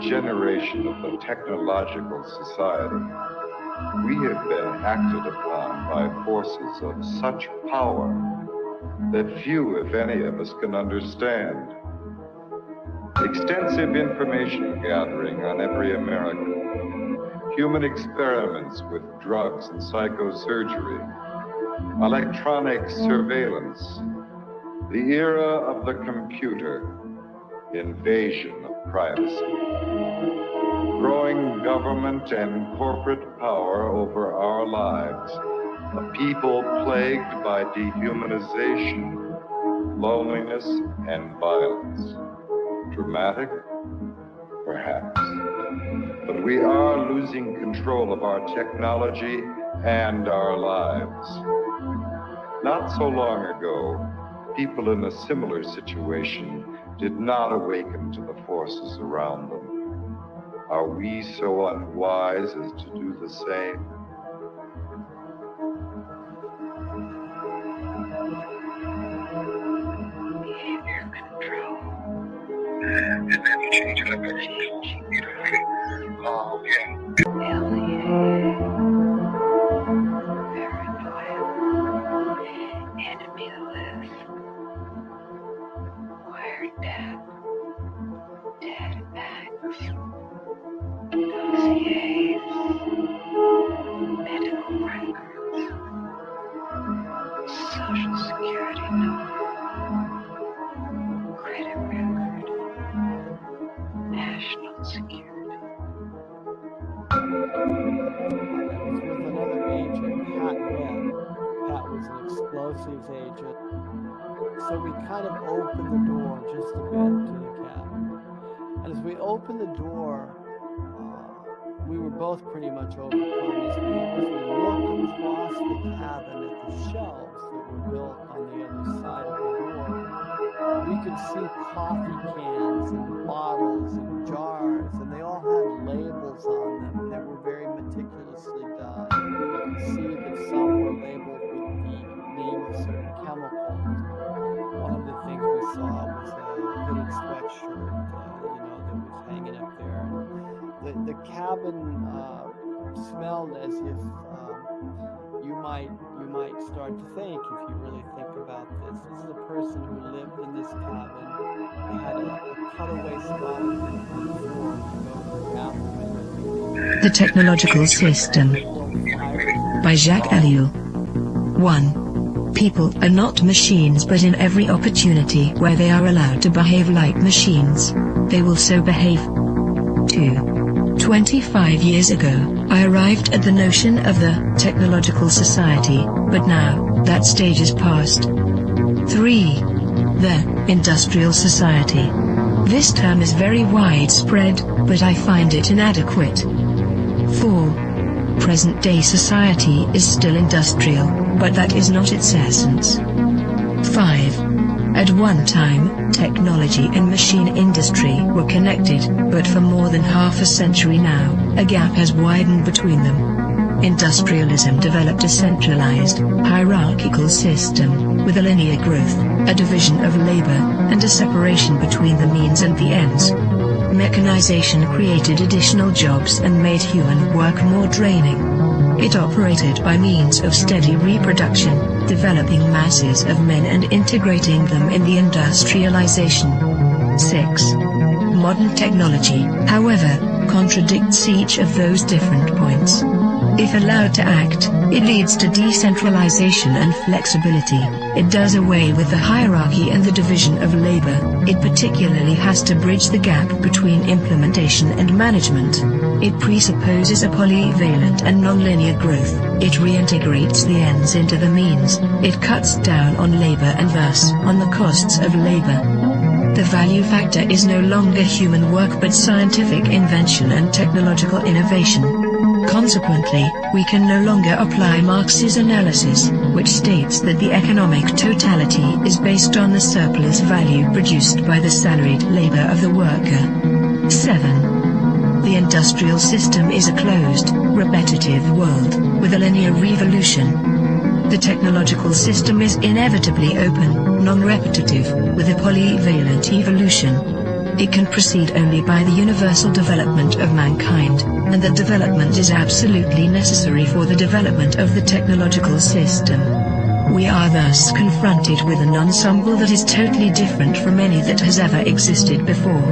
degeneration of the technological society, we have been acted upon by forces of such power that few, if any, of us can understand. Extensive information gathering on every American, human experiments with drugs and psychosurgery, electronic surveillance, the era of the computer, invasion of privacy, growing government and corporate power over our lives, a people plagued by dehumanization, loneliness, and violence. Dramatic? Perhaps. But we are losing control of our technology and our lives. Not so long ago, people in a similar situation did not awaken to the forces around them. Are we so unwise as to do the same? Behavior control. And then you change it up every beautifully. Alien. Paranoia. Enemy list. Wired death. Dead acts. Dossiers. Medical records. Social security number. Credit record. National security. I was with another agent, Pat Webb. Pat was an explosives agent. So we kind of opened the door just a bit to the cabin. And as we opened the door, we were both pretty much overcome as we looked across the cabin at the shelves that were built on the other side of the door. We could see coffee cans and bottles and jars, and they all had labels on them, and they were very meticulously done. You could see that some were labeled with the name of certain chemicals. One of the things we saw was a hooded sweatshirt, that was hanging up there. And the cabin smelled as if you might start to think, if you really think about this. This is a person who lived in this cabin. They had a cutaway spot on the floor to go to the bathroom. The Technological System by Jacques Ellul. 1. People are not machines, but in every opportunity where they are allowed to behave like machines, they will so behave. 2. 25 years ago, I arrived at the notion of the technological society, but now, that stage is past. 3. The industrial society. This term is very widespread, but I find it inadequate. 4. Present-day society is still industrial, but that is not its essence. 5. At one time, technology and machine industry were connected, but for more than half a century now, a gap has widened between them. Industrialism developed a centralized, hierarchical system, with a linear growth, a division of labor, and a separation between the means and the ends. Mechanization created additional jobs and made human work more draining. It operated by means of steady reproduction, developing masses of men and integrating them in the industrialization. 6. Modern technology, however, contradicts each of those different points. If allowed to act, it leads to decentralization and flexibility. It does away with the hierarchy and the division of labor. It particularly has to bridge the gap between implementation and management. It presupposes a polyvalent and nonlinear growth. It reintegrates the ends into the means. It cuts down on labor and thus on the costs of labor. The value factor is no longer human work but scientific invention and technological innovation. Consequently, we can no longer apply Marx's analysis, which states that the economic totality is based on the surplus value produced by the salaried labor of the worker. 7. The industrial system is a closed, repetitive world, with a linear revolution. The technological system is inevitably open, non-repetitive, with a polyvalent evolution. It can proceed only by the universal development of mankind, and that development is absolutely necessary for the development of the technological system. We are thus confronted with an ensemble that is totally different from any that has ever existed before.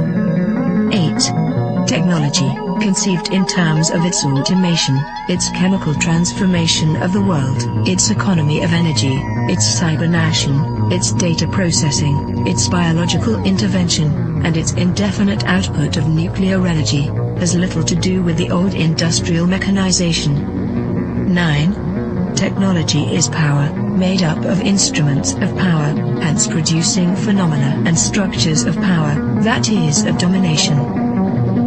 8. Technology, conceived in terms of its automation, its chemical transformation of the world, its economy of energy, its cybernation, its data processing, its biological intervention, and its indefinite output of nuclear energy, has little to do with the old industrial mechanization. 9. Technology is power, made up of instruments of power, hence producing phenomena and structures of power, that is of domination.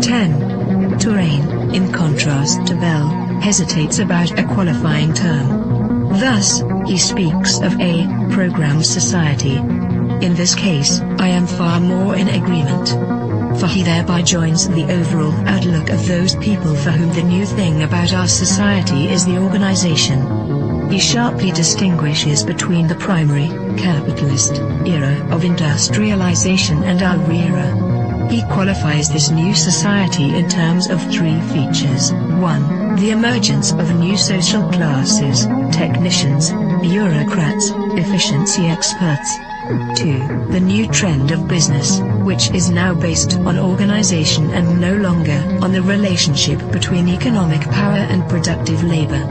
10. Terrain, in contrast to Bell, hesitates about a qualifying term. Thus, he speaks of a programmed society. In this case, I am far more in agreement. For he thereby joins the overall outlook of those people for whom the new thing about our society is the organization. He sharply distinguishes between the primary, capitalist, era of industrialization and our era. He qualifies this new society in terms of 3 features. 1. The emergence of new social classes, technicians, bureaucrats, efficiency experts. 2. The new trend of business, which is now based on organization and no longer on the relationship between economic power and productive labor.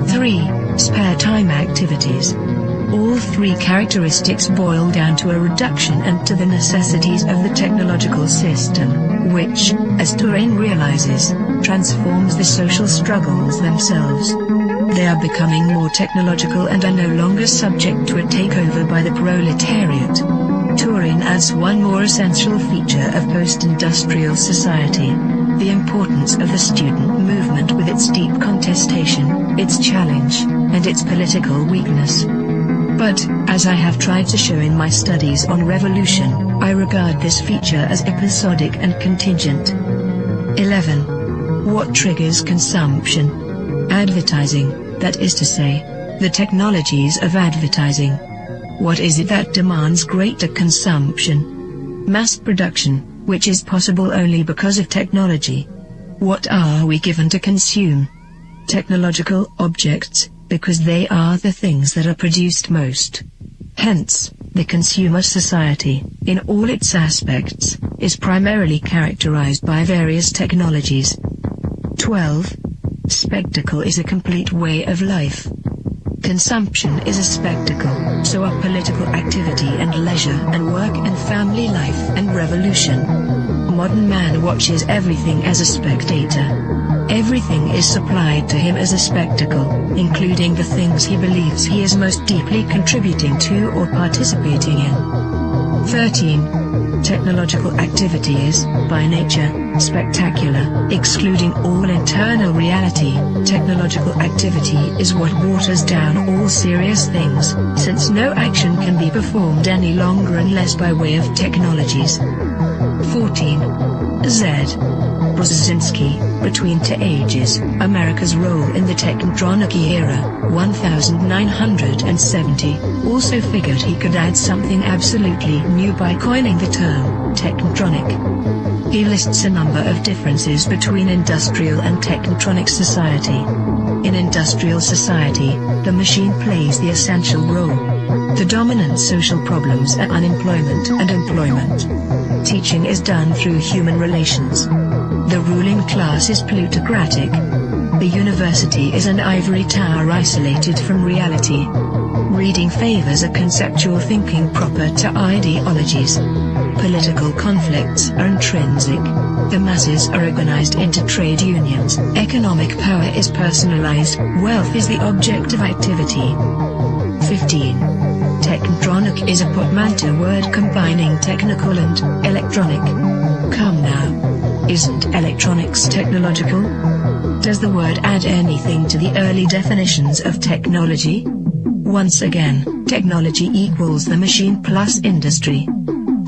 3. Spare time activities. All 3 characteristics boil down to a reduction and to the necessities of the technological system, which, as Turing realizes, transforms the social struggles themselves. They are becoming more technological and are no longer subject to a takeover by the proletariat. Turing adds one more essential feature of post-industrial society: the importance of the student movement with its deep contestation, its challenge, and its political weakness. But, as I have tried to show in my studies on revolution, I regard this feature as episodic and contingent. 11. What triggers consumption? Advertising, that is to say, the technologies of advertising. What is it that demands greater consumption? Mass production, which is possible only because of technology. What are we given to consume? Technological objects, because they are the things that are produced most. Hence, the consumer society, in all its aspects, is primarily characterized by various technologies. 12. Spectacle is a complete way of life. Consumption is a spectacle, so are political activity and leisure and work and family life and revolution. Modern man watches everything as a spectator. Everything is supplied to him as a spectacle, including the things he believes he is most deeply contributing to or participating in. 13. Technological activity is, by nature, spectacular, excluding all internal reality. Technological activity is what waters down all serious things, since no action can be performed any longer unless by way of technologies. 14. Z. Brzezinski, Between Two Ages, America's Role in the Technotronic Era, 1970, also figured he could add something absolutely new by coining the term, technotronic. He lists a number of differences between industrial and technotronic society. In industrial society, the machine plays the essential role. The dominant social problems are unemployment and employment. Teaching is done through human relations. The ruling class is plutocratic. The university is an ivory tower isolated from reality. Reading favors a conceptual thinking proper to ideologies. Political conflicts are intrinsic. The masses are organized into trade unions. Economic power is personalized. Wealth is the object of activity. 15. Technotronic is a portmanteau word combining technical and electronic. Come now. Isn't electronics technological? Does the word add anything to the early definitions of technology? Once again, technology equals the machine plus industry.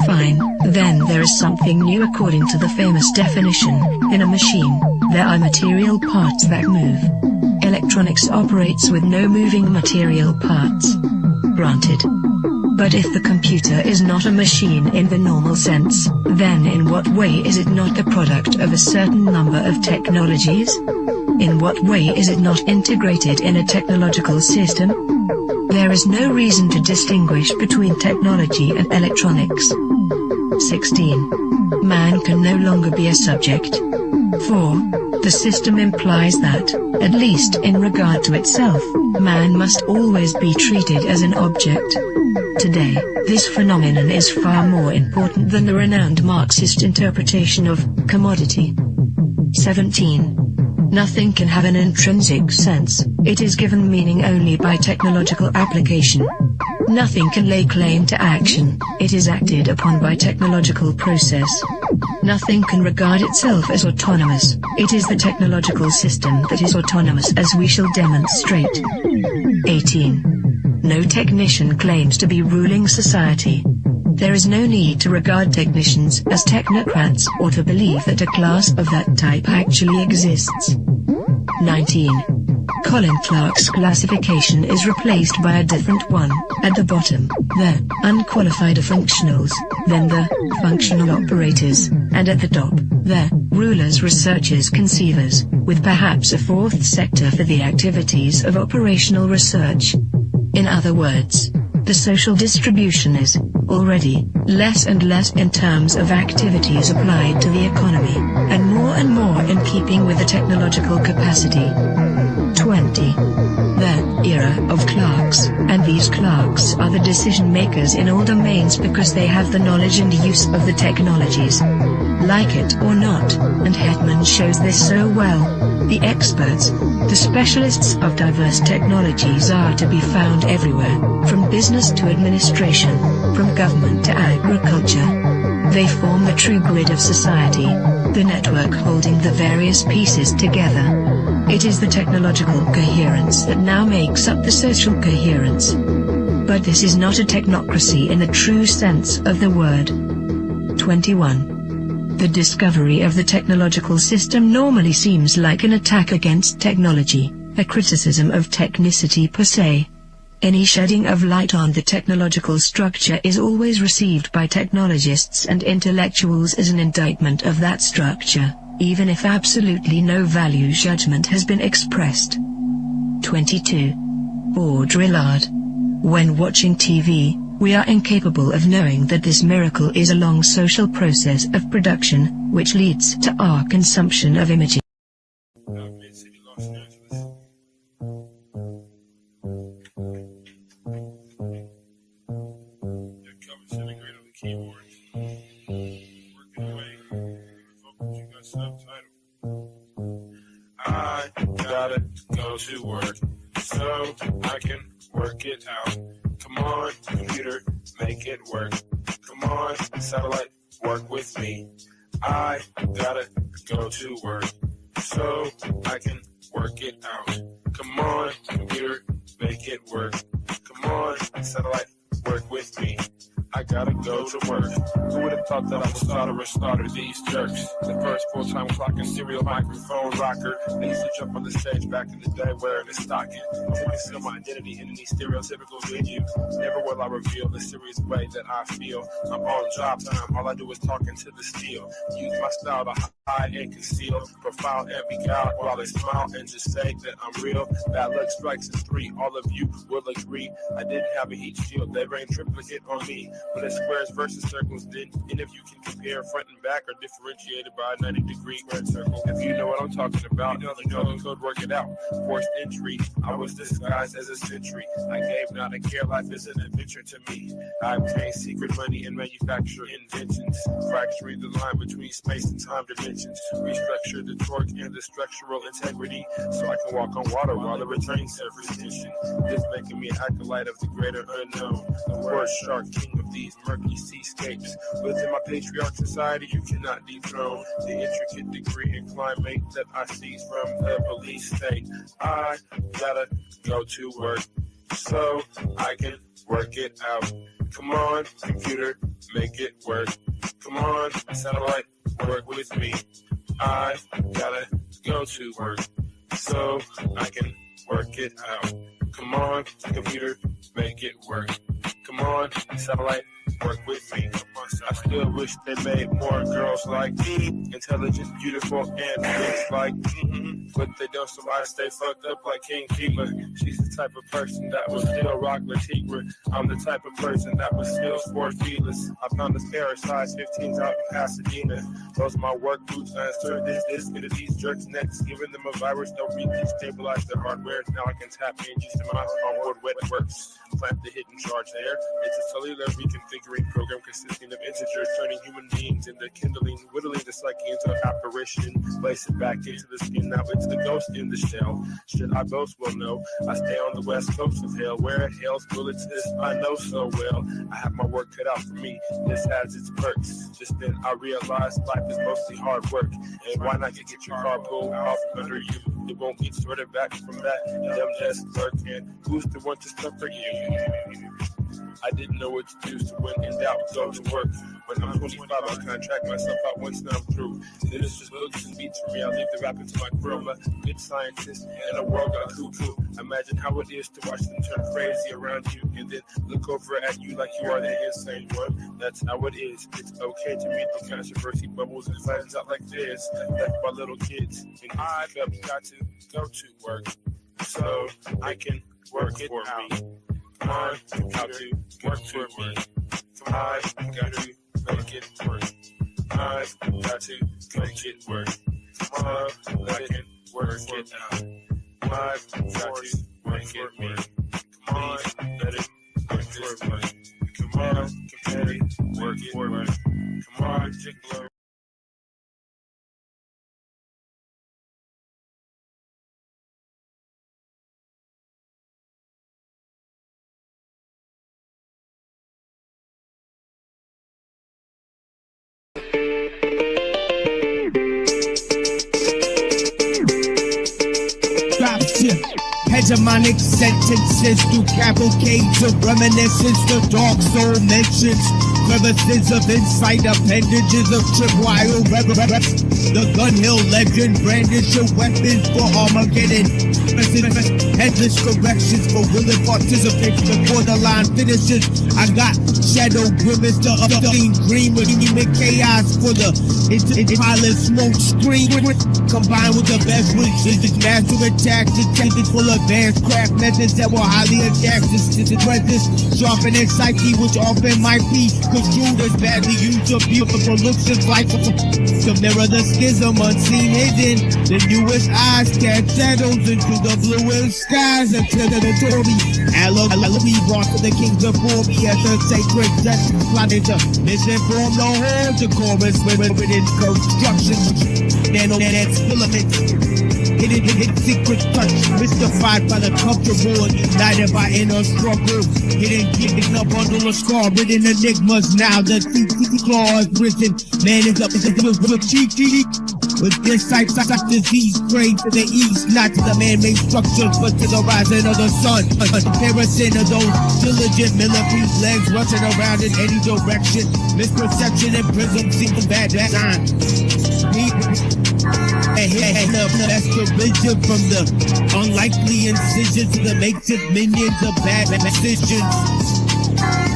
Fine, then there is something new according to the famous definition. In a machine, there are material parts that move. Electronics operates with no moving material parts. Granted. But if the computer is not a machine in the normal sense, then in what way is it not the product of a certain number of technologies? In what way is it not integrated in a technological system? There is no reason to distinguish between technology and electronics. 16. Man can no longer be a subject. 4. The system implies that, at least in regard to itself, man must always be treated as an object. Today, this phenomenon is far more important than the renowned Marxist interpretation of commodity. 17. Nothing can have an intrinsic sense, it is given meaning only by technological application. Nothing can lay claim to action, it is acted upon by technological process. Nothing can regard itself as autonomous, it is the technological system that is autonomous, as we shall demonstrate. 18. No technician claims to be ruling society. There is no need to regard technicians as technocrats or to believe that a class of that type actually exists. 19. Colin Clark's classification is replaced by a different one. At the bottom, the unqualified functionals, then the functional operators, and at the top, the rulers, researchers, conceivers, with perhaps a fourth sector for the activities of operational research. In other words, the social distribution is, already, less and less in terms of activities applied to the economy, and more in keeping with the technological capacity. 20. The era of clerks, and these clerks are the decision makers in all domains because they have the knowledge and use of the technologies. Like it or not, and Hetman shows this so well, the experts, the specialists of diverse technologies are to be found everywhere, from business to administration, from government to agriculture. They form the true grid of society, the network holding the various pieces together. It is the technological coherence that now makes up the social coherence. But this is not a technocracy in the true sense of the word. 21. The discovery of the technological system normally seems like an attack against technology, a criticism of technicity per se. Any shedding of light on the technological structure is always received by technologists and intellectuals as an indictment of that structure, even if absolutely no value judgment has been expressed. 22. Baudrillard. When watching TV, we are incapable of knowing that this miracle is a long social process of production, which leads to our consumption of images. I gotta go to work so I can work it out. Come on, computer, make it work. Come on, satellite, work with me. I gotta go to work so I can work it out. Come on, computer, make it work. Come on, satellite, work with me. I gotta go to work. Who would have thought that I would starter these jerks? The first full-time clock and serial microphone rocker. They used to jump on the stage back in the day wearing a stocking. To conceal my identity in any stereotypical venue. Never will I reveal the serious way that I feel. I'm on job time, all I do is talk into the steel. Use my style to hide and conceal. Profile and beguile while they smile and just say that I'm real. Bad luck strikes in 3, all of you will agree. I didn't have a heat shield, they rained triplicate on me. When it's squares versus circles, then and if you can compare front and back are differentiated by a 90-degree squared circle. If you know what I'm talking about, you know the code, work it out. Forced entry, I was disguised as a sentry. I gave not a care, life is an adventure to me. I obtain secret money and manufacture inventions. Fracturing the line between space and time dimensions. Restructure the torque and the structural integrity. So I can walk on water while it retains surface tension. This making me an acolyte of the greater unknown. The word shark, king of these murky seascapes. Within my patriarch society, you cannot dethrone the intricate degree and climate that I seize from the police state. I gotta go to work so I can work it out. Come on, computer, make it work. Come on, satellite, work with me. I gotta go to work so I can work it out. Come on, computer, make it work. Come on, satellite, work with me. I still wish they made more girls like me, intelligent, beautiful, and looks like me. But they don't, so I stay fucked up like King Keeper. She's the type of person that will still rock Latigua. I'm the type of person that will still sport feelers. I found this pair of size 15s out in Pasadena. Those are my work boots. I insert this into these jerks' necks, giving them a virus. They'll destabilize their hardware. Now I can tap in just in my onboard wet works. Plant the hidden charge there. It's a cellular reconfiguring program consisting of integers, turning human beings into kindling, whittling the psyche into apparition, place it back into the skin. Now it's the ghost in the shell. Should I boast? Well, no. I stay on the west coast of hell, where hell's bullets is I know so well. I have my work cut out for me. This has its perks. Just then I realized life is mostly hard work. And why not get your car pulled off under you? It won't be sorted back from that dumb desk clerk. And who's the one to stop for you? I didn't know what to do, so when in doubt, go to work. When I'm 25, I'll contract myself out once now I'm through. Then it's just books and beats for me. I'll leave the rapping to my crew. I'm a good scientist in a world gone cuckoo. Imagine how it is to watch them turn crazy around you and then look over at you like you are the insane one. That's how it is. It's okay to meet the controversy bubbles and flattens out like this. Like my little kids. And I've got to go to work so I can work it out. Come on, computer, work for me. Come on, got to make it work. I've got to make it work. Come on, I can work it out. I've got to make it work. Come on, let it work this way. Come on, computer, work it work. Come on, jiggler. Hegemonic sentences through cavalcades of reminiscence, the dark soul mentions crevices of insight, appendages of tripwire reverence. The gun hill legend brandish your weapons for Armageddon. Endless corrections for willing participation before the line finishes. I got shadow grimace, the upstream green with human chaos for the pilot smoke screen. Combined with the best wishes, master attack, detected full advanced craft methods that will highly adapt to this sharpening psyche, which often might be construed as badly used or beautiful looks of life to mirror the schism unseen hidden. The newest eyes cast shadows into the bluest skies until the notoriety Alleluia brought to the kings before me as the sacred justice plotted to misinform the whole decorous within construction. Nano-net filaments, hidden secret touch, mystified by the comfortable, united by inner struggle, hidden a bundle of scar-ridden enigmas. Now the claw is risen, man is up with cheeky. With insights such disease, praying to the east, not to the man-made structures, but to the rising of the sun. A comparison of those diligent millipedes, legs rushing around in any direction. Misperception and prism seem bad design. That's the vision from the unlikely incision to the makeshift minions of bad decisions.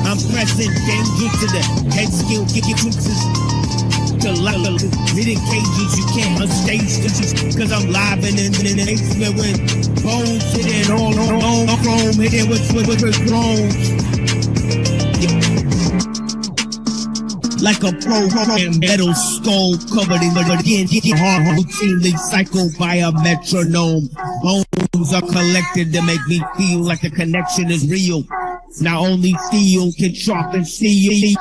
I'm pressing danger to the head skill, kicking fixes. To hidden cages you can't unstage this cause I'm live and in the basement with bones hidden all chrome, hidden with drones. Like a program metal skull covered in the skin, hard routinely cycled by a metronome. Bones are collected to make me feel like the connection is real. Not only steel can sharpen steel.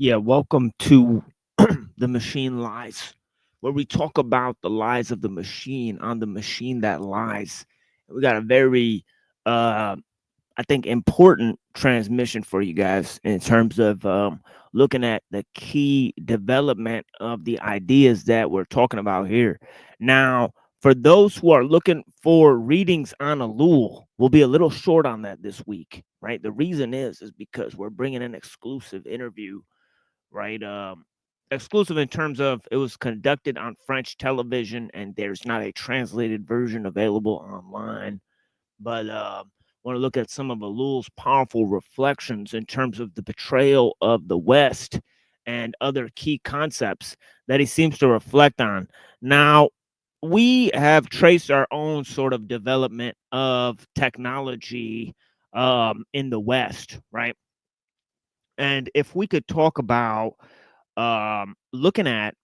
Yeah, welcome to The Machine Lies, where we talk about the lies of the machine on the machine that lies. We got a very, I think, important transmission for you guys in terms of looking at the key development of the ideas that we're talking about here. Now, for those who are looking for readings on ellul, we'll be a little short on that this week, right? The reason is because we're bringing an exclusive interview, right? Exclusive in terms of it was conducted on French television and there's not a translated version available online. But want to look at some of ellul's powerful reflections in terms of the betrayal of the West and other key concepts that he seems to reflect on. Now, we have traced our own sort of development of technology in the West, right? And if we could talk about looking at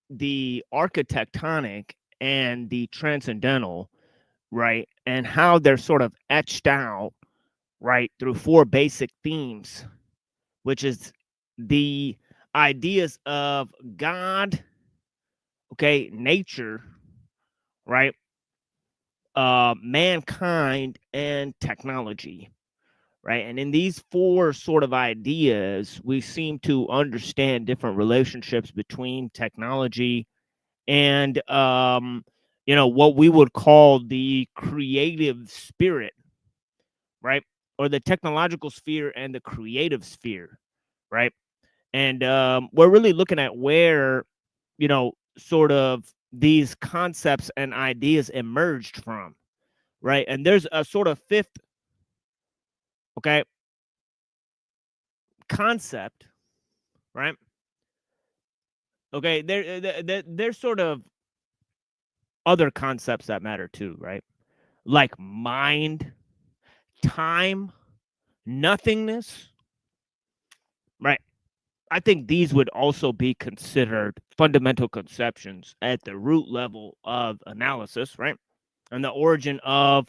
the architectonic and the transcendental, right, and how they're sort of etched out, right, through four basic themes, which is the ideas of God, okay, nature, right, mankind, and technology. Right. And in these four sort of ideas, we seem to understand different relationships between technology and, what we would call the creative spirit, right? Or the technological sphere and the creative sphere, right? And we're really looking at where, sort of these concepts and ideas emerged from, right? And there's a sort of fifth, okay, concept, right? Okay, there's sort of other concepts that matter too, right? Like mind, time, nothingness, right? I think these would also be considered fundamental conceptions at the root level of analysis, right? And the origin of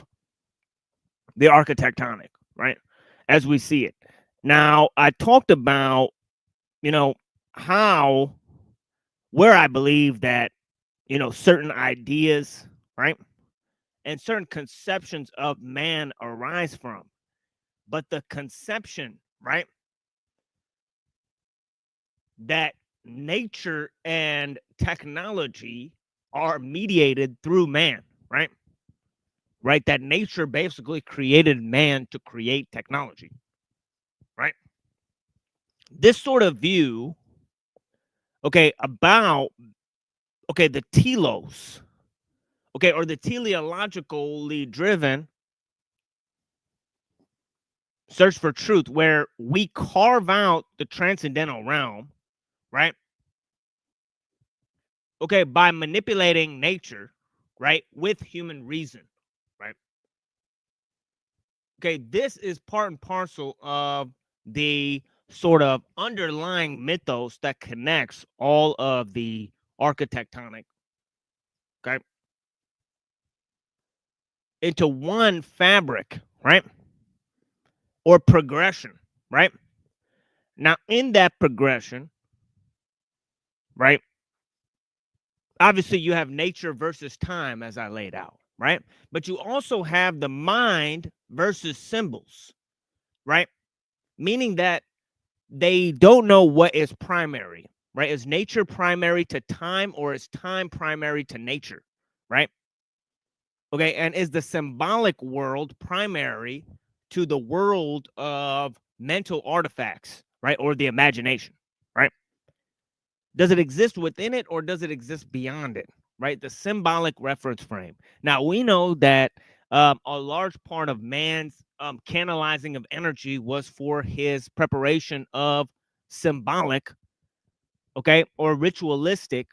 the architectonic, right? As we see it. Now, I talked about, how, where I believe that, certain ideas, right? And certain conceptions of man arise from. But the conception, right, that nature and technology are mediated through man, right? Right? That nature basically created man to create technology, right? This sort of view, okay, about, okay, the telos, okay, or the teleologically driven search for truth, where we carve out the transcendental realm, right? Okay, by manipulating nature, right, with human reason, right? Okay, this is part and parcel of the sort of underlying mythos that connects all of the architectonic, okay, into one fabric, right? Or progression, right? Now, in that progression, right, obviously you have nature versus time, as I laid out, right? But you also have the mind versus symbols, right? Meaning that they don't know what is primary, right? Is nature primary to time, or is time primary to nature, right? Okay, and is the symbolic world primary to the world of mental artifacts, right? Or the imagination, right? Does it exist within it, or does it exist beyond it, right? The symbolic reference frame. Now, we know that a large part of man's canalizing of energy was for his preparation of symbolic, okay, or ritualistic,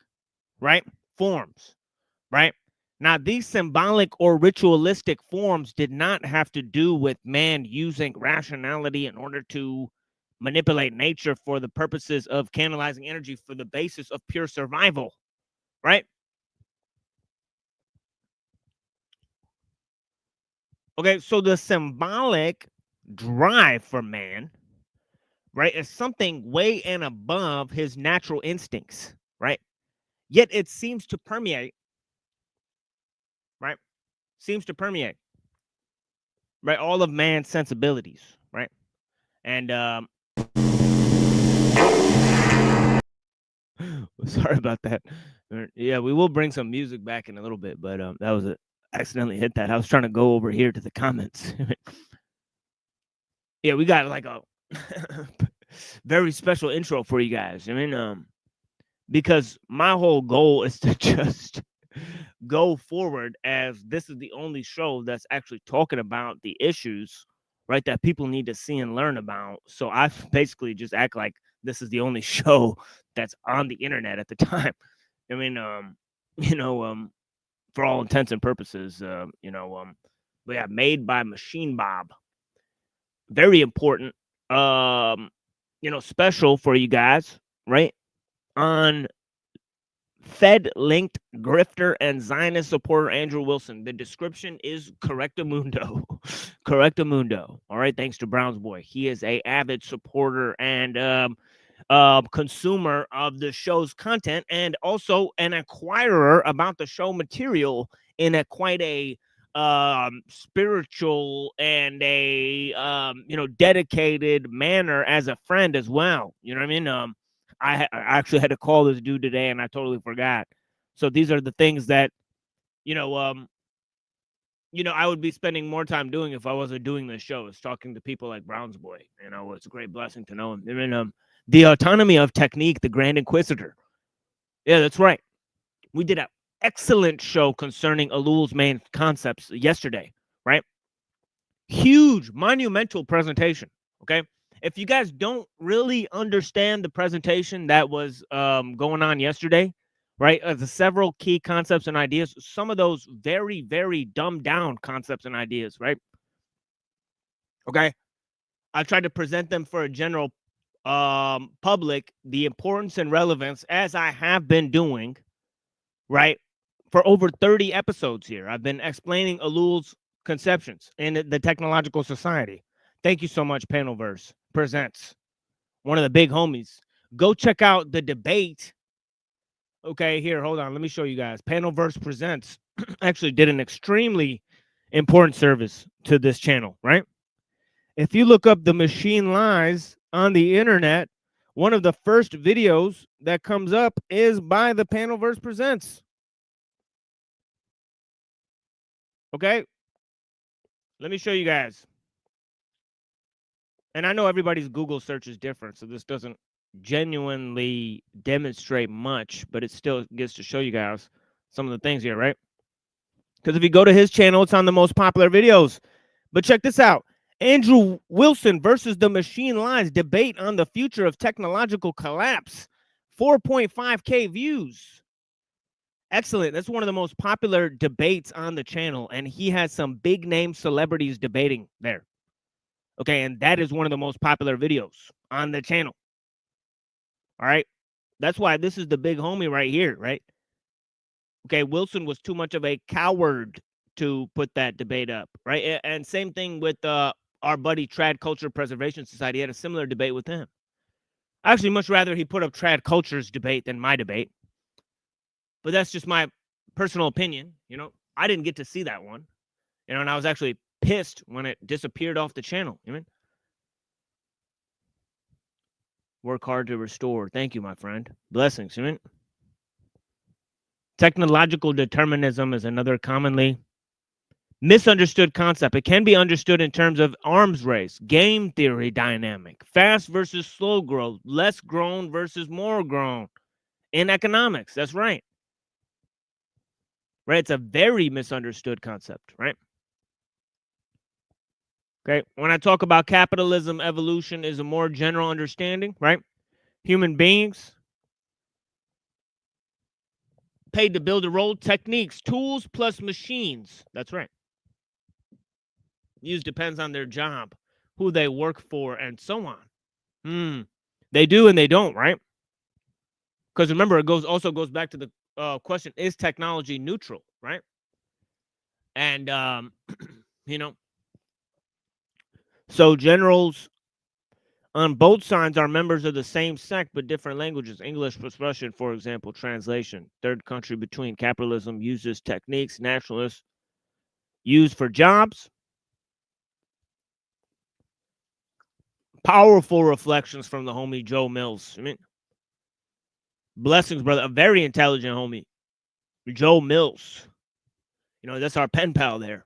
right, forms, right? Now, these symbolic or ritualistic forms did not have to do with man using rationality in order to manipulate nature for the purposes of canalizing energy for the basis of pure survival, right? Okay, so the symbolic drive for man, right, as something way and above his natural instincts, right? Yet it seems to permeate, right? Seems to permeate, right, all of man's sensibilities, right? And sorry about that. Yeah, we will bring some music back in a little bit, but that was accidentally hit that. I was trying to go over here to the comments. Yeah, we got like a very special intro for you guys. I mean, because my whole goal is to just go forward, as this is the only show that's actually talking about the issues, right, that people need to see and learn about. So I basically just act like this is the only show that's on the internet at the time. I mean, you know, for all intents and purposes, but yeah, made by Machine Bob. Very important, special for you guys, right? On Fed linked grifter and Zionist supporter Andrew Wilson. The description is correctamundo. Correctamundo. All right. Thanks to Brown's Boy. He is a avid supporter and consumer of the show's content, and also an acquirer about the show material in a quite a spiritual and a dedicated manner, as a friend as well. You know what I mean? I actually had to call this dude today, and I totally forgot. So these are the things that I would be spending more time doing if I wasn't doing this show, is talking to people like Brown's Boy. It's a great blessing to know him. I mean, the autonomy of technique, the Grand Inquisitor. Yeah, that's right. We did an excellent show concerning ellul's main concepts yesterday, right? Huge, monumental presentation. Okay. If you guys don't really understand the presentation that was going on yesterday, right, the several key concepts and ideas, some of those very, very dumbed down concepts and ideas, right? Okay. I tried to present them for a general public, the importance and relevance, as I have been doing, right, for over 30 episodes here. I've been explaining ellul's conceptions in the technological society. Thank you so much. Panelverse presents, one of the big homies. Go check out the debate. Okay, here, hold on. Let me show you guys. Panelverse presents actually did an extremely important service to this channel, right? If you look up the machine lies on the internet, one of the first videos that comes up is by the Panelverse Presents. Okay? Let me show you guys. And I know everybody's Google search is different, so this doesn't genuinely demonstrate much, but it still gets to show you guys some of the things here, right? Because if you go to his channel, it's on the most popular videos. But check this out. Andrew Wilson versus the Machine Lies debate on the future of technological collapse. 4.5K views. Excellent. That's one of the most popular debates on the channel, and he has some big name celebrities debating there. Okay, and that is one of the most popular videos on the channel. All right. That's why this is the big homie right here, right? Okay, Wilson was too much of a coward to put that debate up, right? And same thing with our buddy Trad Culture Preservation Society. He had a similar debate with him. I actually much rather he put up Trad Culture's debate than my debate. But that's just my personal opinion. I didn't get to see that one. And I was actually pissed when it disappeared off the channel. Work hard to restore. Thank you, my friend. Blessings. Technological determinism is another commonly misunderstood concept. It can be understood in terms of arms race, game theory dynamic, fast versus slow growth, less grown versus more grown in economics. That's right. Right? It's a very misunderstood concept, right? Okay. When I talk about capitalism, evolution is a more general understanding, right? Human beings paid to build a role, techniques, tools plus machines. That's right. Use depends on their job, who they work for, and so on. They do and they don't, right? Because remember, it also goes back to the question: is technology neutral, right? And so generals On both sides are members of the same sect but different languages. English plus Russian, for example. Translation. Third country between capitalism uses techniques nationalists use for jobs. Powerful reflections from the homie Joe Mills. I mean, blessings, brother. A very intelligent homie. Joe Mills. You know, that's our pen pal there.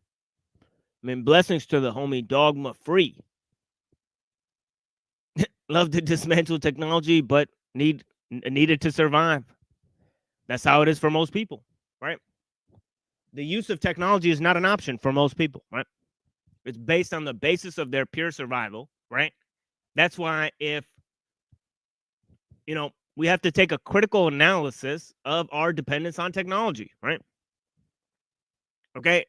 I mean, blessings to the homie Dogma Free. Love to dismantle technology, but needed to survive. That's how it is for most people, right? The use of technology is not an option for most people, right? It's based on the basis of their pure survival, right? That's why if, you know, we have to take a critical analysis of our dependence on technology, right? Okay.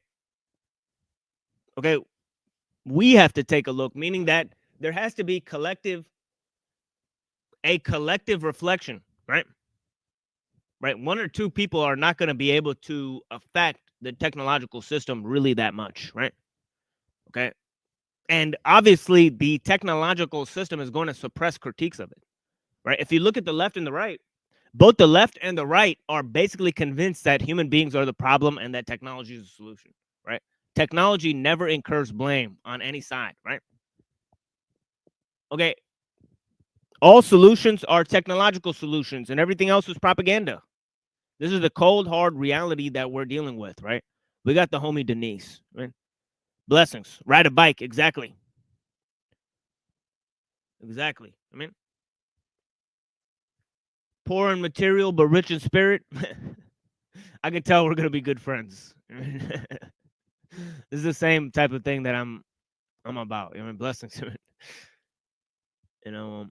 We have to take a look, meaning that there has to be a collective reflection, right? Right. One or two people are not going to be able to affect the technological system really that much, right? Okay. And obviously, the technological system is going to suppress critiques of it, right? If you look at the left and the right, both the left and the right are basically convinced that human beings are the problem and that technology is the solution, right? Technology never incurs blame on any side, right? Okay. All solutions are technological solutions and everything else is propaganda. This is the cold, hard reality that we're dealing with, right? We got the homie Denise, right? Blessings. Ride a bike. Exactly. Exactly. I mean, poor in material, but rich in spirit. I can tell we're going to be good friends. This is the same type of thing that I'm about. I mean, blessings. You know,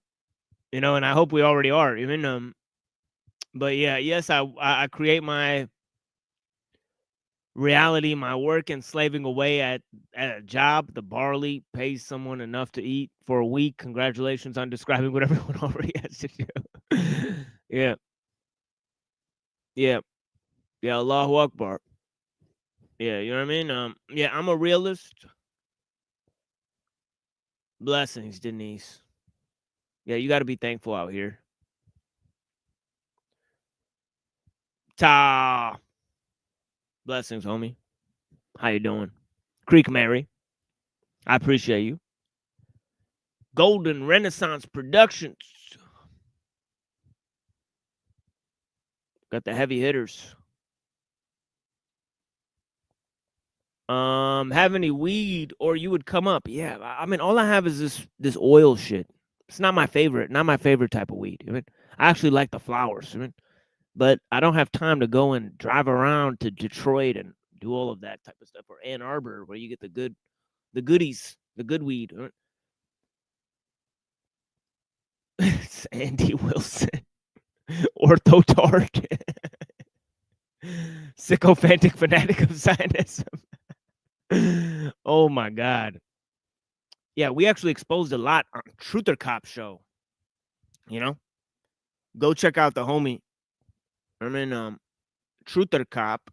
and I hope we already are. Even, but yeah, yes, I create my reality, my work, and slaving away at a job. The barley pays someone enough to eat for a week. Congratulations on describing what everyone already has to do. Yeah. Allahu Akbar. Yeah, you know what I mean? Yeah, I'm a realist. Blessings, Denise. Yeah, you got to be thankful out here. Ta. Blessings, homie. How you doing? Creek Mary. I appreciate you. Golden Renaissance Productions. Got the heavy hitters. Have any weed or you would come up? Yeah, I mean, all I have is this oil shit. It's not my favorite type of weed. I mean, I actually like the flowers. I mean, but I don't have time to go and drive around to Detroit and do all of that type of stuff, or Ann Arbor where you get the goodies, the good weed. It's Andy Wilson. Orthotard. Sycophantic fanatic of Zionism. Oh my God. Yeah, we actually exposed a lot on Truther Cop show. You know? Go check out the homie. I mean, Truther Cop.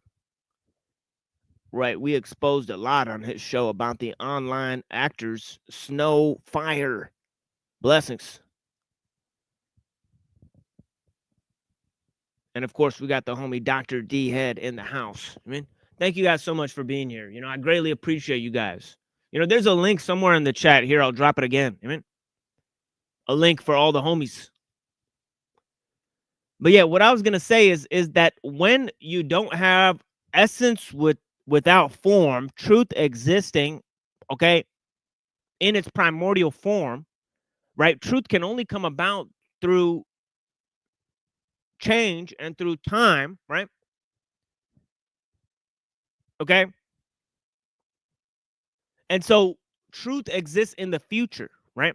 Right, we exposed a lot on his show about the online actors, Snow, Fire. Blessings. And of course, we got the homie Dr. D Head in the house. I mean, thank you guys so much for being here. You know, I greatly appreciate you guys. You know, there's a link somewhere in the chat here. I'll drop it again. I mean, a link for all the homies. But yeah, what I was gonna say is that when you don't have essence without form, truth existing, okay, in its primordial form, right? Truth can only come about through change and through time, right? Okay. And so truth exists in the future, right?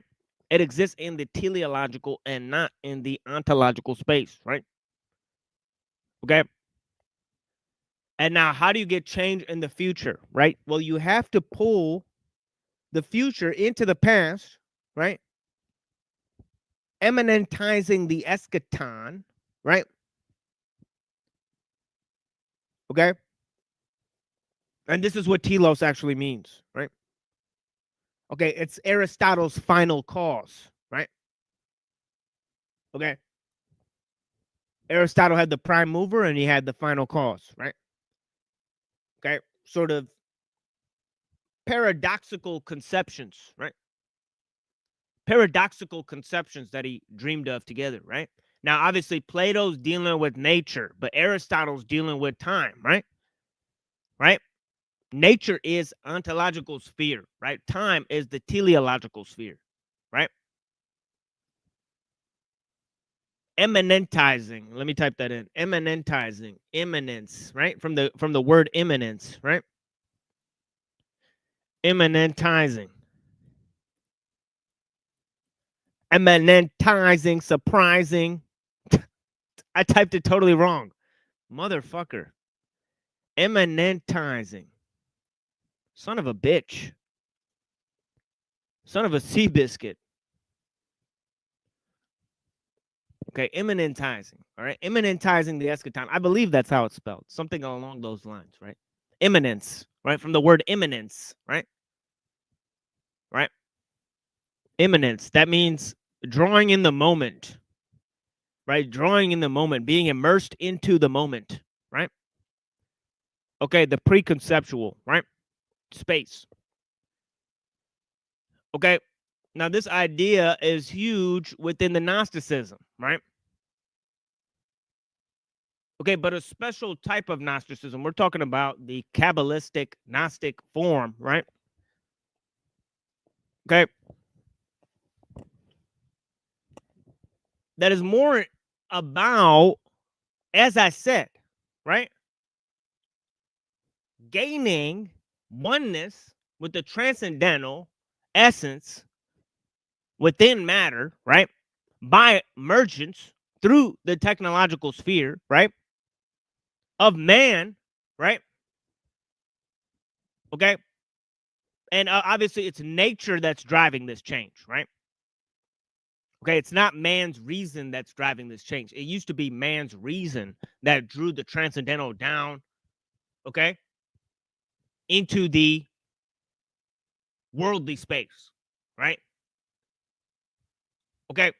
It exists in the teleological and not in the ontological space, right? Okay. And now, how do you get change in the future, right? Well, you have to pull the future into the past, right? Eminentizing the eschaton, right? Okay. And this is what telos actually means, right? Okay, it's Aristotle's final cause, right? Okay. Aristotle had the prime mover and he had the final cause, right? Okay. Sort of paradoxical conceptions, right? Paradoxical conceptions that he dreamed of together, right? Now, obviously, Plato's dealing with nature, but Aristotle's dealing with time, right? Right? Nature is ontological sphere, right? Time is the teleological sphere, right? Eminentizing. Let me type that in. Eminentizing, immanence, right? From the word immanence, right? Eminentizing. Eminentizing, surprising. I typed it totally wrong. Motherfucker. Eminentizing. Son of a bitch. Son of a sea biscuit. Okay, immanentizing. All right, immanentizing the eschaton. I believe that's how it's spelled. Something along those lines, right? Immanence, right? From the word immanence, right? Right? Immanence. That means drawing in the moment, right? Drawing in the moment, being immersed into the moment, right? Okay, the preconceptual, right? Space. Okay, now this idea is huge within the Gnosticism, right? Okay, but a special type of Gnosticism. We're talking about the Kabbalistic Gnostic form, right? Okay. That is more about, as I said, right? Gaining oneness with the transcendental essence within matter, right? By emergence through the technological sphere, right? Of man, right? Okay. And obviously, it's nature that's driving this change, right? Okay, it's not man's reason that's driving this change. It used to be man's reason that drew the transcendental down, okay, into the worldly space, right? Okay.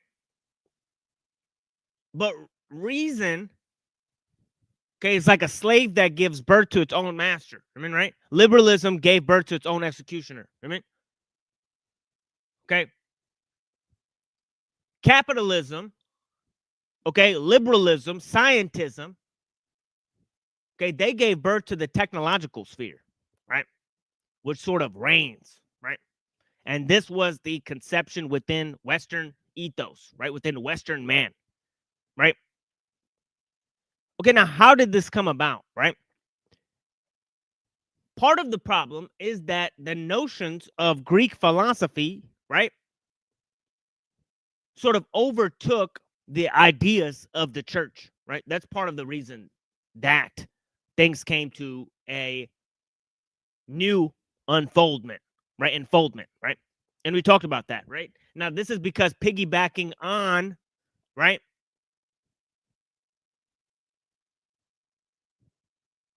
But reason, okay, it's like a slave that gives birth to its own master. I mean, right? Liberalism gave birth to its own executioner. I mean, okay. Capitalism, okay, liberalism, scientism, okay, they gave birth to the technological sphere, right? Which sort of reigns, right? And this was the conception within Western ethos, right? Within Western man, right? Okay, now how did this come about, right? Part of the problem is that the notions of Greek philosophy, right, sort of overtook the ideas of the church, right? That's part of the reason that things came to a new unfoldment, right? Enfoldment, right? And we talked about that, right? Now, this is because piggybacking on, right,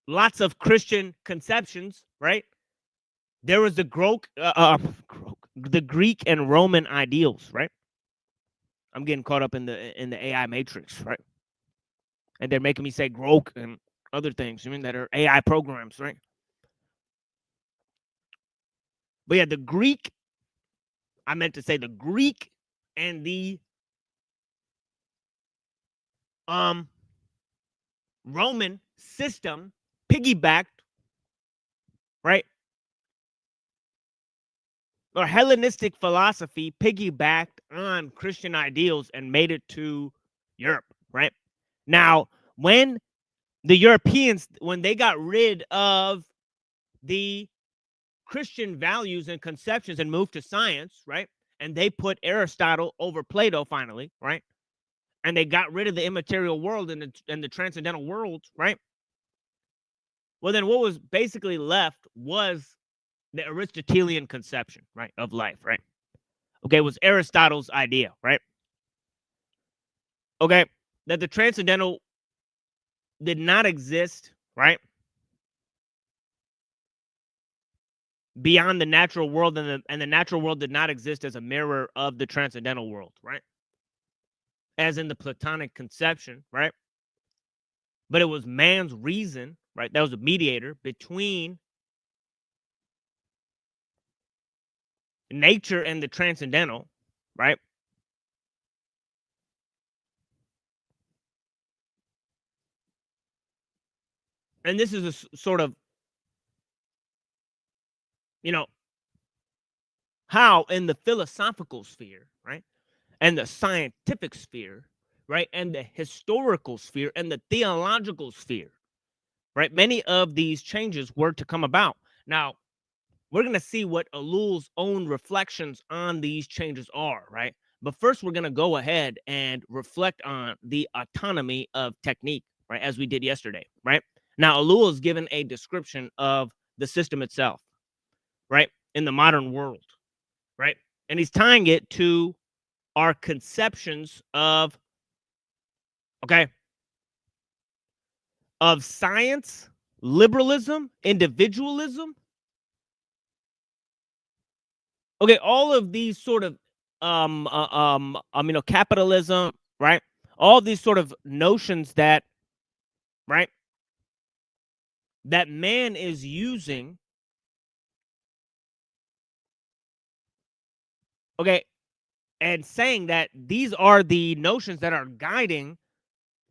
lots of Christian conceptions, right? There was the Greek and Roman ideals, right? I'm getting caught up in the AI matrix, right? And they're making me say Grok and other things, I mean, that are AI programs, right? But yeah, I meant to say the Greek and the Roman system piggybacked, right? Or Hellenistic philosophy piggybacked on Christian ideals and made it to Europe, right? Now, when the Europeans, when they got rid of the Christian values and conceptions and moved to science, right? And they put Aristotle over Plato finally, right? And they got rid of the immaterial world and the transcendental world, right? Well, then what was basically left was the Aristotelian conception, right, of life, right? Okay, it was Aristotle's idea, right? Okay, that the transcendental did not exist, right, beyond the natural world, and the natural world did not exist as a mirror of the transcendental world, right? as in the Platonic conception, right? But it was man's reason, right? That was a mediator between nature and the transcendental, right? And this is a sort of, you know, how in the philosophical sphere, right? And the scientific sphere, right? And the historical sphere and the theological sphere, right? Many of these changes were to come about. Now, we're going to see what Ellul's own reflections on these changes are, right? But first, we're going to go ahead and reflect on the autonomy of technique, right? As we did yesterday, right? Now, Ellul is given a description of the system itself, right? In the modern world, right? And he's tying it to our conceptions of, okay, of science, liberalism, individualism. Okay, all of these sort of capitalism, right? All these sort of notions that, right, that man is using, okay, and saying that these are the notions that are guiding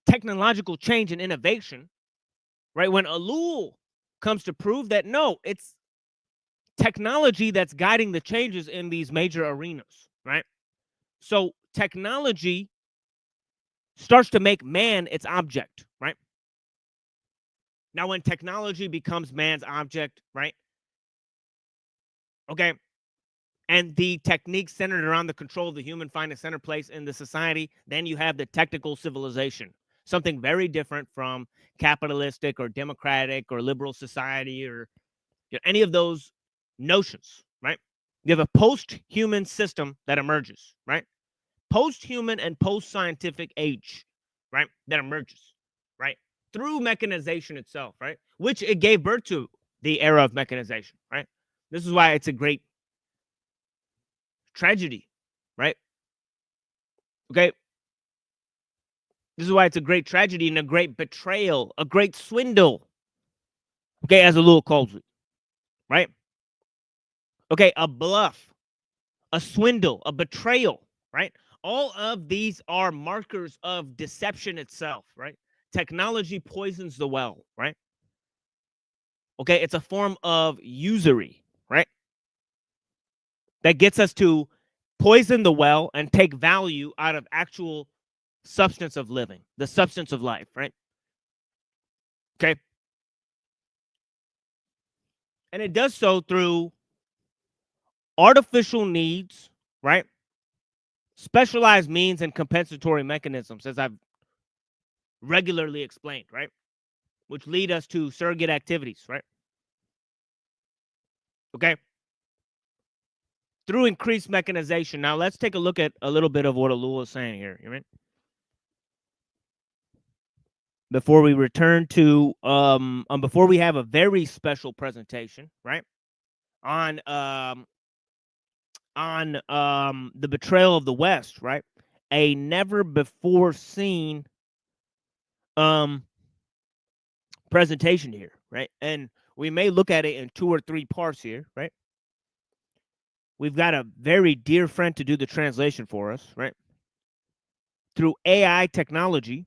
technological change and innovation, right? When Ellul comes to prove that no, it's technology that's guiding the changes in these major arenas, right? So technology starts to make man its object, right? Now, when technology becomes man's object, right? Okay. And the techniques centered around the control of the human find a center place in the society, then you have the technical civilization, something very different from capitalistic or democratic or liberal society or any of those notions, right? You have a post-human system that emerges, right? Post-human and post-scientific age, right? That emerges, right? Through mechanization itself, right? Which it gave birth to the era of mechanization, right? This is why it's a great tragedy, right? Okay. This is why it's a great tragedy and a great betrayal, a great swindle. Okay, as Ellul calls it, right? Okay, a bluff, a swindle, a betrayal, right? All of these are markers of deception itself, right? Technology poisons the well, right? Okay, it's a form of usury, right? That gets us to poison the well and take value out of actual substance of living, the substance of life, right? Okay. And it does so through artificial needs, right? Specialized means and compensatory mechanisms, as I've regularly explained, right? Which lead us to surrogate activities, right? Okay. Through increased mechanization. Now, let's take a look at a little bit of what Ellul is saying here, right? Before we return to, before we have a very special presentation, right? On the betrayal of the West, right? A never before seen presentation here, right? And we may look at it in 2 or 3 parts here, right? We've got a very dear friend to do the translation for us, right? Through AI technology.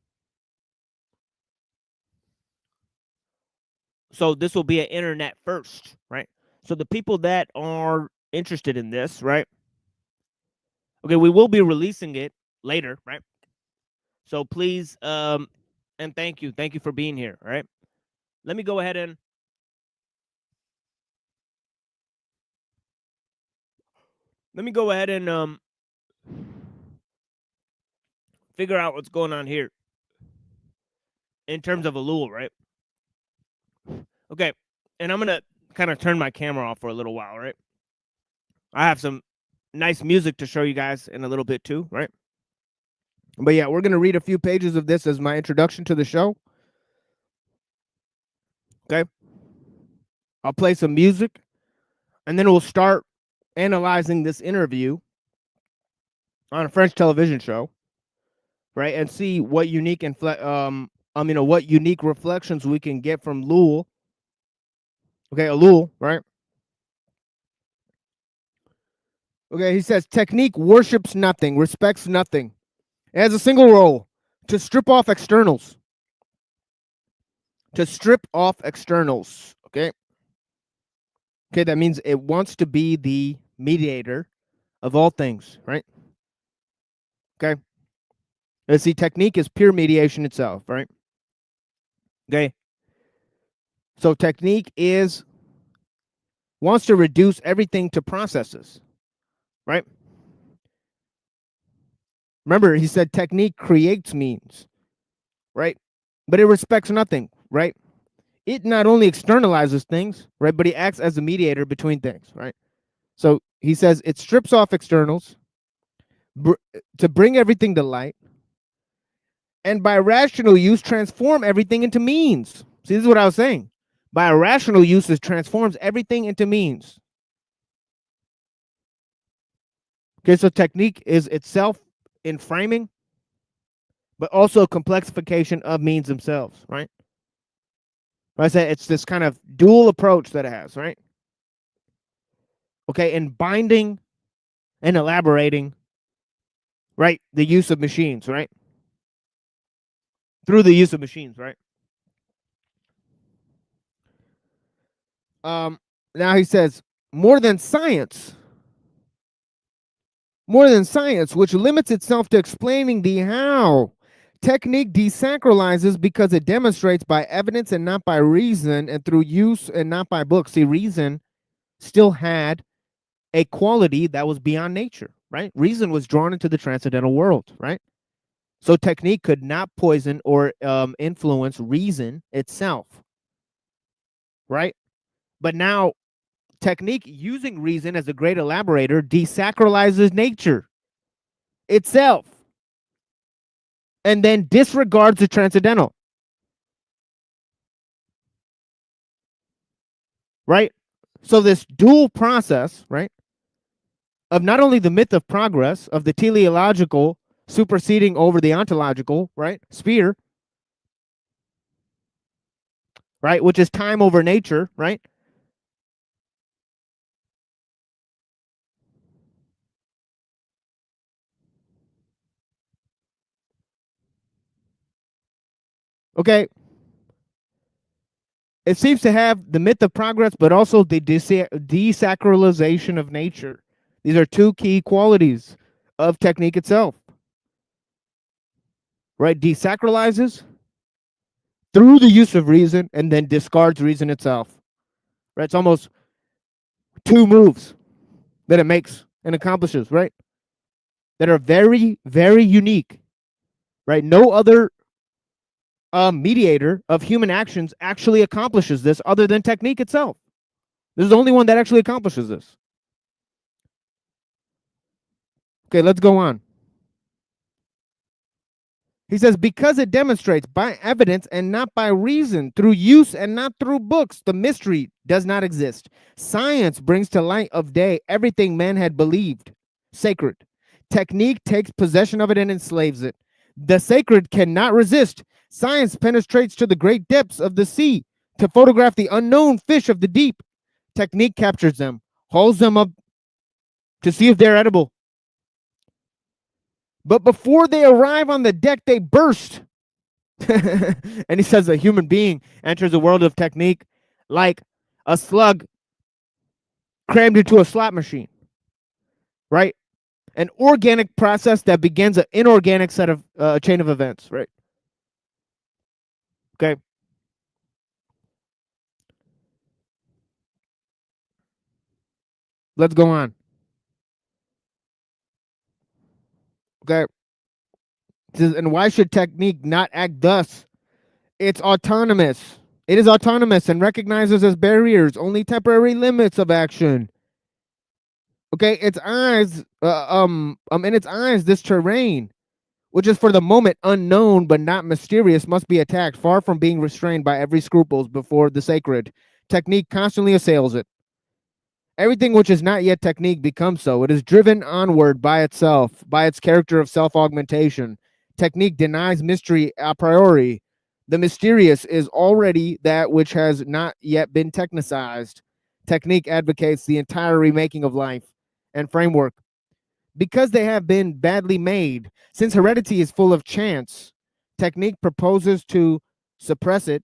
So this will be an internet first, right? So the people that are interested in this, right? Okay, we will be releasing it later, right? So please, and thank you for being here, all right? Let me go ahead and figure out what's going on here in terms of Ellul, right? Okay, and I'm gonna kind of turn my camera off for a little while, right? I have some nice music to show you guys in a little bit too, right? But yeah, we're gonna read a few pages of this as my introduction to the show. Okay, I'll play some music, and then we'll start analyzing this interview on a French television show right? And see what unique what unique reflections we can get from ellul. Okay, ellul, right? Okay, he says technique worships nothing, respects nothing. It has a single role: to strip off externals. To strip off externals. Okay. Okay, that means it wants to be the mediator of all things, right? Okay. Let's see, technique is pure mediation itself, right? Okay. So technique wants to reduce everything to processes, right? Remember, he said technique creates means, right? But it respects nothing, right? It not only externalizes things, right, but it acts as a mediator between things, right? So he says it strips off externals to bring everything to light, and by rational use transform everything into means. See, this is what I was saying. By a rational use, it transforms everything into means. Okay, so technique is itself in framing, but also complexification of means themselves, right? I said it's this kind of dual approach that it has, right? Okay, and binding and elaborating, right, the use of machines, right? Through the use of machines, right? Now he says more than science, which limits itself to explaining the how. Technique desacralizes because it demonstrates by evidence and not by reason, and through use and not by books. See, reason still had a quality that was beyond nature, right? Reason was drawn into the transcendental world, right? So technique could not poison or influence reason itself, right? But now technique, using reason as a great elaborator, desacralizes nature itself and then disregards the transcendental, right? So this dual process, right, of not only the myth of progress, of the teleological superseding over the ontological, right, sphere, right, which is time over nature, right? Okay. It seems to have the myth of progress, but also the desacralization of nature. These are two key qualities of technique itself, right? Desacralizes through the use of reason and then discards reason itself, right? It's almost two moves that it makes and accomplishes, right? That are very, very unique, right? No other mediator of human actions actually accomplishes this other than technique itself. This is the only one that actually accomplishes this. Okay, let's go on. He says, because it demonstrates by evidence and not by reason, through use and not through books, the mystery does not exist. Science brings to light of day everything man had believed sacred. Technique takes possession of it and enslaves it. The sacred cannot resist. Science penetrates to the great depths of the sea to photograph the unknown fish of the deep. Technique captures them, hauls them up to see if they're edible. But before they arrive on the deck, they burst. And he says a human being enters the world of technique like a slug crammed into a slot machine, right? An organic process that begins an inorganic set of chain of events, right? Okay. Let's go on. Okay. And why should technique not act thus? It's autonomous. It is autonomous and recognizes as barriers only temporary limits of action. Okay, its eyes, in its eyes, this terrain, which is for the moment unknown but not mysterious, must be attacked, far from being restrained by every scruples before the sacred. Technique constantly assails it. Everything which is not yet technique becomes so. It is driven onward by itself, by its character of self-augmentation. Technique denies mystery a priori. The mysterious is already that which has not yet been technicized. Technique advocates the entire remaking of life and framework. Because they have been badly made, since heredity is full of chance, technique proposes to suppress it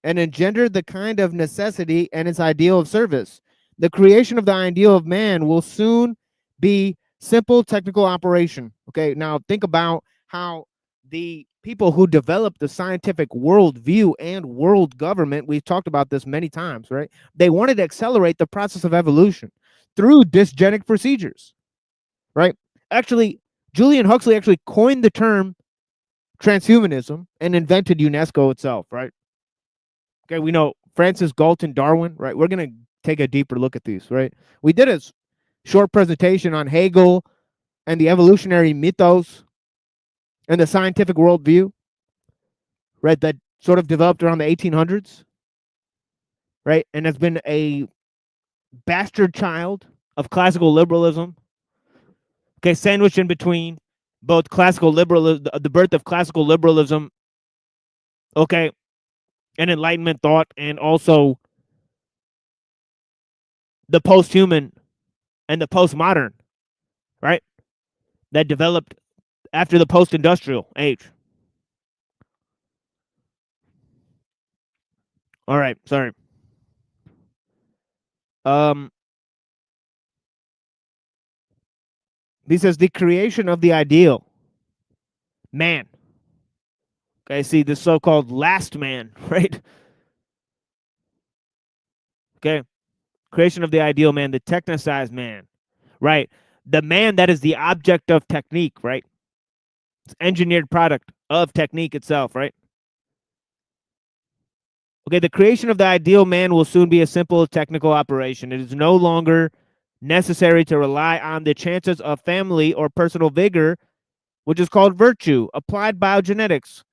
and engender the kind of necessity and its ideal of service. The creation of the ideal of man will soon be simple technical operation. Okay, now think about how the people who developed the scientific worldview and world government, we've talked about this many times, right? They wanted to accelerate the process of evolution through dysgenic procedures, right? Actually, Julian Huxley actually coined the term transhumanism and invented UNESCO itself, right? Okay, we know Francis Galton Darwin, right? We're going to take a deeper look at these, right? We did a short presentation on Hegel and the evolutionary mythos and the scientific worldview, right? That sort of developed around the 1800s, right? And has been a bastard child of classical liberalism. Okay, sandwiched in between both classical liberalism, the birth of classical liberalism, okay, and Enlightenment thought, and also the post-human and the postmodern, right? That developed after the post-industrial age. All right, sorry. He says the creation of the ideal man. Okay, see the so-called last man, right? Okay, creation of the ideal man, the technicized man, right? The man that is the object of technique, right? It's engineered product of technique itself, right? Okay, the creation of the ideal man will soon be a simple technical operation. It is no longer necessary to rely on the chances of family or personal vigor, which is called virtue, applied biogenetics.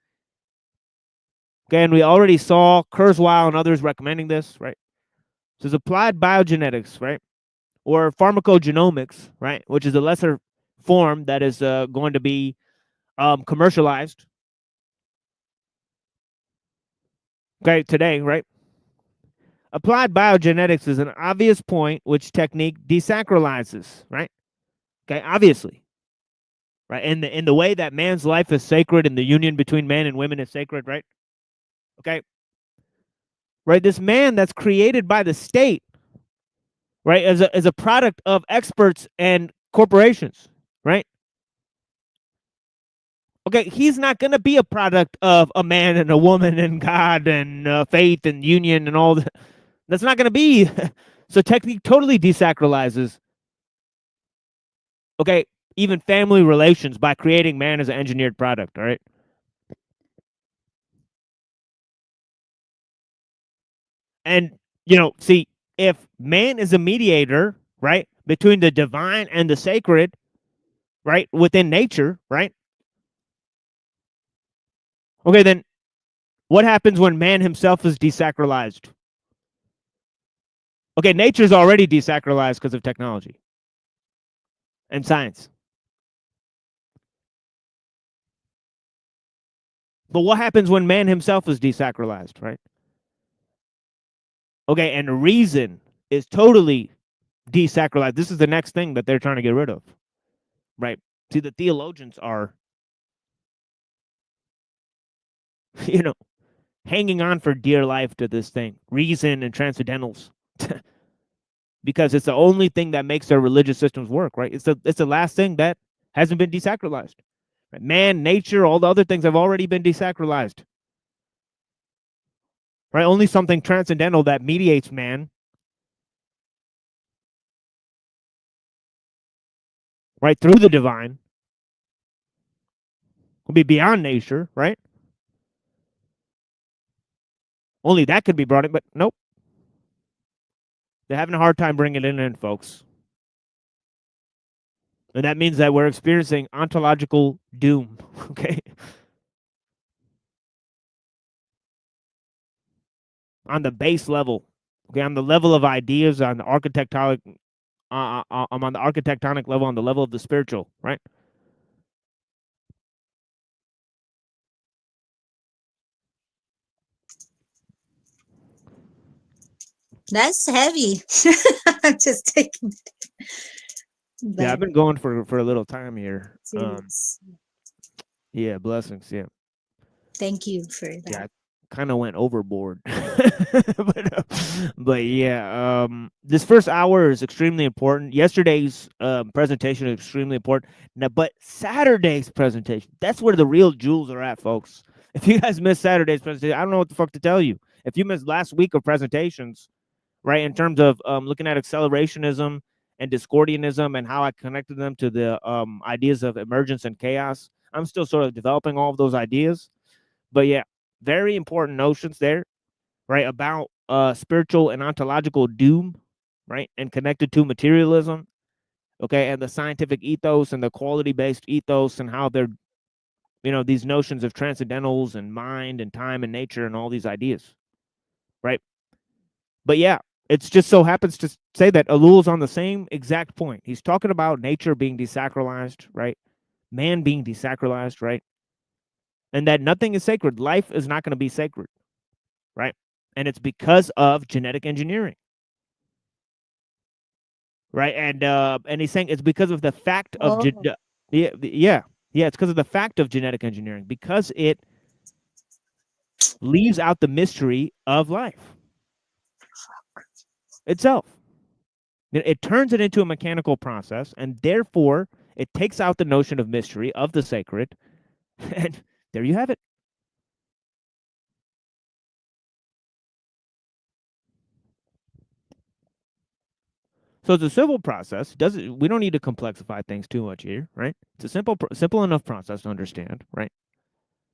Okay, and we already saw Kurzweil and others recommending this, right? This is applied biogenetics, right? Or pharmacogenomics, right? Which is a lesser form that is going to be commercialized. Okay, today, right? Applied biogenetics is an obvious point which technique desacralizes, right? Okay, obviously, right? In the way that man's life is sacred and the union between man and women is sacred, right? Okay, right? This man that's created by the state, right, as a product of experts and corporations, right? Okay, he's not going to be a product of a man and a woman and God and faith and union and all that. That's not going to be. So technique totally desacralizes, okay, even family relations by creating man as an engineered product, all right? And, see, if man is a mediator, right, between the divine and the sacred, right, within nature, right? Okay, then what happens when man himself is desacralized? Okay, nature's already desacralized because of technology and science. But what happens when man himself is desacralized, right? Okay, and reason is totally desacralized. This is the next thing that they're trying to get rid of, right? See, the theologians are, hanging on for dear life to this thing, reason and transcendentals, because it's the only thing that makes their religious systems work, right? It's the last thing that hasn't been desacralized. Right? Man, nature, all the other things have already been desacralized. Right? Only something transcendental that mediates man, right, through the divine, will be beyond nature, right? Only that could be brought in, but nope. They're having a hard time bringing it in, folks. And that means that we're experiencing ontological doom, okay? On the base level, okay, on the level of ideas, on the architectonic, I'm on the architectonic level, on the level of the spiritual, right? That's heavy. I'm just taking it. Yeah, But I've been going for a little time here. serious. Yeah, blessings. Yeah. Thank you for that. Yeah, I kind of went overboard. But yeah, this first hour is extremely important. Yesterday's presentation is extremely important. Now, but Saturday's presentation, that's where the real jewels are at, folks. If you guys missed Saturday's presentation, I don't know what the fuck to tell you. If you missed last week of presentations, right, in terms of looking at accelerationism and Discordianism and how I connected them to the ideas of emergence and chaos, I'm still sort of developing all of those ideas. But yeah, very important notions there, right, about spiritual and ontological doom, right, and connected to materialism, okay, and the scientific ethos and the quality-based ethos and how they're, these notions of transcendentals and mind and time and nature and all these ideas, right? But yeah, it's just so happens to say that Ellul's on the same exact point. He's talking about nature being desacralized, right? Man being desacralized, right? And that nothing is sacred. Life is not going to be sacred, right? And it's because of genetic engineering, right? And he's saying it's because of the fact of yeah, it's because of the fact of genetic engineering, because it leaves out the mystery of life itself. It turns it into a mechanical process, and therefore it takes out the notion of mystery, of the sacred, and there you have it. So it's a simple process. We don't need to complexify things too much here, right? It's a simple enough process to understand, right?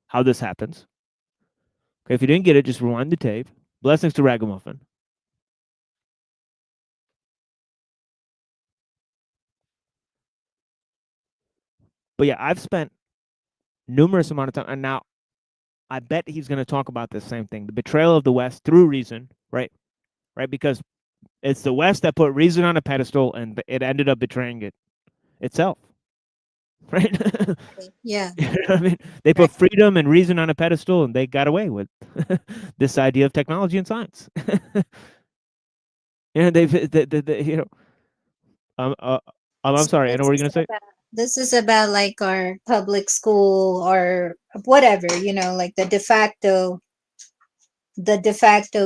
How this happens. Okay, if you didn't get it, just rewind the tape. Blessings to Ragamuffin. But yeah, I've spent numerous amount of time, and now I bet he's going to talk about the same thing: the betrayal of the West through reason, right? Right, because it's the West that put reason on a pedestal, and it ended up betraying it itself, right? Yeah. You know what I mean, they put freedom and reason on a pedestal, and they got away with this idea of technology and science. And they I'm So sorry. I know what you're gonna say. this is about like our public school or whatever, like the de facto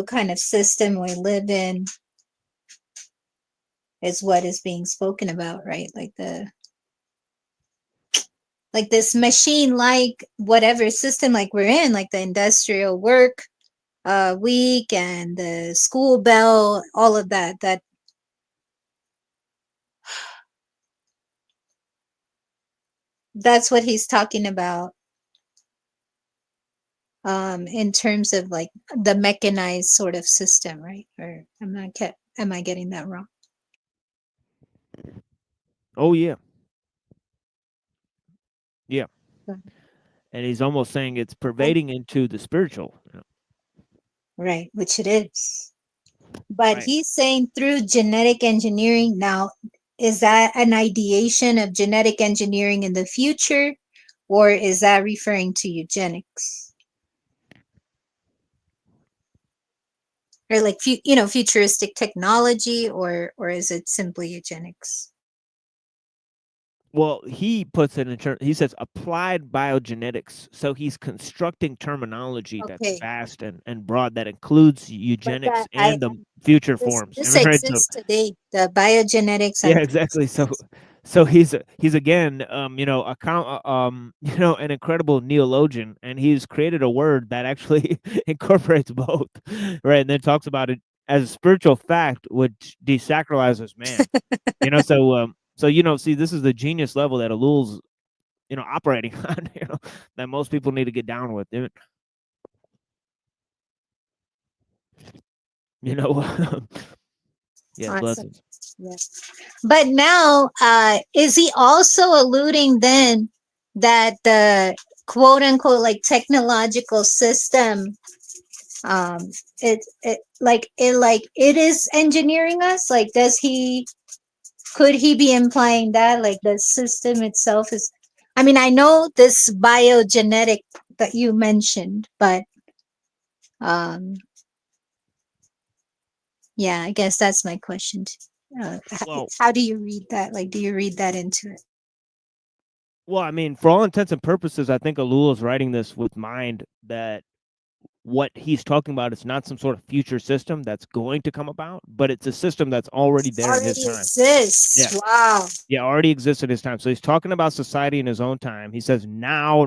kind of system we live in is what is being spoken about, right? Like this machine like whatever system like we're in, like the industrial work week and the school bell, all of that that's what he's talking about in terms of like the mechanized sort of system, right? Or am I getting that wrong? Oh yeah, yeah. And he's almost saying it's pervading into the spiritual. Right, which it is. But Right. he's saying through genetic engineering. Now, is that an ideation of genetic engineering in the future, or is that referring to eugenics? Or like futuristic technology, or is it simply eugenics? Well, he puts it in he says applied biogenetics. So he's constructing terminology that's Okay. vast and broad that includes eugenics and the future forms. This Right? So, exists today, the biogenetics yeah, and exactly. So he's again, an incredible neologian, and he's created a word that actually incorporates both, right? And then talks about it as a spiritual fact, which desacralizes man. See, this is the genius level that Ellul's, operating on, that most people need to get down with. Yeah, Awesome. blessings. Yeah. But now, is he also alluding then that the quote unquote like technological system, it is engineering us? Like, could he be implying that like the system itself is? I mean, I know this biogenetic that you mentioned, but Yeah, I guess that's my question. Well, How do you read that? Like, do you read that into it? well, I mean, for all intents and purposes, I think Ellul is writing this with mind that what he's talking about is not some sort of future system that's going to come about, but it's a system that's already there in his Already time. exists. Yeah. Wow. Yeah, already exists in his time. So he's talking about society in his own time. He says now,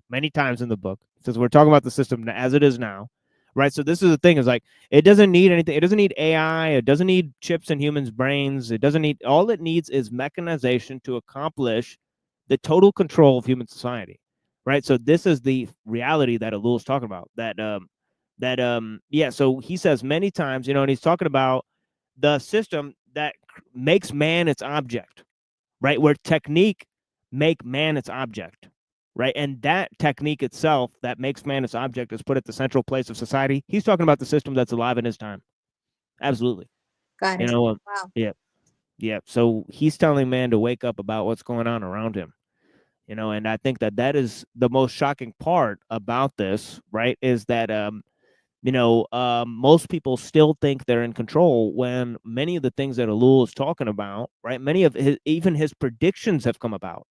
many times in the book. He says we're talking about the system as it is now, right? So this is the thing, is like it doesn't need anything. It doesn't need AI. It doesn't need chips in humans' brains. It doesn't need, all it needs is mechanization to accomplish the total control of human society, right? So this is the reality that Ellul is talking about. Yeah. So he says many times, and he's talking about the system that makes man its object, right? Where technique make man its object, right? And that technique itself that makes man its object is put at the central place of society. He's talking about the system that's alive in his time. Absolutely. Got it. Wow. Yeah. Yeah. So he's telling man to wake up about what's going on around him, and I think that is the most shocking part about this, right? Is that, most people still think they're in control when many of the things that Ellul is talking about, right? Many of even his predictions have come about,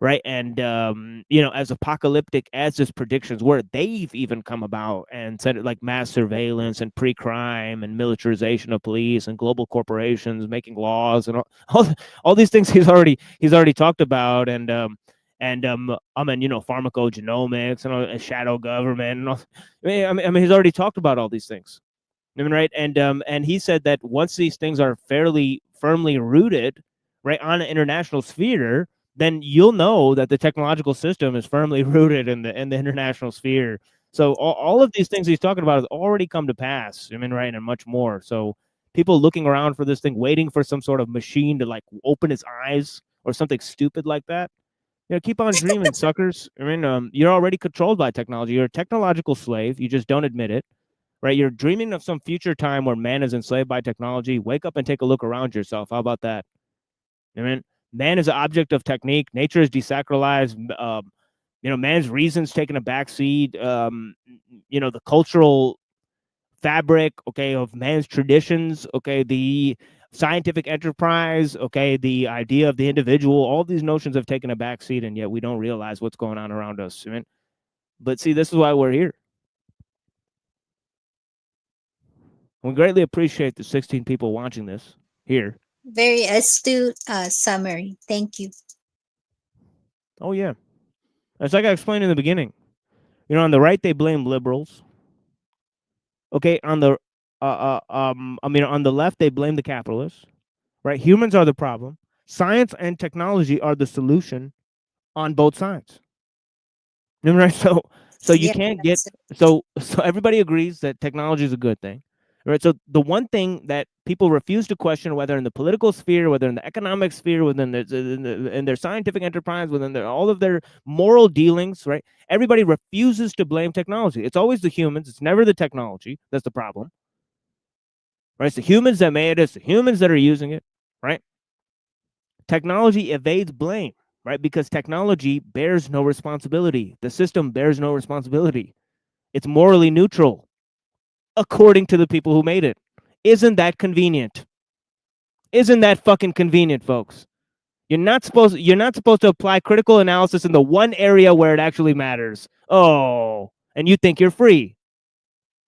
right? And as apocalyptic as his predictions were, they've even come about and said it, like mass surveillance and pre-crime and militarization of police and global corporations making laws and all these things he's already talked about, and pharmacogenomics and a shadow government and all. I mean, he's already talked about all these things. I mean, right? And he said that once these things are fairly firmly rooted, right, on an international sphere, then you'll know that the technological system is firmly rooted in the international sphere. So all of these things he's talking about has already come to pass. I mean, right, and much more. So people looking around for this thing, waiting for some sort of machine to like open its eyes or something stupid like that. Keep on dreaming, suckers. I mean, you're already controlled by technology. You're a technological slave. You just don't admit it, right? You're dreaming of some future time where man is enslaved by technology. Wake up and take a look around yourself. How about that? I mean, man is an object of technique. Nature is desacralized. Man's reason's taking a backseat. The cultural fabric, okay, of man's traditions, okay, the scientific enterprise, okay, the idea of the individual, all these notions have taken a backseat, and yet we don't realize what's going on around us. I mean, but see, this is why we're here. We greatly appreciate the 16 people watching this here. Very astute summary. Thank you. Oh, yeah. It's like I explained in the beginning. On the right, they blame liberals. Okay, on the on the left, they blame the capitalists. Right? Humans are the problem. Science and technology are the solution on both sides. Right? So you can't get, so everybody agrees that technology is a good thing. Right? So the one thing that people refuse to question, whether in the political sphere, whether in the economic sphere, within in their scientific enterprise, within all of their moral dealings, right? Everybody refuses to blame technology. It's always the humans. It's never the technology. That's the problem. Right? It's the humans that made it. It's the humans that are using it. Right? Technology evades blame. Right? Because technology bears no responsibility. The system bears no responsibility. It's morally neutral, according to the people who made it. Isn't that convenient? Isn't that fucking convenient, folks? You're not supposed to apply critical analysis in the one area where it actually matters. Oh, and you think you're free.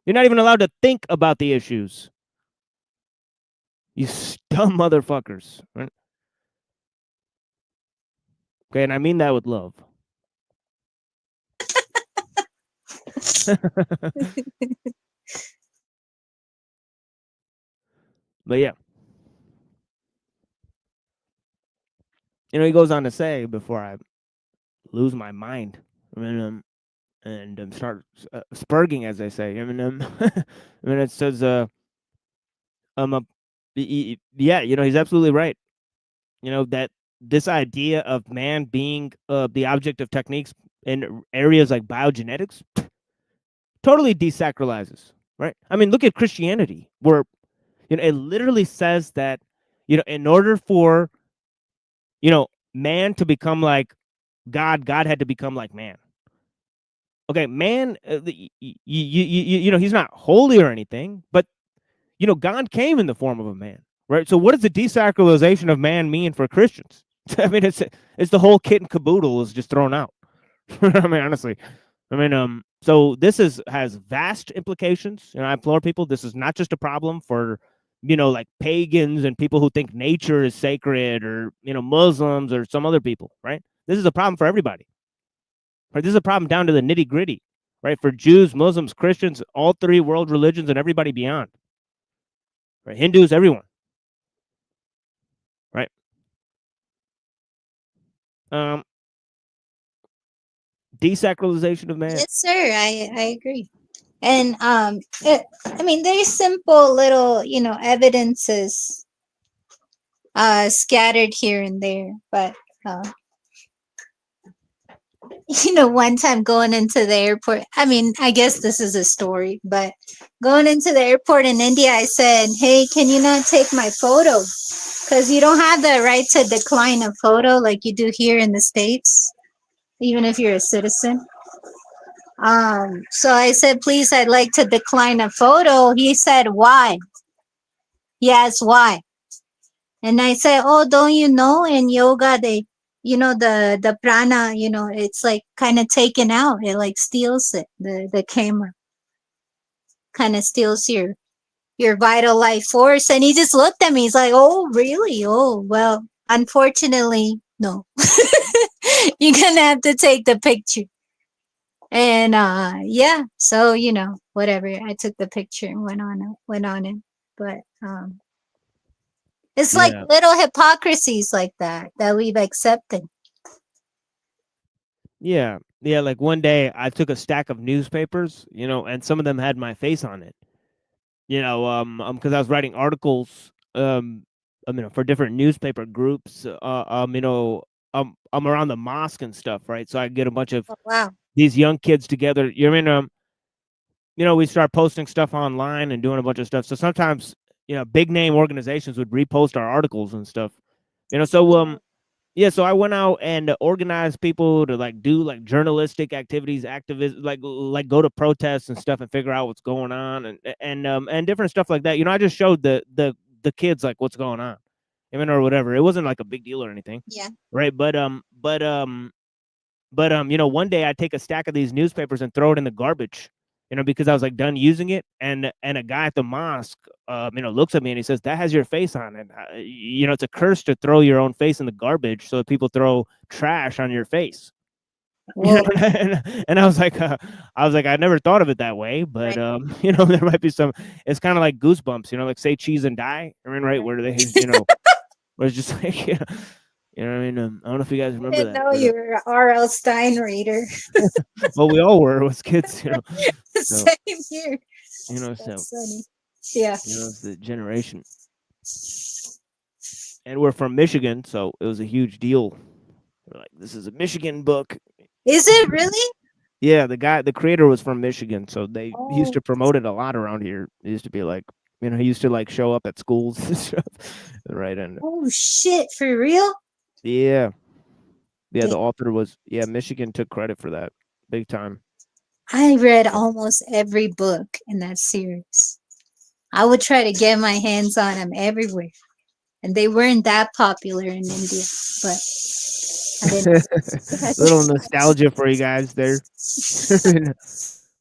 You're not even allowed to think about the issues. You dumb motherfuckers. Right? Okay, and I mean that with love. But yeah. He goes on to say, before I lose my mind, I mean, and start spurging, as they say. I mean, it says, yeah, he's absolutely right. That this idea of man being the object of techniques in areas like biogenetics totally desacralizes, right? I mean, look at Christianity, where it literally says that in order for man to become like God had to become like man. Okay, man, he's not holy or anything, but God came in the form of a man, right? So what does the desacralization of man mean for Christians? I mean, it's the whole kit and caboodle is just thrown out. I mean, honestly. I mean, so this has vast implications. I implore people, this is not just a problem for, like pagans and people who think nature is sacred, or, Muslims or some other people, right? This is a problem for everybody. Right? This is a problem down to the nitty gritty, right? For Jews, Muslims, Christians, all three world religions, and everybody beyond. Right? Hindus, everyone. Right? Desacralization of man. Yes, sir. I agree. And I mean, there's simple little, evidences scattered here and there, but one time going into the airport, I mean, I guess this is a story, but going into the airport in India, I said, hey, can you not take my photo? Because you don't have the right to decline a photo like you do here in the States, even if you're a citizen. So I said, please, I'd like to decline a photo. He said, why? He asked why. And I said, oh, don't you know in yoga, the prana, it's like kind of taken out. It like steals it, the camera. Kind of steals your vital life force. And he just looked at me. He's like, oh, really? Oh, well, unfortunately, no. You're going to have to take the picture. And yeah, so whatever. I took the picture and went on it. But it's like little hypocrisies like that we've accepted. Yeah. Yeah, like one day I took a stack of newspapers, and some of them had my face on it. Because I was writing articles, for different newspaper groups. I'm around the mosque and stuff, right? So I get a bunch of these young kids together. We start posting stuff online and doing a bunch of stuff. So sometimes, big name organizations would repost our articles and stuff. So I went out and organized people to do journalistic activities, activists, like go to protests and stuff and figure out what's going on and different stuff like that. I just showed the kids what's going on, or whatever. It wasn't like a big deal or anything. Yeah. Right. But one day I take a stack of these newspapers and throw it in the garbage, because I was done using it. And a guy at the mosque, looks at me and he says, that has your face on it. It's a curse to throw your own face in the garbage so that people throw trash on your face. And I was like, I never thought of it that way, but, right. There might be some, it's kind of like Goosebumps, like say cheese and die. Right. Where they, where it's just like, I mean? I don't know if you guys remember that. No, you were an R.L. Stein reader. Well, we all were as kids, So, same here. That's funny. Yeah. It's the generation. And we're from Michigan, so it was a huge deal. We're like, this is a Michigan book. Is it really? Yeah, the creator was from Michigan, so they used to promote it a lot around here. It used to be like, he used to show up at schools and stuff. Right. And oh shit, for real? Yeah. Yeah, the author was, Michigan took credit for that big time. I read almost every book in that series. I would try to get my hands on them everywhere. And they weren't that popular in India, but I didn't. Little nostalgia for you guys there.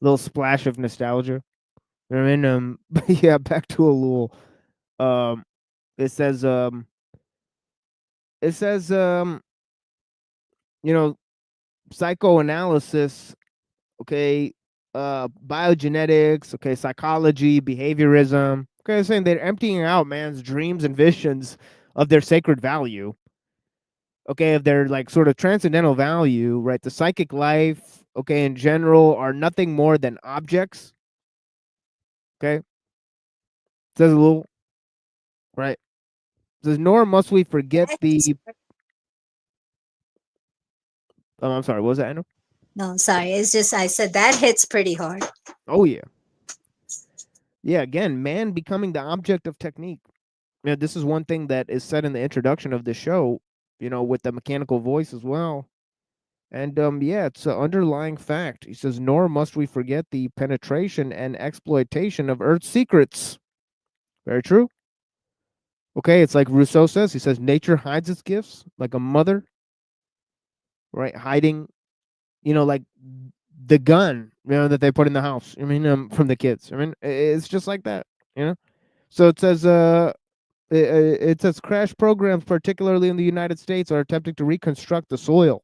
Little splash of nostalgia. But yeah, back to ellul. It says psychoanalysis, okay, biogenetics, okay, psychology, behaviorism, okay, saying they're emptying out man's dreams and visions of their sacred value, okay, of their sort of transcendental value, right? The psychic life, okay, in general are nothing more than objects, okay? It says ellul, right? It says, nor must we forget the I'm sorry, what was that, Anna? No, sorry. It's just I said that hits pretty hard. Oh, yeah. Yeah, again, man becoming the object of technique. This is one thing that is said in the introduction of the show, with the mechanical voice as well. And, it's an underlying fact. He says, nor must we forget the penetration and exploitation of Earth's secrets. Very true. Okay, it's like Rousseau says. He says nature hides its gifts like a mother, right? Hiding, like the gun, that they put in the house. I mean, from the kids. I mean, it's just like that, So it says, it says crash programs, particularly in the United States, are attempting to reconstruct the soil.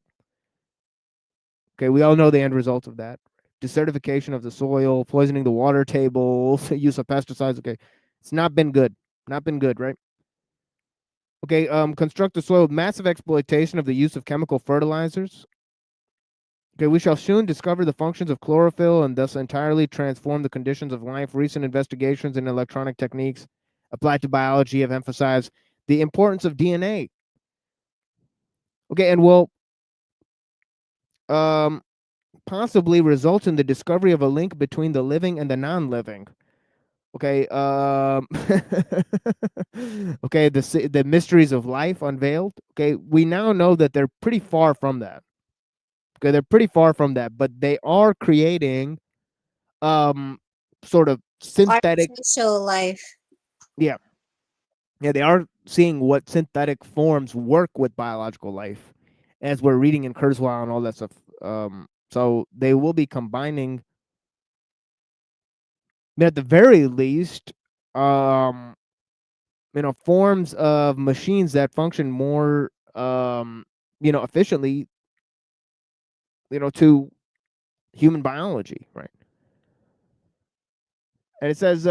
Okay, we all know the end result of that. Desertification of the soil, poisoning the water table, use of pesticides. Okay, it's not been good. Not been good, right? Okay, construct the soil with massive exploitation of the use of chemical fertilizers. Okay, we shall soon discover the functions of chlorophyll and thus entirely transform the conditions of life. Recent investigations in electronic techniques applied to biology have emphasized the importance of DNA. Okay, and will possibly result in the discovery of a link between the living and the non-living. Okay, okay, the mysteries of life unveiled. Okay, we now know that they're pretty far from that. Okay, they're pretty far from that, but they are creating sort of synthetic artificial life. Yeah, they are seeing what synthetic forms work with biological life, as we're reading in Kurzweil and all that stuff. So they will be combining, at the very least, forms of machines that function more, efficiently, to human biology, right? And it says,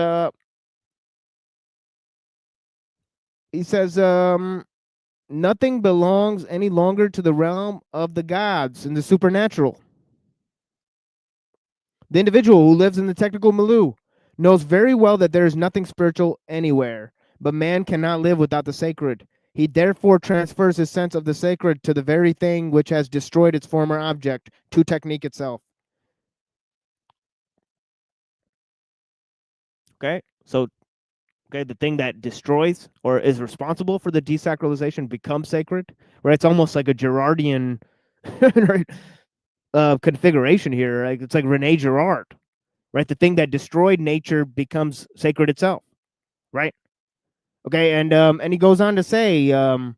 he says, nothing belongs any longer to the realm of the gods and the supernatural. The individual who lives in the technical milieu knows very well that there is nothing spiritual anywhere, but man cannot live without the sacred. He therefore transfers his sense of the sacred to the very thing which has destroyed its former object, to technique itself. Okay, so the thing that destroys or is responsible for the desacralization becomes sacred, right? It's almost like a Girardian right, configuration here. Right? It's like Rene Girard, right? The thing that destroyed nature becomes sacred itself, right? Okay, and he goes on to say, that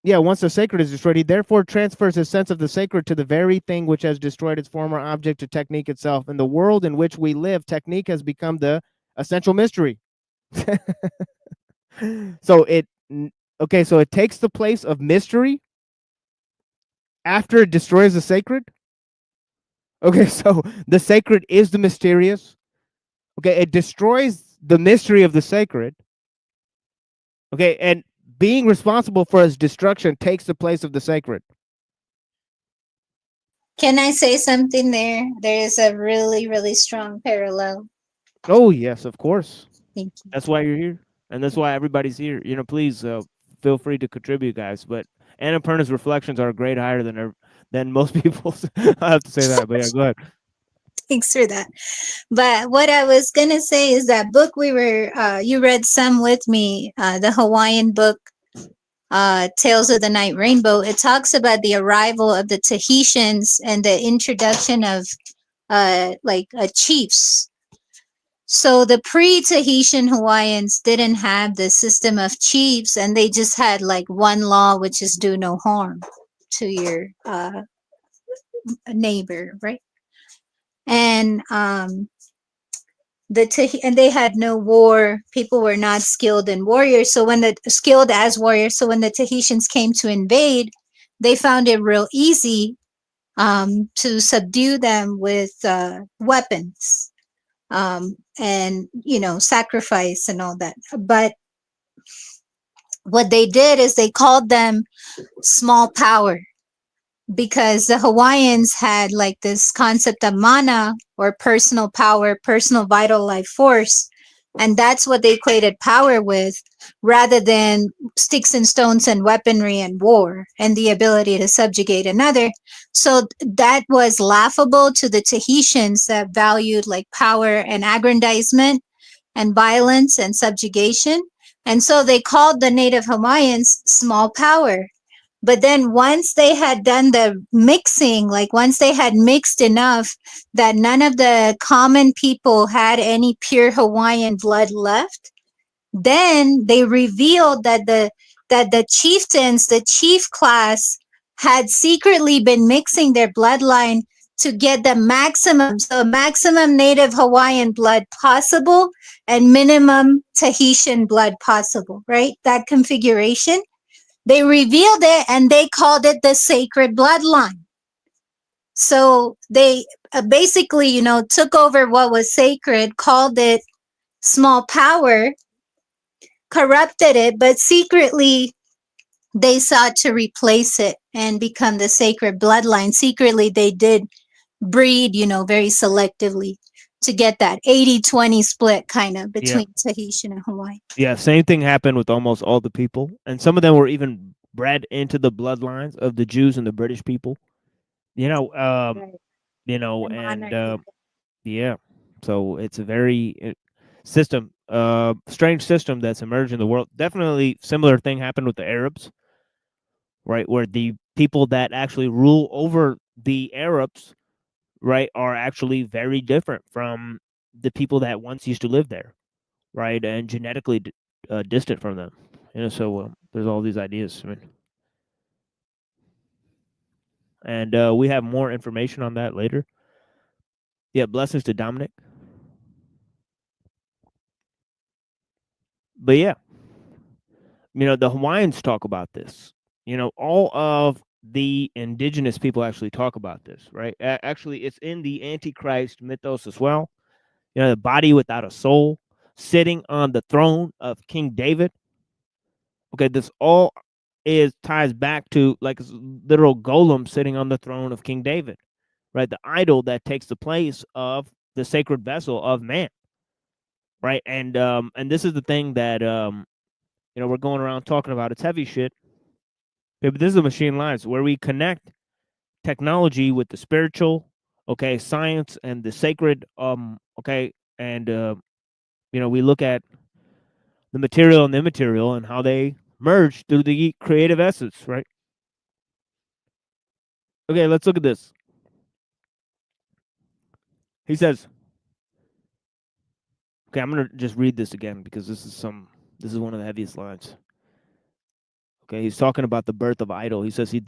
once the sacred is destroyed, he therefore transfers his sense of the sacred to the very thing which has destroyed its former object, to technique itself. In the world in which we live, technique has become the essential mystery. So it takes the place of mystery after it destroys the sacred. Okay, so the sacred is the mysterious. Okay, it destroys the mystery of the sacred. Okay, and being responsible for its destruction takes the place of the sacred. Can I say something there? There is a really, really strong parallel. Oh, yes, of course. Thank you. That's why you're here. And that's why everybody's here. Please feel free to contribute, guys. But Annapurna's reflections are a grade higher than most people's. I have to say that, but yeah, go ahead. Thanks for that. But what I was going to say is that book you read some with me, the Hawaiian book, Tales of the Night Rainbow. It talks about the arrival of the Tahitians and the introduction of chiefs. So the pre-Tahitian Hawaiians didn't have the system of chiefs, and they just had like one law, which is do no harm to your neighbor, right? And they had no war. People were not skilled in warriors. So skilled as warriors. So when the Tahitians came to invade, they found it real easy to subdue them with weapons. And sacrifice and all that. But what they did is they called them small power, because the Hawaiians had like this concept of mana, or personal power, personal vital life force, and that's what they equated power with, rather than sticks and stones and weaponry and war and the ability to subjugate another. So that was laughable to the Tahitians that valued like power and aggrandizement and violence and subjugation. And so they called the native Hawaiians small power. But then once they had done the mixing, like once they had mixed enough that none of the common people had any pure Hawaiian blood left, then they revealed that the chieftains, the chief class, had secretly been mixing their bloodline to get the maximum native Hawaiian blood possible and minimum Tahitian blood possible, right? That configuration. They revealed it and they called it the sacred bloodline. So they basically, took over what was sacred, called it small power, corrupted it, but secretly they sought to replace it and become the sacred bloodline. Secretly, they did breed, very selectively to get that 80-20 split kind of between Tahitian and Hawaii. Yeah, same thing happened with almost all the people. And some of them were even bred into the bloodlines of the Jews and the British people. Right. The And monarchy. yeah. So it's a very strange system that's emerged in the world. Definitely similar thing happened with the Arabs, right? Where the people that actually rule over the Arabs, right, are actually very different from the people that once used to live there, right, and genetically distant from them. So there's all these ideas. I mean, and we have more information on that later. Yeah, blessings to Dominic. But yeah, the Hawaiians talk about this. All of the indigenous people actually talk about this, right? Actually, it's in the Antichrist mythos as well. The body without a soul sitting on the throne of King David. Okay, this all ties back to like literal golem sitting on the throne of King David, right? The idol that takes the place of the sacred vessel of man, right? And this is the thing that we're going around talking about. It's heavy shit. Okay, but this is a machine lines where we connect technology with the spiritual, okay, science and the sacred, okay, and we look at the material and the immaterial and how they merge through the creative essence, right? Okay, let's look at this. He says, okay, I'm gonna just read this again because this is one of the heaviest lines. Okay, he's talking about the birth of idol. He says, the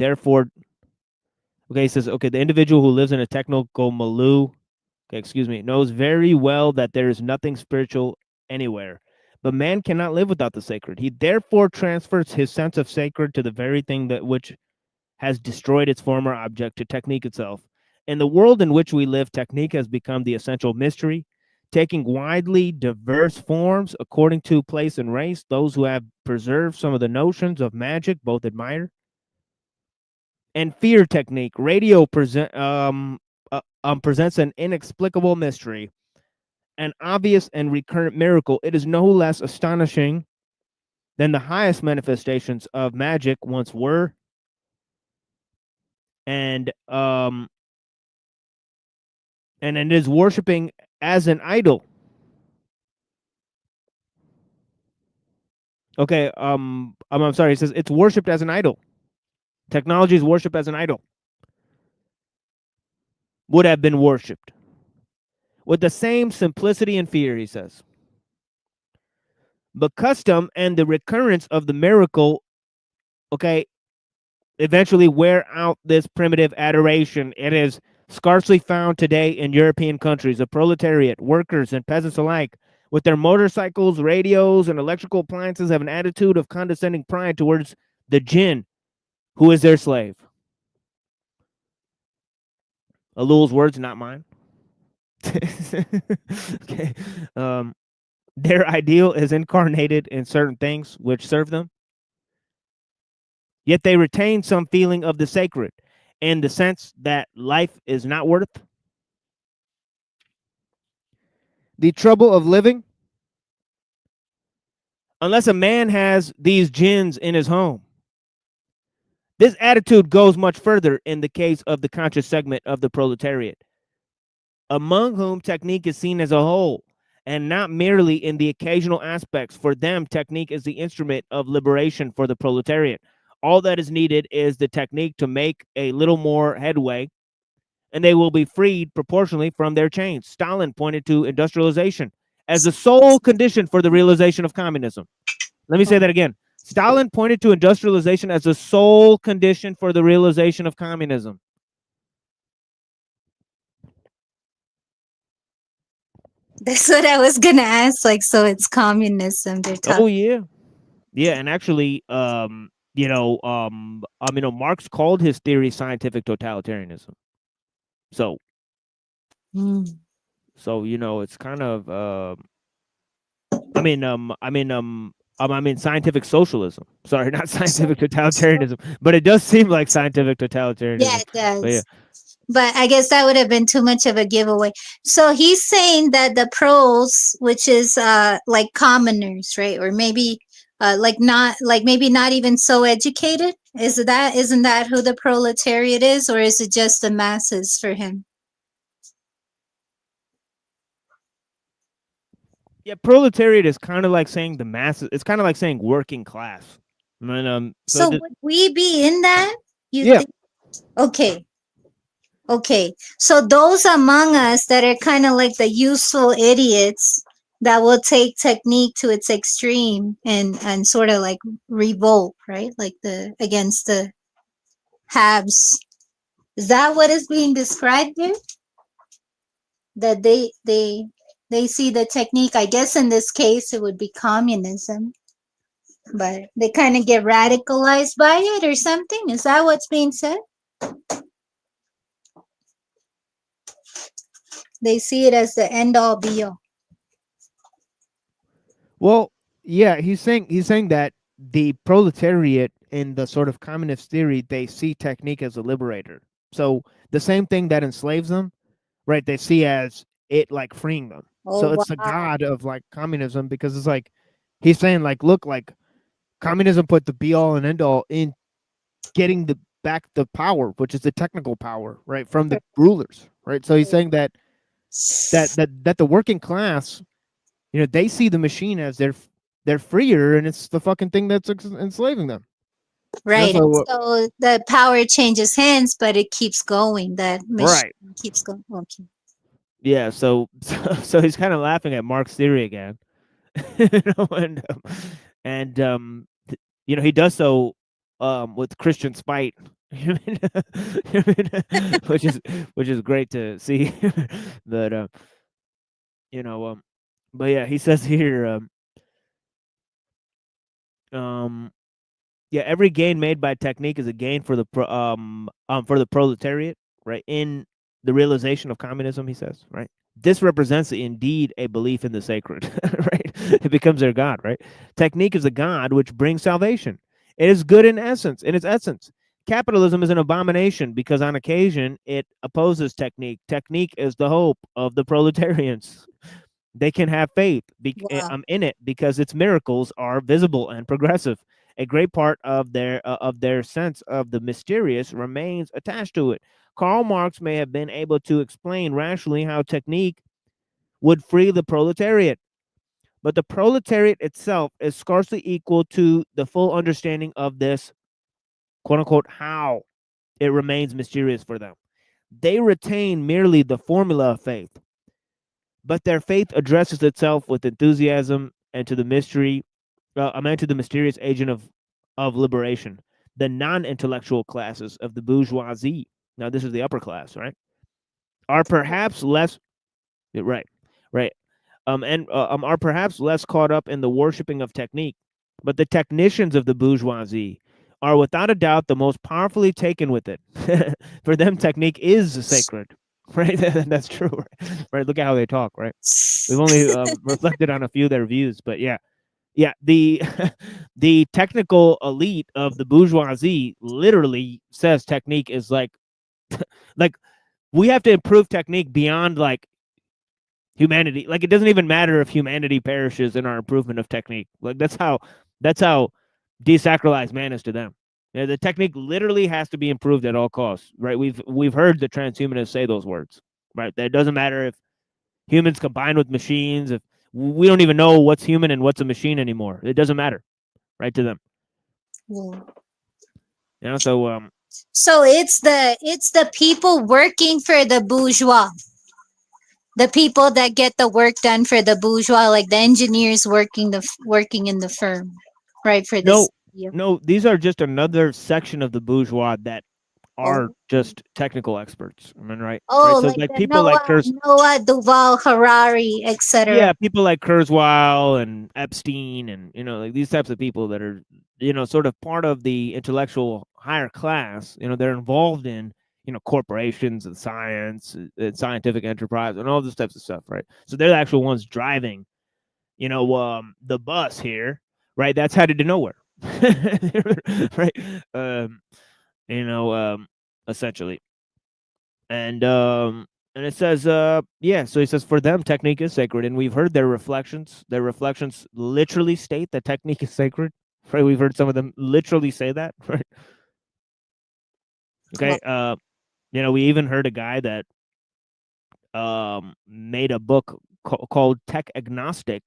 individual who lives in a technical milieu, knows very well that there is nothing spiritual anywhere. But man cannot live without the sacred. He therefore transfers his sense of sacred to the very thing that which has destroyed its former object, to technique itself. In the world in which we live, technique has become the essential mystery, taking widely diverse forms according to place and race. Those who have preserved some of the notions of magic both admire and fear technique. Radio presents an inexplicable mystery, an obvious and recurrent miracle. It is no less astonishing than the highest manifestations of magic once were. And it is worshiping as an idol. Okay, I'm sorry. It says it's worshipped as an idol. Technology is worshipped as an idol. Would have been worshipped with the same simplicity and fear, he says. But custom and the recurrence of the miracle, okay, eventually wear out this primitive adoration. It is scarcely found today in European countries. The proletariat, workers, and peasants alike, with their motorcycles, radios, and electrical appliances, have an attitude of condescending pride towards the jinn, who is their slave. Ellul's words, not mine. Okay. Their ideal is incarnated in certain things which serve them. Yet they retain some feeling of the sacred in the sense that life is not worth The trouble of living. unless a man has these jinns in his home. This attitude goes much further in the case of the conscious segment of the proletariat, among whom technique is seen as a whole, and not merely in the occasional aspects. For them, technique is the instrument of liberation for the proletariat. All that is needed is the technique to make a little more headway, and they will be freed proportionally from their chains. Stalin pointed to industrialization as the sole condition for the realization of communism. Let me say that again. Stalin pointed to industrialization as the sole condition for the realization of communism. That's what I was gonna ask. Like, so it's communism they're talking. Oh yeah, yeah, and actually, Marx called his theory scientific totalitarianism. So, Mm. it's kind of, scientific socialism. Sorry, not scientific totalitarianism, but it does seem like scientific totalitarianism. Yeah, it But yeah. does. But I guess that would have been too much of a giveaway. So he's saying that the pros, which is like commoners, right? Or maybe maybe not even so educated. Isn't that who the proletariat is, or is it just the masses for him? Yeah, proletariat is kind of like saying the masses. It's kind of like saying working class. So would we be in that? Yeah. Think? Okay. So those among us that are kind of like the useful idiots that will take technique to its extreme and sort of like revolt, right? Like against the haves. Is that what is being described here? That they see the technique. I guess in this case it would be communism, but they kind of get radicalized by it or something. Is that what's being said? They see it as the end all be all. Well, yeah, he's saying that the proletariat in the sort of communist theory, they see technique as a liberator. So the same thing that enslaves them, right? They see as it like freeing them. So it's the god of like communism, because it's like he's saying like, look, like communism put the be all and end all in getting back the power, which is the technical power, right, from the rulers, right? So he's saying that the working class, they see the machine as they're freer, and it's the fucking thing that's enslaving them. Right. So the power changes hands, but it keeps going. That machine keeps going. Okay. Yeah. So he's kind of laughing at Marx's theory again, and he does so with Christian spite, which is great to see. But but yeah, he says here, yeah, every gain made by technique is a gain for the proletariat, right? In the realization of communism, he says, right? This represents indeed a belief in the sacred, right? It becomes their god, right? Technique is a god which brings salvation. It is good in essence, in its essence. Capitalism is an abomination because on occasion it opposes technique. Technique is the hope of the proletarians. They can have faith in it because its miracles are visible and progressive. A great part of their sense of the mysterious remains attached to it. Karl Marx may have been able to explain rationally how technique would free the proletariat, but the proletariat itself is scarcely equal to the full understanding of this, quote unquote, how it remains mysterious for them. They retain merely the formula of faith, but their faith addresses itself with enthusiasm and to the mystery, to the mysterious agent of liberation, the non-intellectual classes of the bourgeoisie. Now, this is the upper class, right? Are perhaps less, right, are perhaps less caught up in the worshiping of technique, but the technicians of the bourgeoisie are without a doubt the most powerfully taken with it. For them, technique is sacred, right? That's true, right? Look at how they talk, right? We've only reflected on a few of their views, but yeah, the technical elite of the bourgeoisie literally says technique is like we have to improve technique beyond like humanity. Like it doesn't even matter if humanity perishes in our improvement of technique. Like that's how desacralized man is to them. Yeah, the technique literally has to be improved at all costs, right? We've heard the transhumanists say those words, right? That it doesn't matter if humans combine with machines, if we don't even know what's human and what's a machine anymore. It doesn't matter, right, to them. Yeah. You know, so So it's the people working for the bourgeois, the people that get the work done for the bourgeois, like the engineers working in the firm, right? For this. no, these are just another section of the bourgeois that are Oh, just technical experts. I mean, right? oh, So like like the people like Noah Duval Harari, etc. yeah, people like Kurzweil and Epstein, and like these types of people that are sort of part of the intellectual higher class. They're involved in corporations and science and scientific enterprise and all these types of stuff, right? So they're the actual ones driving the bus here, right? That's headed to nowhere. Right. Essentially. And it says yeah, so he says for them technique is sacred, and we've heard their reflections literally state that technique is sacred, right? We've heard some of them literally say that, right? Okay. We even heard a guy that made a book called Tech Agnostic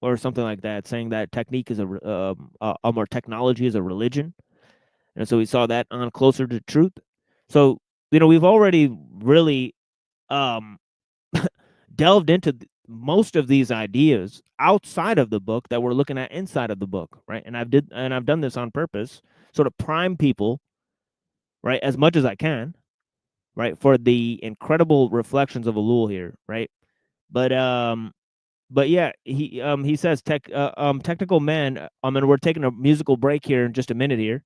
or something like that, saying that technique is or technology is a religion. And so we saw that on Closer to Truth. So we've already really delved into most of these ideas outside of the book that we're looking at inside of the book, right? And I've done this on purpose, sort of prime people, right, as much as I can, right, for the incredible reflections of Ellul here, right? But yeah, he says technical men. And we're taking a musical break here in just a minute here.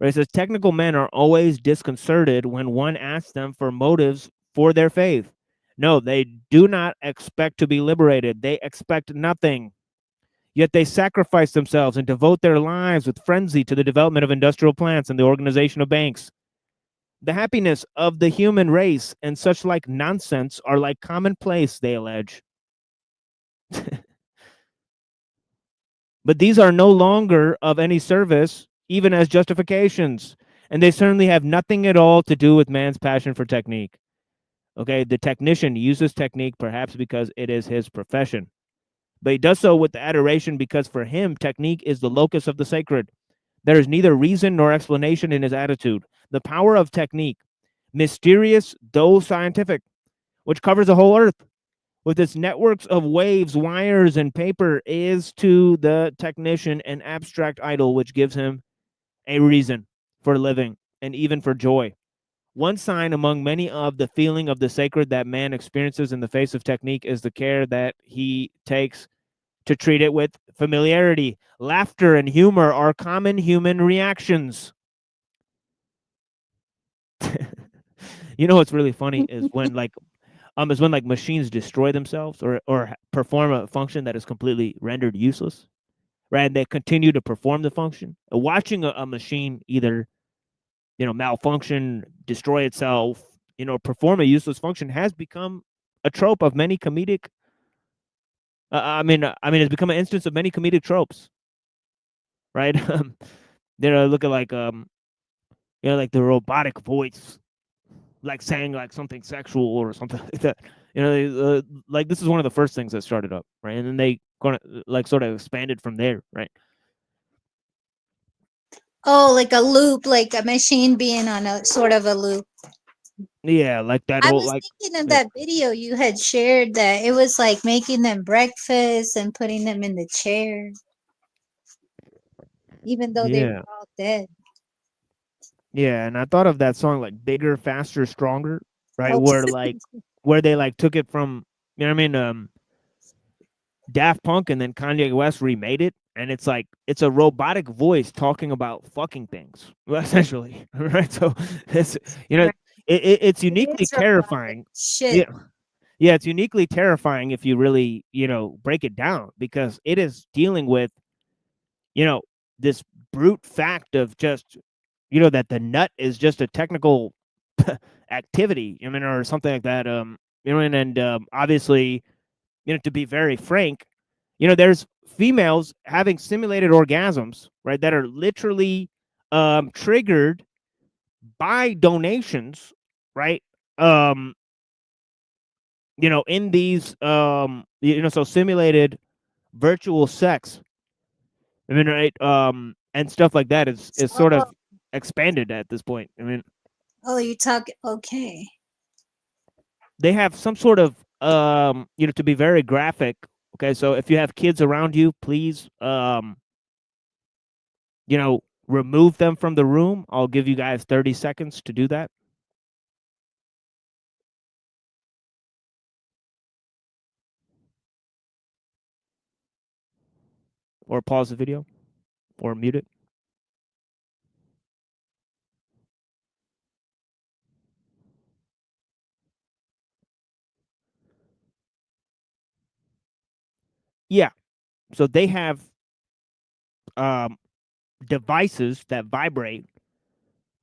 Right? It says technical men are always disconcerted when one asks them for motives for their faith. No, they do not expect to be liberated. They expect nothing. Yet they sacrifice themselves and devote their lives with frenzy to the development of industrial plants and the organization of banks. The happiness of the human race and such like nonsense are like commonplace, they allege. But these are no longer of any service, even as justifications, and they certainly have nothing at all to do with man's passion for technique. Okay, the technician uses technique perhaps because it is his profession, but he does so with adoration because for him, technique is the locus of the sacred. There is neither reason nor explanation in his attitude. The power of technique, mysterious though scientific, which covers the whole earth, with its networks of waves, wires, and paper, is to the technician an abstract idol which gives him a reason for living and even for joy. One sign among many of the feeling of the sacred that man experiences in the face of technique is the care that he takes to treat it with familiarity. Laughter and humor are common human reactions. What's really funny is when machines destroy themselves or perform a function that is completely rendered useless, right? And they continue to perform the function. Watching a machine either malfunction, destroy itself, perform a useless function has become a trope of many comedic. It's become an instance of many comedic tropes, right? Look at like like the robotic voice, like saying like something sexual or something like that. Like this is one of the first things that started up, right? And then they kind of like sort of expanded from there, right? Oh, like a loop, like a machine being on a sort of a loop. Yeah, like that I whole was like thinking of yeah. that video you had shared that it was like making them breakfast and putting them in the chair, even though they were Yeah. all dead. Yeah, and I thought of that song like Bigger, Faster, Stronger, right? Oh, Where they like took it from, you know what I mean, Daft Punk, and then Kanye West remade it, and it's like it's a robotic voice talking about fucking things, essentially, right? So it's right. it's It uniquely is robotic. terrifying. Shit. Yeah. Yeah, it's uniquely terrifying if you really, break it down, because it is dealing with, this brute fact of just, that the nut is just a technical activity, or something like that. And obviously, to be very frank, there's females having simulated orgasms, right, that are literally triggered by donations, right? In these so simulated virtual sex, right, and stuff like that is sort Oh, of expanded at this point. I mean, Oh, you talk okay. they have some sort of to be very graphic. Okay, so if you have kids around you, please remove them from the room. I'll give you guys 30 seconds to do that. Or pause the video or mute it. Yeah. So they have devices that vibrate,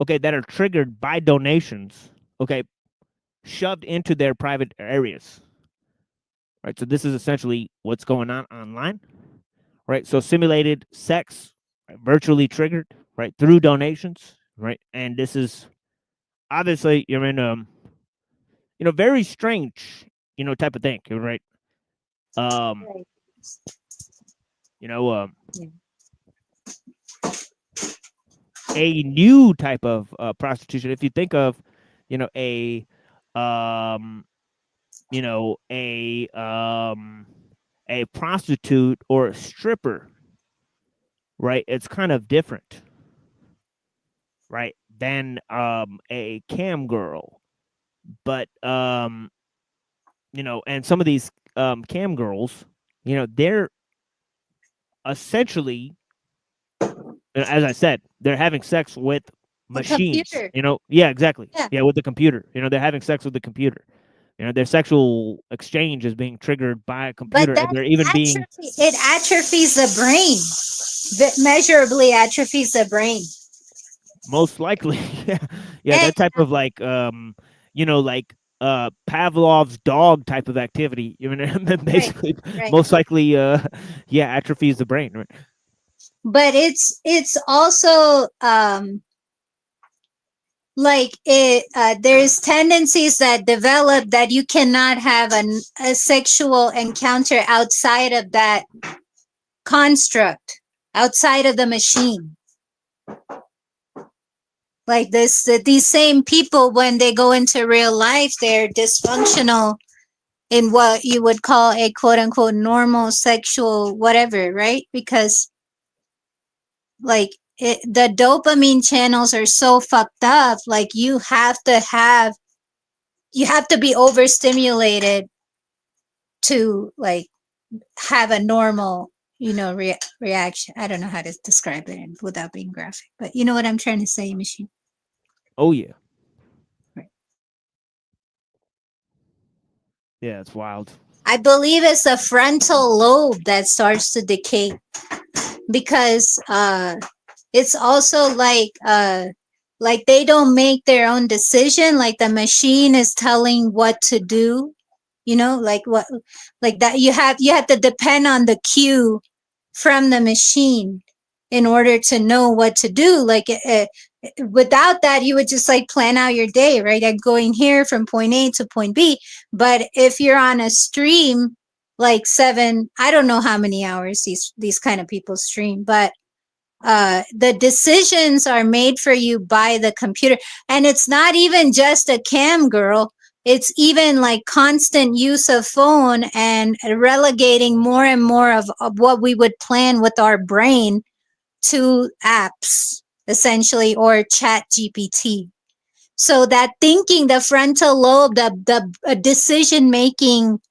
okay, that are triggered by donations, okay, shoved into their private areas. Right. So this is essentially what's going on online. Right. So simulated sex, right, virtually triggered, right, through donations, right? And this is obviously you're in very strange, type of thing, right? Right. Yeah. A new type of prostitution. If you think of, a a prostitute or a stripper, right? It's kind of different, right, than a cam girl. But and some of these cam girls, they're essentially, as I said, they're having sex with A machines. computer. Yeah, exactly. Yeah. Yeah, with the computer. They're having sex with the computer. Their sexual exchange is being triggered by a But computer, that and they're even being it atrophies the brain. Measurably atrophies the brain. most likely, yeah, And that type of like Pavlov's dog type of activity. Basically, right. most likely, atrophies the brain. Right? But it's also like it there's tendencies that develop that you cannot have a sexual encounter outside of that construct, outside of the machine. Like these same people, when they go into real life, they're dysfunctional in what you would call a quote unquote normal sexual whatever, right? Because like the dopamine channels are so fucked up. Like you have to be overstimulated to like have a normal reaction. I don't know how to describe it without being graphic, but you know what I'm trying to say, machine. Oh yeah, Right. yeah, it's wild. I believe it's the frontal lobe that starts to decay because it's also like they don't make their own decision, like the machine is telling what to do, like what, like that you have to depend on the cue from the machine in order to know what to do. Like without that, you would just like plan out your day, right? Like going here from point A to point B. But if you're on a stream, like I don't know how many hours these kind of people stream, but the decisions are made for you by the computer. And it's not even just a cam girl. It's even like constant use of phone and relegating more and more of what we would plan with our brain to apps, essentially, or chat GPT. So that thinking, the frontal lobe, the decision making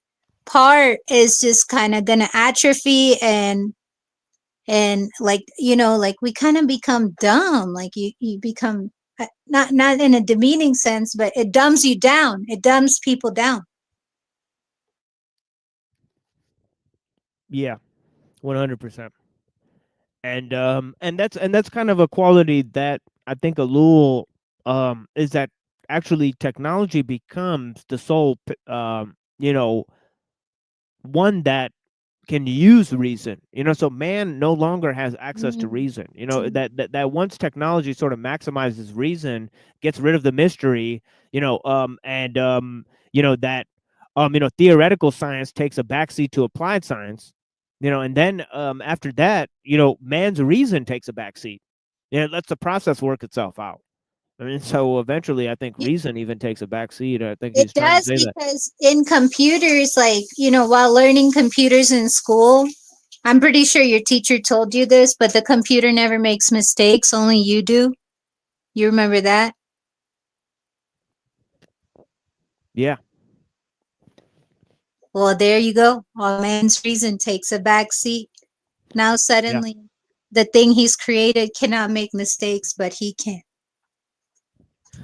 part is just kind of going to atrophy, and like like we kind of become dumb. Like you become not in a demeaning sense, but it dumbs you down. It dumbs people down. Yeah, 100%. And that's kind of a quality that I think ellul is that actually technology becomes the sole one that can use reason. So man no longer has access to reason. That once technology sort of maximizes reason, gets rid of the mystery, that theoretical science takes a backseat to applied science, and then after that, man's reason takes a backseat. Yeah, it lets the process work itself out. I mean, so eventually, I think Y- reason even takes a backseat. I think It he's trying to does say that. because in computers, like, while learning computers in school, I'm pretty sure your teacher told you this, but the computer never makes mistakes, only you do. You remember that? Yeah. Well, there you go. All man's reason takes a back seat. Now Yeah. suddenly the thing he's created cannot make mistakes, but he can.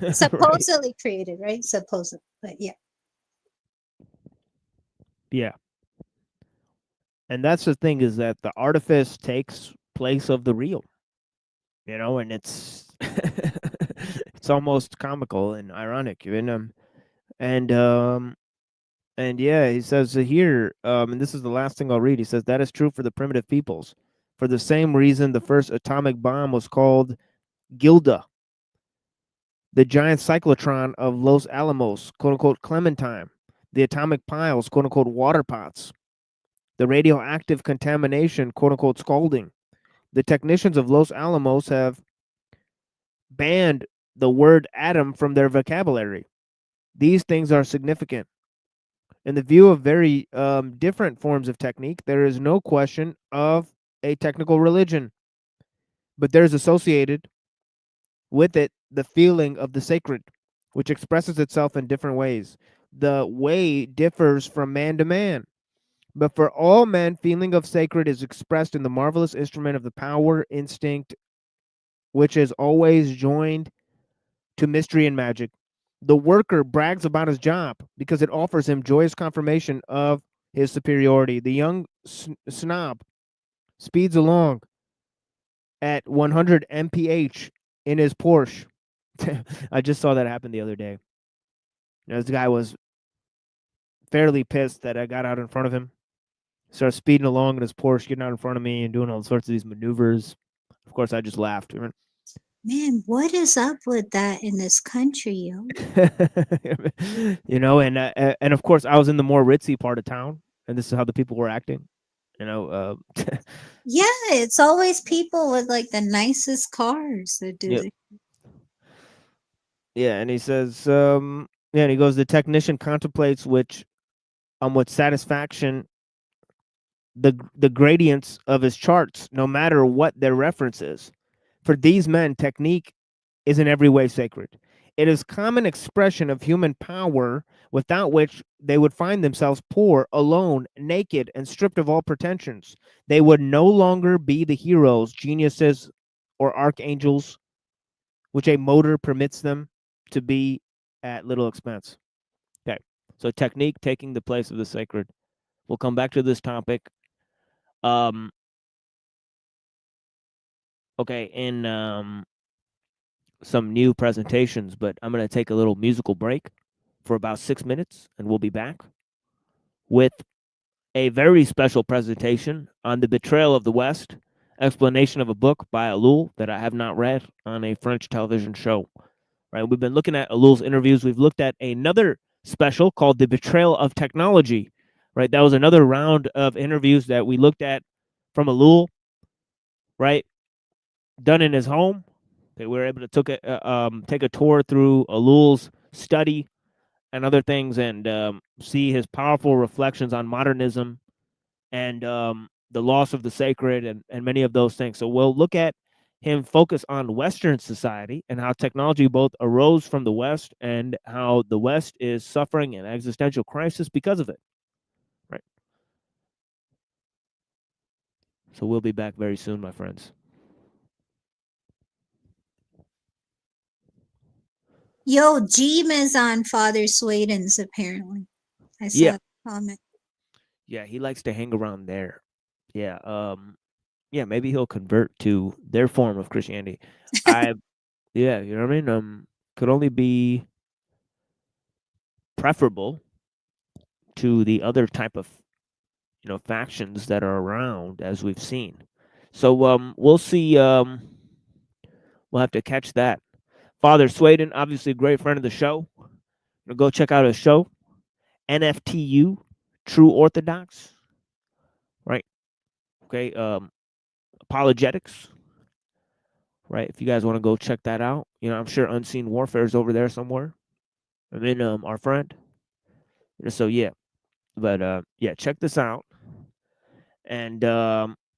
Right. Supposedly created, right? Supposedly. But yeah. Yeah. And that's the thing, is that the artifice takes place of the real, and it's it's almost comical and ironic, and and yeah, he says here, and this is the last thing I'll read. He says that is true for the primitive peoples. For the same reason, the first atomic bomb was called Gilda, the giant cyclotron of Los Alamos, quote unquote Clementine, the atomic piles, quote unquote water pots, the radioactive contamination, quote unquote scalding. The technicians of Los Alamos have banned the word atom from their vocabulary. These things are significant. In the view of very different forms of technique, there is no question of a technical religion, but there is associated with it the feeling of the sacred, which expresses itself in different ways. The way differs from man to man, but for all men, feeling of sacred is expressed in the marvelous instrument of the power instinct, which is always joined to mystery and magic. The worker brags about his job because it offers him joyous confirmation of his superiority. The young snob speeds along at 100 mph in his Porsche. I just saw that happen the other day. This guy was fairly pissed that I got out in front of him. Started speeding along in his Porsche, getting out in front of me and doing all sorts of these maneuvers. Of course, I just laughed. Man, what is up with that in this country, yo? And of course, I was in the more ritzy part of town, and this is how the people were acting. Yeah, it's always people with like the nicest cars that do Yeah, this. yeah, and he says, and he goes, the technician contemplates with satisfaction the gradients of his charts, no matter what their reference is. For these men, technique is in every way sacred. It is common expression of human power, without which they would find themselves poor, alone, naked, and stripped of all pretensions. They would no longer be the heroes, geniuses, or archangels, which a motor permits them to be at little expense. Okay, so technique taking the place of the sacred. We'll come back to this topic. Okay, in some new presentations, but I'm going to take a little musical break for about 6 minutes, and we'll be back with a very special presentation on the betrayal of the West, explanation of a book by Ellul that I have not read on a French television show. Right, we've been looking at Ellul's interviews. We've looked at another special called The Betrayal of Technology. Right, that was another round of interviews that we looked at from Ellul, right, done in his home. Okay, we were able to take a tour through Ellul's study and other things, and see his powerful reflections on modernism and the loss of the sacred, and many of those things. So we'll look at him focus on Western society and how technology both arose from the West and how the West is suffering an existential crisis because of it. Right. So we'll be back very soon, my friends. Yo, Jeem is on Father Swaden's apparently. I saw Yeah. a comment. Yeah, he likes to hang around there. Yeah. Yeah, maybe he'll convert to their form of Christianity. I Yeah, you know what I mean? Could only be preferable to the other type of factions that are around, as we've seen. So we'll see. We'll have to catch that. Father Swaden, obviously a great friend of the show. Go check out his show, NFTU, True Orthodox. Right. Okay. Apologetics. right? If you guys want to go check that out, you know, I'm sure Unseen Warfare is over there somewhere. I mean, our friend. So yeah, but yeah, check this out. And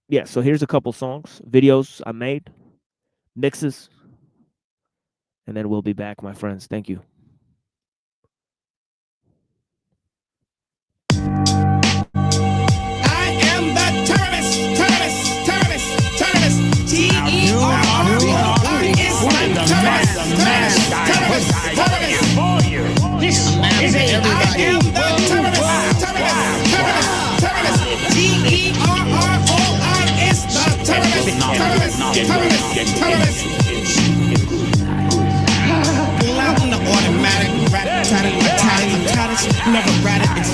yeah, so here's a couple songs, videos I made, mixes, and then we'll be back, my friends. Thank you. Never ratted, it's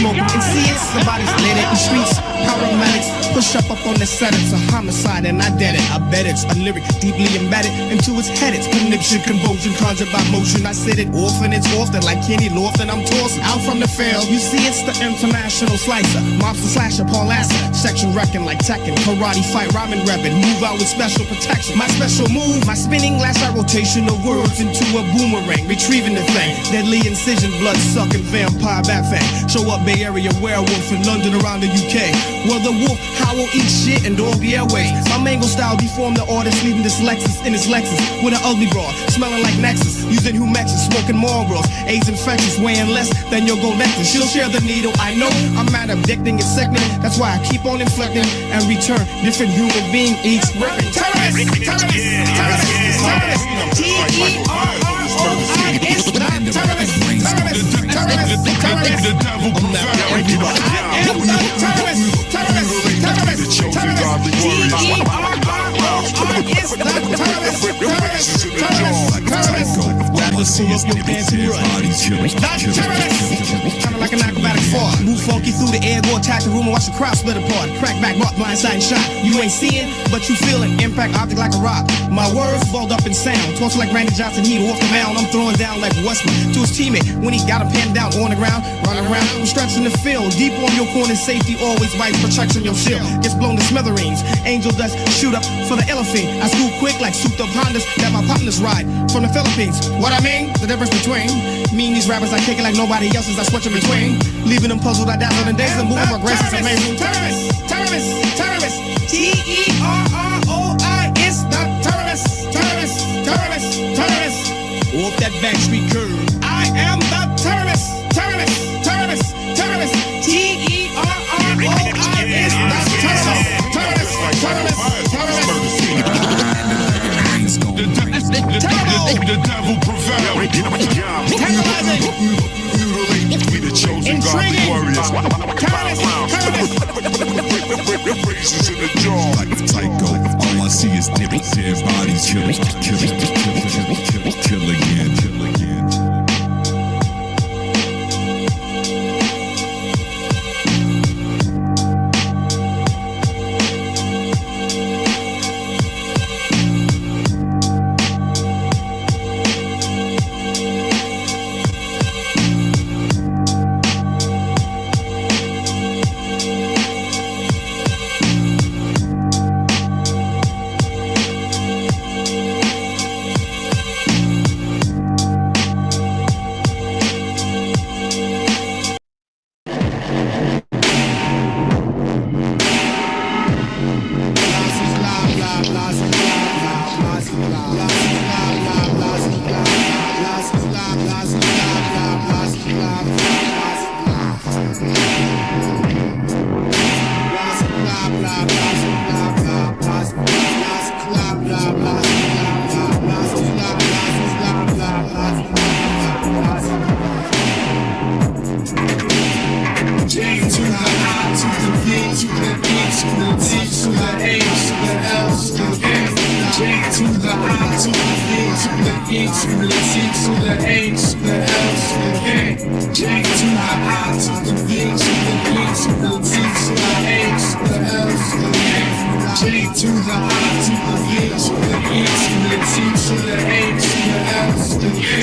smoking and see it. Somebody's lit it in streets. Paramedics push up on the set. It's a homicide and I did it. I bet it's a lyric deeply embedded into its head. It's conniption, convulsion, conjured by motion. I said it often, it's often like Kenny Lofton. I'm tossing out from the field. You see, it's the international slicer, mobster slasher, Paul Lasser. Section wrecking like Tekken, karate fight, rhyming repping. Move out with special protection. My special move, my spinning lasso rotation of words into a boomerang, retrieving the thing. Deadly incision, blood sucking vampire bat fang. Show up Bay Area werewolf in London around the UK. Well, the wolf howl, eat shit, and dog the airways. My mango style deformed the artist, leaving this Lexus in his Lexus with an ugly broad, smelling like Nexus, using Humexus, smoking Marlboros. AIDS infectious, weighing less than your gold necklace. She'll share the needle, I know. I'm mad addicting, it's sickening. That's why I keep on inflicting and return different human being each ripping. Terrorist, terrorist, terrorist, terrorist. T-E-R-R-O-I-S, not terrorist, terrorist, terrorist, terrorist. The devil prevail. I am the terrorist, terrorist, terrorist, terrorist. T-E-R-R-O-I-S, not terrorist, terrorist, terrorist, terrorist. Rappers pull up your pants and run. Not terrorist. Kinda like an acrobatic fart. Move funky through the air, go attack the room and watch the crowd split apart. Crack back, mark, blindside and shot. You ain't seeing, but you feeling. Impact object like a rock. My words balled up in sound. Tossed like Randy Johnson, heat off the mound. I'm throwing down like Westman to his teammate when he got him pinned down on the ground. Running around, I'm stretching the field. Deep on your corner, safety always bites, protection your shield. Gets blown to smithereens. Angel dust, shoot up for the elephant. I school quick like souped up Hondas that my partners ride from the Philippines. What I mean? The difference between me and these rappers, I kick it like nobody else's. I switch in between, leaving them puzzled. I dazzle in days and moving progressive, amazing. Terrorists, terrorists, terrorists. T-E-R-R-O-I-S, not terrorists, terrorists, terrorists, terrorists. Off that backstreet curve. I am the terrorist, terrorist, terrorist, terrorist. T-E-R-R-O-I-S, not terrorists, terrorists, terrorists, terrorists. The devil prevail. Terrorizing. We the chosen godly warriors. Raisins in the jaw. Like a psycho, all I see is dead bodies. Kill again.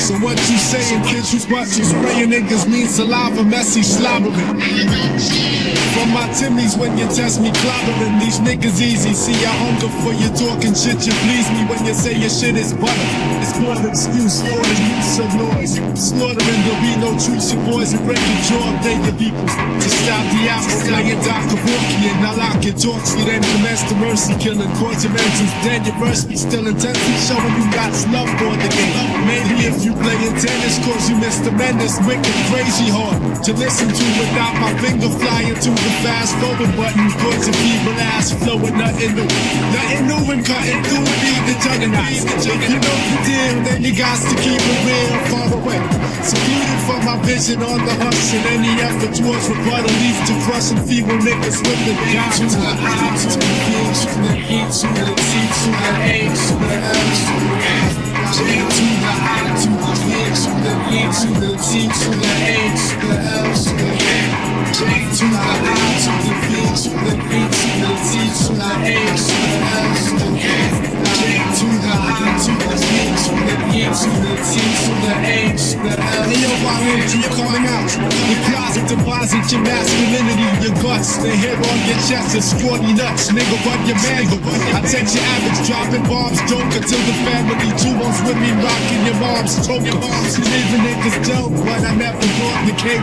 So what you saying, kids? You spraying niggas mean saliva, messy slobbering. from my Timmys when you test me clobbering these niggas easy. See, I hunger for you talking shit. You please me when you say your shit is butter. It's more an excuse for the use of noise. Slaughtering, there'll be no truce. Your boys will break your jaw of your people. To stop the apple, playing Dr. Walkie, and I lock your talks. You then commence the mercy killing. Cause your mentions dead, your verse be still intensely showing you got love for the game. Maybe if you playing tennis, cause you miss the menace, wicked, crazy hard to listen to without my finger flying to the fast forward button. Cause your feeble ass flowing nothing new. Nothing new and cutting through the juggernauts. If you know the deal, then you got to keep it real far away. Secluded from my vision on the hush, and any effort towards rebuttal leads to crushing feeble niggas with the down to the I, to the B, to the E, to the T, to the A, to the L, to the F. J to the I, to the B, to the E, to the T, to the A, to the L, to the F. J to the I, to the B, to the E, to the T, to the A, to the L, to the F. J to the I, to the B, to the E, to the T, to the A, to the L. Hey yo, why ain't you coming out? Your closet deposit your masculinity, your guts. The hair on your chest is squatty nuts. Nigga, run your mango. I text your average, dropping bombs, joke until the family jewels with me, rocking your mom's choking. Leaving niggas dope, but I never brought the KY.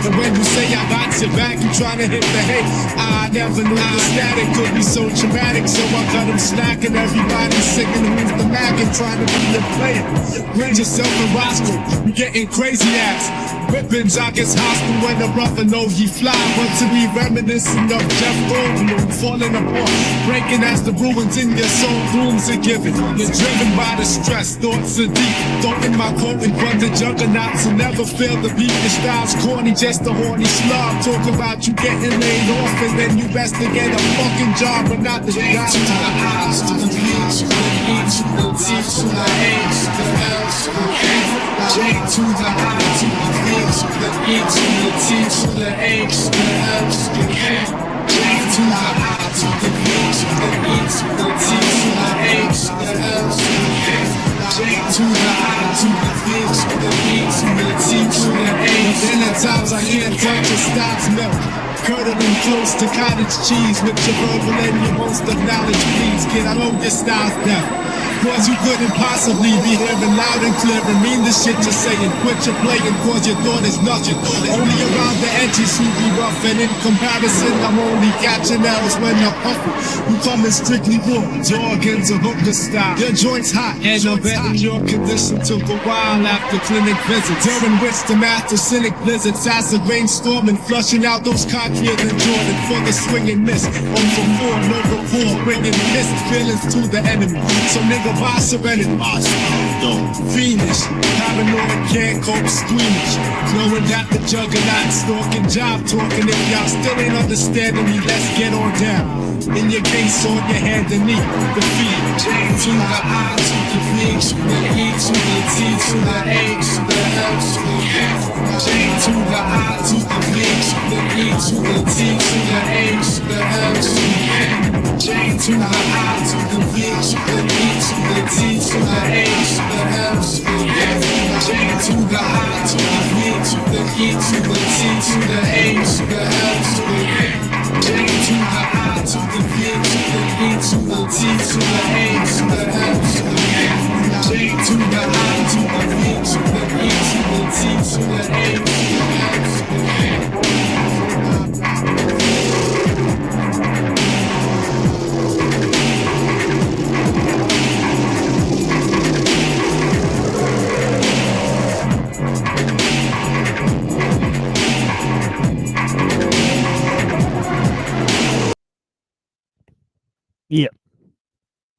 And when you say I got your back, you trying to hit the hate. I never knew the static could be so traumatic, so I cut him slacking. Everybody singing who's the Mac and trying to be the player. Bring yourself a Roscoe, you getting crazy ass. Whipping jockets hostile when the rougher know he fly. But to be reminiscent of Jeff Goldblum falling apart, breaking as the ruins in your soul dooms are given. You're driven by the stress, thoughts are deep. Throwing my coat in front of juggernauts and never feel the beat. Your style's corny, just a horny slob. Talk about you getting laid off and then you best to get a fucking job, but not the job. To the I, to the B, to the E, to the T, to the A, to the L, to the F. J to the I, to the B, to the E, to the T, to the A, to the L, to the F. J to the I, to the B, to the E, to the T, to the A, to the L, to the F. J to the I, to the B, to the E, to the T, to the A. Then at times I can't touch your styles melt. Curdling close to cottage cheese with your verbal and your most of knowledge, please. Kid, I know your style's down. Cause you couldn't possibly be hearing loud and clear and mean the shit you're saying. Quit your playing cause your thought is nothing. Only around the edges you be rough, and in comparison I'm only catching L's when I'm puffing. You coming strictly raw, Jorgens or hooker style. Your joints hot, and I'm betting your condition took a while after clinic visits. During which the master cynic blizzards as the rainstorm and flushing out those concrete and Jordan for the swing and miss. On for 4, no rapport, bringing missed feelings to the enemy. So nigga, by serenity, fiendish, paranoid, can't cope, squeamish. Knowing that the juggernaut stalking, job talking. If y'all still ain't understanding me, let's get on down. In your case, on your hand and knee, the feet. J to the I, to the B, to the E, to the T, to the A, to the L, to the F. J to the I, to the B, to the E, to the T, to the A, to the L, to the F. J to the I, to the B, to the E, to the T, to the A, to the L, to the F. J to the I, to the B, to the E, to the T, to the A, to the L, to the F. J to the I, to the B, to the E, to the T, to the A, to the L, to the F. J to the I, to the B, to the E, to the T, to the A, to the L, to the F. Yeah.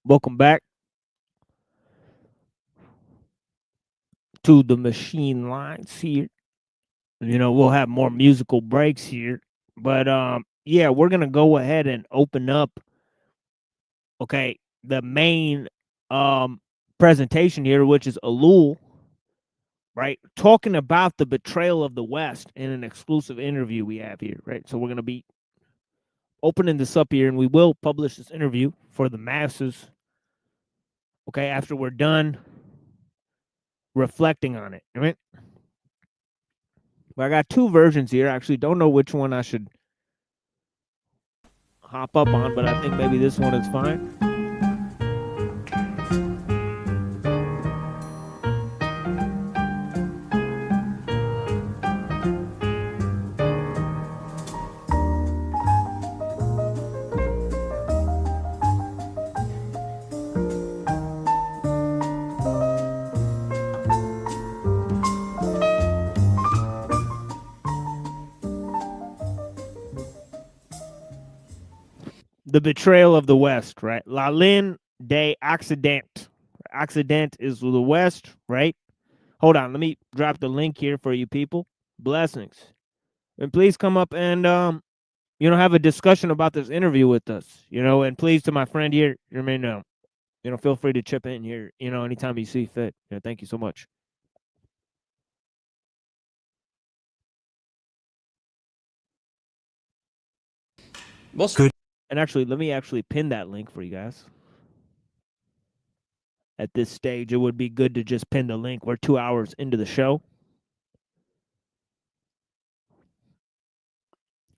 Welcome back to the machine lines here. You know, we'll have more musical breaks here. But yeah, we're gonna go ahead and open up the main presentation here, which is Ellul, right? Talking about the betrayal of the West in an exclusive interview we have here, right? So we're gonna be opening this up here, and we will publish this interview for the masses, after we're done reflecting on it, right? But I got two versions here. I actually don't know which one I should hop up on, but I think maybe this one is fine. The betrayal of the West, right? La ligne de Occident. Occident is the West, right? Hold on, let me drop the link here for you people. Blessings. And please come up and have a discussion about this interview with us, and please to my friend here, feel free to chip in here, anytime you see fit. Thank you so much. Good. And actually, let me pin that link for you guys. At this stage, it would be good to just pin the link. We're 2 hours into the show.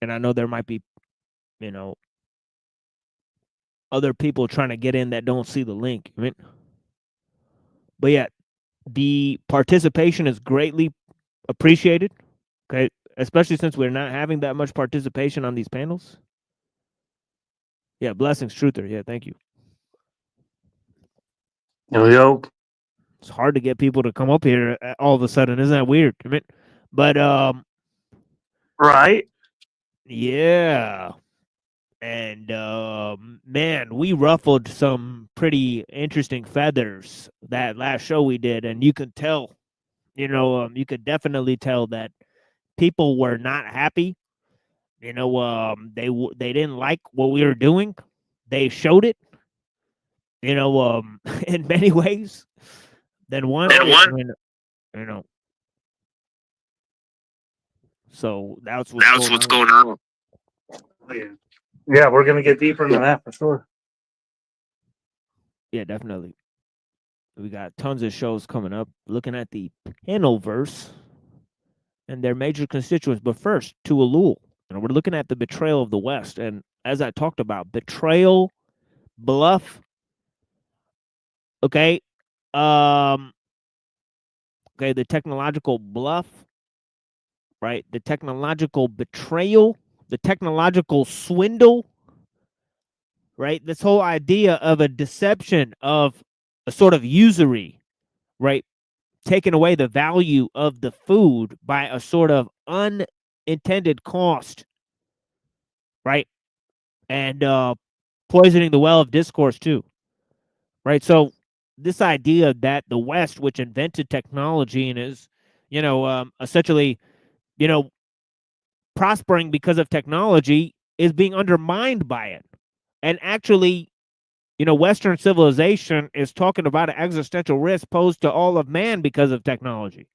And I know there might be, other people trying to get in that don't see the link. But yeah, the participation is greatly appreciated. Okay, especially since we're not having that much participation on these panels. Yeah, blessings, Truther. Yeah, thank you. Yo. It's hard to get people to come up here all of a sudden. Isn't that weird? But right. Yeah. And man, we ruffled some pretty interesting feathers that last show we did, and you could tell, you could definitely tell that people were not happy. They didn't like what we were doing. They showed it, in many ways. Then one. So that's what's going on. Yeah, we're gonna get deeper into that for sure. Yeah, definitely. We got tons of shows coming up. Looking at the panel verse and their major constituents. But first, to ellul. We're looking at the betrayal of the West. And as I talked about, betrayal, bluff. Okay. Okay, the technological bluff, right? The technological betrayal, the technological swindle, right? This whole idea of a deception, of a sort of usury, right? Taking away the value of the food by a sort of unintended cost, right? And poisoning the well of discourse too, right? So this idea that the West, which invented technology and is, essentially, prospering because of technology, is being undermined by it. And actually, Western civilization is talking about an existential risk posed to all of man because of technology,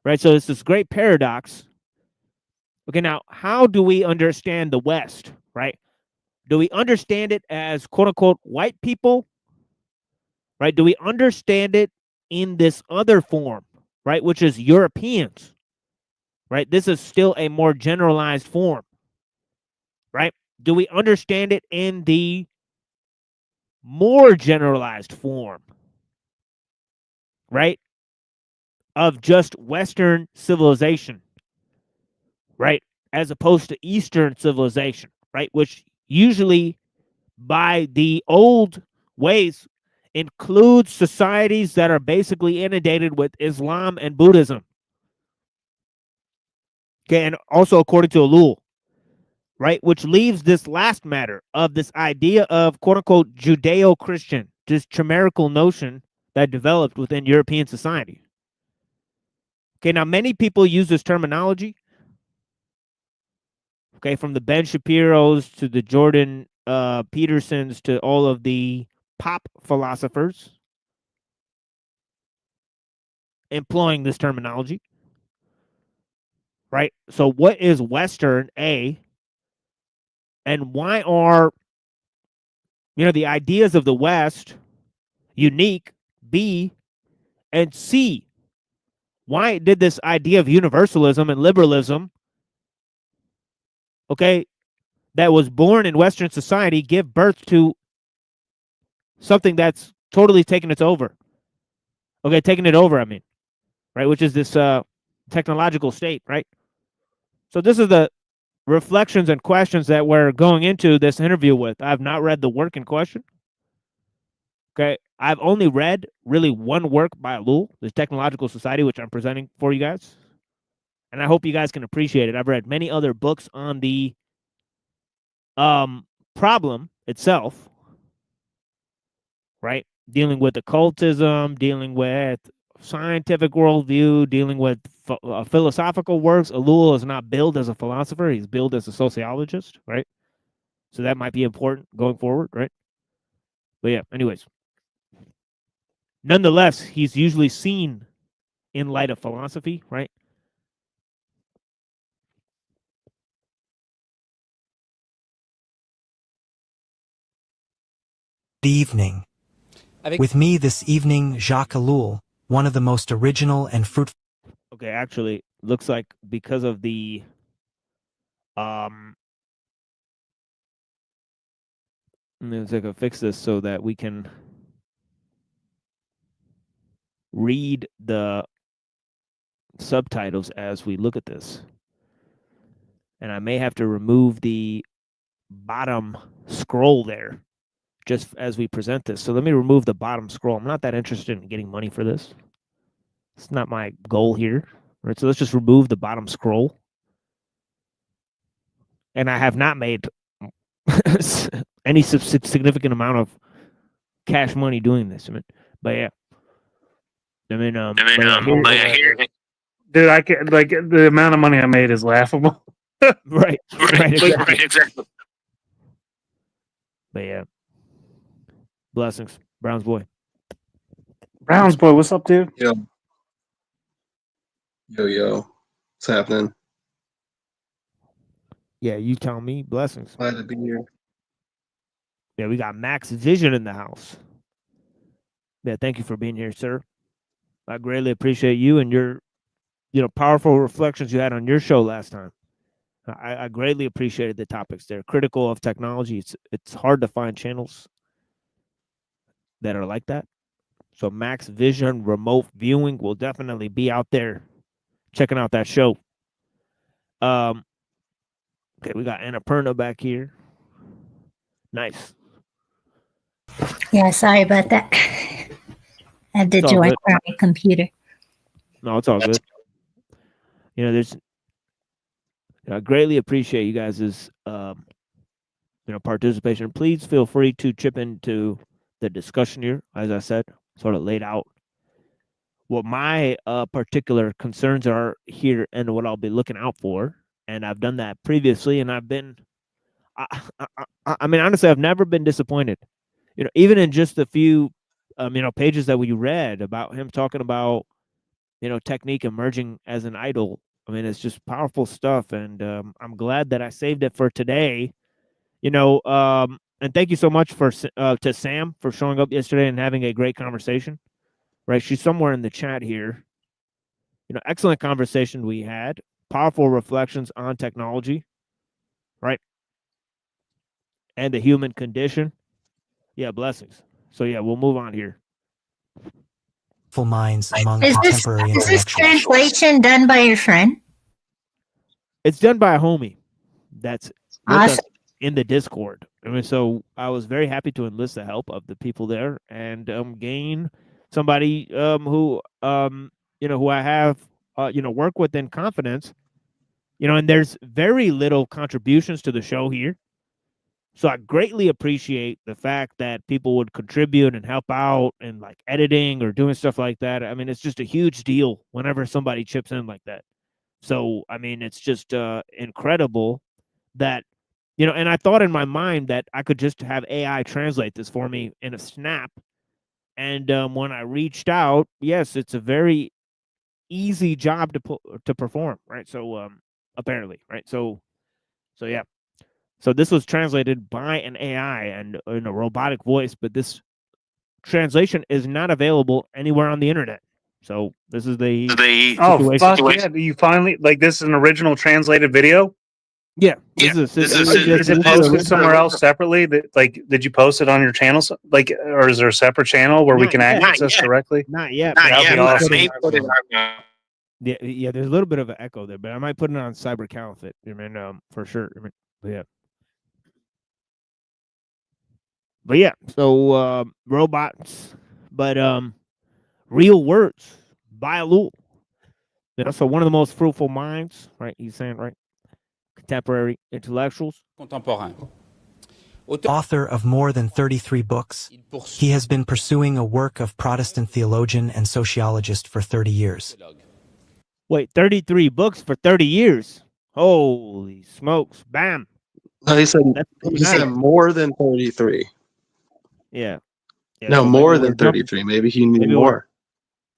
right? So it's this great paradox. Okay, now, how do we understand the West, right? Do we understand it as quote unquote white people, right? Do we understand it in this other form, right? Which is Europeans, right? This is still a more generalized form, right? Do we understand it in the more generalized form, right? Of just Western civilization, right? As opposed to Eastern civilization, right? Which usually, by the old ways, includes societies that are basically inundated with Islam and Buddhism. Okay, and also according to ellul, right? Which leaves this last matter of this idea of quote unquote Judeo-Christian, this chimerical notion that developed within European society. Okay, now many people use this terminology. Okay, from the Ben Shapiro's to the Jordan Petersons to all of the pop philosophers employing this terminology. Right? So what is Western, A? And why are, the ideas of the West unique, B? And C? Why did this idea of universalism and liberalism, okay, that was born in Western society give birth to something that's totally taking it over. Okay, taking it over, I mean, right? Which is this technological state, right? So this is the reflections and questions that we're going into this interview with. I've not read the work in question. Okay, I've only read really one work by ellul, the Technological Society, which I'm presenting for you guys. And I hope you guys can appreciate it. I've read many other books on the problem itself, right? Dealing with occultism, dealing with scientific worldview, dealing with philosophical works. Ellul is not billed as a philosopher. He's billed as a sociologist, right? So that might be important going forward, right? But yeah, anyways. Nonetheless, he's usually seen in light of philosophy, right? Evening. With me this evening, Jacques Ellul, one of the most original and fruitful. Okay, actually, looks like because of the let's see if I can fix this so that we can read the subtitles as we look at this. And I may have to remove the bottom scroll there just as we present this. So let me remove the bottom scroll. I'm not that interested in getting money for this. It's not my goal here. Right? So let's just remove the bottom scroll. And I have not made any significant amount of cash money doing this. But yeah. Dude, I can like the amount of money I made is laughable. Right, exactly. But yeah. Blessings. Brown's boy. Brown's boy, what's up, dude? Yo. What's happening? Yeah, you tell me. Blessings. Glad to be here. Yeah, we got Max Vision in the house. Yeah, thank you for being here, sir. I greatly appreciate you and your, powerful reflections you had on your show last time. I greatly appreciated the topics there. Critical of technology. It's hard to find channels that are like that. So Max Vision remote viewing will definitely be out there checking out that show. Okay, we got Annapurna back here. Nice. Yeah, sorry about that. I had to join from my computer. No, it's all good. I greatly appreciate you guys' participation. Please feel free to chip into the discussion here. As I said, sort of laid out what my particular concerns are here and what I'll be looking out for. And I've done that previously, and I've been, I mean, honestly, I've never been disappointed. Even in just a few, pages that we read about him talking about, technique emerging as an idol. I mean, it's just powerful stuff, and I'm glad that I saved it for today. And thank you so much to Sam for showing up yesterday and having a great conversation. Right, she's somewhere in the chat here. Excellent conversation we had. Powerful reflections on technology, right, and the human condition. Yeah, blessings. So yeah, we'll move on here. Full minds among Is contemporary this translation done by your friend? It's done by a homie that's with Awesome. us in the Discord. I mean, so I was very happy to enlist the help of the people there and gain somebody who who I have work with in confidence. And there's very little contributions to the show here. So I greatly appreciate the fact that people would contribute and help out and like editing or doing stuff like that. I mean, it's just a huge deal whenever somebody chips in like that. So, I mean, it's just incredible that, and I thought in my mind that I could just have AI translate this for me in a snap. And when I reached out, yes, it's a very easy job to perform, right? So apparently, right? So yeah. So this was translated by an AI and in a robotic voice, but this translation is not available anywhere on the internet. So this is the Oh fuck yeah! You finally this is an original translated video. Yeah, this is Is it posted somewhere else separately? That like, did you post it on your channel? Like, or is there a separate channel where we can access directly? Not yet. That'd be awesome. Yeah. There's a little bit of an echo there, but I might put it on Cyber Caliphate. I mean, for sure. I mean, yeah. But yeah, so robots, but real words by ellul. You know, so one of the most fruitful minds, right? He's saying, right? Contemporary intellectuals. Author of more than 33 books, he has been pursuing a work of Protestant theologian and sociologist for 30 years. Wait, 33 books for 30 years? Holy smokes. Bam. No, he said more than 33. Yeah. No, so more than 33. Maybe he knew more.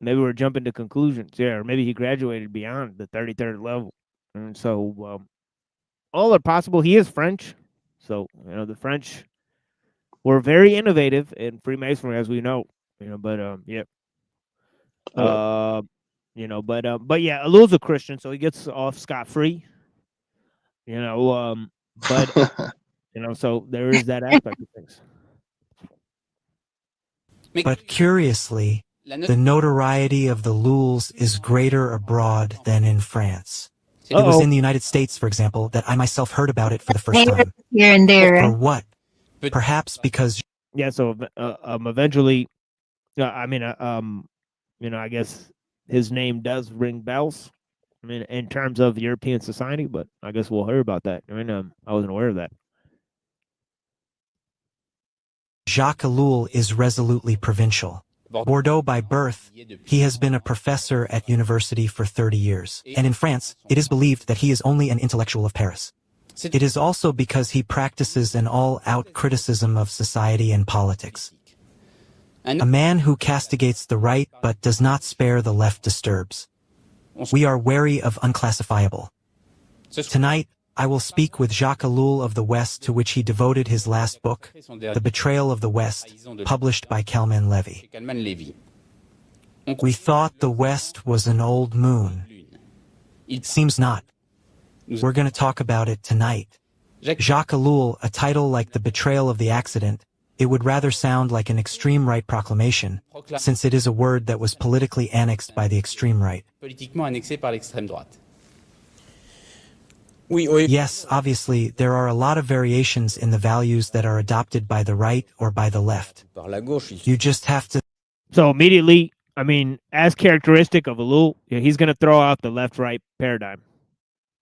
Maybe we're jumping to conclusions. Yeah, or maybe he graduated beyond the 33rd level. And so all are possible. He is French. So, you know, the French were very innovative in Freemasonry, as we know. You know, but yeah. You know, but yeah, ellul's a Christian, so he gets off scot-free. You know, but you know, so there is that aspect of things. But curiously, the notoriety of the Lulls is greater abroad than in France. It was in the United States, for example, that I myself heard about it for the first time. Here and there. For what? Perhaps because... Yeah, so eventually, I mean, you know, I guess his name does ring bells. I mean, in terms of European society, but I guess we'll hear about that. I mean, I wasn't aware of that. Jacques Ellul is resolutely provincial. Bordeaux by birth, he has been a professor at university for 30 years. And in France, it is believed that he is only an intellectual of Paris. It is also because he practices an all-out criticism of society and politics. A man who castigates the right but does not spare the left disturbs. We are wary of unclassifiable. Tonight, I will speak with Jacques Ellul of the West, to which he devoted his last book, The Betrayal of the West, published by Kalman Levy. We thought the West was an old moon. It seems not. We're going to talk about it tonight. Jacques Ellul, a title like The Betrayal of the Accident, it would rather sound like an extreme right proclamation, since it is a word that was politically annexed by the extreme right. Yes, obviously, there are a lot of variations in the values that are adopted by the right or by the left. You just have to... So immediately, I mean, as characteristic of Ellul, he's going to throw out the left-right paradigm.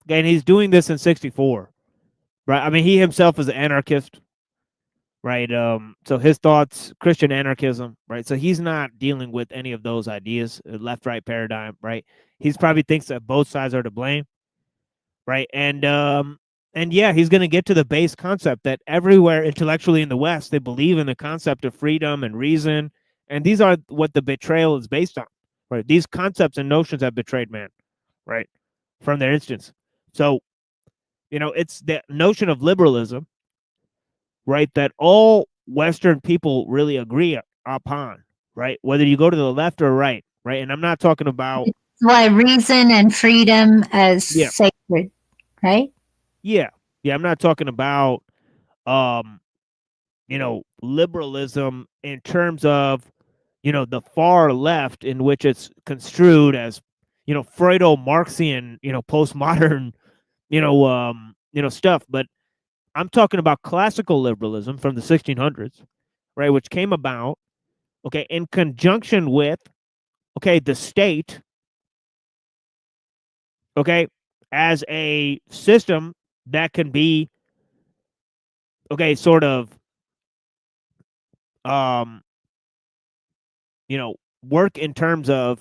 Okay, and he's doing this in 64, right? I mean, he himself is an anarchist, right? So his thoughts, Christian anarchism, right? So he's not dealing with any of those ideas, left-right paradigm, right? He's probably thinks that both sides are to blame, right? And yeah, he's going to get to the base concept that everywhere intellectually in the West, they believe in the concept of freedom and reason, and these are what the betrayal is based on, right? These concepts and notions have betrayed man, right, from their instance. So, you know, it's the notion of liberalism, right, that all Western people really agree upon, right? Whether you go to the left or right, right? And I'm not talking about... Why reason and freedom as sacred, right? Yeah. Yeah, I'm not talking about, you know, liberalism in terms of, you know, the far left, in which it's construed as, you know, Freudo-Marxian, you know, postmodern, you know, stuff. But I'm talking about classical liberalism from the 1600s, right, which came about, okay, in conjunction with, okay, the state, okay, as a system that can be, okay, sort of, you know, work in terms of,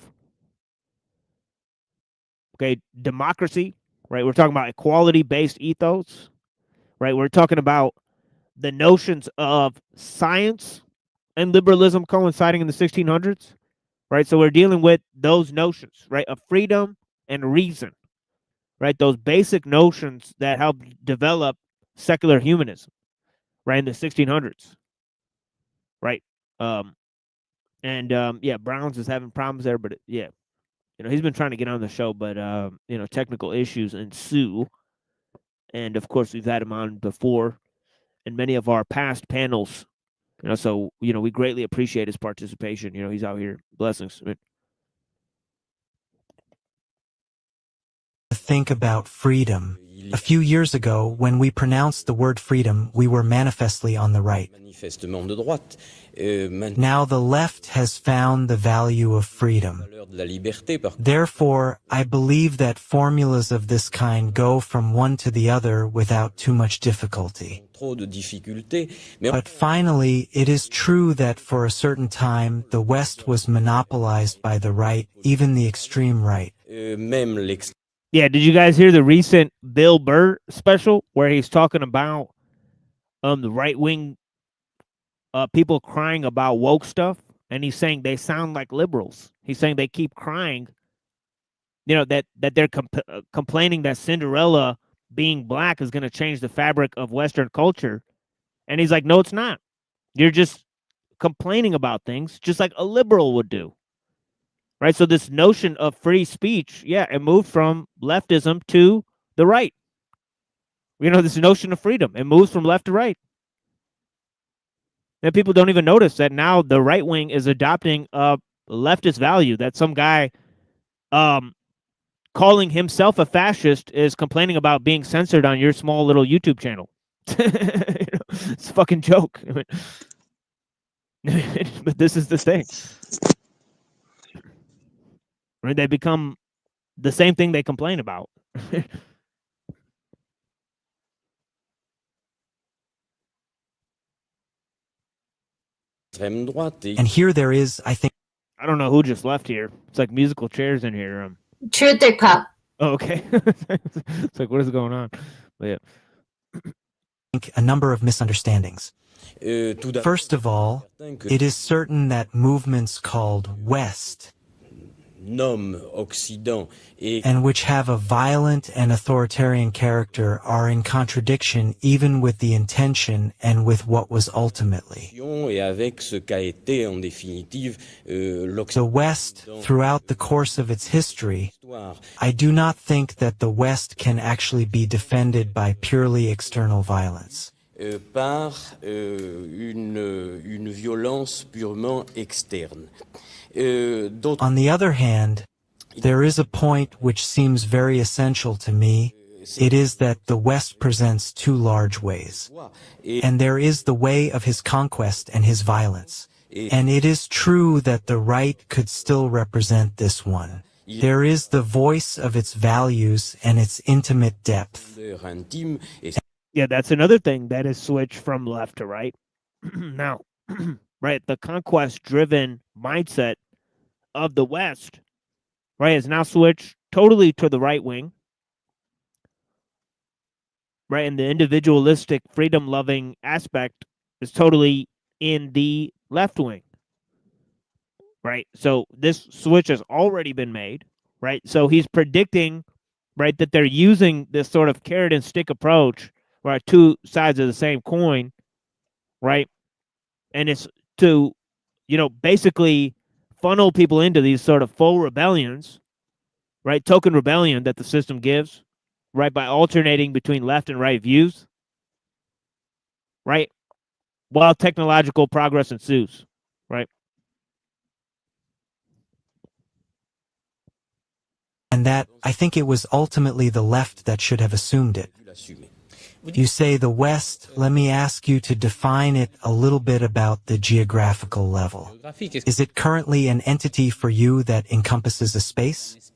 okay, democracy, right? We're talking about equality-based ethos, right? We're talking about the notions of science and liberalism coinciding in the 1600s, right? So we're dealing with those notions, right, of freedom and reason, right? Those basic notions that helped develop secular humanism, right, in the 1600s, right? Yeah, Browns is having problems there, but yeah, you know, he's been trying to get on the show, but you know, technical issues ensue. and of course we've had him on before in many of our past panels. So we greatly appreciate his participation. He's out here. Blessings. Think about freedom. A few years ago, when we pronounced the word freedom, we were manifestly on the right. Now the left has found the value of freedom. Therefore, I believe that formulas of this kind go from one to the other without too much difficulty. But finally, it is true that for a certain time, the West was monopolized by the right, even the extreme right. Yeah, did you guys hear the recent Bill Burr special where he's talking about the right-wing people crying about woke stuff? And he's saying they sound like liberals. He's saying they keep crying, that they're complaining that Cinderella being black is going to change the fabric of Western culture. And he's like, no, it's not. You're just complaining about things just like a liberal would do. Right, so this notion of free speech, it moved from leftism to the right. This notion of freedom, it moves from left to right. And people don't even notice that now the right wing is adopting a leftist value, that some guy calling himself a fascist is complaining about being censored on your small little YouTube channel. It's a fucking joke. But this is the thing. Right? They become the same thing they complain about. And here there is, I think... I don't know who just left here. It's like musical chairs in here. Truth or cup. Oh, okay. It's like, what is going on? But yeah. A number of misunderstandings. First of all, it is certain that movements called West, and which have a violent and authoritarian character, are in contradiction even with the intention and with what was ultimately. The West, throughout the course of its history, I do not think that the West can actually be defended by purely external violence. Par une violence purement externe. On the other hand, there is a point which seems very essential to me. It is that the West presents two large ways. And there is the way of his conquest and his violence. And it is true that the right could still represent this one. There is the voice of its values and its intimate depth. Yeah, that's another thing that is switched from left to right. Now, right, the conquest-driven mindset of the West, right, has now switched totally to the right wing, right, and the individualistic, freedom-loving aspect is totally in the left wing, right? So this switch has already been made, right? So he's predicting, right, that they're using this sort of carrot and stick approach, right, two sides of the same coin, right? And it's to, basically funnel people into these sort of faux rebellions, right? Token rebellion that the system gives, right? By alternating between left and right views, right? While technological progress ensues, right? And that, I think it was ultimately the left that should have assumed it. You say the West, let me ask you to define it a little bit about the geographical level. Is it currently an entity for you that encompasses a space?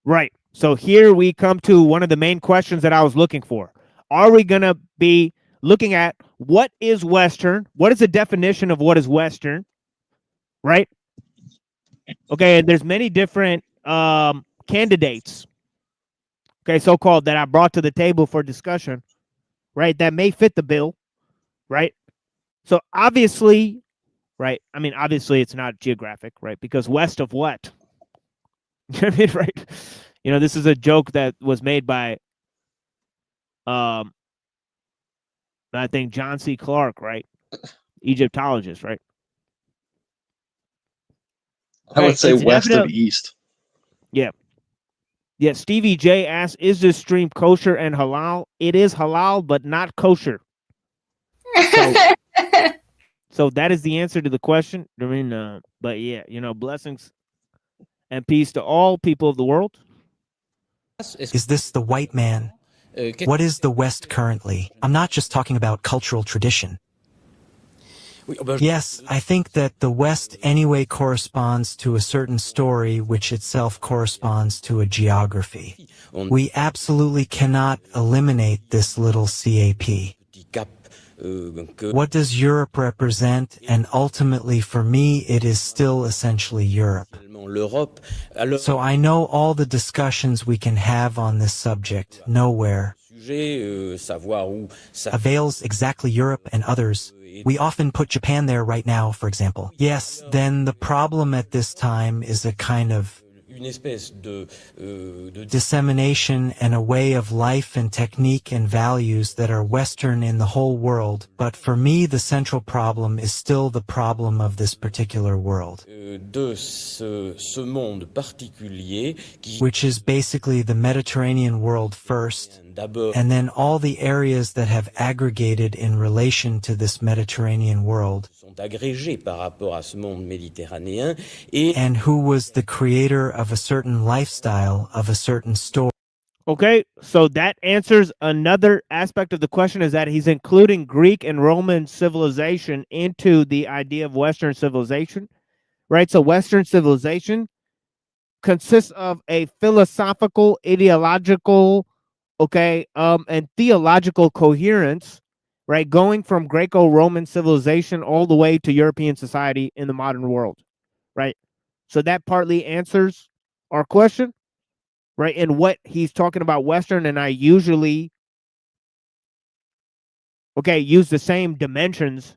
Right. So here we come to one of the main questions that I was looking for. Are we going to be looking at what is Western? What is the definition of what is Western? Right? Okay, and there's many different candidates, okay, so-called, that I brought to the table for discussion, right, that may fit the bill, right? So obviously, right, I mean, obviously it's not geographic, right, because west of what? I mean, right? This is a joke that was made by, I think, John C. Clarke, right? Egyptologist, right? I would say west of east. Yeah. Yeah, Stevie J asks, is this stream kosher and halal? It is halal, but not kosher. So that is the answer to the question. I mean, but yeah, blessings and peace to all people of the world. Is this the white man? What is the West currently? I'm not just talking about cultural tradition. Yes, I think that the West anyway corresponds to a certain story which itself corresponds to a geography. We absolutely cannot eliminate this little CAP. What does Europe represent? And ultimately for me it is still essentially Europe. So I know all the discussions we can have on this subject, nowhere avails exactly Europe and others. We often put Japan there right now, for example. Yes, then the problem at this time is a kind of dissemination and a way of life and technique and values that are Western in the whole world. But for me, the central problem is still the problem of this particular world, which is basically the Mediterranean world first, and then all the areas that have aggregated in relation to this Mediterranean world, and who was the creator of a certain lifestyle, of a certain story. Okay, so that answers another aspect of the question, is that he's including Greek and Roman civilization into the idea of Western civilization, right? So Western civilization consists of a philosophical, ideological, and theological coherence, right, going from Greco-Roman civilization all the way to European society in the modern world, right? So that partly answers our question, right? And what he's talking about Western, and I usually, use the same dimensions,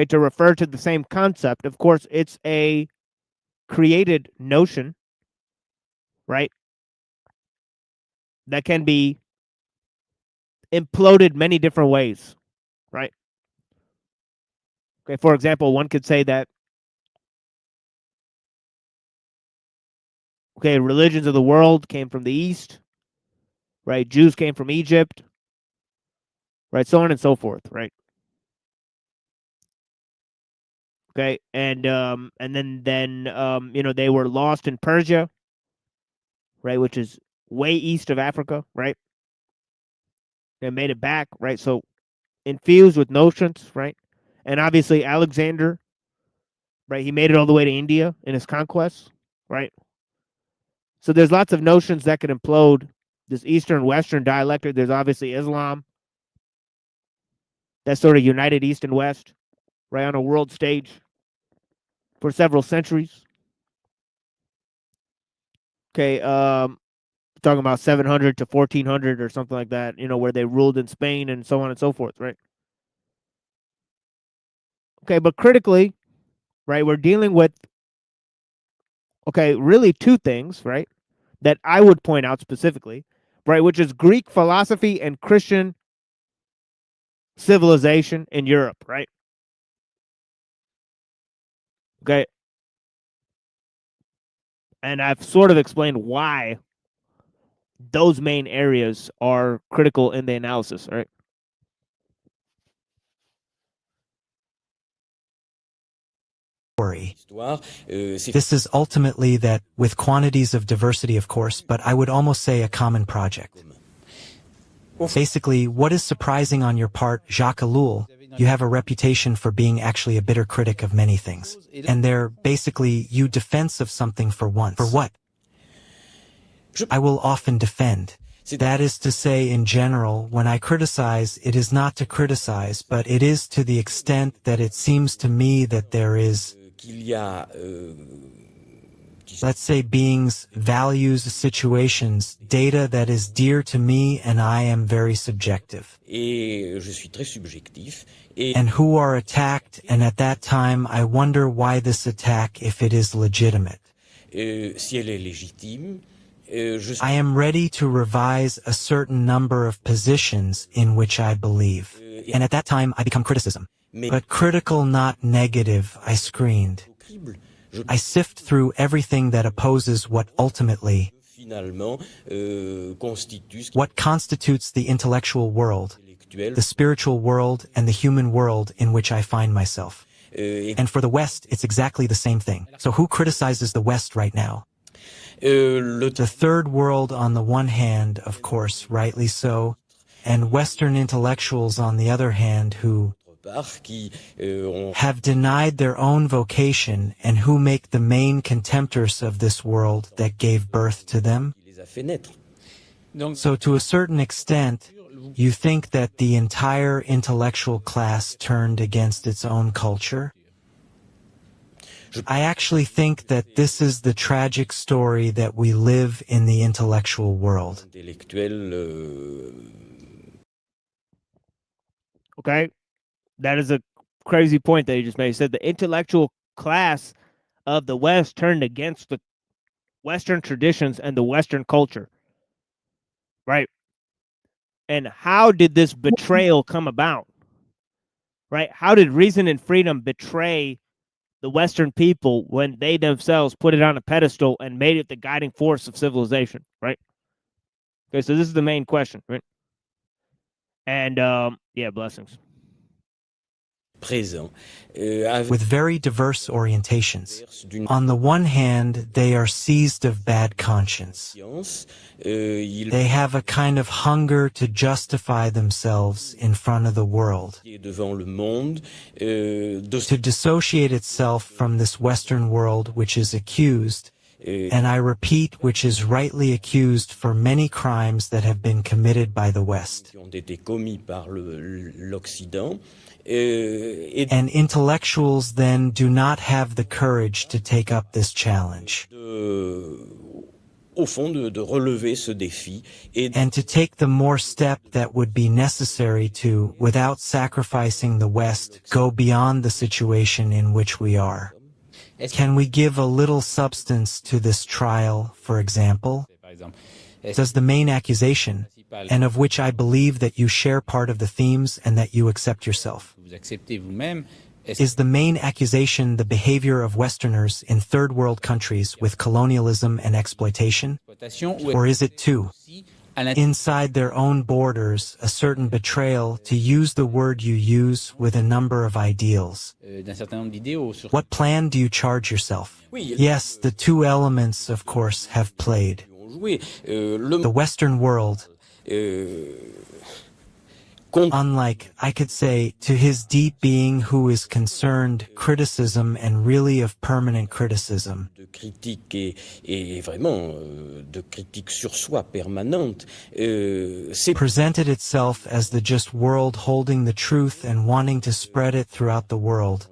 to refer to the same concept. Of course, it's a created notion, right, that can be imploded many different ways, right? Okay, for example, one could say that, religions of the world came from the East, right? Jews came from Egypt, right? So on and so forth, right? Okay, and then they were lost in Persia, right, which is way east of Africa, right? They made it back, right? So infused with notions, right? And obviously Alexander, right? He made it all the way to India in his conquests, right? So there's lots of notions that could implode this Eastern-Western dialectic. There's obviously Islam that sort of united East and West, right, on a world stage for several centuries. Okay, talking about 700 to 1400 or something like that, where they ruled in Spain and so on and so forth, right? Okay, but critically, right, we're dealing with, really two things, right, that I would point out specifically, right, which is Greek philosophy and Christian civilization in Europe, right? Okay. And I've sort of explained why those main areas are critical in the analysis, right? This is ultimately that, with quantities of diversity, of course, but I would almost say a common project. Basically, what is surprising on your part, Jacques Ellul, you have a reputation for being actually a bitter critic of many things. And they're basically you defense of something for once. For what? I will often defend. That is to say, in general, when I criticize, it is not to criticize, but it is to the extent that it seems to me that there is, let's say, beings, values, situations, data that is dear to me, and I am very subjective. And who are attacked, and at that time I wonder why this attack, if it is legitimate. I am ready to revise a certain number of positions in which I believe. And at that time I become criticism. But critical, not negative, I screened. I sift through everything that opposes what ultimately What constitutes the intellectual world, the spiritual world, and the human world in which I find myself? And for the West, it's exactly the same thing. So who criticizes the West right now? The third world on the one hand, of course, rightly so, and Western intellectuals on the other hand who have denied their own vocation and who make the main contemptors of this world that gave birth to them. So to a certain extent, you think that the entire intellectual class turned against its own culture? I actually think that this is the tragic story that we live in the intellectual world. Okay, that is a crazy point that he just made. He said the intellectual class of the West turned against the Western traditions and the Western culture. Right? And how did this betrayal come about? Right? How did reason and freedom betray the Western people when they themselves put it on a pedestal and made it the guiding force of civilization? Right? Okay, so this is the main question, right? And yeah, blessings. With very diverse orientations. On the one hand, they are seized of bad conscience. They have a kind of hunger to justify themselves in front of the world, to dissociate itself from this Western world which is accused, and I repeat, which is rightly accused for many crimes that have been committed by the West. And intellectuals then do not have the courage to take up this challenge. And to take the more step that would be necessary to, without sacrificing the West, go beyond the situation in which we are. Can we give a little substance to this trial, for example? Does the main accusation, and of which I believe that you share part of the themes and that you accept yourself, is the main accusation the behavior of Westerners in third world countries with colonialism and exploitation? Or is it too, inside their own borders, a certain betrayal, to use the word you use, with a number of ideals? What plan do you charge yourself? Yes, the two elements, of course, have played. The Western world, unlike, I could say, to his deep being who is concerned, criticism and really of permanent criticism, presented itself as the just world holding the truth and wanting to spread it throughout the world,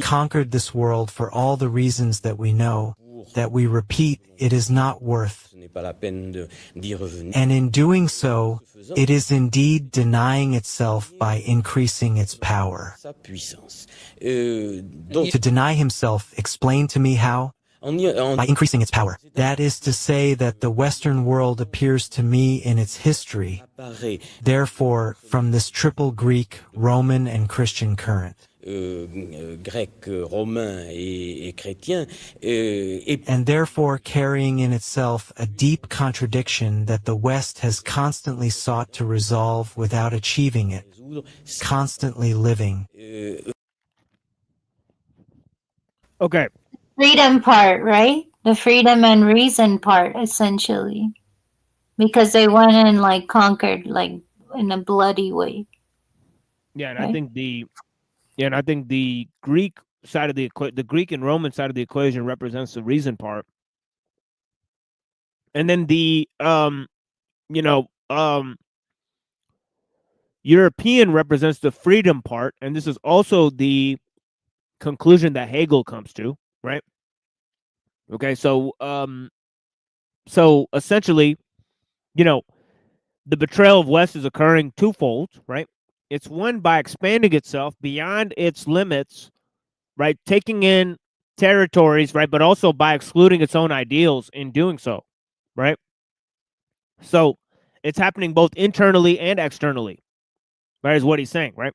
conquered this world for all the reasons that we know, that we repeat, it is not worth. And in doing so, it is indeed denying itself by increasing its power. To deny himself, explain to me how? By increasing its power. That is to say that the Western world appears to me in its history, therefore, from this triple Greek, Roman, and Christian current. And therefore carrying in itself a deep contradiction that the West has constantly sought to resolve without achieving it, constantly living. Okay. Freedom part, right? The freedom and reason part, essentially. Because they went and like conquered like in a bloody way. Yeah, and I think the Greek side of the Greek and Roman side of the equation represents the reason part, and then the European represents the freedom part, and this is also the conclusion that Hegel comes to, right? Okay, so essentially, the betrayal of West is occurring twofold, right? It's one by expanding itself beyond its limits, right? Taking in territories, right? But also by excluding its own ideals in doing so, right? So it's happening both internally and externally, right? Is what he's saying, right?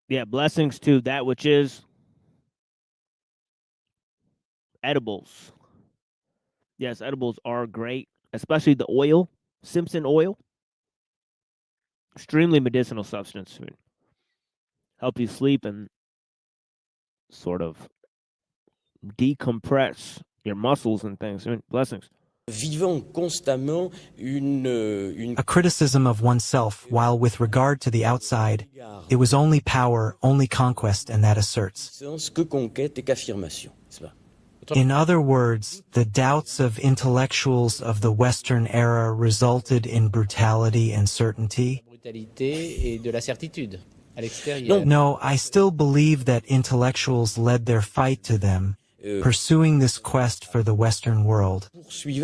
Yeah, blessings to that which is edibles. Yes, edibles are great, especially the oil, Simpson oil. Extremely medicinal substance. I mean, help you sleep and sort of decompress your muscles and things. I mean, blessings. Vivant constamment A criticism of oneself, while with regard to the outside, it was only power, only conquest, and that asserts. que conquête et qu'affirmation. In other words, the doubts of intellectuals of the Western era resulted in brutality and certainty. No, I still believe that intellectuals led their fight to them, pursuing this quest for the Western world.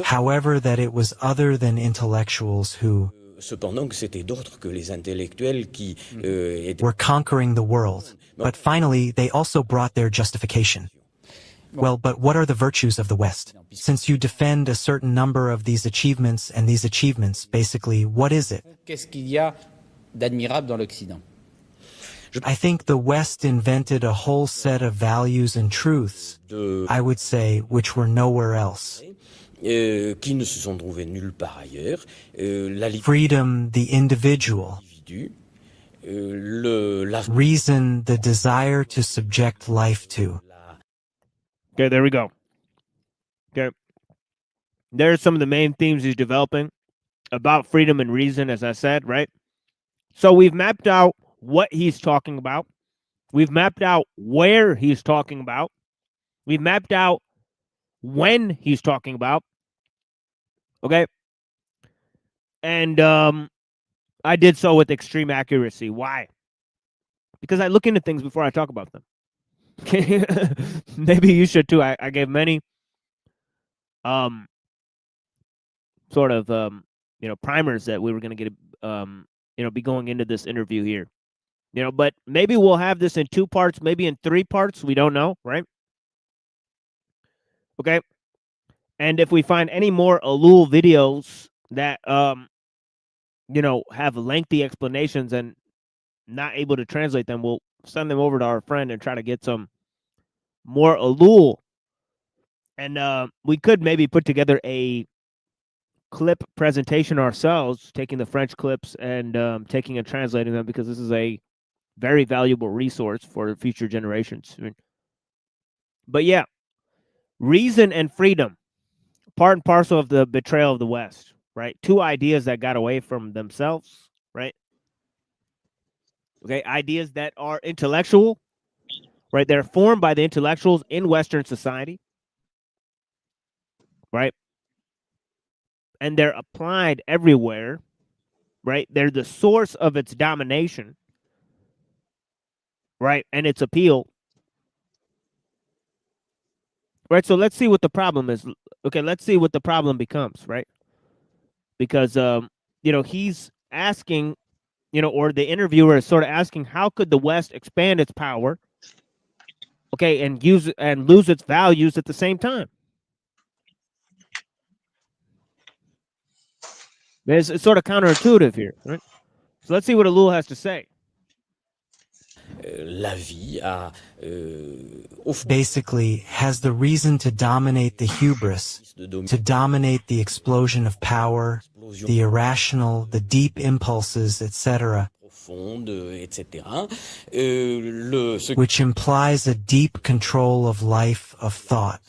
However, that it was other than intellectuals who were conquering the world. But finally, they also brought their justification. Well, but what are the virtues of the West? Since you defend a certain number of these achievements, and these achievements, basically, what is it? Qu'est-ce qu'il y a d'admirable dans l'Occident? I think the West invented a whole set of values and truths, I would say, which were nowhere else. Qui ne se sont trouvés nulle part ailleurs. Freedom, the individual. Reason, the desire to subject life to. Okay, there we go. Okay. There's some of the main themes he's developing about freedom and reason, as I said, right? So we've mapped out what he's talking about. We've mapped out where he's talking about. We've mapped out when he's talking about. Okay? And I did so with extreme accuracy. Why? Because I look into things before I talk about them. Maybe you should too. I gave many sort of primers that we were going to get be going into this interview here. But maybe we'll have this in 2 parts, maybe in 3 parts, we don't know, right? Okay? And if we find any more ellul videos that have lengthy explanations and not able to translate them, we'll send them over to our friend and try to get some more ellul. And we could maybe put together a clip presentation ourselves, taking the French clips and taking and translating them, because this is a very valuable resource for future generations. But yeah, reason and freedom, part and parcel of the betrayal of the West, right? 2 ideas that got away from themselves, right? Okay, ideas that are intellectual, right? They're formed by the intellectuals in Western society, right? And they're applied everywhere, right? They're the source of its domination, right? And its appeal, right? So let's see what the problem is. Okay, let's see what the problem becomes, right? Because, he's asking, or the interviewer is sort of asking, how could the West expand its power, okay, and use and lose its values at the same time? It's sort of counterintuitive here, right? So let's see what ellul has to say. La vie basically has the reason to dominate the hubris, to dominate the explosion of power, the irrational, the deep impulses, etc., which implies a deep control of life, of thought.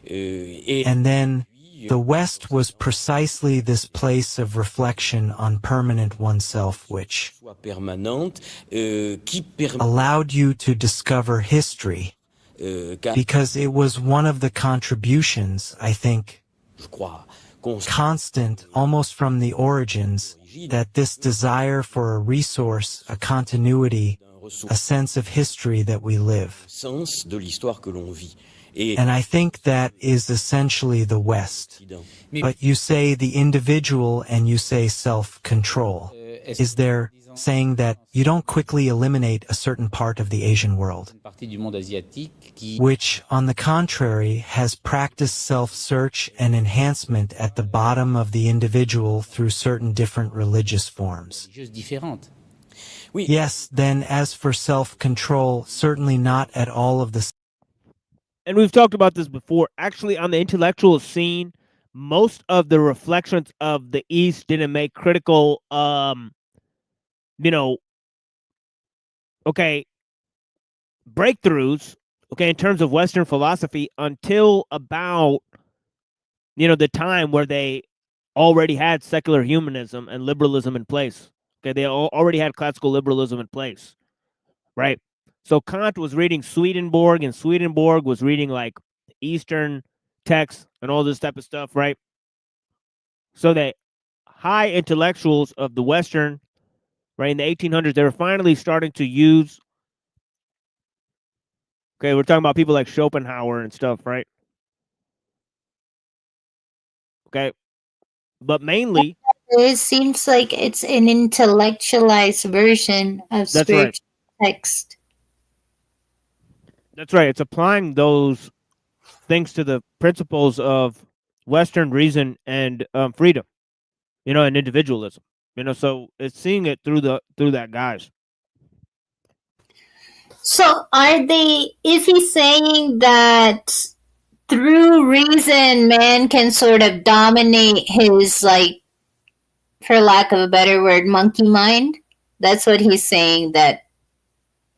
And then the West was precisely this place of reflection on permanent oneself, which allowed you to discover history, because it was one of the contributions, I think, constant almost from the origins, that this desire for a resource, a continuity, a sense of history that we live. And I think that is essentially the West. But you say the individual and you say self-control. Is there saying that you don't quickly eliminate a certain part of the Asian world, which, on the contrary, has practiced self-search and enhancement at the bottom of the individual through certain different religious forms? Yes, then as for self-control, certainly not at all of the... And we've talked about this before. Actually, on the intellectual scene, most of the reflections of the East didn't make critical, breakthroughs, in terms of Western philosophy until about, the time where they already had secular humanism and liberalism in place. Okay, they already had classical liberalism in place, right? So Kant was reading Swedenborg, and Swedenborg was reading like Eastern texts and all this type of stuff, right? So that high intellectuals of the Western, right, in the 1800s, they were finally starting to use. Okay, we're talking about people like Schopenhauer and stuff, right? Okay, but mainly, It seems like it's an intellectualized version of that's right. spiritual text. That's right. It's applying those things to the principles of Western reason and freedom, and individualism. So it's seeing it through that guise. So is he saying that through reason man can sort of dominate his, like, for lack of a better word, monkey mind? That's what he's saying, that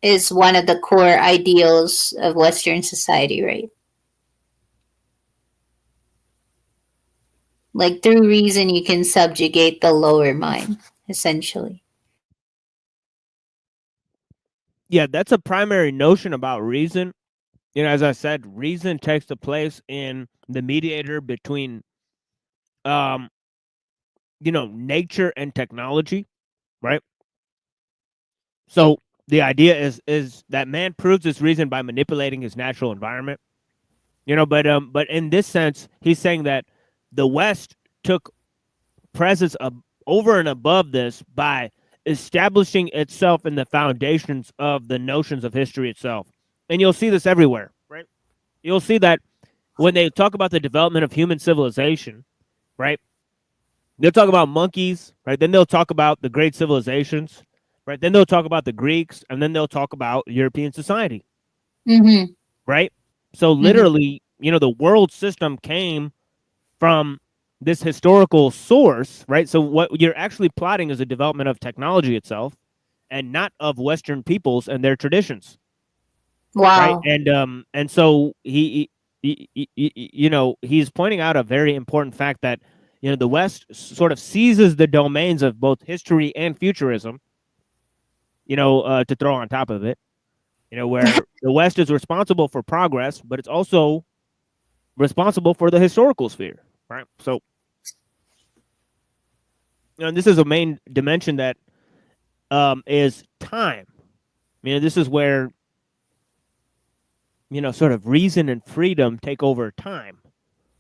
is one of the core ideals of Western society, right? Like, through reason you can subjugate the lower mind, essentially. Yeah, that's a primary notion about reason. As I said, reason takes the place in the mediator between nature and technology, right? So the idea is that man proves his reason by manipulating his natural environment. But in this sense, he's saying that the West took presence over and above this by establishing itself in the foundations of the notions of history itself. And you'll see this everywhere, right? You'll see that when they talk about the development of human civilization, right? They'll talk about monkeys, right? Then they'll talk about the great civilizations, right? Then they'll talk about the Greeks, and then they'll talk about European society, Mm-hmm. right? So literally, the world system came from this historical source, right? So what you're actually plotting is a development of technology itself, and not of Western peoples and their traditions. Wow. Right? And so he's pointing out a very important fact that the West sort of seizes the domains of both history and futurism, to throw on top of it, where the West is responsible for progress, but it's also responsible for the historical sphere, right? So, this is a main dimension that is time. This is where, sort of reason and freedom take over time,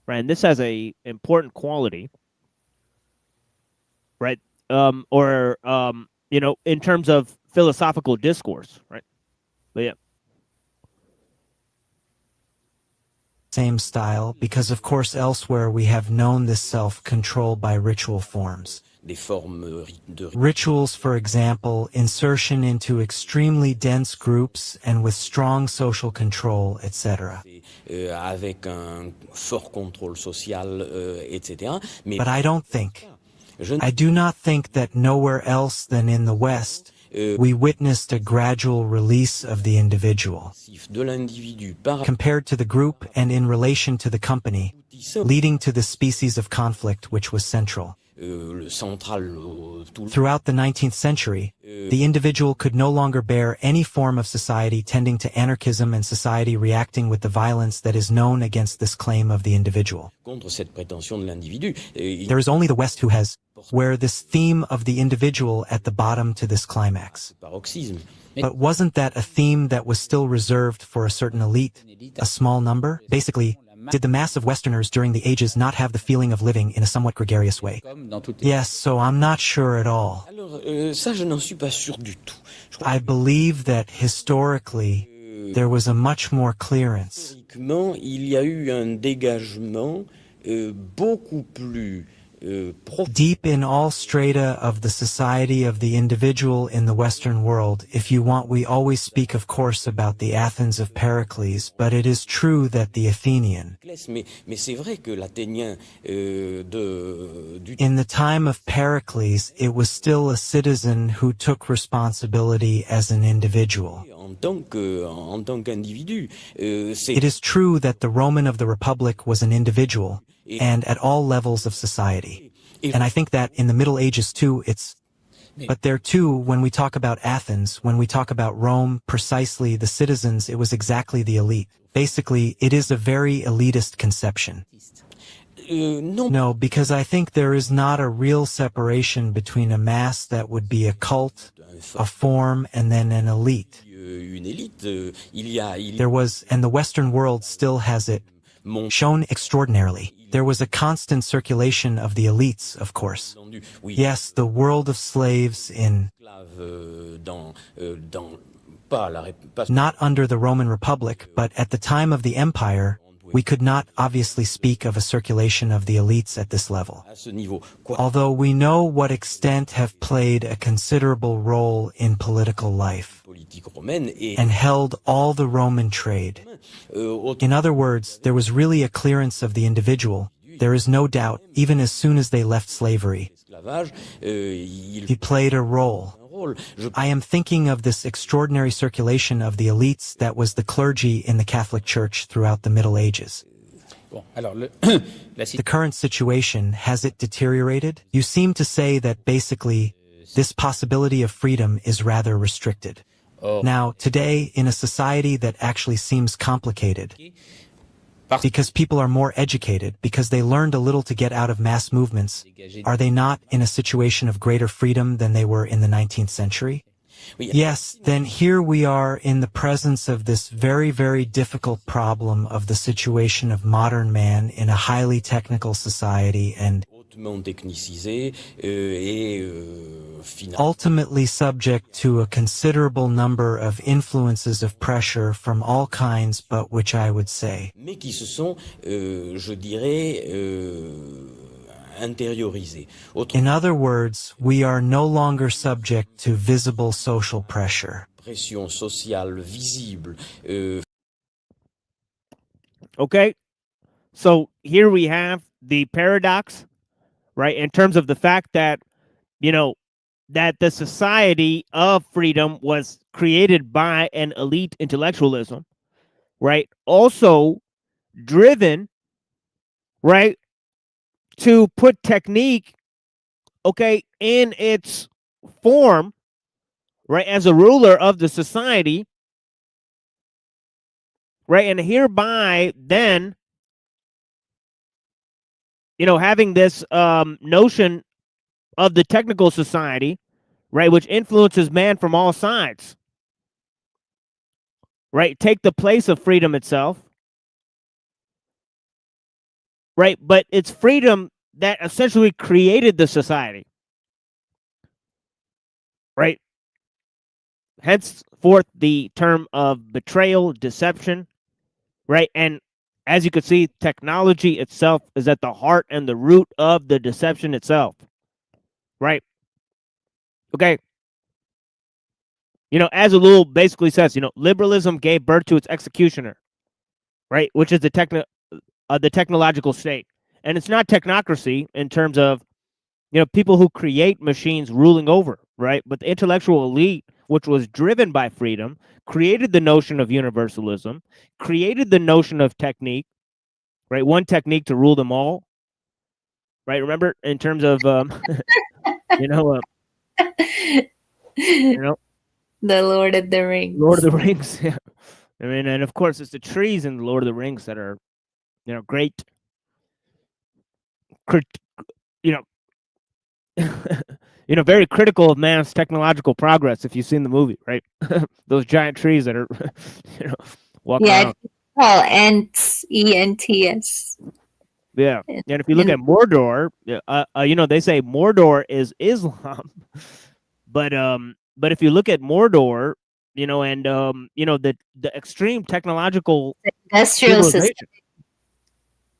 right? And this has a important quality, right? In terms of philosophical discourse, right? But yeah. Same style, because of course elsewhere we have known this self controlled by ritual forms. Rituals, for example, insertion into extremely dense groups and with strong social control, etc. But I do not think that nowhere else than in the West we witnessed a gradual release of the individual, compared to the group and in relation to the company, leading to the species of conflict which was central. Throughout the 19th century, the individual could no longer bear any form of society tending to anarchism and society reacting with the violence that is known against this claim of the individual. There is only the West who has, where this theme of the individual at the bottom to this climax. But wasn't that a theme that was still reserved for a certain elite, a small number? Basically, did the mass of Westerners during the ages not have the feeling of living in a somewhat gregarious way? Yes, so I'm not sure at all. I believe that historically there was a much more clearance. Deep in all strata of the society of the individual in the Western world, if you want, we always speak, of course, about the Athens of Pericles, but it is true that the Athenian, in the time of Pericles, it was still a citizen who took responsibility as an individual. It is true that the Roman of the Republic was an individual, and at all levels of society. And I think that in the Middle Ages too, but there too, when we talk about Athens, when we talk about Rome, precisely the citizens, it was exactly the elite. Basically, it is a very elitist conception. No, because I think there is not a real separation between a mass that would be a cult, a form, and then an elite. There was, and the Western world still has it, shown extraordinarily. There was a constant circulation of the elites, of course. Yes, the world of slaves in... not under the Roman Republic, but at the time of the Empire, we could not obviously speak of a circulation of the elites at this level. Although we know what extent have played a considerable role in political life and held all the Roman trade. In other words, there was really a clearance of the individual. There is no doubt, even as soon as they left slavery, he played a role. I am thinking of this extraordinary circulation of the elites that was the clergy in the Catholic Church throughout the Middle Ages. The current situation, has it deteriorated? You seem to say that basically this possibility of freedom is rather restricted. Now, today, in a society that actually seems complicated, because people are more educated, because they learned a little to get out of mass movements, are they not in a situation of greater freedom than they were in the 19th century? Yes, then here we are in the presence of this very, very difficult problem of the situation of modern man in a highly technical society and ultimately subject to a considerable number of influences of pressure from all kinds, but which I would say in other words, we are no longer subject to visible social pressure. Okay, so here we have the paradox, right, in terms of the fact that, you know, that the society of freedom was created by an elite intellectualism, right, also driven, right, to put technique, okay, in its form, right, as a ruler of the society, right, and hereby then, you know, having this notion of the technical society, right, which influences man from all sides, right, take the place of freedom itself, right, but it's freedom that essentially created the society, right? Henceforth, the term of betrayal, deception, right? And as you can see, technology itself is at the heart and the root of the deception itself, right? Okay. You know, as ellul basically says, you know, liberalism gave birth to its executioner, right? Which is the technological state. And it's not technocracy in terms of, you know, people who create machines ruling over, right? But the intellectual elite, which was driven by freedom, created the notion of universalism, created the notion of technique, right? One technique to rule them all, right? Remember, in terms of, you know, the Lord of the Rings. Lord of the Rings, yeah. I mean, and of course, it's the trees in the Lord of the Rings that are, you know, great, you know, you know, very critical of man's technological progress. If you've seen the movie, right? Those giant trees that are, you know, walking around. Oh, Ents, E-N-T-S. Yeah, and if you look at Mordor, you know, they say Mordor is Islam, but if you look at Mordor, you know, and you know, the extreme technological industrial system.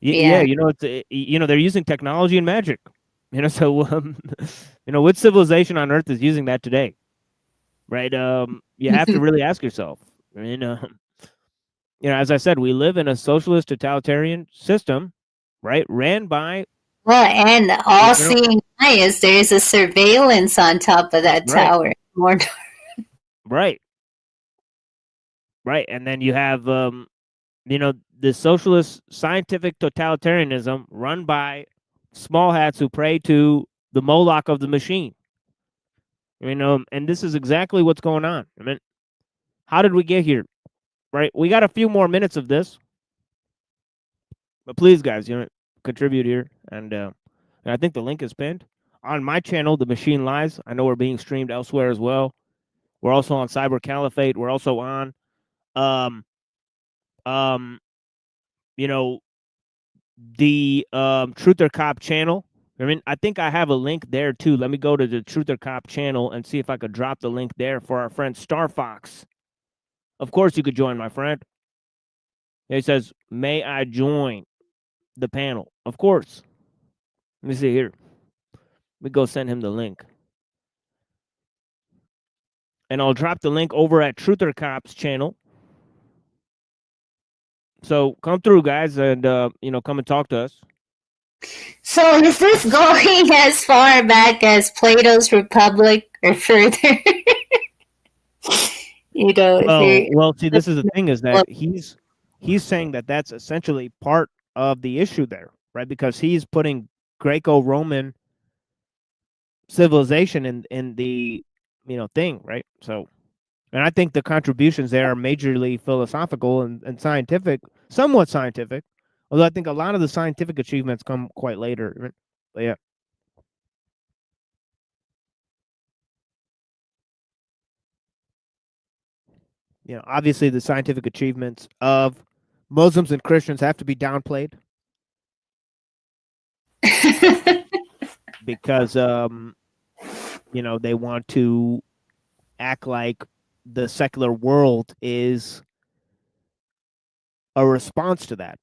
Yeah, you know, it's you know, they're using technology and magic. So which civilization on Earth is using that today? Right? You have to really ask yourself. As I said, we live in a socialist totalitarian system, right? Ran by Well, and all seeing eye is there is a surveillance on top of that tower. Right. Right. And then you have the socialist scientific totalitarianism run by small hats who pray to the Moloch of the machine. And this is exactly what's going on. How did we get here? Right? We got a few more minutes of this. But please, guys, contribute here. And I think the link is pinned. On my channel, The Machine Lies. I know we're being streamed elsewhere as well. We're also on Cyber Caliphate. We're also on the Truther Cop channel. I think I have a link there too. Let me go to the Truther Cop channel and see if I could drop the link there for our friend Star Fox. Of course you could join, my friend. He says, may I join the panel? Of course. Let me see here. Let me go send him the link. And I'll drop the link over at Truther Cop's channel. So come through, guys, and come and talk to us. So is this going as far back as Plato's Republic or further? Well, see, this is the thing is that he's saying that that's essentially part of the issue there, right? Because he's putting Greco-Roman civilization in the thing, right? So, and I think the contributions there are majorly philosophical and scientific, somewhat scientific. Although I think a lot of the scientific achievements come quite later. But yeah. Obviously the scientific achievements of Muslims and Christians have to be downplayed. Because they want to act like the secular world is a response to that.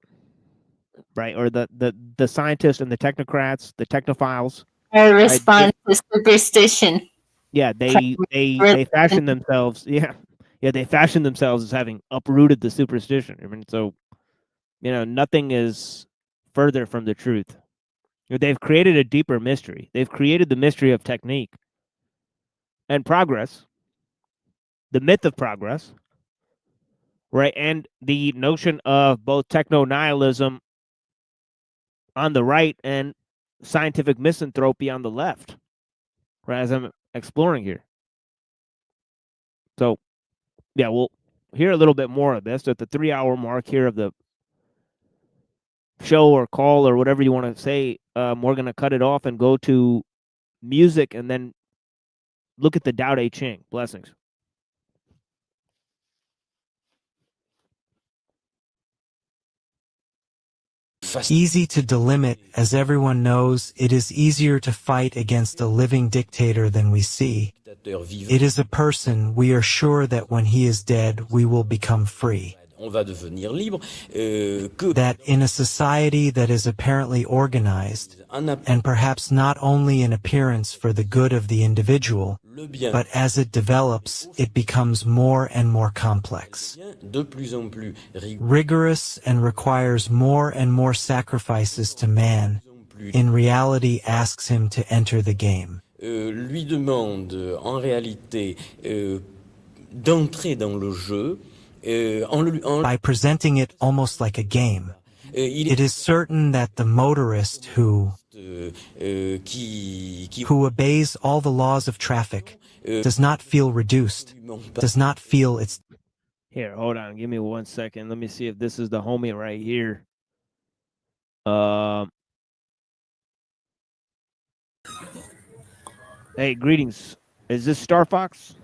Right, or the scientists and the technocrats, the technophiles, a response to superstition. Yeah, they fashion themselves. Yeah, they fashion themselves as having uprooted the superstition. So, nothing is further from the truth. They've created a deeper mystery. They've created the mystery of technique and progress, the myth of progress, right, and the notion of both techno-nihilism on the right and scientific misanthropy on the left, right, as I'm exploring here. So, yeah, we'll hear a little bit more of this at the 3-hour mark here of the show or call or whatever you want to say. We're going to cut it off and go to music and then look at the Tao Te Ching. Blessings. Easy to delimit, as everyone knows, it is easier to fight against a living dictator than we see. It is a person, we are sure that when he is dead, we will become free. That in a society that is apparently organized, and perhaps not only in appearance for the good of the individual, but as it develops, it becomes more and more complex, rigorous, and requires more and more sacrifices to man, in reality asks him to enter the game. Lui demande en réalité d'entrer dans le jeu. By presenting it almost like a game, it is certain that the motorist who obeys all the laws of traffic does not feel reduced, does not feel it's... Here, hold on. Give me 1 second. Let me see if this is the homie right here. Hey, greetings. Is this Star Fox?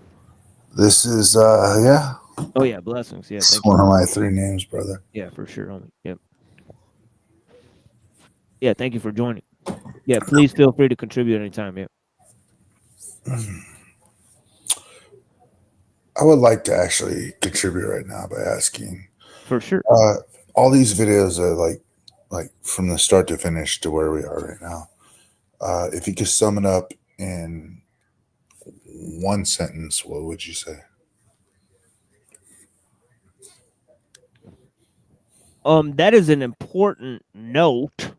This is, yeah. Oh, yeah, blessings. Yeah, it's one of my 3 names, brother. Yeah, for sure, homie. Yep. Yeah, thank you for joining. Yeah, please feel free to contribute anytime. Yeah. I would like to actually contribute right now by asking. For sure. All these videos are like from the start to finish to where we are right now. If you could sum it up in one sentence, what would you say? That is an important note,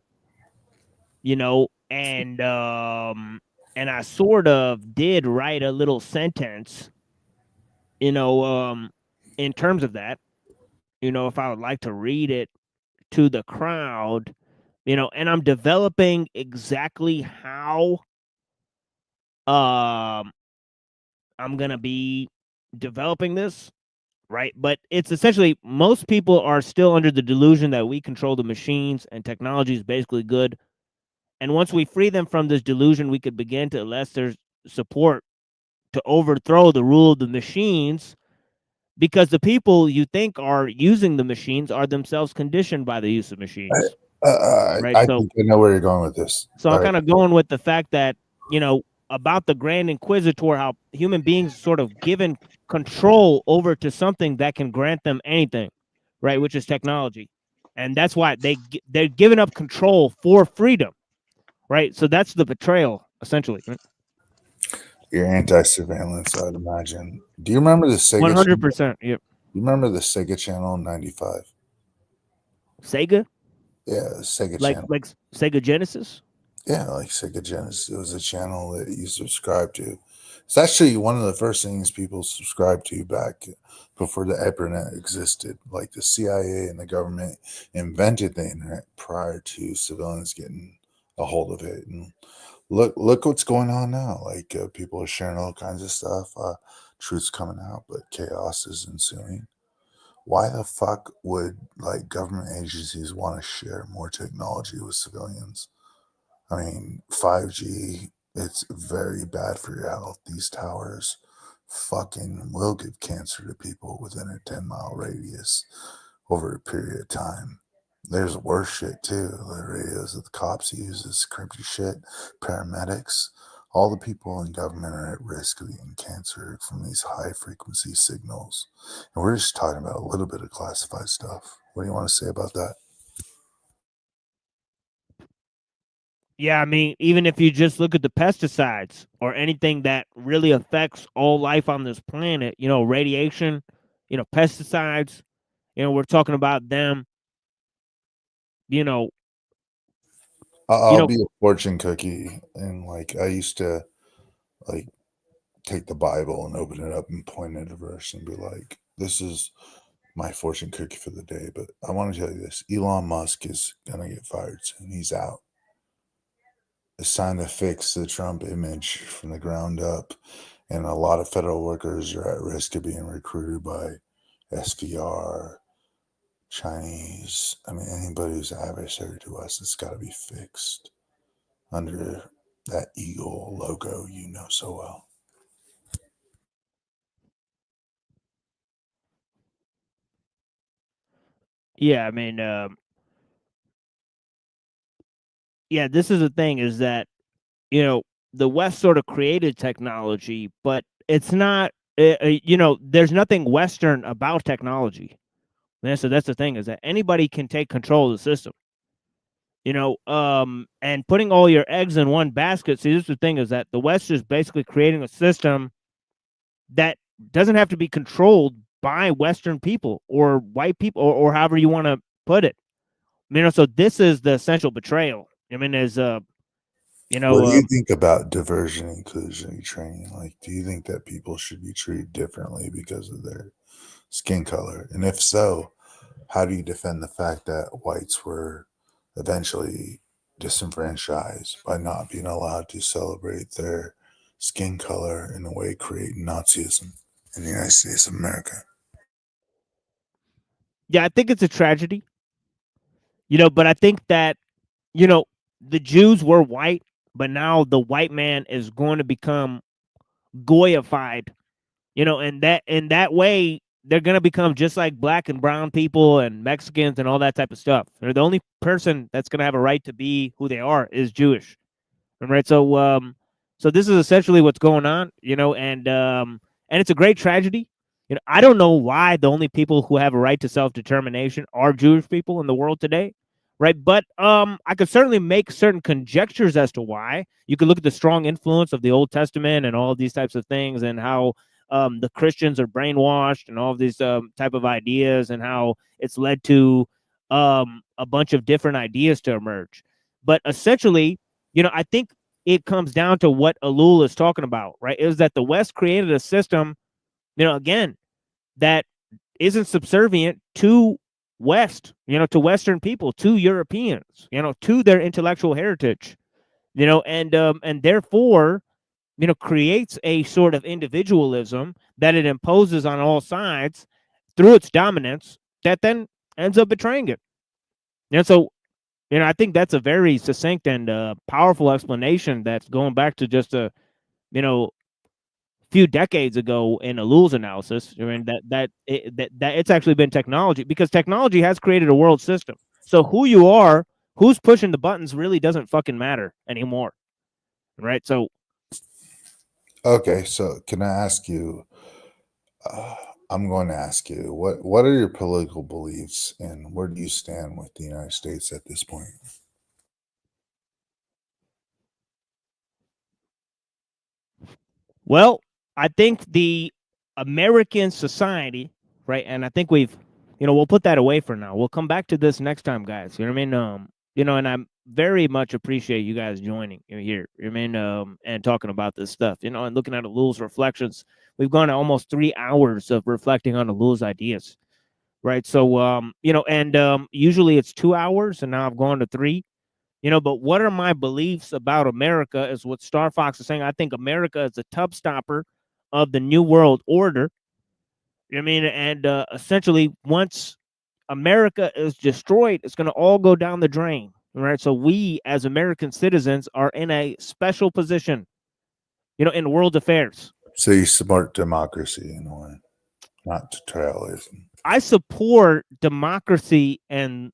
and I sort of did write a little sentence, in terms of that, if I would like to read it to the crowd, and I'm developing exactly how I'm gonna be developing this, right? But it's essentially most people are still under the delusion that we control the machines and technology is basically good. And once we free them from this delusion, we could begin to enlist their support to overthrow the rule of the machines, because the people you think are using the machines are themselves conditioned by the use of machines. Right. I So, think I know where you're going with this. so I'm All right. kind of going with the fact that, about the Grand Inquisitor, how human beings sort of given control over to something that can grant them anything, right? Which is technology. And that's why they're giving up control for freedom, right? So that's the betrayal, essentially. Right? You're anti-surveillance, I'd imagine. Do you remember the Sega? 100%. Yep. You remember the Sega channel in '95? Sega? Yeah, the Sega Like channel. like Sega Genesis? Yeah, like Sega Genesis. It was a channel that you subscribed to. It's actually one of the first things people subscribed to back before the internet existed. Like the CIA and the government invented the internet prior to civilians getting a hold of it. And look what's going on now. Like people are sharing all kinds of stuff. Truth's coming out, but chaos is ensuing. Why the fuck would like government agencies want to share more technology with civilians? I mean, 5G, it's very bad for your health. These towers fucking will give cancer to people within a 10-mile radius over a period of time. There's worse shit too. The radios that the cops use is crypty shit. Paramedics, all the people in government are at risk of getting cancer from these high frequency signals. And we're just talking about a little bit of classified stuff. What do you want to say about that? Yeah, I mean, even if you just look at the pesticides or anything that really affects all life on this planet, radiation, pesticides, we're talking about them, I'll be a fortune cookie. And like, I used to like take the Bible and open it up and point at a verse and be like, this is my fortune cookie for the day. But I want to tell you this: Elon Musk is going to get fired soon. He's out. It's time to fix the Trump image from the ground up. And a lot of federal workers are at risk of being recruited by SVR, Chinese. I mean, anybody who's adversary to us, it's got to be fixed under that eagle logo you know so well. Yeah, I mean, yeah, this is the thing is that, the West sort of created technology, but it's not, there's nothing Western about technology. Yeah, so that's the thing is that anybody can take control of the system. And putting all your eggs in one basket. See, this is the thing is that the West is basically creating a system that doesn't have to be controlled by Western people or white people or however you want to put it. So this is the essential betrayal. I mean, as what do you think about diversion, inclusion, training? Like, do you think that people should be treated differently because of their skin color? And if so, how do you defend the fact that whites were eventually disenfranchised by not being allowed to celebrate their skin color in a way creating Nazism in the United States of America? Yeah, I think it's a tragedy. But I think that, the Jews were white, but now the white man is going to become goyified, and that in that way they're going to become just like black and brown people and Mexicans and all that type of stuff. They're the only person that's going to have a right to be who they are is Jewish. Right. So this is essentially what's going on, and it's a great tragedy. I don't know why the only people who have a right to self-determination are Jewish people in the world today. right? But I could certainly make certain conjectures as to why. You could look at the strong influence of the Old Testament and all these types of things, and how the Christians are brainwashed and all of these type of ideas, and how it's led to a bunch of different ideas to emerge. But essentially, I think it comes down to what Ellul is talking about, right? Is that the West created a system, again, that isn't subservient to West, to Western people, to Europeans, to their intellectual heritage, and therefore, creates a sort of individualism that it imposes on all sides through its dominance that then ends up betraying it. And so, I think that's a very succinct and powerful explanation that's going back to just a, few decades ago in Ellul's analysis. I mean, that it's actually been technology, because technology has created a world system. So who you are, who's pushing the buttons, really doesn't fucking matter anymore, right? So, okay, so can I ask you? I'm going to ask you what are your political beliefs, and where do you stand with the United States at this point? well, I think the American society, right, and I think we'll put that away for now. We'll come back to this next time, guys. You know what I mean? And I very much appreciate you guys joining here. You know what I mean? And talking about this stuff, and looking at Ellul's reflections. We've gone to almost 3 hours of reflecting on Ellul's ideas, right? So, usually it's 2 hours, and now I've gone to 3. But what are my beliefs about America is what Star Fox is saying. I think America is a tub stopper of the New World Order. You know what I mean? And essentially, once America is destroyed, it's going to all go down the drain, right? So we, as American citizens, are in a special position, in world affairs. So you support democracy in a way, not totalitarianism. I support democracy and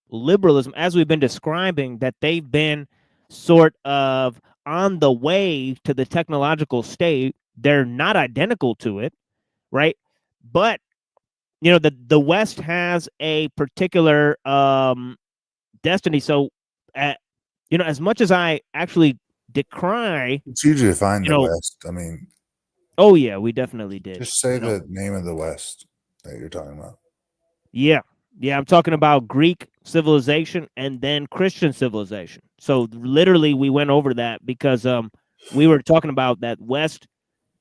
liberalism, as we've been describing, that they've been sort of on the way to the technological state. They're not identical to it, right? But the West has a particular destiny. So, as much as I actually decry, it's you define the West. I mean, oh yeah, we definitely did. Just say the name of the West that you're talking about. Yeah, I'm talking about Greek civilization and then Christian civilization. So literally, we went over that because we were talking about that West,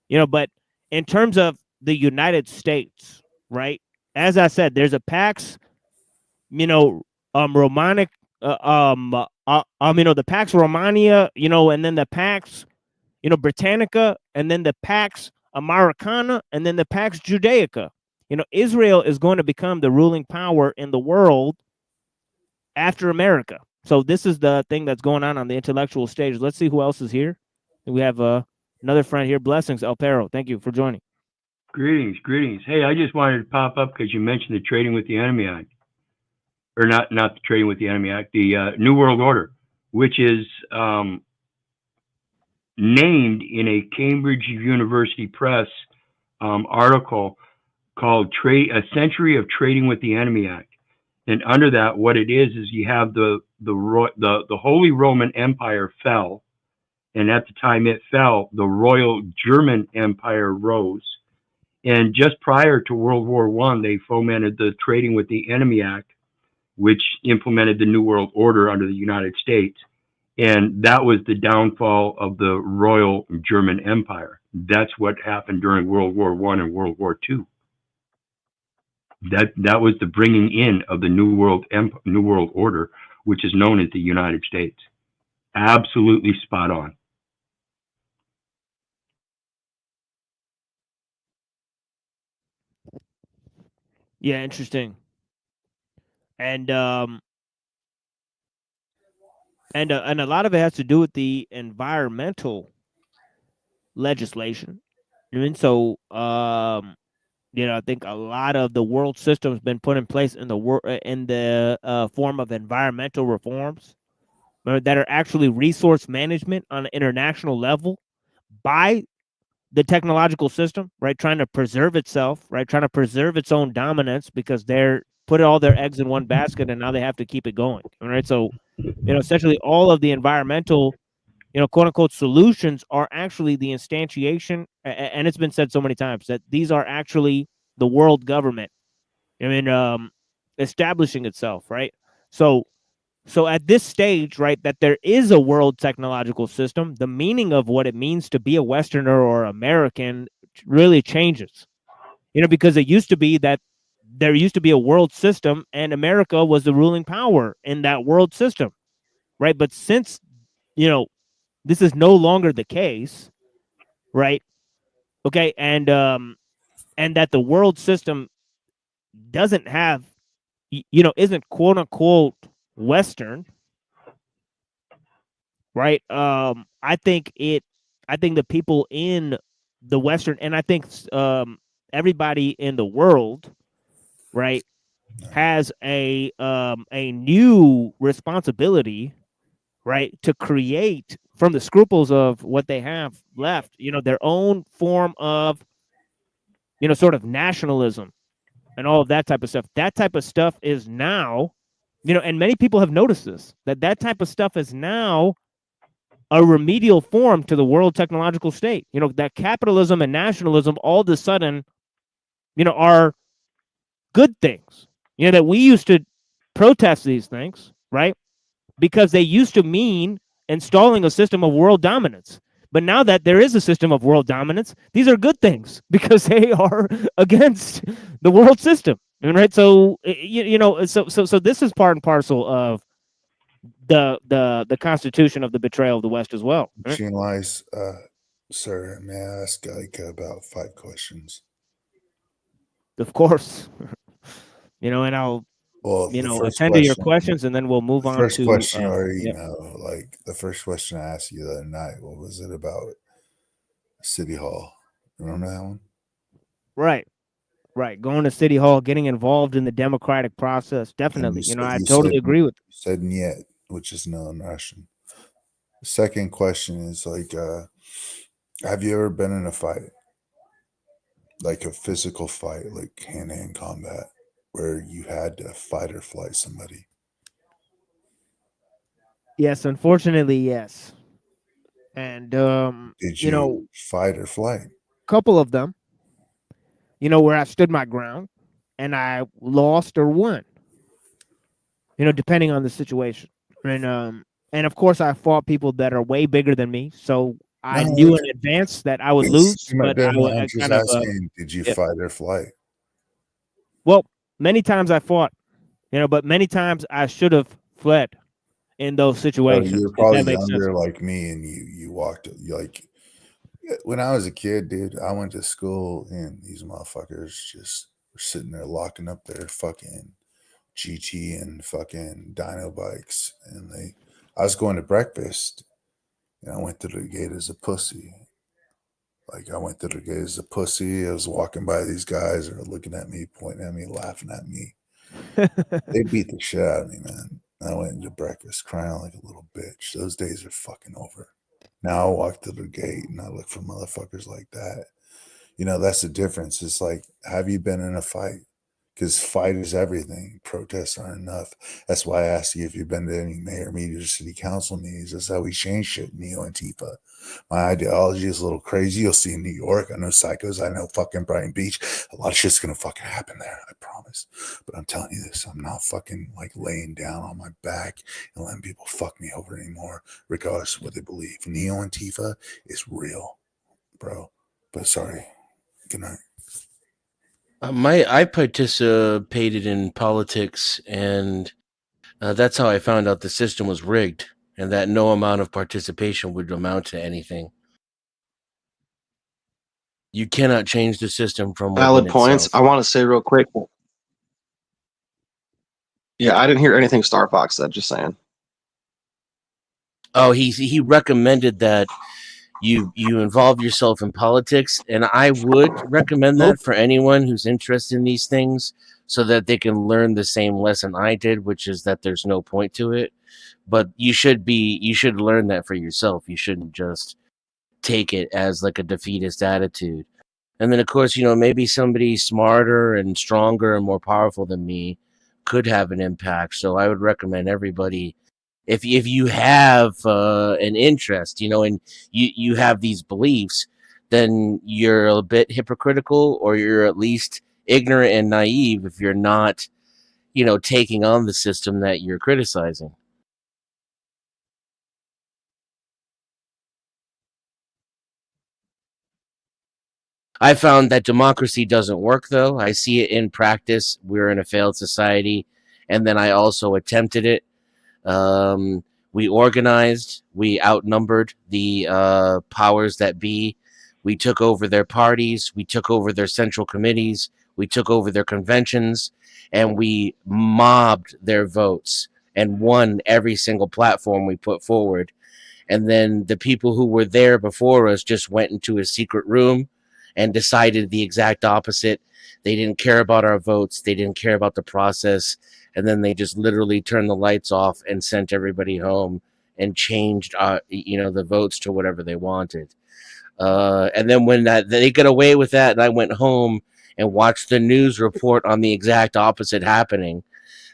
But in terms of the United States, right? As I said, there's a Pax, Romanic, the Pax Romania, and then the Pax, Britannica, and then the Pax Americana, and then the Pax Judaica. Israel is going to become the ruling power in the world after America. So this is the thing that's going on the intellectual stage. Let's see who else is here. We have another friend here. Blessings, El Perro. Thank you for joining. Greetings. Hey, I just wanted to pop up because you mentioned the Trading with the Enemy Act. Or not the Trading with the Enemy Act, the New World Order, which is named in a Cambridge University Press article called A Century of Trading with the Enemy Act. And under that, what it is you have the Holy Roman Empire fell. And at the time it fell, the Royal German Empire rose. And just prior to World War I, they fomented the Trading with the Enemy Act, which implemented the New World Order under the United States. And that was the downfall of the Royal German Empire. That's what happened during World War I and World War II. That was the bringing in of the New World Order, which is known as the United States. Absolutely spot on. Yeah, interesting. And a lot of it has to do with the environmental legislation. And so, I think a lot of the world system has been put in place in the form of environmental reforms that are actually resource management on an international level by the technological system, right? Trying to preserve itself, right? Trying to preserve its own dominance because they're put all their eggs in one basket, and now they have to keep it going. All right. So, essentially all of the environmental, quote unquote solutions are actually the instantiation. And it's been said so many times that these are actually the world government. Establishing itself. Right. So at this stage, right, that there is a world technological system, the meaning of what it means to be a Westerner or American really changes. Because it used to be that there used to be a world system and America was the ruling power in that world system, right? But since, this is no longer the case, right? Okay, and that the world system doesn't have, isn't quote unquote Western, right? I think the people in the Western, and I think everybody in the world, right, has a new responsibility, right, to create from the scruples of what they have left, their own form of, sort of nationalism and all of that type of stuff. That type of stuff is now, and many people have noticed this, that type of stuff is now a remedial form to the world technological state. That capitalism and nationalism all of a sudden, are good things. That we used to protest these things, right? Because they used to mean installing a system of world dominance. But now that there is a system of world dominance, these are good things because they are against the world system. Right? So so this is part and parcel of the constitution of the betrayal of the West as well. Right? Machine lies, sir, may I ask about 5 questions? Of course. And I'll attend to your questions, and then we'll move on to first question. Like the first question I asked you the other night, what was it about City Hall? Remember that one? Right. Going to City Hall, getting involved in the democratic process. Definitely. I totally agree with you. Said "niet," which is no in Russian. The second question is have you ever been in a fight? Like a physical fight, like hand-to-hand combat, where you had to fight or flight somebody? Yes, unfortunately, yes. And did you fight or flight? Couple of them. Where I stood my ground and I lost or won. Depending on the situation. And of course I fought people that are way bigger than me, so I knew in advance that I would lose. But I'm just asking, did you fight or flight? Well, many times I fought, but many times I should have fled in those situations. So you're probably younger like me, and you walked like when I was a kid, dude. I went to school, and these motherfuckers just were sitting there locking up their fucking GT and fucking dyno bikes, and I was going to breakfast, and I went to the gate as a pussy. Like I went to the gate as a pussy. I was walking by these guys, that were looking at me, pointing at me, laughing at me. They beat the shit out of me, man. I went into breakfast crying like a little bitch. Those days are fucking over. Now I walk to the gate and I look for motherfuckers like that. That's the difference. It's like, have you been in a fight? Because fight is everything. Protests aren't enough. That's why I asked you if you've been to any mayor meetings or city council meetings. That's how we change shit, Neo-Antifa. My ideology is a little crazy. You'll see in New York. I know psychos. I know fucking Brighton Beach. A lot of shit's going to fucking happen there. I promise. But I'm telling you this. I'm not fucking like laying down on my back and letting people fuck me over anymore, regardless of what they believe. Neo-Antifa is real, bro. But sorry. Good night. I participated in politics, and that's how I found out the system was rigged, and that no amount of participation would amount to anything. You cannot change the system from valid points. itself. I want to say real quick. Yeah, I didn't hear anything Star Fox said. Just saying. Oh, he recommended that you involve yourself in politics, and I would recommend that for anyone who's interested in these things, so that they can learn the same lesson I did, which is that there's no point to it. But you should learn that for yourself. You shouldn't just take it as like a defeatist attitude. And then of course, maybe somebody smarter and stronger and more powerful than me could have an impact. So I would recommend everybody, if you have an interest, and you have these beliefs, then you're a bit hypocritical, or you're at least ignorant and naive if you're not, taking on the system that you're criticizing. I found that democracy doesn't work, though. I see it in practice. We're in a failed society. And then I also attempted it. We organized, we outnumbered the powers that be. We took over their parties, we took over their central committees, we took over their conventions, and we mobbed their votes and won every single platform we put forward. And then the people who were there before us just went into a secret room and decided the exact opposite. They didn't care about our votes. They didn't care about the process. And then they just literally turned the lights off and sent everybody home and changed, the votes to whatever they wanted. And then when they got away with that, and I went home and watched the news report on the exact opposite happening,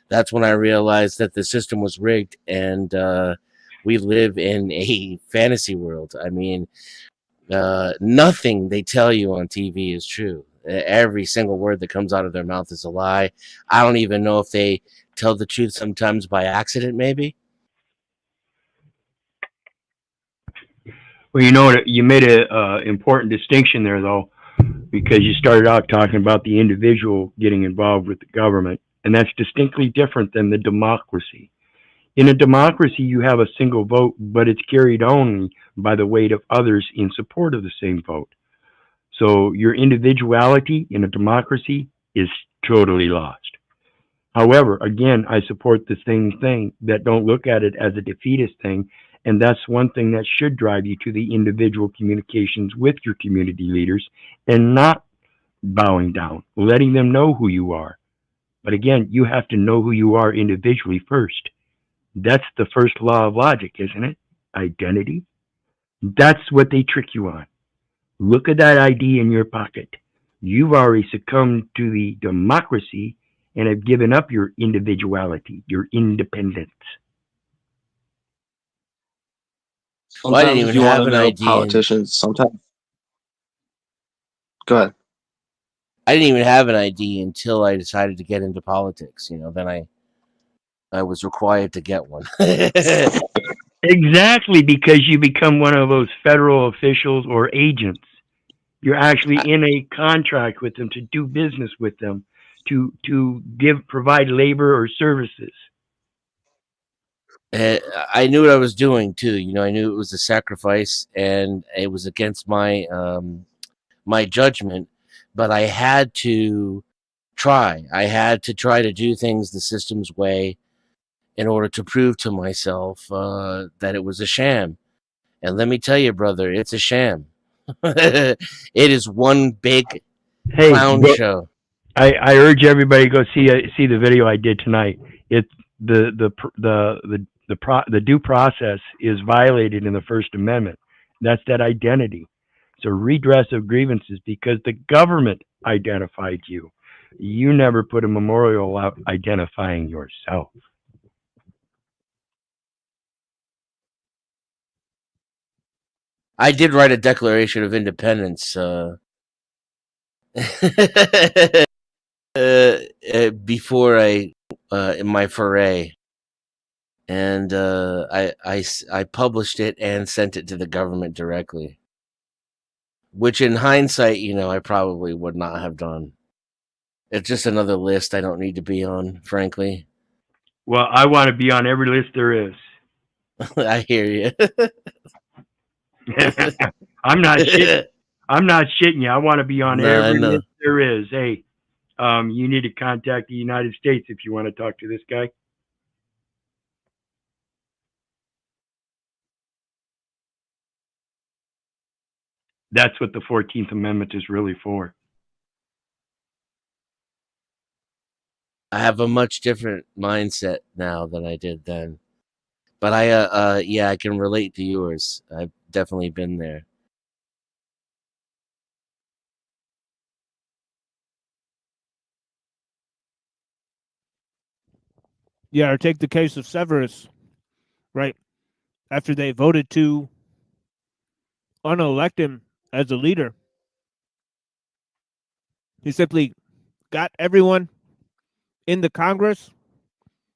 that's when I realized that the system was rigged, and we live in a fantasy world. I mean, nothing they tell you on TV is true. Every single word that comes out of their mouth is a lie. I don't even know if they tell the truth sometimes by accident, maybe. Well, you made a important distinction there, though, because you started out talking about the individual getting involved with the government, and that's distinctly different than the democracy. In a democracy, you have a single vote, but it's carried only by the weight of others in support of the same vote. So your individuality in a democracy is totally lost. However, again, I support the same thing, that don't look at it as a defeatist thing. And that's one thing that should drive you to the individual communications with your community leaders, and not bowing down, letting them know who you are. But again, you have to know who you are individually first. That's the first law of logic, isn't it? Identity. That's what they trick you on. Look at that ID in your pocket. You've already succumbed to the democracy and have given up your individuality, your independence. Well, I didn't even you have want an to know ID. politicians, sometimes. Go ahead. I didn't even have an ID until I decided to get into politics. Then I was required to get one. Exactly, because you become one of those federal officials or agents. You're actually in a contract with them to do business with them, to provide labor or services. I knew what I was doing too. I knew it was a sacrifice, and it was against my my judgment. But I had to try. I had to try to do things the system's way in order to prove to myself that it was a sham. And let me tell you, brother, it's a sham. It is one big clown show. I urge everybody to go see the video I did tonight. It's the due process is violated in the First Amendment. That's that identity. It's a redress of grievances because the government identified you. You never put a memorial out identifying yourself. I did write a Declaration of Independence before in my foray, and I published it and sent it to the government directly, which in hindsight, I probably would not have done. It's just another list I don't need to be on, frankly. Well, I want to be on every list there is. I hear you. I'm not shitting you. I want to be on every list there is. Hey, you need to contact the United States if you want to talk to this guy. That's what the 14th Amendment is really for. I have a much different mindset now than I did then. But I can relate to yours. I've definitely been there. Yeah, or take the case of Severus, right? After they voted to unelect him as a leader, he simply got everyone in the Congress,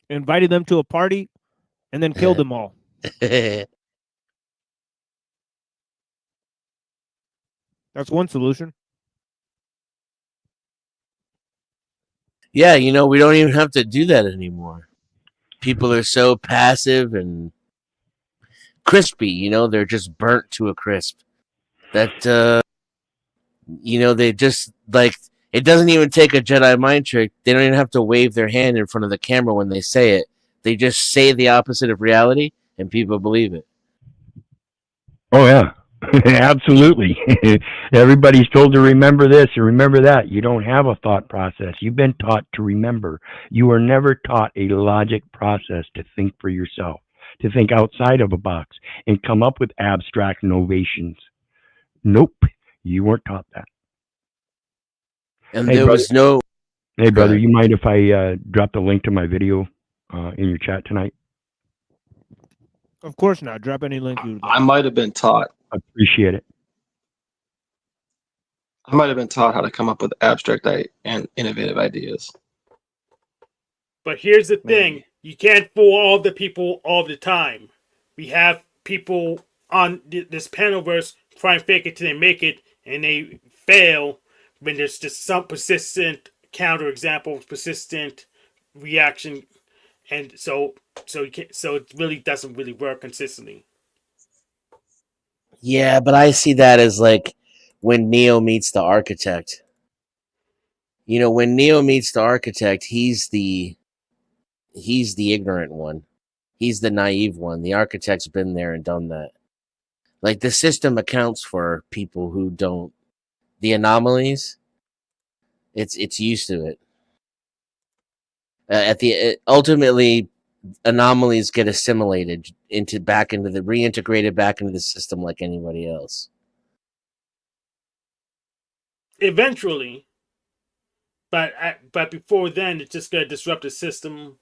invited them to a party, and then killed them all. That's one solution. Yeah, you know, we don't even have to do that anymore. People are so passive and crispy, you know, they're just burnt to a crisp. That you know, they just like it doesn't even take a Jedi mind trick. They don't even have to wave their hand in front of the camera when they say it. They just say the opposite of reality and people believe it. Oh yeah, absolutely. Everybody's told to remember this and remember that. You don't have a thought process. You've been taught to remember. You were never taught a logic process to think for yourself, to think outside of a box and come up with abstract novations. Nope, you weren't taught that. And Hey, there brother. was no. Hey, Go brother, ahead. you mind if I drop the link to my video in your chat tonight? Of course not. Drop any link you would like. I might have been taught. Appreciate it. I might have been taught how to come up with abstract and innovative ideas. But here's the thing. You can't fool all the people all the time. We have people on this panelverse try and fake it till they make it, and they fail when there's just some persistent counterexample, persistent reaction, and so it really doesn't really work consistently. Yeah, but I see that as like when Neo meets the architect. You know, when Neo meets the architect, he's the ignorant one. He's the naive one. The architect's been there and done that. Like the system accounts for people who don't. The anomalies, it's used to it. Ultimately, anomalies get assimilated reintegrated back into the system like anybody else. Eventually, but before then, it's just gonna disrupt the system,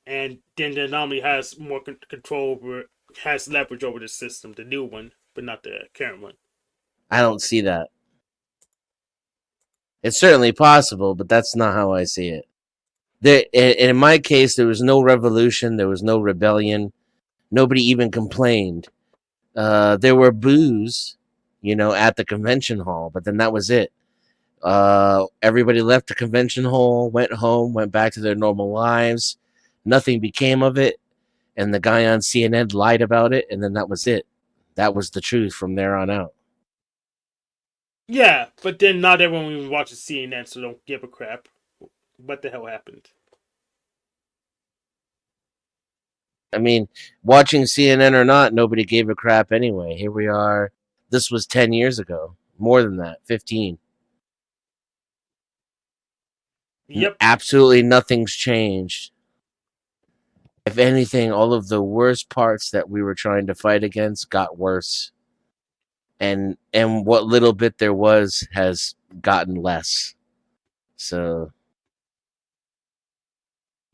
and then the anomaly has more control over, has leverage over the system, the new one, but not the current one. I don't see that. It's certainly possible, but that's not how I see it. In my case, there was no revolution, there was no rebellion, nobody even complained. There were boos, you know, at the convention hall, but then that was it. Everybody left the convention hall, went home, went back to their normal lives. Nothing became of it, and the guy on CNN lied about it, and then that was it. That was the truth from there on out. Yeah, but then not everyone even watches CNN, so don't give a crap. What the hell happened? I mean, watching CNN or not, nobody gave a crap anyway. Here we are. This was 10 years ago. More than that, 15. Yep. Absolutely nothing's changed. If anything, all of the worst parts that we were trying to fight against got worse. And what little bit there was has gotten less. So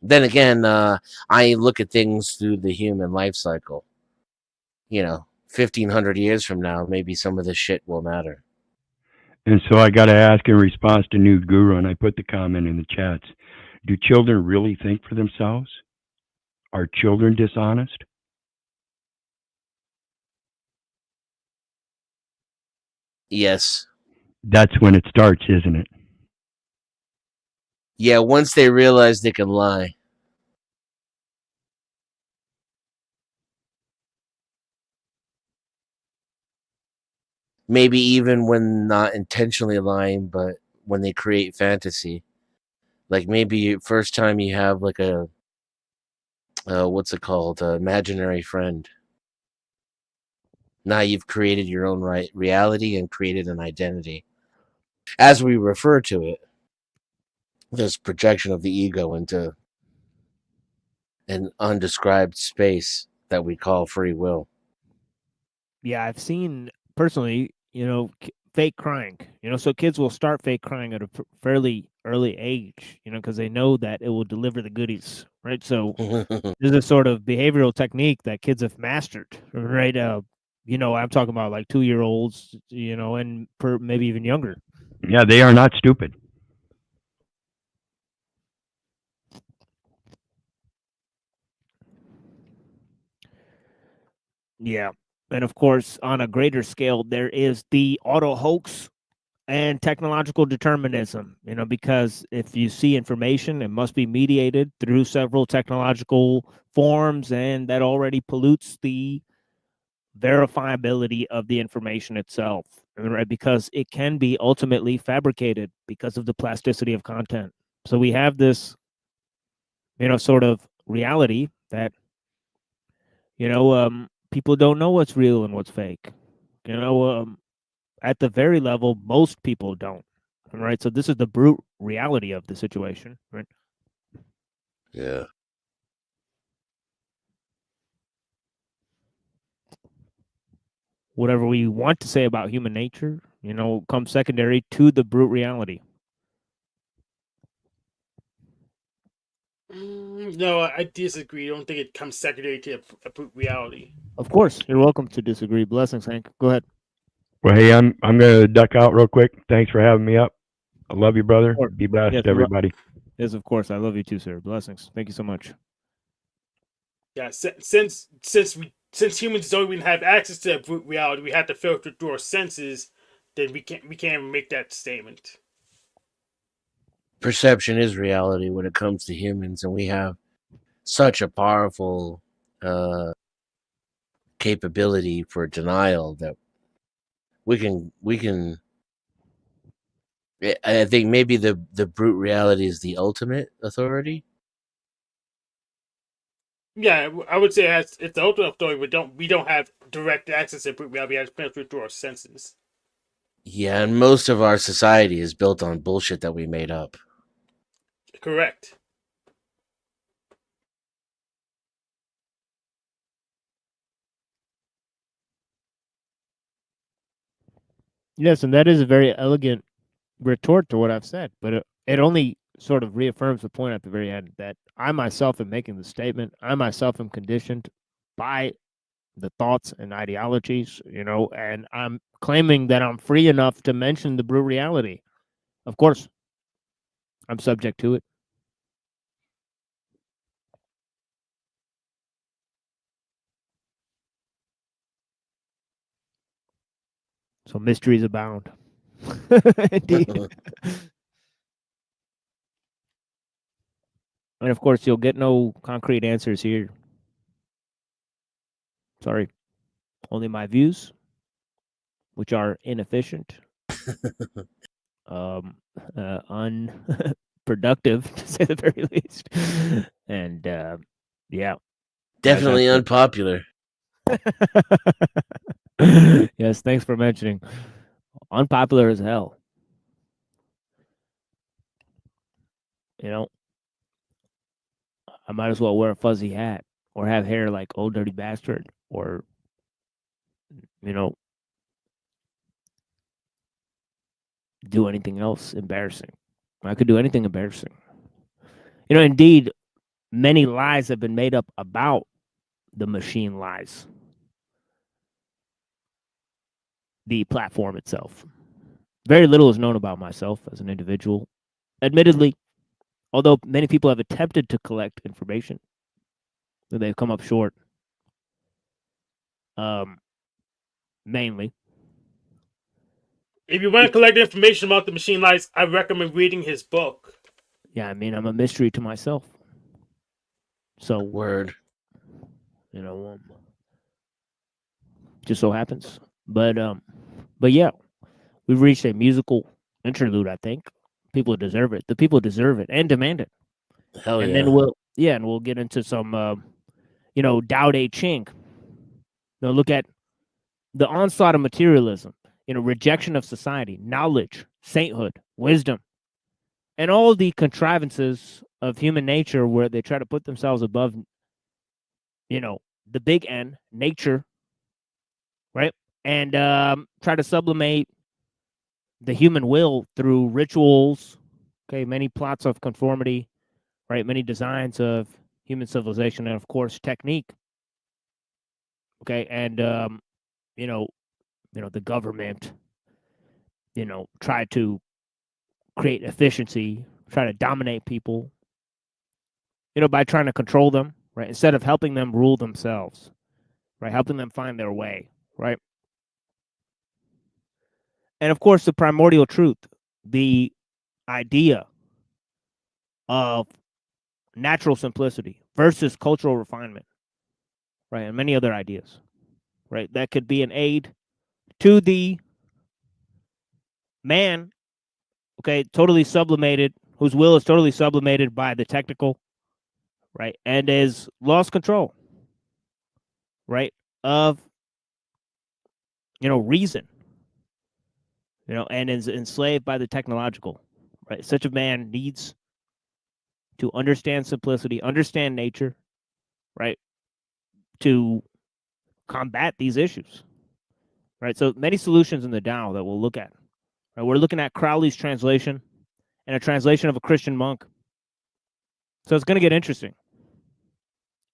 then again, I look at things through the human life cycle. You know, 1,500 years from now, maybe some of this shit will matter. And so I got to ask in response to Nude Guru, and I put the comment in the chats, do children really think for themselves? Are children dishonest? Yes. That's when it starts, isn't it? Yeah, once they realize they can lie. Maybe even when not intentionally lying, but when they create fantasy. Like maybe first time you have like a what's it called? Imaginary friend. Now you've created your own reality and created an identity. As we refer to it, this projection of the ego into an undescribed space that we call free will. Yeah, I've seen personally, you know, fake crying. You know, so kids will start fake crying at a fairly early age, because they know that it will deliver the goodies, right? So there's a sort of behavioral technique that kids have mastered, right? I'm talking about like 2-year-olds, and maybe even younger. Yeah, they are not stupid. Yeah. And of course, on a greater scale, there is the auto hoax and technological determinism, because if you see information, it must be mediated through several technological forms, and that already pollutes the verifiability of the information itself, right? Because it can be ultimately fabricated because of the plasticity of content. So we have this, sort of reality that, people don't know what's real and what's fake. At the very level, most people don't, right? So this is the brute reality of the situation, right? Yeah. Whatever we want to say about human nature, comes secondary to the brute reality. No, I disagree. I don't think it comes secondary to a brute reality. Of course, you're welcome to disagree. Blessings, Hank. Go ahead. Well, hey, I'm gonna duck out real quick. Thanks for having me up. I love you, brother. Be blessed, Yes, everybody. Yes, of course. I love you too, sir. Blessings. Thank you so much. Yeah, since humans don't even have access to brute reality, we have to filter through our senses. Then we can't make that statement. Perception is reality when it comes to humans, and we have such a powerful capability for denial that we can. I think maybe the brute reality is the ultimate authority. Yeah, I would say it's the ultimate authority. We don't have direct access to brute reality. We have to filter through our senses. Yeah, and most of our society is built on bullshit that we made up. Correct. Yes, and that is a very elegant retort to what I've said, but it only sort of reaffirms the point at the very end that I myself am making the statement. I myself am conditioned by the thoughts and ideologies, and I'm claiming that I'm free enough to mention the brute reality. Of course, I'm subject to it. So mysteries abound. Indeed. And of course, you'll get no concrete answers here. Sorry. Only my views, which are inefficient, unproductive, to say the very least. And yeah. Definitely unpopular. Yes, thanks for mentioning. Unpopular as hell. I might as well wear a fuzzy hat or have hair like Old Dirty Bastard or, do anything else embarrassing. I could do anything embarrassing. Indeed, many lies have been made up about the machine lies, the platform itself. Very little is known about myself as an individual. Admittedly, although many people have attempted to collect information, they've come up short. Mainly. If you want to collect information about the machine lies, I recommend reading his book. Yeah, I mean, I'm a mystery to myself. So word, just so happens. But yeah, we've reached a musical interlude. I think people deserve it. The people deserve it and demand it. Hell and yeah. then we'll get into some, Tao Te Ching. Look at the onslaught of materialism, rejection of society, knowledge, sainthood, wisdom, and all the contrivances of human nature where they try to put themselves above, the big N, nature, right? And try to sublimate the human will through rituals Okay, many plots of conformity, right? Many designs of human civilization, and of course, technique. Okay, and you know, the government, try to create efficiency, try to dominate people, by trying to control them, right? Instead of helping them rule themselves, right? Helping them find their way, right? And of course, the primordial truth, the idea of natural simplicity versus cultural refinement, right? And many other ideas, right? That could be an aid to the man, okay, totally sublimated, whose will is totally sublimated by the technical, right? And is lost control, right? Of, reason, and is enslaved by the technological, right? Such a man needs to understand simplicity, understand nature, right? To combat these issues, right? So many solutions in the Tao that we'll look at. Right? We're looking at Crowley's translation and a translation of a Christian monk. So it's going to get interesting,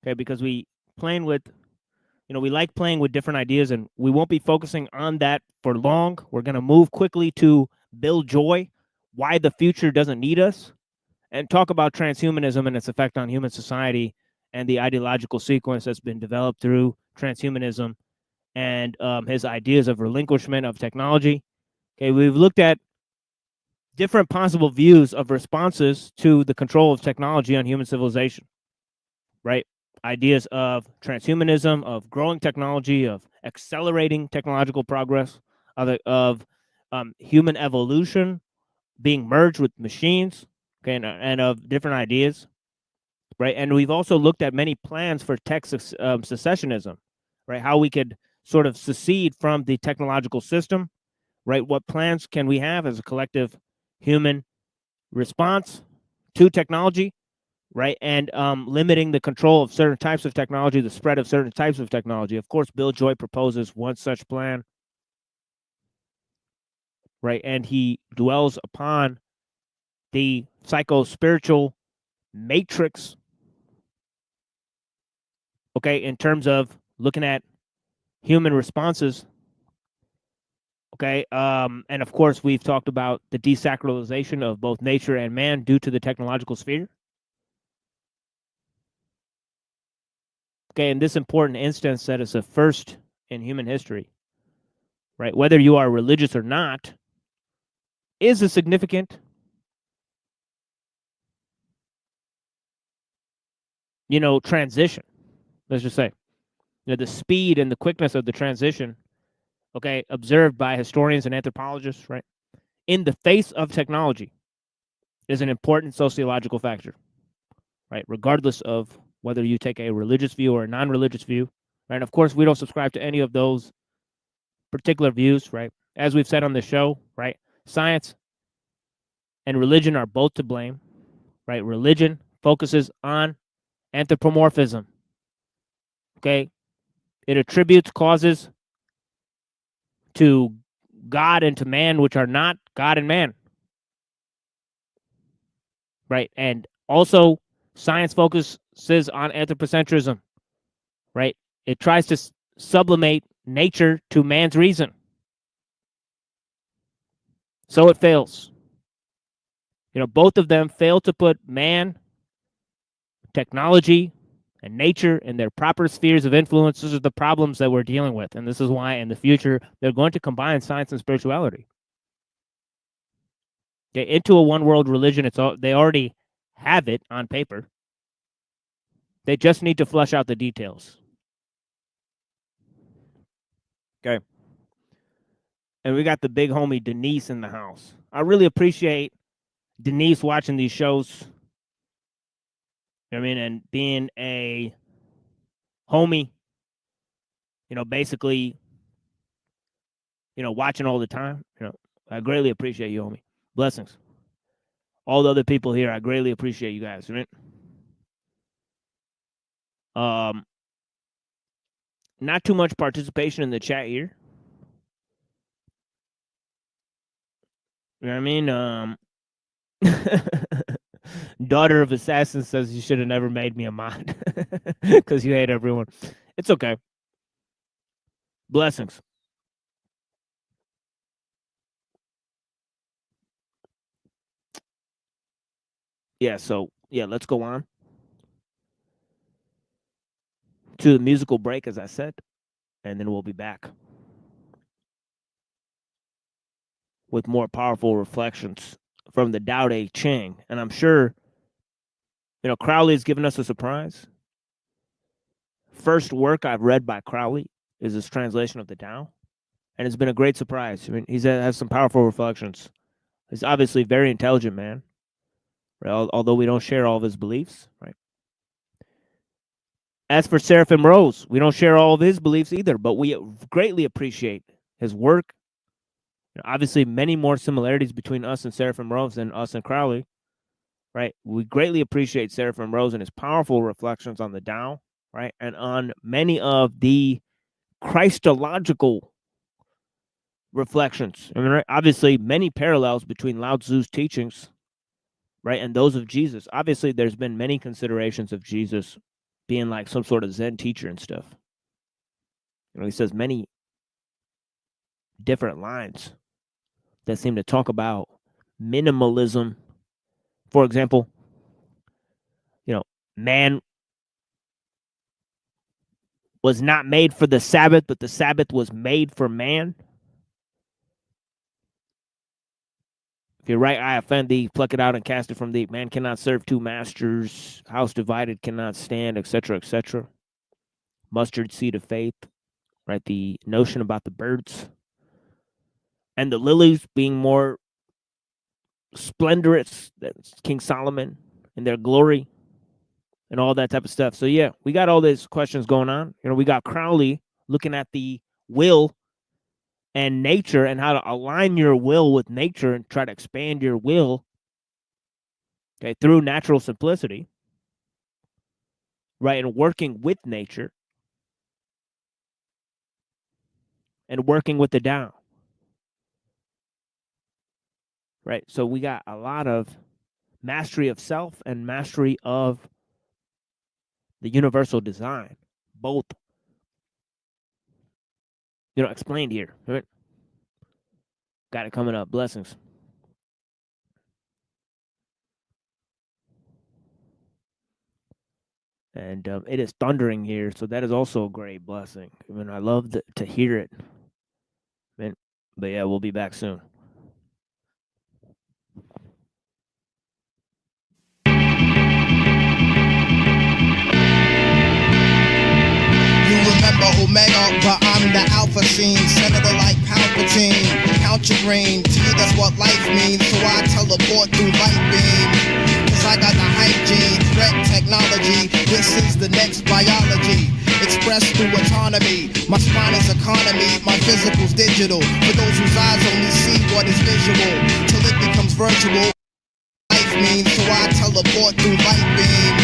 okay? Because we like playing with different ideas, and we won't be focusing on that for long. We're going to move quickly to Bill Joy, why the future doesn't need us, and talk about transhumanism and its effect on human society and the ideological sequence that's been developed through transhumanism and his ideas of relinquishment of technology. Okay, we've looked at different possible views of responses to the control of technology on human civilization, right? Ideas of transhumanism, of growing technology, of accelerating technological progress, of human evolution being merged with machines, okay, and of different ideas, right? And we've also looked at many plans for tech secessionism, right? How we could sort of secede from the technological system, right? What plans can we have as a collective human response to technology, right? And limiting the control of certain types of technology, the spread of certain types of technology. Of course, Bill Joy proposes one such plan, right? And he dwells upon the psycho-spiritual matrix, okay, in terms of looking at human responses, okay? And of course, we've talked about the desacralization of both nature and man due to the technological sphere. Okay, in this important instance that is a first in human history, right? Whether you are religious or not, is a significant, transition. Let's just say, the speed and the quickness of the transition, okay, observed by historians and anthropologists, right, in the face of technology, is an important sociological factor, right? Regardless of whether you take a religious view or a non-religious view, right? Of course, we don't subscribe to any of those particular views, right? As we've said on the show, right? Science and religion are both to blame, right? Religion focuses on anthropomorphism, okay? It attributes causes to God and to man, which are not God and man, right? And also, science focuses on anthropocentrism, right? It tries to sublimate nature to man's reason. So it fails. Both of them fail to put man, technology, and nature in their proper spheres of influence. These are the problems that we're dealing with. And this is why in the future, they're going to combine science and spirituality. Okay, into a one world religion, they already have it on paper. They just need to flesh out the details. Okay. And we got the big homie Denise in the house. I really appreciate Denise watching these shows. And being a homie, basically, watching all the time. I greatly appreciate you, homie. Blessings. All the other people here, I greatly appreciate you guys, right? Not too much participation in the chat here. You know what I mean? Daughter of Assassin says you should have never made me a mod because you hate everyone. It's okay. Blessings. Yeah, so, yeah, let's go on to the musical break, as I said, and then we'll be back with more powerful reflections from the Tao Te Ching. And I'm sure, Crowley has given us a surprise. First work I've read by Crowley is his translation of the Tao, and it's been a great surprise. I mean, he has some powerful reflections. He's obviously a very intelligent man, right? Although we don't share all of his beliefs, right? As for Seraphim Rose, we don't share all of his beliefs either, but we greatly appreciate his work. Obviously, many more similarities between us and Seraphim Rose than us and Crowley, right? We greatly appreciate Seraphim Rose and his powerful reflections on the Tao, right? And on many of the Christological reflections. I mean, right? Obviously, many parallels between Lao Tzu's teachings, right, and those of Jesus. Obviously, there's been many considerations of Jesus being like some sort of Zen teacher and stuff. He says many different lines that seem to talk about minimalism. For example, man was not made for the Sabbath, but the Sabbath was made for man. If your right eye offend thee, pluck it out and cast it from thee. Man cannot serve two masters. House divided cannot stand, etc., etc. Mustard seed of faith, right? The notion about the birds and the lilies being more splendorous than King Solomon in their glory and all that type of stuff. So, yeah, we got all these questions going on. We got Crowley looking at the will and nature and how to align your will with nature and try to expand your will, okay, through natural simplicity, right, and working with nature and working with the Tao, right? So we got a lot of mastery of self and mastery of the universal design, both explained here. Right? Got it coming up. Blessings. And it is thundering here, so that is also a great blessing. I mean, I love to hear it. Man, but yeah, we'll be back soon. Remember Omega, but I'm the Alpha scene. Senator like Palpatine. Count your green, to you that's what life means. So I teleport through light beam. Cause I got the hype gene, threat technology. This is the next biology. Expressed through autonomy. My spine is economy, my physical's digital. For those whose eyes only see what is visual, till it becomes virtual. Life means, so I teleport through light beam.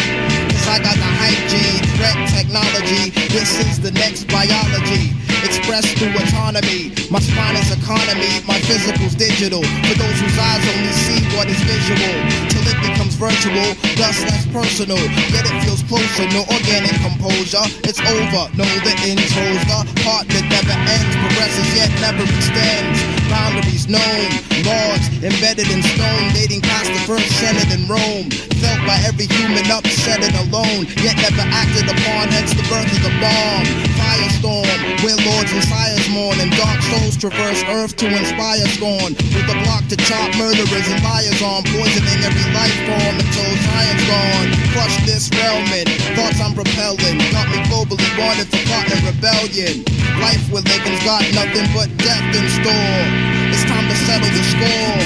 I got the hype gene, threat technology. This is the next biology. Expressed through autonomy. My spine is economy, my physical's digital. For those whose eyes only see what is visual, till it becomes virtual, thus less personal. Yet it feels closer, no organic composure. It's over, no the intro's the part that never ends, progresses yet never extends. Boundaries known, laws embedded in stone, dating past the first Senate in Rome. Felt by every human upset and alone, yet never acted upon, hence the birth of the bomb. Firestorm, where lords and sires mourn, and dark souls traverse earth to inspire scorn. With a block to chop murderers and liars on, poisoning every life form until science gone. Crush this realming, thoughts I'm propelling, got me globally wanted for plot and rebellion. Life we're living's got nothing but death in store. It's time to settle the score.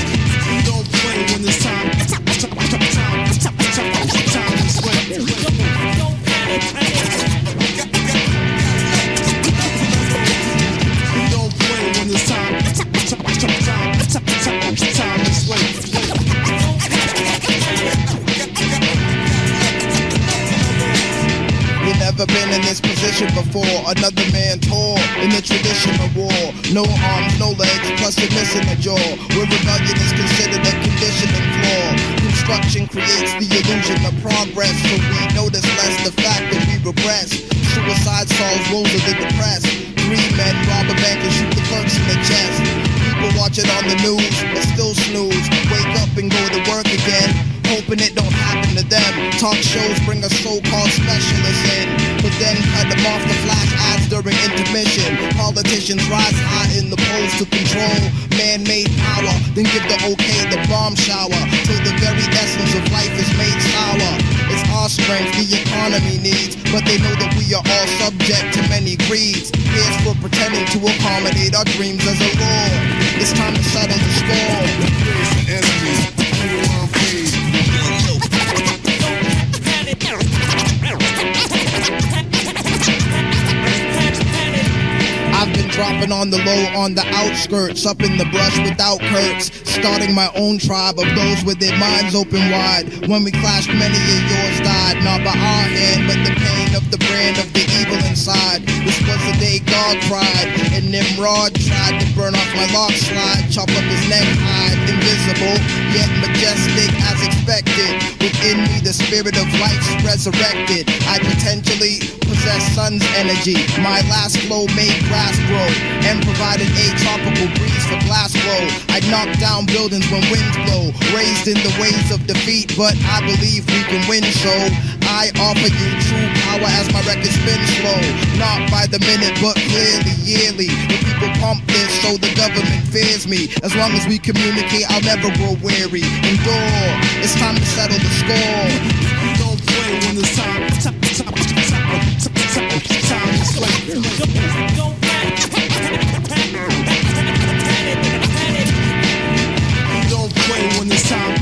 We don't play when it's time. never been in this position before. Another man tore in the tradition of war. No arms, no legs, plus you're missing a jaw. Where rebellion is considered a conditioning flaw. Construction creates the illusion of progress, so we notice less the fact that we regress. Suicide solves woes of the depressed. 3 men rob a bank and shoot the clerks in the chest. People watch it on the news and still snooze. Wake up and go to work again, hoping it don't happen to them. Talk shows bring a so-called specialist in, but then cut them off the flash ads during intermission. Politicians rise high in the polls to control man-made power, then give the okay the bomb shower, till the very essence of life is made sour. It's our strength the economy needs, but they know that we are all subject to many greeds. Here's for pretending to accommodate our dreams as a law. It's time to settle the score. I've been dropping on the low, on the outskirts, up in the brush without curts, starting my own tribe of those with their minds open wide. When we clashed, many of yours died, not by our hand, but the pain of the brand of the evil inside. This was the day God cried, and Nimrod tried to burn off my lock slide, chop up his neck hide, invisible, yet majestic as expected. Within me the spirit of life's resurrected. I potentially possess sun's energy. My last flow made grass grow and provided a tropical breeze for glass flow. I knock down buildings when winds blow, raised in the waves of defeat, but I believe we can win, so I offer you true power as my record spins slow. Not by the minute, but clearly, yearly. The people pump this so the government fears me. As long as we communicate, I'll never grow weary. Endure, it's time to settle the score. Don't play when it's time is late. Don't play when it's time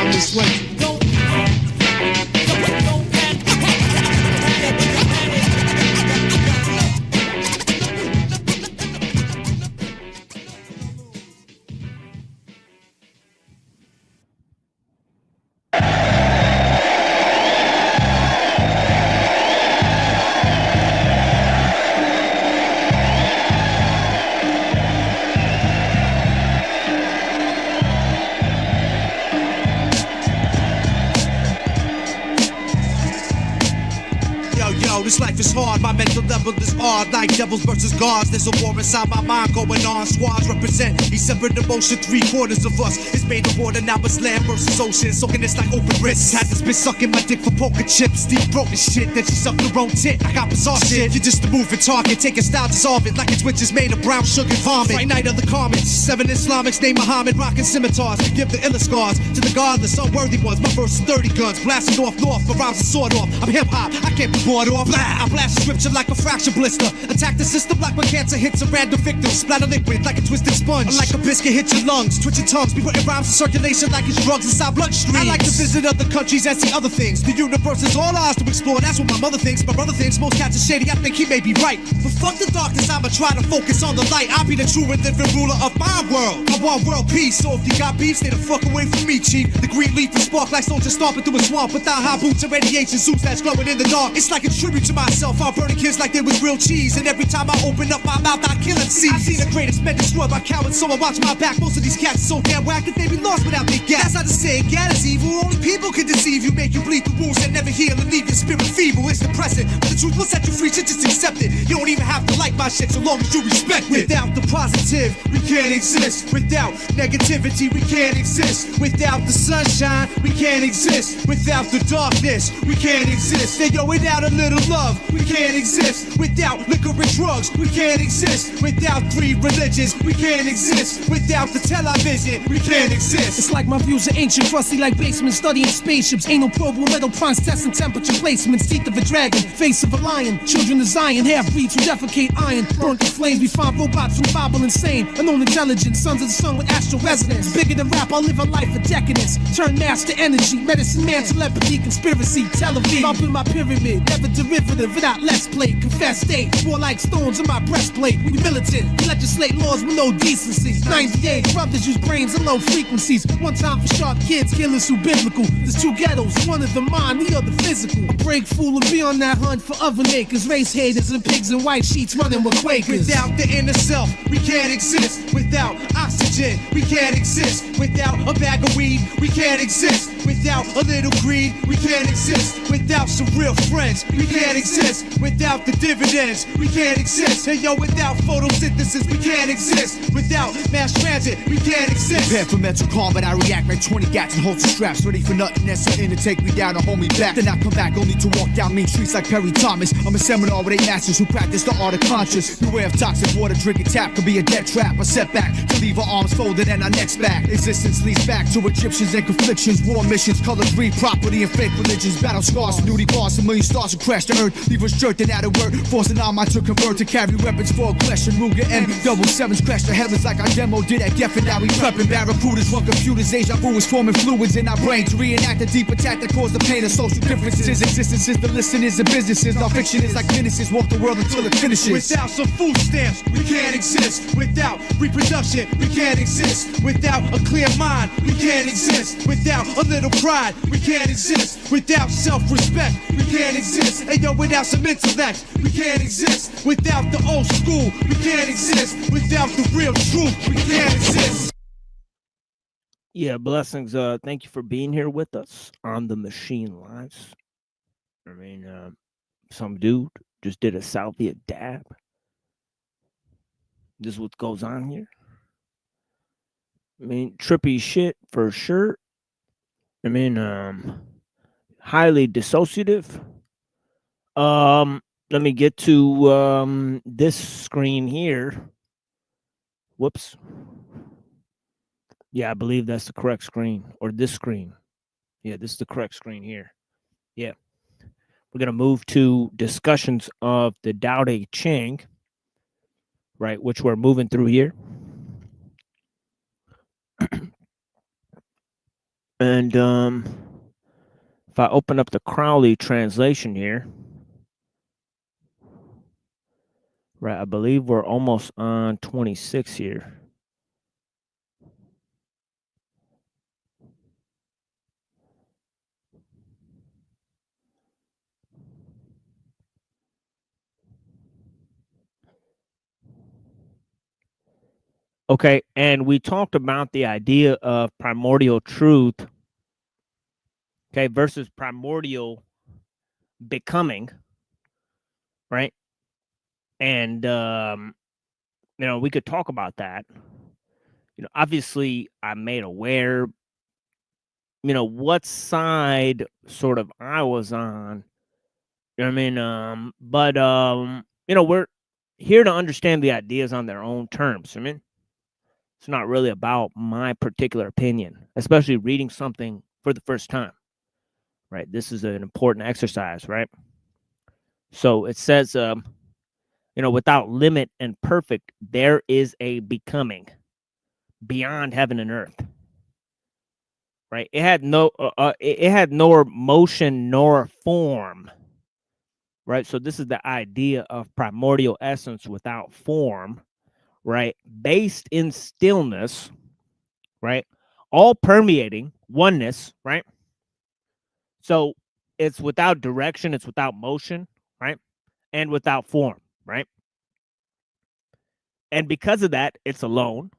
is late. This life is hard, my mental level is odd. Like devils versus gods, there's a war inside my mind going on. Squads represent each separate emotion, 3/4 of us. It's made of water, now it's land versus ocean. Soaking this like open wrists. Had this bitch sucking my dick for poker chips. Deep throat and shit, then she sucked her own tit. I got bizarre shit, you're just a moving target. Take a style, dissolve it like it's witches made of brown sugar vomit. Fright night of the comments, 7 Islamics named Muhammad, rocking scimitars to give the illest scars to the godless, unworthy ones. My verse is 30 guns, blasting off north, my rhymes are sawed off. I'm hip hop, I can't be bored off. I blast the scripture like a fracture blister. Attack the system like when cancer hits a random victim. Splatter liquid like a twisted sponge. Like a biscuit hit your lungs, twitch your tongues. Be putting rhymes in circulation like it's drugs inside bloodstream. I like to visit other countries and see other things. The universe is all ours to explore. That's what my mother thinks. My brother thinks most cats are shady. I think he may be right. But fuck the darkness, I'ma try to focus on the light. I'll be the true and living ruler of my world. I want world peace, so if you got beef, stay the fuck away from me, chief. The green leaf is spark like soldiers stomping through a swamp without high boots and radiation suits that's glowing in the dark. It's like a tribute to myself. I'm burning kids like they was real cheese, and every time I open up my mouth, I kill MCs. I see the greatest men destroyed by cowards, so I watch my back. Most of these cats are so damn whack that they be lost without their gas. That's not to say gat is evil. Only people can deceive you, make you bleed the wounds that never heal, and leave your spirit feeble. It's depressing, but the truth will set you free. So just accept it. You don't even have to like my shit, so long as you respect it. Without the positive, we can't exist. Without negativity, we can't exist. Without the sunshine, we can't exist. Without the darkness, we can't exist. Hey yo, without a little love, we can't exist. Without liquor and drugs, we can't exist. Without 3 religions, we can't exist. Without the television, we can't exist. It's like my views are ancient, rusty like basements, studying spaceships. Ain't no probe with metal prongs, testing temperature placements. Teeth of a dragon, face of a lion. Children of Zion, half-breeds who defecate iron. Burnt in flames, we find robots who bobble insane. Unknown intelligence, sons of the sun with astral resonance. Bigger than rap, I'll live a life of decadence. Turn mass to energy, medicine man, telepathy, conspiracy, Tel Aviv. Up in my pyramid, never derivative. derivative without less plate. Confess state, more like stones in my breastplate. We militant, we legislate laws with no decency. 98 brothers use brains and low frequencies. One time for sharp kids, killers who biblical. There's two ghettos, one of the mind, the other physical. A break fool and be on that hunt for other nakers. Race haters and pigs in white sheets running with Quakers. Without the inner self, we can't exist. Without oxygen, we can't exist. Without a bag of weed, we can't exist. Without a little greed, we can't exist. Without some real friends, we can't exist. Without the dividends, we can't exist. Hey yo, without photosynthesis, we can't exist. Without mass transit, we can't exist. Prepare for mental combat, I react like 20 gats and holster straps. Ready for nothing, that's something to take me down and hold me back. Then I come back only to walk down mean streets like Perry Thomas. I'm a seminar with 8 masters who practice the art of conscious. Beware of toxic water, drinking tap could be a death trap. A setback to leave our arms folded and our necks back. Existence leads back to Egyptians and conflictions. War missions, color greed, property and fake religions. Battle scars, nudie bars, a million stars will crash the earth. Leave us jerked and out of work. Forcing our mind to convert to carry weapons for aggression. Ruger M77s crash the heavens like our demo did at Geffen. Now we prepping barracudas, run computers. Deja vu is forming fluids in our brain to reenact the deep attack that caused the pain of social differences. Existences, the listeners and businesses. Now fiction is like Genesis, walk the world until it finishes. Without some food stamps, we can't exist. Without reproduction, we can't exist. Without a clear mind, we can't exist. Without a little pride, we can't exist. Without self-respect, we can't exist. And yo, without some intellect, we can't exist. Without the old school, we can't exist. Without the real truth, we can't exist. Yeah, blessings. Thank you for being here with us on the Machine Lives. I mean, some dude just did a salvia dab. This is what goes on here. I mean, trippy shit for sure. I mean, highly dissociative. Let me get to this screen here. Whoops. Yeah, I believe that's the correct screen, or this screen. Yeah, this is the correct screen here. Yeah. We're going to move to discussions of the Tao Te Ching, right, which we're moving through here. And if I open up the Crowley translation here, right, I believe we're almost on 26 here. Okay, and we talked about the idea of primordial truth, okay, versus primordial becoming, right? And, you know, we could talk about that. You know, obviously, I'm made aware, you know, what side sort of I was on. You know what I mean? But, you know, we're here to understand the ideas on their own terms. I mean, it's not really about my particular opinion, especially reading something for the first time, right? This is an important exercise, right? So it says, you know, without limit and perfect, there is a becoming beyond heaven and earth, right? It had no, it had nor motion nor form, right? So this is the idea of primordial essence without form, right? Based in stillness, right? All permeating oneness, right? So it's without direction, it's without motion, right? And without form, right? And because of that, it's alone,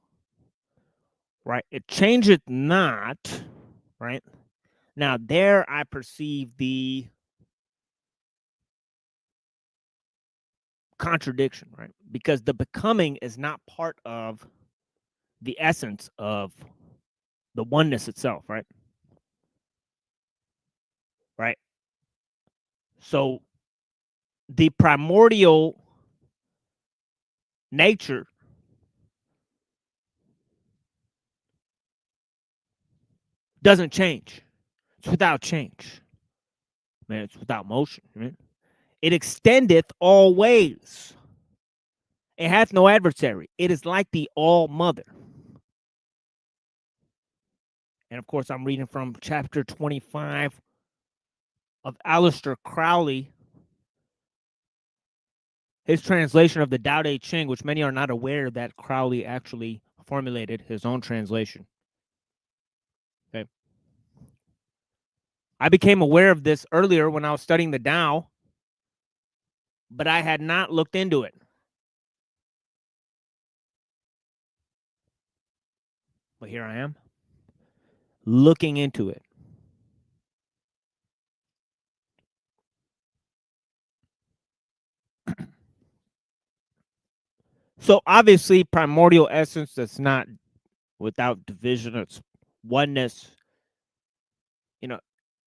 right? It changeth not, right? Now there I perceive the contradiction, right? Because the becoming is not part of the essence of the oneness itself, right? Right? So the primordial nature doesn't change. It's without change. Man, it's without motion. Right? It extendeth always. It hath no adversary. It is like the All Mother. And of course, I'm reading from chapter 25 of Aleister Crowley, his translation of the Tao Te Ching, which many are not aware that Crowley actually formulated his own translation. Okay. I became aware of this earlier when I was studying the Tao, but I had not looked into it. But here I am, looking into it. So obviously, primordial essence, that's not without division, it's oneness. You know,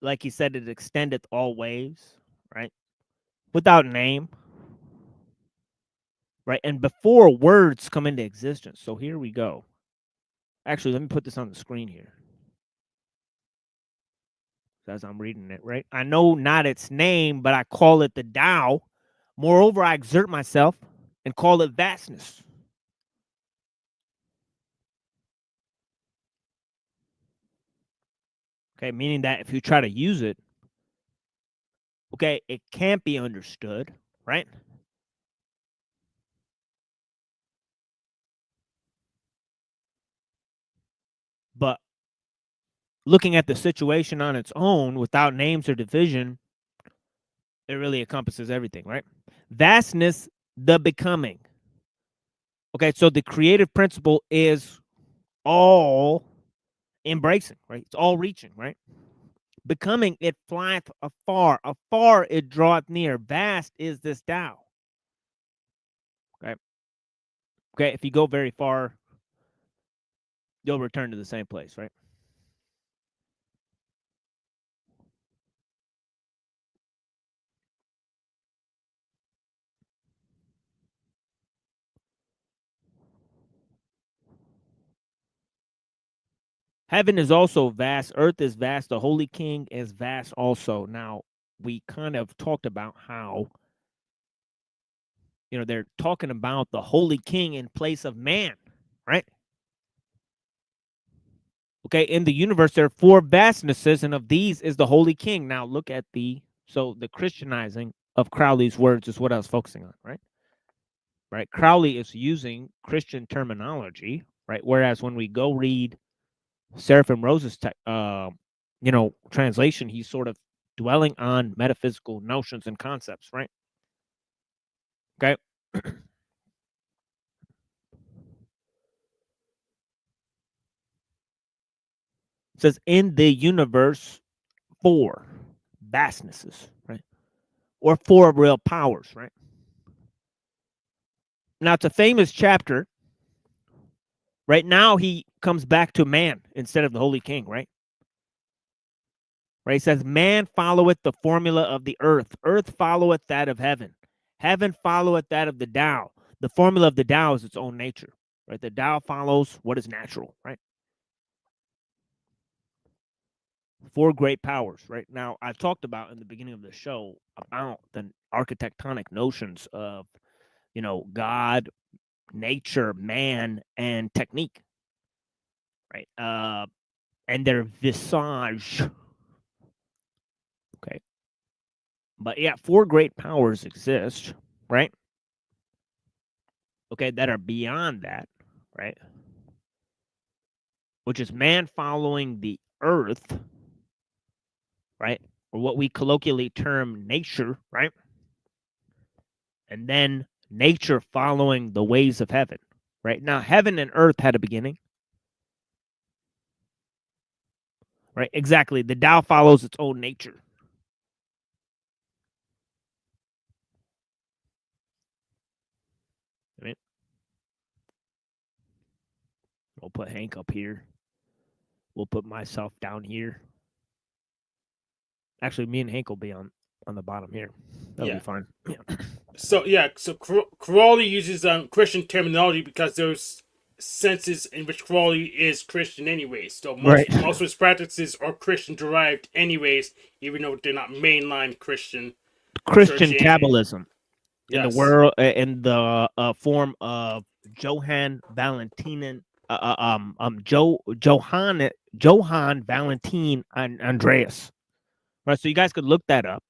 like he said, it extendeth all ways, right? Without name, right? And before words come into existence. So here we go. Actually, let me put this on the screen here as I'm reading it, right? I know not its name, but I call it the Tao. Moreover, I exert myself and call it vastness. Okay, meaning that if you try to use it, okay, it can't be understood, right? But looking at the situation on its own without names or division, it really encompasses everything, right? Vastness, the becoming. Okay, so the creative principle is all embracing, right? It's all reaching, right? Becoming, it flieth afar. Afar, it draweth near. Vast is this Tao. Okay. Okay, if you go very far, you'll return to the same place, right? Heaven is also vast. Earth is vast. The Holy King is vast also. Now, we kind of talked about how, you know, they're talking about the Holy King in place of man, right? Okay, in the universe, there are 4 vastnesses, and of these is the Holy King. Now, look at the Christianizing of Crowley's words is what I was focusing on, right? Right? Crowley is using Christian terminology, right? Whereas when we go read Seraphim Rose's translation, he's sort of dwelling on metaphysical notions and concepts, right? Okay. It says in the universe 4 vastnesses, right? Or 4 real powers, right? Now it's a famous chapter. Right now he comes back to man instead of the Holy King, right? Right? He says, man followeth the formula of the earth. Earth followeth that of heaven. Heaven followeth that of the Tao. The formula of the Tao is its own nature, right? The Tao follows what is natural, right? 4 great powers, right? Now, I talked about in the beginning of the show about the architectonic notions of, you know, God, nature, man, and technique, right? And their visage. Okay. But yeah, 4 great powers exist, right? Okay, that are beyond that, right? Which is man following the earth, right? Or what we colloquially term nature, right? And then nature following the ways of heaven, right? Now, heaven and earth had a beginning, right? Exactly. The Tao follows its own nature. Right? We'll put Hank up here. We'll put myself down here. Actually, me and Hank will be on the bottom here. That'll be fine. Yeah. So Crowley uses Christian terminology because there's senses in which Crowley is Christian anyways. So most of his practices are Christian derived anyways, even though they're not mainline Christian. Christian Kabbalism in the Yes. world in the form of Johann Valentin Johann Valentin and Andreas. Right, so you guys could look that up.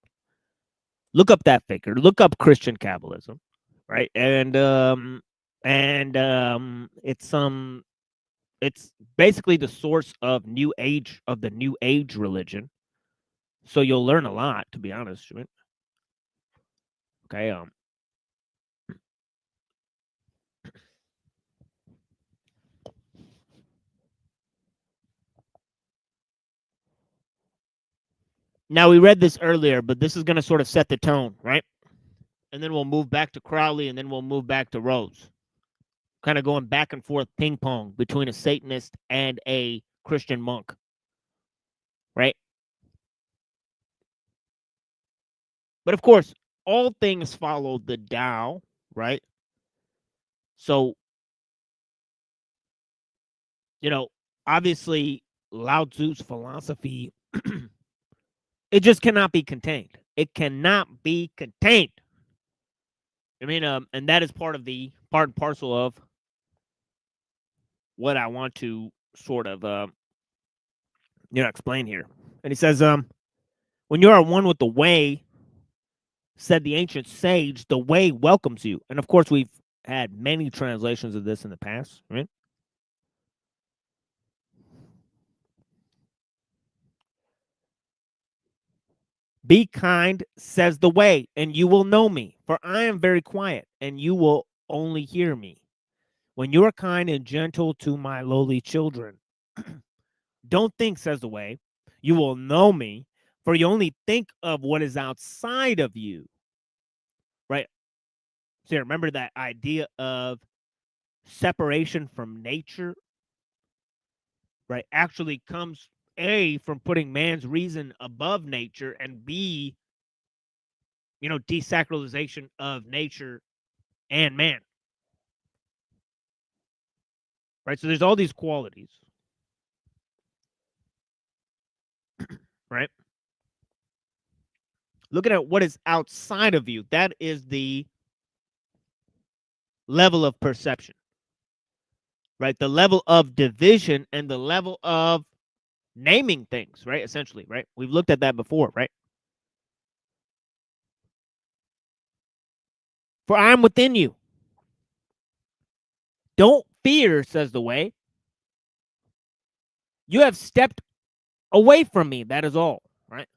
Look up that figure. Look up Christian Kabbalism. right? And it's basically the source of the New Age religion. So you'll learn a lot, to be honest. Right? Okay. Now we read this earlier, but this is going to sort of set the tone, right? And then we'll move back to Crowley, and then we'll move back to Rose. Kind of going back and forth ping pong between a Satanist and a Christian monk, right? But of course, all things follow the Tao, right? So, obviously, Lao Tzu's philosophy, it just cannot be contained. It cannot be contained. I mean, and that is part and parcel of what I want to sort of, explain here. And he says, when you are one with the way, said the ancient sage, the way welcomes you. And of course, we've had many translations of this in the past, right? Be kind, says the way, and you will know me, for I am very quiet, and you will only hear me. When you are kind and gentle to my lowly children, don't think, says the way, you will know me, for you only think of what is outside of you. Right? So remember that idea of separation from nature, right? Actually comes A, from putting man's reason above nature, and B, desacralization of nature and man. Right? So there's all these qualities. Right? Looking at what is outside of you, that is the level of perception. Right? The level of division and the level of naming things, right? Essentially, right? We've looked at that before, right? For I am within you. Don't fear, says the way. You have stepped away from me, that is all, right?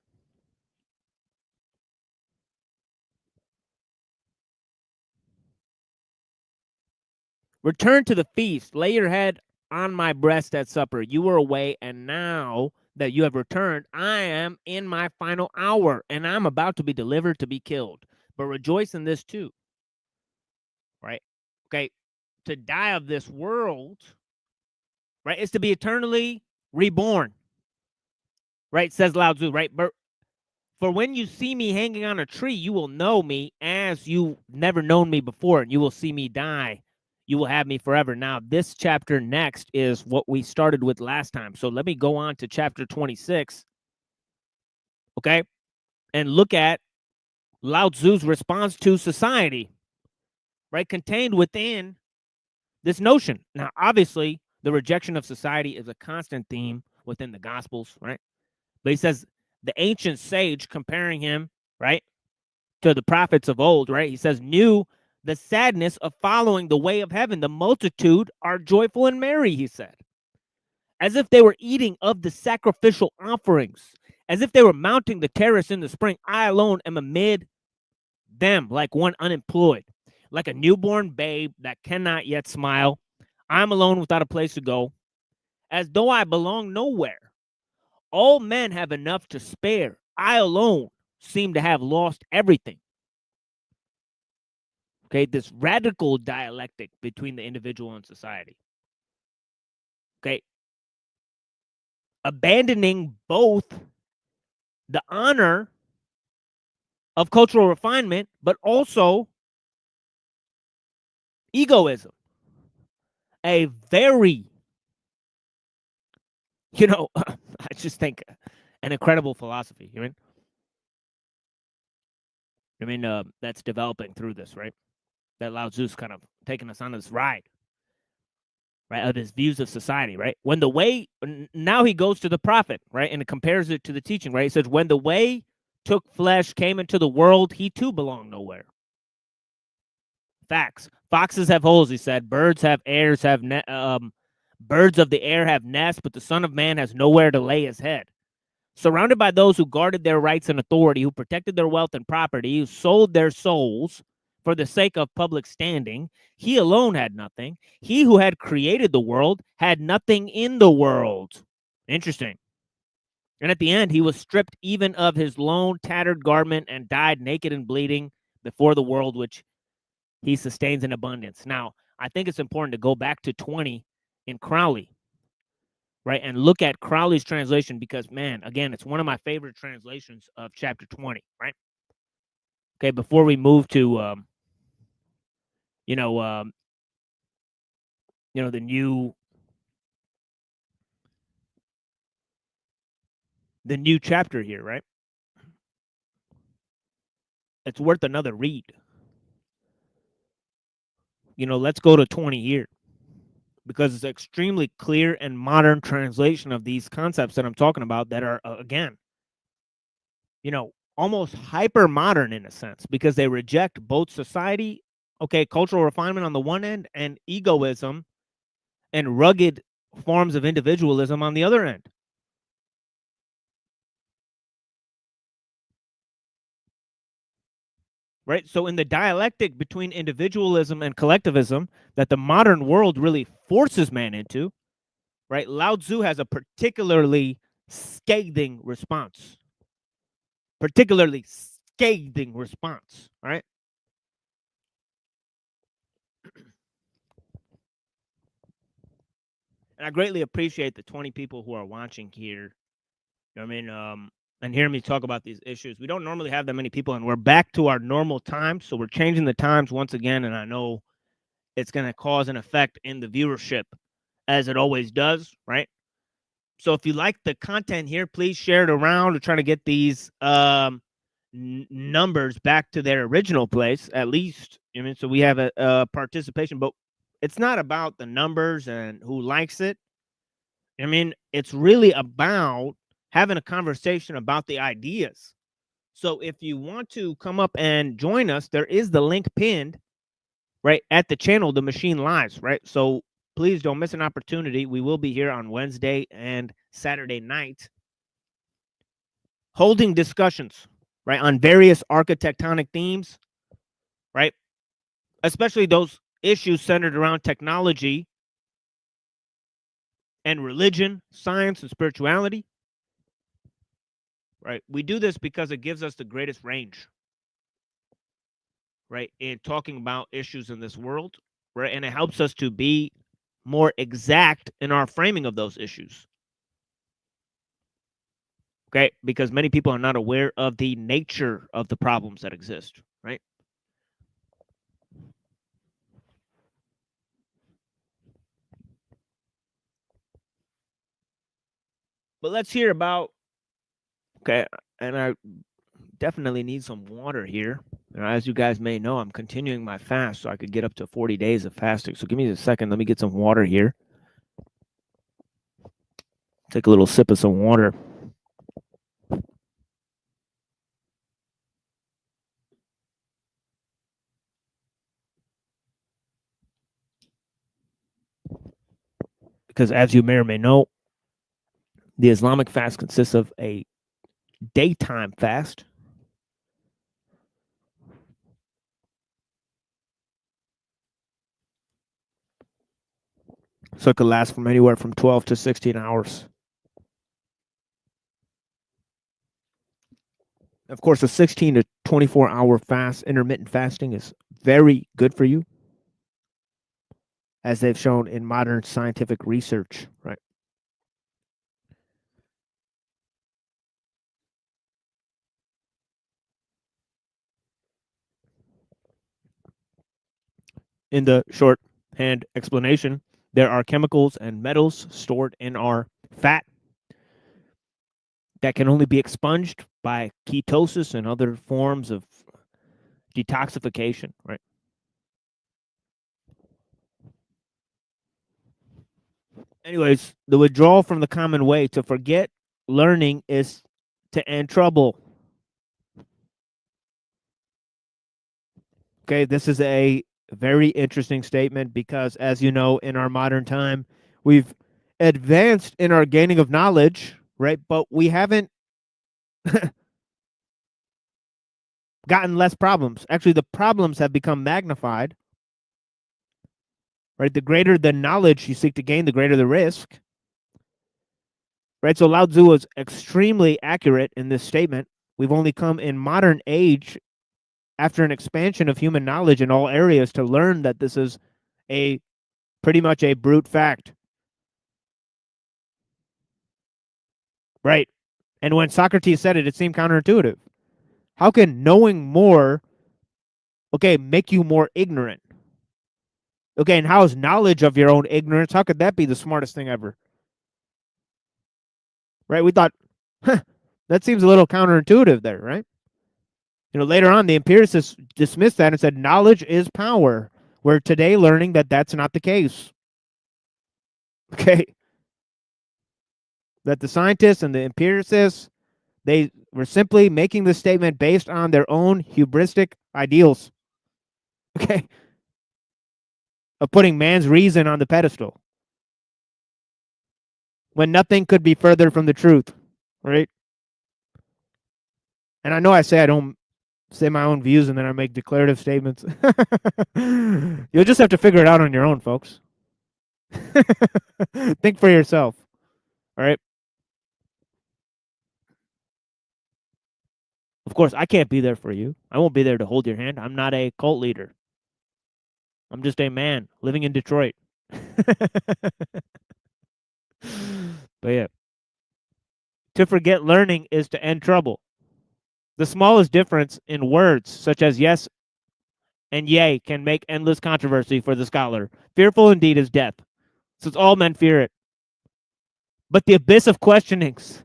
Return to the feast. Lay your head on my breast at supper. You were away, and now that you have returned, I am in my final hour, and I'm about to be delivered to be killed. But rejoice in this too. Right? Okay. To die of this world, right, is to be eternally reborn. Right? Says Lao Tzu, right? But for when you see me hanging on a tree, you will know me as you've never known me before, and you will see me die. You will have me forever. Now, this chapter next is what we started with last time. So let me go on to chapter 26, okay, and look at Lao Tzu's response to society, right, contained within this notion. Now, obviously, the rejection of society is a constant theme within the Gospels, right? But he says the ancient sage, comparing him, right, to the prophets of old, right? He says, knew the sadness of following the way of heaven. The multitude are joyful and merry, he said, as if they were eating of the sacrificial offerings, as if they were mounting the terrace in the spring. I alone am amid them, like one unemployed, like a newborn babe that cannot yet smile. I'm alone without a place to go, as though I belong nowhere. All men have enough to spare. I alone seem to have lost everything. Okay, this radical dialectic between the individual and society. Okay, abandoning both the honor of cultural refinement, but also egoism. A very, I just think an incredible philosophy. That's developing through this, right? That Lao Tzu's kind of taking us on this ride, right, of his views of society, right? When the way, now he goes to the prophet, right, and compares it to the teaching, right? He says, when the way took flesh, came into the world, he too belonged nowhere. Facts. Foxes have holes, he said. Birds have airs, birds of the air have nests, but the Son of Man has nowhere to lay his head. Surrounded by those who guarded their rights and authority, who protected their wealth and property, who sold their souls for the sake of public standing, he alone had nothing. He who had created the world had nothing in the world. Interesting. And at the end, he was stripped even of his lone tattered garment and died naked and bleeding before the world which he sustains in abundance. Now, I think it's important to go back to 20 in Crowley, right, and look at Crowley's translation because, man, again, it's one of my favorite translations of chapter 20, right? Okay, before we move to, the new chapter here, right? It's worth another read. Let's go to 20 here because it's an extremely clear and modern translation of these concepts that I'm talking about that are, again, almost hyper modern in a sense because they reject both society, cultural refinement on the one end, and egoism and rugged forms of individualism on the other end. Right? So in the dialectic between individualism and collectivism that the modern world really forces man into, right? Lao Tzu has a particularly scathing response. Particularly scathing response, right? And I greatly appreciate the 20 people who are watching here. And hear me talk about these issues. We don't normally have that many people, and we're back to our normal time, so we're changing the times once again, and I know it's going to cause an effect in the viewership, as it always does, right? So if you like the content here, please share it around. We're trying to get these numbers back to their original place, at least. So we have a participation, but it's not about the numbers and who likes it. It's really about having a conversation about the ideas. So if you want to come up and join us, there is the link pinned right at the channel, The Machine Lives, right? So please don't miss an opportunity. We will be here on Wednesday and Saturday night holding discussions, right, on various architectonic themes, right? Especially those issues centered around technology and religion, science, and spirituality. Right. We do this because it gives us the greatest range, right, in talking about issues in this world, right? And it helps us to be more exact in our framing of those issues. Okay, because many people are not aware of the nature of the problems that exist, right? But let's hear about, and I definitely need some water here. As you guys may know, I'm continuing my fast so I could get up to 40 days of fasting. So give me a second. Let me get some water here. Take a little sip of some water. Because as you may or may know, the Islamic fast consists of a daytime fast, so it could last from anywhere from 12 to 16 hours. Of course, a 16 to 24-hour fast, intermittent fasting, is very good for you, as they've shown in modern scientific research, right? In the shorthand explanation, there are chemicals and metals stored in our fat that can only be expunged by ketosis and other forms of detoxification, right? Anyways, the withdrawal from the common way to forget learning is to end trouble. Okay, this is a a very interesting statement because, as you know, in our modern time, we've advanced in our gaining of knowledge, right? But we haven't gotten less problems. Actually, the problems have become magnified, right? The greater the knowledge you seek to gain, the greater the risk, right? So Lao Tzu was extremely accurate in this statement. We've only come in modern age after an expansion of human knowledge in all areas to learn that this is a pretty much a brute fact. Right. And when Socrates said it, it seemed counterintuitive. How can knowing more, okay, make you more ignorant? Okay, and how is knowledge of your own ignorance? How could that be the smartest thing ever? Right? We thought, that seems a little counterintuitive there, right? You know, later on, the empiricists dismissed that and said knowledge is power. We're today learning that that's not the case. Okay. That the scientists and the empiricists, they were simply making this statement based on their own hubristic ideals. Okay. Of putting man's reason on the pedestal. When nothing could be further from the truth. Right? And I know I don't say my own views and then I make declarative statements. You'll just have to figure it out on your own, folks. Think for yourself. All right? Of course, I can't be there for you. I won't be there to hold your hand. I'm not a cult leader. I'm just a man living in Detroit. But yeah. To forget learning is to end trouble. The smallest difference in words, such as yes and yea, can make endless controversy for the scholar. Fearful indeed is death, since all men fear it. But the abyss of questionings,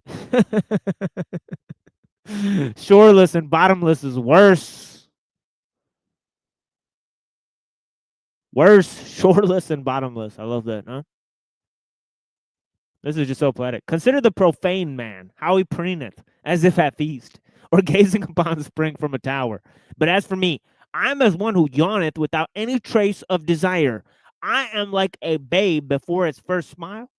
shoreless and bottomless, is worse. Worse, shoreless and bottomless. I love that, huh? This is just so poetic. Consider the profane man, how he preeneth, as if at feast, or gazing upon the spring from a tower. But as for me, I am as one who yawneth without any trace of desire. I am like a babe before its first smile.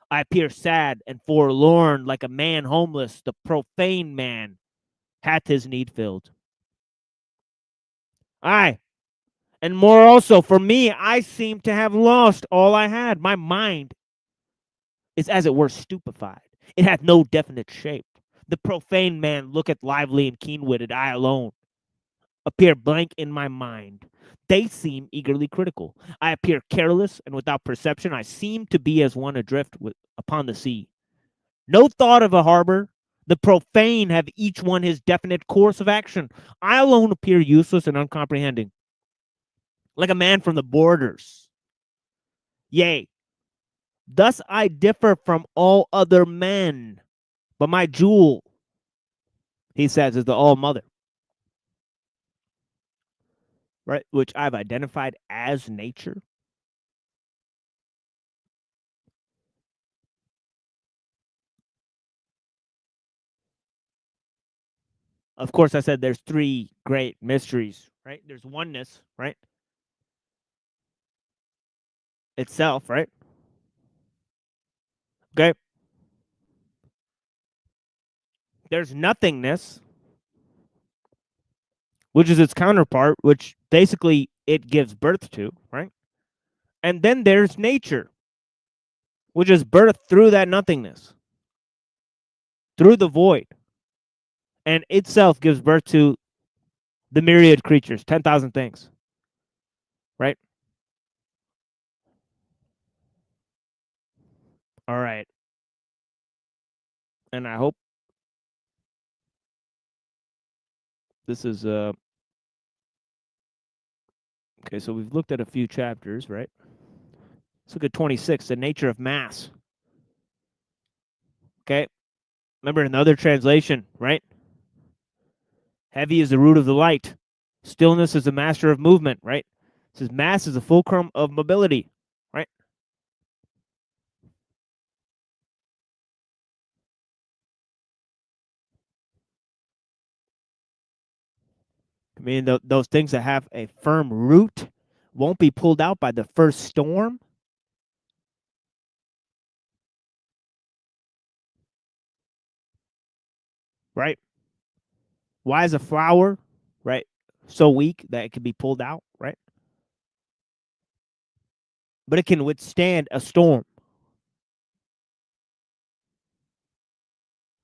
I appear sad and forlorn, like a man homeless. The profane man hath his need filled. Aye, and more also, for me, I seem to have lost all I had. My mind is as it were stupefied. It hath no definite shape. The profane man looketh lively and keen-witted. I alone appear blank in my mind. They seem eagerly critical. I appear careless and without perception. I seem to be as one adrift upon the sea. No thought of a harbor. The profane have each one his definite course of action. I alone appear useless and uncomprehending, like a man from the borders. Yea, thus I differ from all other men. But my jewel, he says, is the all-mother, right? Which I've identified as nature. Of course, I said there's three great mysteries, right? There's oneness, right? Itself, right? Okay. There's nothingness, which is its counterpart, which basically it gives birth to, right? And then there's nature, which is birth through that nothingness, through the void, and itself gives birth to the myriad creatures, 10,000 things, right? All right. And I hope this is okay, so we've looked at a few chapters, right? Let's look at 26, the nature of mass. Okay. Remember in the other translation, right? Heavy is the root of the light. Stillness is the master of movement, right? It says mass is the fulcrum of mobility, right? I mean, those things that have a firm root, won't be pulled out by the first storm? Right? Why is a flower, right, so weak that it can be pulled out, right? But it can withstand a storm.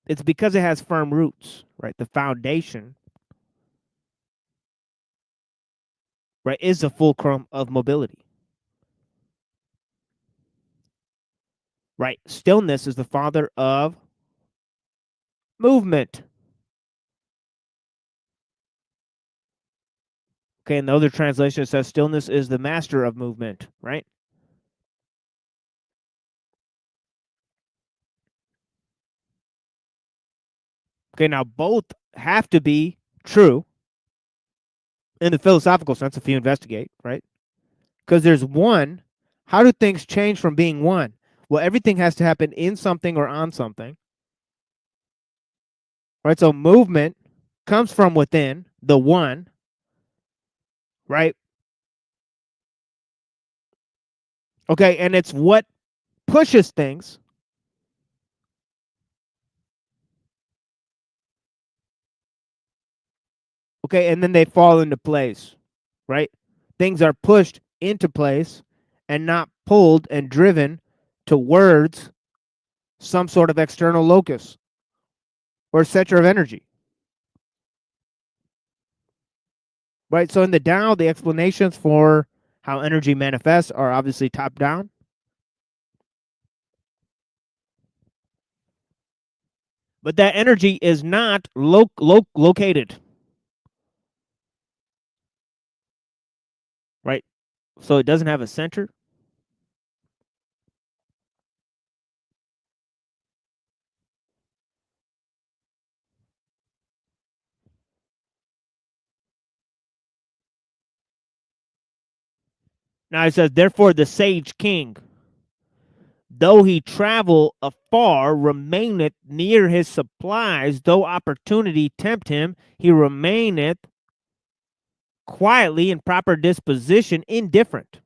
It's because it has firm roots, right? The foundation, right, is the fulcrum of mobility. Right? Stillness is the father of movement. Okay, and the other translation says stillness is the master of movement, right? Okay, now both have to be true in the philosophical sense if you investigate, right? Because there's one. How do things change from being one? Well, everything has to happen in something or on something. Right? So movement comes from within the one, right? Okay, and it's what pushes things. Okay, and then they fall into place, right? Things are pushed into place and not pulled and driven towards some sort of external locus or center of energy. Right? So in the Tao, the explanations for how energy manifests are obviously top down. But that energy is not located. Right? So it doesn't have a center. Now it says, therefore the sage king, though he travel afar, remaineth near his supplies. Though opportunity tempt him, he remaineth quietly in proper disposition, indifferent.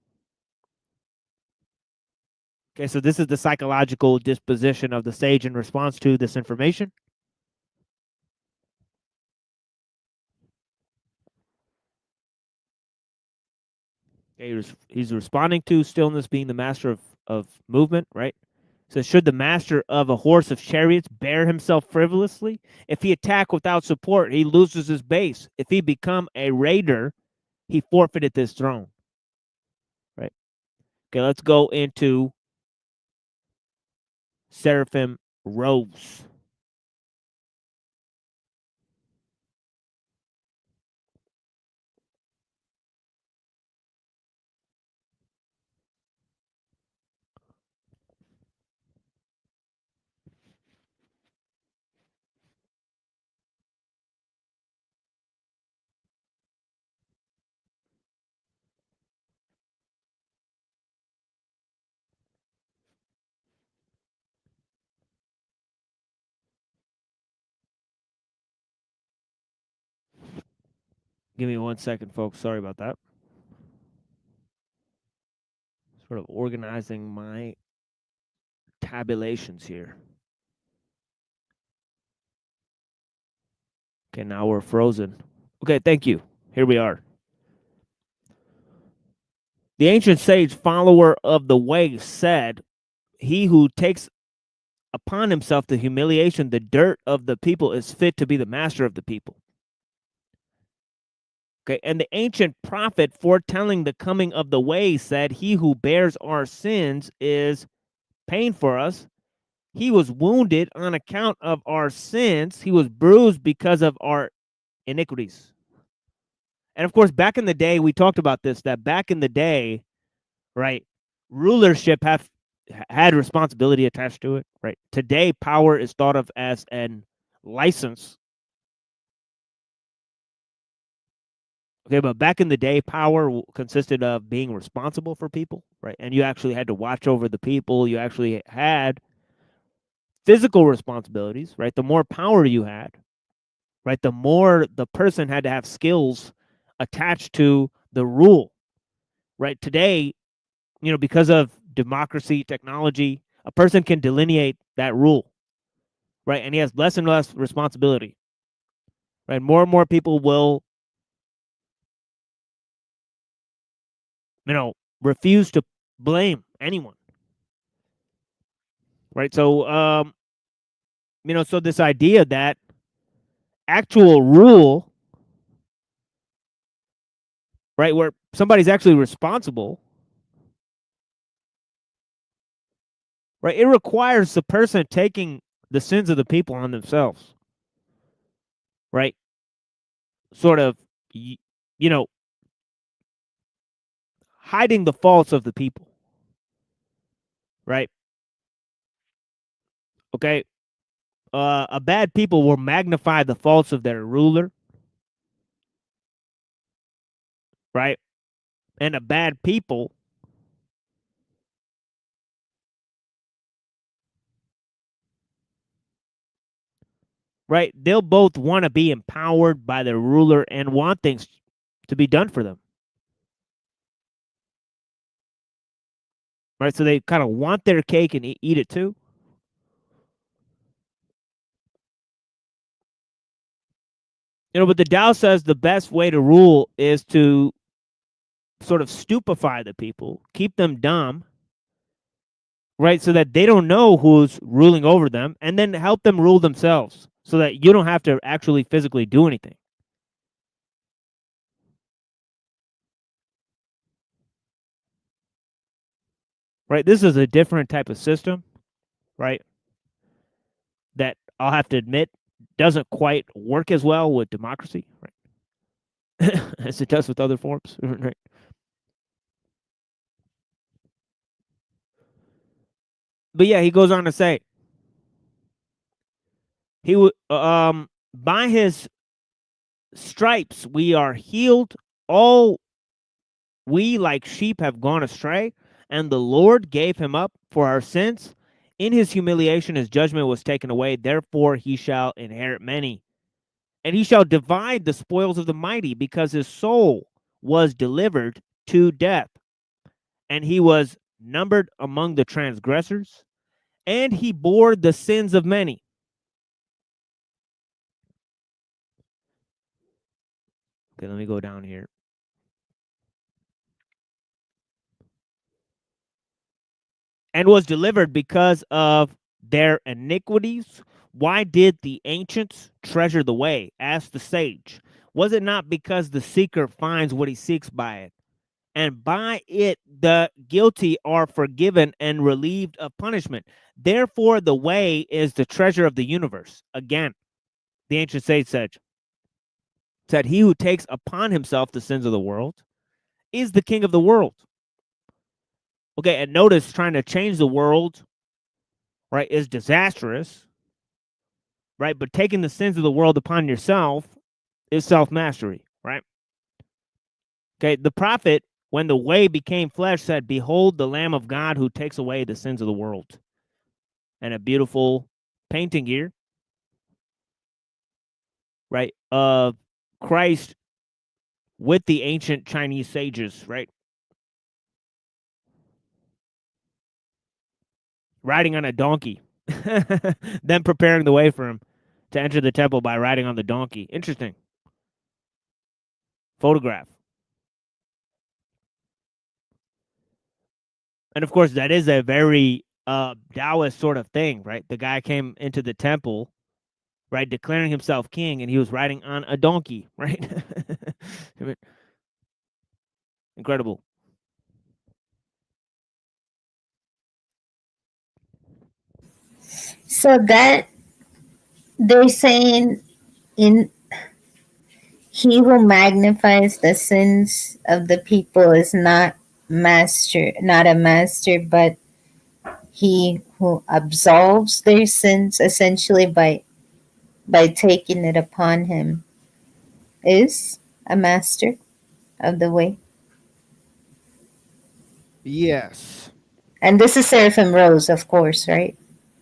Okay, so this is the psychological disposition of the sage in response to this information. Okay, he's responding to stillness being the master of movement, right? So should the master of a horse of chariots bear himself frivolously? If he attack without support, he loses his base. If he become a raider, he forfeited his throne. Right? Okay, let's go into Seraphim Rose. Give me 1 second, folks. Sorry about that. Sort of organizing my tabulations here. Okay, now we're frozen. Okay, thank you. Here we are. The ancient sage, follower of the way, said, he who takes upon himself the humiliation, the dirt of the people, is fit to be the master of the people. Okay, and the ancient prophet foretelling the coming of the way said, he who bears our sins is pain for us. He was wounded on account of our sins. He was bruised because of our iniquities. And of course, back in the day, we talked about this, that back in the day, right, rulership had responsibility attached to it, right? Today, power is thought of as an license. Okay, but back in the day, power consisted of being responsible for people, right? And you actually had to watch over the people. You actually had physical responsibilities, right? The more power you had, right, the more the person had to have skills attached to the rule. right? Today, because of democracy, technology, a person can delineate that rule, right? And he has less and less responsibility, right? More and more people will, refuse to blame anyone, right? So, so this idea that actual rule, right, where somebody's actually responsible, right, it requires the person taking the sins of the people on themselves, right? Sort of, hiding the faults of the people, right? Okay. A bad people will magnify the faults of their ruler, right? And a bad people, right? They'll both want to be empowered by their ruler and want things to be done for them, right? So they kind of want their cake and eat it too. But the Tao says the best way to rule is to sort of stupefy the people, keep them dumb, right? So that they don't know who's ruling over them, and then help them rule themselves so that you don't have to actually physically do anything. Right? This is a different type of system, right? That I'll have to admit doesn't quite work as well with democracy, right? As it does with other forms, right? But yeah, he goes on to say, he would by his stripes we are healed. All we like sheep have gone astray, and the Lord gave him up for our sins. In his humiliation, his judgment was taken away. Therefore, he shall inherit many. And he shall divide the spoils of the mighty, because his soul was delivered to death. And he was numbered among the transgressors, and he bore the sins of many. Okay, let me go down here. And was delivered because of their iniquities. Why did the ancients treasure the way? Asked the sage. Was it not because the seeker finds what he seeks by it? And by it the guilty are forgiven and relieved of punishment. Therefore the way is the treasure of the universe. Again, the ancient sage said, he who takes upon himself the sins of the world is the king of the world. Okay, and notice trying to change the world, right, is disastrous, right? But taking the sins of the world upon yourself is self-mastery, right? Okay, the prophet, when the way became flesh, said, behold the Lamb of God who takes away the sins of the world. And a beautiful painting here, right, of Christ with the ancient Chinese sages, right? Riding on a donkey, then preparing the way for him to enter the temple by riding on the donkey. Interesting. Photograph. And of course, that is a very Taoist sort of thing, right? The guy came into the temple, right, declaring himself king, and he was riding on a donkey, right? Incredible. So that they're saying in he who magnifies the sins of the people is not a master, but he who absolves their sins essentially by taking it upon him is a master of the way. Yes. And this is Seraphim Rose, of course, right?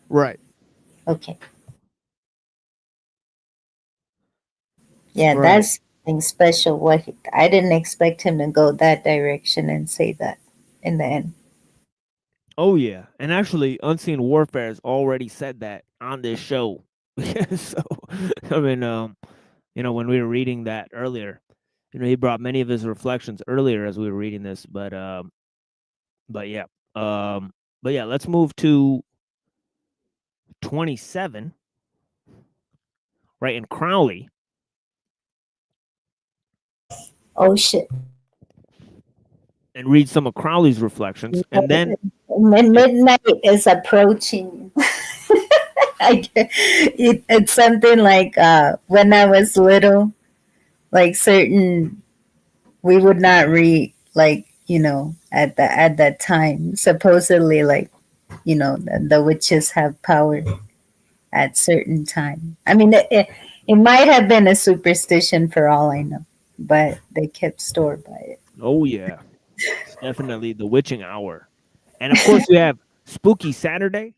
Right. Okay. Yeah, right. something special. I didn't expect him to go that direction and say that in the end. Oh yeah, and actually, Unseen Warfare has already said that on this show. So, I mean, when we were reading that earlier, he brought many of his reflections earlier as we were reading this, but yeah, let's move to 27, right, in Crowley. Oh shit. And read some of Crowley's reflections, and then midnight is approaching. It's something like when I was little, like we would not read, like, at that time. Supposedly, like, the witches have power at certain time. I mean, it might have been a superstition for all I know, but they kept store by it. Oh yeah, it's definitely the witching hour. And of course, you have Spooky Saturday,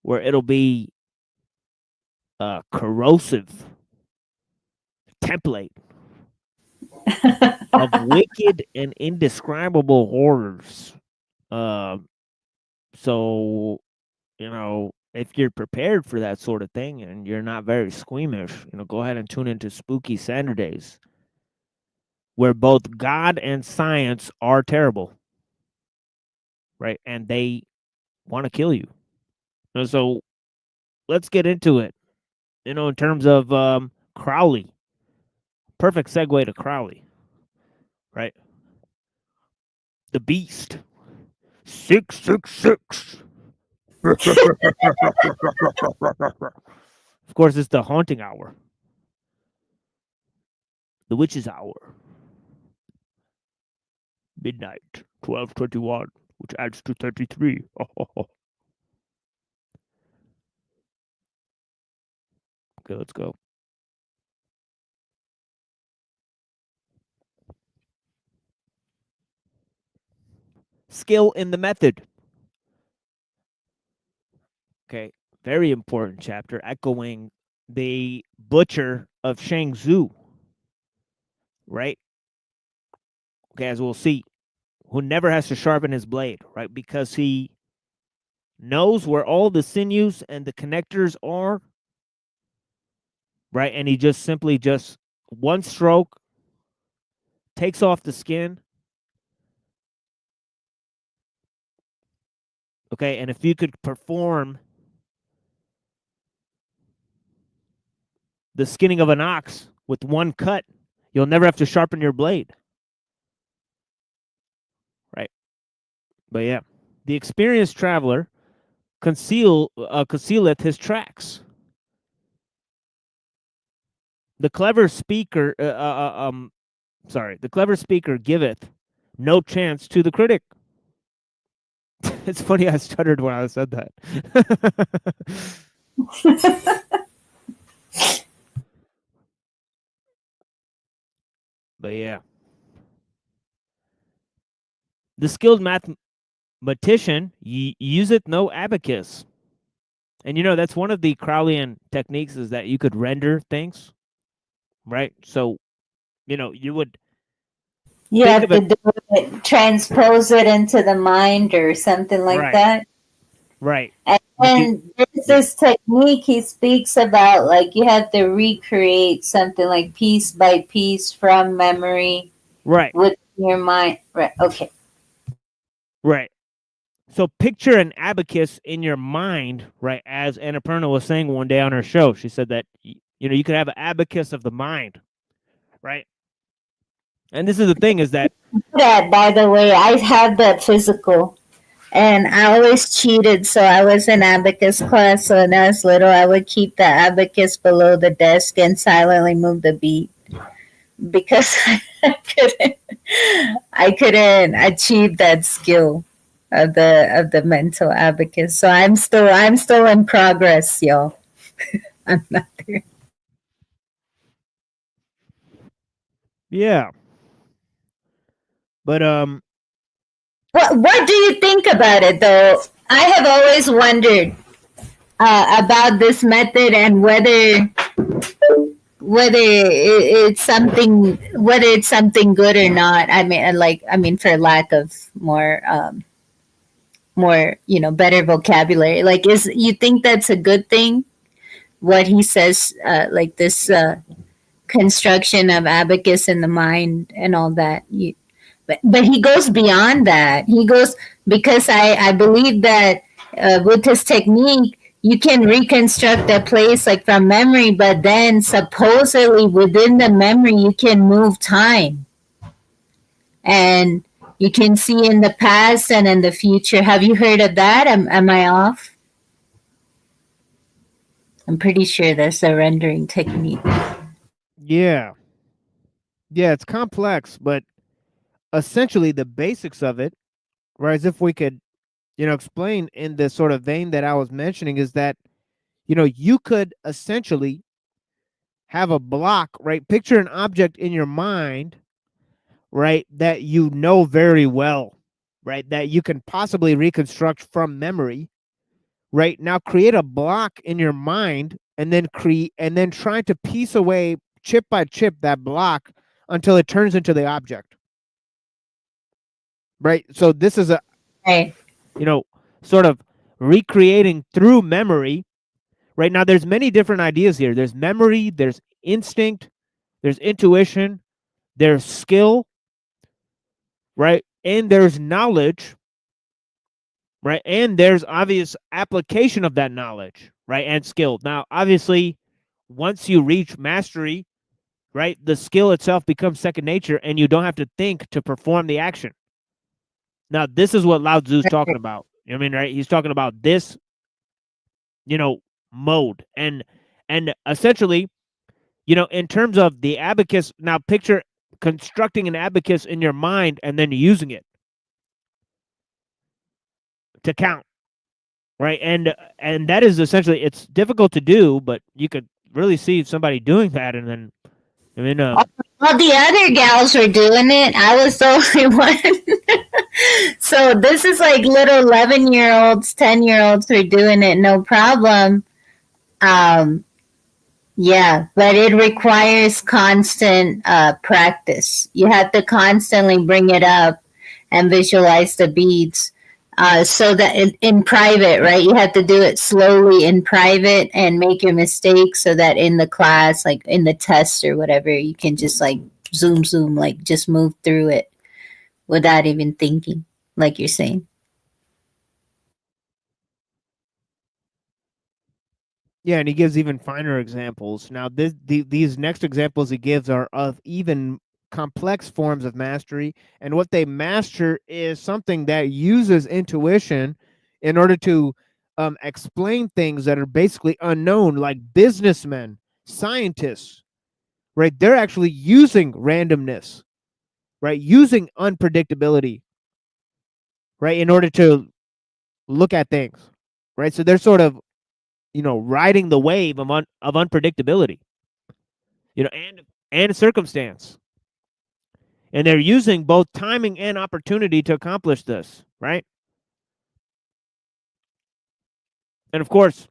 where it'll be a corrosive template of wicked and indescribable horrors. So, if you're prepared for that sort of thing and you're not very squeamish, go ahead and tune into Spooky Saturdays, where both God and science are terrible, right? And they want to kill you. And so let's get into it. In terms of Crowley, perfect segue to Crowley, right? The Beast, 666. Of course, it's the haunting hour, the witch's hour, midnight, 12:21, which adds to 33. Okay, let's go. Skill in the method. Okay, very important chapter, echoing the butcher of Shangzhou, right? Okay, as we'll see, who never has to sharpen his blade, right? Because he knows where all the sinews and the connectors are, right? And he just simply one stroke takes off the skin. Okay, and if you could perform the skinning of an ox with one cut, you'll never have to sharpen your blade. Right? But yeah, the experienced traveler concealeth his tracks. The clever speaker, the clever speaker giveth no chance to the critic. It's funny, I stuttered when I said that. But yeah. The skilled mathematician useth no abacus. And that's one of the Crowleyan techniques, is that you could render things, right? So, you would... You have to do it, transpose it into the mind or something like that. Right. And there's this technique he speaks about, like you have to recreate something like piece by piece from memory. Right. With your mind. Right. Okay. Right. So picture an abacus in your mind, right? As Annapurna was saying one day on her show, she said that, you could have an abacus of the mind, right? And this is the thing, is that... By the way, I had that physical, and I always cheated. So I was in abacus class. So when I was little, I would keep the abacus below the desk and silently move the beat, because I couldn't achieve that skill of the mental abacus. So I'm still in progress, y'all. I'm not there. Yeah. But what do you think about it, though? I have always wondered about this method and whether whether it's something good or not. I mean, for lack of more, better vocabulary. Like, is you think that's a good thing? What he says, like this construction of abacus in the mind and all that. But he goes beyond that. He goes, because I believe that with his technique, you can reconstruct a place like from memory, but then supposedly within the memory, you can move time. And you can see in the past and in the future. Have you heard of that? Am I off? I'm pretty sure that's a rendering technique. Yeah. Yeah, it's complex, but essentially the basics of it, right, as if we could, explain in the sort of vein that I was mentioning, is that, you could essentially have a block, right? Picture an object in your mind, right, that you know very well, right, that you can possibly reconstruct from memory, right? Now create a block in your mind and then try to piece away chip by chip that block until it turns into the object. Right? So this is sort of recreating through memory. Right now, there's many different ideas here. There's memory, there's instinct, there's intuition, there's skill, right? And there's knowledge, right? And there's obvious application of that knowledge, right? And skill. Now, obviously, once you reach mastery, right, the skill itself becomes second nature and you don't have to think to perform the action. Now, this is what Lao Tzu's talking about. I mean, right? He's talking about this, mode. And essentially, in terms of the abacus, now picture constructing an abacus in your mind and then using it to count, right? And that is essentially, it's difficult to do, but you could really see somebody doing that. And then, all the other gals were doing it. I was the only one. So this is like little 11-year-olds, 10-year-olds who are doing it, no problem. Yeah, but it requires constant practice. You have to constantly bring it up and visualize the beads. So that in private, right? You have to do it slowly in private and make your mistakes so that in the class, like in the test or whatever, you can just like zoom, like just move through it without even thinking, like you're saying. Yeah, and he gives even finer examples. Now, these next examples he gives are of even complex forms of mastery, and what they master is something that uses intuition in order to explain things that are basically unknown, like businessmen, scientists, right? They're actually using randomness, right? Using unpredictability, right? In order to look at things, right? So they're sort of, riding the wave of unpredictability, and circumstance. And they're using both timing and opportunity to accomplish this, right? And of course,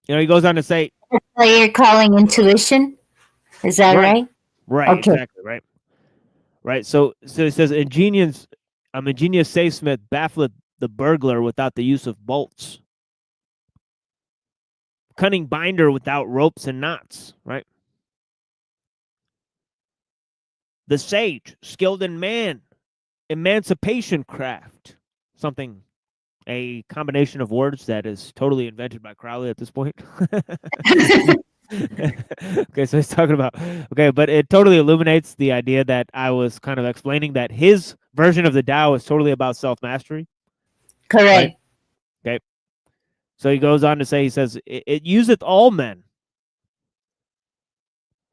he goes on to say, So you're calling intuition? Is that right? Right, Okay. exactly, right. Right. So it says ingenious safesmith baffleth the burglar without the use of bolts. Cunning binder without ropes and knots, right? The sage, skilled in emancipation craft. A combination of words that is totally invented by Crowley at this point. Okay, so he's talking about, but it totally illuminates the idea that I was kind of explaining, that his version of the Tao is totally about self-mastery. Correct. Right? Okay. So he goes on to say, he says, it useth all men.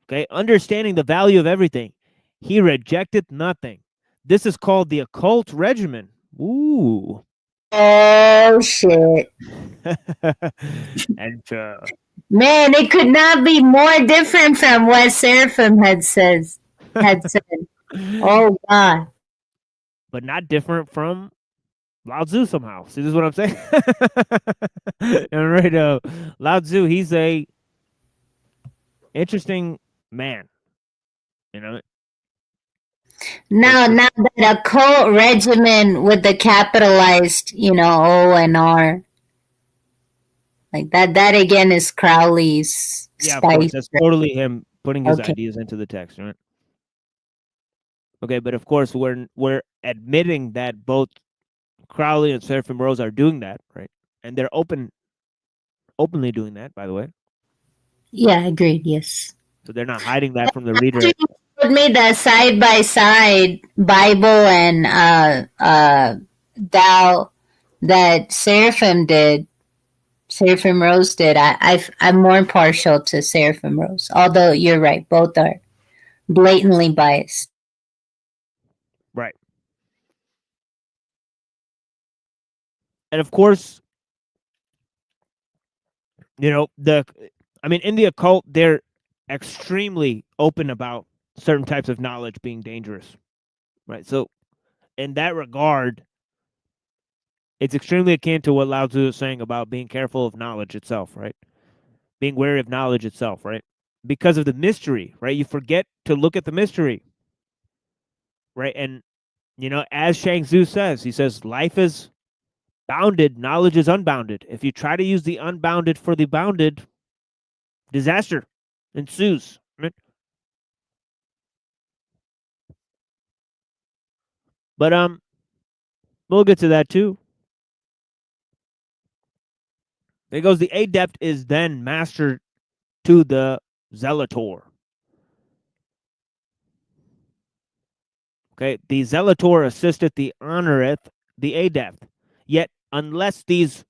Okay, understanding the value of everything. He rejecteth nothing. This is called the occult regimen. Ooh. Oh, shit. And man, it could not be more different from what Seraphim had said. Oh, God. But not different from Lao Tzu somehow. See, this is what I'm saying? And right, Lao Tzu, he's a Interesting man. You know, Now that occult regimen with the capitalized, O and R, like that again is Crowley's yeah, of course, spice. that's totally him putting his Okay. ideas into the text, right? Okay, but of course we're admitting that both Crowley and Seraphim Rose are doing that, right? And they're openly doing that, by the way. Yeah, agreed. Yes. So they're not hiding that from the reader. Put me the side by side Bible and Thou that Seraphim did. Seraphim Rose did. I'm more partial to Seraphim Rose, although you're right, both are blatantly biased. Right. And of course, in the occult, they're extremely open about certain types of knowledge being dangerous, right? So in that regard, it's extremely akin to what Lao Tzu is saying about being careful of knowledge itself, right? Being wary of knowledge itself, right? Because of the mystery, right? You forget to look at the mystery, right? And, as Shang Tzu says, he says, life is bounded, knowledge is unbounded. If you try to use the unbounded for the bounded, disaster ensues, right? But we'll get to that too. There goes the adept is then master to the zealotor. Okay, the zealotor assisteth the honoreth the adept. Yet, unless these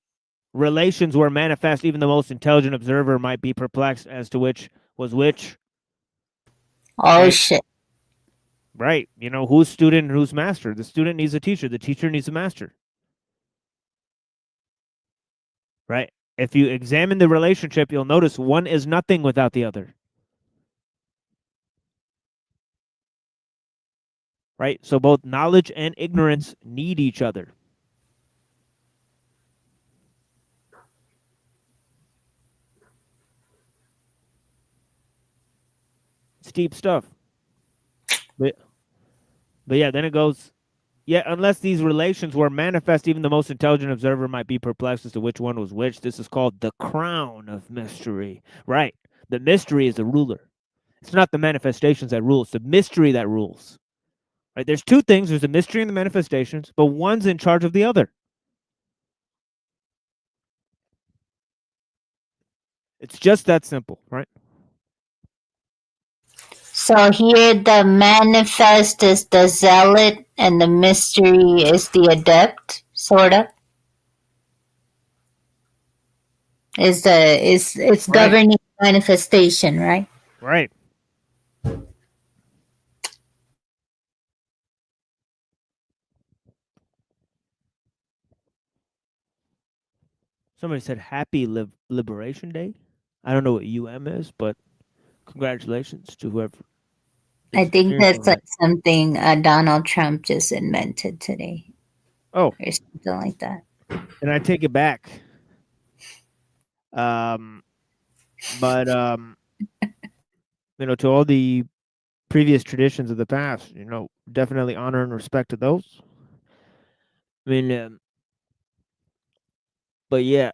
relations were manifest, even the most intelligent observer might be perplexed as to which was which. Oh, right? shit. Right. Who's student and who's master? The student needs a teacher. The teacher needs a master. Right. If you examine the relationship, you'll notice one is nothing without the other. Right. So both knowledge and ignorance need each other. It's deep stuff. But yeah, then it goes, yet unless these relations were manifest, even the most intelligent observer might be perplexed as to which one was which. This is called the crown of mystery. Right. The mystery is the ruler. It's not the manifestations that rule. It's the mystery that rules. Right. There's two things. There's the mystery and the manifestations, but one's in charge of the other. It's just that simple, right? So here the manifest is the zealot and the mystery is the adept, sort of. It's governing manifestation, right? Right. Somebody said Happy Liberation Day. I don't know what UM is, but congratulations to whoever. I think that's like something Donald Trump just invented today. Oh, or something like that. And I take it back. But to all the previous traditions of the past, definitely honor and respect to those. I mean, but yeah,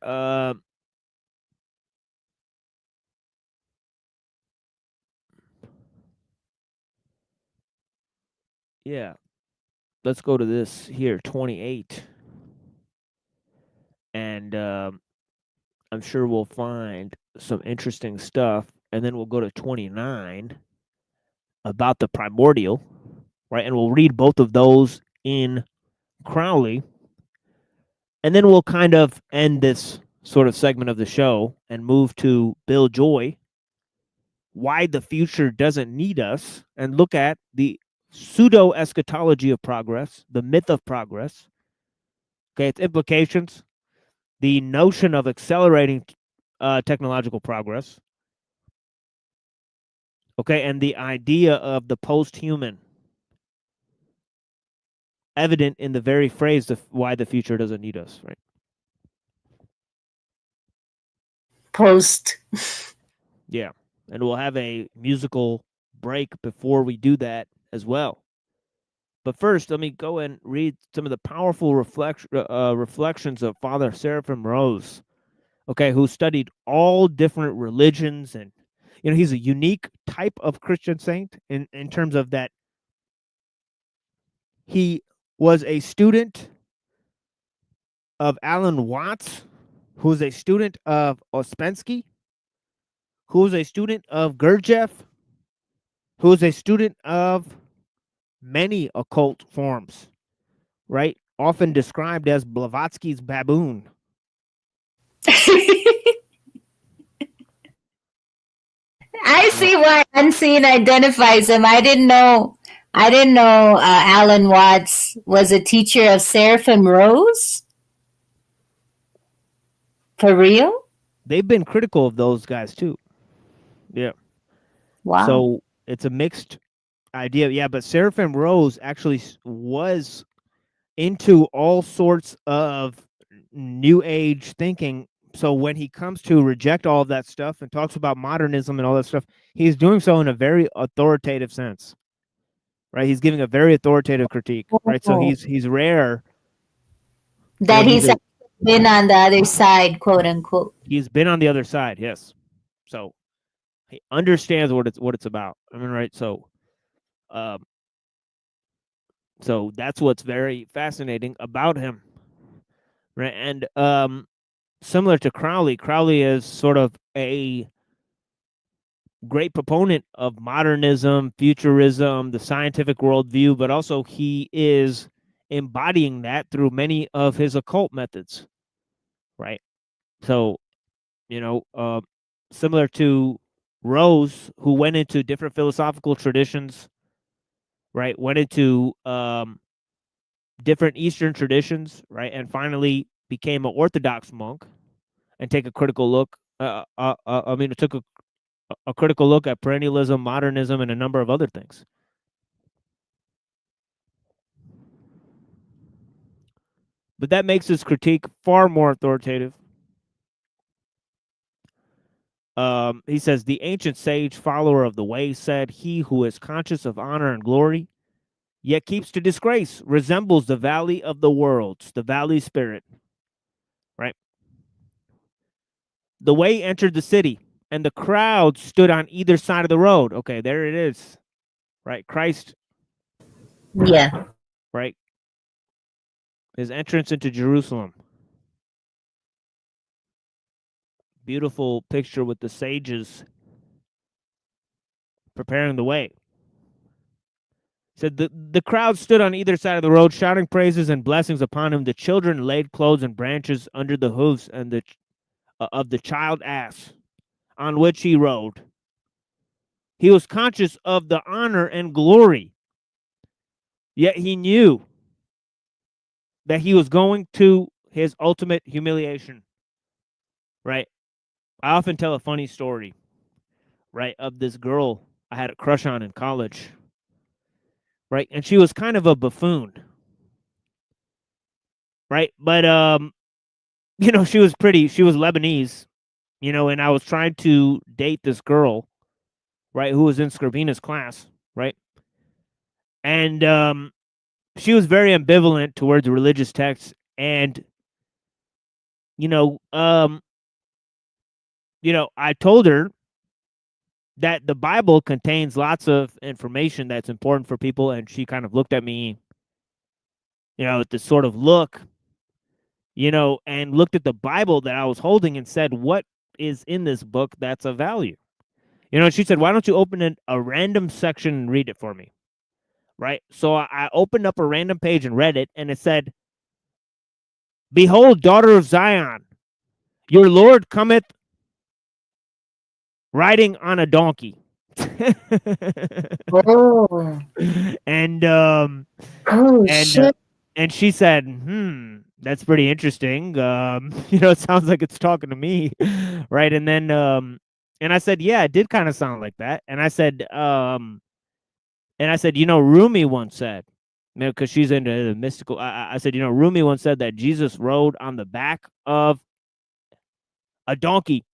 yeah. Let's go to this here, 28. And I'm sure we'll find some interesting stuff. And then we'll go to 29 about the primordial, right? And we'll read both of those in Crowley. And then we'll kind of end this sort of segment of the show and move to Bill Joy, why the future doesn't need us, and look at the pseudo eschatology of progress, the myth of progress, okay, its implications, the notion of accelerating technological progress, okay, and the idea of the post-human, evident in the very phrase of why the future doesn't need us, right? Post. Yeah. and we'll have a musical break before we do that as well. But first, let me go and read some of the powerful reflections of Father Seraphim Rose, okay, who studied all different religions. And, he's a unique type of Christian saint in terms of that he was a student of Alan Watts, who was a student of Ouspensky, who was a student of Gurdjieff, who was a student of many occult forms, right? Often described as Blavatsky's baboon. I see why Unseen identifies him. I didn't know. Alan Watts was a teacher of Seraphim Rose. For real? They've been critical of those guys too. Yeah. Wow. So it's a mixed idea. Yeah, but Seraphim Rose actually was into all sorts of new age thinking. So when he comes to reject all of that stuff and talks about modernism and all that stuff, he's doing so in a very authoritative sense, right? He's giving a very authoritative critique, right? So he's rare that he's been on the other side, quote unquote. He's been on the other side, yes. So he understands what it's about. I mean, right? So that's what's very fascinating about him, right? And similar to Crowley is sort of a great proponent of modernism, futurism, the scientific worldview, but also he is embodying that through many of his occult methods, right? So, similar to Rose, who went into different philosophical traditions, right? Went into different Eastern traditions, right? And finally became an Orthodox monk and take a critical look. It took a critical look at perennialism, modernism, and a number of other things. But that makes his critique far more authoritative. He says, the ancient sage follower of the way said, he who is conscious of honor and glory, yet keeps to disgrace, resembles the valley of the worlds, the valley spirit. Right? The way entered the city, and the crowd stood on either side of the road. Okay, there it is. Right? Christ. Yeah. Right? His entrance into Jerusalem. Beautiful picture with the sages preparing the way. Said the crowd stood on either side of the road, shouting praises and blessings upon him. The children laid clothes and branches under the hoofs and of the child ass on which he rode. He was conscious of the honor and glory, yet he knew that he was going to his ultimate humiliation. Right? I often tell a funny story, right, of this girl I had a crush on in college. Right? And she was kind of a buffoon. Right? But she was Lebanese, and I was trying to date this girl, right, who was in Scribina's class, right? And she was very ambivalent towards religious texts, and I told her that the Bible contains lots of information that's important for people, and she kind of looked at me, with this sort of look, and looked at the Bible that I was holding and said, what is in this book that's of value? She said, why don't you open a random section and read it for me? Right? So I opened up a random page and read it, and it said, behold, daughter of Zion, your Lord cometh riding on a donkey. Oh. And shit. And she said, that's pretty interesting. It sounds like it's talking to me. Right? And then and I said, yeah, it did kind of sound like that. And I said, Rumi once said, because she's into the mystical. I said, Rumi once said that Jesus rode on the back of a donkey,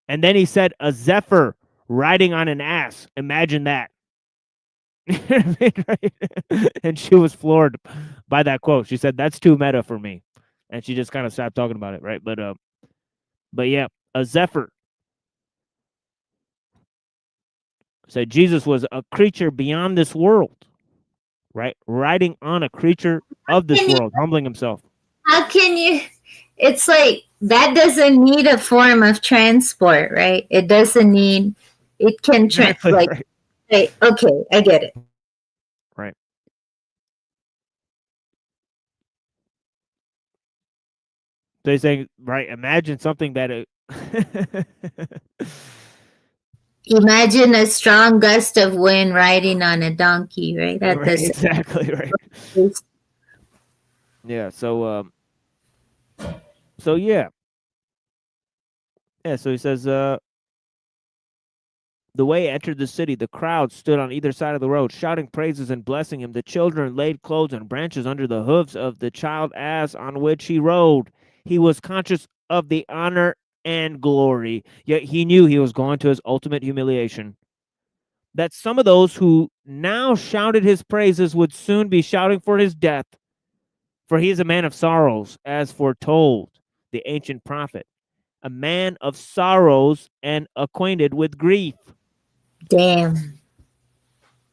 And then he said, a zephyr riding on an ass. Imagine that. And she was floored by that quote. She said, that's too meta for me. And she just kind of stopped talking about it, right? But yeah, a zephyr. Said Jesus was a creature beyond this world, right? Riding on a creature of this world, humbling himself. How can you? It's like that doesn't need a form of transport, right? It doesn't need. It can Exactly, like. right. Right, okay, I get it. Right. They say, right? Imagine something that. Imagine a strong gust of wind riding on a donkey, right? That Right, doesn't. exactly right. Yeah. So yeah. Yeah. So he says, the way he entered the city, the crowd stood on either side of the road, shouting praises and blessing him. The children laid clothes and branches under the hooves of the child ass on which he rode. He was conscious of the honor and glory, yet he knew he was going to his ultimate humiliation. That some of those who now shouted his praises would soon be shouting for his death. For he is a man of sorrows, as foretold the ancient prophet, a man of sorrows and acquainted with grief. Damn.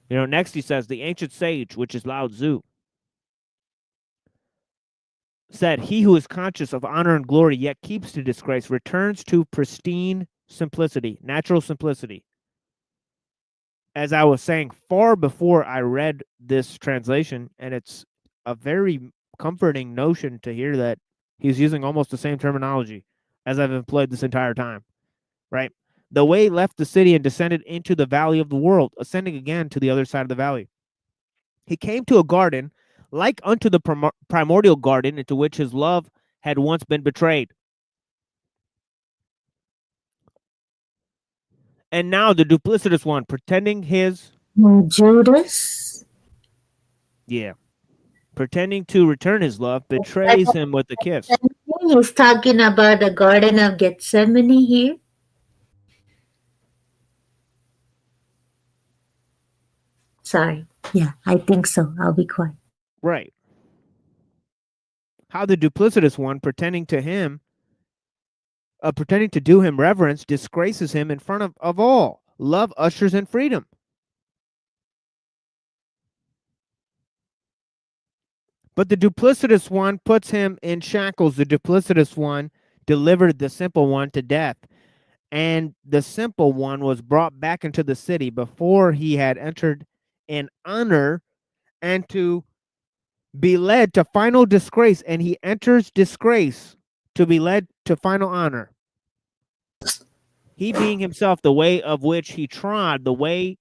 You know, next he says, the ancient sage, which is Lao Tzu, said, he who is conscious of honor and glory yet keeps to disgrace returns to pristine simplicity, natural simplicity. As I was saying far before I read this translation, and it's a very comforting notion to hear that he's using almost the same terminology as I've employed this entire time, right? The way left the city and descended into the valley of the world, ascending again to the other side of the valley. He came to a garden like unto the primordial garden into which his love had once been betrayed. And now the duplicitous one, pretending his... Judas? Yeah. Pretending to return his love, betrays him with a kiss. He's talking about the Garden of Gethsemane here. Sorry. Yeah, I think so. I'll be quiet. Right. How the duplicitous one, pretending to do him reverence, disgraces him in front of all. Love ushers in freedom. But the duplicitous one puts him in shackles. The duplicitous one delivered the simple one to death. And the simple one was brought back into the city before he had entered in honor and to be led to final disgrace. And he enters disgrace to be led to final honor. He being himself the way of which he trod, the way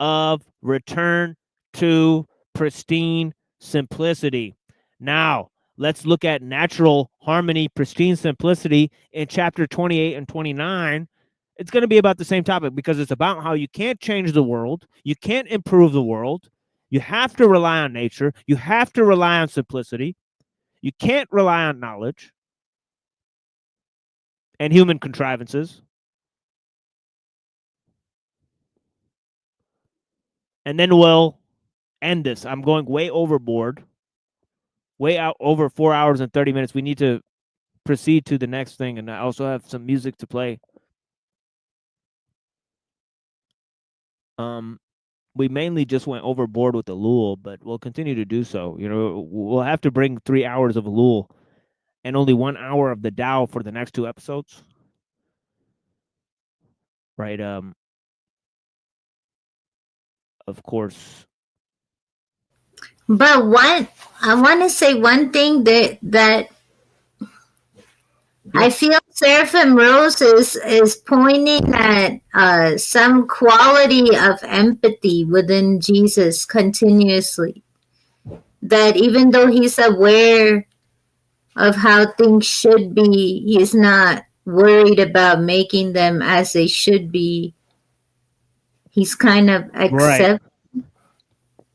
of return to pristine simplicity. Now, let's look at natural harmony, pristine simplicity in chapter 28 and 29. It's going to be about the same topic because it's about how you can't change the world. You can't improve the world. You have to rely on nature. You have to rely on simplicity. You can't rely on knowledge and human contrivances. And then we'll end this. I'm going way overboard, way out over 4 hours and 30 minutes. We need to proceed to the next thing, and I also have some music to play. We mainly just went overboard with the ellul, but we'll continue to do so. You know, we'll have to bring 3 hours of ellul and only 1 hour of the Tao for the next 2 episodes. Right. Of course. But I want to say one thing that I feel Seraphim Rose is pointing at some quality of empathy within Jesus continuously. That even though he's aware of how things should be, he's not worried about making them as they should be. He's kind of accept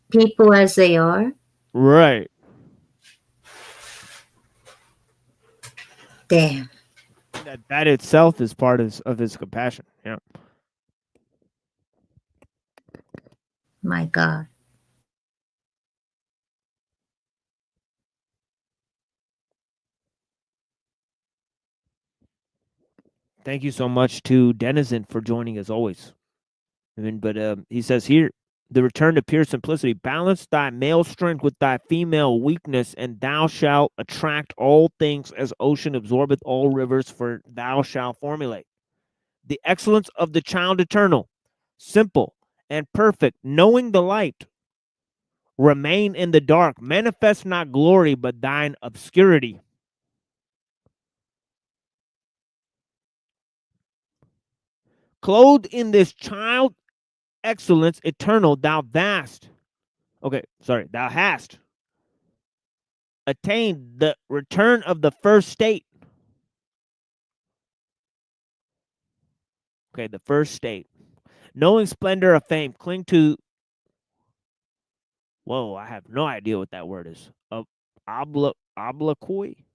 people as they are. Right. Damn. that itself is part of his compassion. Yeah. My God. Thank you so much to Denizen for joining as always. I mean, but he says here, the return to pure simplicity, balance thy male strength with thy female weakness, and thou shalt attract all things as ocean absorbeth all rivers, for thou shalt formulate. The excellence of the child eternal, simple and perfect, knowing the light, remain in the dark, manifest not glory, but thine obscurity. Clothed in this child excellence eternal, thou hast attained the return of the first state. Okay, the first state. Knowing splendor of fame, cling to. Whoa, I have no idea what that word is. Obloquy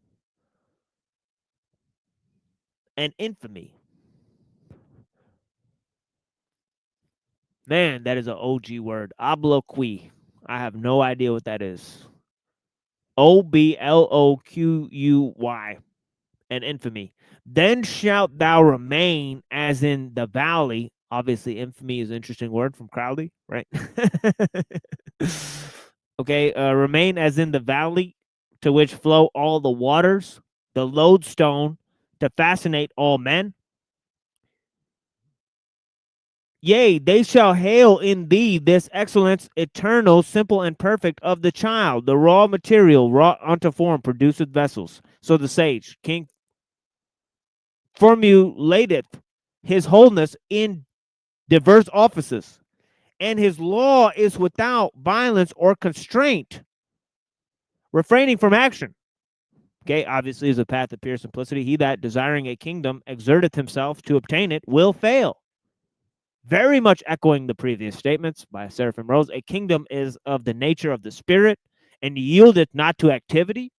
and infamy. Man, that is an OG word. Obloquy. I have no idea what that is. OBLOQUY and infamy. Then shalt thou remain as in the valley. Obviously, infamy is an interesting word from Crowley, right? Okay, remain as in the valley to which flow all the waters, the lodestone to fascinate all men. Yea, they shall hail in thee this excellence eternal, simple, and perfect of the child, the raw material wrought unto form, produceth vessels. So the sage, king, formulateth his wholeness in diverse offices, and his law is without violence or constraint, refraining from action. Okay, obviously is a path of pure simplicity. He that desiring a kingdom exerteth himself to obtain it will fail. Very much echoing the previous statements by Seraphim Rose, a kingdom is of the nature of the spirit and yieldeth not to activity.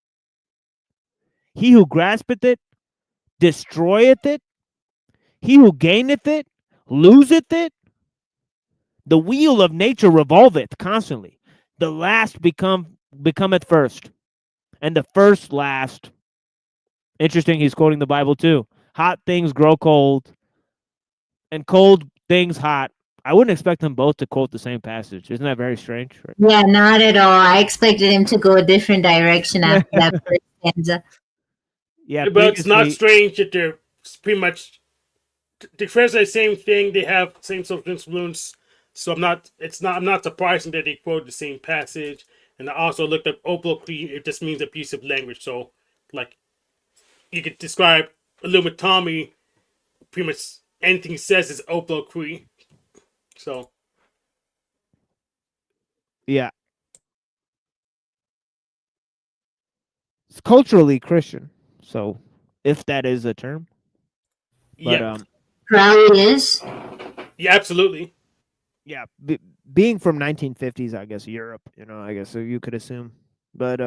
He who graspeth it destroyeth it. He who gaineth it loseth it. The wheel of nature revolveth constantly. The last becometh first, and the first last. Interesting, he's quoting the Bible too. Hot things grow cold, and cold things hot. I wouldn't expect them both to quote the same passage. Isn't that very strange? Right? Yeah, not at all. I expected him to go a different direction after that first stanza. Yeah, but it's not strange that they're pretty much they translate the same thing. They have same social influence. So I'm not surprising that they quote the same passage. And I also looked up obloquy. It just means abusive language. So like you could describe Illuminati, pretty much anything he says is obloquy. So yeah, it's culturally Christian. So if that is a term, but yeah, Crowley is. Yeah, absolutely. Yeah, being from 1950s, I guess Europe, I guess so you could assume. But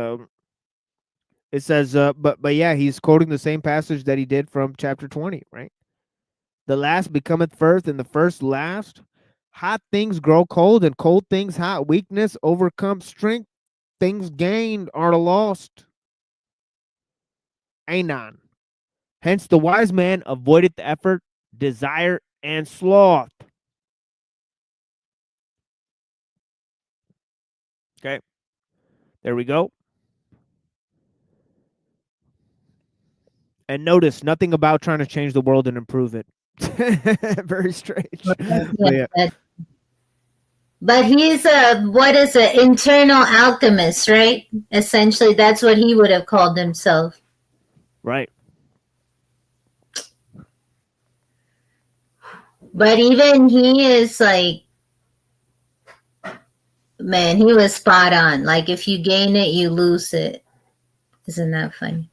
it says, but yeah, he's quoting the same passage that he did from chapter 20, right? The last becometh first, and the first last. Hot things grow cold, and cold things hot. Weakness overcomes strength. Things gained are lost. Anon. Hence, the wise man avoided the effort, desire, and sloth. Okay. There we go. And notice nothing about trying to change the world and improve it. Very strange. But he's what is an internal alchemist, right? Essentially, that's what he would have called himself. Right. But even he is like, man, he was spot on. Like if you gain it, you lose it. Isn't that funny?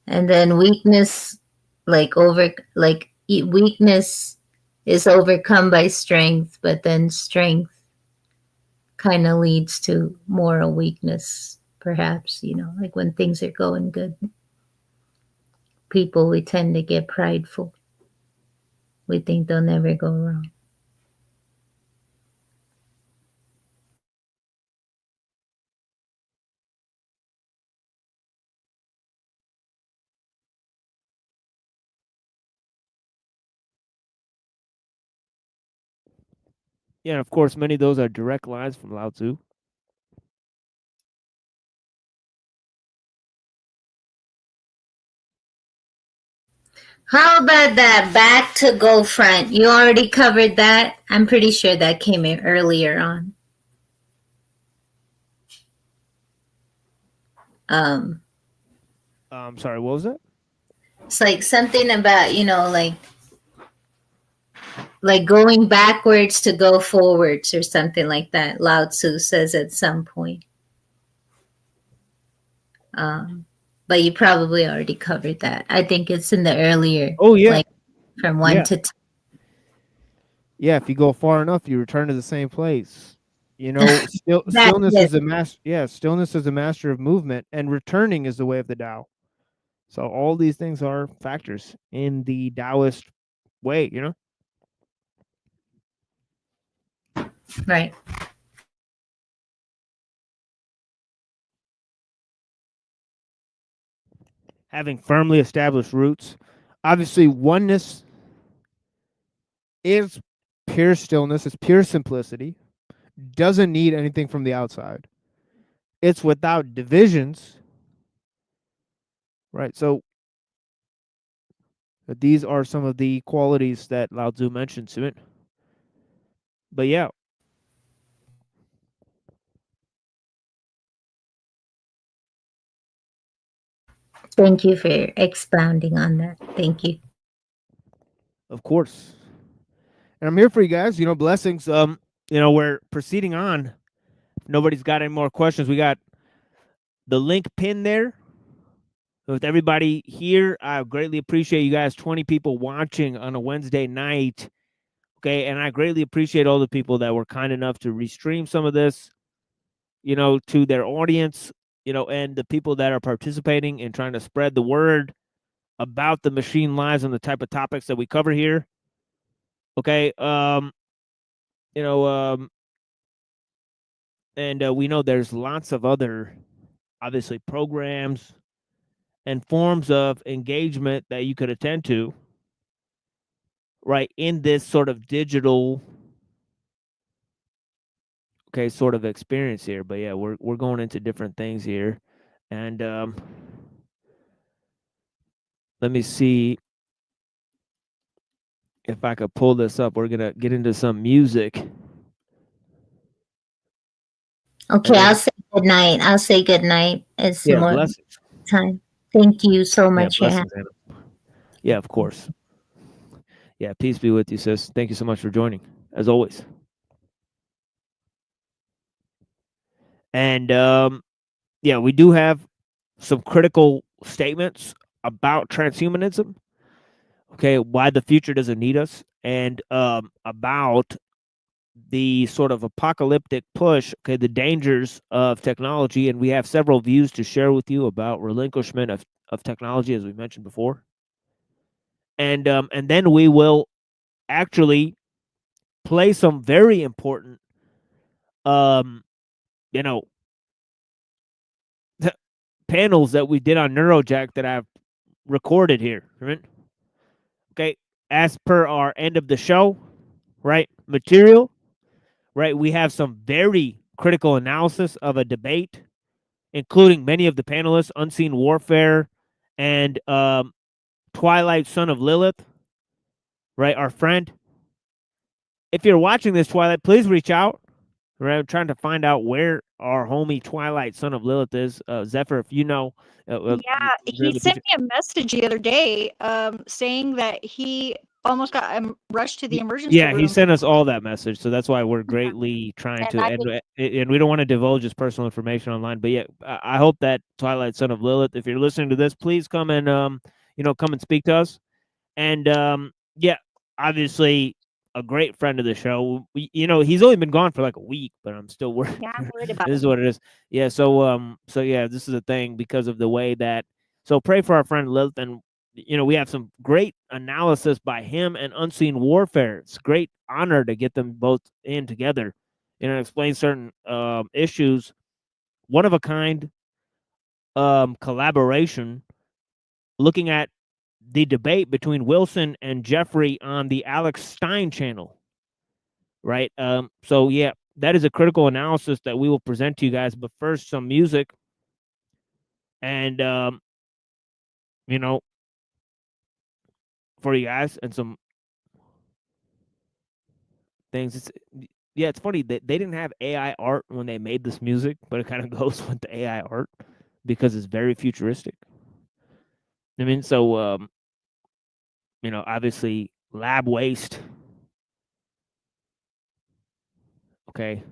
And then weakness, weakness is overcome by strength, but then strength kind of leads to moral weakness, perhaps, like when things are going good. people, we tend to get prideful. We think they'll never go wrong. Yeah, and of course, many of those are direct lines from Lao Tzu. How about that back to go front? You already covered that. I'm pretty sure that came in earlier on. Sorry, what was it? It's like something about, like going backwards to go forwards or something like that. Lao Tzu says at some point. But you probably already covered that. I think it's in the earlier. Oh yeah, like from 1 to 10. Yeah, if you go far enough, you return to the same place. Stillness is a master. Yeah, stillness is a master of movement, and returning is the way of the Tao. So all these things are factors in the Taoist way. Right. Having firmly established roots. Obviously, oneness is pure stillness. It's pure simplicity. Doesn't need anything from the outside. It's without divisions. Right. So these are some of the qualities that Lao Tzu mentions to it. But yeah. Thank you for expounding on that. Thank you. Of course. And I'm here for you guys. Blessings. We're proceeding on. If nobody's got any more questions, we got the link pinned there. With everybody here, I greatly appreciate you guys. 20 people watching on a Wednesday night. Okay, and I greatly appreciate all the people that were kind enough to restream some of this, to their audience, and the people that are participating in trying to spread the word about the machine lives and the type of topics that we cover here. Okay, and we know there's lots of other, obviously, programs and forms of engagement that you could attend to, right, in this sort of digital, sort of experience here. But yeah, we're going into different things here, and let me see if I could pull this up. We're gonna get into some music. Okay, I'll say good night. It's more blessings. time. Thank you so much. Blessings, Anna. Yeah, of course. Yeah, peace be with you, sis. Thank you so much for joining, as always. And we do have some critical statements about transhumanism. Okay, why the future doesn't need us, and about the sort of apocalyptic push, the dangers of technology, and we have several views to share with you about relinquishment of technology, as we mentioned before. And then we will actually play some very important panels that we did on Neurojack that I've recorded here, right? Okay, as per our end of the show, right, material, right, we have some very critical analysis of a debate, including many of the panelists, Unseen Warfare and Twilight, Son of Lilith, right, our friend. If you're watching this, Twilight, please reach out. Right, I'm trying to find out where our homie Twilight, Son of Lilith, is. Zephyr, if you know. Yeah, he sent me a message the other day saying that he almost got rushed to the emergency room. Yeah, he sent us all that message, so that's why we're greatly trying and we don't want to divulge his personal information online. But yeah, I hope that Twilight, Son of Lilith, if you're listening to this, please come and come and speak to us. And obviously a great friend of the show. He's only been gone for like a week, but I'm still worried. Yeah, I'm worried about This is what it is. Yeah, so yeah, this is a thing because of the way that. So pray for our friend Lilith, and we have some great analysis by him and Unseen Warfare. It's a great honor to get them both in together, explain certain issues. One of a kind collaboration, looking at the debate between Wilson and Jeffrey on the Alex Stein channel, right? So yeah, that is a critical analysis that we will present to you guys. But first, some music, and for you guys, and some things. It's funny that they didn't have AI art when they made this music, but it kind of goes with the AI art because it's very futuristic. I mean, so obviously lab waste. Okay.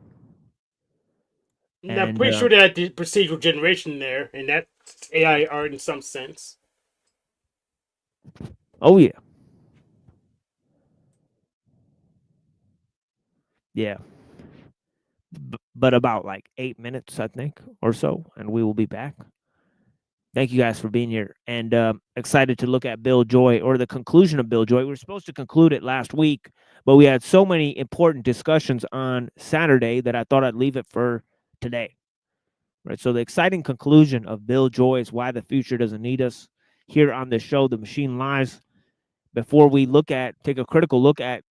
And I'm pretty sure that the procedural generation there, and that's AI art in some sense. Oh yeah. Yeah. But about like 8 minutes, I think, or so, and we will be back. Thank you guys for being here, and excited to look at Bill Joy, or the conclusion of Bill Joy. We were supposed to conclude it last week, but we had so many important discussions on Saturday that I thought I'd leave it for today. Right. So the exciting conclusion of Bill Joy is why the future doesn't need us here on this show, The Machine Lies. Before we take a critical look at,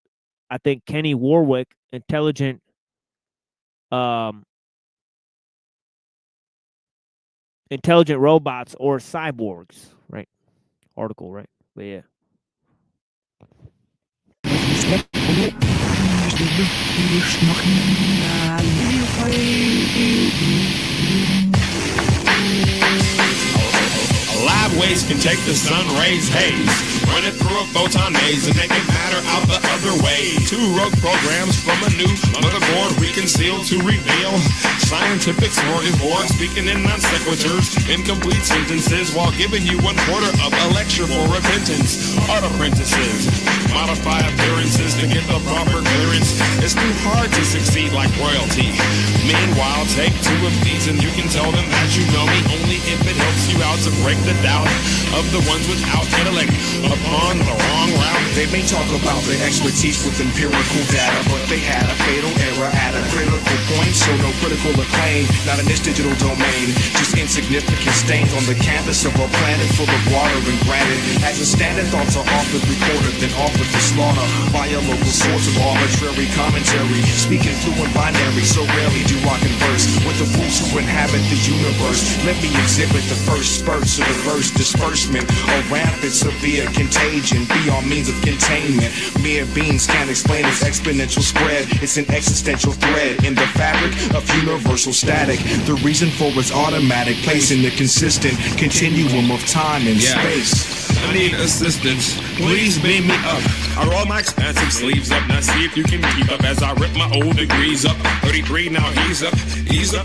I think, Kenny Warwick, intelligent robots or cyborgs, right? Article, right? But yeah. Live waste can take the sun rays haze, run it through a photon maze and make it matter out the other way. 2 rogue programs from a new motherboard we conceal to reveal scientific smorgasbord, speaking in non sequiturs, incomplete sentences, while giving you 1/4 of a lecture for repentance. Art apprentices modify appearances to get the proper clearance. It's too hard to succeed like royalty. Meanwhile, take 2 of these and you can tell them that you know me only if it helps you out to break the doubt of the ones without intellect upon the wrong route. They may talk about their expertise with empirical data, but they had a fatal error at a critical point, so no critical acclaim, not in this digital domain. Just insignificant stains on the canvas of a planet full of water and granite. As a standard, thoughts are often recorded, then offered to slaughter by a local source of arbitrary commentary. Speaking fluent binary, so rarely do I converse with the fools who inhabit the universe. Let me exhibit the first spurts of the verse disbursement, a rampant severe contagion beyond means of containment. Mere beings can't explain its exponential spread. It's an existential thread in the fabric of universal static. The reason for its automatic place in the consistent continuum of time and space. I need assistance, please beam me up. I roll my expensive sleeves up, now see if you can keep up as I rip my old degrees up. 33 now ease up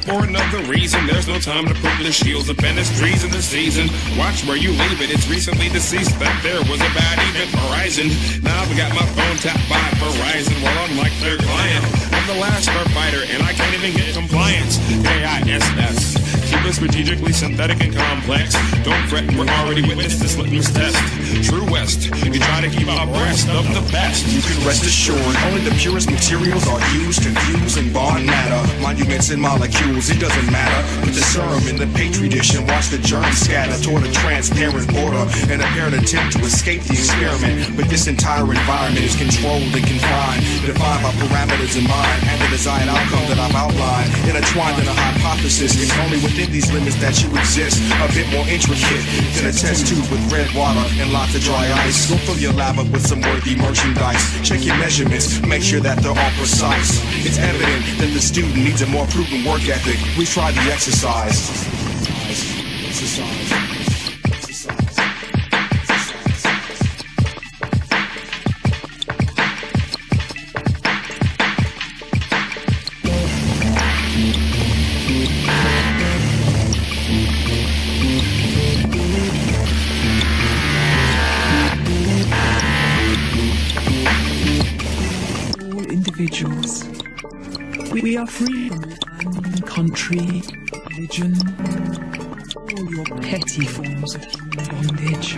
for another reason. There's no time to put the shields up and it's trees in the season. Watch where you leave it, it's recently deceased that there was a bad event horizon. Now I've got my phone tapped by Verizon, well I'm like their client. I'm the last fighter and I can't even get compliance. KISS, keep it strategically synthetic and complex. Don't fret, we're already witnessed this litmus test. True West, you try to keep abreast of the best. You can rest assured, only the purest materials are used to fuse and bond matter. Monuments and molecules, it doesn't matter. Put the serum in the petri dish and watch the germs scatter toward a transparent border. An apparent attempt to escape the experiment. But this entire environment is controlled and confined, defined by parameters in mind and the desired outcome that I've outlined. Intertwined in a hypothesis, it's only within these limits that you exist. A bit more intricate than a test tube with red water and lots of dry ice. Go fill your lab up with some worthy merchandise. Check your measurements, make sure that they're all precise. It's evident that the student needs a more prudent work ethic. We tried the exercise. Individuals. We are free from land, country, religion. all your petty forms of human bondage.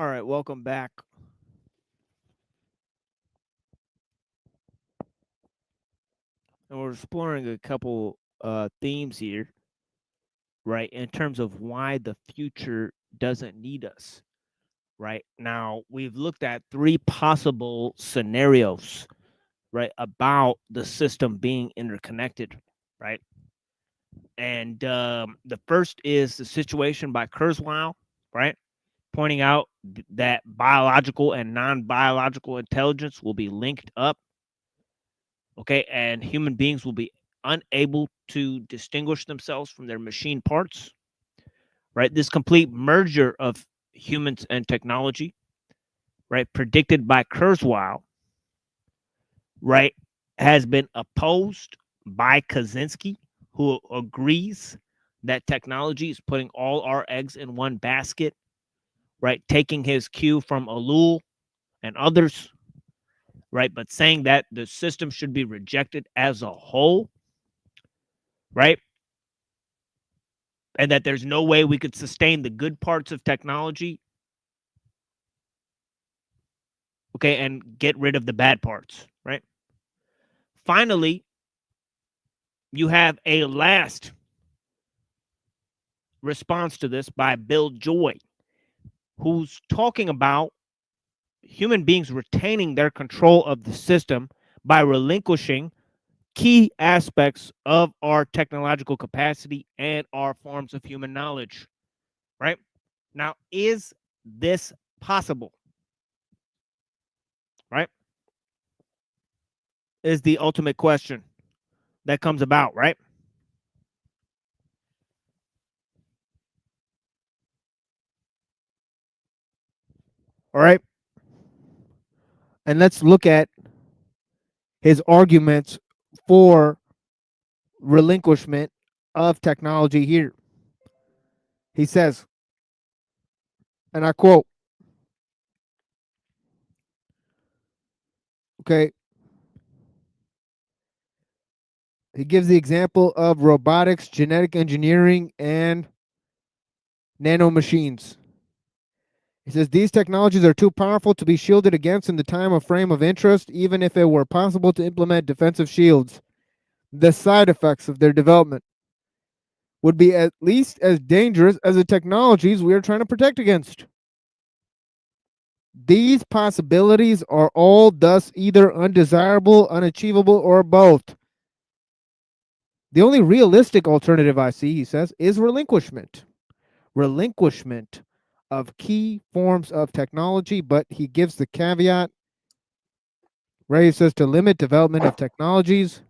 All right, welcome back. And we're exploring a couple themes here, right? In terms of why the future doesn't need us, right? Now, we've looked at three possible scenarios, right, about the system being interconnected, right? And the first is the situation by Kurzweil, right? Pointing out that biological and non-biological intelligence will be linked up. Okay, and human beings will be unable to distinguish themselves from their machine parts. Right? This complete merger of humans and technology, right, predicted by Kurzweil, right, has been opposed by Kaczynski, who agrees that technology is putting all our eggs in one basket, right, taking his cue from ellul and others, right, but saying that the system should be rejected as a whole, right, and that there's no way we could sustain the good parts of technology, okay, and get rid of the bad parts, right? Finally, you have a last response to this by Bill Joy, who's talking about human beings retaining their control of the system by relinquishing key aspects of our technological capacity and our forms of human knowledge, right? Now, is this possible? Right? Is the ultimate question that comes about, right? All right. And let's look at his arguments for relinquishment of technology here. He says, and I quote, okay, he gives the example of robotics, genetic engineering, and nanomachines. He says, these technologies are too powerful to be shielded against in the time of frame of interest, even if it were possible to implement defensive shields. The side effects of their development would be at least as dangerous as the technologies we are trying to protect against. These possibilities are all thus either undesirable, unachievable, or both. The only realistic alternative I see, he says, is relinquishment. Relinquishment of key forms of technology, but he gives the caveat, right? He says to limit development of technologies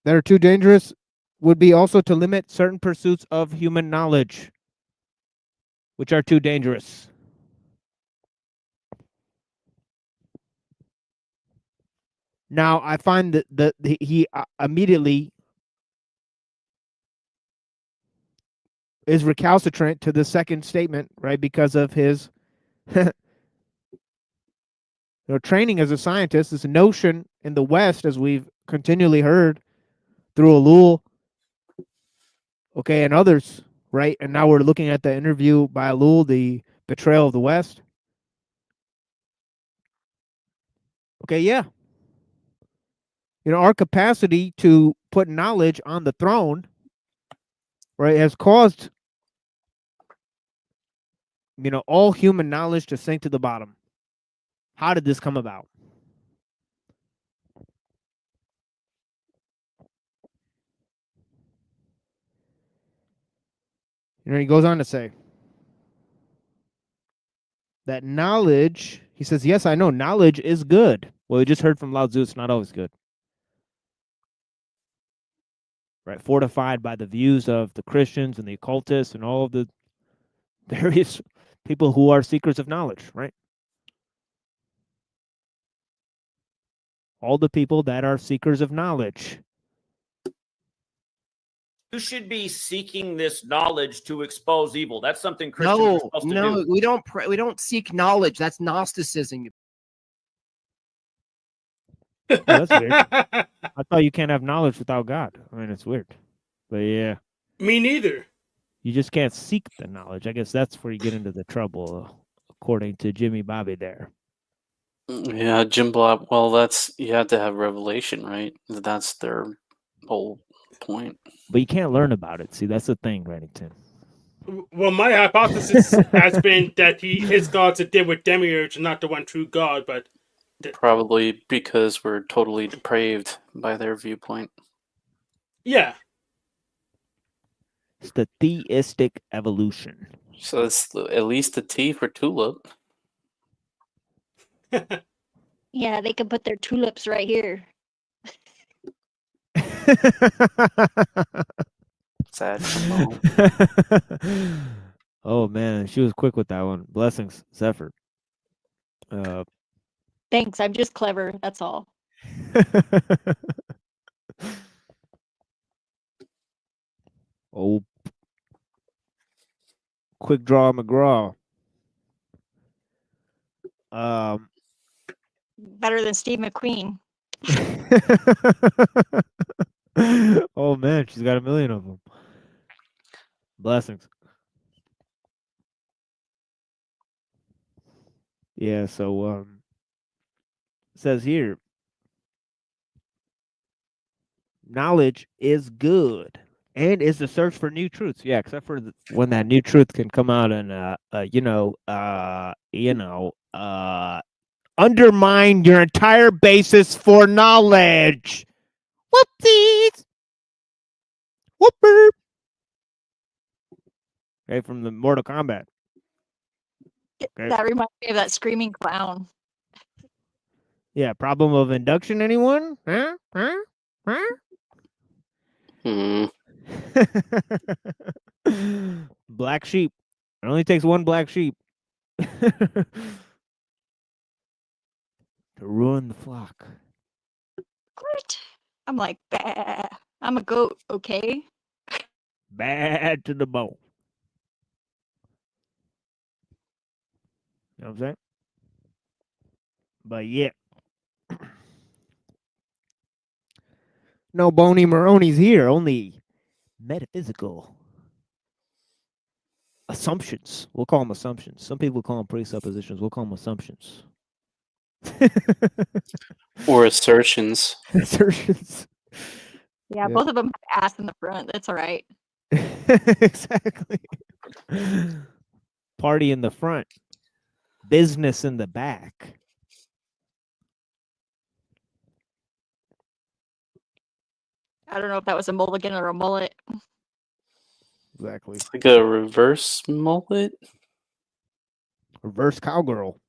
that are too dangerous would be also to limit certain pursuits of human knowledge, which are too dangerous. Now, I find that he immediately is recalcitrant to the second statement, right? Because of his training as a scientist. This notion in the West, as we've continually heard through ellul, okay, and others, right? And now we're looking at the interview by ellul, the betrayal of the West. Okay, yeah. Our capacity to put knowledge on the throne, right, has caused, all human knowledge to sink to the bottom. How did this come about? He goes on to say that knowledge, he says, yes, I know knowledge is good. Well, we just heard from Lao Tzu, it's not always good. Right, fortified by the views of the Christians and the occultists and all of the various people who are seekers of knowledge, right? All the people that are seekers of knowledge. You should be seeking this knowledge to expose evil. That's something Christians are supposed to do. We don't seek knowledge. That's Gnosticism. Oh, that's weird. I thought you can't have knowledge without God. I mean, it's weird. But yeah. Me neither. You just can't seek the knowledge. I guess that's where you get into the trouble, according to Jimmy Bobby there. Yeah, Jim Bob. Well, you have to have revelation, right? That's their whole point. But you can't learn about it. See, that's the thing, Reddington. Well, my hypothesis has been that his gods are dead with demiurge and not the one true God, but probably because we're totally depraved by their viewpoint. Yeah, It's the theistic evolution. So it's at least the T for tulip. Yeah, they can put their tulips right here. Sad Shambhala. Oh man, she was quick with that one. Blessings, Zephyr. Thanks, I'm just clever. That's all. Oh, quick draw McGraw. Better than Steve McQueen. Oh man, she's got a million of them. Blessings. Yeah, so it says here, knowledge is good and is the search for new truths. Yeah, except for when that new truth can come out and undermine your entire basis for knowledge. Whoopsies. Whooper. Okay, from the Mortal Kombat. Okay. That reminds me of that screaming clown. Yeah, problem of induction, anyone? Huh? Black sheep. It only takes one black sheep to ruin the flock. What? I'm like, bah. I'm a goat, okay? Bad to the bone. You know what I'm saying? But yeah. No Bony Maroney's here, only metaphysical assumptions. We'll call them assumptions. Some people call them presuppositions. We'll call them assumptions. Or assertions. Assertions. Yeah, both of them have ass in the front. That's all right. Exactly. Party in the front, business in the back. I don't know if that was a mulligan or a mullet. Exactly. It's like a reverse mullet. Reverse cowgirl.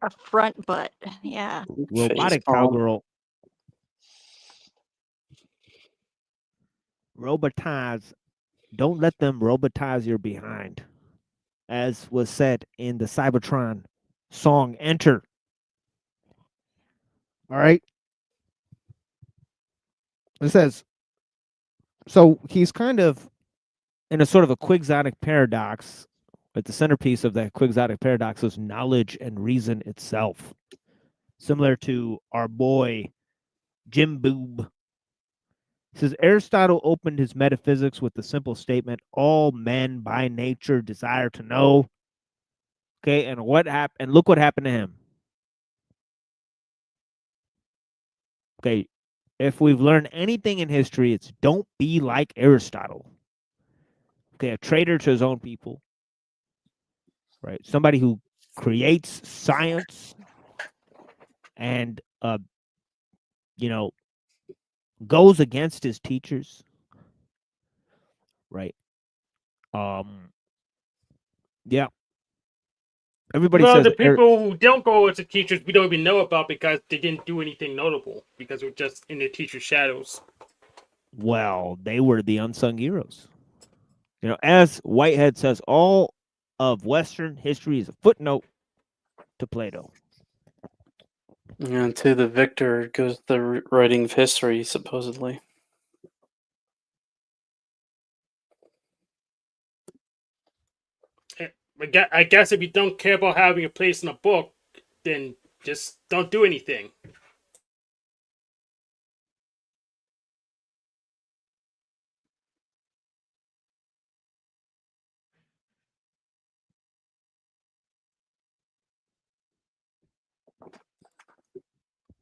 A front butt. Yeah. Robotic cowgirl. Robotize. Don't let them robotize your behind. As was said in the Cybertron song Enter. All right. It says, so he's kind of in a sort of a quixotic paradox. But the centerpiece of that quixotic paradox is knowledge and reason itself. Similar to our boy Jim Boob. It says Aristotle opened his metaphysics with the simple statement, all men by nature desire to know. Okay, and what happened? And look what happened to him. Okay, if we've learned anything in history, it's don't be like Aristotle. Okay, a traitor to his own people. Right, somebody who creates science and goes against his teachers. Right. Yeah. Everybody well, says the people who don't go as the teachers, we don't even know about because they didn't do anything notable because we're just in the teacher's shadows. Well, they were the unsung heroes. As Whitehead says, all of Western history is a footnote to Plato. Yeah, to the victor goes the writing of history, supposedly. I guess if you don't care about having a place in a book, then just don't do anything.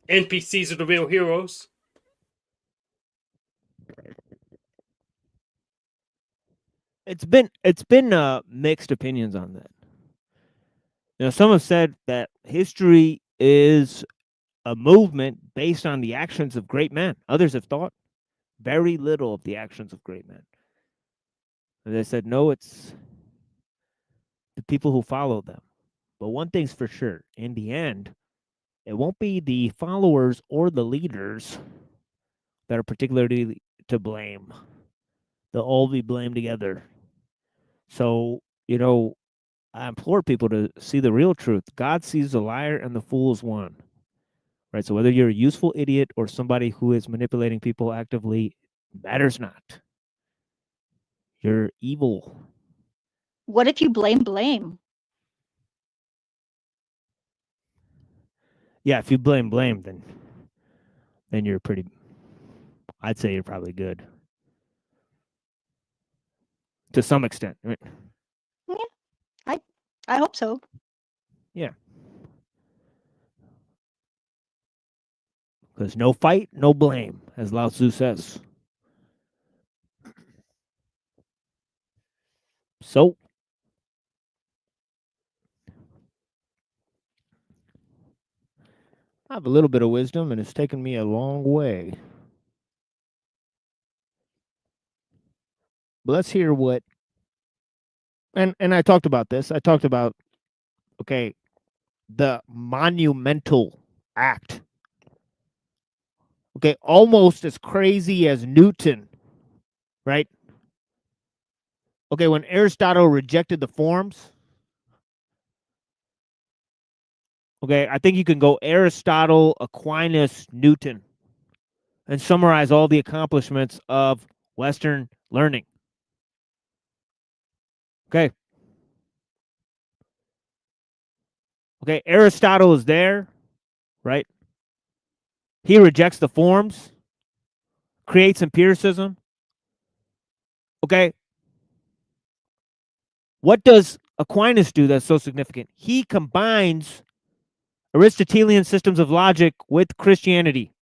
NPCs are the real heroes. It's been mixed opinions on that. Some have said that history is a movement based on the actions of great men. Others have thought very little of the actions of great men. And they said, no, it's the people who follow them. But one thing's for sure, in the end, it won't be the followers or the leaders that are particularly to blame. They'll all be blamed together. So, I implore people to see the real truth. God sees the liar and the fool as one. Right? So whether you're a useful idiot or somebody who is manipulating people actively, matters not. You're evil. What if you blame? Yeah, if you blame, then you're pretty. I'd say you're probably good to some extent. Right? Yeah, I hope so. Yeah. Because no fight, no blame, as Lao Tzu says. So, I have a little bit of wisdom, and it's taken me a long way. But let's hear what. And I talked about this. I talked about, okay, the monumental act. Okay, almost as crazy as Newton, right? Okay, when Aristotle rejected the forms, okay, I think you can go Aristotle, Aquinas, Newton, and summarize all the accomplishments of Western learning. Okay. Okay, Aristotle is there, right? He rejects the forms, creates empiricism. Okay. What does Aquinas do that's so significant? He combines Aristotelian systems of logic with Christianity.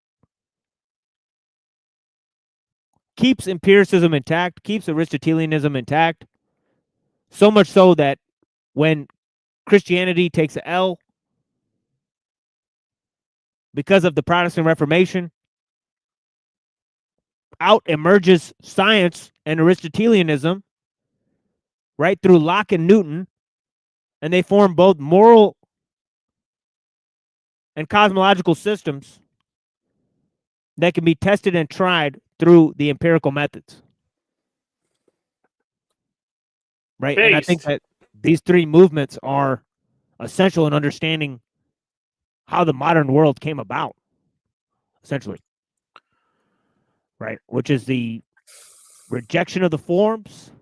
Keeps empiricism intact, keeps Aristotelianism intact. So much so that when Christianity takes an L because of the Protestant Reformation, out emerges science and Aristotelianism, right, through Locke and Newton, and they form both moral and cosmological systems that can be tested and tried through the empirical methods. Right? And I think that these three movements are essential in understanding how the modern world came about, essentially. Right? Which is the rejection of the forms,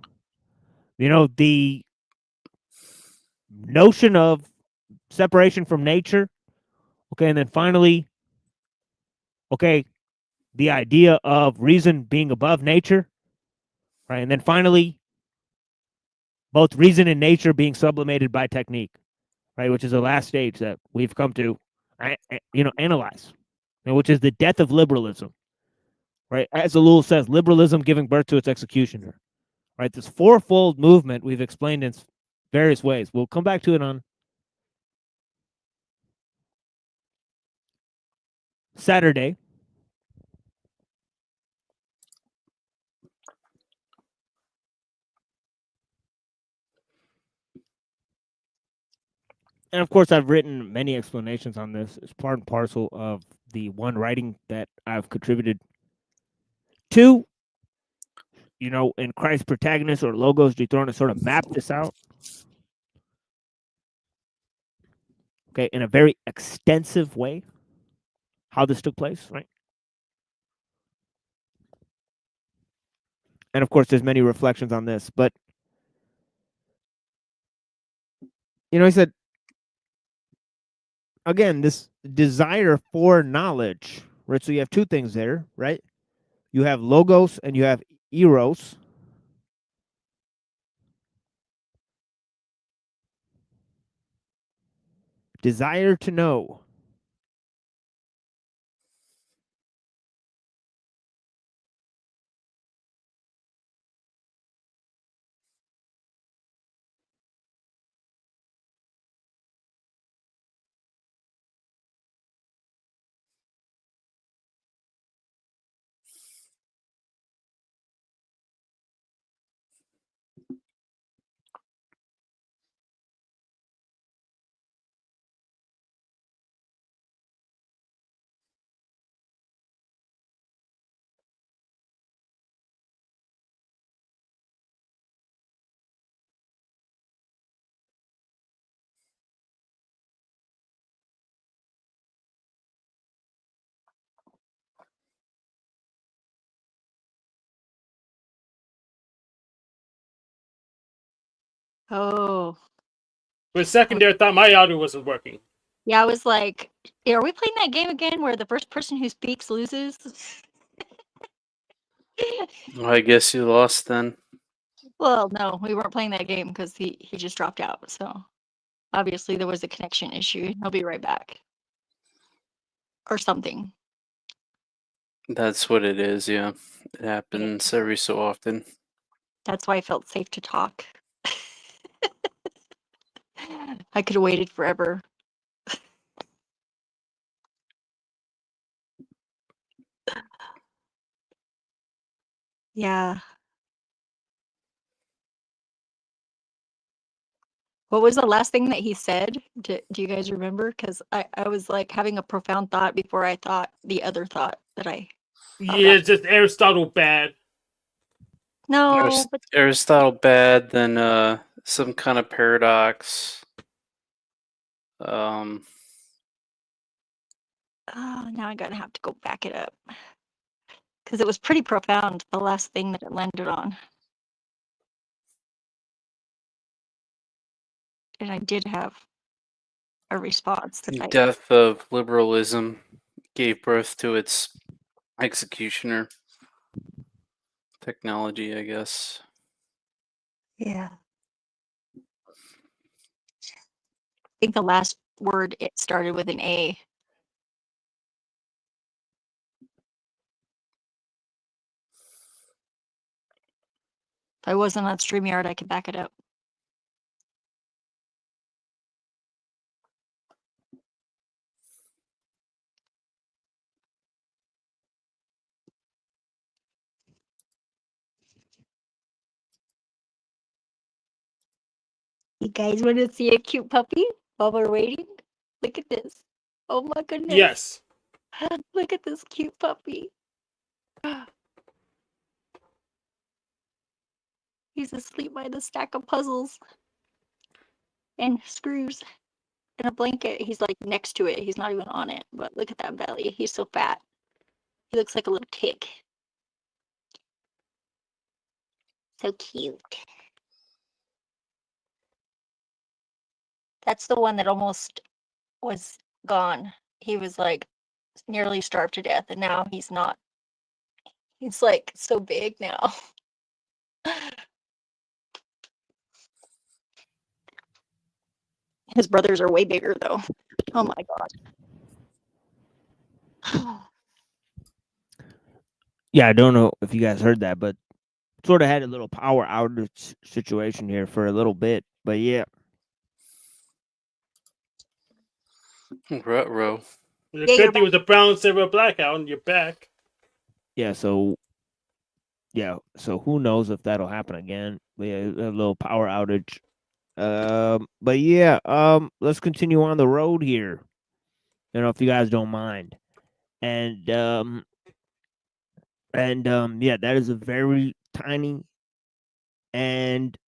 the notion of separation from nature. Okay, and then finally, okay, the idea of reason being above nature. Right? And then finally, both reason and nature being sublimated by technique. Right? Which is the last stage that we've come to, analyze. Which is the death of liberalism. Right? As Ellul says, liberalism giving birth to its executioner. Right? This fourfold movement we've explained in various ways. We'll come back to it on Saturday. And of course, I've written many explanations on this. It's part and parcel of the one writing that I've contributed to. In Christ's Protagonist or Logos Dethroned to sort of map this out. Okay, in a very extensive way, how this took place, right? And of course, there's many reflections on this, but he said, again, this desire for knowledge, right? So you have two things there, right? You have logos and you have eros. Desire to know. Oh. For a second there, I thought my audio wasn't working. Yeah, I was like, are we playing that game again where the first person who speaks loses? Well, I guess you lost then. Well, no, we weren't playing that game because he just dropped out. So obviously there was a connection issue. I'll be right back. Or something. That's what it is, yeah. It happens every so often. That's why I felt safe to talk. I could have waited forever. Yeah. What was the last thing that he said? Do you guys remember? Because I was like having a profound thought before I thought the other thought that I thought Yeah, about. it's just Aristotle bad. No, but Aristotle bad, then some kind of paradox. oh, now I'm gonna have to go back it up. Because it was pretty profound, the last thing that it landed on. And I did have a response that The I death of liberalism gave birth to its executioner technology, I guess. yeah. I think the last word it started with an A. If I wasn't on StreamYard, I could back it up. You guys want to see a cute puppy while we're waiting? Look at this. Oh my goodness. Yes. Look at this cute puppy. He's asleep by the stack of puzzles and screws and a blanket. He's like next to it. He's not even on it. But look at that belly. He's so fat. He looks like a little tick. So cute. That's the one that almost was gone. He was like nearly starved to death, and now he's not. He's like so big now. His brothers are way bigger though. Oh my god. Yeah, I don't know if you guys heard that, but sort of had a little power outage situation here for a little bit. But yeah. Ruh-roh. The good thing was the brown silver blackout, and you're back. Yeah, so who knows if that'll happen again. Yeah, a little power outage. But yeah, let's continue on the road here. You know, if you guys don't mind. And yeah, that is a very tiny and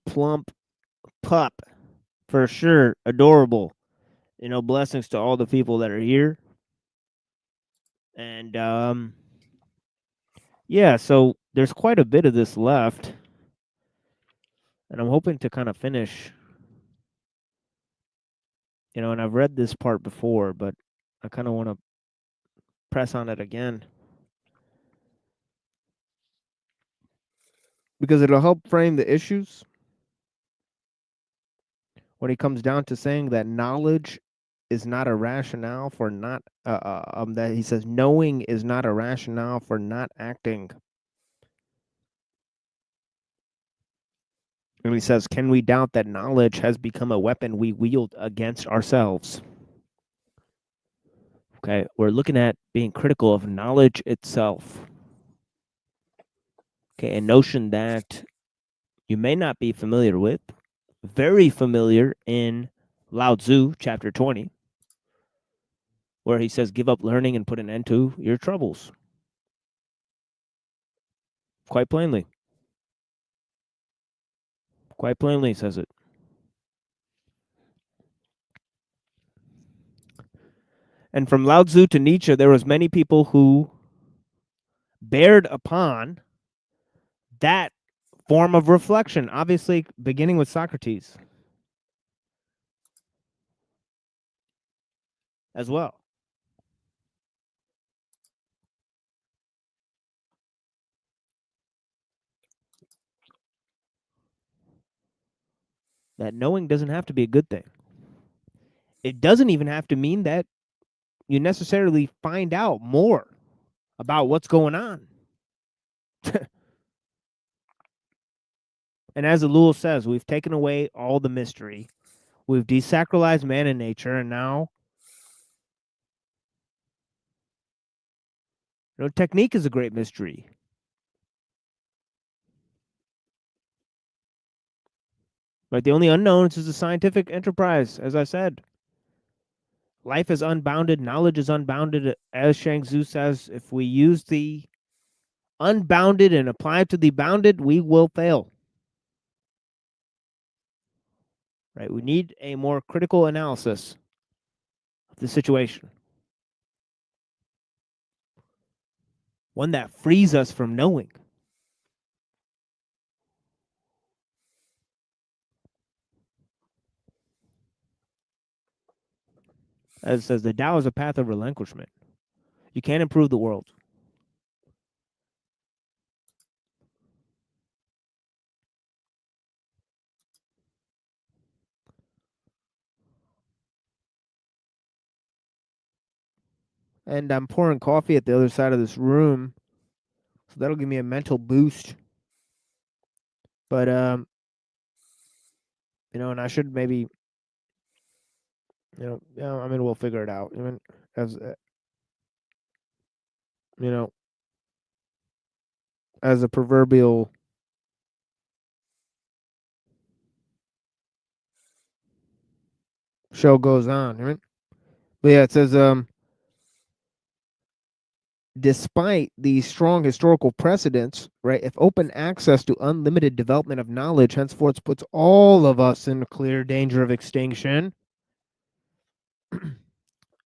plump pup for sure. Adorable. Blessings to all the people that are here. And yeah, so there's quite a bit of this left. And I'm hoping to kind of finish. And I've read this part before, but I kind of want to press on it again. Because it'll help frame the issues when he comes down to saying that knowledge is not a rationale for not that he says knowing is not a rationale for not acting. And he says, can we doubt that knowledge has become a weapon we wield against ourselves? Okay, we're looking at being critical of knowledge itself. Okay, a notion that you may not be familiar with, very familiar in Lao Tzu, chapter 20, where he says, give up learning and put an end to your troubles. Quite plainly. Quite plainly says it. And from Lao Tzu to Nietzsche, there was many people who bared upon that form of reflection, obviously beginning with Socrates as well. That knowing doesn't have to be a good thing. It doesn't even have to mean that you necessarily find out more about what's going on. And as Ellul says, we've taken away all the mystery. We've desacralized man and nature, and now technique is a great mystery. Right? The only unknown is the scientific enterprise, as I said. Life is unbounded, knowledge is unbounded. As Shang Tzu says, if we use the unbounded and apply it to the bounded, we will fail. Right? We need a more critical analysis of the situation. One that frees us from knowing. As it says, the Tao is a path of relinquishment. You can't improve the world. And I'm pouring coffee at the other side of this room, so that'll give me a mental boost. But and I should maybe, I mean, we'll figure it out. Even as as a proverbial show goes on, right? But yeah, it says despite these strong historical precedents, right, if open access to unlimited development of knowledge henceforth puts all of us in clear danger of extinction, then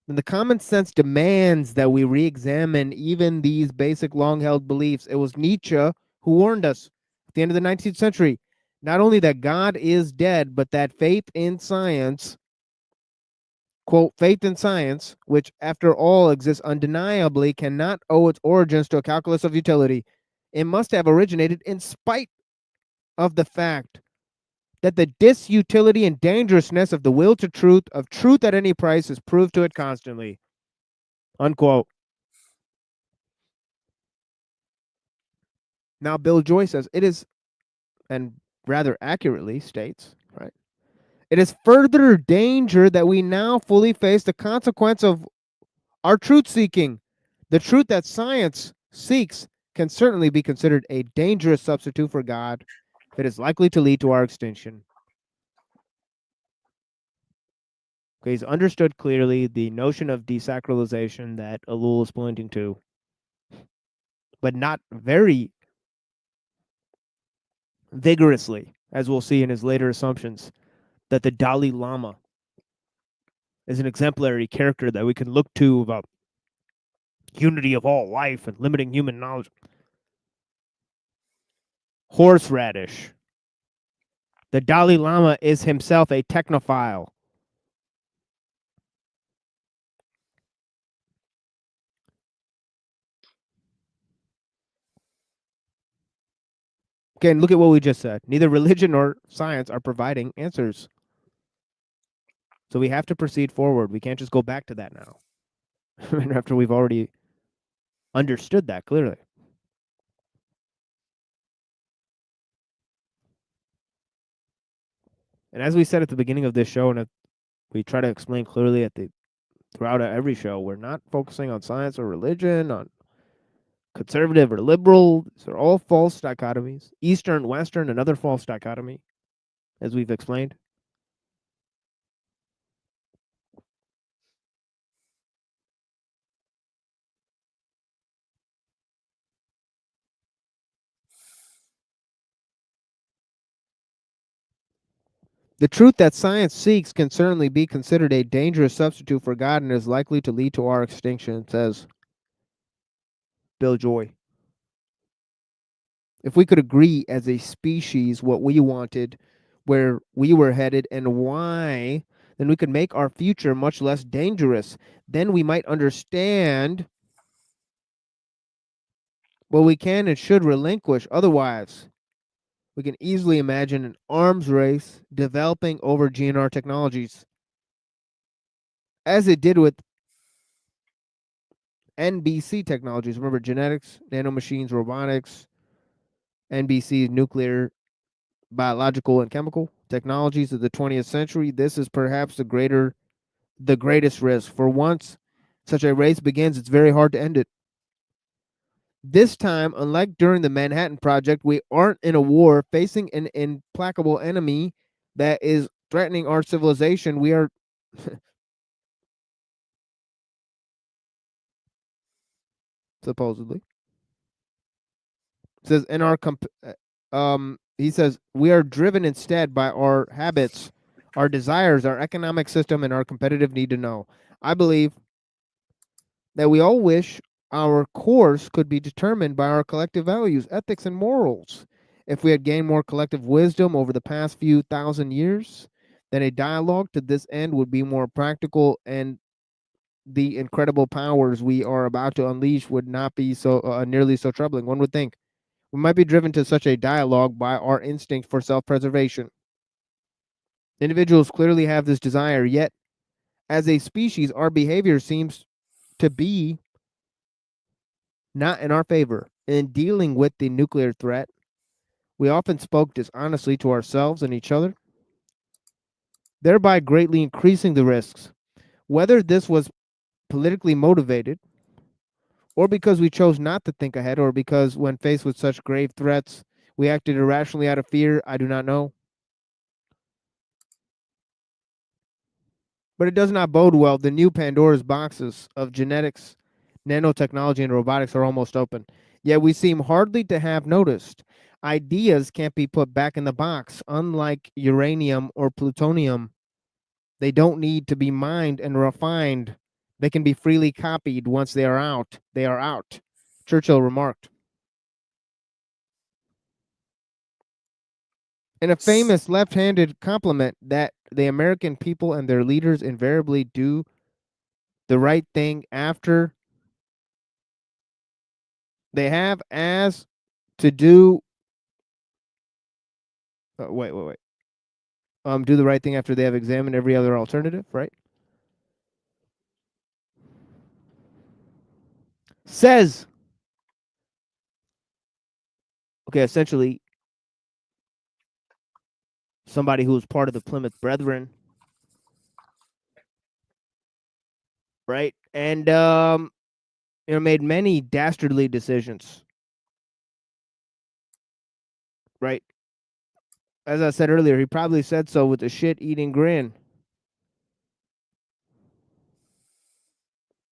the common sense demands that we re-examine even these basic long-held beliefs. It was Nietzsche who warned us at the end of the 19th century, not only that God is dead, but that faith in science, quote, faith in science, which after all exists undeniably, cannot owe its origins to a calculus of utility. It must have originated in spite of the fact that the disutility and dangerousness of the will to truth, of truth at any price, is proved to it constantly. Unquote. Now, Bill Joy says it is, and rather accurately states, right, it is further danger that we now fully face the consequence of our truth seeking. The truth that science seeks can certainly be considered a dangerous substitute for God if it is likely to lead to our extinction. Okay, he's understood clearly the notion of desacralization that Ellul is pointing to, but not very vigorously, as we'll see in his later assumptions, that the Dalai Lama is an exemplary character that we can look to about unity of all life and limiting human knowledge. Horseradish. The Dalai Lama is himself a technophile. Again, look at what we just said. Neither religion nor science are providing answers. So we have to proceed forward. We can't just go back to that now. After we've already understood that clearly. And as we said at the beginning of this show, and we try to explain clearly throughout every show, we're not focusing on science or religion, on conservative or liberal. These are all false dichotomies. Eastern, Western, another false dichotomy, as we've explained. The truth that science seeks can certainly be considered a dangerous substitute for God and is likely to lead to our extinction, says Bill Joy. If we could agree as a species what we wanted, where we were headed, and why, then we could make our future much less dangerous. Then we might understand what we can and should relinquish. Otherwise, we can easily imagine an arms race developing over GNR technologies, as it did with NBC technologies. Remember, genetics, nanomachines, robotics, NBC, nuclear, biological, and chemical technologies of the 20th century. This is perhaps the greatest risk. For once such a race begins, it's very hard to end it. This time, unlike during the Manhattan Project, we aren't in a war facing an implacable enemy that is threatening our civilization. We are supposedly says in our he says we are driven instead by our habits, our desires, our economic system, and our competitive need to know. I believe that we all wish our course could be determined by our collective values, ethics, and morals. If we had gained more collective wisdom over the past few thousand years, then a dialogue to this end would be more practical, and the incredible powers we are about to unleash would not be so nearly so troubling. One would think we might be driven to such a dialogue by our instinct for self-preservation. Individuals clearly have this desire, yet as a species, our behavior seems to be not in our favor. In dealing with the nuclear threat, we often spoke dishonestly to ourselves and each other, thereby greatly increasing the risks. Whether this was politically motivated, or because we chose not to think ahead, or because when faced with such grave threats, we acted irrationally out of fear, I do not know. But it does not bode well. The new Pandora's boxes of genetics, nanotechnology, and robotics are almost open. Yet we seem hardly to have noticed. Ideas can't be put back in the box. Unlike uranium or plutonium, they don't need to be mined and refined. They can be freely copied once they are out. They are out, Churchill remarked. In a famous left-handed compliment that the American people and their leaders invariably do the right thing after they have as to do wait. Do the right thing after they have examined every other alternative, right? Says, okay, essentially somebody who was part of the Plymouth Brethren, right? And made many dastardly decisions, right? As I said earlier, he probably said so with a shit-eating grin.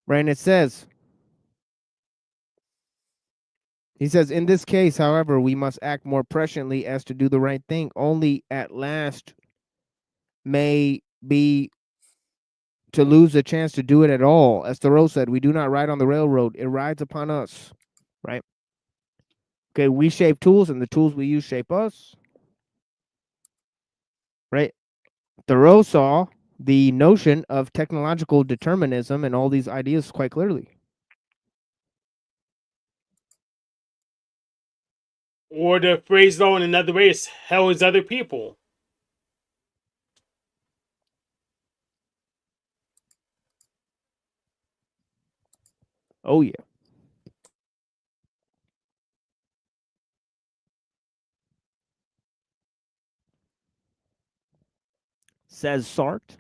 Right, and it says, he says, in this case, however, we must act more presciently as to do the right thing. Only at last may be to lose the chance to do it at all. As Thoreau said, we do not ride on the railroad. It rides upon us, right? Okay, we shape tools, and the tools we use shape us, right? Thoreau saw the notion of technological determinism and all these ideas quite clearly. Or the phrase though in another way is hell is other people. Oh yeah. Says Sartre.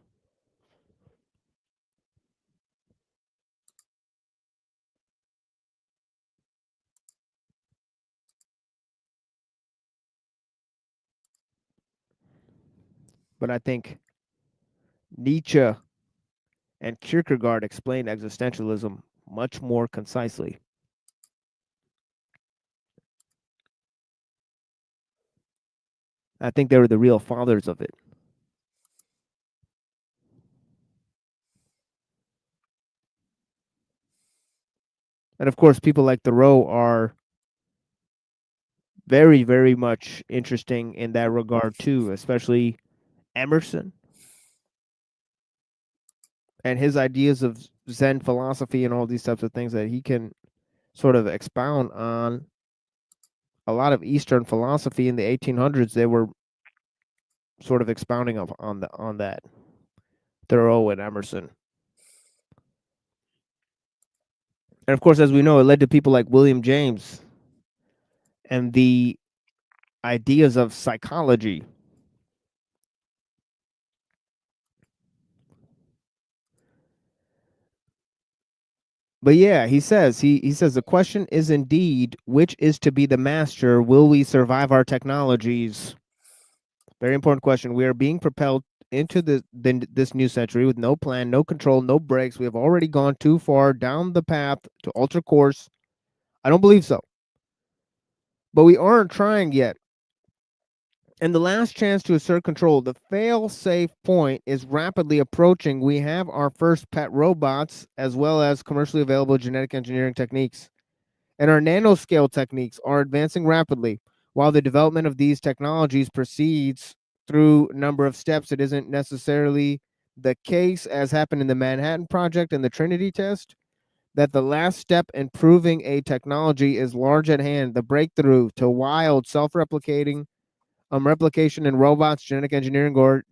But I think Nietzsche and Kierkegaard explain existentialism much more concisely. I think they were the real fathers of it. And of course, people like Thoreau are very, very much interesting in that regard too, especially Emerson and his ideas of Zen philosophy and all these types of things that he can sort of expound on. A lot of Eastern philosophy in the 1800s, they were sort of expounding on that. Thoreau and Emerson. And of course, as we know, it led to people like William James and the ideas of psychology. But yeah, he says the question is indeed which is to be the master. Will we survive our technologies? Very important question. We are being propelled into this new century with no plan, no control, no brakes. We have already gone too far down the path to alter course. I don't believe so. But we aren't trying yet. And the last chance to assert control, the fail-safe point, is rapidly approaching. We have our first pet robots as well as commercially available genetic engineering techniques. And our nanoscale techniques are advancing rapidly. While the development of these technologies proceeds through a number of steps, it isn't necessarily the case, as happened in the Manhattan Project and the Trinity test, that the last step in proving a technology is large at hand. The breakthrough to wild, self-replicating replication in robots, genetic engineering, or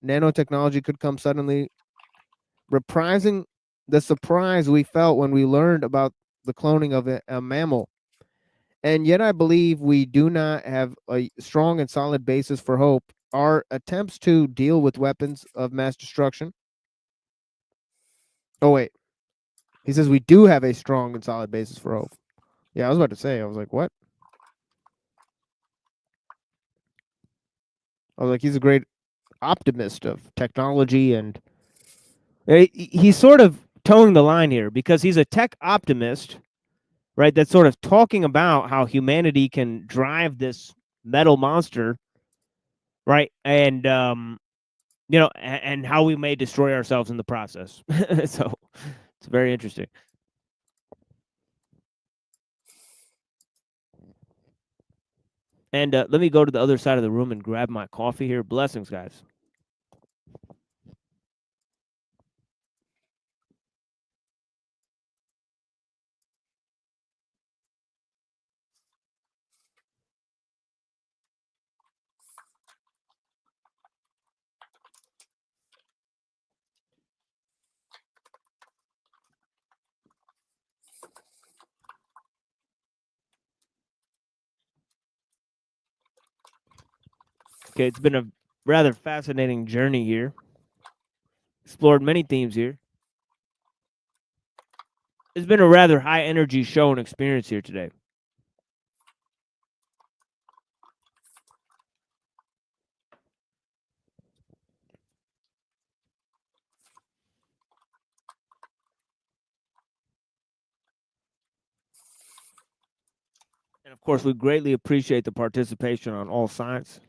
nanotechnology could come suddenly, reprising the surprise we felt when we learned about the cloning of a mammal. And yet I believe we do not have a strong and solid basis for hope. Our attempts to deal with weapons of mass destruction. Oh, wait. He says we do have a strong and solid basis for hope. Yeah, I was about to say, I was like, what? I was like, he's a great optimist of technology, and he's sort of towing the line here because he's a tech optimist, right? That's sort of talking about how humanity can drive this metal monster, right? And you know, and how we may destroy ourselves in the process. So it's very interesting. And let me go to the other side of the room and grab my coffee here. Blessings, guys. Okay, it's been a rather fascinating journey here. Explored many themes here. It's been a rather high energy show and experience here today. And of course, we greatly appreciate the participation on all sides.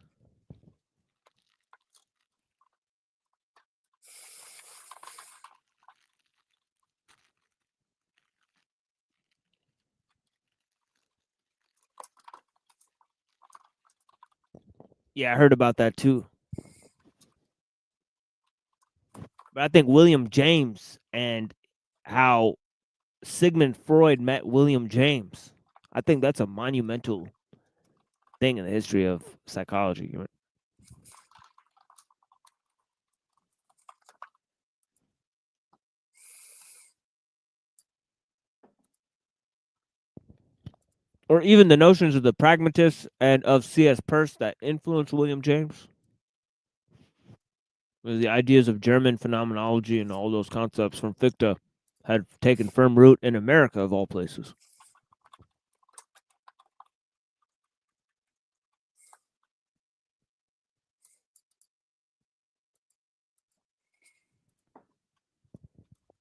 Yeah, I heard about that too. But I think William James and how Sigmund Freud met William James, I think that's a monumental thing in the history of psychology. Or even the notions of the pragmatists and of C.S. Peirce that influenced William James. The ideas of German phenomenology and all those concepts from Fichte had taken firm root in America, of all places.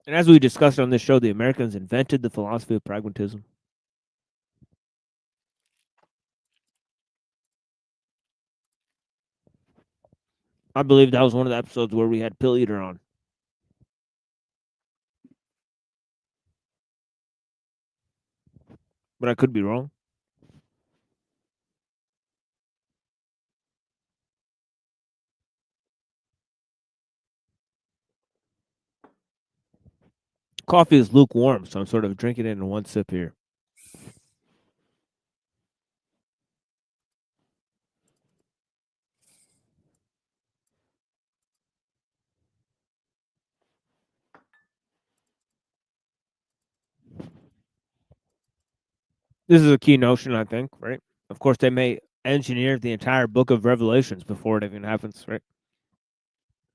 And as we discussed on this show, the Americans invented the philosophy of pragmatism. I believe that was one of the episodes where we had Pill Eater on. But I could be wrong. Coffee is lukewarm, so I'm sort of drinking it in one sip here. This is a key notion, I think, right? Of course, they may engineer the entire book of Revelations before it even happens, right?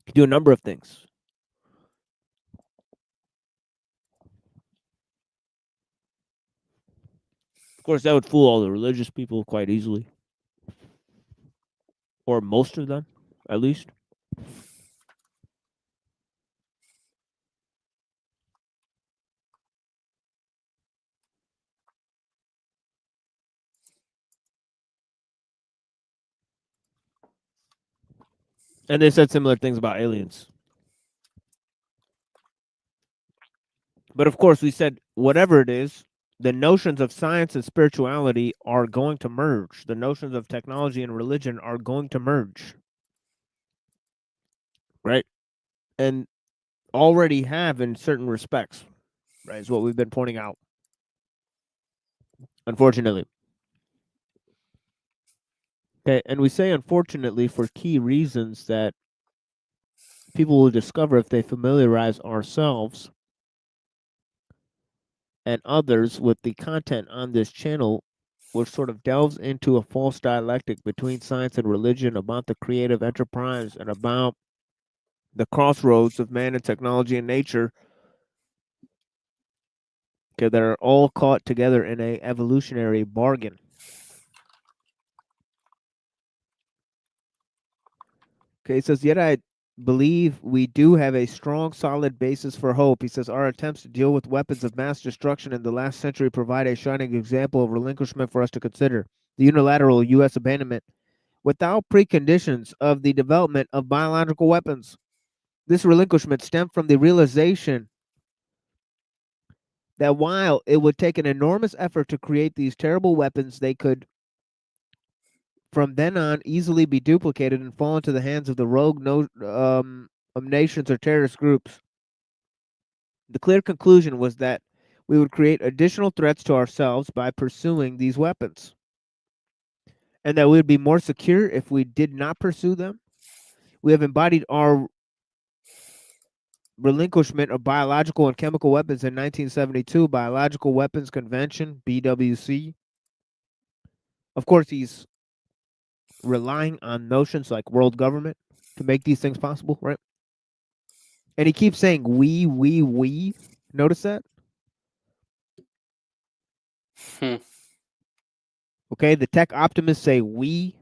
You can do a number of things. Of course, that would fool all the religious people quite easily. Or most of them, at least. And they said similar things about aliens. But of course, we said whatever it is, the notions of science and spirituality are going to merge. The notions of technology and religion are going to merge. Right? And already have in certain respects, right? Is what we've been pointing out. Unfortunately. Okay, and we say unfortunately for key reasons that people will discover if they familiarize ourselves and others with the content on this channel, which sort of delves into a false dialectic between science and religion about the creative enterprise and about the crossroads of man and technology and nature. Okay, that are all caught together in a evolutionary bargain. Okay, he says, yet I believe we do have a strong, solid basis for hope. He says, our attempts to deal with weapons of mass destruction in the last century provide a shining example of relinquishment for us to consider. The unilateral U.S. abandonment without preconditions of the development of biological weapons. This relinquishment stemmed from the realization that while it would take an enormous effort to create these terrible weapons, they could from then on easily be duplicated and fall into the hands of the rogue nations or terrorist groups. The clear conclusion was that we would create additional threats to ourselves by pursuing these weapons, and that we would be more secure if we did not pursue them. We have embodied our relinquishment of biological and chemical weapons in 1972, Biological Weapons Convention, BWC. Of course, he's relying on notions like world government to make these things possible, right? And he keeps saying we. Notice that? Okay, the tech optimists say we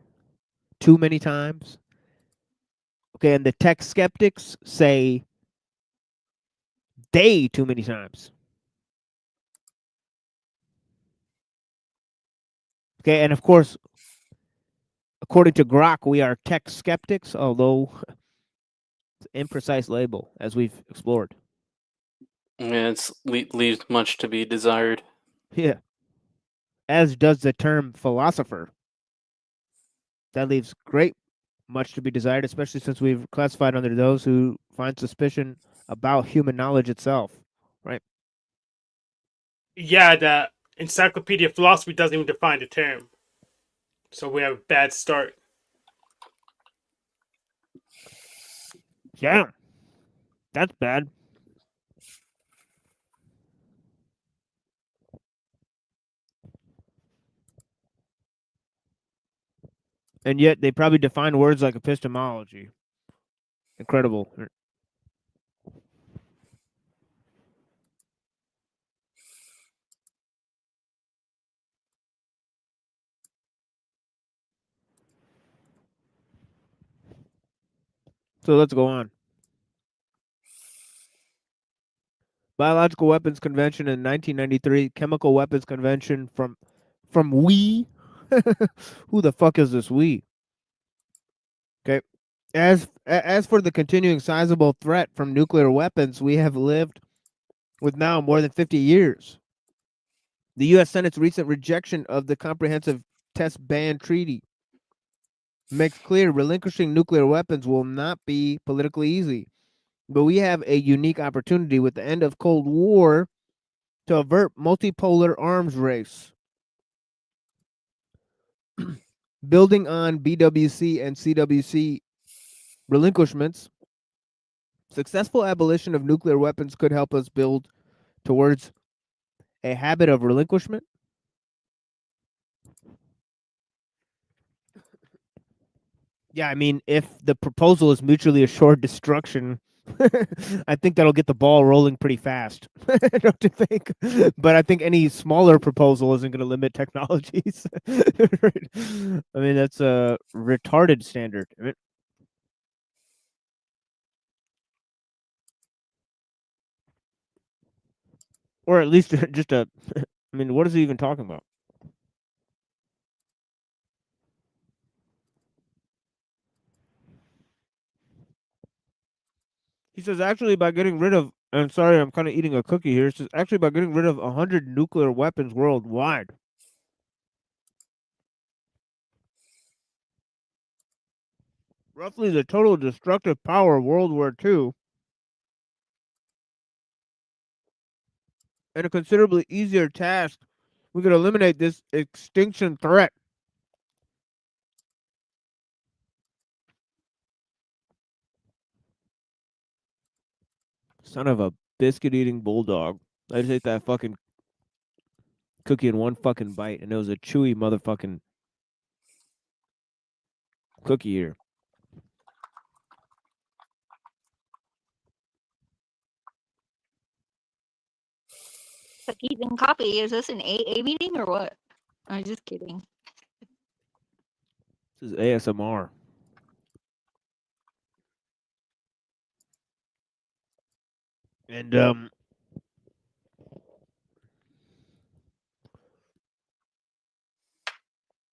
too many times. Okay, and the tech skeptics say they too many times. Okay, and of course, according to Grok, we are tech skeptics, although it's an imprecise label, as we've explored. Yeah, it's leaves much to be desired. Yeah. As does the term philosopher. That leaves much to be desired, especially since we've classified under those who find suspicion about human knowledge itself, right? Yeah, the Encyclopedia of Philosophy doesn't even define the term. So we have a bad start. Yeah. That's bad. And yet they probably define words like epistemology. Incredible. So let's go on. Biological Weapons Convention in 1993, Chemical Weapons Convention from we. Who the fuck is this we? Okay. As for the continuing sizable threat from nuclear weapons, we have lived with now more than 50 years. The U.S. Senate's recent rejection of the Comprehensive Test Ban Treaty makes clear relinquishing nuclear weapons will not be politically easy. But we have a unique opportunity with the end of Cold War to avert multipolar arms race. Building on BWC and CWC relinquishments, successful abolition of nuclear weapons could help us build towards a habit of relinquishment. Yeah, I mean, if the proposal is mutually assured destruction, I think that'll get the ball rolling pretty fast. Don't you think? But I think any smaller proposal isn't going to limit technologies. Right? I mean, that's a retarded standard. I mean, or at least just a. I mean, what is he even talking about? He says, actually, by getting rid of, I'm sorry, I'm kind of eating a cookie here. He says, actually, by getting rid of 100 nuclear weapons worldwide. Roughly the total destructive power of World War II, and a considerably easier task, we could eliminate this extinction threat. Son of a biscuit-eating bulldog. I just ate that fucking cookie in one fucking bite, and it was a chewy motherfucking cookie here. Cookies and coffee. Is this an AA meeting or what? I'm just kidding. This is ASMR. And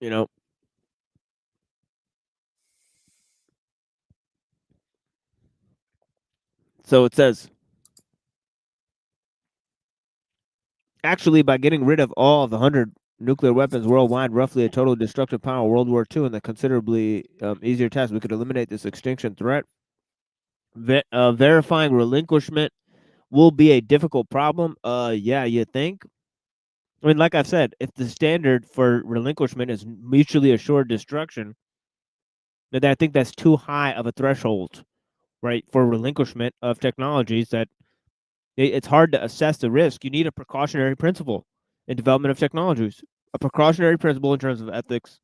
you know, so it says, actually, by getting rid of all of the 100 nuclear weapons worldwide, roughly a total destructive power of World War II, and the considerably easier task, we could eliminate this extinction threat. Verifying relinquishment will be a difficult problem. Yeah, you think? I mean, like I've said, if the standard for relinquishment is mutually assured destruction, then I think that's too high of a threshold, right, for relinquishment of technologies that it's hard to assess the risk. You need a precautionary principle in development of technologies, a precautionary principle in terms of ethics.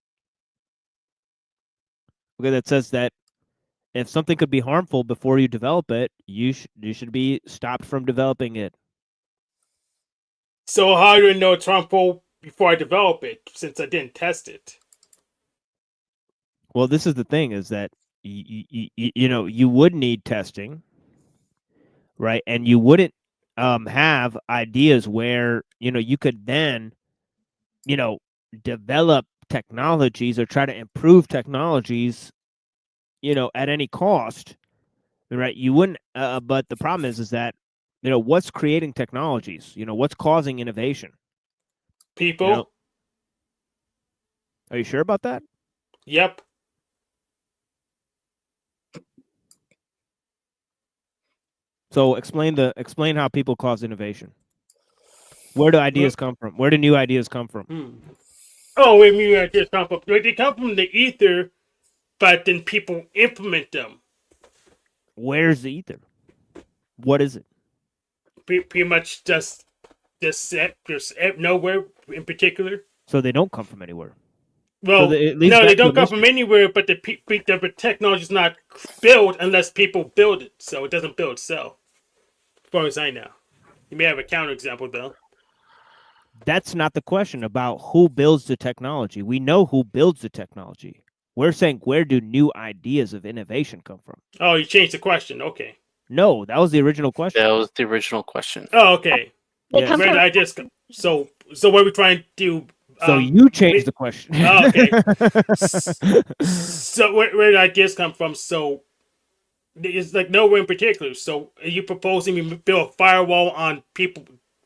Okay, that says that if something could be harmful before you develop it, you should be stopped from developing it. So how do I know it's harmful before I develop it, since I didn't test it? Well, this is the thing: is that you know, you would need testing, right? And you wouldn't have ideas where, you know, you could then, you know, develop technologies or try to improve technologies, you know, at any cost, right? You wouldn't. But the problem is that, you know, what's creating technologies? You know, what's causing innovation? People. You know? Are you sure about that? Yep. So explain how people cause innovation. Where do ideas come from? Where do new ideas come from? Oh, wait, new ideas come from? They come from the ether, but then people implement them. Where's the ether? What is it? Pretty much just nowhere in particular. So they don't come from anywhere. Well, so no, they don't come from anywhere, but the technology is not built unless people build it, so it doesn't build itself. As far as I know. You may have a counterexample, though. That's not the question about who builds the technology. We know who builds the technology. We're saying, where do new ideas of innovation come from? Oh, you changed the question. Okay. No, that was the original question. That was the original question. Oh, okay. Yeah. Where did I just so what are we trying to do? So you changed the question. Oh, okay. So where did ideas come from? So it's like nowhere in particular. So are you proposing we build a firewall on people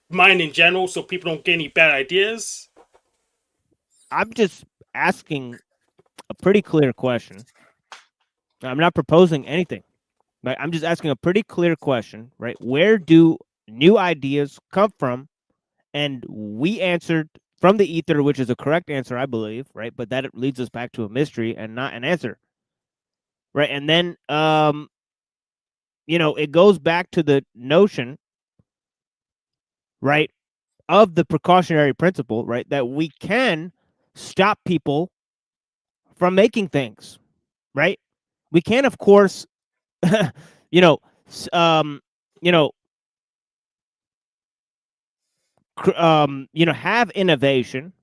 mind in general so people don't get any bad ideas? I'm just asking a pretty clear question. I'm not proposing anything. Right? I'm just asking a pretty clear question, right? Where do new ideas come from? And we answered from the ether, which is a correct answer, I believe, right? But that leads us back to a mystery and not an answer, right? And then, it goes back to the notion, right, of the precautionary principle, right, that we can stop people from making things, right? We can, of course, you know, have innovation,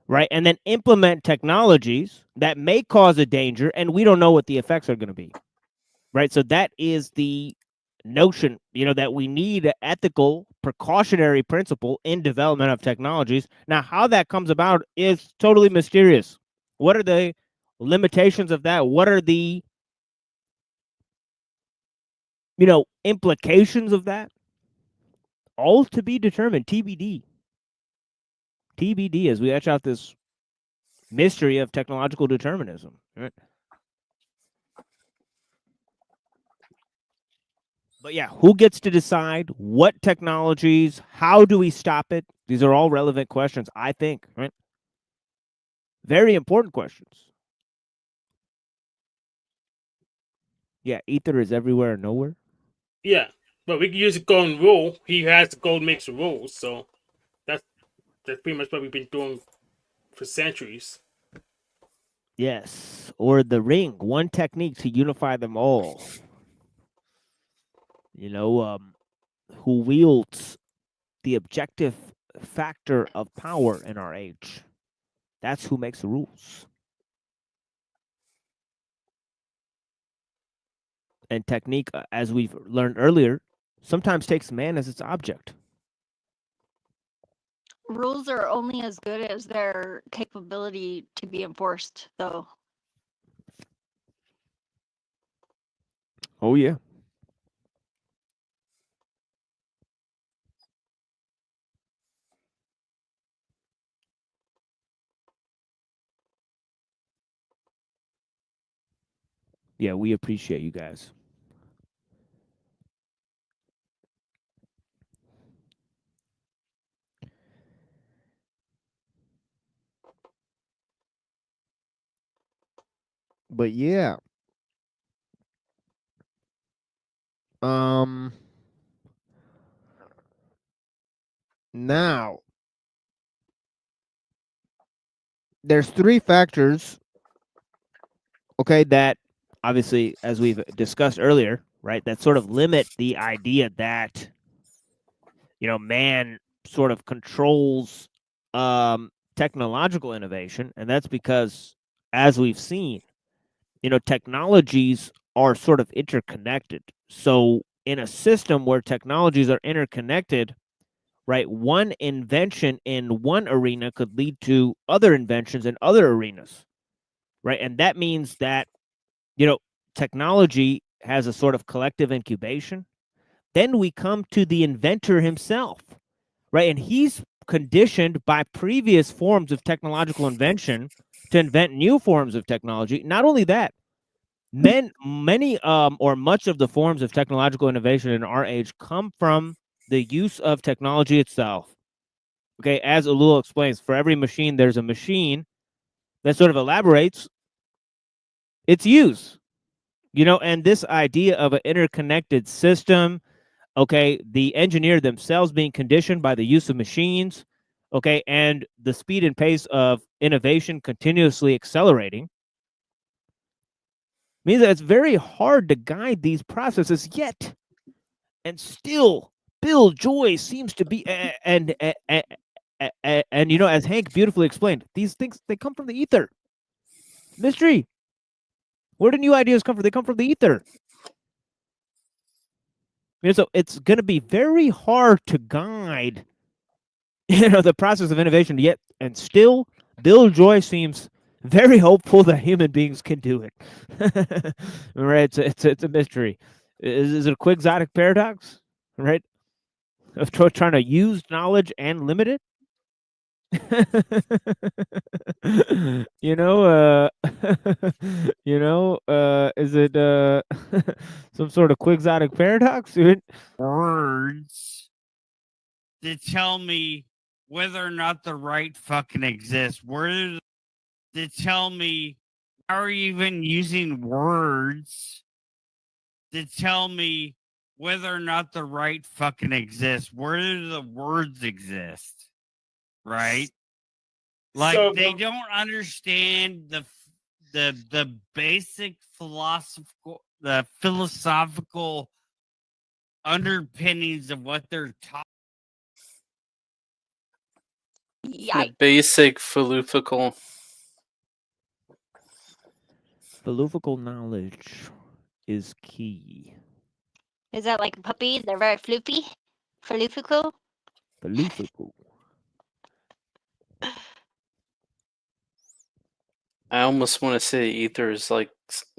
right, and then implement technologies that may cause a danger, and we don't know what the effects are going to be, right? So that is the notion, that we need an ethical precautionary principle in development of technologies. Now, how that comes about is totally mysterious. What are the limitations of that? What are the implications of that? All to be determined. TBD as we etch out this mystery of technological determinism, right? But yeah, who gets to decide what technologies? How do we stop it? These are all relevant questions, I think, right? Very important questions. Yeah, ether is everywhere and nowhere. Yeah, but we can use the golden rule. He has the gold makes the rules, so that's pretty much what we've been doing for centuries. Yes, or the ring, one technique to unify them all. Who wields the objective factor of power in our age. That's who makes the rules. And technique, as we've learned earlier, sometimes takes man as its object. Rules are only as good as their capability to be enforced, though. Oh, yeah. Yeah, we appreciate you guys. But yeah. Now there's three factors, okay, that obviously, as we've discussed earlier, right, that sort of limit the idea that man sort of controls technological innovation. And that's because, as we've seen, technologies are sort of interconnected. So in a system where technologies are interconnected, right, one invention in one arena could lead to other inventions in other arenas, right? And that means that, technology has a sort of collective incubation. Then we come to the inventor himself, right? And he's conditioned by previous forms of technological invention to invent new forms of technology. Not only that, many or much of the forms of technological innovation in our age come from the use of technology itself. Okay, as Ellul explains, for every machine, there's a machine that sort of elaborates its use. And this idea of an interconnected system, okay, the engineer themselves being conditioned by the use of machines, okay, and the speed and pace of innovation continuously accelerating, means that it's very hard to guide these processes yet. And still, Bill Joy seems to be, and as Hank beautifully explained, these things, they come from the ether. Mystery. Where do new ideas come from? They come from the ether. So it's going to be very hard to guide, the process of innovation yet, and still, Bill Joy seems very hopeful that human beings can do it. Right? It's a mystery. Is it a quixotic paradox? Right? Of trying to use knowledge and limit it? You know, is it some sort of quixotic paradox, dude? Words to tell me whether or not the right fucking exists. Words to tell me how are you even using words to tell me whether or not the right fucking exists. Where do the words exist? Right? Like So- they don't understand the basic philosophical underpinnings of what they're talking. The basic philosophical. Philosophical knowledge is key. Is that like puppies? They're very floofy? Philosophical? Philosophical. I almost want to say ether is like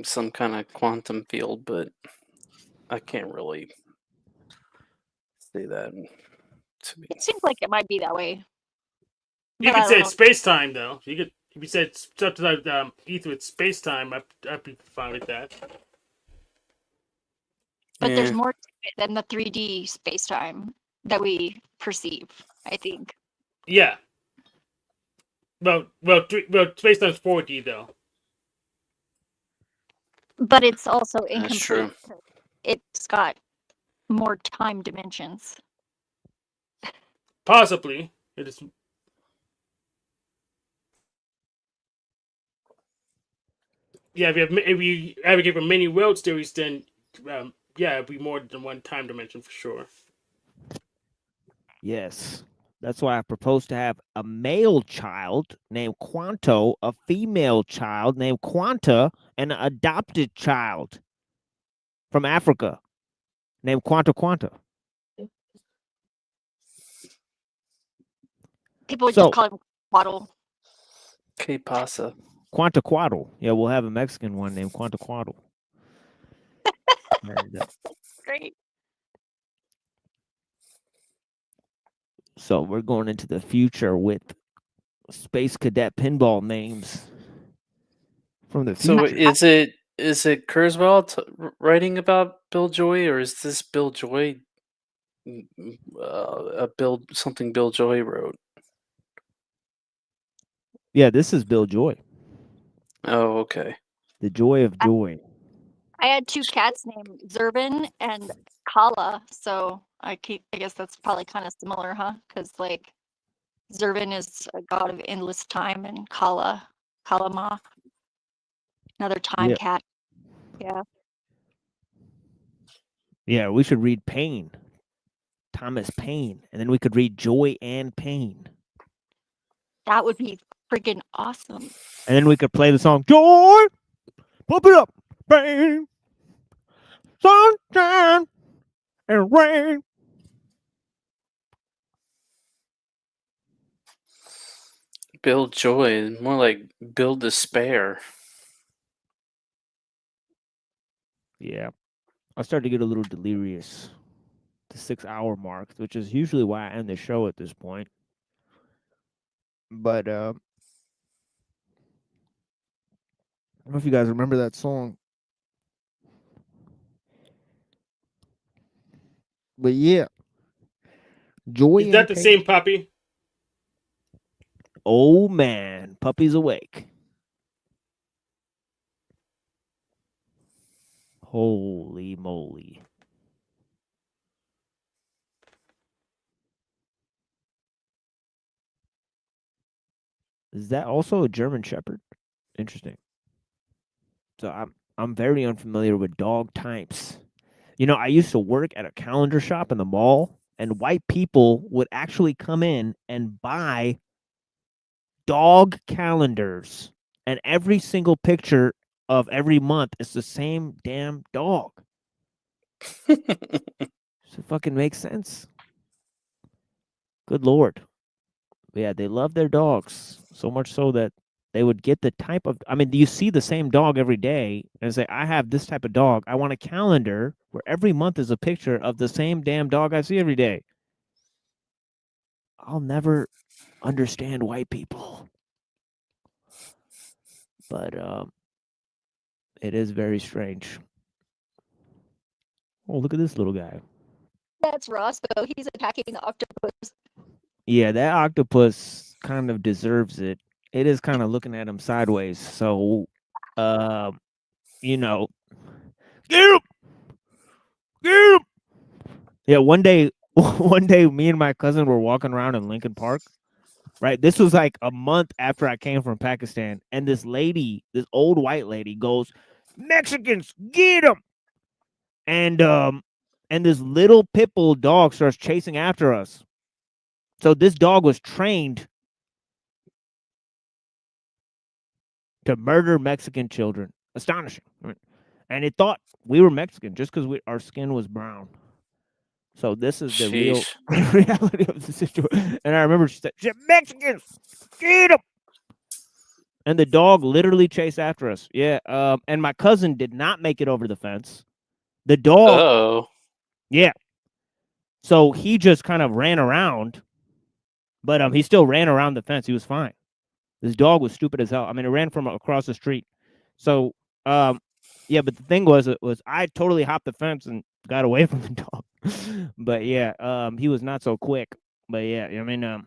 some kind of quantum field, but I can't really say that. It seems like it might be that way. You But I could say don't it's space time, though. You could, if you said something like ether with space time, I'd be fine with that. But there's more to it than the 3D space time that we perceive, I think. Yeah. Well, space time's 4D though. But it's also That's incomplete. true. It's got more time dimensions. Possibly. It is. Yeah, if you advocate for many world theories, then yeah, it'd be more than one time dimension for sure. Yes. That's why I propose to have a male child named Quanto, a female child named Quanta, and an adopted child from Africa named Quanta Quanta. People would So- just call him Waddle. Que pasa? Quanta Quaddle. Yeah, we'll have a Mexican one named Quanta Quaddle. Great. So we're going into the future with Space Cadet pinball names from the So future. is it Kurzweil writing about Bill Joy, or is this Bill Joy? Something Bill Joy wrote. Yeah, this is Bill Joy. Oh, okay. The Joy of Joy. I had two cats named Zervin and Kala, so I guess that's probably kind of similar, huh? Because like Zervin is a god of endless time, and Kalama, another time Yeah. cat. Yeah. Yeah, we should read Paine. Thomas Paine. And then we could read Joy and Paine. That would be freaking awesome. And then we could play the song Joy, pump it up, Paine, sunshine and rain. Bill Joy, more like Bill Despair. Yeah. I started to get a little delirious. The 6-hour mark, which is usually why I end the show at this point. But I don't know if you guys remember that song. But yeah. Joy Is that and the Pain. same puppy? Oh man, puppy's awake. Holy moly. Is that also a German Shepherd? Interesting. So I'm very unfamiliar with dog types. You know, I used to work at a calendar shop in the mall, and white people would actually come in and buy dog calendars, and every single picture of every month is the same damn dog. Does it fucking make sense? Good Lord. But yeah, they love their dogs so much so that they would get the type of, I mean, you see the same dog every day and say, I have this type of dog. I want a calendar where every month is a picture of the same damn dog I see every day. I'll never understand white people. But it is very strange. Oh, look at this little guy. That's Roscoe. He's attacking the octopus. Yeah, that octopus kind of deserves it. It is kind of looking at him sideways. So, you know, get him, get him. Yeah, one day, me and my cousin were walking around in Lincoln Park. Right, this was like a month after I came from Pakistan, and this lady, this old white lady, goes, "Mexicans, get them!" And this little pit bull dog starts chasing after us. So this dog was trained to murder Mexican children. Astonishing. And it thought we were Mexican just because our skin was brown. So this is the real reality of the situation. And I remember she said, "Mexicans, get them!" And the dog literally chased after us. Yeah. And my cousin did not make it over the fence. The dog. Oh. Yeah. So he just kind of ran around, but he still ran around the fence. He was fine. This dog was stupid as hell. I mean, it ran from across the street. So, yeah, but the thing was I totally hopped the fence and got away from the dog. But yeah, he was not so quick. But yeah, I mean,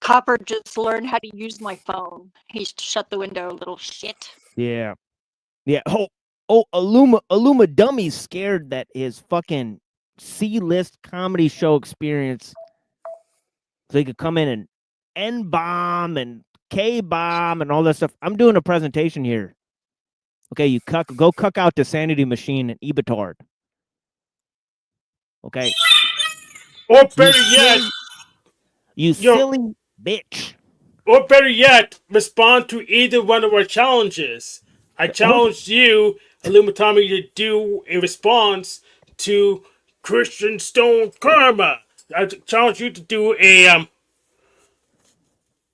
Copper just learned how to use my phone. He shut the window, little shit. yeah, yeah. Oh, Illuma Dummy's scared that his fucking C-list comedy show experience, so he could come in and N-bomb and K-bomb and all that stuff. I'm doing a presentation here. Okay, you go cuck out the sanity machine and Ebitard. Okay. Or better yet, you silly bitch. Or better yet, respond to either one of our challenges. I challenged you, Illumitami, to do a response to Christian Stone Karma. I challenge you to do a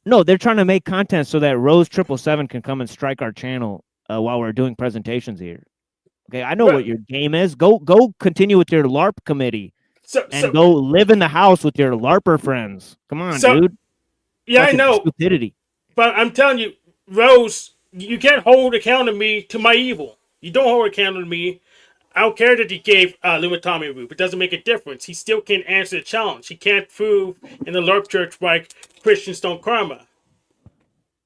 No, they're trying to make content so that Rose 777 can come and strike our channel while we're doing presentations here. Okay, I know what your game is. Go continue with your LARP committee and go live in the house with your LARPer friends. Come on, dude. Yeah, Fucking I know. Stupidity. But I'm telling you, Rose, you can't hold account of me to my evil. You don't hold account of me. I don't care that he gave Illumitami a roof. It doesn't make a difference. He still can't answer the challenge. He can't prove in the LARP church like Christian Stone Karma.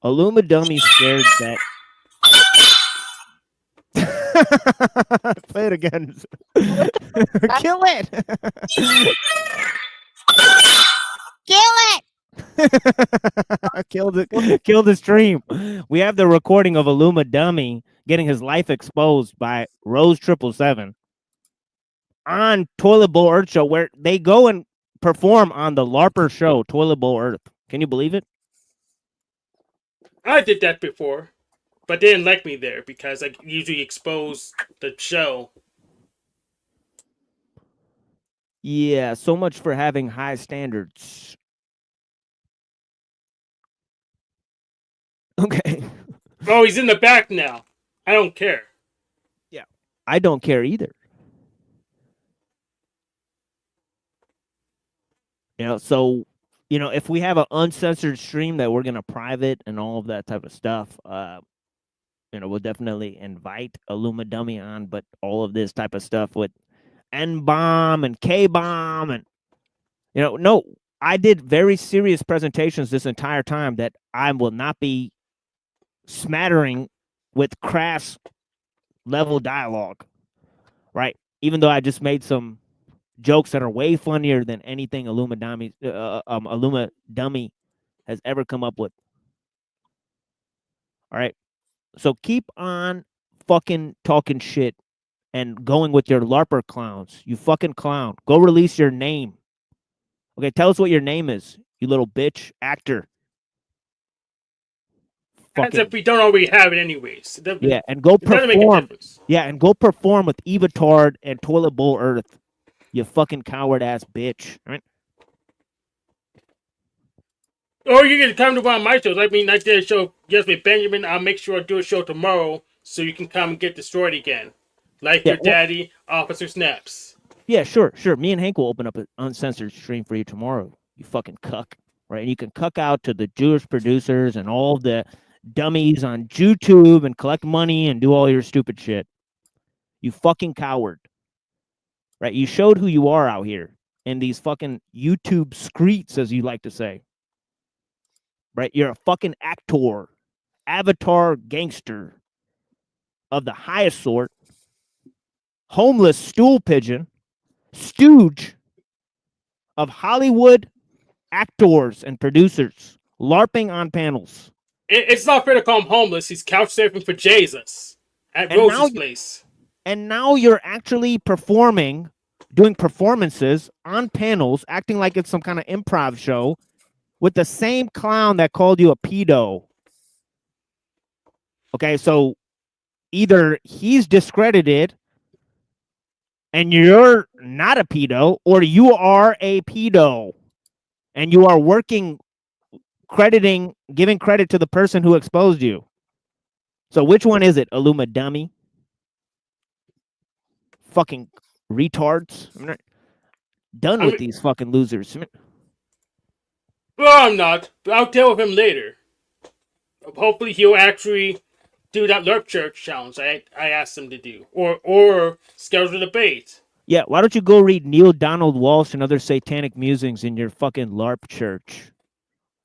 Illuma Dummy scared that. Play it again. Kill it. Kill it. Kill the stream. We have the recording of Illuma Dummy getting his life exposed by Rose 777 on Toilet Bowl Earth Show, where they go and perform on the LARPer show, Toilet Bowl Earth. Can you believe it? I did that before, but they didn't like me there because I usually expose the show. Yeah, so much for having high standards. Okay. Oh, he's in the back now. I don't care. Yeah, I don't care either. You know, so, you know, if we have an uncensored stream that we're going to private and all of that type of stuff, you know, we'll definitely invite Illuma Dummy on, but all of this type of stuff with N-bomb and K-bomb and, you know, no, I did very serious presentations this entire time that I will not be smattering with crass level dialogue, right? Even though I just made some jokes that are way funnier than anything Illuma Dummy has ever come up with. All right. So keep on fucking talking shit and going with your LARPer clowns. You fucking clown. Go release your name. Okay, tell us what your name is, you little bitch actor. As if we don't already have it anyways. Yeah, and go doesn't make a perform. difference. Yeah, and go perform with Evatard and Toilet Bowl Earth. You fucking coward ass bitch. All right? Or you can come to one of my shows. I mean, I did a show yesterday with Benjamin. I'll make sure I do a show tomorrow so you can come and get destroyed again. Like your daddy, Officer Snaps. Yeah, sure. Me and Hank will open up an uncensored stream for you tomorrow. You fucking cuck, right? And you can cuck out to the Jewish producers and all the dummies on YouTube and collect money and do all your stupid shit. You fucking coward, right? You showed who you are out here in these fucking YouTube streets, as you like to say, right? You're a fucking actor, avatar gangster of the highest sort, homeless stool pigeon, stooge of Hollywood actors and producers, LARPing on panels. It's not fair to call him homeless. He's couch surfing for Jesus at And Rose's place. And now you're actually performing, doing performances on panels, acting like it's some kind of improv show with the same clown that called you a pedo. Okay, so either he's discredited and you're not a pedo, or you are a pedo and you are working, giving credit to the person who exposed you. So which one is it, Illuma dummy? Fucking retards. I'm not done with these fucking losers. Well, I'm not, but I'll deal with him later. Hopefully he'll actually do that LERP Church challenge I asked him to do. Or schedule a debate. Yeah, why don't you go read Neil Donald Walsh and other satanic musings in your fucking LARP church?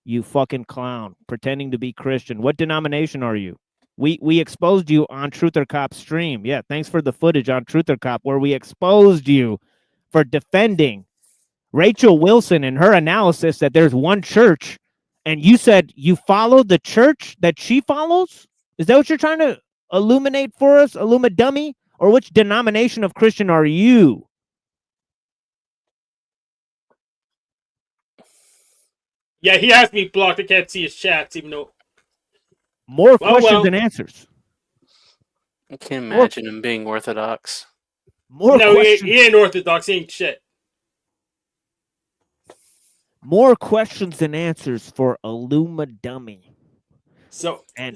You fucking clown, pretending to be Christian. What denomination are you? We exposed you on Truther Cop stream. Yeah, thanks for the footage on Truther Cop where we exposed you for defending Rachel Wilson and her analysis that there's one church, and you said you follow the church that she follows? Is that what you're trying to illuminate for us, Illuma dummy? Or which denomination of Christian are you? Yeah, he has me blocked. I can't see his chats, even though... More questions than answers. I can't imagine him being Orthodox. No, he ain't Orthodox. He ain't shit. More questions than answers for Illuma dummy. So I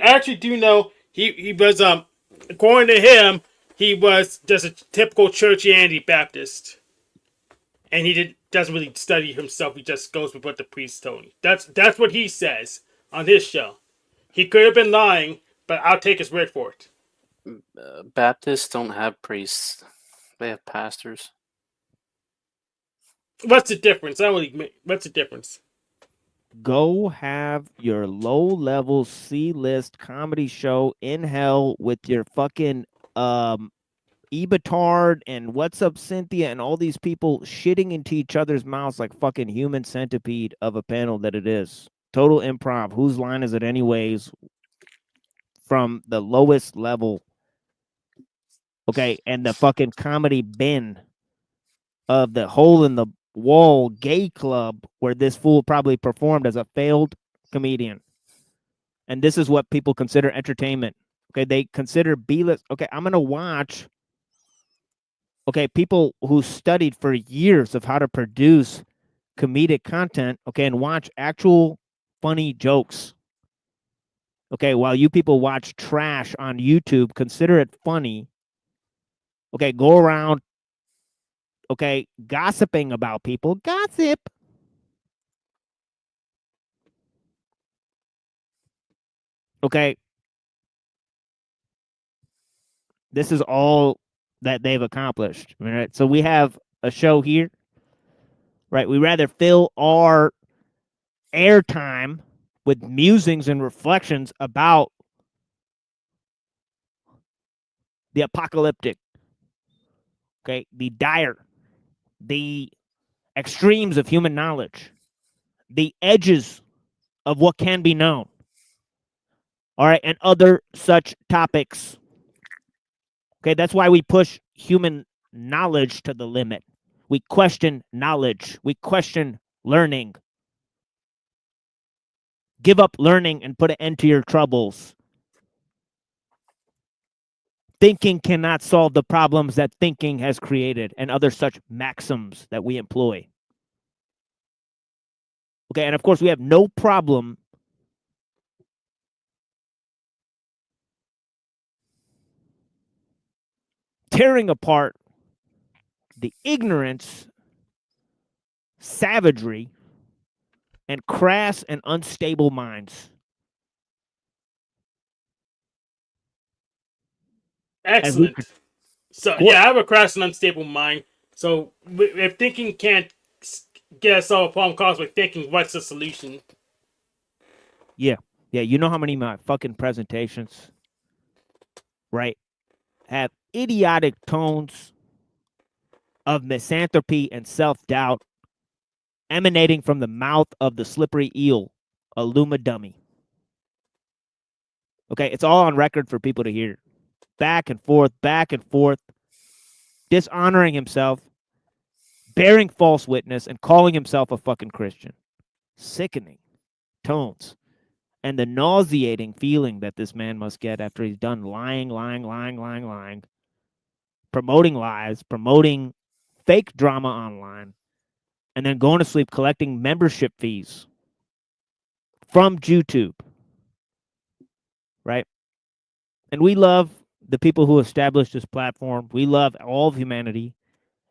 actually do know he was according to him, he was just a typical churchy Anti-Baptist. And he doesn't really study himself, he just goes with what the priest told him. That's what he says on his show. He could have been lying, but I'll take his word for it. Baptists don't have priests. They have pastors. What's the difference? What's the difference? Go have your low-level C-list comedy show in hell with your fucking Ebitard and What's Up Cynthia and all these people shitting into each other's mouths like fucking human centipede of a panel that it is. Total improv. Whose line is it anyways? From the lowest level. Okay, and the fucking comedy bin of the hole in the wall gay club where this fool probably performed as a failed comedian. And this is what people consider entertainment. Okay, they consider B-list. Okay, I'm going to watch, okay, people who studied for years of how to produce comedic content, okay, and watch actual funny jokes. Okay, while you people watch trash on YouTube, consider it funny. Okay, go around, okay, gossiping about people. Gossip. Okay. This is all that they've accomplished. Right? So we have a show here, right? We rather fill our airtime with musings and reflections about the apocalyptic, okay, the dire, the extremes of human knowledge, the edges of what can be known, all right, and other such topics. Okay, that's why we push human knowledge to the limit. We question knowledge. We question learning. Give up learning and put an end to your troubles. Thinking cannot solve the problems that thinking has created, and other such maxims that we employ. Okay, and of course we have no problem tearing apart the ignorance, savagery, and crass and unstable minds. As we Excellent. So Go- yeah, I have a crash and unstable mind. So if thinking can't get us solve a problem caused by thinking, what's the solution? Yeah. Yeah, you know how many of my fucking presentations, right, have idiotic tones of misanthropy and self-doubt emanating from the mouth of the slippery eel, Illuma dummy. Okay, it's all on record for people to hear. Back and forth, dishonoring himself, bearing false witness, and calling himself a fucking Christian. Sickening tones. And the nauseating feeling that this man must get after he's done lying, promoting lies, promoting fake drama online, and then going to sleep collecting membership fees from YouTube, right? And we love the people who established this platform. We love all of humanity.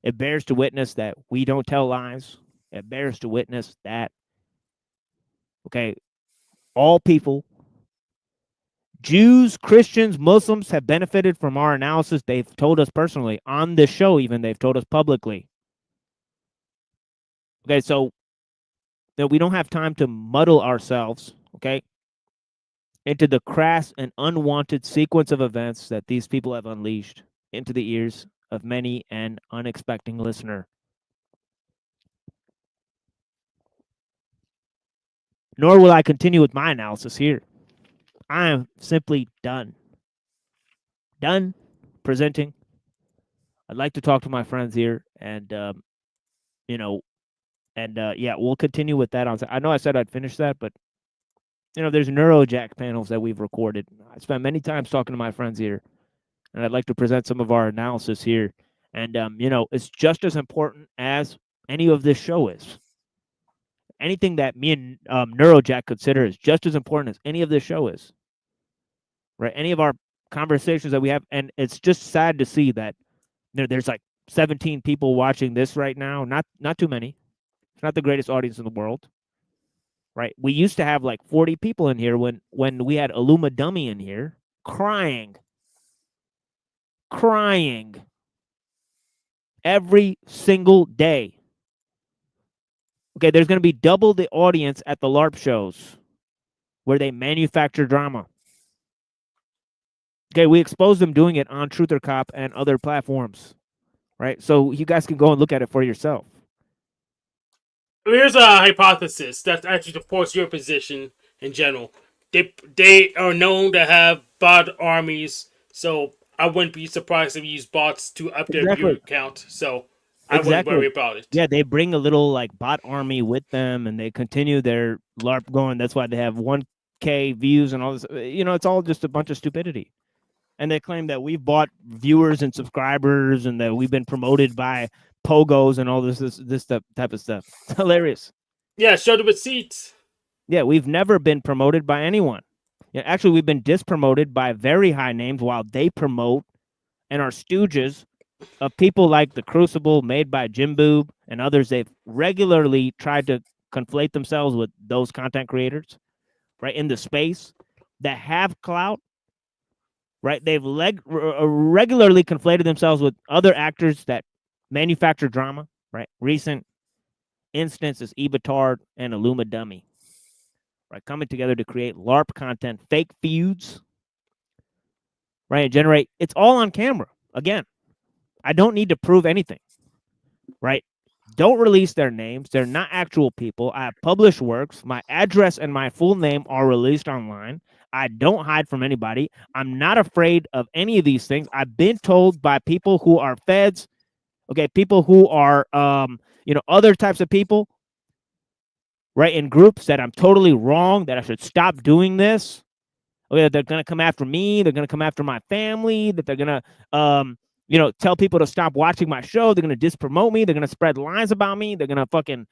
It bears to witness that we don't tell lies. It bears to witness that, okay, all people, Jews, Christians, Muslims, have benefited from our analysis. They've told us personally on this show, even they've told us publicly. Okay, so that we don't have time to muddle ourselves, okay, into the crass and unwanted sequence of events that these people have unleashed into the ears of many an unexpected listener. Nor will I continue with my analysis here. I am simply done. Done presenting. I'd like to talk to my friends here, and yeah, we'll continue with that on. I know I said I'd finish that, but there's Neurojack panels that we've recorded. I spent many times talking to my friends here, and I'd like to present some of our analysis here. And it's just as important as any of this show is. Anything that me and Neurojack consider is just as important as any of this show is. Right? Any of our conversations that we have, and it's just sad to see that there's like 17 people watching this right now. Not too many. It's not the greatest audience in the world. Right? We used to have like 40 people in here when we had Illuma Dummy in here crying every single day. Okay, there's going to be double the audience at the LARP shows where they manufacture drama. Okay, we expose them doing it on Truth or Cop and other platforms, right? So you guys can go and look at it for yourself. Here's a hypothesis that actually supports your position in general. They are known to have bot armies, so I wouldn't be surprised if you use bots to up their viewer count. So I wouldn't worry about it. Yeah, they bring a little like bot army with them, and they continue their LARP going. That's why they have 1K views and all this. It's all just a bunch of stupidity. And they claim that we've bought viewers and subscribers, and that we've been promoted by pogos and all this type of stuff. It's hilarious. Yeah, show the receipts. Yeah, we've never been promoted by anyone. Yeah, actually, we've been dispromoted by very high names while they promote and are stooges of people like The Crucible, made by Jim Boob, and others. They've regularly tried to conflate themselves with those content creators, right, in the space that have clout. Right, they've regularly conflated themselves with other actors that manufacture drama. Right, recent instance is Ebatard and Illuma Dummy. Right, coming together to create LARP content, fake feuds. Right, and generate. It's all on camera. Again, I don't need to prove anything. Right, don't release their names. They're not actual people. I have published works. My address and my full name are released online. I don't hide from anybody. I'm not afraid of any of these things. I've been told by people who are feds, okay, people who are, other types of people, right, in groups, that I'm totally wrong, that I should stop doing this. Okay, that they're going to come after me. They're going to come after my family, that they're going to, tell people to stop watching my show. They're going to dispromote me. They're going to spread lies about me. They're going to fucking,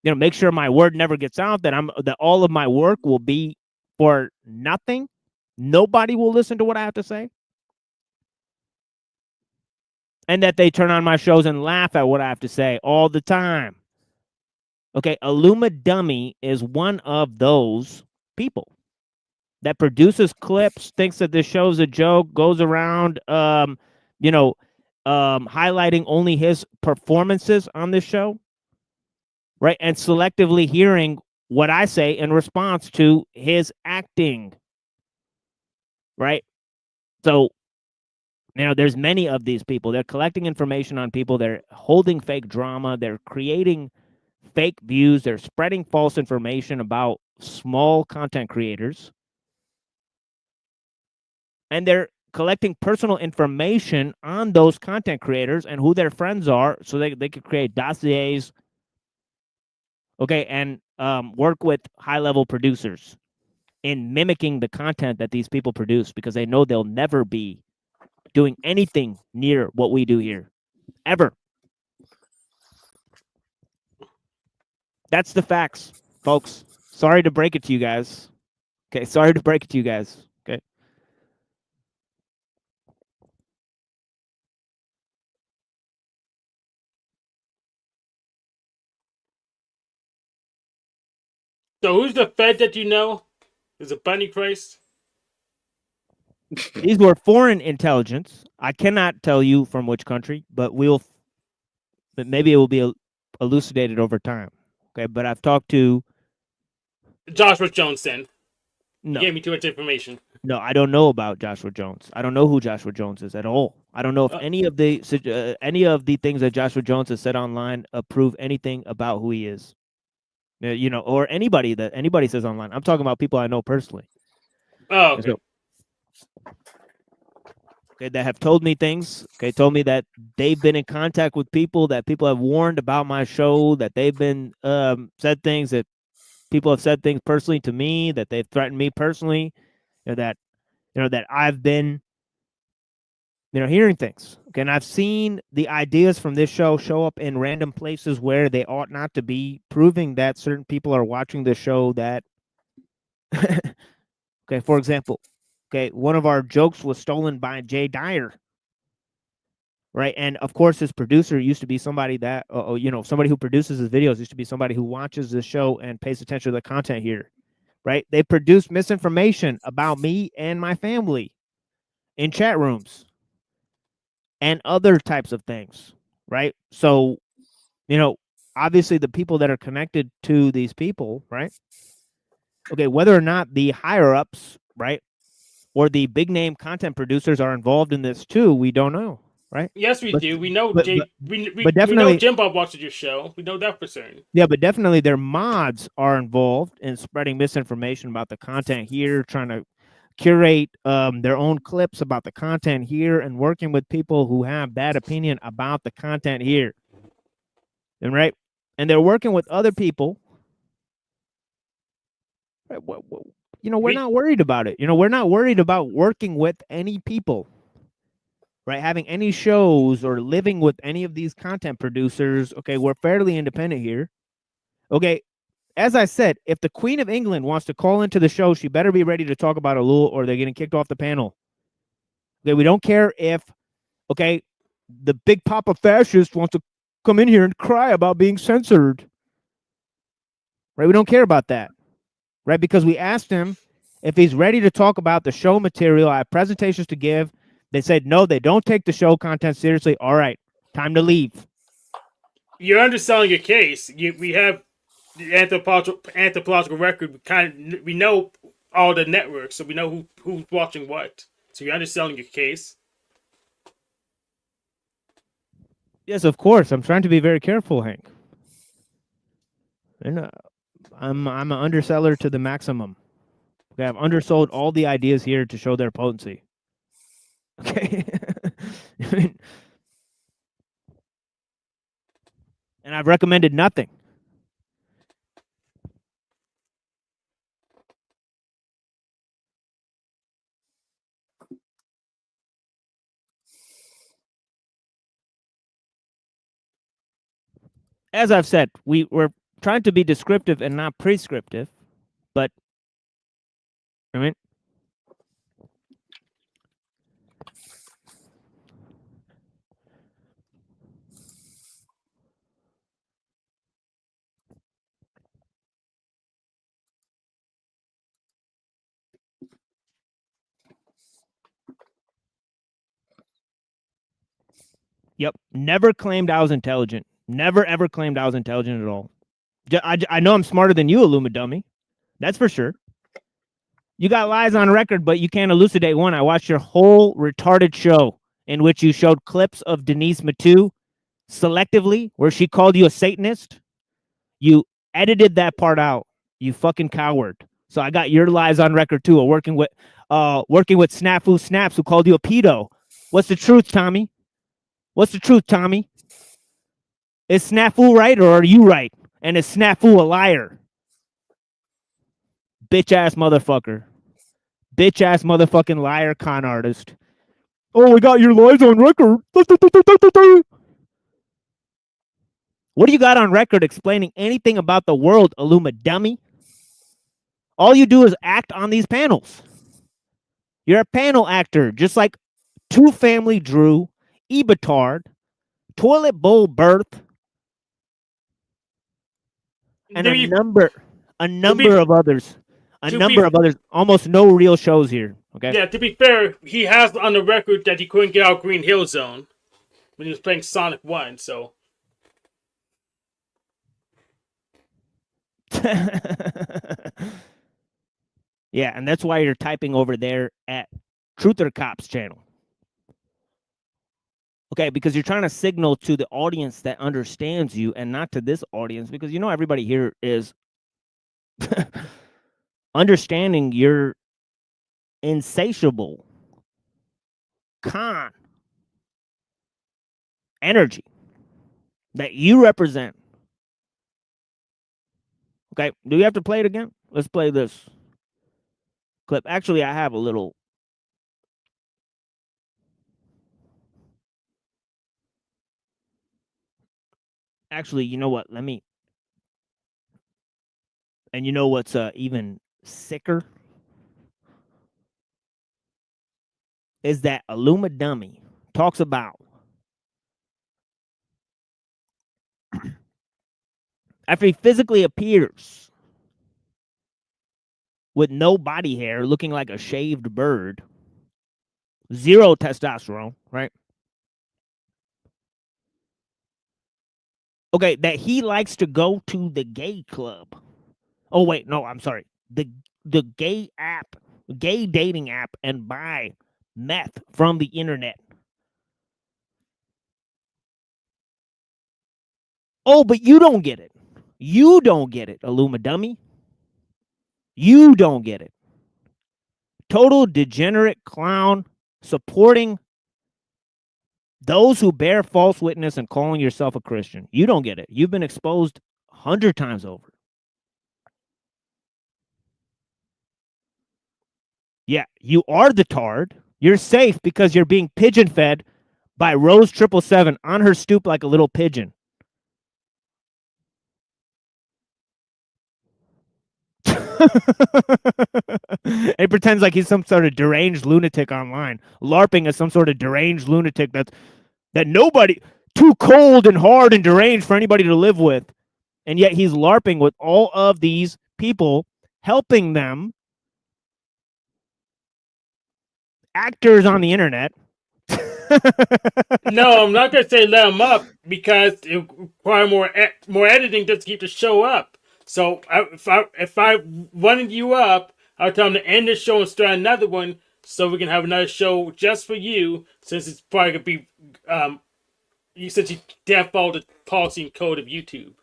make sure my word never gets out, that all of my work will be for nothing. Nobody will listen to what I have to say. and that they turn on my shows and laugh at what I have to say all the time. Okay, Illuma Dummy is one of those people that produces clips, thinks that this show's a joke, goes around, highlighting only his performances on this show, right? And selectively hearing what I say in response to his acting, right? So, there's many of these people. They're collecting information on people. They're holding fake drama. They're creating fake views. They're spreading false information about small content creators. And they're collecting personal information on those content creators and who their friends are so they could create dossiers, okay, and work with high-level producers in mimicking the content that these people produce because they know they'll never be doing anything near what we do here, ever. That's the facts, folks. Sorry to break it to you guys. Okay, sorry to break it to you guys. Okay. So who's the Fed that you know? Is it Bunny Christ? These were foreign intelligence. I cannot tell you from which country, but maybe it will be elucidated over time. Okay, but I've talked to Joshua Johnson. No. You gave me too much information. No, I don't know about Joshua Jones. I don't know who Joshua Jones is at all. I don't know if any of the things that Joshua Jones has said online prove anything about who he is. Or anybody says online. I'm talking about people I know personally. Oh, okay. Okay, that have told me things. Okay, told me that they've been in contact with people, that people have warned about my show, that they've been said things, that people have said things personally to me, that they've threatened me personally, that I've been hearing things. Okay, and I've seen the ideas from this show up in random places where they ought not to be, proving that certain people are watching the show that okay, for example, okay, one of our jokes was stolen by Jay Dyer. Right. And of course, his producer used to be somebody that, somebody who produces his videos used to be somebody who watches the show and pays attention to the content here. Right. They produce misinformation about me and my family in chat rooms and other types of things. Right. So, obviously the people that are connected to these people. Right. Okay. Whether or not the higher ups, right, or the big name content producers are involved in this too, we don't know. Right? Yes, we do. We know but we know Jim Bob watches your show. We know that for certain. Yeah, but definitely their mods are involved in spreading misinformation about the content here, trying to curate their own clips about the content here, and working with people who have bad opinion about the content here. And right, and they're working with other people. Right, we're not worried about it. We're not worried about working with any people. Right, having any shows or living with any of these content producers. Okay, we're fairly independent here. Okay, as I said, if the Queen of England wants to call into the show, she better be ready to talk about ellul or they're getting kicked off the panel. Okay, we don't care if, the big papa fascist wants to come in here and cry about being censored. Right, we don't care about that. Right, because we asked him if he's ready to talk about the show material. I have presentations to give. They said, no, they don't take the show content seriously. All right, time to leave. You're underselling your case. We have the anthropological record. We know all the networks, so we know who's watching what. So you're underselling your case. Yes, of course. I'm trying to be very careful, Hank. And I'm an underseller to the maximum. Okay, I've undersold all the ideas here to show their potency. Okay. And I've recommended nothing. As I've said, we're trying to be descriptive and not prescriptive, but Yep. Never claimed I was intelligent. Never, ever claimed I was intelligent at all. I know I'm smarter than you, Illuma dummy. That's for sure. You got lies on record, but you can't elucidate one. I watched your whole retarded show in which you showed clips of Denise Matu selectively where she called you a Satanist. You edited that part out. You fucking coward. So I got your lies on record too. Working with Snafu Snaps who called you a pedo. What's the truth, Tommy? What's the truth, Tommy? Is Snafu right or are you right? And is Snafu a liar? Bitch ass motherfucker. Bitch ass motherfucking liar con artist. Oh, we got your lies on record. What do you got on record explaining anything about the world, Illuma dummy? All you do is act on these panels. You're a panel actor, just like Two Family Drew, Ebitard, Toilet Bowl Birth, and a number of others. A number of others. Almost no real shows here. Okay. Yeah, to be fair, he has on the record that he couldn't get out Green Hill Zone when he was playing Sonic 1, so. Yeah, and that's why you're typing over there at Truther Cops channel. Okay, because you're trying to signal to the audience that understands you and not to this audience, because you know everybody here is understanding your insatiable con energy that you represent. Okay, do you have to play it again? Let's play this clip. Actually, I have a little. Actually, you know what? Let me. And you know what's even sicker? Is that Illuma dummy talks about after he physically appears with no body hair, looking like a shaved bird, zero testosterone, right? Okay, that he likes to go to the gay club. Oh, wait, no, I'm sorry. The gay app, gay dating app, and buy meth from the internet. Oh, but you don't get it. You don't get it, Illuma dummy. You don't get it. Total degenerate clown supporting those who bear false witness and calling yourself a Christian. You don't get it. You've been exposed 100 times over. Yeah, you are the tard. You're safe because you're being pigeon fed by Rose 777 on her stoop like a little pigeon. He pretends like he's some sort of deranged lunatic online, LARPing as some sort of deranged lunatic that nobody, too cold and hard and deranged for anybody to live with. And yet he's LARPing with all of these people, helping them, actors on the internet. No, I'm not going to say let them up because it requires more editing just to keep the show up. So if I wanted you up, I would tell them to end the show and start another one so we can have another show just for you, since it's probably going to be, since you can't follow the policy and code of YouTube.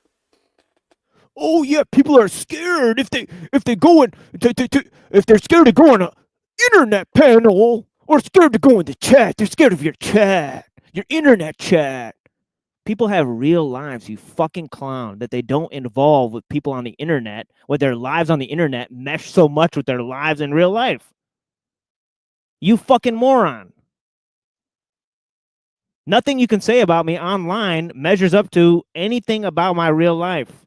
Oh yeah, people are scared if they go in if they're scared to go on an internet panel or scared to go in the chat. They're scared of your chat, your internet chat. People have real lives, you fucking clown, that they don't involve with people on the internet, with their lives on the internet mesh so much with their lives in real life. You fucking moron. Nothing you can say about me online measures up to anything about my real life.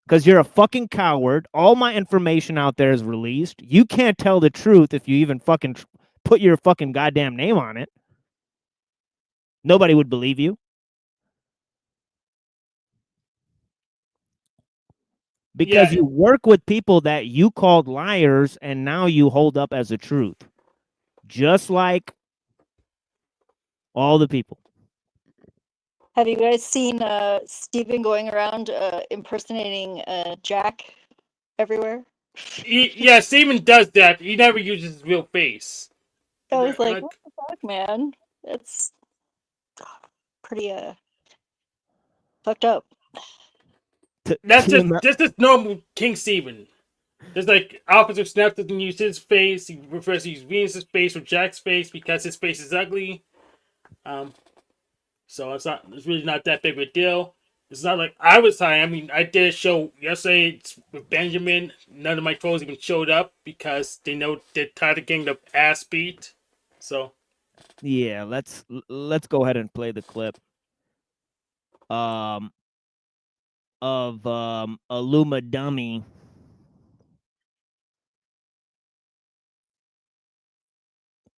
Because you're a fucking coward. All my information out there is released. You can't tell the truth if you even fucking put your fucking goddamn name on it. Nobody would believe you. Because you work with people that you called liars and now you hold up as the truth. Just like all the people. Have you guys seen Steven going around impersonating Jack everywhere? Yeah, Steven does that. He never uses his real face. I was like, what the fuck, man? It's pretty fucked up. That's just normal King Steven. There's like Officer Snap doesn't use his face. He prefers to use Venus's face or Jack's face because his face is ugly. So it's really not that big of a deal. It's not like I was high. I mean, I did a show yesterday with Benjamin. None of my trolls even showed up because they know they're tired of getting the ass beat. So Yeah, let's go ahead and play the clip. Of Illuma Dummy.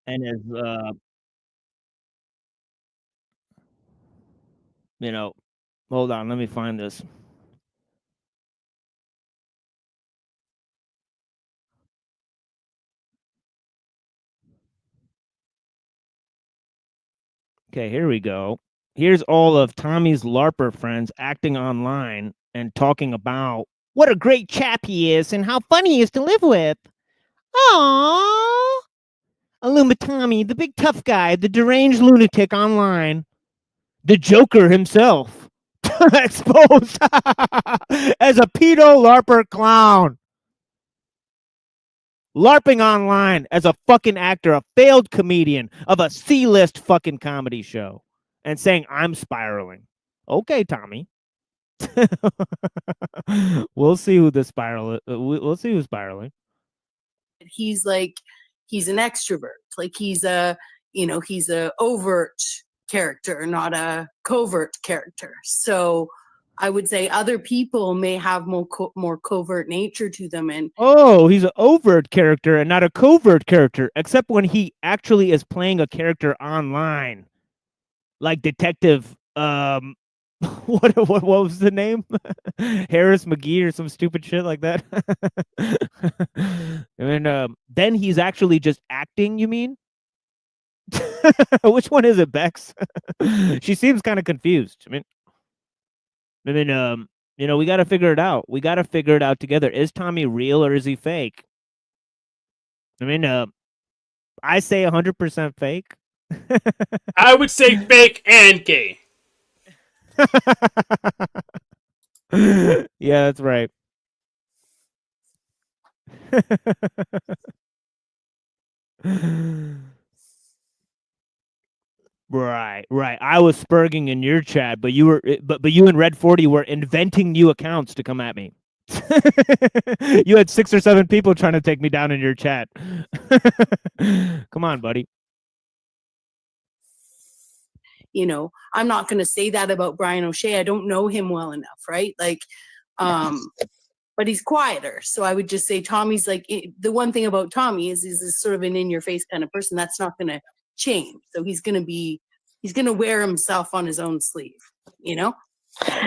And as you know, hold on, let me find this. Okay, here we go. Here's all of Tommy's LARPer friends acting online and talking about what a great chap he is and how funny he is to live with. Aww. Illuma Tommy, the big tough guy, the deranged lunatic online. The Joker himself. Exposed as a pedo LARPer clown. LARPing online as a fucking actor, a failed comedian of a C-list fucking comedy show, and saying I'm spiraling. Okay, Tommy. We'll see who the spiral. We'll see who's spiraling. He's like, he's an extrovert. Like he's a overt character, not a covert character. So I would say other people may have more covert nature to them. And oh, he's an overt character and not a covert character, except when he actually is playing a character online, like Detective. What was the name? Harris McGee or some stupid shit like that. And then he's actually just acting. You mean? Which one is it, Bex? She seems kind of confused. I mean, you know, we got to figure it out. We got to figure it out together. Is Tommy real or is he fake? I mean, I say 100% fake. I would say fake and gay. Yeah, that's right. Right. I was spurging in your chat, but you were, but you and Red 40 were inventing new accounts to come at me. You had 6 or 7 people trying to take me down in your chat. Come on, buddy. you know, I'm not going to say that about Brian O'Shea. I don't know him well enough, right? Like, but he's quieter. So I would just say Tommy's like, the one thing about Tommy is he's sort of an in-your-face kind of person. That's not going to change. So he's going to wear himself on his own sleeve, you know?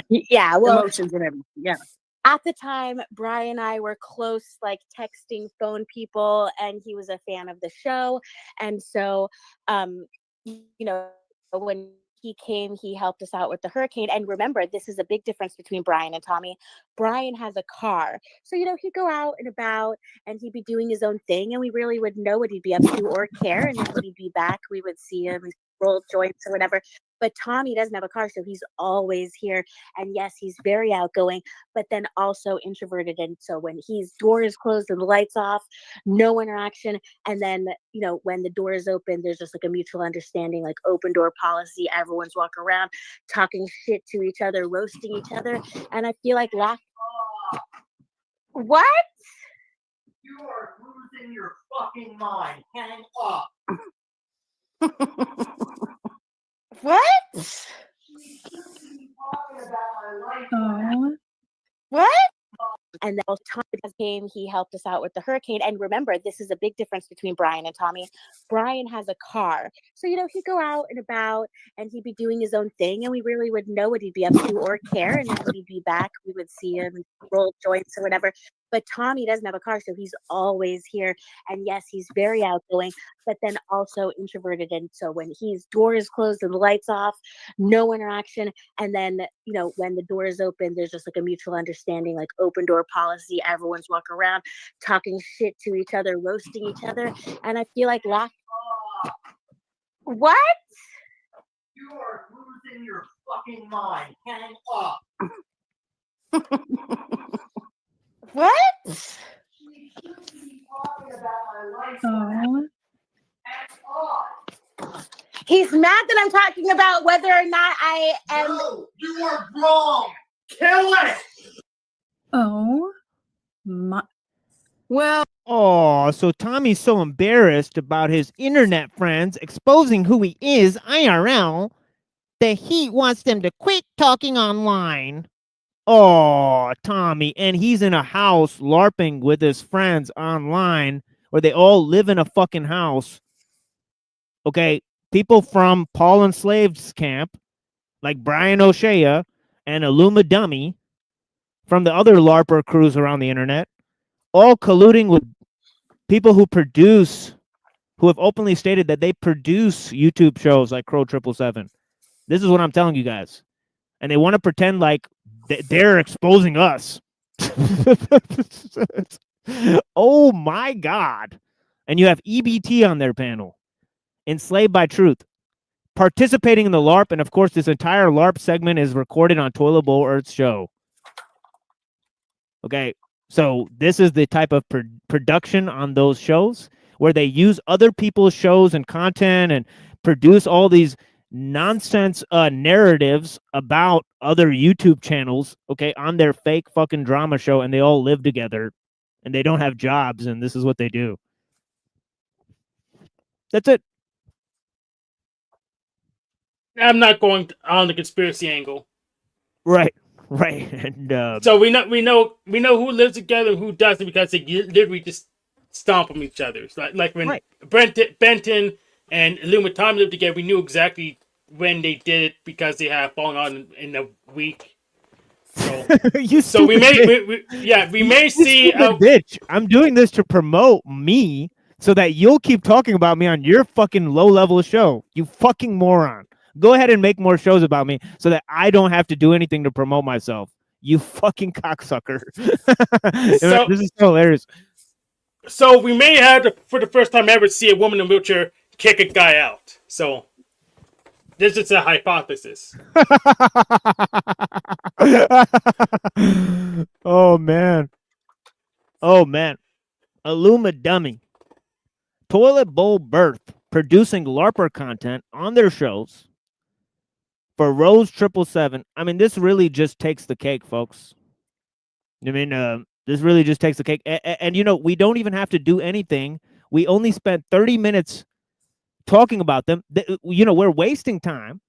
Yeah, well, emotions and everything. Yeah. At the time, Brian and I were close, like texting phone people, and he was a fan of the show. And so, you know, when he came, he helped us out with the hurricane. And remember, this is a big difference between Brian and Tommy. Brian has a car. So, you know, he'd go out and about and he'd be doing his own thing, and we really wouldn't know what he'd be up to or care. And then when he'd be back, we would see him roll joints or whatever. But Tommy doesn't have a car, so he's always here. And yes, he's very outgoing, but then also introverted. And so when his door is closed and the lights off, no interaction. And then, you know, when the door is open, there's just like a mutual understanding, like open door policy. Everyone's walking around, talking shit to each other, roasting each other. And I feel like what? You are losing your fucking mind. Hang up. What? What? And then Tommy came, he helped us out with the hurricane. And remember, this is a big difference between Brian and Tommy. Brian has a car. So, you know, he'd go out and about and he'd be doing his own thing, and we really wouldn't know what he'd be up to or care. And then when he'd be back, we would see him roll joints or whatever. But Tommy doesn't have a car, so he's always here. And yes, he's very outgoing, but then also introverted. And so when his door is closed and the lights off, no interaction. And then, you know, when the door is open, there's just like a mutual understanding, like open door policy. Everyone's walking around talking shit to each other, roasting each other. And I feel like what? You are losing your fucking mind. Hang up. What? Oh. He's mad that I'm talking about whether or not I am. No, you are wrong. Kill it. Oh my. Well, oh, so Tommy's so embarrassed about his internet friends exposing who he is IRL that he wants them to quit talking online. Oh, Tommy, and he's in a house LARPing with his friends online where they all live in a fucking house. Okay, people from Paul Enslaved's camp, like Brian O'Shea and Illuma Dummy from the other LARPer crews around the internet, all colluding with people who have openly stated that they produce YouTube shows like Crow 777. This is what I'm telling you guys. And they want to pretend like they're exposing us. Oh my God. And you have EBT on their panel. Enslaved by Truth. Participating in the LARP. And of course, this entire LARP segment is recorded on Toilet Bowl Earth's show. Okay. So this is the type of production on those shows where they use other people's shows and content and produce all these nonsense narratives about other YouTube channels, okay, on their fake fucking drama show, and they all live together and they don't have jobs, and this is what they do. That's it. I'm not going on the conspiracy angle. Right. And so we know who lives together and who doesn't because they literally just stomp on each other. So like when Benton and Illuma lived together, we knew exactly when they did it because they have fallen on in a week. So we may see a bitch. I'm doing this to promote me so that you'll keep talking about me on your fucking low-level show. You fucking moron. Go ahead and make more shows about me so that I don't have to do anything to promote myself. You fucking cocksucker. This is so hilarious. So we may have to, for the first time ever, see a woman in a wheelchair kick a guy out. So this is a hypothesis. Oh man. Illuma Dummy. Toilet Bowl Birth producing LARPer content on their shows for Rose 777. I mean, this really just takes the cake, folks. I mean, this really just takes the cake. And you know, we don't even have to do anything. We only spent 30 minutes talking about them. You know, we're wasting time.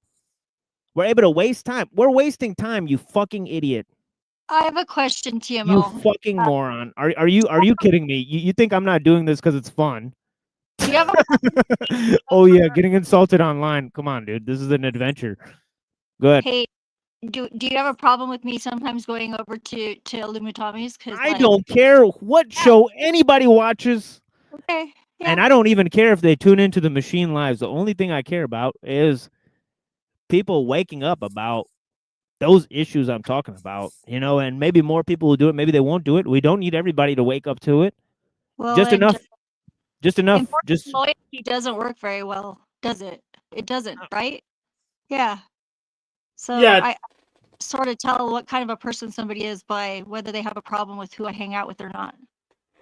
We're able to waste time. We're wasting time, you fucking idiot. I have a question, TMO. You fucking moron. Are you kidding me? You think I'm not doing this because it's fun? Do you have a Oh yeah, getting insulted online. Come on, dude. This is an adventure. Go ahead. Hey, do you have a problem with me sometimes going over to Illumatommy's? Because I don't care what show anybody watches. Okay. Yeah. And I don't even care if they tune into the Machine Lives. The only thing I care about is people waking up about those issues I'm talking about, you know, and maybe more people will do it. Maybe they won't do it. We don't need everybody to wake up to it. Well, Just enough. Just enough. Just loyalty doesn't work very well, does it? It doesn't, right? Yeah. So Yeah. I sort of tell what kind of a person somebody is by whether they have a problem with who I hang out with or not.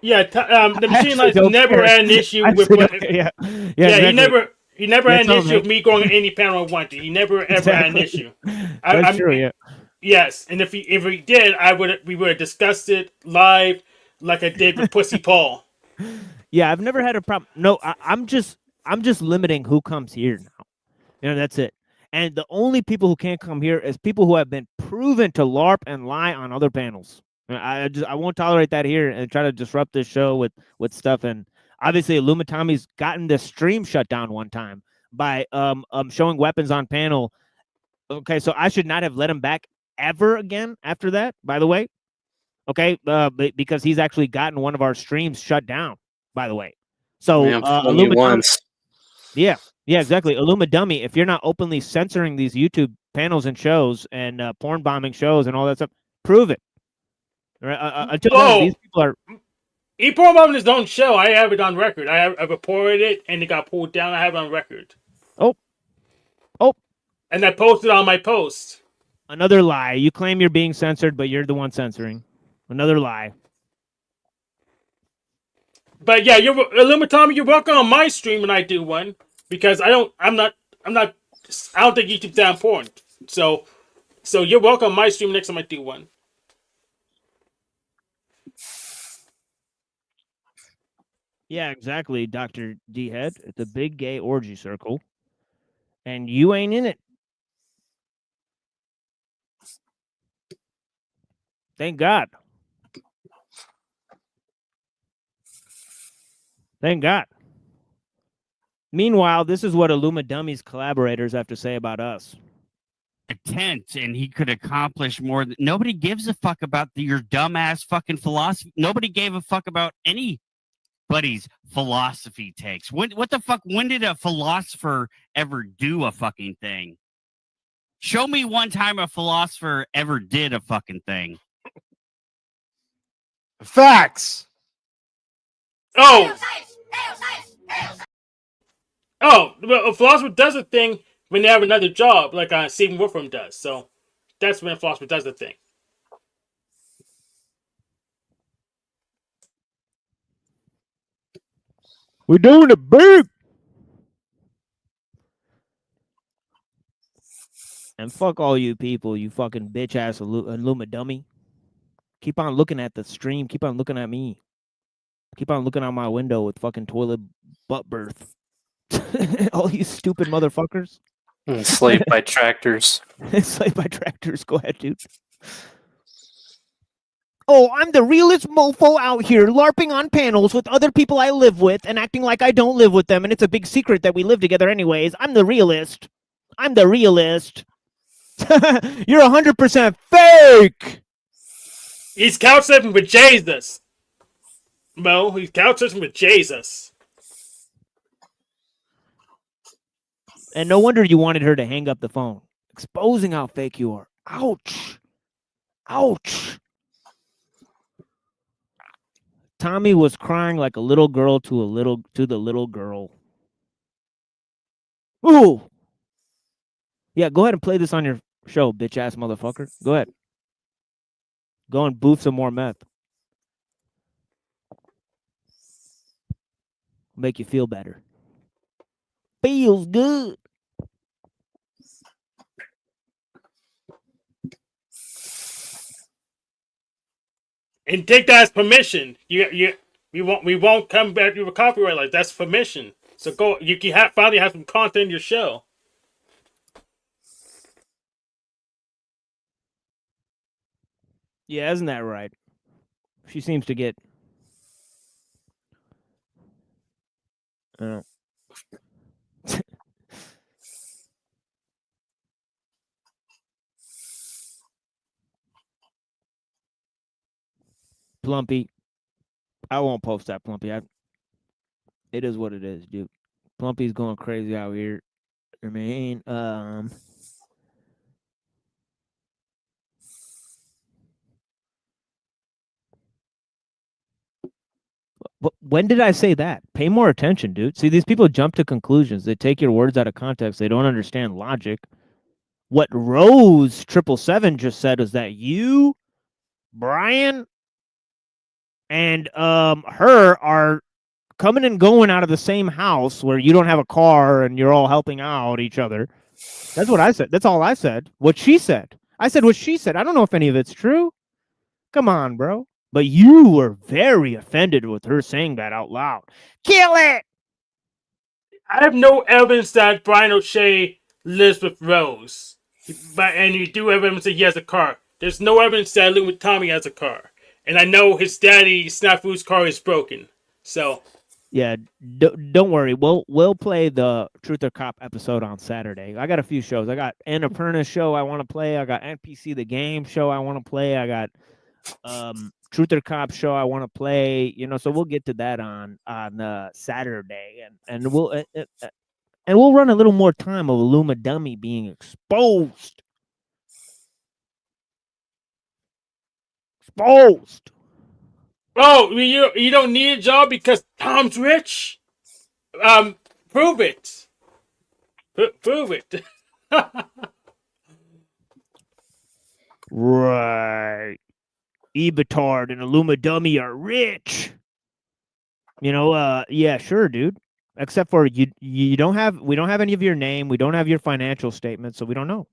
Yeah, the Machine Lives never had an issue with what. Yeah, exactly. He never had an all, issue man. with me going to any panel I wanted. He never ever had an issue. That's true. Yeah. Yes, and if he did, we would have discussed it live like I did with Pussy Paul. Yeah, I've never had a problem. No, I'm just limiting who comes here now. You know, that's it. And the only people who can't come here is people who have been proven to LARP and lie on other panels. I won't tolerate that here and try to disrupt this show with stuff. And obviously, Illumatommy's gotten the stream shut down one time by showing weapons on panel. Okay, so I should not have let him back ever again after that. By the way, Okay, because he's actually gotten one of our streams shut down. By the way, so Yeah, only once. Yeah, exactly. Illuma Dummy. If you're not openly censoring these YouTube panels and shows and porn bombing shows and all that stuff, prove it. Until then, these people are. E-porn bombing his own show. I have it on record. I reported it and it got pulled down. I have it on record. Oh. And I posted on my post. Another lie. You claim you're being censored, but you're the one censoring. Another lie. But yeah, Illuma Tommy, you're welcome on my stream when I do one because I don't think YouTube's that important. So you're welcome on my stream next time I do one. Yeah, exactly, Dr. D-Head. It's a big gay orgy circle, and you ain't in it. Thank God. Thank God. Meanwhile, this is what Illuma Dummy's collaborators have to say about us. A tent, and he could accomplish more. Nobody gives a fuck about your dumbass fucking philosophy. Nobody gave a fuck about anybody's philosophy takes. What the fuck? When did a philosopher ever do a fucking thing? Show me one time a philosopher ever did a fucking thing. Facts. Oh, well, a philosopher does a thing when they have another job, like Stephen Wolfram does. So that's when a philosopher does the thing. We're doing it big. And fuck all you people, you fucking bitch ass Illuma Dummy. Keep on looking at the stream. Keep on looking at me. Keep on looking out my window with fucking toilet butt birth. All you stupid motherfuckers. Enslaved by tractors. Enslaved by tractors. Go ahead, dude. Oh, I'm the realest mofo out here, LARPing on panels with other people I live with and acting like I don't live with them, and it's a big secret that we live together anyways. I'm the realist. I'm the realist. You're 100% fake. He's couch surfing with Jesus. Mo, he's couch surfing with Jesus. And no wonder you wanted her to hang up the phone. Exposing how fake you are. Ouch. Ouch. Tommy was crying like a little girl to the little girl. Ooh. Yeah, go ahead and play this on your show, bitch ass motherfucker. Go ahead. Go and boof some more meth. Make you feel better. Feels good. And take that as permission. We won't come back with a copyright like that's permission. So go. You can finally have some content in your show. Yeah, isn't that right? She seems to get. Plumpy. I won't post that, Plumpy. It is what it is, dude. Plumpy's going crazy out here. I mean, when did I say that? Pay more attention, dude. See, these people jump to conclusions. They take your words out of context. They don't understand logic. What Rose 777 just said was that you, Brian, and her are coming and going out of the same house where you don't have a car and you're all helping out each other. That's what I said. That's all I said. What she said. I said what she said. I don't know if any of it's true. Come on, bro. But you were very offended with her saying that out loud. Kill it! I have no evidence that Brian O'Shea lives with Rose. And you do have evidence that he has a car. There's no evidence that Illuma Tommy has a car. And I know his daddy, Snafu's car is broken. So... Yeah, don't worry. We'll play the Truth or Cop episode on Saturday. I got a few shows. I got Annapurna's show I want to play. I got NPC the Game show I want to play. I got Truth or Cop show I want to play. So we'll get to that on Saturday, and we'll run a little more time of Illuma Dummy being exposed. Exposed. Oh, you don't need a job because Tom's rich? Prove it. Prove it. Right. Ebitard and Illuma Dummy are rich. Yeah, sure, dude. Except for we don't have any of your name. We don't have your financial statement, so we don't know.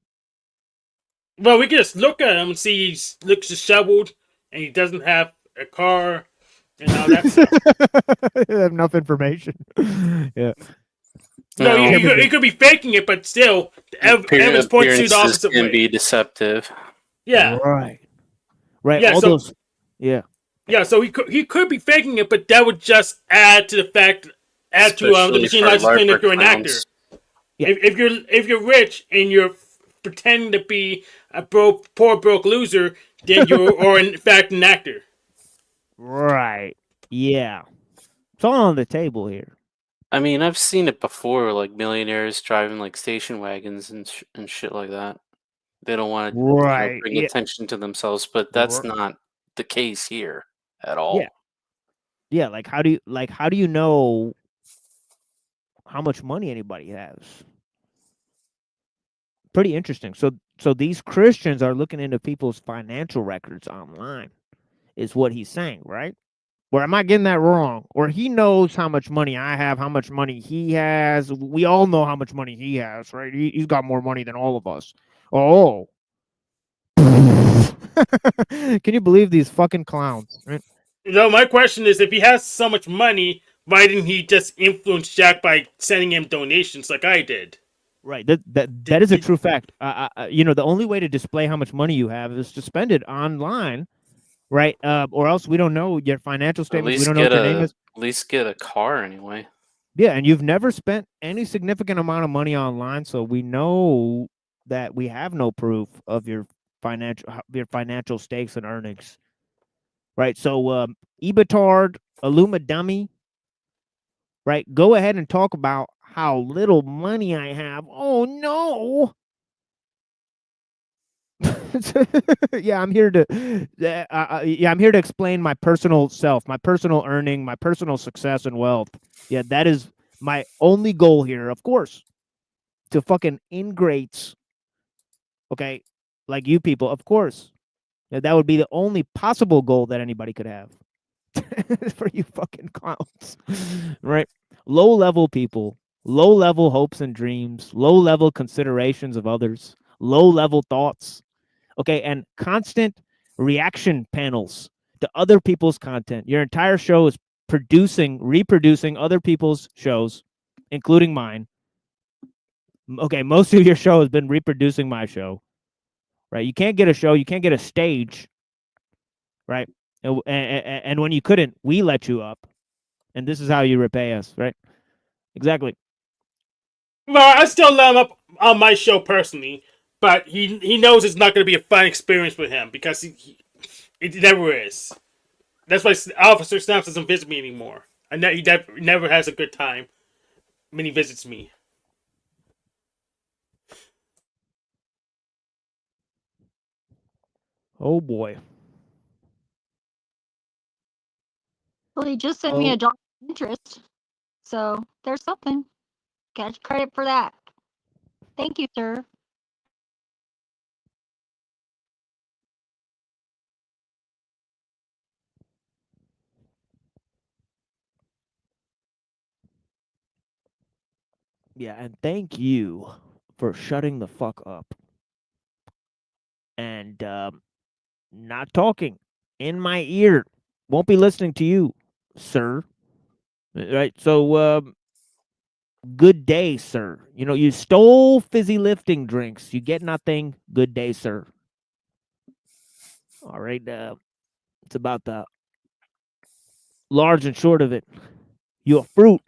Well, we can just look at him and see he looks disheveled and he doesn't have a car and all that stuff. I have enough information. Yeah. No, he could be faking it, but still, evidence points to the opposite can way. be deceptive. Yeah. Right. Yeah, all so, those. Yeah. Yeah, so he could be faking it, but that would just add to the fact, the Especially machine for license claim that larger you're an actor. clowns. Yeah. If you're rich and you're pretending to be a poor broke loser, then you are in fact an actor. Right. Yeah. It's all on the table here. I mean, I've seen it before, like millionaires driving like station wagons and shit like that. They don't want to Right, bring yeah. attention to themselves, but that's not the case here at all. Yeah. Yeah, like how do you know how much money anybody has? Pretty interesting. So these Christians are looking into people's financial records online, is what he's saying, right? Or am I getting that wrong? Or he knows how much money I have, how much money he has. We all know how much money he has, right? He's got more money than all of us. Oh. Can you believe these fucking clowns, right? My question is, if he has so much money, why didn't he just influence Jack by sending him donations like I did? Right. That is a true fact. The only way to display how much money you have is to spend it online, right? Or else we don't know your financial At statements. We least don't know what your name is. at least get a car anyway. Yeah, and you've never spent any significant amount of money online, so we know that we have no proof of your financial stakes and earnings. Right. So Ebitard, Illuma Dummy, right? Go ahead and talk about how little money I have. Oh no. Yeah, I'm here to I'm here to explain my personal self, my personal earning, my personal success and wealth. Yeah, that is my only goal here, of course. To fucking ingrates, okay, like you people, of course. Yeah, that would be the only possible goal that anybody could have. For you fucking clowns. Right? Low-level people, low-level hopes and dreams, low-level considerations of others, low-level thoughts. Okay, and constant reaction panels to other people's content. Your entire show is reproducing other people's shows, including mine. Okay, most of your show has been reproducing my show. Right? You can't get a show, you can't get a stage. Right? And when you couldn't, we let you up. And this is how you repay us, right? Exactly. Well, I still let him up on my show personally, but he knows it's not going to be a fun experience with him because it never is. That's why Officer Snaps doesn't visit me anymore. He never has a good time when he visits me. Oh boy. Well, he just sent me a dollar interest, so there's something. Get credit for that. Thank you, sir. Yeah, and thank you for shutting the fuck up and not talking in my ear. Won't be listening to you, sir. Right? So, good day, sir. You stole fizzy lifting drinks. You get nothing. Good day, sir. All right. It's about the large and short of it. You a fruit.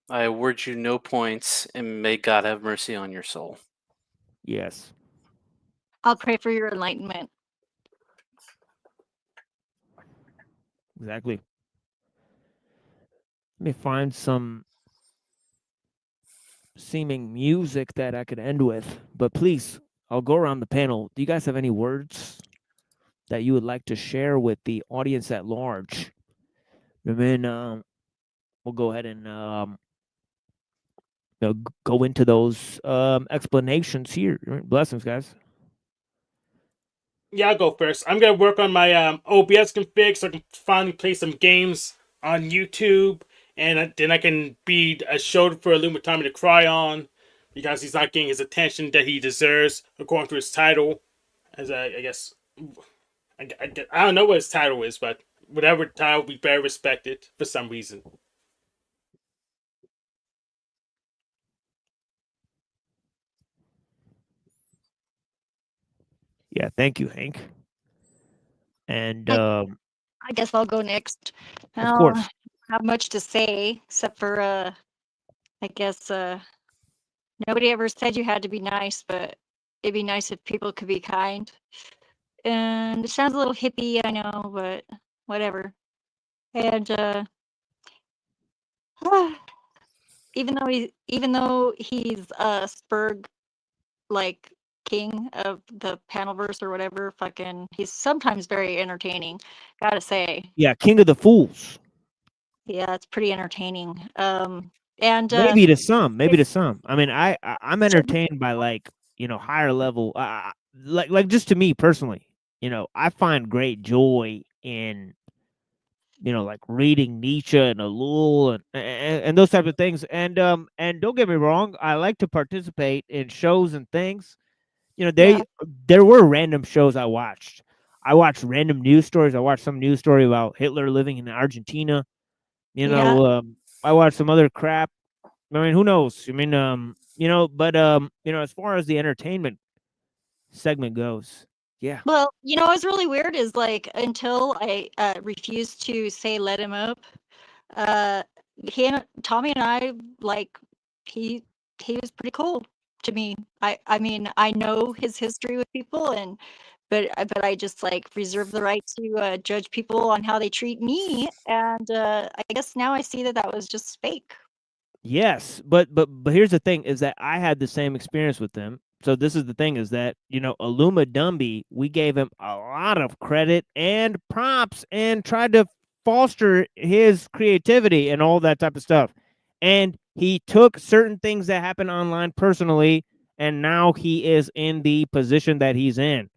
I award you no points, and may God have mercy on your soul. Yes. I'll pray for your enlightenment. Exactly. Let me find some seeming music that I could end with. But please, I'll go around the panel. Do you guys have any words that you would like to share with the audience at large? And then we'll go ahead and go into those explanations here. Blessings, guys. Yeah, I'll go first. I'm gonna work on my OBS config so I can finally play some games on YouTube, and then I can be a show for Illumitami to cry on because he's not getting his attention that he deserves according to his title. As I guess I don't know what his title is, but whatever title, we better respect it for some reason. Yeah, thank you, Hank. And I guess I'll go next. I of don't course. have much to say except for I guess nobody ever said you had to be nice, but it'd be nice if people could be kind. And it sounds a little hippie, I know, but whatever. And even though he's Spurg, like king of the panelverse or whatever, fucking he's sometimes very entertaining, gotta say. Yeah, King of the Fools. Yeah, it's pretty entertaining. And Maybe to some. Maybe to some. I mean, I'm Sure. entertained by higher level. Like just to me personally, I find great joy in like reading Nietzsche and ellul and those type of things. And don't get me wrong, I like to participate in shows and things. Yeah. There were random shows I watched. I watched random news stories. I watched some news story about Hitler living in Argentina. Yeah. I watched some other crap. I mean, who knows? I mean, but as far as the entertainment segment goes, yeah. Well, what's really weird is like until I refused to say let him up, Tommy and I like he was pretty cool to me. I mean I know his history with people but I just like reserve the right to judge people on how they treat me, and I guess now I see that was just fake. Yes, but here's the thing: is that I had the same experience with them. So this is the thing: is that Aluma Dumby, we gave him a lot of credit and props, and tried to foster his creativity and all that type of stuff. And he took certain things that happened online personally, and now he is in the position that he's in.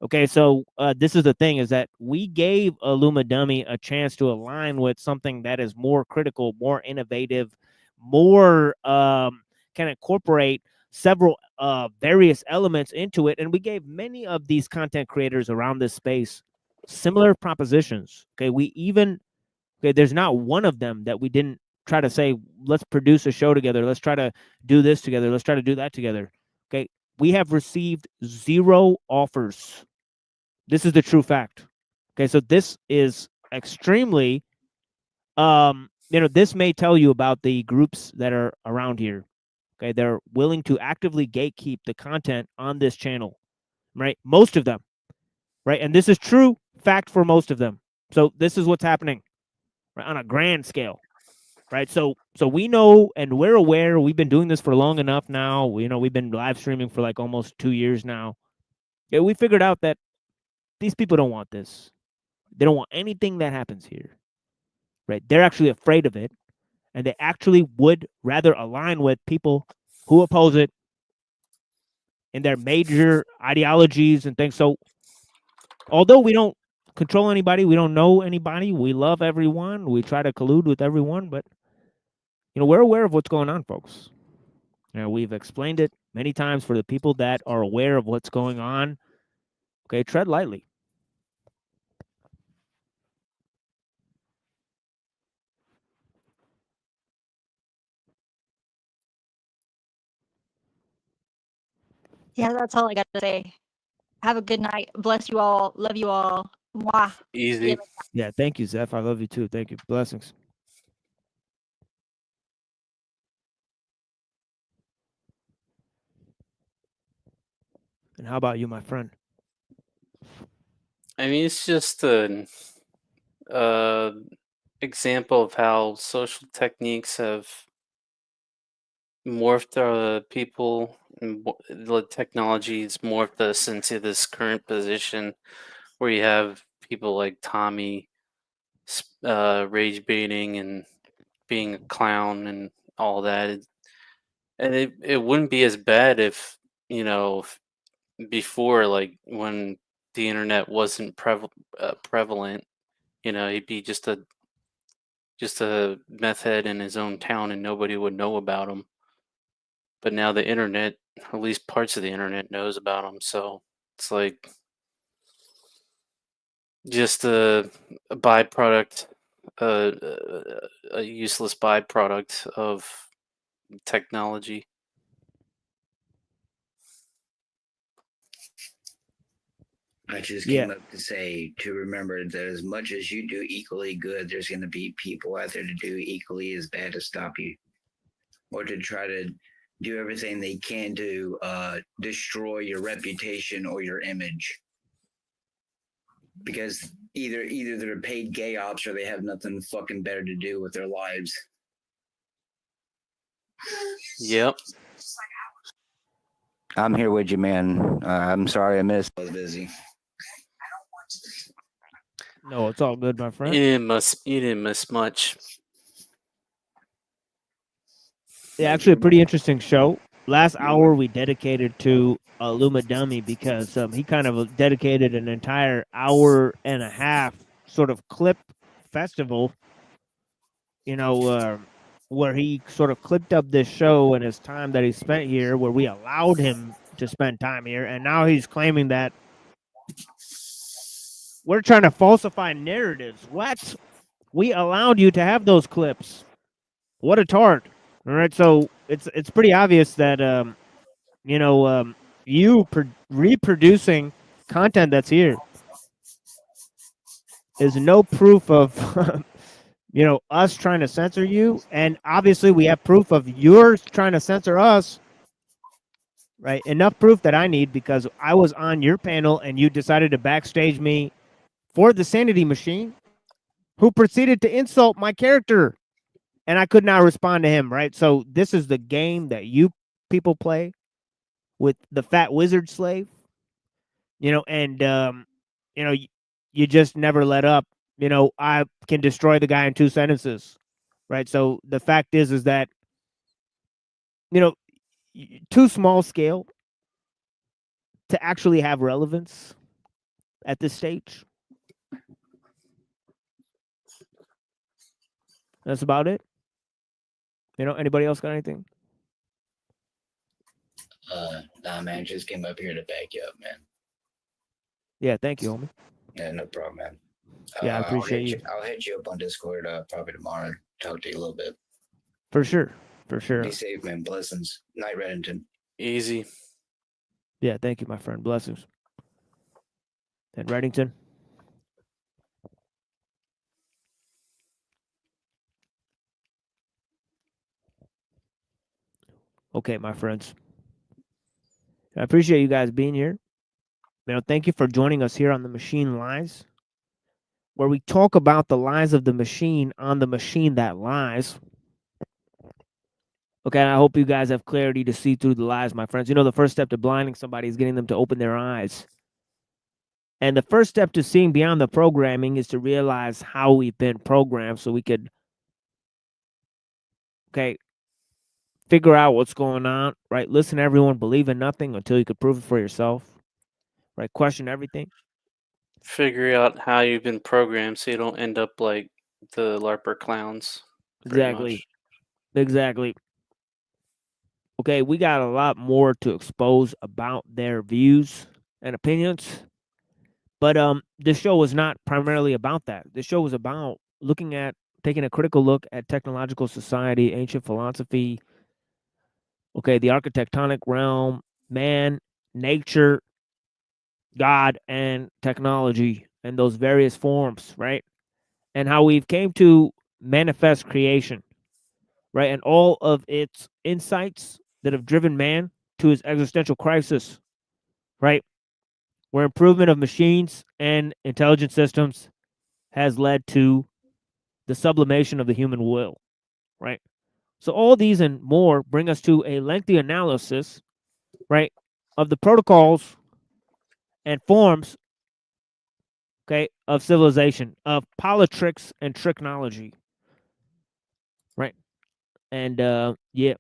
Okay, so this is the thing: is that we gave Aluma Dummy a chance to align with something that is more critical, more innovative, more can incorporate several various elements into it, and we gave many of these content creators around this space similar propositions. Okay, there's not one of them that we didn't try to say, let's produce a show together, let's try to do this together, let's try to do that together. Okay, we have received 0 offers. This is the true fact. Okay, so this is extremely this may tell you about the groups that are around here. Okay, they're willing to actively gatekeep the content on this channel, right? Most of them, right? And this is true fact for most of them. So this is what's happening, right, on a grand scale, right? So we know and we're aware. We've been doing this for long enough now. We've been live streaming for like almost 2 years now. Yeah, we figured out that these people don't want this. They don't want anything that happens here, right? They're actually afraid of it, and they actually would rather align with people who oppose it in their major ideologies and things. So although we don't control anybody, we don't know anybody, we love everyone, we try to collude with everyone, but we're aware of what's going on, folks. We've explained it many times for the people that are aware of what's going on. Okay, tread lightly. Yeah, that's all I got to say. Have a good night. Bless you all. Love you all. Mwah. Easy. Yeah, thank you, Zeph. I love you too. Thank you. Blessings. And how about you, my friend? I mean, it's just a example of how social techniques have morphed people, and the technologies morphed us into this current position where you have people like Tommy rage baiting and being a clown and all that. And it wouldn't be as bad if, before, like when the internet wasn't prevalent, he'd be just a meth head in his own town and nobody would know about him. But now the internet, at least parts of the internet, knows about him. So it's like just a byproduct, a useless byproduct of technology. I just Yeah. came up to say to remember that as much as you do equally good, there's going to be people out there to do equally as bad to stop you, or to try to do everything they can to destroy your reputation or your image. Because either they're paid gay ops or they have nothing fucking better to do with their lives. Yep. I'm here with you, man. I'm sorry I missed. I was busy. No, it's all good, my friend. You didn't miss much. Yeah, actually, a pretty interesting show. Last hour we dedicated to Luma Dummy because he kind of dedicated an entire hour and a half sort of clip festival, where he sort of clipped up this show and his time that he spent here, where we allowed him to spend time here, and now he's claiming that we're trying to falsify narratives. What? We allowed you to have those clips. What a tart. All right, so it's pretty obvious that you reproducing content that's here is no proof of us trying to censor you, and obviously we have proof of yours trying to censor us. Right, enough proof that I need because I was on your panel and you decided to backstage me for the Sanity Machine, who proceeded to insult my character. And I could not respond to him, right? So this is the game that you people play with the fat wizard slave, and you just never let up. I can destroy the guy in 2 sentences, right? So the fact is that too small scale to actually have relevance at this stage. That's about it. Anybody else got anything? Nah, man, just came up here to back you up, man. Yeah, thank you, homie. Yeah, no problem, man. Yeah, I appreciate you. I'll hit you up on Discord probably tomorrow. Talk to you a little bit. For sure. For sure. Be safe, man. Blessings. Night, Reddington. Easy. Yeah, thank you, my friend. Blessings. And Reddington. Okay, my friends. I appreciate you guys being here. Thank you for joining us here on The Machine Lies, where we talk about the lies of the machine on the machine that lies. Okay, I hope you guys have clarity to see through the lies, my friends. The first step to blinding somebody is getting them to open their eyes. And the first step to seeing beyond the programming is to realize how we've been programmed so we could, figure out what's going on, right? Listen to everyone, believe in nothing until you could prove it for yourself, right? Question everything. Figure out how you've been programmed so you don't end up like the LARPer clowns. Exactly. Okay, we got a lot more to expose about their views and opinions. But this show was not primarily about that. This show was about taking a critical look at technological society, ancient philosophy, the architectonic realm, man, nature, God, and technology, and those various forms, right? And how we've came to manifest creation, right? And all of its insights that have driven man to his existential crisis, right? Where improvement of machines and intelligent systems has led to the sublimation of the human will, right? So all these and more bring us to a lengthy analysis, right, of the protocols and forms, okay, of civilization, of politricks and tricknology, right? And yeah,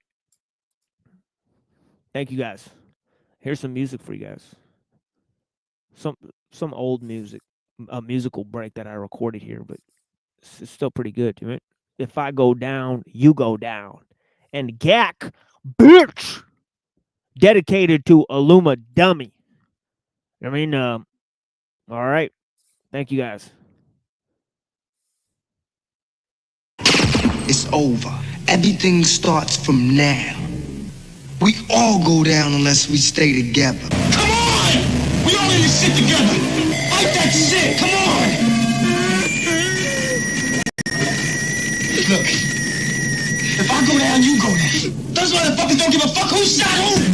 thank you guys. Here's some music for you guys. Some old music, a musical break that I recorded here, but it's still pretty good, right? If I go down, you go down. And Gak, bitch, dedicated to Illuma Dummy. I mean, all right. Thank you guys. It's over. Everything starts from now. We all go down unless we stay together. Come on! We all in this shit together. Fight that shit. Come on! Look, if I go down, you go down. Those motherfuckers don't give a fuck who shot who.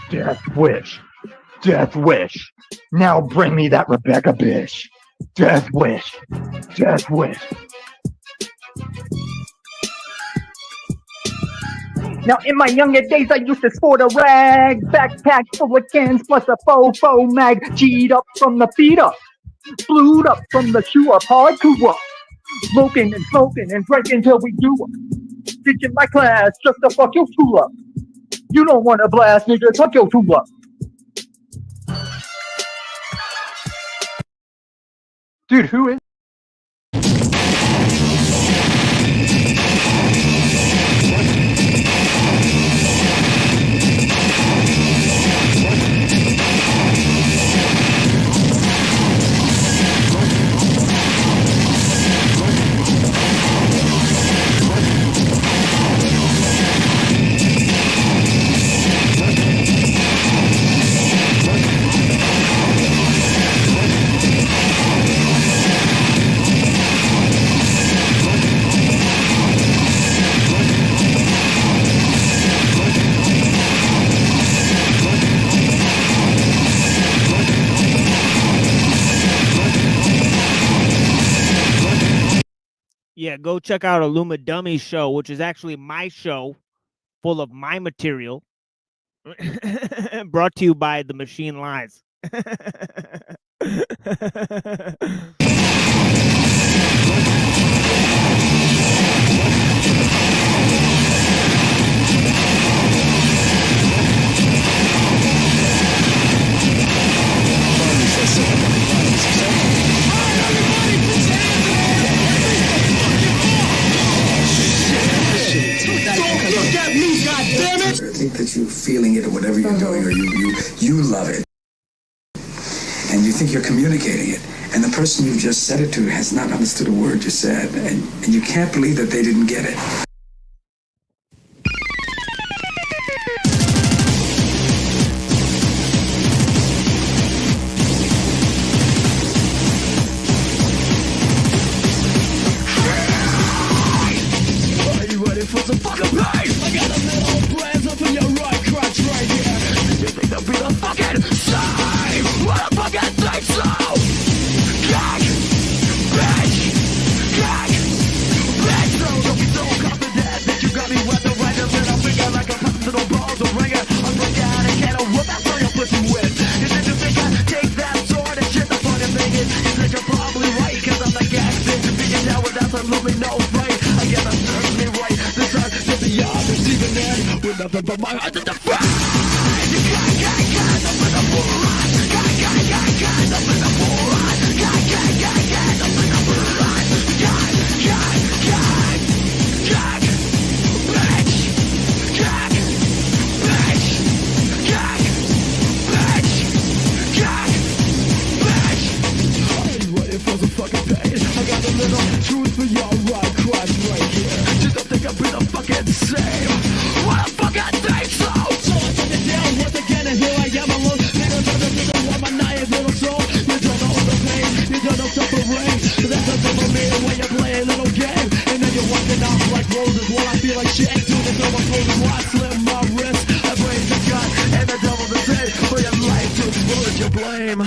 Death wish. Death wish. Now bring me that Rebecca bitch. Death wish. Death wish. Now in my younger days I used to sport a rag, backpack full of cans plus a fofo mag, G'd up from the feet up, blued up from the shoe up, hardcore up, smoking and drinking till we do up, ditching my class just to fuck your tool up. You don't want to blast, nigga, tuck your tool up. Dude, who is? Yeah, go check out Illuma Dummy show, which is actually my show full of my material. Brought to you by The Machine Lies. whatever you're doing, or you love it, and you think you're communicating it, and the person you've just said it to has not understood a word you said, and you can't believe that they didn't get it. Are you ready for some fucking pain? I got a little plans up in your right crotch right here. You think they'll be the fucking same? What the fucking think so? Gag, bitch, gag, bitch. So don't be so confident that you got me wrapped around your little finger like a little balls of ringer. I'm breaking out a can of whoop, that's all you're pushing with. And then you think I take that sword and shit the fucking thing is that you're probably right, cause I'm the gag bitch and being down with absolutely no fight. I guess I'm certainly right. This time, just the yard receiving end with nothing but my heart to defend. Truth for your right crotch right here. Just don't think I'll be the fucking same. What a fucking thing, so I took it down once again, and here I am alone. Niggas on the nigga want my naive little soul. You don't know the pain, you don't know suffering. That's the thing for me when you play a little game, and then you're walking off like roses. While I feel like shit, do this over closing. Why slim my wrist? I praise the God and the devil the same. For your life to explode your blame.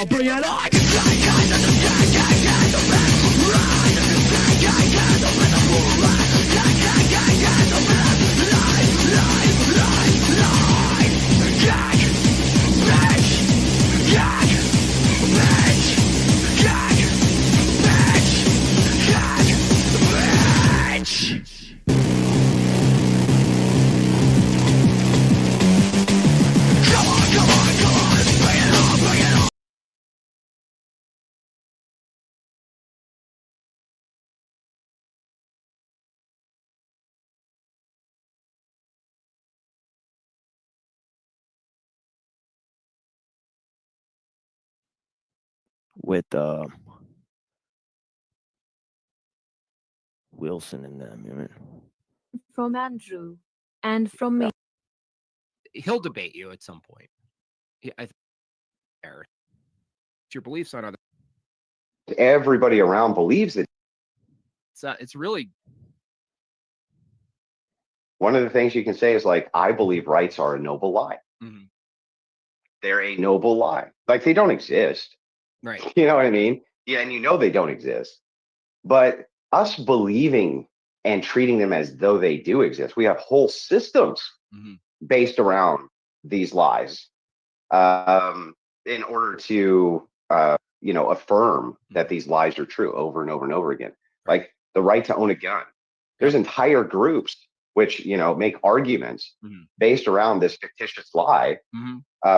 Bring it on! With Wilson and them, you know? From Andrew and from me. He'll debate you at some point. I think it's your beliefs on other. Everybody around believes it. It's really one of the things you can say is like, I believe rights are a noble lie. Mm-hmm. They're a noble lie. Like they don't exist. Right. You know what I mean? Yeah, and you know they don't exist. But us believing and treating them as though they do exist. We have whole systems based around these lies in order to, affirm that these lies are true over and over and over again. Like the right to own a gun. There's entire groups which, make arguments based around this fictitious lie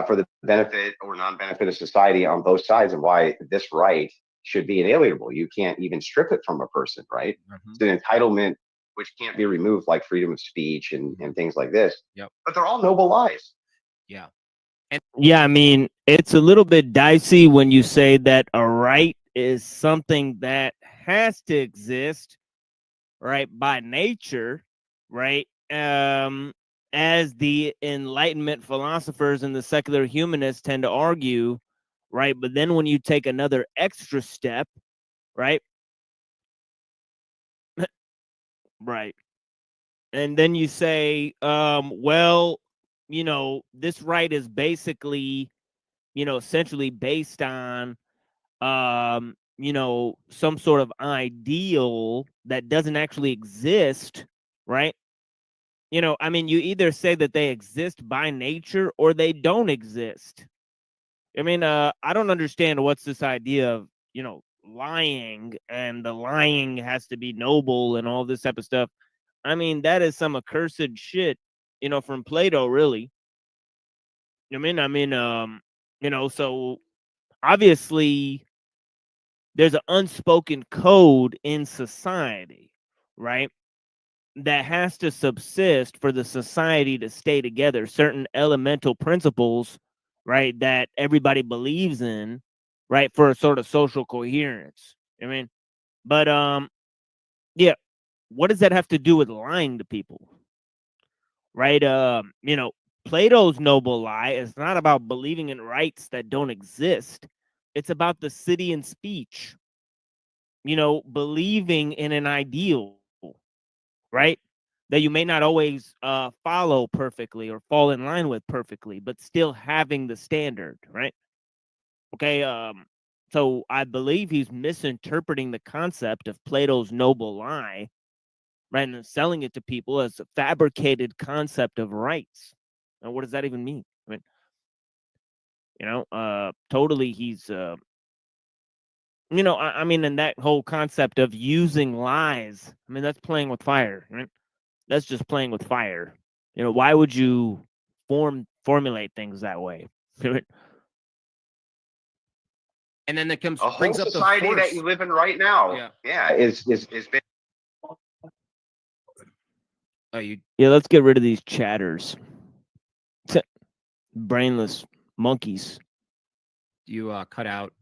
for the benefit or non-benefit of society on both sides, and why this right should be inalienable. You can't even strip it from a person, right? It's an entitlement which can't be removed, like freedom of speech and things like this. But they're all noble lies. Yeah. Yeah, I mean, it's a little bit dicey when you say that a right is something that has to exist, right, by nature, right? As the Enlightenment philosophers and the secular humanists tend to argue, right? But then when you take another extra step, right? Right. And then you say, well, this right is basically, essentially based on, some sort of ideal that doesn't actually exist, right? I mean, you either say that they exist by nature or they don't exist. I mean, I don't understand what's this idea of, lying, and the lying has to be noble and all this type of stuff. I mean, that is some accursed shit, from Plato, really. I mean, so obviously there's an unspoken code in society, right, that has to subsist for the society to stay together. Certain elemental principles, right, that everybody believes in, right, for a sort of social coherence. I mean, but yeah, what does that have to do with lying to people? Right? Plato's noble lie is not about believing in rights that don't exist. It's about the city and speech. Believing in an ideal, right? That you may not always follow perfectly or fall in line with perfectly, but still having the standard, right? Okay, so I believe he's misinterpreting the concept of Plato's noble lie, right, and selling it to people as a fabricated concept of rights. And what does that even mean? I mean, totally he's, I mean, and that whole concept of using lies, I mean, that's playing with fire, right? That's just playing with fire. Why would you formulate things that way? And then that comes A whole brings up the society force. that you live in right now, is been. Oh, you. Yeah, let's get rid of these chatters. Brainless monkeys. You cut out.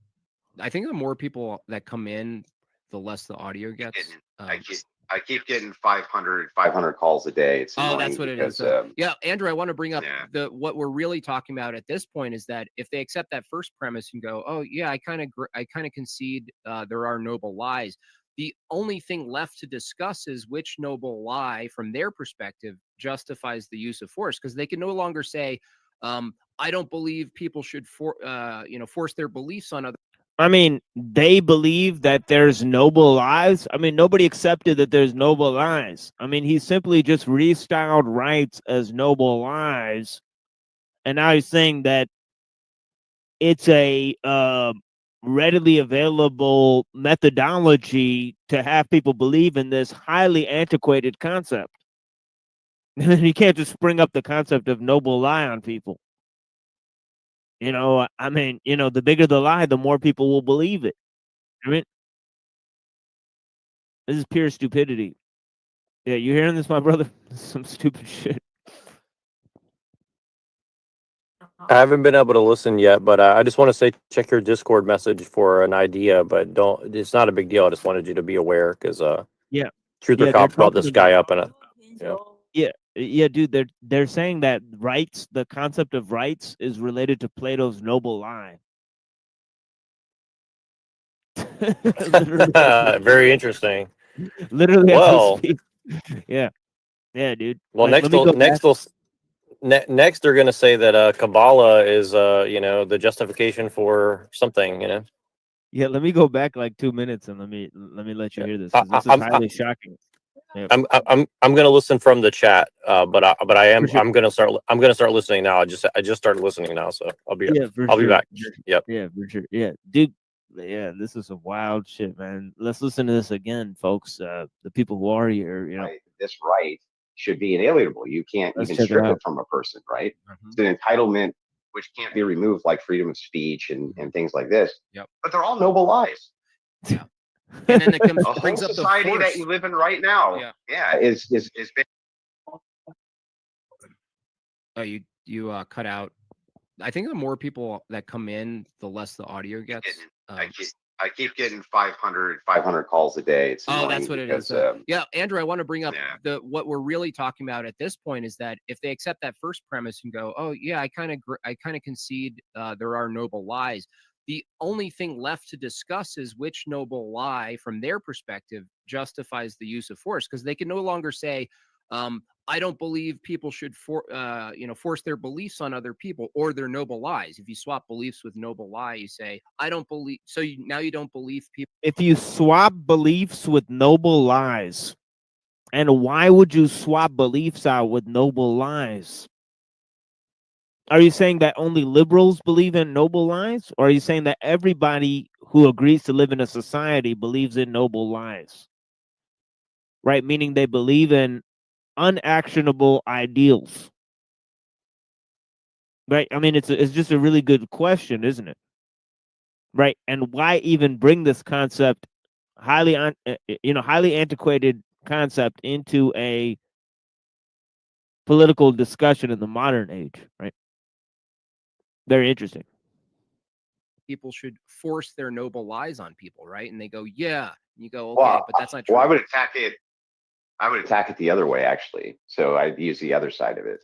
I think the more people that come in, the less the audio gets. I keep getting 500 calls a day. It's annoying. That's what because, it is. Yeah, Andrew, I want to bring up what we're really talking about at this point is that if they accept that first premise and go, oh yeah, I kind of concede there are noble lies. The only thing left to discuss is which noble lie, from their perspective, justifies the use of force, because they can no longer say, I don't believe people should force their beliefs on other. I mean, they believe that there's noble lies. I mean, nobody accepted that there's noble lies. I mean, he simply just restyled rights as noble lies. And now he's saying that it's a readily available methodology to have people believe in this highly antiquated concept. You can't just spring up the concept of noble lie on people. I mean, the bigger the lie, the more people will believe it. I mean, this is pure stupidity. Yeah, you hearing this, my brother? This is some stupid shit. I haven't been able to listen yet, but I just want to say check your Discord message for an idea, but don't. It's not a big deal. I just wanted you to be aware because yeah, Truther Cop brought this guy up and yeah, dude. They're saying that rights, the concept of rights, is related to Plato's noble lie. Very interesting. Literally, well, yeah, dude. Well, Like, next they're gonna say that Kabbalah is the justification for something. Yeah, let me go back like 2 minutes and let me let you hear this. 'Cause this is highly shocking. Yep. I'm gonna listen from the chat, but I am For sure. I'm gonna start listening now. I just started listening now, so I'll be For sure. back. Yep. Yeah, for sure. Yeah, dude. Yeah, this is some wild shit, man. Let's listen to this again, folks. The people who are here, you know, Right. This right should be inalienable. You can't let's even check it strip it out. from a person, right? It's an entitlement which can't be removed, like freedom of speech and things like this. Yep. But they're all noble lies. And then it comes A whole brings up the society that force. you live in right now, is Oh, you cut out. I think the more people that come in, the less the audio gets. I keep getting 500 calls a day. It's Oh, annoying that's what it is. because, Yeah, Andrew, I want to bring up what we're really talking about at this point is that if they accept that first premise and go, oh yeah, I kind of concede there are noble lies. The only thing left to discuss is which noble lie, from their perspective, justifies the use of force, because they can no longer say, I don't believe people should force their beliefs on other people or their noble lies. If you swap beliefs with noble lie, you say, I don't believe. So now you don't believe people. If you swap beliefs with noble lies, and why would you swap beliefs out with noble lies? Are you saying that only liberals believe in noble lies? Or are you saying that everybody who agrees to live in a society believes in noble lies? Right? Meaning they believe in unactionable ideals. Right? I mean, it's just a really good question, isn't it? Right? And why even bring this concept, highly antiquated concept, into a political discussion in the modern age, right? Very interesting. People should force their noble lies on people, right? And they go, yeah. And you go, okay, well, but that's not true. well, I would attack it the other way, actually. So I'd use the other side of it.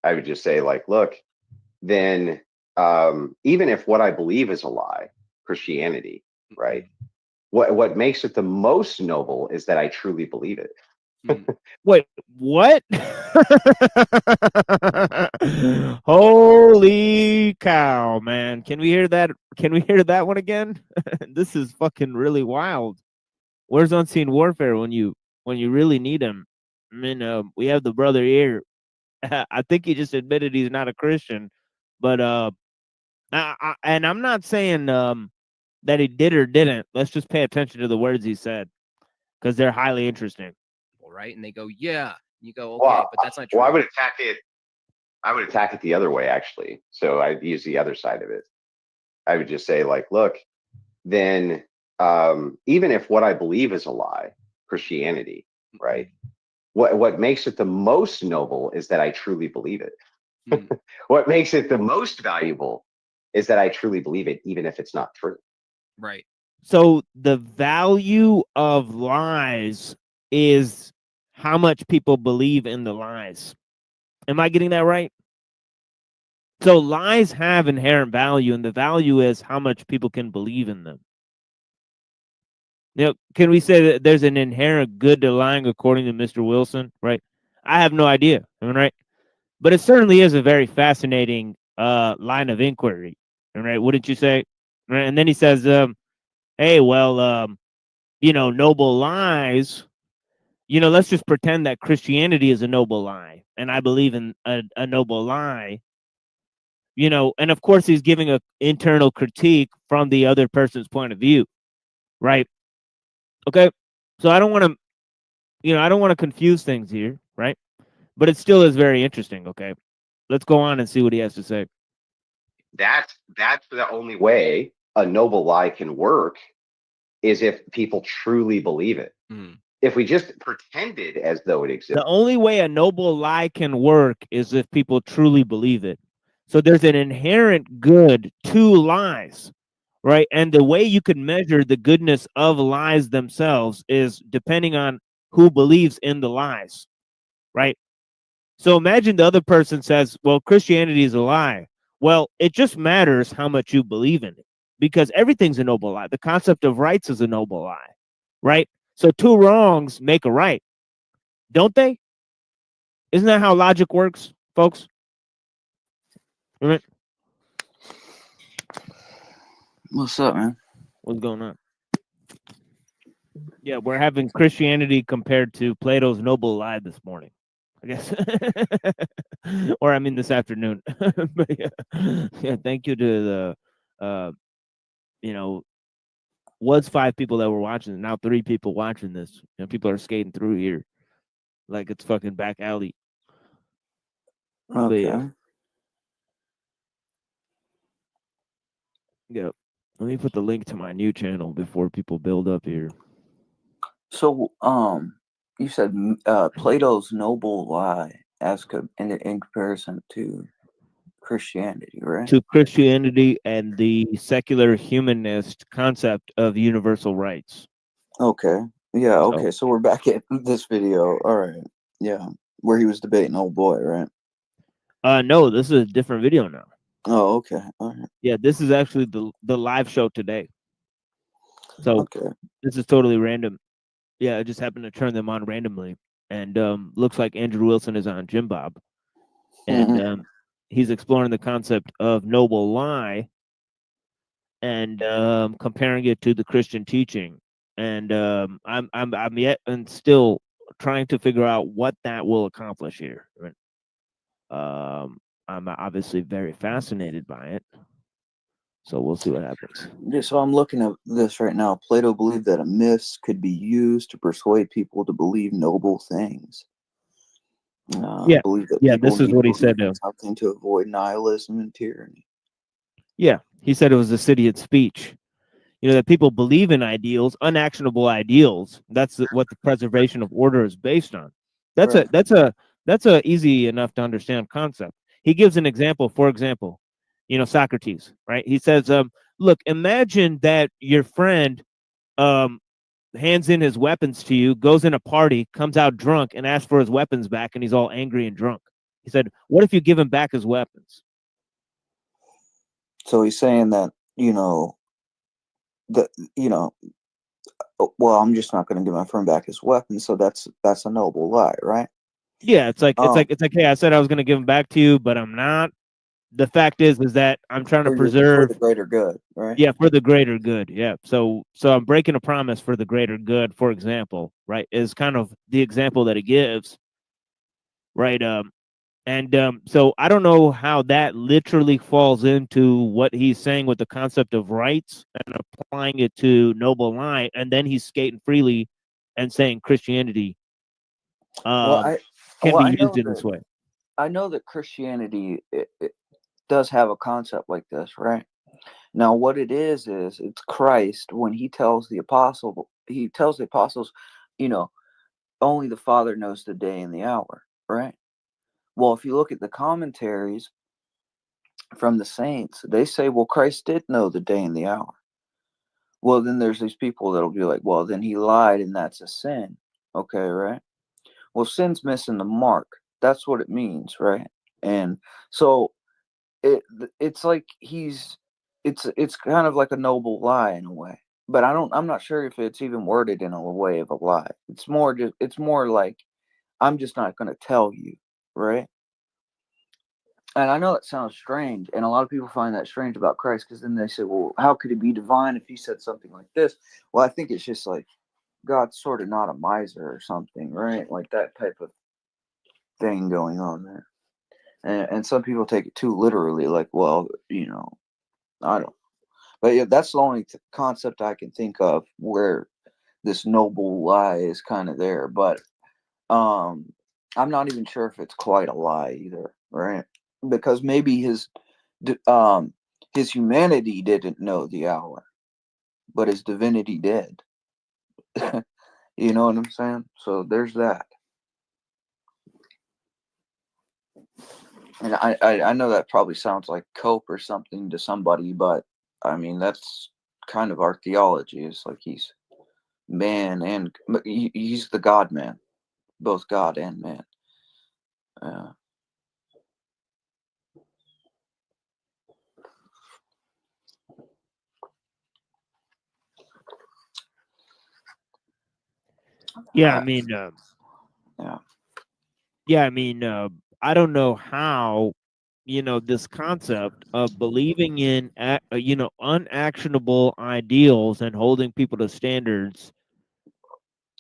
I would just say, like, look, then even if what I believe is a lie, Christianity, right? What makes it the most noble is that I truly believe it. Wait, what? Holy cow, man. Can we hear that? Can we hear that one again? This is fucking really wild. Where's Unseen Warfare when you really need him? I mean, we have the brother here. I think he just admitted he's not a Christian, but and I'm not saying that he did or didn't. Let's just pay attention to the words he said, because they're highly interesting. Right? And they go, yeah. And you go, okay, but that's not true. Well, I would attack it the other way, actually. So I'd use the other side of it. I would just say, like, look, then even if what I believe is a lie, Christianity, right? What makes it the most noble is that I truly believe it. What makes it the most valuable is that I truly believe it, even if it's not true. Right. So the value of lies is how much people believe in the lies. Am I getting that right? So lies have inherent value, and the value is how much people can believe in them. You know, can we say that there's an inherent good to lying according to Mr. Wilson? Right? I have no idea. Right? But it certainly is a very fascinating line of inquiry. Right? Wouldn't you say? Right? And then he says, hey, well, noble lies, let's just pretend that Christianity is a noble lie, and I believe in a noble lie, and of course he's giving an internal critique from the other person's point of view, right? Okay, so I don't want to confuse things here, right? But it still is very interesting. Okay, let's go on and see what he has to say. That's the only way a noble lie can work, is if people truly believe it. If we just pretended as though it exists. The only way a noble lie can work is if people truly believe it. So there's an inherent good to lies, right? And the way you can measure the goodness of lies themselves is depending on who believes in the lies, right? So imagine the other person says, well, Christianity is a lie. Well, it just matters how much you believe in it, because everything's a noble lie. The concept of rights is a noble lie, right? So two wrongs make a right, don't they? Isn't that how logic works, folks? Right? What's up, man? What's going on? Yeah, we're having Christianity compared to Plato's Noble Lie this morning, I guess, or I mean this afternoon. But yeah, thank you to the, you know, was 5 people that were watching, now 3 people watching this. You know, people are skating through here like it's fucking back alley. But yeah, yeah. Let me put the link to my new channel before people build up here. So, you said Plato's Noble Lie in comparison to Christianity, right? To Christianity and the secular humanist concept of universal rights. Okay. Yeah. So, Okay. So we're back at this video. All right. Yeah. Where he was debating old boy, right? no, this is a different video now. Oh, okay. All right. Yeah, this is actually the live show today. So this is totally random. Yeah, I just happened to turn them on randomly, and looks like Andrew Wilson is on Jim Bob, and he's exploring the concept of noble lie, and comparing it to the Christian teaching. And I'm yet and still trying to figure out what that will accomplish here. Right? I'm obviously very fascinated by it. So we'll see what happens. Yeah, so I'm looking at this right now. Plato believed that a myth could be used to persuade people to believe noble things. Yeah, Believe that yeah. people This is need what to he believe said. in something to avoid nihilism and tyranny. Yeah, he said it was a Sidious speech. You know, that people believe in ideals, unactionable ideals. That's what the preservation of order is based on. That's Right. that's a easy enough to understand concept. He gives an example. For example, you know, Socrates, right? He says, look, imagine that your friend hands in his weapons to you, goes in a party, comes out drunk, and asks for his weapons back, and he's all angry and drunk. He said, what if you give him back his weapons? So he's saying that, well, I'm just not going to give my friend back his weapon, so that's a noble lie, right? Yeah, it's like hey, I said I was going to give him back to you, but I'm not. The fact is that I'm trying to for preserve the greater good, right? Yeah, for the greater good. Yeah. So I'm breaking a promise for the greater good, for example, right? Is kind of the example that he gives. Right. So I don't know how that literally falls into what he's saying with the concept of rights and applying it to noble lie, and then he's skating freely and saying Christianity can be used in this way. I know that Christianity it does have a concept like this, right? Now, what it is it's Christ when he tells the apostles, only the Father knows the day and the hour, right? Well, if you look at the commentaries from the saints, they say, well, Christ did know the day and the hour. Well, then there's these people that'll be like, well, then he lied and that's a sin. Okay, right? Well, sin's missing the mark. That's what it means, right? And so it's like it's kind of like a noble lie in a way. But I'm not sure if it's even worded in a way of a lie. It's more like I'm just not going to tell you, right? And I know that sounds strange, and a lot of people find that strange about Christ because then they say, well, how could he be divine if he said something like this? Well, I think it's just like God's sort of not a miser or something, right? Like that type of thing going on there. And some people take it too literally, like, well, I don't. But yeah, that's the only concept I can think of where this noble lie is kind of there. But I'm not even sure if it's quite a lie either, right? Because maybe his humanity didn't know the hour, but his divinity did. You know what I'm saying? So there's that. And I know that probably sounds like cope or something to somebody, but I mean that's kind of our theology. It's like he's man and he's the God man, both God and man. Yeah, I mean, yeah, I mean, I don't know how, this concept of believing in, unactionable ideals and holding people to standards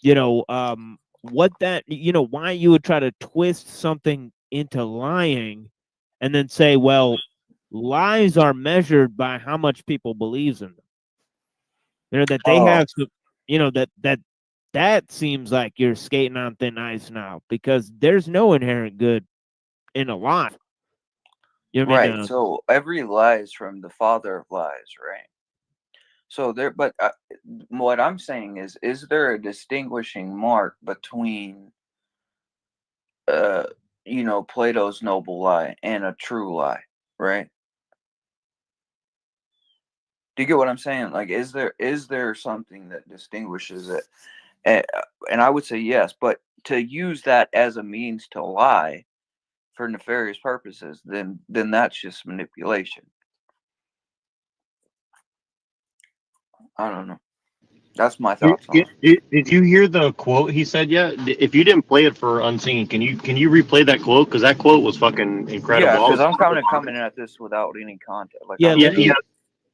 what that, why you would try to twist something into lying and then say, well, lies are measured by how much people believes in them. That they have to, that seems like you're skating on thin ice now, because there's no inherent good in a lie. Right. So every lie is from the father of lies, right? So there, but what I'm saying is there a distinguishing mark between, Plato's noble lie and a true lie, right? Do you get what I'm saying? Like, is there something that distinguishes it? And I would say yes, but to use that as a means to lie for nefarious purposes, then that's just manipulation. I don't know. That's my thoughts on it. Did you hear the quote he said yet? If you didn't play it for Unseen, can you replay that quote? Because that quote was fucking incredible. Yeah, because I'm kind of coming at this without any context. Like, Yeah, I'm let me,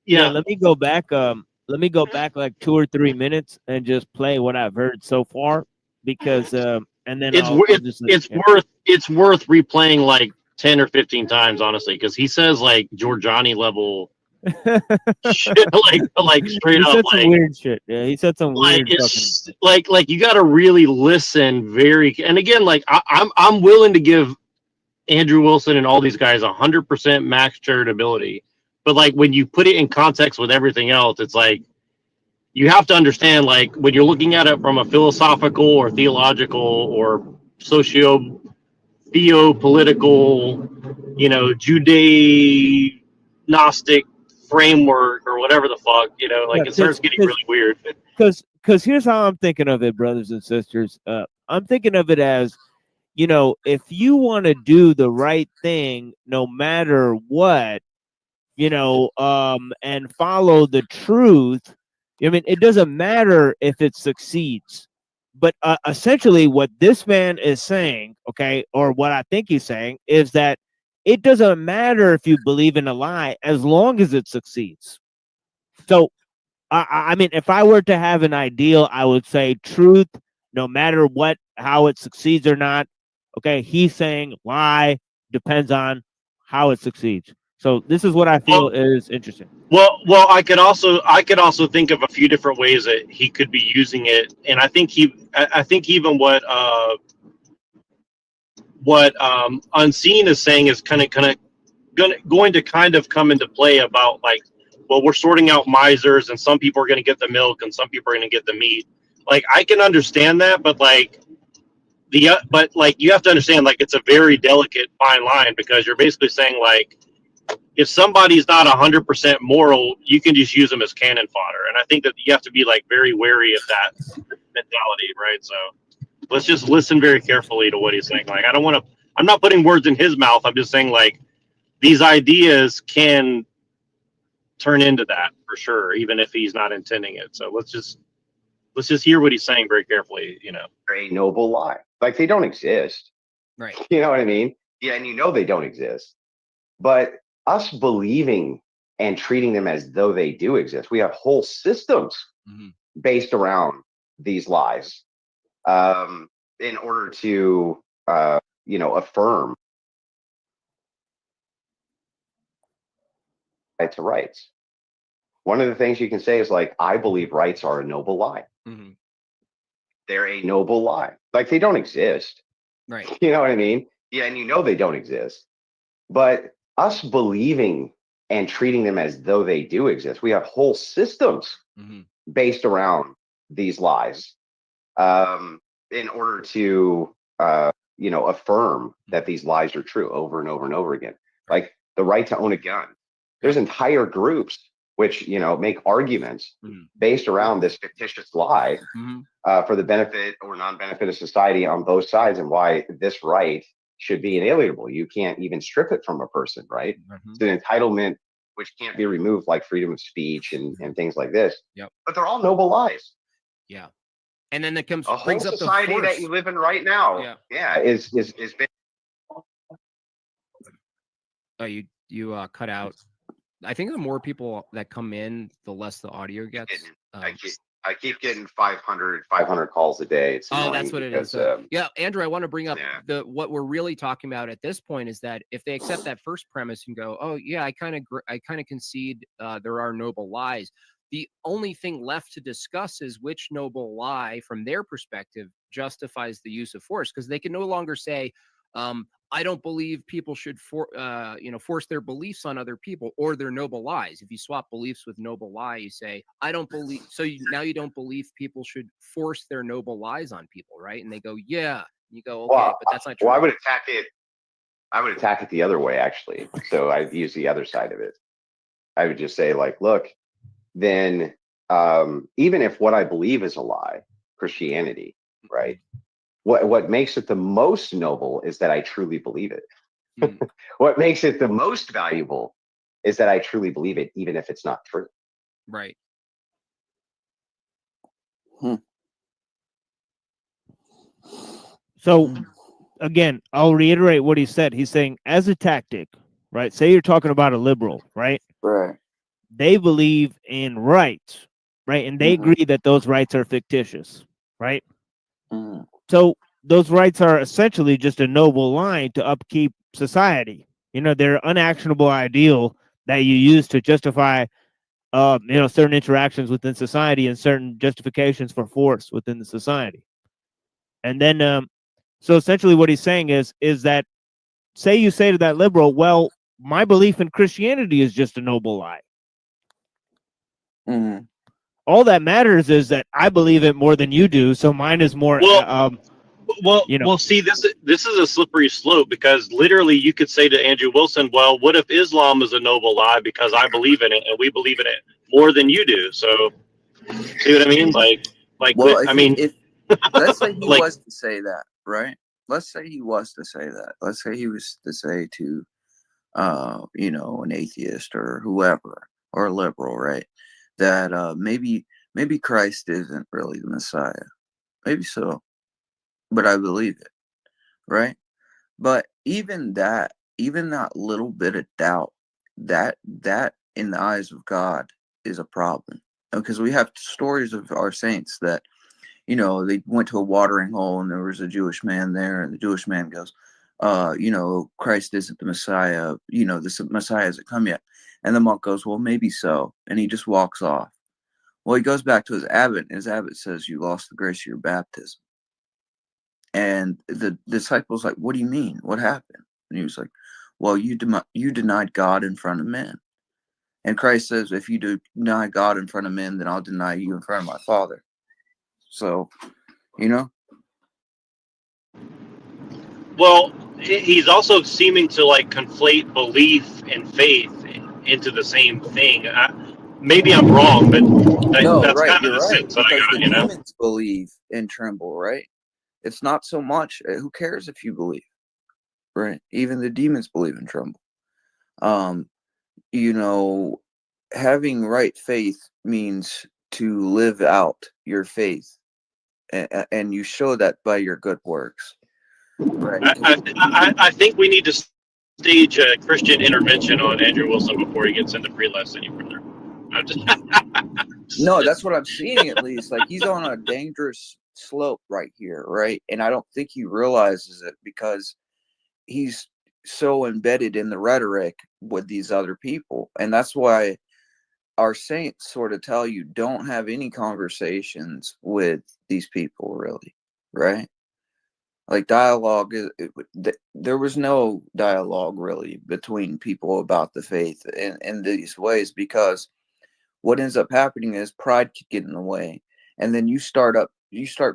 yeah. let me go back. Let me go back like 2 or 3 minutes and just play what I've heard so far, because and then It's I'll just it's worth replaying like 10 or 15 times, honestly, because he says like Giorgiani level shit, like straight he up, said some like weird shit. Yeah, he said some like weird fucking. it's like you got to really listen very. And again, like I'm willing to give Andrew Wilson and all these guys 100% max charitability, but like when you put it in context with everything else, it's like you have to understand, like when you're looking at it from a philosophical or theological or socio theopolitical, Judeo Gnostic framework or whatever the fuck, like it starts getting really weird. Because here's how I'm thinking of it, brothers and sisters. I'm thinking of it as, if you want to do the right thing, no matter what, and follow the truth. I mean, it doesn't matter if it succeeds. But essentially, what this man is saying, okay, or what I think he's saying, is that it doesn't matter if you believe in a lie as long as it succeeds. So, I mean, if I were to have an ideal, I would say truth, no matter how it succeeds or not. Okay, he's saying lie depends on how it succeeds. So this is what I feel is interesting. Well, I could also think of a few different ways that he could be using it, and I think even what Unseen is saying is kind of going to kind of come into play about, like, well, we're sorting out misers, and some people are going to get the milk, and some people are going to get the meat. Like, I can understand that, but like you have to understand, like, it's a very delicate fine line, because you're basically saying, like, if somebody's not 100% moral, you can just use them as cannon fodder. And I think that you have to be like very wary of that mentality, right? So let's just listen very carefully to what he's saying. Like, I'm not putting words in his mouth. I'm just saying, like, these ideas can turn into that for sure, even if he's not intending it. So let's just hear what he's saying very carefully, A noble lie. Like, they don't exist. Right. You know what I mean? Yeah, and they don't exist. But us believing and treating them as though they do exist, we have whole systems based around these lies, in order to, affirm to rights. One of the things you can say is, like, I believe rights are a noble lie. They're a noble lie. Like, they don't exist. Right. You know what I mean? Yeah, and they don't exist. But us believing and treating them as though they do exist, we have whole systems based around these lies, in order to, affirm that these lies are true over and over and over again. Like the right to own a gun. There's entire groups which, make arguments based around this fictitious lie, for the benefit or non-benefit of society on both sides, and why this right should be inalienable. You can't even strip it from a person, right? It's an entitlement which can't be removed, like freedom of speech and things like this. Yep. But they're all noble lies. Yeah. And then that A whole brings up society the that you live in right now. Yeah, is Oh, you cut out. I think the more people that come in, the less the audio gets. I keep getting 500 calls a day. It's annoying That's what because, it is. Yeah, Andrew, I want to bring up yeah. what we're really talking about at this point is that if they accept that first premise and go, oh yeah, I kind of concede there are noble lies. The only thing left to discuss is which noble lie, from their perspective, justifies the use of force, because they can no longer say, I don't believe people should force their beliefs on other people or their noble lies. If you swap beliefs with noble lie, you say, I don't believe, so now you don't believe people should force their noble lies on people, right? And they go, yeah. You go, okay, Well, but that's not true. well, I would attack it the other way, actually. So I'd use the other side of it. I would just say, like, look, then even if what I believe is a lie, Christianity, right? What makes it the most noble is that I truly believe it. What makes it the most valuable is that I truly believe it, even if it's not true. Right. So again, I'll reiterate what he said. He's saying, as a tactic, right? Say you're talking about a liberal, right? Right. They believe in rights, right? And they agree that those rights are fictitious, right? So those rights are essentially just a noble line to upkeep society. You know, they're unactionable ideal that you use to justify, certain interactions within society and certain justifications for force within the society. And then, so essentially what he's saying is that, say you say to that liberal, well, my belief in Christianity is just a noble lie. All that matters is that I believe it more than you do, so mine is more. Well, see, this is a slippery slope, because literally you could say to Andrew Wilson, well, what if Islam is a noble lie because I believe in it and we believe in it more than you do? So, see what I mean? Well, I mean, let's say he like, was to say that, right? Let's say he was to say that. Let's say he was to say to, an atheist or whoever, or a liberal, right? That maybe Christ isn't really the Messiah. Maybe so, but I believe it, right? But even that little bit of doubt, that in the eyes of God is a problem, because we have stories of our saints that, they went to a watering hole and there was a Jewish man there, and the Jewish man goes, Christ isn't the Messiah, the Messiah hasn't come yet. And the monk goes, well, maybe so. And he just walks off. Well, he goes back to his abbot, and his abbot says, you lost the grace of your baptism. And the disciple's like, what do you mean? What happened? And he was like, well, you denied God in front of men. And Christ says, if you deny God in front of men, then I'll deny you in front of my Father. So, well, he's also seeming to like conflate belief and faith into the same thing. Maybe I'm wrong, but that's right, kind of you're the right, sense that I because got, the demons believe and tremble, right? It's not so much, who cares if you believe, right? Even the demons believe and tremble. Having right faith means to live out your faith, and you show that by your good works, right? I think we need to stage a Christian intervention on Andrew Wilson before he gets into pre-list any further. No, that's what I'm seeing, at least. Like, he's on a dangerous slope right here, right? And I don't think he realizes it, because he's so embedded in the rhetoric with these other people. And that's why our saints sort of tell you, don't have any conversations with these people, really, right? Like, dialogue, there was no dialogue really between people about the faith in these ways, because what ends up happening is pride could get in the way, and then you start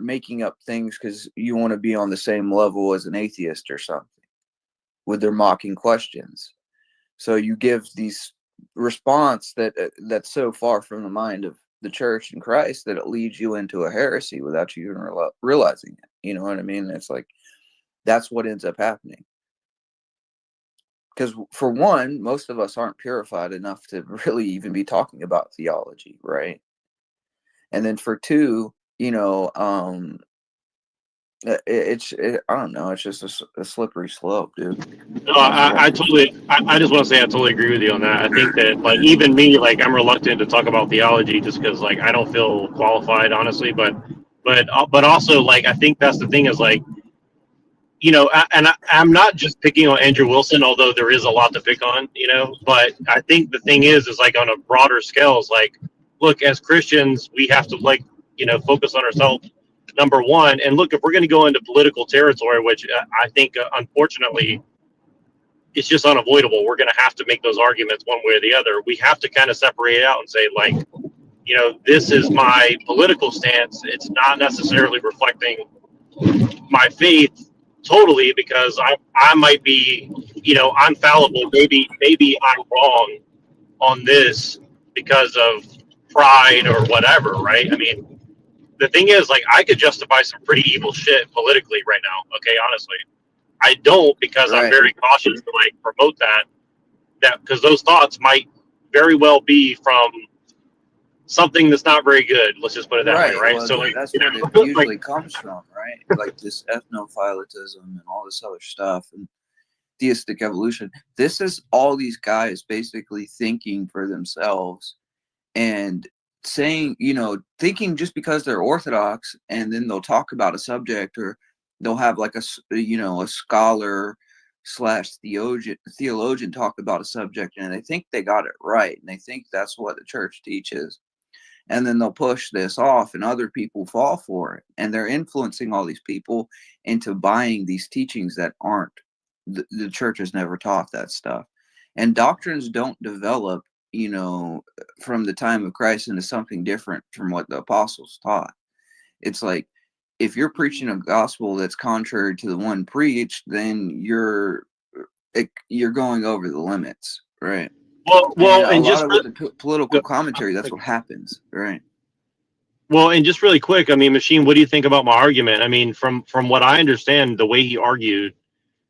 making up things because you want to be on the same level as an atheist or something with their mocking questions. So you give these response that's so far from the mind of the church and Christ that it leads you into a heresy without you even realizing it. You know what I mean? It's like, that's what ends up happening. Because for one, most of us aren't purified enough to really even be talking about theology, right? And then for two, I don't know, it's just a slippery slope, dude. No, I just want to say I totally agree with you on that. I think that like even me, like I'm reluctant to talk about theology just because like I don't feel qualified, honestly. But also like I think that's the thing is like I'm not just picking on Andrew Wilson, although there is a lot to pick on, But I think the thing is like on a broader scale is like, look, as Christians, we have to like focus on ourselves. Number one, and look, if we're going to go into political territory, which I think unfortunately it's just unavoidable. We're going to have to make those arguments one way or the other. We have to kind of separate it out and say, like, this is my political stance. It's not necessarily reflecting my faith totally because I might be, I'm fallible. Maybe I'm wrong on this because of pride or whatever, right? I mean, the thing is, like, I could justify some pretty evil shit politically right now. Okay, honestly. I don't because I'm very cautious to like promote that because those thoughts might very well be from something that's not very good. Let's just put it that way, right? Well, So like, that's what it usually comes from, right? Like this ethnophylatism and all this other stuff and theistic evolution. This is all these guys basically thinking for themselves and saying, thinking just because they're Orthodox and then they'll talk about a subject or they'll have like a scholar / theologian talk about a subject and they think they got it right and they think that's what the church teaches. And then they'll push this off and other people fall for it. And they're influencing all these people into buying these teachings that aren't. The church has never taught that stuff. And doctrines don't develop, from the time of Christ into something different from what the apostles taught. It's like, if you're preaching a gospel that's contrary to the one preached, then you're going over the limits, right? Well, and and just with the political commentary, that's what happens, right? Well, and just really quick, I mean, Machine, what do you think about my argument? I mean, from what I understand, the way he argued,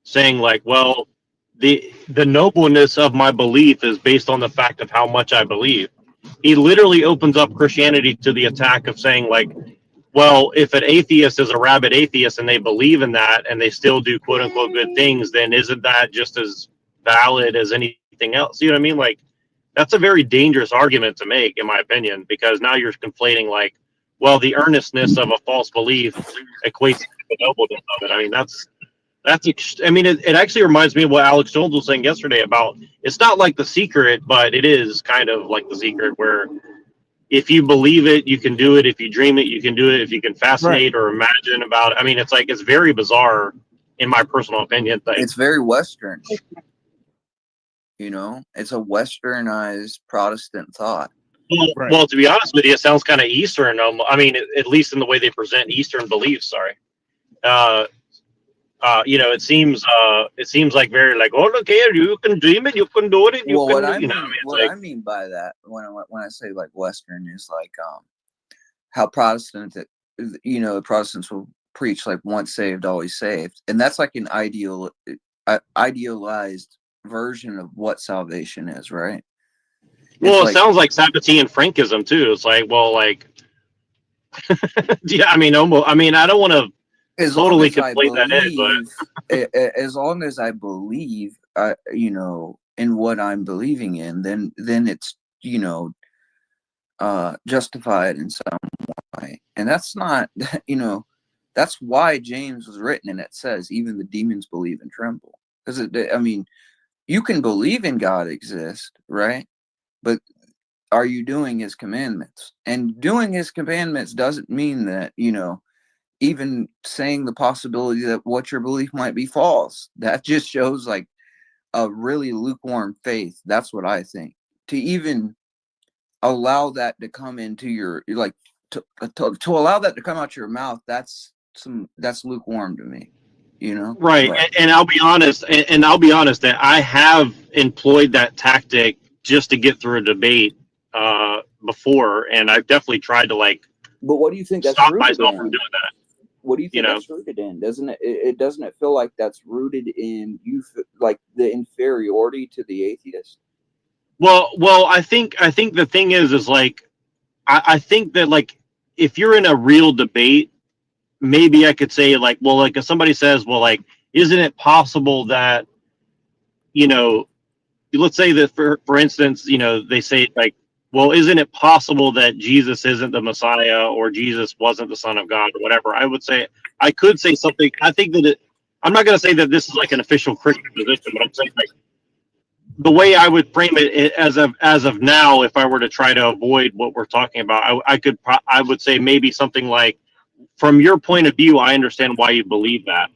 saying like, well, the nobleness of my belief is based on the fact of how much I believe. He literally opens up Christianity to the attack of saying like, well, if an atheist is a rabid atheist and they believe in that and they still do quote unquote good things, then isn't that just as valid as anything else? You know what I mean? Like, that's a very dangerous argument to make, in my opinion, because now you're conflating like, well, the earnestness of a false belief equates to the nobleness of it. I mean, I mean, it actually reminds me of what Alex Jones was saying yesterday about it's not like The Secret, but it is kind of like The Secret, where if you believe it, you can do it. If you dream it, you can do it. If you can fascinate or imagine about it. I mean, it's like, it's very bizarre, in my personal opinion. Like, it's very Western. It's a westernized Protestant thought. Well, to be honest with you, it sounds kind of Eastern. I mean, at least in the way they present Eastern beliefs. Sorry, it seems like very like, oh, look here, you can dream it, you can do it. You Well, can, what I mean, like, I mean by that when I say like Western is like how Protestants will preach like once saved, always saved, and that's like an idealized version of what salvation is, right? Well, it sounds like Sabbatean Frankism too. It's like, well, like, yeah, I mean, almost. I mean, I don't want to totally conflate that in, but as long as I believe, in what I'm believing in, then it's justified in some way, and that's not, that's why James was written, and it says even the demons believe and tremble, because I mean, you can believe in God exists, right? But are you doing his commandments? And doing his commandments doesn't mean that, even saying the possibility that what your belief might be false. That just shows like a really lukewarm faith. That's what I think. To even allow that to come into your, like, to allow that to come out your mouth, that's lukewarm to me. Right. And I'll be honest, that I have employed that tactic just to get through a debate before, and I've definitely tried to like. But what do you think that's stop rooted myself in? from doing that? What do you think that's rooted in? Doesn't it feel like that's rooted in like the inferiority to the atheist? Well, I think the thing is like, I think that like if you're in a real debate, maybe I could say like, well, like if somebody says, well, like, isn't it possible that you know, let's say that for instance, you know, they say like, well, isn't it possible that Jesus isn't the Messiah or Jesus wasn't the Son of God or whatever? I would say I could say something. I think that I'm not going to say that this is like an official Christian position, but I'm saying like the way I would frame it as of now, if I were to try to avoid what we're talking about, I would say maybe something like, from your point of view, I understand why you believe that,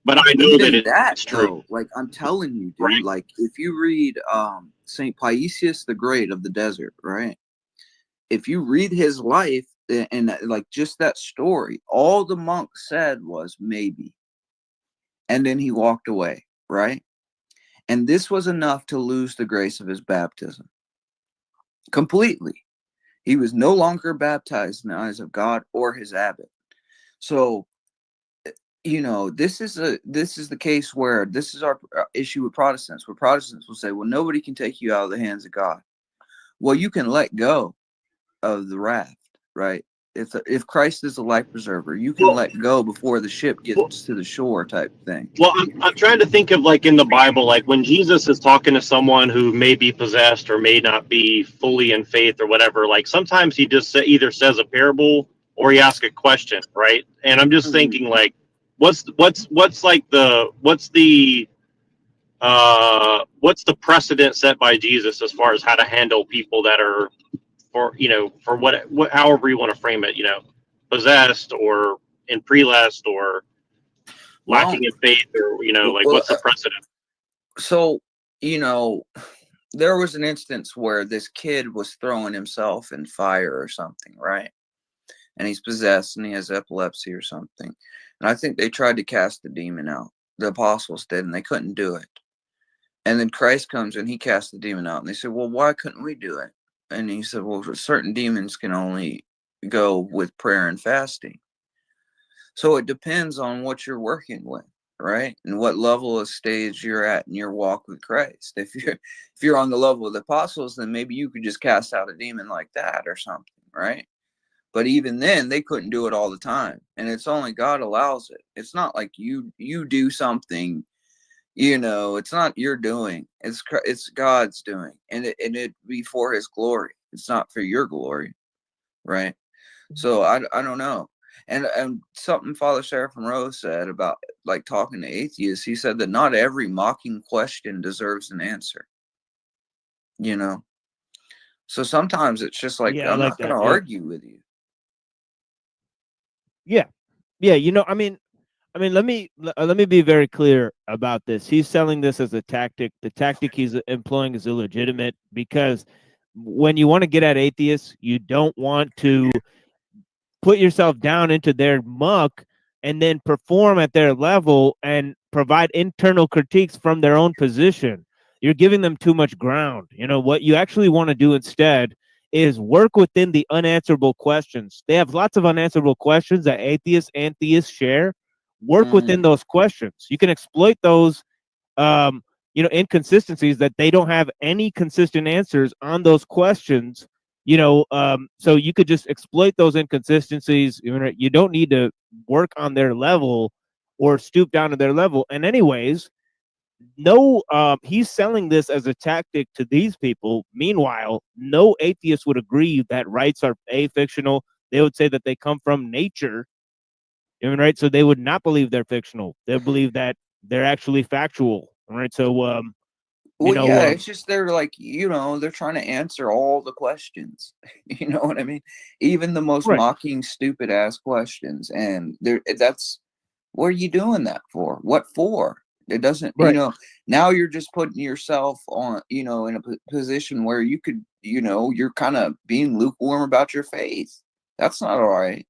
but I know that Even that it's true. though, like I'm telling you, dude, Right. like if you read Saint Paisius the Great of the Desert, right? If you read his life and like just that story, all the monk said was maybe, and then he walked away, right? And this was enough to lose the grace of his baptism completely. He was no longer baptized in the eyes of God or his abbot. So, you know, this is the case where this is our issue with Protestants, where Protestants will say, well, nobody can take you out of the hands of God. Well, you can let go of the raft, right? If Christ is the life preserver, you can let go before the ship gets to the shore, type thing. Well, I'm trying to think of like in the Bible, like when Jesus is talking to someone who may be possessed or may not be fully in faith or whatever, like sometimes he just either says a parable or he asks a question, right? And I'm just thinking like, what's like what's the precedent set by Jesus as far as how to handle people that are, for you know, for what however you want to frame it, you know, possessed or in prelest or lacking in faith, or you know, like what's the precedent? So, you know, there was an instance where this kid was throwing himself in fire or something, right? And he's possessed and he has epilepsy or something. And I think they tried to cast the demon out. The apostles did, and they couldn't do it. And then Christ comes and he casts the demon out. And they said, well, why couldn't we do it? And he said, well, certain demons can only go with prayer and fasting. So it depends on what you're working with, right? And what level of stage you're at in your walk with Christ. If you're on the level of the apostles, then maybe you could just cast out a demon like that or something, right? But even then, they couldn't do it all the time, and it's only God allows it. It's not like you do something, you know. It's not your doing. It's God's doing, and it be for His glory. It's not for your glory, right? So I don't know. And something Father Seraphim Rose said about like talking to atheists, he said that not every mocking question deserves an answer. You know, so sometimes it's just like, Yeah, I I'm like not going to that. Yeah. argue with you. Yeah. Yeah. You know, I mean, let me be very clear about this. He's selling this as a tactic. The tactic he's employing is illegitimate because when you want to get at atheists, you don't want to put yourself down into their muck and then perform at their level and provide internal critiques from their own position. You're giving them too much ground. You know, what you actually want to do instead is work within the unanswerable questions. They have lots of unanswerable questions that atheists and theists share. Work within those questions. You can exploit those you know, inconsistencies that they don't have any consistent answers on those questions, you know, so you could just exploit those inconsistencies. You don't need to work on their level or stoop down to their level. And anyways, no, he's selling this as a tactic to these people. Meanwhile, no atheist would agree that rights are fictional. They would say that they come from nature. Right? So they would not believe they're fictional. They believe that they're actually factual. Right? So Well, yeah, it's just they're like, you know, they're trying to answer all the questions. You know what I mean? Even the most mocking, stupid ass questions. And that's what are you doing that for? What for? It doesn't, you know, now you're just putting yourself on, you know, in a position where you could, you know, you're kind of being lukewarm about your faith. That's not all right.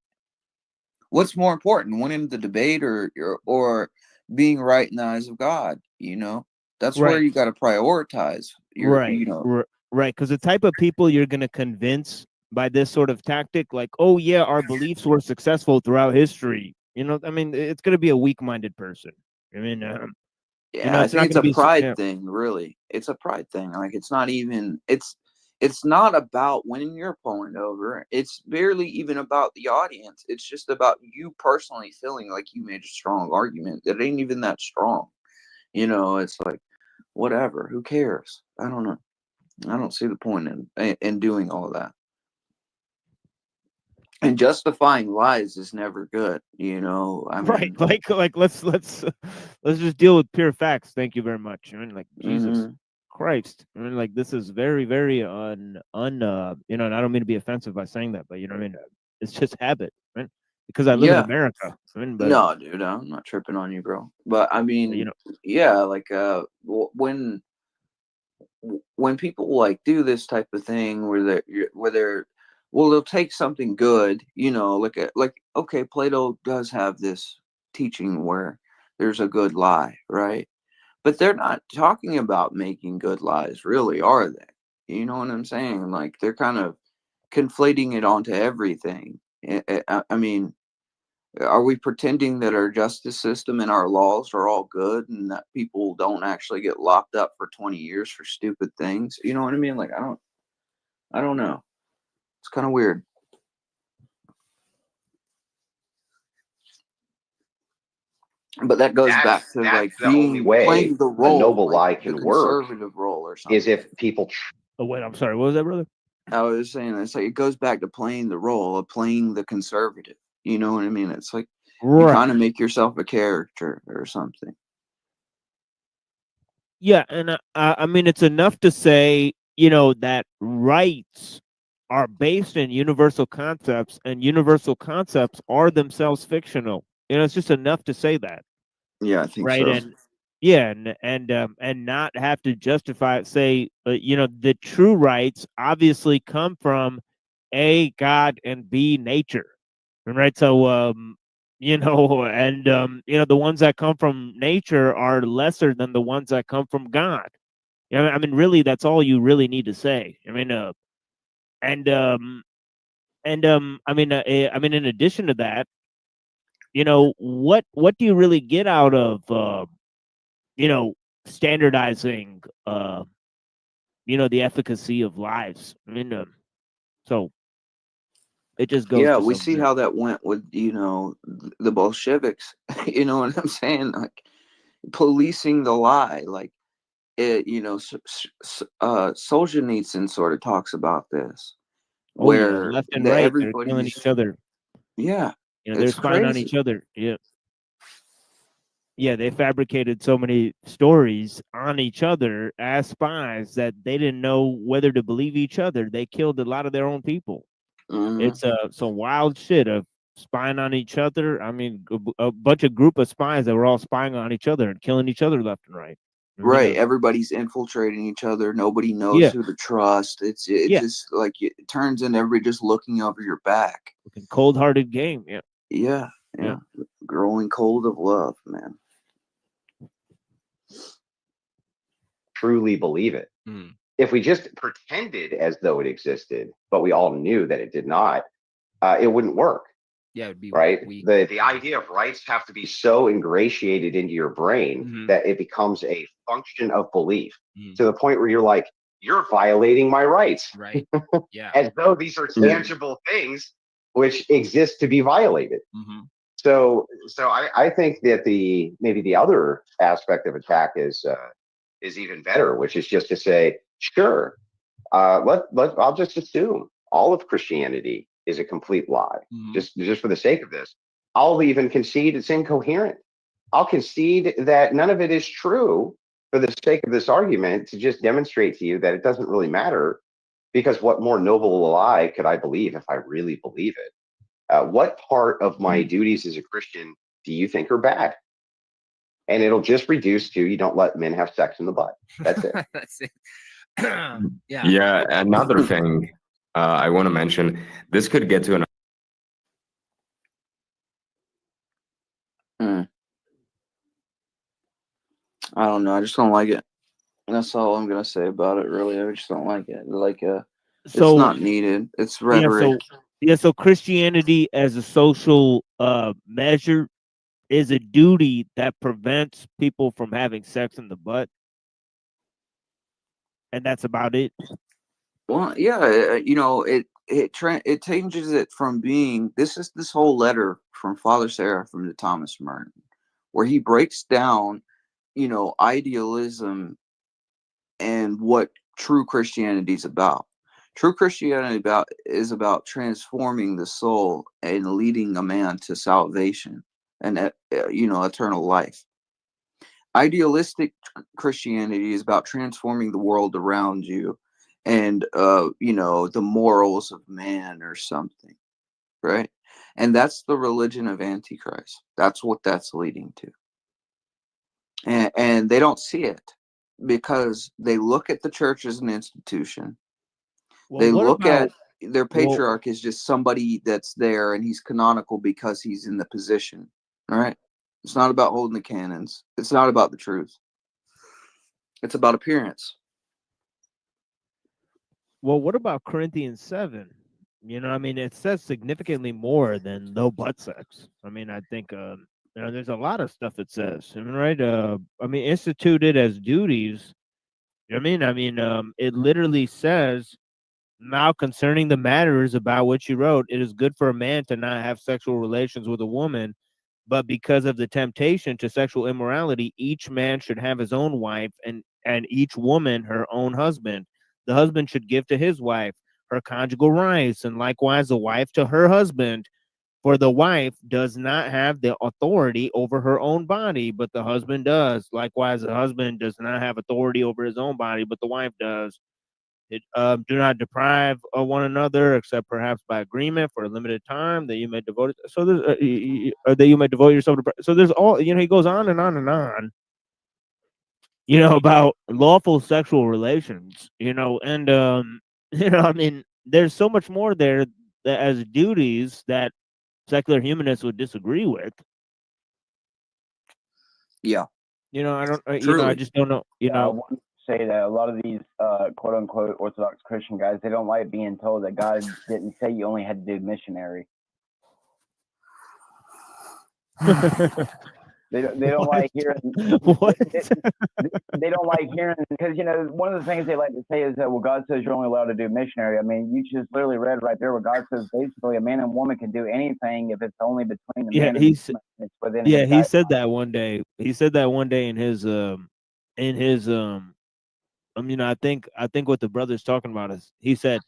What's more important, winning the debate or being right in the eyes of God? You know, that's where you got to prioritize your, you know. Right. Because the type of people you're going to convince by this sort of tactic, like, oh, yeah, our beliefs were successful throughout history. You know, I mean, it's going to be a weak-minded person. I mean, yeah, you know, I it's think not it's going to a be pride thing, really. It's a pride thing. Like, it's not even, it's not about winning your opponent over. It's barely even about the audience. It's just about you personally feeling like you made a strong argument that ain't even that strong. You know, it's like, whatever. Who cares? I don't know. I don't see the point in doing all that. And justifying lies is never good. You know, I mean, Right. Like let's just deal with pure facts. Thank you very much. I mean, like, Jesus Christ. I mean, like, this is very, very you know, and I don't mean to be offensive by saying that, but you know what I mean? It's just habit, right? Because I live in yeah. America. I mean, but No, dude, I'm not tripping on you, bro. But I you mean, know, yeah, like when people like do this type of thing where they're well, they'll take something good, you know, like okay, Plato does have this teaching where there's a good lie, right? But they're not talking about making good lies, really, are they? You know what I'm saying? Like, they're kind of conflating it onto everything. I mean, are we pretending that our justice system and our laws are all good and that people don't actually get locked up for 20 years for stupid things? You know what I mean? Like, I don't know. It's kind of weird. But that goes back to like the only way playing the a role, noble like lie the can work conservative role or something. is if people. Oh wait, I'm sorry. What was that, brother? I was saying it's like it goes back to playing the role of playing the conservative. You know what I mean? It's like you kind of make yourself a character or something. Yeah, and I mean, it's enough to say, you know, that rights are based in universal concepts, and universal concepts are themselves fictional. You know, it's just enough to say that. Yeah, I think Right. so. And yeah, and not have to justify it. Say, you know, the true rights obviously come from A, God, and B, nature. Right. So you know, and you know, the ones that come from nature are lesser than the ones that come from God. You know, I mean, really, that's all you really need to say. I mean, and I mean, in addition to that, you know, what do you really get out of you know, standardizing you know, the efficacy of lives? I mean, so it just goes Yeah, to we some see how that went with, you know, the Bolsheviks. You know what I'm saying? Like policing the lie. Like it, you know, Solzhenitsyn sort of talks about this, Oh yeah, where left and right, they're killing everybody's each other. yeah, You know, they're it's spying on crazy. each other. Yeah. Yeah, they fabricated so many stories on each other as spies that they didn't know whether to believe each other. They killed a lot of their own people. It's some wild shit of spying on each other. I mean, a bunch of group of spies that were all spying on each other and killing each other left and right. I mean, Right, everybody's infiltrating each other. Nobody knows yeah, who to trust. It yeah, just like it turns into everybody just looking over your back. cold-hearted game. Yeah, Yeah, yeah. yeah. Growing cold of love, man. Truly believe it. If we just pretended as though it existed, but we all knew that it did not, it wouldn't work. Yeah, it would be right. weak. The idea of rights have to be so ingratiated into your brain that it becomes a function of belief to the point where you're like, you're violating my rights, right? Yeah, as though these are tangible things which exist to be violated. So I think that maybe the other aspect of attack is even better, which is just to say, sure, I'll just assume all of Christianity is a complete lie, just for the sake of this. I'll even concede it's incoherent. I'll concede that none of it is true for the sake of this argument, to just demonstrate to you that it doesn't really matter, because what more noble a lie could I believe if I really believe it? What part of my duties as a Christian do you think are bad? And it'll just reduce to, you don't let men have sex in the butt. That's it. That's it. Yeah. Yeah, another thing I want to mention, this could get to an I don't know. I just don't like it. That's all I'm gonna say about it. Really, I just don't like it. Like, it's So not needed. It's rhetoric. So Christianity as a social measure is a duty that prevents people from having sex in the butt, and that's about it. Well, yeah, you know, it changes it from being this whole letter from Father Sarah from the Thomas Merton, where he breaks down idealism and what true Christianity is about. True Christianity is about transforming the soul and leading a man to salvation and eternal life. Idealistic Christianity is about transforming the world around you and the morals of man or something, right? And that's the religion of Antichrist. That's what that's leading to. And they don't see it because they look at the church as an institution. They look at their patriarch as just somebody that's there and he's canonical because he's in the position, right? It's not about holding the canons. It's not about the truth. It's about appearance. Well, what about Corinthians 7? I mean, it says significantly more than no butt sex. I mean, I think there's a lot of stuff it says, right? I mean, instituted as duties. I mean, it literally says, now concerning the matters about which you wrote, it is good for a man to not have sexual relations with a woman, but because of the temptation to sexual immorality, each man should have his own wife, and each woman her own husband. The husband should give to his wife her conjugal rights, and likewise the wife to her husband. For the wife does not have the authority over her own body, but the husband does. Likewise, the husband does not have authority over his own body, but the wife does. Do not deprive one another, except perhaps by agreement for a limited time, that you may devote it. So there's that you may devote yourself to. So there's all, he goes on and on and on. About lawful sexual relations. And I mean, there's so much more there that as duties that secular humanists would disagree with. Yeah. I don't. I just don't know. I want to say that a lot of these quote unquote Orthodox Christian guys, they don't like being told that God didn't say you only had to do missionary. They don't like hearing. They don't like hearing because one of the things they like to say is that, well, God says you're only allowed to do missionary. I mean, you just literally read right there where God says basically a man and woman can do anything if it's only between the man and the woman. It's within his he said that one day. He said that one day in his I think what the brother's talking about is he said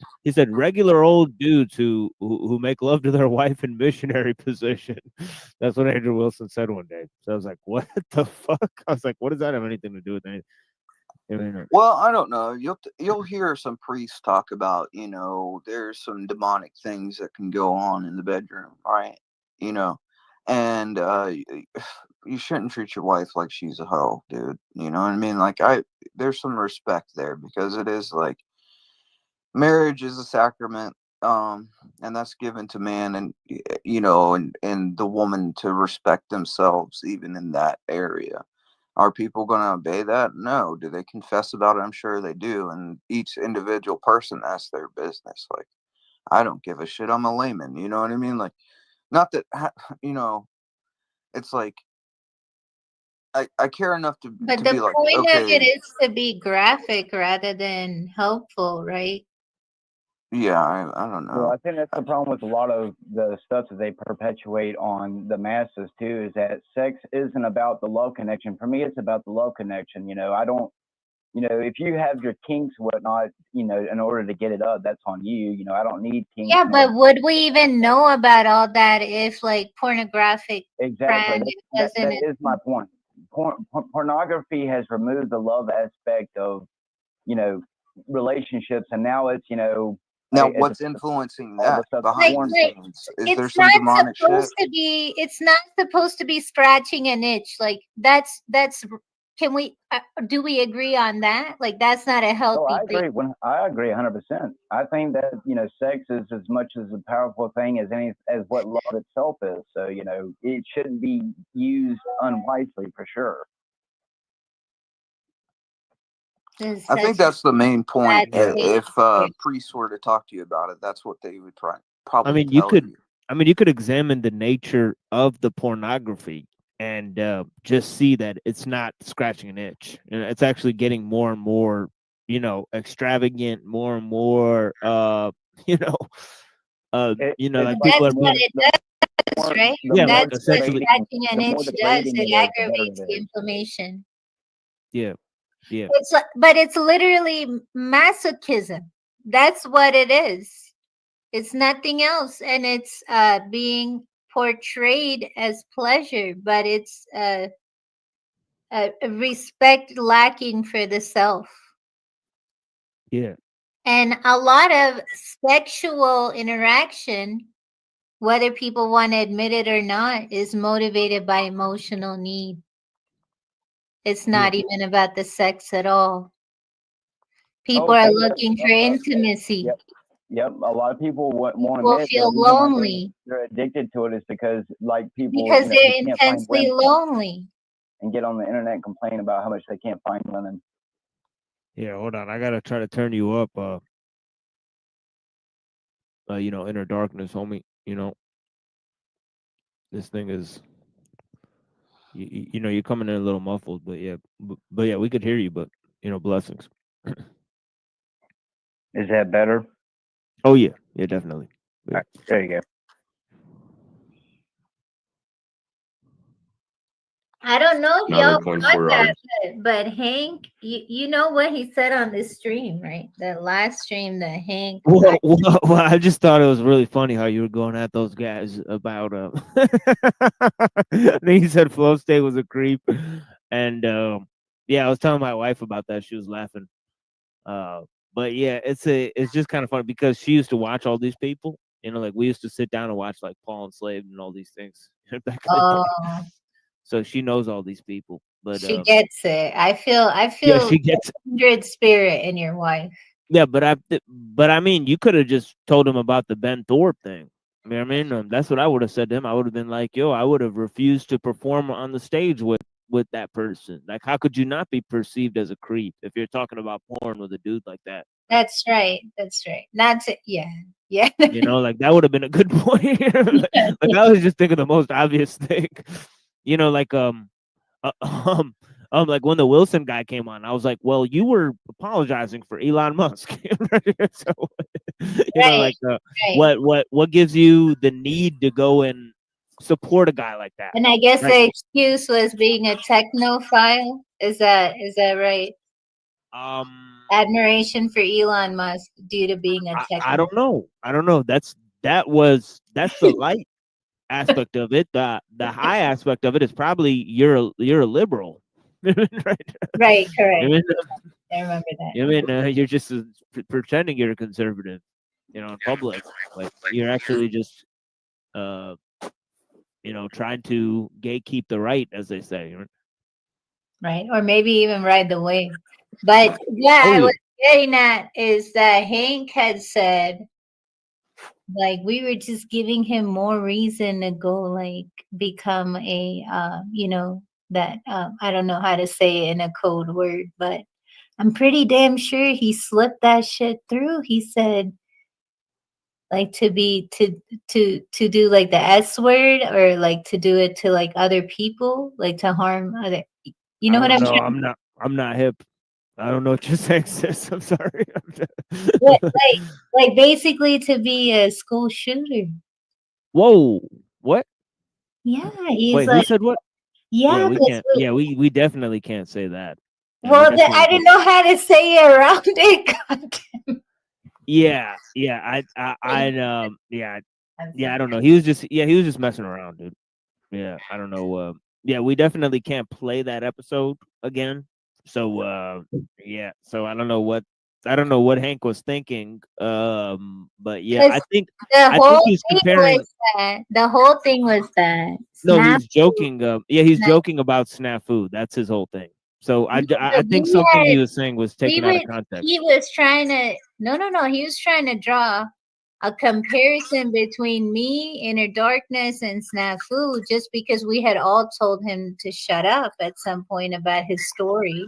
regular old dudes who make love to their wife in missionary position. That's what Andrew Wilson said one day. So I was like, what the fuck? I was like, what does that have anything to do with anything? Well, I don't know. You'll hear some priests talk about, there's some demonic things that can go on in the bedroom, right? And you shouldn't treat your wife like she's a hoe, dude. You know what I mean? Like there's some respect there because it is like marriage is a sacrament, and that's given to man, and and the woman to respect themselves even in that area. Are people going to obey that? No. Do they confess about it? I'm sure they do. And each individual person has their business. Like, I don't give a shit. I'm a layman. You know what I mean? Like, not that, it's like, I care enough to But be the like, point of it okay, is to be graphic rather than helpful, right? yeah, I don't know. Well, I think that's the problem with a lot of the stuff that they perpetuate on the masses too, is that sex isn't about the love connection. For me, it's about the love connection. I don't, if you have your kinks, whatnot, in order to get it up, that's on you. I don't need kinks. Yeah, but would we even know about all that if like pornographic Exactly. That is my point. Pornography has removed the love aspect of, relationships, and now it's, now what's influencing that behind the scenes? Is there it's some not demonic supposed shit? to be. It's not supposed to be scratching an itch. Like that's. Can we? Do we agree on that? Like that's not a healthy I agree. thing. I agree 100%. I think that sex is as much as a powerful thing as what love itself is. So it shouldn't be used unwisely for sure. I think that's the main point. If priests were to talk to you about it, that's what they would probably tell you. You could examine the nature of the pornography and just see that it's not scratching an itch. It's actually getting more and more, extravagant, more and more, like people That's what it does, right? Yeah, That's what essentially, scratching an itch does. It aggravates the inflammation. Yeah. But it's literally masochism. That's what it is. It's nothing else, and it's being portrayed as pleasure, but it's a respect lacking for the self. Yeah. And a lot of sexual interaction, whether people want to admit it or not, is motivated by emotional need. It's not even about the sex at all. People are looking for intimacy. Yep. A lot of people won't People admit feel the reason why lonely they're addicted to it is because, like, people, because they're they can't find intensely women lonely. and get on the internet and complain about how much they can't find women. Yeah, hold on. I gotta try to turn you up. Inner darkness, homie. This thing is, you're coming in a little muffled, but yeah, we could hear you. But blessings. Is that better? Oh yeah, definitely. Yeah. Right, there you go. I don't know if Another y'all point caught for that, but Hank, you know what he said on this stream, right? That last stream that Hank. Well, I just thought it was really funny how you were going at those guys about. I think he said Flow State was a creep, and I was telling my wife about that. She was laughing. But yeah, it's just kind of funny because she used to watch all these people. Like we used to sit down and watch like Paul Enslaved and all these things back in the day. So she knows all these people, but She gets it. I feel she gets it. kindred spirit in your wife. Yeah, but I mean, you could have just told him about the Ben Thorpe thing. You know what I mean? That's what I would have said to him. I would have been like, "Yo, I would have refused to perform on the stage with that person. Like, how could you not be perceived as a creep if you're talking about porn with a dude like that?" That's right. That's it. Yeah. Like that would have been a good point. like I was just thinking the most obvious thing. Like like when the Wilson guy came on, I was like, well, you were apologizing for Elon Musk. So, Right. what gives you the need to go and support a guy like that? And I guess Right. the excuse was being a technophile. Is that right? Admiration for Elon Musk due to being a technophile. I don't know. That's the light aspect of it. The high aspect of it is probably you're a liberal. Right, correct. I remember that. You're just pretending you're a conservative, in public. Like you're actually just, trying to gatekeep the right, as they say. Right, or maybe even ride the wave. But I was getting at is that Hank had said, like, we were just giving him more reason to go, like, become a, that I don't know how to say it in a code word, but I'm pretty damn sure he slipped that shit through. He said, like, to do like the S word, or like to do it to like other people, like to harm other. You know what I'm saying? I'm not hip. I don't know what you're saying, sis. I'm sorry. like basically to be a school shooter. Whoa! What? Yeah, he's Wait, like, who said what? Yeah, we can't. Yeah, we definitely can't say that. Well, I didn't know how to say it around it. Yeah. I don't know. He was just messing around, dude. Yeah, I don't know. We definitely can't play that episode again. So so I don't know what Hank was thinking. But yeah, I think he's comparing. The whole thing was that. No, he's joking. He's joking about snafu. That's his whole thing. So I think something he was saying was taken out of context. He was trying to no. He was trying to draw a comparison between me, Inner Darkness, and Snafu, just because we had all told him to shut up at some point about his story.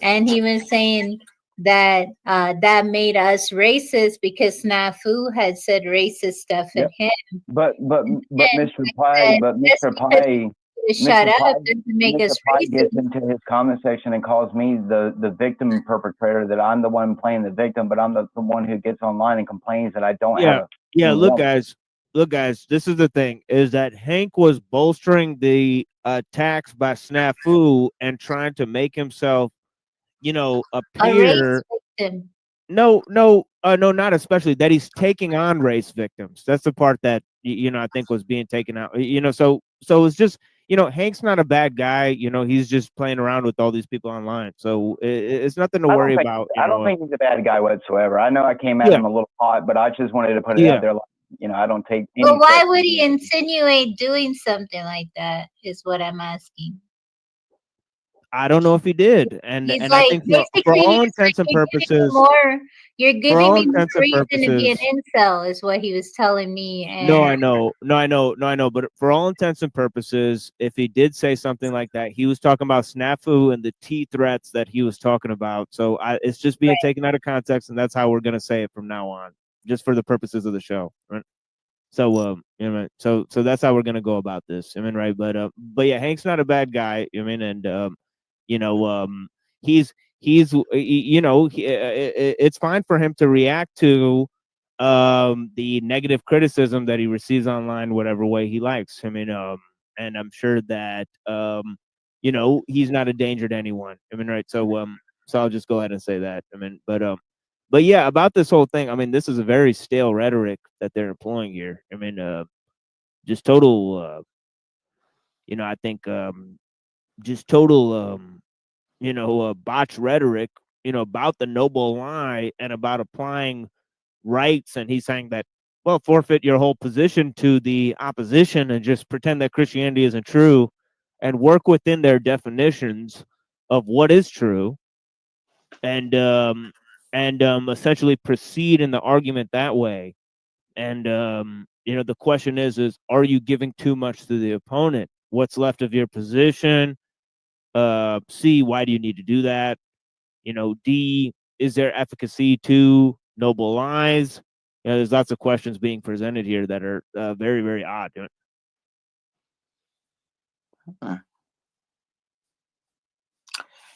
And he was saying that that made us racist because Snafu had said racist stuff at him. But Mr. Pye, shut up doesn't make us racist. Gets into his comment section and calls me the victim perpetrator, that I'm the one playing the victim, but I'm the one who gets online and complains that I don't have. Look, guys. look, guys, this is the thing: is that Hank was bolstering the attacks by Snafu and trying to make himself, A race appear. victim. No, not especially that he's taking on race victims. That's the part that I think was being taken out. So it's just Hank's not a bad guy. He's just playing around with all these people online. So it's nothing to worry about. I don't think he's a bad guy whatsoever. I know I came at him a little hot, but I just wanted to put it out there. I don't take any. But why would he insinuate doing something like that? Is what I'm asking. I don't know if he did, and He's I like, think basically, for all he's like, intents and purposes, you're for giving all me more intents and reason to be an purposes, incel, is what he was telling me. And no, I know, but for all intents and purposes, if he did say something like that, he was talking about Snafu and the T threats that he was talking about. So it's just being taken out of context, and that's how we're gonna say it from now on, just for the purposes of the show, right? So so that's how we're gonna go about this. Right, but yeah, Hank's not a bad guy. And it's fine for him to react to the negative criticism that he receives online whatever way he likes. And I'm sure that he's not a danger to anyone. Right, so I'll just go ahead and say that. But yeah, about this whole thing, this is a very stale rhetoric that they're employing here. Just total I think just total botched rhetoric, about the noble lie and about applying rights. And he's saying that, well, forfeit your whole position to the opposition and just pretend that Christianity isn't true and work within their definitions of what is true, and essentially proceed in the argument that way. And the question is are you giving too much to the opponent? What's left of your position? C, why do you need to do that? D, is there efficacy to noble lies? There's lots of questions being presented here that are very, very odd.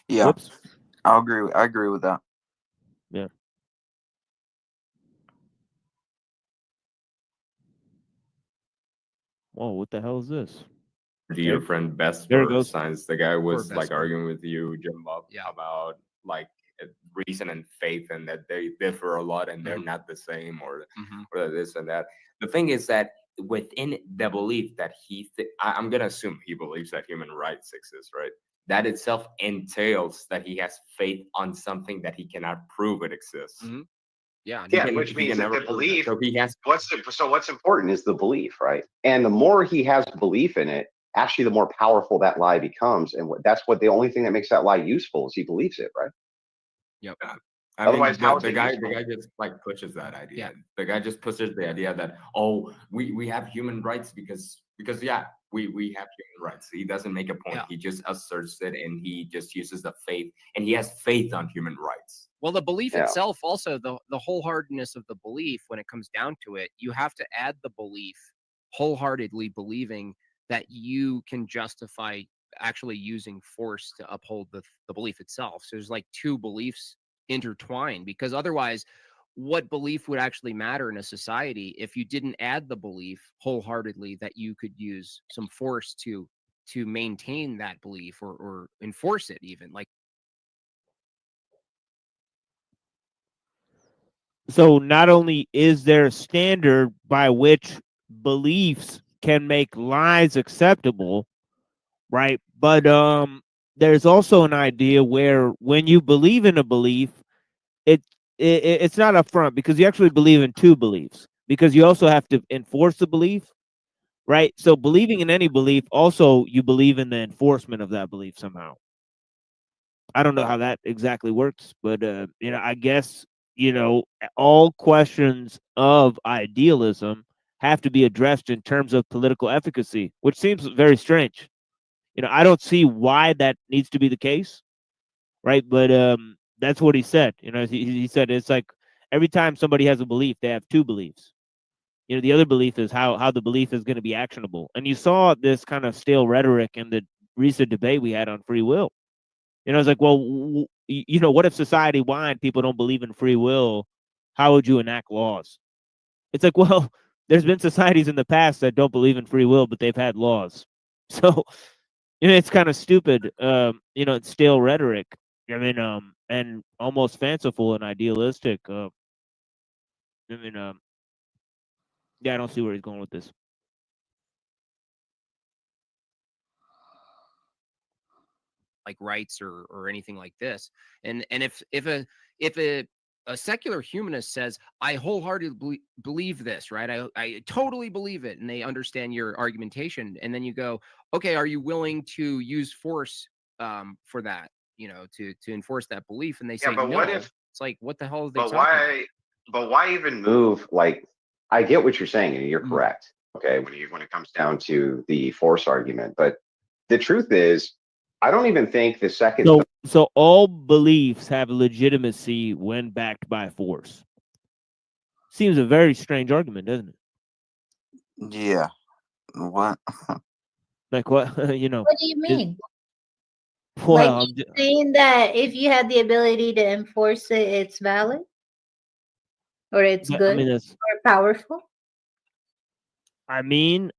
Yeah. Whoops. I agree with that. Yeah. Whoa, what the hell is this? Dear friend Best There it for goes. Science, the guy was like Vesper. arguing with you, Jim Bob, about like reason and faith, and that they differ a lot and they're not the same, or this and that. The thing is that within the belief that I'm gonna assume he believes that human rights exist, right? That itself entails that he has faith on something that he cannot prove it exists. Yeah, Which means that the belief. So he has. What's important is the belief, right? And the more he has belief in it, actually, the more powerful that lie becomes. And that's what the only thing that makes that lie useful is he believes it, right? Yep. Otherwise, how is the it guy useful? just like pushes that idea. Yeah. The guy just pushes the idea that we have human rights because yeah, we have human rights. He doesn't make a point. Yeah. He just asserts it, and he just uses the faith, and he has faith on human rights. Well, the belief itself, also the wholeheartedness of the belief, when it comes down to it, you have to add the belief, wholeheartedly believing that you can justify actually using force to uphold the belief itself. So there's like two beliefs intertwined, because otherwise, what belief would actually matter in a society if you didn't add the belief wholeheartedly that you could use some force to maintain that belief or enforce it, even like. So not only is there a standard by which beliefs can make lies acceptable, right? But there's also an idea where when you believe in a belief, it's not upfront, because you actually believe in two beliefs, because you also have to enforce the belief, right? So believing in any belief, also you believe in the enforcement of that belief somehow. I don't know how that exactly works, but I guess all questions of idealism have to be addressed in terms of political efficacy, which seems very strange. I don't see why that needs to be the case, right? But that's what he said. He said it's like every time somebody has a belief, they have two beliefs. The other belief is how the belief is going to be actionable. And you saw this kind of stale rhetoric in the recent debate we had on free will. It's like, well, what if society-wide people don't believe in free will? How would you enact laws? It's like, well, there's been societies in the past that don't believe in free will, but they've had laws. So it's kind of stupid. It's stale rhetoric. I mean, and almost fanciful and idealistic. I mean, yeah, I don't see where he's going with this. Like rights or anything like this. And if a secular humanist says, I wholeheartedly believe this, right? I totally believe it, and they understand your argumentation, and then you go, okay, are you willing to use force for that, to enforce that belief? And they say but no. what if? It's like, what the hell are they But talking about? why? But why even move? Like, I get what you're saying, and you're correct. Okay, when it comes down to the force argument, but the truth is, I don't even think the second. So all beliefs have legitimacy when backed by force. Seems a very strange argument, doesn't it? Yeah. What? Like what? What do you mean? Well, like saying that if you have the ability to enforce it, it's valid, or it's good, or powerful. I mean,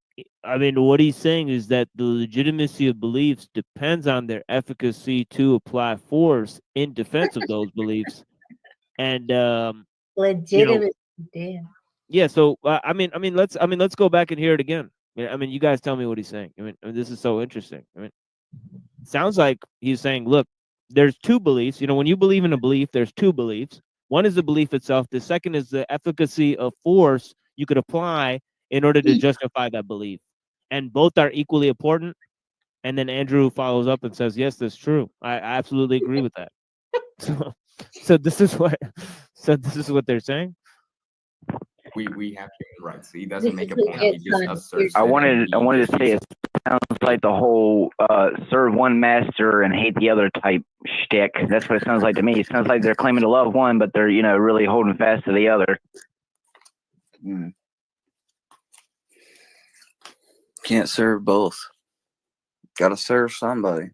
what he's saying is that the legitimacy of beliefs depends on their efficacy to apply force in defense of those beliefs, and Legitimate. Damn. Yeah. So let's go back and hear it again. You guys tell me what he's saying. This is so interesting. Sounds like he's saying, look, there's two beliefs. When you believe in a belief, there's two beliefs. One is the belief itself. The second is the efficacy of force you could apply in order to justify that belief. And both are equally important. And then Andrew follows up and says, yes, that's true. I absolutely agree with that. So this is what they're saying. We have human rights. He doesn't make a point. He just asserts. I wanted to say it sounds like the whole serve one master and hate the other type shtick. That's what it sounds like to me. It sounds like they're claiming to love one, but they're really holding fast to the other. Can't serve both. Got to serve somebody.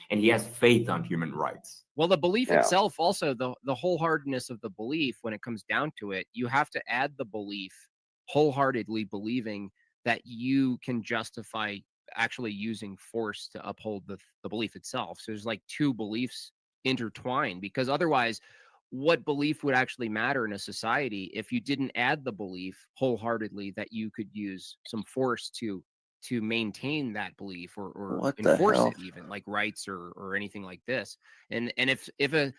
And he has faith on human rights. Well, the belief Yeah. itself, also the wholeheartedness of the belief, when it comes down to it, you have to add the belief, wholeheartedly believing that you can justify actually using force to uphold the belief itself. So there's like two beliefs intertwined, because otherwise, what belief would actually matter in a society if you didn't add the belief wholeheartedly that you could use some force to maintain that belief or What the enforce hell? it, even like rights or anything like this. And if a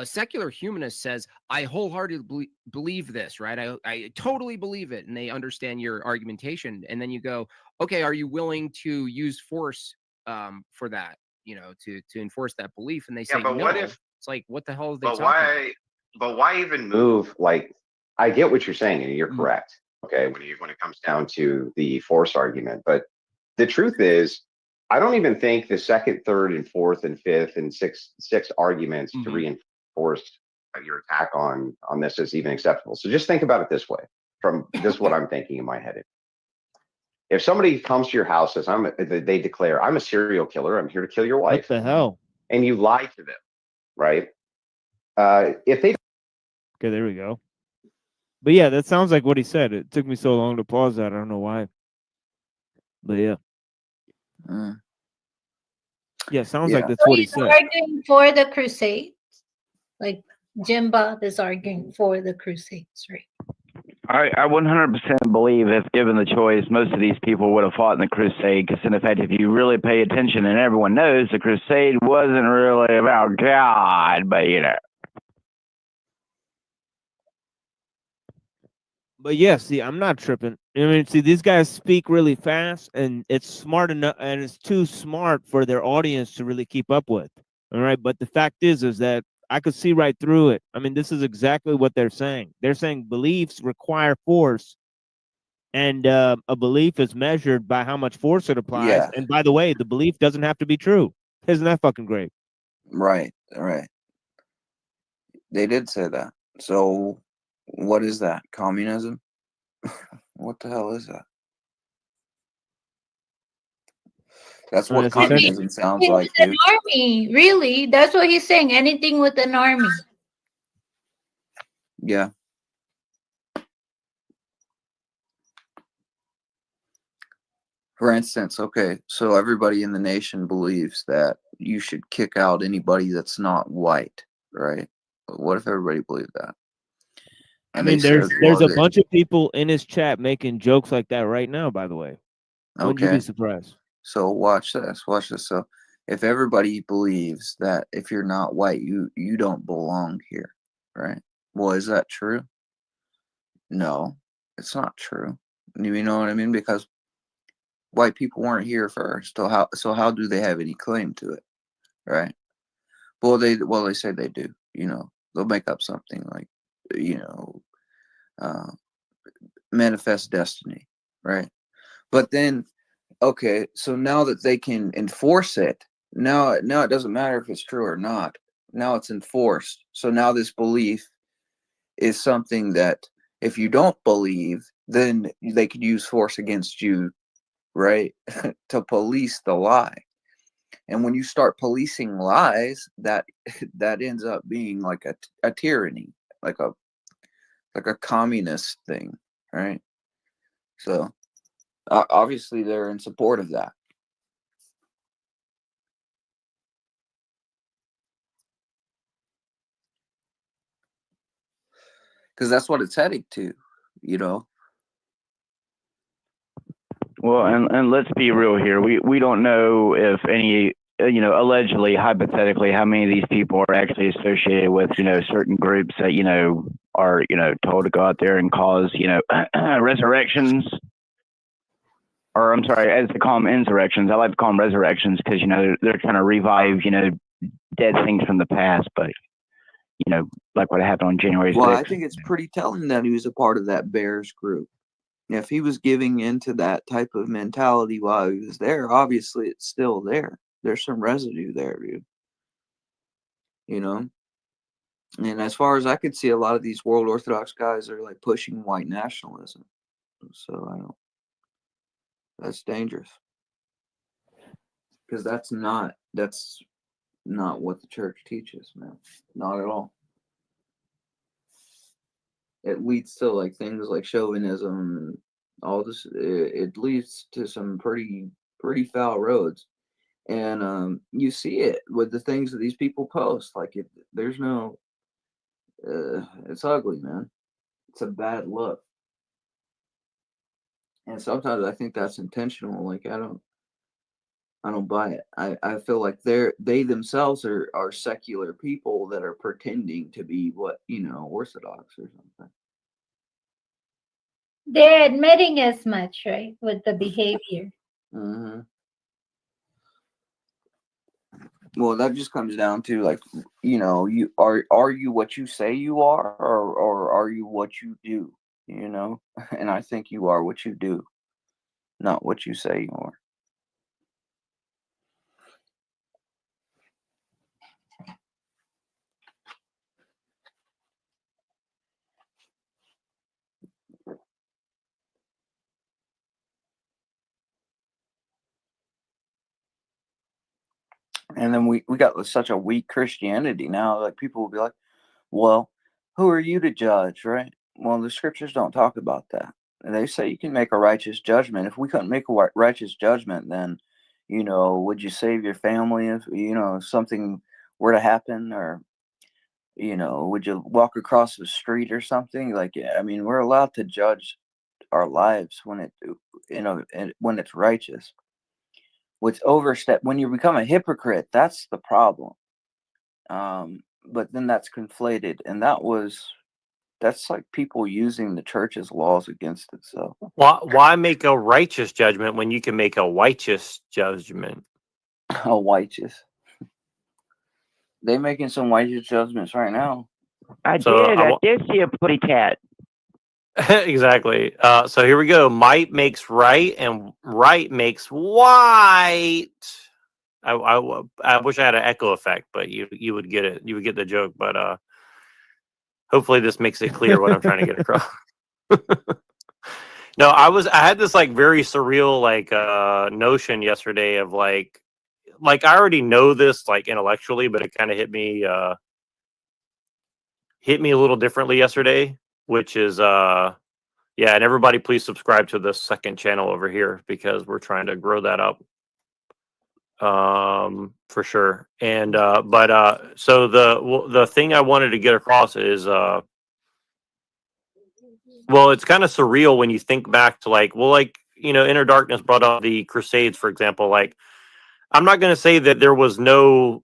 secular humanist says, I wholeheartedly believe this, right? I totally believe it, and they understand your argumentation, and then you go, okay, are you willing to use force for that, to enforce that belief? And they say but no. what if? It's like, what the hell are they But talking about? why? But why even move? Like, I get what you're saying, and you're correct. Okay, when it comes down to the force argument, but the truth is, I don't even think the second, third, and fourth, and fifth, and sixth arguments to reinforce your attack on this is even acceptable. So just think about it this way. From this is what I'm thinking in my head. If somebody comes to your house, says they declare, I'm a serial killer, I'm here to kill your wife. What the hell? And you lie to them, right? If they Okay, there we go. But yeah, that sounds like what he said. It took me so long to pause that. I don't know why. But yeah. Yeah, sounds like that's what he He's said. arguing for the Crusades. Like Jim Bob is arguing for the Crusades, right? I 100% believe if given the choice, most of these people would have fought in the crusade. Because in fact, if you really pay attention, and everyone knows, the crusade wasn't really about God, but But yeah, see, I'm not tripping. See, these guys speak really fast, and it's smart enough, and it's too smart for their audience to really keep up with. All right, but the fact is that I could see right through it. This is exactly what they're saying. They're saying beliefs require force, and a belief is measured by how much force it applies. Yeah. And by the way, the belief doesn't have to be true. Isn't that fucking great? Right. They did say that. So what is that? Communism? What the hell is that? That's what Unnecessary. communism sounds Anything like, with an dude. army, really. That's what he's saying. Anything with an army. Yeah. For instance, okay, so everybody in the nation believes that you should kick out anybody that's not white, right? But what if everybody believed that? I And mean, they there's said, well, a bunch of people in his chat making jokes like that right now. By the way, wouldn't you okay, be surprised? so watch this, watch this. So if everybody believes that if you're not white, you don't belong here, right? Well, is that true? No, it's not true. You know what I mean? Because white people weren't here first. So how do they have any claim to it, right? Well, they say they do. You know, they'll make up something like, you know, uh, manifest destiny, right? But then, okay, so now that they can enforce it, now it doesn't matter if it's true or not. Now it's enforced. So now this belief is something that if you don't believe, then they could use force against you, right? To police the lie. And when you start policing lies, that ends up being like a tyranny, like a communist thing, right? So obviously they're in support of that. Because that's what it's heading to, you know. Well, and let's be real here. We don't know if any, you know, allegedly, hypothetically, how many of these people are actually associated with, you know, certain groups that, you know, are, you know, told to go out there and cause, you know, resurrections. Or I'm sorry, as they call them, insurrections. I like to call them resurrections because, you know, they're trying to revive, you know, dead things from the past. But, you know, like what happened on January 6th. Well, I think it's pretty telling that he was a part of that Bears group. If he was giving into that type of mentality while he was there, obviously it's still there. There's some residue there, dude. You know? And as far as I could see, a lot of these World Orthodox guys are like pushing white nationalism. So I don't. That's dangerous. Because that's not what the church teaches, man. Not at all. It leads to like things like chauvinism and all this. It leads to some pretty foul roads, and you see it with the things that these people post. Like there's no, it's ugly, man. It's a bad look, and sometimes I think that's intentional. Like I don't buy it. I feel like they themselves are secular people that are pretending to be what, you know, Orthodox or something. They're admitting as much, right, with the behavior. Mm-hmm. Well, that just comes down to like, you know, you are you what you say you are, or are you what you do, you know? And I think you are what you do, not what you say you are. And then we got such a weak Christianity now. Like people will be like, well, who are you to judge, right? Well, the scriptures don't talk about that. They say you can make a righteous judgment. If we couldn't make a righteous judgment, then, you know, would you save your family if, you know, something were to happen? Or, you know, would you walk across the street or something? Like, I mean, we're allowed to judge our lives when it, you know, when it's righteous. What's overstep, when you become a hypocrite, that's the problem. But then that's conflated, and that's like people using the church's laws against itself. Why make a righteous judgment when you can make a righteous judgment? A righteous. They making some righteous judgments right now. I did see a pretty cat. Exactly. So here we go. Might makes right, and right makes white. I wish I had an echo effect, but you would get it. You would get the joke. But hopefully this makes it clear what I'm trying to get across. No, I had this like very surreal like notion yesterday of like I already know this like intellectually, but it kind of hit me a little differently yesterday, which is yeah, and everybody please subscribe to the second channel over here because we're trying to grow that up for sure. And so the thing I wanted to get across is well, it's kind of surreal when you think back to like, well, like, you know, Inner Darkness brought up the Crusades, for example. Like, I'm not going to say that there was no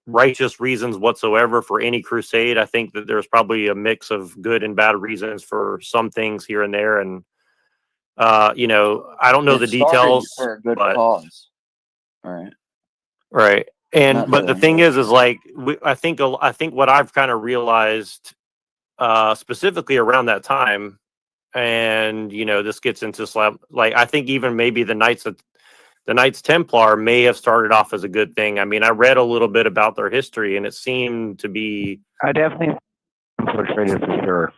righteous reasons whatsoever for any crusade. I think that there's probably a mix of good and bad reasons for some things here and there. And, you know, I don't know It the started details, for a good but cause. Right. right. And, Not but the to thing is like, I think what I've kind of realized, specifically around that time, and you know this gets into like I think even maybe the Knights Templar may have started off as a good thing. I mean, I read a little bit about their history and it seemed to be I definitely infiltrated for sure.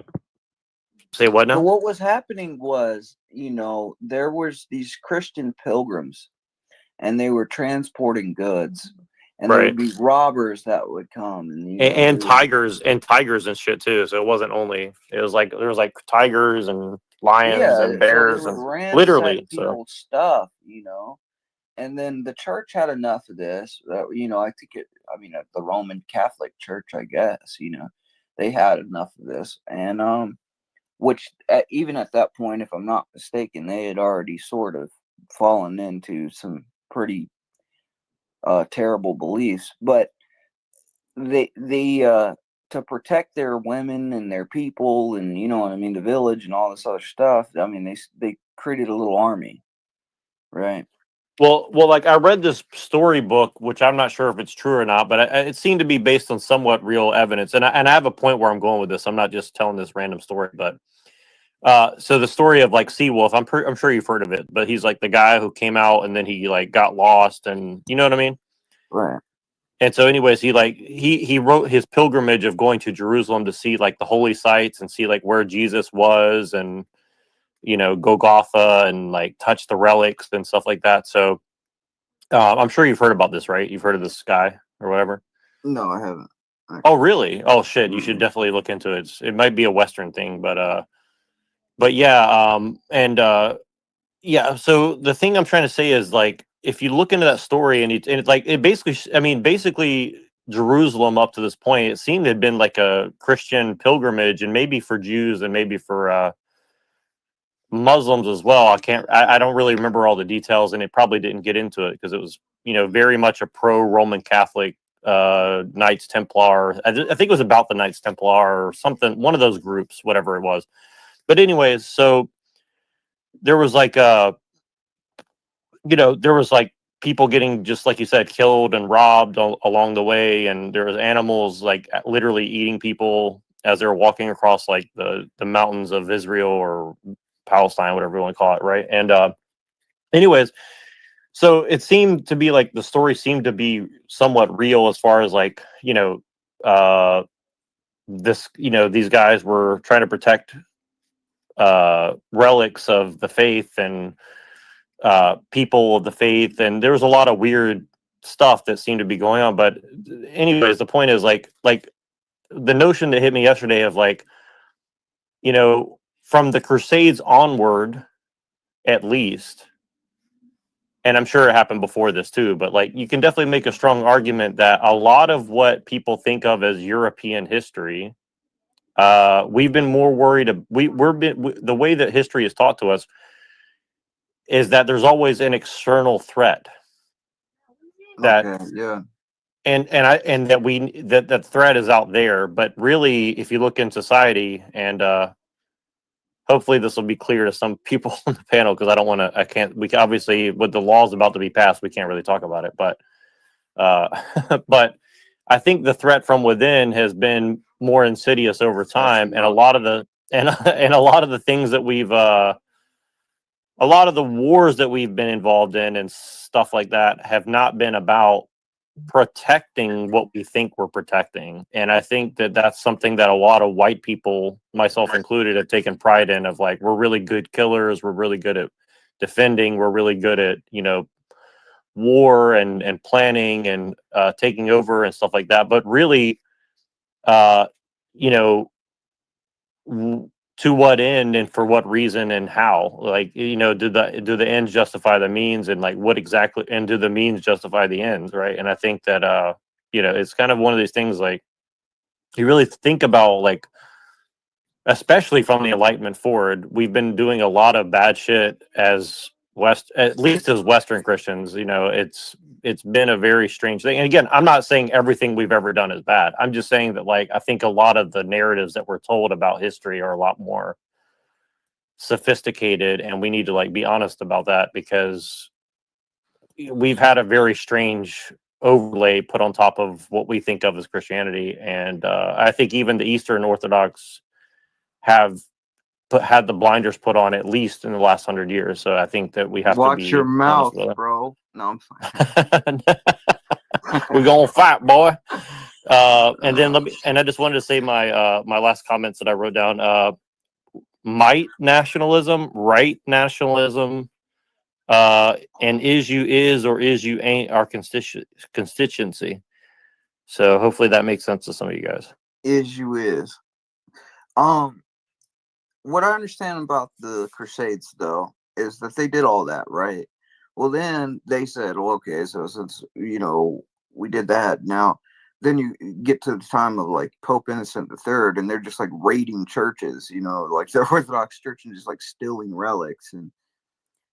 Say what So now? what was happening was, you know, there was these Christian pilgrims and they were transporting goods and there Right. would be robbers that would come and, you know, And they would, tigers and shit too. So it wasn't only, it was like there was like tigers and lions yeah, and so they bears would and ransack literally. So people's stuff, you know. And then the church had enough of this that, you know, I think the Roman Catholic Church, I guess, you know, they had enough of this. And which even at that point, if I'm not mistaken, they had already sort of fallen into some pretty terrible beliefs. But they to protect their women and their people and, you know what I mean, the village and all this other stuff. I mean, they created a little army, right? well, like I read this storybook, which I'm not sure if it's true or not, but it seemed to be based on somewhat real evidence. And I have a point where I'm going with this. I'm not just telling this random story, but so the story of like Seawolf, I'm sure you've heard of it, but he's like the guy who came out and then he like got lost, and you know what I mean? Right. And so, anyways, he wrote his pilgrimage of going to Jerusalem to see like the holy sites and see like where Jesus was, and you know, Golgotha, and like touch the relics and stuff like that. So I'm sure you've heard about this, right? You've heard of this guy or whatever. No, I haven't. Oh, really? Oh, shit! You should definitely look into it. It might be a Western thing, but yeah, yeah. So the thing I'm trying to say is like, if you look into that story and it's like it basically, I mean, basically Jerusalem up to this point, it seemed to have been like a Christian pilgrimage, and maybe for Jews and maybe for Muslims as well. I don't really remember all the details, and it probably didn't get into it because it was, you know, very much a pro Roman Catholic Knights Templar. I think it was about the Knights Templar or something, one of those groups, whatever it was. But anyways, so there was like you know, there was like people getting, just like you said, killed and robbed along the way, and there was animals like literally eating people as they were walking across like the mountains of Israel or Palestine, whatever you want to call it, right? And anyways, so it seemed to be like the story seemed to be somewhat real as far as like, you know, this, you know, these guys were trying to protect relics of the faith and people of the faith, and there was a lot of weird stuff that seemed to be going on. But anyways, the point is like the notion that hit me yesterday of like, you know, from the Crusades onward, at least, and I'm sure it happened before this too, but like you can definitely make a strong argument that a lot of what people think of as European history, we've been more worried. The way that history is taught to us is that there's always an external threat that Okay, yeah. and that threat is out there. But really, if you look in society, and hopefully this will be clear to some people on the panel, because we obviously, with the laws about to be passed, we can't really talk about it, but but I think the threat from within has been more insidious over time, and a lot of the and a lot of the things that we've a lot of the wars that we've been involved in and stuff like that have not been about protecting what we think we're protecting. And I think that that's something that a lot of white people, myself included, have taken pride in, of like, we're really good killers, we're really good at defending, we're really good at, you know, war and planning and taking over and stuff like that. But really, you know, to what end and for what reason and how? Like, you know, do the ends justify the means, and like what exactly, and do the means justify the ends, right? And I think that you know, it's kind of one of these things, like, you really think about, like, especially from the Enlightenment forward, we've been doing a lot of bad shit as at least as Western Christians. You know, it's been a very strange thing. And again, I'm not saying everything we've ever done is bad. I'm just saying that, like, I think a lot of the narratives that we're told about history are a lot more sophisticated, and we need to, like, be honest about that, because we've had a very strange overlay put on top of what we think of as Christianity. And I think even the Eastern Orthodox have had the blinders put on, at least in the last 100 years. So I think that we have to Watch be your mouth, honest with it. bro. No, I'm fine. We're gonna fight, boy. And then I just wanted to say my my last comments that I wrote down. Might nationalism, right nationalism, and is you is or is you ain't our constituency. So hopefully that makes sense to some of you guys. Is you is. What I understand about the Crusades, though, is that they did all that, right? Well, then they said, well, okay, so since, you know, we did that, now, then you get to the time of, like, Pope Innocent III, and they're just, like, raiding churches, you know, like the Orthodox Church, and just, like, stealing relics and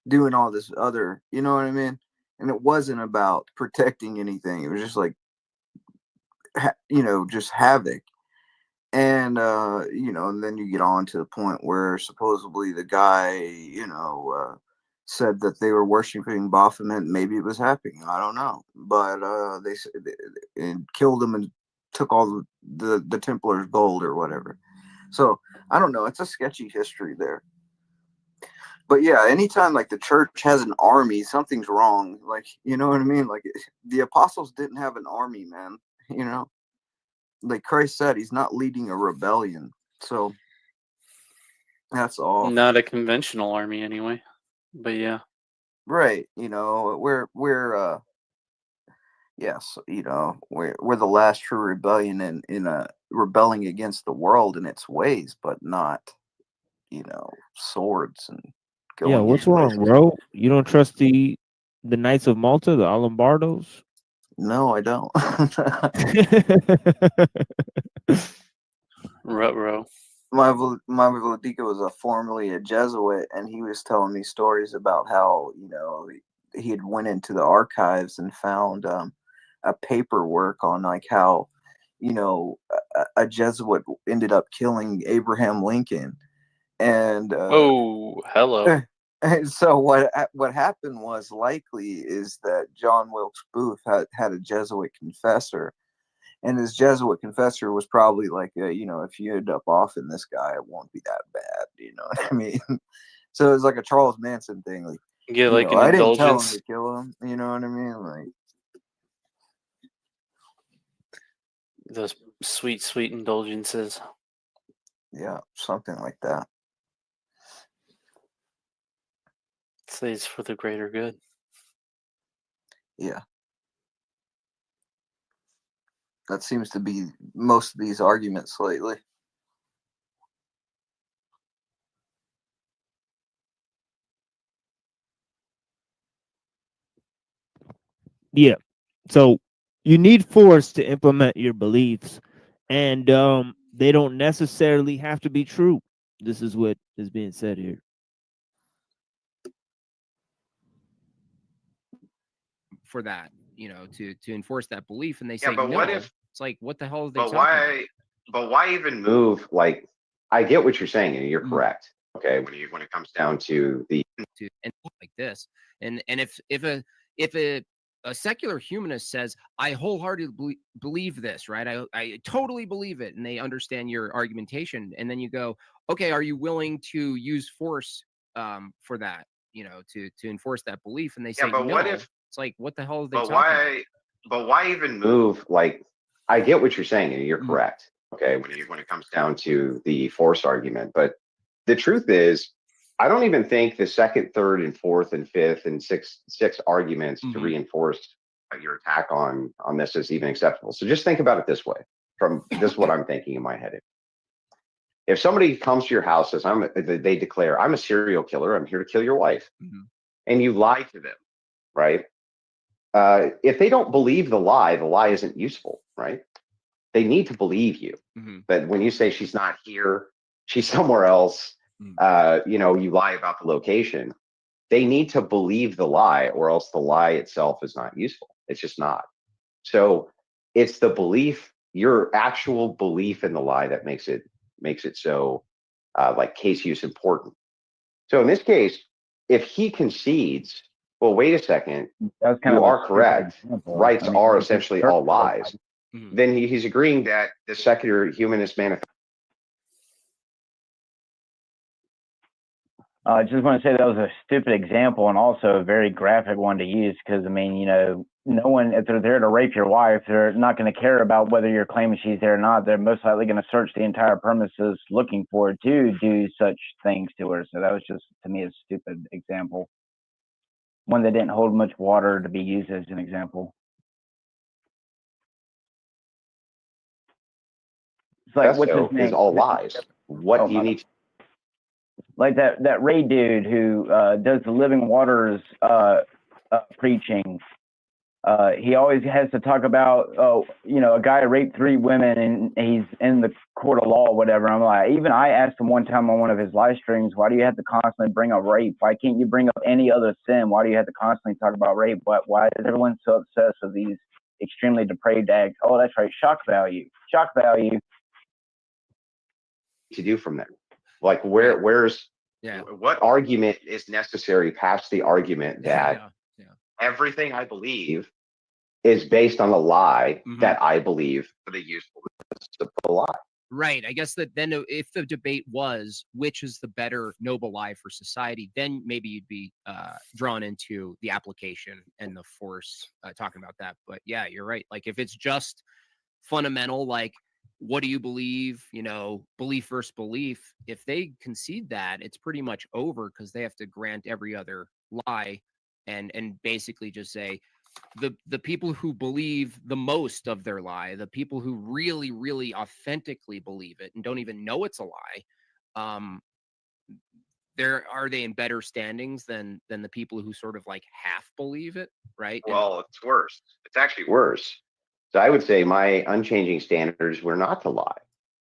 doing all this other, you know what I mean? And it wasn't about protecting anything. It was just, like, you know, just havoc. And you know, and then you get on to the point where supposedly the guy, you know, said that they were worshiping Baphomet. Maybe it was happening, I don't know, but they said and killed him and took all the Templars' gold or whatever. So I don't know, it's a sketchy history there. But yeah, anytime like the church has an army, something's wrong. Like, you know what I mean? Like, the apostles didn't have an army, man. You know, like Christ said, he's not leading a rebellion. So that's all. Not a conventional army anyway. But yeah. Right. You know, we're yes, you know, we're the last true rebellion in rebelling against the world and its ways, but not, you know, swords and going. Yeah, what's wrong, bro? You don't trust the Knights of Malta, the Alombardos? No, I don't. Ruh-roh. My Vladika was formerly a Jesuit, and he was telling me stories about how, you know, he had went into the archives and found a paperwork on like how, you know, a Jesuit ended up killing Abraham Lincoln, and oh, hello. And so what happened was likely is that John Wilkes Booth had a Jesuit confessor. And his Jesuit confessor was probably like, you know, if you end up off in this guy, it won't be that bad. You know what I mean? So it's like a Charles Manson thing. Like, yeah, like know, an I didn't tell him indulgence. to kill him. You know what I mean? Like those sweet, sweet indulgences. Yeah, something like that. Say it's for the greater good. Yeah. That seems to be most of these arguments lately. Yeah. So you need force to implement your beliefs, and they don't necessarily have to be true. This is what is being said here. For that, you know, to enforce that belief, and they Yeah, say but no. what if? It's like, what the hell are they But talking about? why? But why even move? Like, I get what you're saying, and you're correct. Okay, when it comes down to the And like this, and if a secular humanist says, I wholeheartedly believe this, right? I totally believe it, and they understand your argumentation, and then you go, okay, are you willing to use force for that, you know, to enforce that belief? And they say but no. what if? It's like, what the hell are they But talking about? But why even move? Like, I get what you're saying, and you're correct. Okay, when it comes down to the force argument, but the truth is, I don't even think the second, third, and fourth, and fifth, and six arguments to reinforce your attack on this is even acceptable. So just think about it this way. From this, is what I'm thinking in my head. If somebody comes to your house, says they declare, "I'm a serial killer. I'm here to kill your wife," and you lie to them, right? If they don't believe the lie isn't useful, right? They need to believe you. But when you say she's not here, she's somewhere else, you lie about the location. They need to believe the lie, or else the lie itself is not useful. It's just not. So it's the belief, your actual belief in the lie, that makes it so like case use important. So in this case, if he concedes, well, wait a second, you are correct. Rights are essentially all lies. Then he's agreeing that the secular humanist manifesto. I just want to say that was a stupid example and also a very graphic one to use because, I mean, no one, if they're there to rape your wife, they're not going to care about whether you're claiming she's there or not. They're most likely going to search the entire premises looking for her to do such things to her. So that was just, to me, a stupid example. One that didn't hold much water to be used as an example. It's like, what's his name? Is all lies. What do you need? Like that Ray dude who does the Living Waters preaching. He always has to talk about, a guy raped 3 women and he's in the court of law or whatever. I'm like, even I asked him one time on one of his live streams, why do you have to constantly bring up rape? Why can't you bring up any other sin? Why do you have to constantly talk about rape? Why is everyone so obsessed with these extremely depraved acts? Oh, that's right. Shock value. Shock value. To do from there, like where's what argument is necessary past the argument that everything I believe is based on a lie that I believe for the usefulness of the lie. Right. I guess that then if the debate was which is the better noble lie for society, then maybe you'd be drawn into the application and the force talking about that. But yeah, you're right. Like if it's just fundamental, like what do you believe, belief versus belief, if they concede that, it's pretty much over because they have to grant every other lie and basically just say the people who believe the most of their lie, the people who really, really authentically believe it and don't even know it's a lie, are they in better standings than the people who sort of like half believe it, right? Well, it's worse. It's actually worse. So I would say my unchanging standards were not to lie.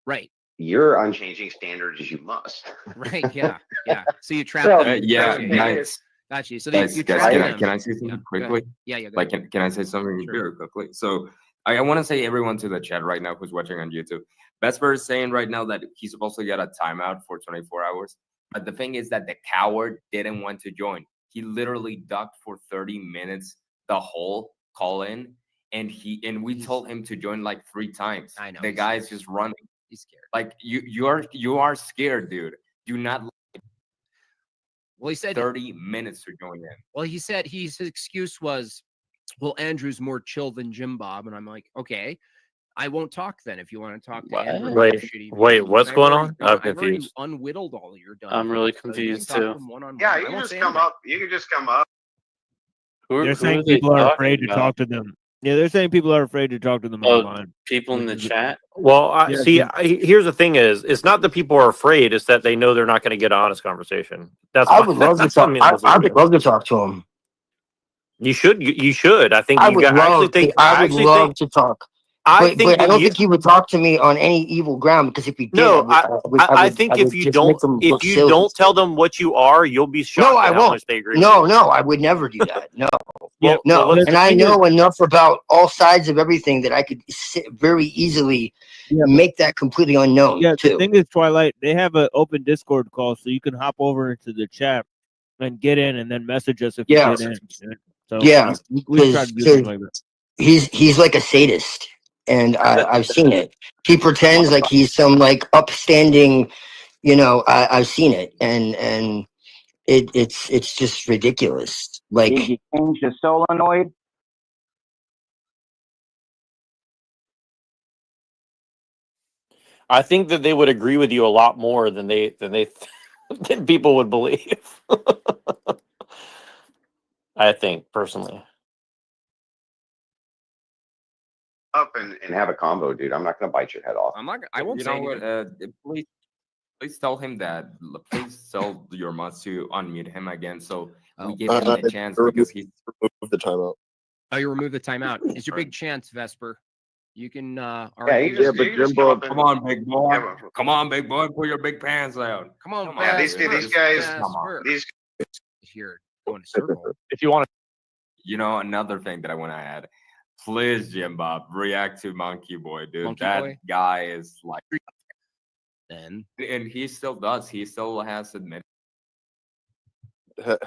Right. Your unchanging standard is you must. Right. Yeah. Yeah. So you trap them. Nice. Got you. So Guys, you trap them. can I say something quickly? Yeah. Like, can I say something very quickly? So I want to say everyone to the chat right now who's watching on YouTube. Vesper is saying right now that he's supposed to get a timeout for 24 hours. But the thing is that the coward didn't want to join. He literally ducked for 30 minutes the whole call in. And we told him to join like 3 times. I know. The guy's just running. He's scared. Like you are scared, dude. Do not. Well, he said 30 minutes to join in. Well, he said his excuse was, well, Andrew's more chill than Jim Bob, and I'm like, okay, I won't talk then if you want to talk to Andrew. Wait, what's going on? I'm confused. I've already unwhittled all your done. I'm really confused too. Yeah, you can just come up. You can just come up. They're saying people are afraid to talk to them. Yeah, they're saying people are afraid to talk to them online. People in the chat? Well, here's the thing is, it's not that people are afraid, it's that they know they're not going to get an honest conversation. I would love to talk. I would love to talk to him. You should. I think I would love to talk. But I don't think he would talk to me on any evil ground, because if he did, I think if you don't tell them what you are, you'll be shocked. No, I at won't. How much they agree. No, I would never do that. No, no. And I know enough about all sides of everything that I could very easily make that completely unknown. Yeah, too. the thing is, Twilight, they have an open Discord call, so you can hop over into the chat and get in, and then message us if you get in. So we try to do something like that. He's like a sadist. And I've seen it. He pretends like he's some like upstanding, I've seen it, and it's just ridiculous. Like, did you change the solenoid? I think that they would agree with you a lot more than than people would believe. I think personally. Up and have a combo, dude. I'm not gonna bite your head off. I'm not. I won't You say know what? anything. Please tell him that. Please tell your mods to unmute him again, so we Oh. give him the chance because he's removed the timeout. Oh, you remove the timeout. It's your big chance, Vesper. You can. Yeah, but Jim Bob, come on, big boy. Come on, big boy. Pull your big pants out. Come on, Yeah, these guys. Come on. These. Here, go in a circle. If you want to. You know, another thing that I want to add. Please, Jim Bob, react to Monkey Boy, dude. Monkey that Boy? guy is like. Then. And he still does. He still has admitted.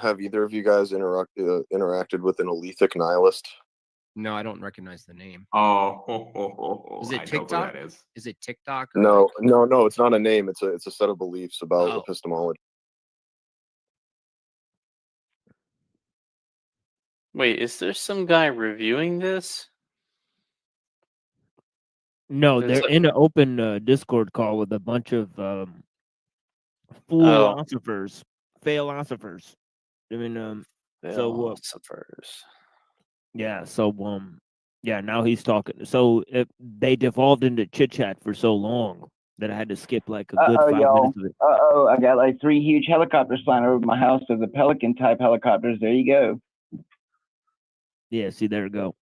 have either of you guys interacted with an Alethic nihilist? No, I don't recognize the name. Oh, Is I it know who TikTok? that is. Is it TikTok? Or No, no, it's not a name. It's a set of beliefs about Oh. epistemology. Wait, is there some guy reviewing this? No, There's they're in an open Discord call with a bunch of philosophers. Philosophers. I mean, philosophers. Yeah, so yeah, now he's talking. So they devolved into chit chat for so long that I had to skip like a good 5 y'all. minutes of it. I got like 3 huge helicopters flying over my house. They're the Pelican type helicopters. There you go. Yeah, see, there we go.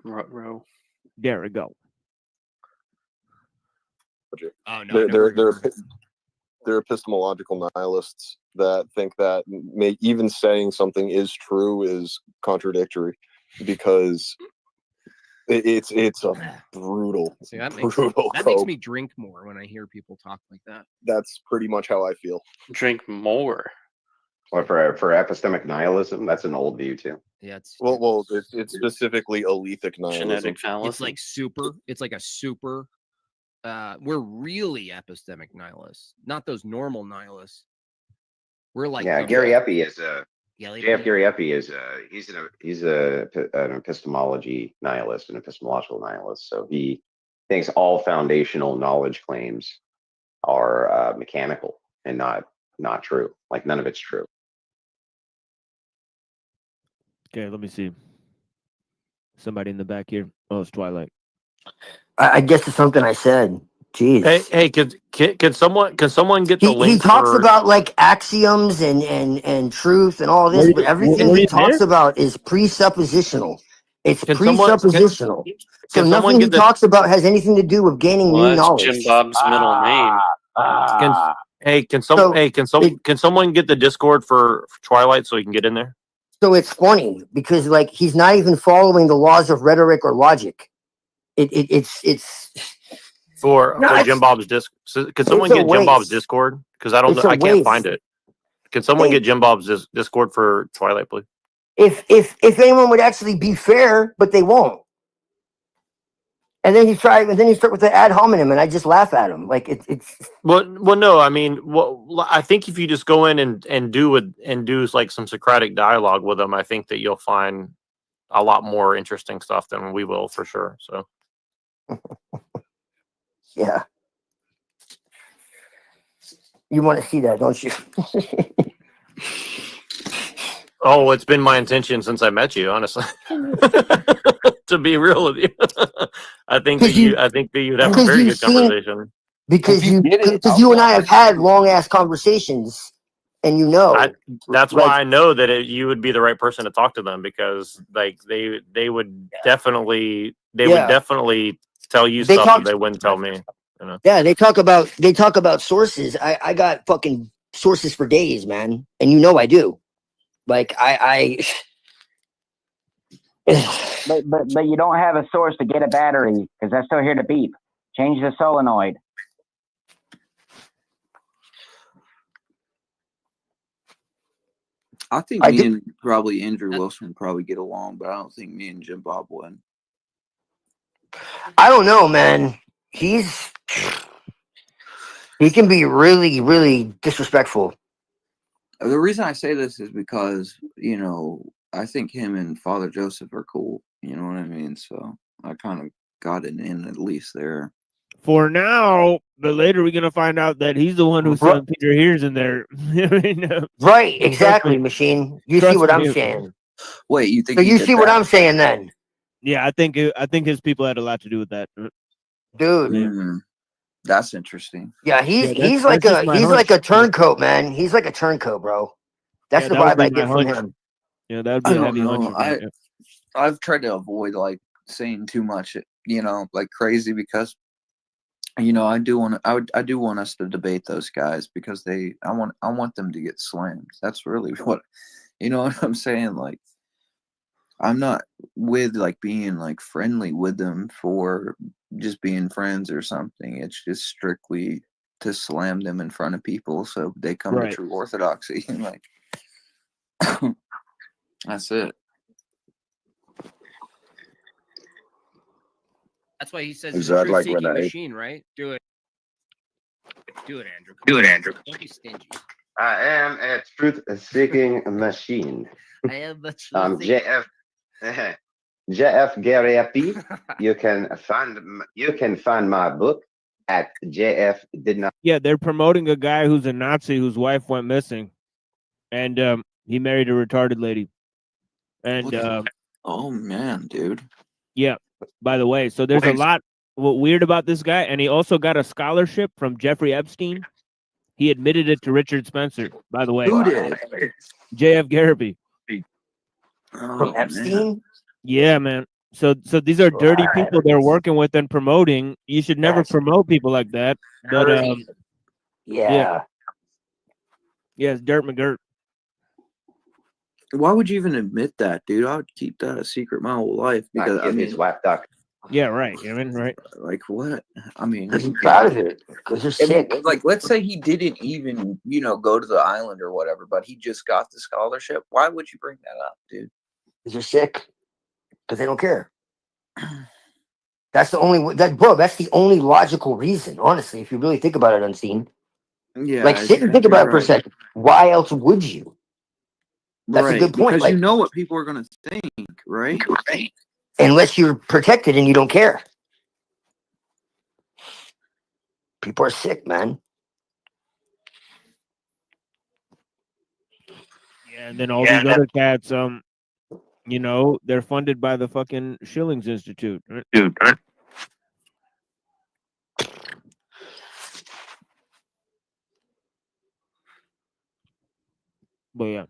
Row. There we go. Oh no, They're epistemological nihilists that think that even saying something is true is contradictory because it's a brutal, See, that makes me drink more when I hear people talk like that. That's pretty much how I feel. Drink more. Well, for epistemic nihilism, that's an old view too. Yeah, it's it's specifically Alethic nihilism. Genetic fallacy. It's like super. It's like a super. We're really epistemic nihilists, not those normal nihilists. We're like Gary Epi is a JF Gary Epi is an epistemology nihilist, an epistemological nihilist. So he thinks all foundational knowledge claims are mechanical and not true. Like none of it's true. Okay, let me see. Somebody in the back here. Oh, it's Twilight. I guess it's something I said. Jeez. Hey, can someone get the link? He talks for... about like axioms and truth and all this, but everything he talks about is presuppositional. It's presuppositional. So nothing he talks about has anything to do with gaining new that's knowledge. Jim Bob's middle name. Can someone get the Discord for Twilight so he can get in there? So it's funny because like he's not even following the laws of rhetoric or logic. It's for Jim Bob's Discord. So, can someone get Jim Bob's Discord? Because I can't find it. Can someone get Jim Bob's Discord for Twilight, please? If anyone would actually be fair, but they won't. And then he start with the ad hominem, and I just laugh at him. Like it's. Well, no. I mean, I think if you just go in and do like some Socratic dialogue with them, I think that you'll find a lot more interesting stuff than we will for sure. So. Yeah. You want to see that, don't you? Oh, it's been my intention since I met you, honestly. To be real with you, I think that you'd have a very good conversation. Because you and I have had long ass conversations, and that's why I know that you would be the right person to talk to them, because like they would definitely tell you stuff that they wouldn't tell me. You know? Yeah, they talk about sources. I got fucking sources for days, man, and I do. Like But you don't have a source to get a battery because that's still here to beep. Change the solenoid. I think me and probably Andrew Wilson would probably get along, but I don't think me and Jim Bob would. I don't know, man. He can be really, really disrespectful. The reason I say this is because, I think him and Father Joseph are cool. You know what I mean? So I kind of got it in at least there. for now, but later we're gonna find out that he's the one who sent Peter Hears in there. Right, Trust exactly, me. Machine. You see Trust what I'm me. saying? Wait, you think So he you did see what that? I'm saying then, Yeah, I think his people had a lot to do with that. dude? Mm, that's interesting. Yeah, he's Yeah, that's like just a my hunch. turncoat, man. He's like a turncoat, bro. That's Yeah, the that would vibe be I my get from hunch. him. Yeah, that would I be a don't heavy hunch know. of mine. Yeah. I've tried to avoid like saying too much, like crazy, because I do want I do want us to debate those guys, because I want them to get slammed. That's really what what I'm saying. Like, I'm not with like being like friendly with them for just being friends or something. It's just strictly to slam them in front of people so they come to Right. true orthodoxy. And like that's it. That's why he says Is he's a that like when truth-seeking I machine, right? Do it. Do it, Andrew. Do it, Andrew. Don't be stingy. I am a truth-seeking machine. I am the JF JF Gary. You can find my book at JF did not. Yeah, they're promoting a guy who's a Nazi whose wife went missing, and he married a retarded lady. And Oh man, dude. yeah, by the way, so there's a lot weird about this guy, and he also got a scholarship from Jeffrey Epstein. He admitted it to Richard Spencer, by the way. Who did? JF Garraby. From Epstein? Yeah, man. So these are dirty people they're working with and promoting. You should never promote people like that. But yeah. Yes, Dirt McGirt. Why would you even admit that, dude? I would keep that a secret my whole life, because I mean, his wife duck. Yeah, right. I mean, right. Like what? I mean, Because you're proud of it. Because you're sick. Like, let's say he didn't even, go to the island or whatever, but he just got the scholarship. Why would you bring that up, dude? Because you're sick. Because they don't care. That's the only that's the only logical reason, honestly, if you really think about it, Unseen. Yeah. Like, sit and think about it for a second. Why else would you? That's a good point. Because Like, you know what people are going to think, right? unless you're protected and you don't care. People are sick, man. Yeah, and then all these other cats, they're funded by the fucking Schillings Institute. Right? Dude. But yeah.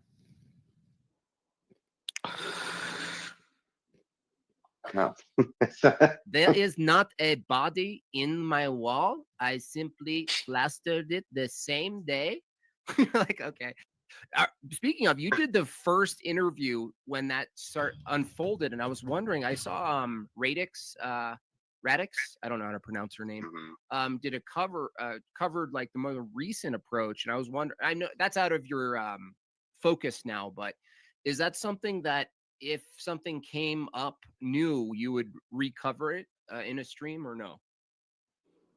No. There is not a body in my wall. I simply plastered it the same day. Like, okay. Speaking of, you did the first interview when that unfolded, and I was wondering. I saw Radix, I don't know how to pronounce her name. Did a covered like the more recent approach, and I was wondering. I know that's out of your focus now, but is that something that if something came up new, you would recover it in a stream or no?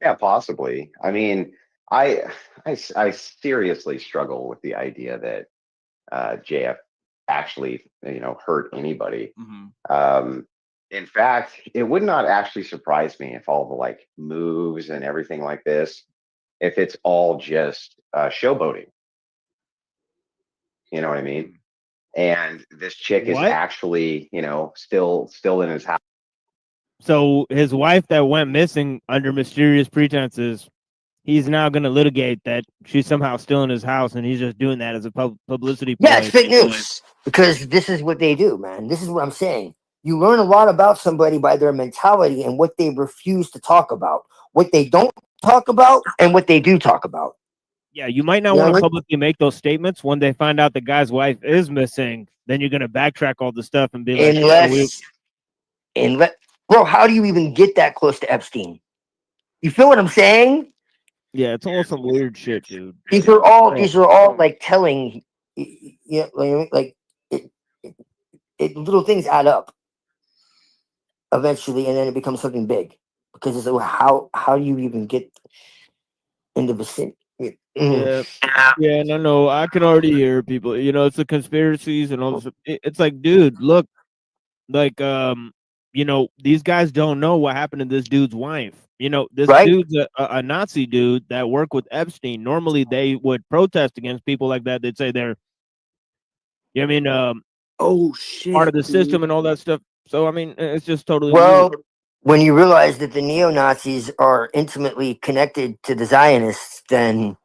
Yeah, possibly. I mean, I seriously struggle with the idea that JF actually, hurt anybody. In fact, it would not actually surprise me if all the like moves and everything like this, if it's all just showboating. You know what I mean? And this chick is What? actually, still in his house. So his wife that went missing under mysterious pretenses, he's now going to litigate that she's somehow still in his house, and he's just doing that as a publicity ploy. Yeah, it's fake news. Because this is what they do, man. This is what I'm saying. You learn a lot about somebody by their mentality and what they refuse to talk about, what they don't talk about, and what they do talk about. Yeah, you might not want to publicly make those statements when they find out the guy's wife is missing. Then you're going to backtrack all the stuff and be like, bro, how do you even get that close to Epstein? You feel what I'm saying? Yeah, it's all some weird shit, dude. These are all like telling, like little things add up eventually, and then it becomes something big. Because it's like, how do you even get in the vicinity? Yeah, no, I can already hear people. It's the conspiracies and all this. It's like, dude, look, like, these guys don't know what happened to this dude's wife. This Right? dude's a Nazi dude that worked with Epstein. Normally, they would protest against people like that. They'd say they're, Oh part shit, of the system dude. and all that stuff. So, I mean, it's just totally Well, weird. when you realize that the neo-Nazis are intimately connected to the Zionists, then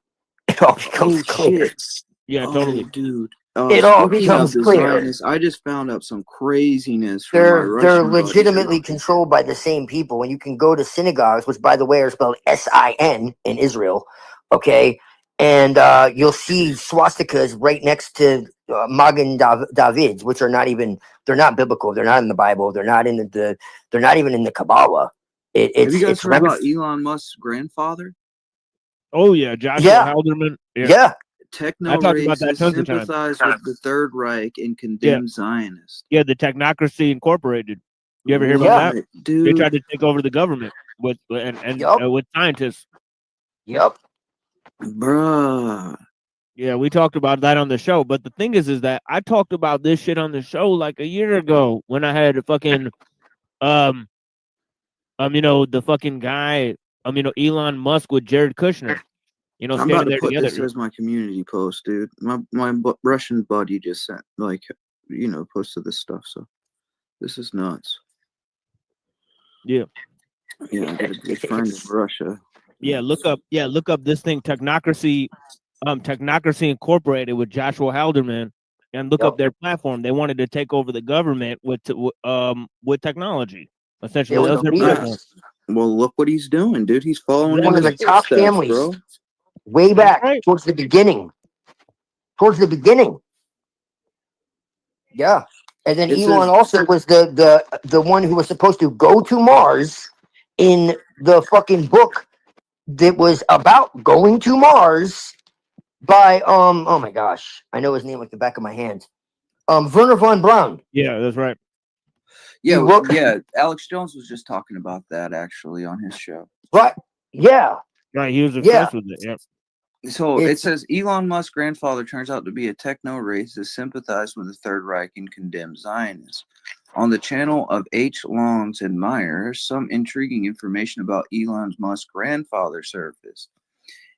it all becomes Oh clear. shit. Yeah, Oh, totally. dude. It all Speaking of becomes the clear. Zionists, I just found out some craziness from my They're Russian buddies legitimately about this. controlled by the same people, and you can go to synagogues, which, by the way, are spelled S-I-N in Israel. Okay, and you'll see swastikas right next to Magen Davids, which are they're not biblical. They're not in the Bible. They're not in they're not even in the Kabbalah. Have you guys It's heard about Elon Musk's grandfather? Oh yeah, Joshua Haldeman. Yeah. I talked about that Techno-racists tons of times. sympathize with the Third Reich and condemn Zionists. Yeah, the Technocracy Incorporated. You ever hear What, about that? dude? They tried to take over the government with scientists. Yep. Bruh. Yeah, we talked about that on the show. But the thing is that I talked about this shit on the show like a year ago when I had a fucking the fucking guy, Elon Musk with Jared Kushner. I'm about standing to there put together. this as my community post, dude. My Russian buddy just sent, posted this stuff. So this is nuts. Yeah. Yeah, I got a good friend in Russia. Look up this thing, Technocracy Incorporated with Joshua Haldeman, and look up their platform. They wanted to take over the government with technology. Essentially, that was their platform. Well, look what he's doing, dude. He's following one of the top footsteps, families, bro. way back towards the beginning. Yeah, and then Elon also was the one who was supposed to go to Mars in the fucking book that was about going to Mars by oh my gosh, I know his name like the back of my hand. Werner von Braun. Yeah, that's right. Yeah, Alex Jones was just talking about that actually on his show. Right. Yeah. Right. He was obsessed with it. Yep. So it says Elon Musk's grandfather turns out to be a techno-racist, sympathized with the Third Reich and condemned Zionists. On the channel of H. Longs and Meyer, some intriguing information about Elon Musk's grandfather surfaced.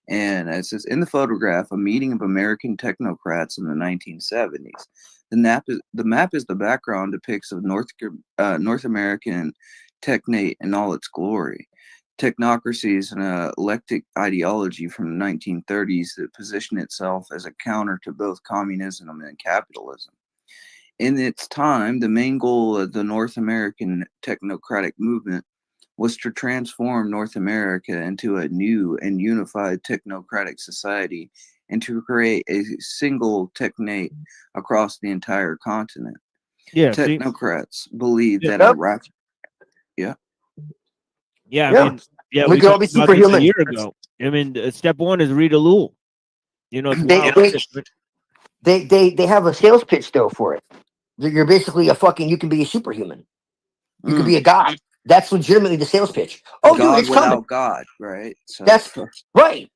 And it says, in the photograph, a meeting of American technocrats in the 1970s. The map is the background depicts of North American technate in all its glory. Technocracy is an eclectic ideology from the 1930s that positioned itself as a counter to both communism and capitalism. In its time, the main goal of the North American technocratic movement was to transform North America into a new and unified technocratic society and to create a single technate across the entire continent. Yeah, technocrats believe that Yeah, I mean, we could all be talked about this a superhuman. year ago. I mean, step one is read ellul. It's wild. They have a sales pitch though for it. You're basically you can be a superhuman. You could be a god. That's legitimately the sales pitch. Oh, God dude, it's without coming. God, right? So That's right.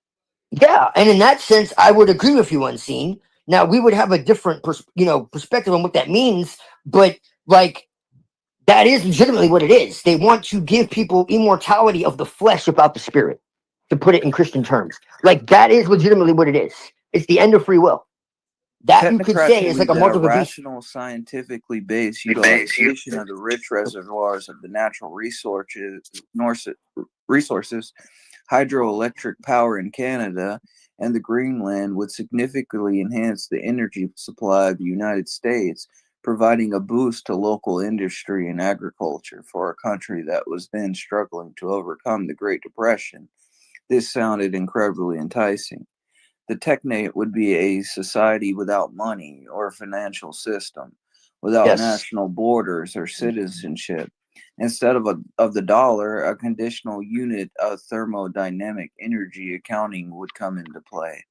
Yeah, and in that sense, I would agree with you, Unseen. Now we would have a different, perspective on what that means, but that is legitimately what it is. They want to give people immortality of the flesh about the spirit, to put it in Christian terms. That is legitimately what it is. It's the end of free will. That you could say is like a believe that multiple beast. rational, scientifically based utilization of the rich reservoirs of the natural resources, hydroelectric power in Canada, and the Greenland would significantly enhance the energy supply of the United States, providing a boost to local industry and agriculture for a country that was then struggling to overcome the Great Depression. This sounded incredibly enticing. The technate would be a society without money or financial system, without national borders or citizenship. Instead of the dollar, a conditional unit of thermodynamic energy accounting would come into play.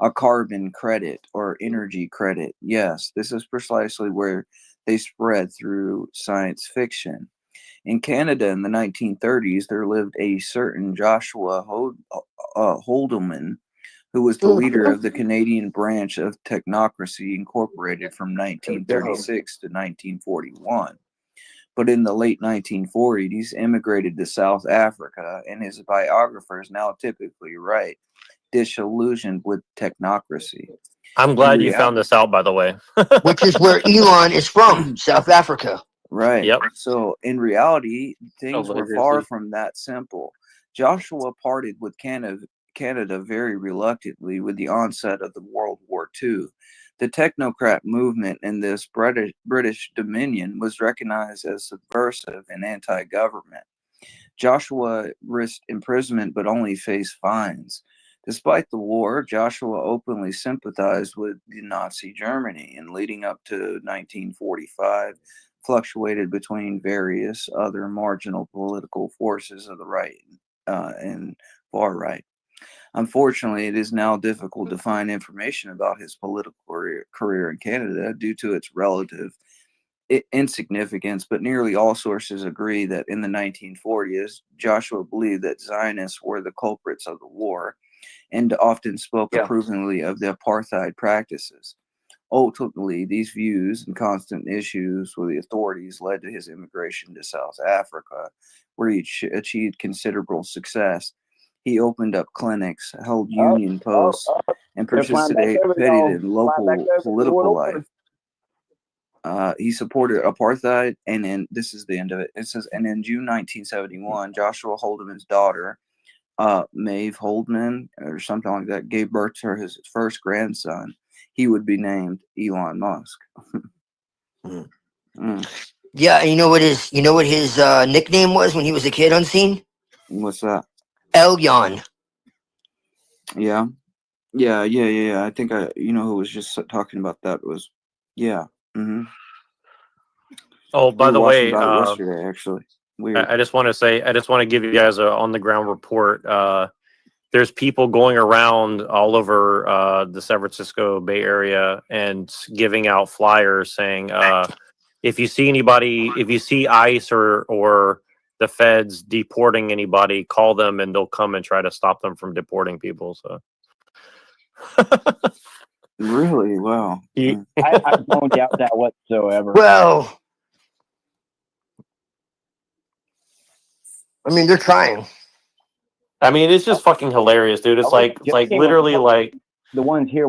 A carbon credit or energy credit. Yes, this is precisely where they spread through science fiction. In Canada in the 1930s, there lived a certain Joshua Haldeman, who was the leader of the Canadian branch of Technocracy Incorporated from 1936 to 1941. but in the late 1940s, he's immigrated to South Africa, and his biographers now typically write, disillusioned with technocracy. I'm glad you found this out, by the way. Which is where Elon is from, South Africa. Right. Yep. So in reality, things were far Allegedly. from that simple. Joshua parted with Canada very reluctantly with the onset of the World War II. The technocrat movement in this British Dominion was recognized as subversive and anti-government. Joshua risked imprisonment but only faced fines. Despite the war, Joshua openly sympathized with the Nazi Germany, and leading up to 1945, fluctuated between various other marginal political forces of the right and far right. Unfortunately, it is now difficult to find information about his political career in Canada due to its relative insignificance, but nearly all sources agree that in the 1940s, Joshua believed that Zionists were the culprits of the war and often spoke approvingly of the apartheid practices. Ultimately, these views and constant issues with the authorities led to his immigration to South Africa, where he achieved considerable success. He opened up clinics, held union posts, and participated in local political life. He supported apartheid, and then this is the end of it. It says, and in June 1971, Joshua Haldeman's daughter, Maeve Haldeman, or something like that, gave birth to his first grandson. He would be named Elon Musk. Yeah, and you know what his nickname was when he was a kid on scene? What's that? Elyon. Yeah. I think who was just talking about that was, Oh, by the way, yesterday, actually. Weird. I just want to give you guys a on the ground report. There's people going around all over the San Francisco Bay Area and giving out flyers saying, if you see ICE or the feds deporting anybody, call them and they'll come and try to stop them from deporting people. So. Really? Wow. I don't doubt that whatsoever. Well, I mean, they're trying. I mean, it's just fucking hilarious, dude. It's like literally like the ones here.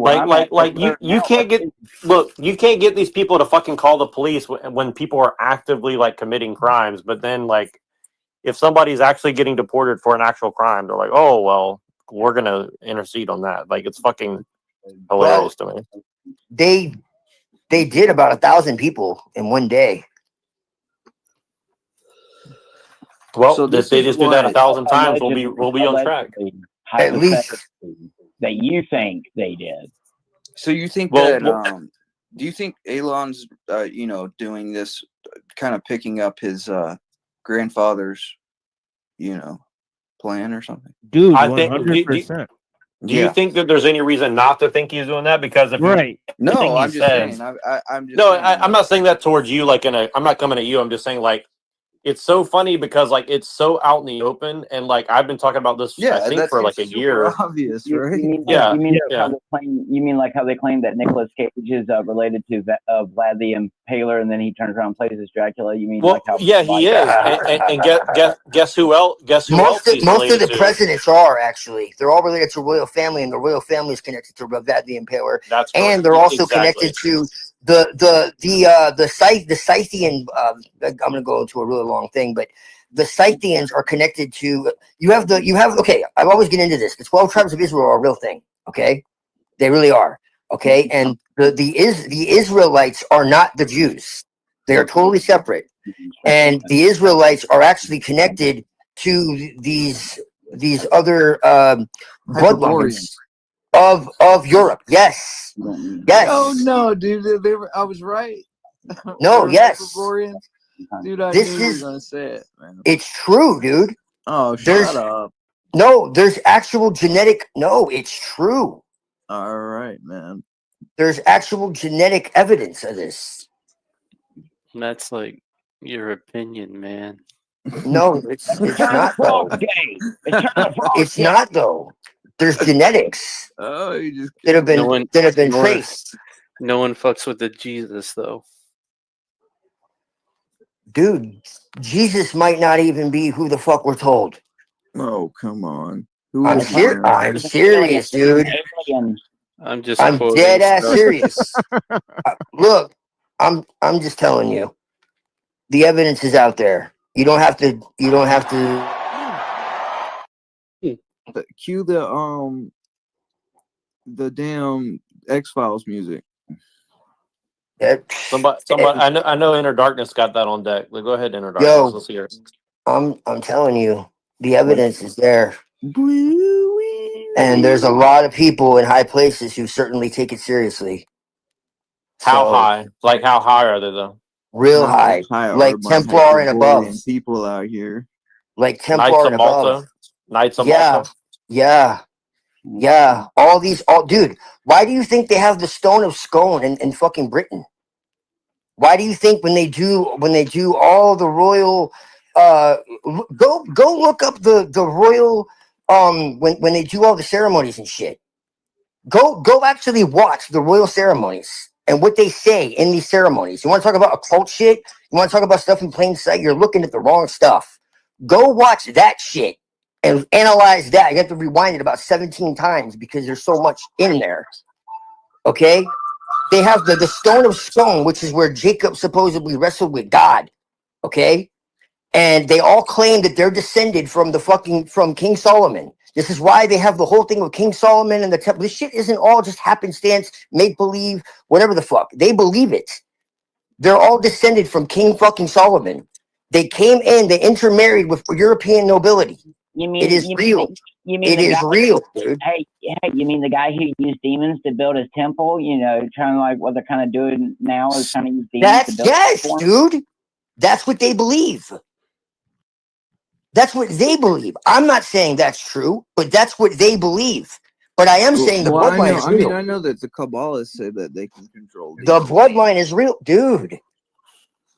You can't get these people to fucking call the police when people are actively like committing crimes. But then like, if somebody's actually getting deported for an actual crime, they're like, oh well, we're gonna intercede on that. Like, it's fucking hilarious to me. They did about 1,000 people in one day. Well, so if they just do that 1,000 times, we'll be on track. At least that you think they did. So you think do you think Elon's doing this, kind of picking up his grandfather's plan or something? Dude, I think 100%. Do you think that there's any reason not to think he's doing that? Because if no, I'm just saying. I'm not saying that towards you. Like I'm not coming at you. I'm just saying like. It's so funny because like it's so out in the open, and like I've been talking about this I think for like a year. Obvious, right? You mean like how they claim that Nicolas Cage is related to Vlad the Impaler, and then he turns around and plays as Dracula? You mean like how? Yeah, he is. And guess who else? Most of the presidents are actually. They're all related to royal family, and the royal family is connected to Vlad the Impaler. That's and they're also connected to the Scythian. I'm going to go into a really long thing, but the Scythians are connected to. Okay, I always get into this. The 12 tribes of Israel are a real thing. Okay, they really are. Okay, and the Israelites are not the Jews. They are totally separate, and the Israelites are actually connected to these other bloodlines of Europe. Yes. Oh no, dude! I was right. No, yes. Dude, I This knew you is. were gonna say it, man. It's true, dude. Oh, shut up. No, there's actual genetic. No, it's true. All right, man. There's actual genetic evidence of this. That's like your opinion, man. No, it's not though. It's not though. There's genetics that have been traced. No one fucks with the Jesus though. Dude, Jesus might not even be who the fuck we're told. Oh, come on. Who I'm is it then? I'm serious, dude. I'm just I'm quoting dead ass stuff. serious. Look, I'm just telling you. The evidence is out there. You don't have to Cue the damn X-Files music. Somebody, I know Inner Darkness got that on deck. Go ahead, Inner Darkness. Yo, Let's hear it. I'm telling you, the evidence is there. And there's a lot of people in high places who certainly take it seriously. How So, high? Like how high are they though? real How high. high are Like my Templar and above. Hegelian people out here? Like Knights Templar of and above. Malta. Knights of Yeah. Malta. Yeah. All dude, why do you think they have the Stone of Scone in fucking Britain? Why do you think when they do all the royal go look up the royal when they do all the ceremonies and shit. Go actually watch the royal ceremonies and what they say in these ceremonies. You want to talk about occult shit? You want to talk about stuff in plain sight? You're looking at the wrong stuff. Go watch that shit and analyze that. You have to rewind it about 17 times because there's so much in there. Okay? They have the Stone of Scone, which is where Jacob supposedly wrestled with God. Okay? And they all claim that they're descended from from King Solomon. This is why they have the whole thing with King Solomon and the temple. This shit isn't all just happenstance, make believe, whatever the fuck. They believe it. They're all descended from King fucking Solomon. They came in, they intermarried with European nobility. It is real. It is real, dude. Hey, you mean the guy who used demons to build his temple? You know, trying to like what they're kind of doing now is trying to use demons to build. Yes, dude. That's what they believe. That's what they believe. I'm not saying that's true, but that's what they believe. But I am saying the bloodline is real. I know that the Kabbalists say that they can control the bloodline is real, dude.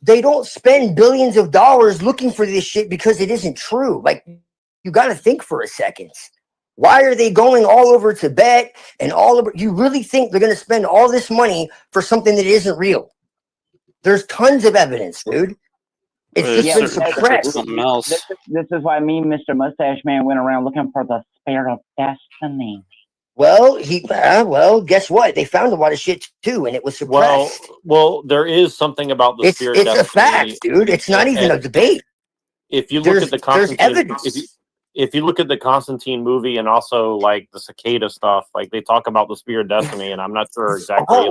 They don't spend billions of dollars looking for this shit because it isn't true. Like, you got to think for a second. Why are they going all over Tibet and all over? You really think they're going to spend all this money for something that isn't real? There's tons of evidence, dude. It's just been suppressed. Something else. This is why me and Mr. Mustache Man went around looking for the spirit of destiny. Well, guess what? They found a lot of shit too, and it was suppressed. Well, there is something about the spirit. It's a fact, dude. It's not even a debate. If you look at the Constantine, evidence. If you look at the Constantine movie and also like the cicada stuff, like they talk about the spirit of destiny, and I'm not sure exactly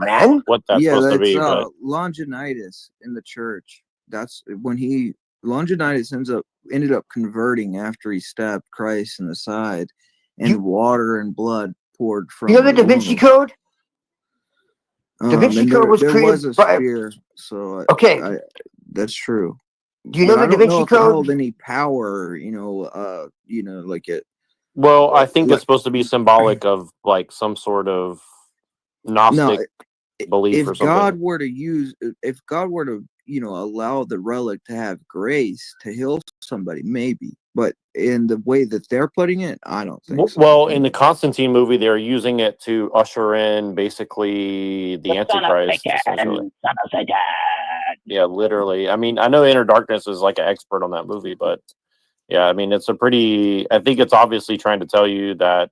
man. What that's supposed to be. But Longinus in the church. That's when Longinus ended up converting after he stabbed Christ in the side, and water and blood poured from. You know the Da Vinci Code? Da Vinci Code was created was a spear, so okay, that's true. Do you know the Da Vinci Code? It held any power, like it. Well, I think it's supposed to be symbolic of like some sort of Gnostic belief or something. If God were to allow the relic to have grace to heal somebody, maybe. But in the way that they're putting it, I don't think so. Well, in the Constantine movie, they're using it to usher in basically the Antichrist. Essentially. Yeah, literally. I mean, I know Inner Darkness is like an expert on that movie, but yeah, I mean, I think it's obviously trying to tell you that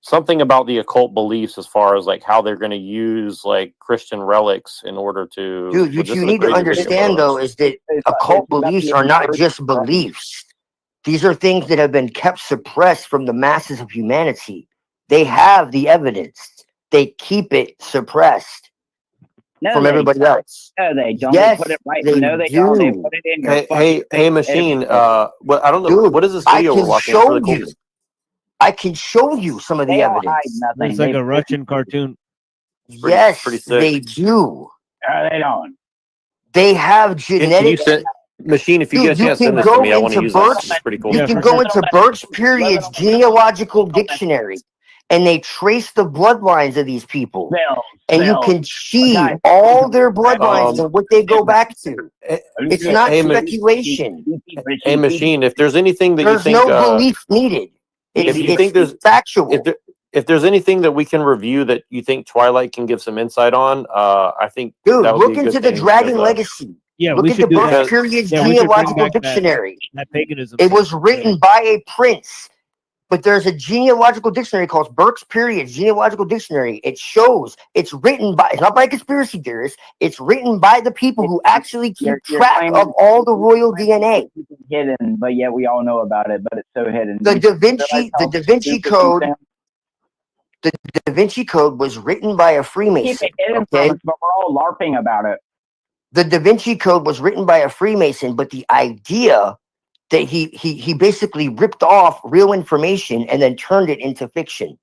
something about the occult beliefs as far as like how they're going to use like Christian relics in order to. Dude, what you need to understand though is that occult beliefs are not just beliefs. These are things that have been kept suppressed from the masses of humanity. They have the evidence. They keep it suppressed from everybody else. No, they don't. Yes, They put it right. they No, they do. don't. They put it in your Hey, machine. I don't know. Dude, what is this I video can we're watching? show It's really you. cool. I can show you some of the evidence. It's like a Russian cartoon. Yes, pretty sick. they do. No, they don't. They have Can you genetic. send machine if you get a chance? Send this to me. I want to use this. It's pretty cool. You can go into Birch Period's genealogical dictionary, and they trace the bloodlines of these people, and you can see all their bloodlines and what they go back to. It's not speculation. Hey, machine. If there's anything that There's you think, no belief needed. if you think there's factual. If there's anything that we can review that you think Twilight can give some insight on, I think Dude, that would look be a good into the thing, Dragon because, Legacy. Yeah, Look we at the should do birth that. periods Yeah, we should bring genealogical back dictionary. that paganism It thing. was written by a prince, but there's a genealogical dictionary called Burke's Periods Genealogical Dictionary. It shows it's written by, it's not by conspiracy theorists, it's written by the people who actually keep You're track claiming of all the royal DNA. it's hidden, but yet we all know about it. But it's so hidden. The You Da realize Vinci, how the Da Vinci stupid you Code, sound? the Da Vinci Code was written by a Keep Freemason. it hidden from Okay, us, but we're all LARPing about it. the Da Vinci Code was written by a Freemason, but the idea that he basically ripped off real information and then turned it into fiction.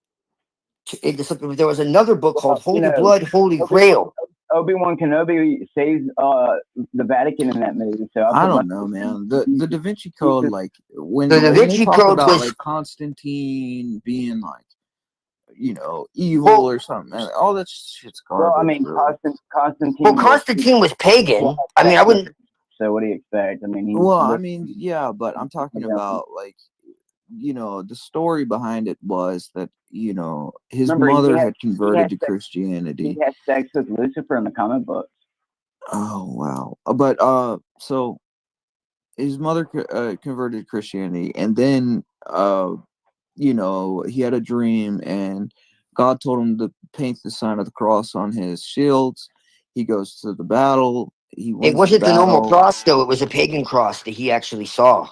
There was another book called Holy Blood, Holy Grail. Obi-Wan Kenobi saves the Vatican in that movie. So I don't know, man. The Da Vinci Code, like when The Da they Vinci talk Code about was like Constantine being like, you know, evil or something, man, all that shit's garbage. Well, I mean, really. Constantine. Well, Constantine was pagan. I mean, I wouldn't. So what do you expect? I mean, Well, I mean, yeah, but I'm talking about like, you know, the story behind it was that, you know, his Remember, mother had converted to sex- Christianity. He had sex with Lucifer in the comic books. Oh wow! But so his mother converted to Christianity, and then you know, he had a dream, and God told him to paint the sign of the cross on his shields. He goes to the battle. He wins It wasn't the the normal battle. cross, though. It was a pagan cross that he actually saw.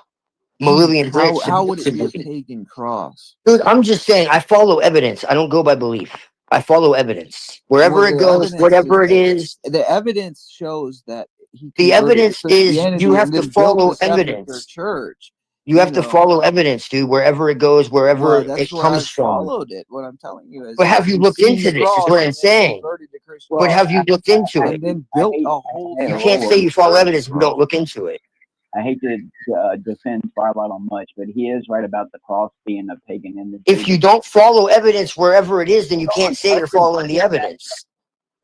Malignian Bridge. How would it be a pagan cross? Dude, I'm just saying, I follow evidence. I don't go by belief. I follow evidence. Wherever Well, it the goes, evidence whatever it is, the evidence shows that he the converted evidence to is Christianity you have and to then built follow the Sepulchre evidence. Church. You have to follow evidence, dude, wherever it goes, wherever Well, that's it where comes I've from. followed it. What I'm telling you is, But have you he's looked seen into the this, is cross what I'm and then saying. converted to But Christianity, have you looked into and it? then built a whole. You can't say you follow evidence if you don't look into it. I hate to defend Twilight on much, but he is right about the cross being a pagan image. If you don't follow evidence wherever it is, then you can't say you're following the evidence.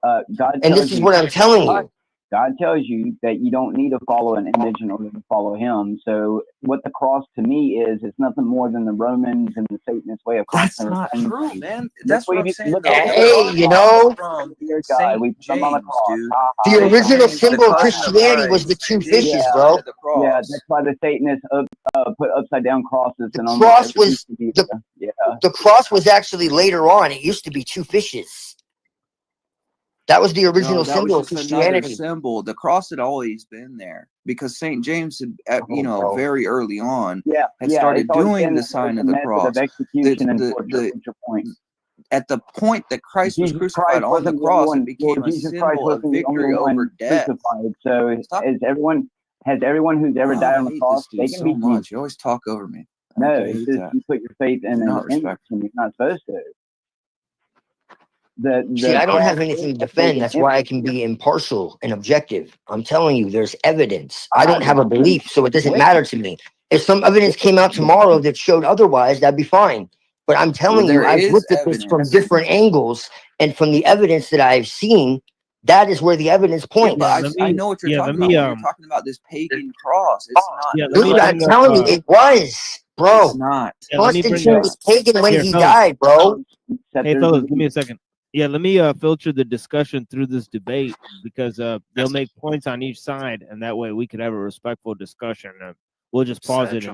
God And tells this is you, what I'm telling you. God tells you that you don't need to follow an image in order to follow Him. So, what the cross to me is nothing more than the Romans and the Satanist way of constantly. That's not true, man. That's That's what I'm saying. Hey, you know, from dear God, we put them on the James, cross. dude. the original symbol of cousin of Christianity was the Christ, two and he fishes, died bro. of the cross. Yeah, that's why the Satanists put upside down crosses. The And cross was the the cross was actually later on. It used to be two fishes. That was the No, original that was symbol of just another Christianity. symbol. The cross had always been there because Saint James, had, you know, bro. very early on, Yeah, had yeah, started it's always doing been the sign of the method cross. of execution and torture. What's your point? At the point that Christ was Jesus crucified Christ on the wasn't the cross, only it one. Well, became a Jesus Christ symbol of wasn't the only victory over one death. crucified. So, has everyone who's ever died I on the hate cross, this they dude can so be much. Jesus. You always talk over me. No, I it's hate just that. you put your faith in You're not an image, respectful. and you're not supposed to. See, I don't cross have anything to is a defend. pagan That's why I image. can be impartial and objective. I'm telling you, there's evidence. I don't have a belief, so it doesn't matter to me. If some evidence came out tomorrow that showed otherwise, that'd be fine. But I'm telling you, there I've is looked at this from evidence. different angles, and from the evidence that I've seen, that is where the evidence Yeah, points. but I know what you're talking about. When you're talking about this pagan cross, it's not. Dude, I'm telling you, it was, bro. It's not. Constantine was pagan when Here, he fellas. died, bro. Hey, fellas, give me a second. Yeah, let me filter the discussion through this debate because they'll make points on each side, and that way we could have a respectful discussion. We'll just pause it.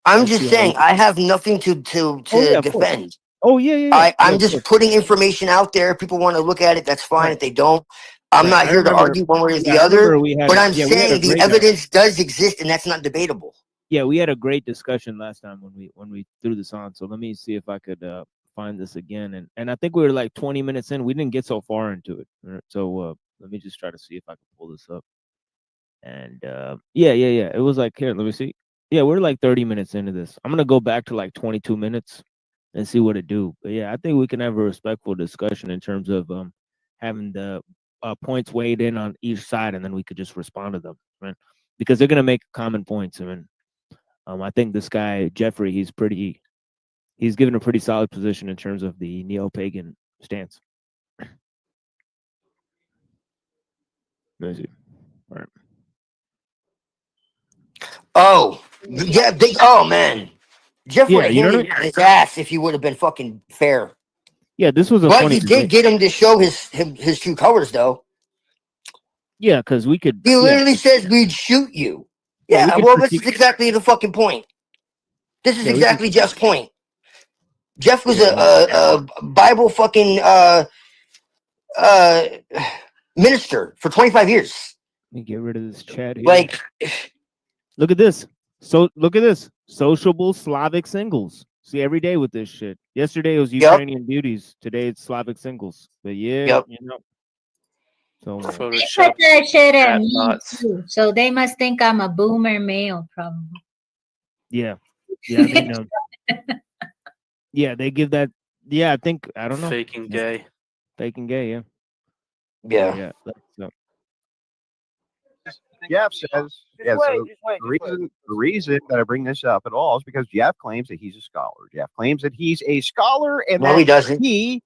I'm just saying, I have nothing to defend. Oh yeah. I'm just putting information out there. If people want to look at it, that's fine. Right. If they don't, I'm Right. not I here to remember- argue one way or the yeah, I other. remember we had But a- I'm yeah, we had a saying the great, evidence does exist, and that's not debatable. Yeah, we had a great discussion last time when we threw this on. So let me see if I could find this again. And I think we were like 20 minutes in. We didn't get so far into it. So let me just try to see if I can pull this up. And yeah. It was like, here, let me see. Yeah, we're like 30 minutes into this. I'm gonna go back to like 22 minutes and see what it do. But yeah, I think we can have a respectful discussion in terms of having the points weighed in on each side, and then we could just respond to them, right? Because they're gonna make common points. I mean, I think this guy Jeffrey, he's given a pretty solid position in terms of the neo-pagan stance. Let me see. All right. Oh, yeah, oh man, Jeff Yeah, would have you know handed what? his ass if he would have been fucking fair. Yeah, this was a But funny he did debate. get him to show his true colors, though. Yeah, because we could. He Yeah, literally says we'd shoot you. Yeah, we Yeah, could well, this critique- is exactly the fucking point. This is Yeah, we exactly could- Jeff's point. Jeff was Yeah. a Bible fucking minister for 25 years. Let me get rid of this chat here. Like, look at this. So look at this. Sociable Slavic singles. See every day with this shit. Yesterday it was Ukrainian beauties. Today it's Slavic singles. But yeah, you know. So They put that shit at me too, so they must think I'm a boomer male, probably. yeah, yeah. I mean, yeah, they give that. Yeah, I think I don't know. Faking gay. Faking gay. Yeah. Yeah. Yeah. That's, Jeff says, yeah, so the reason that I bring this up at all is because Jeff claims that he's a scholar. Jeff claims that he's a scholar and No, that he doesn't. He's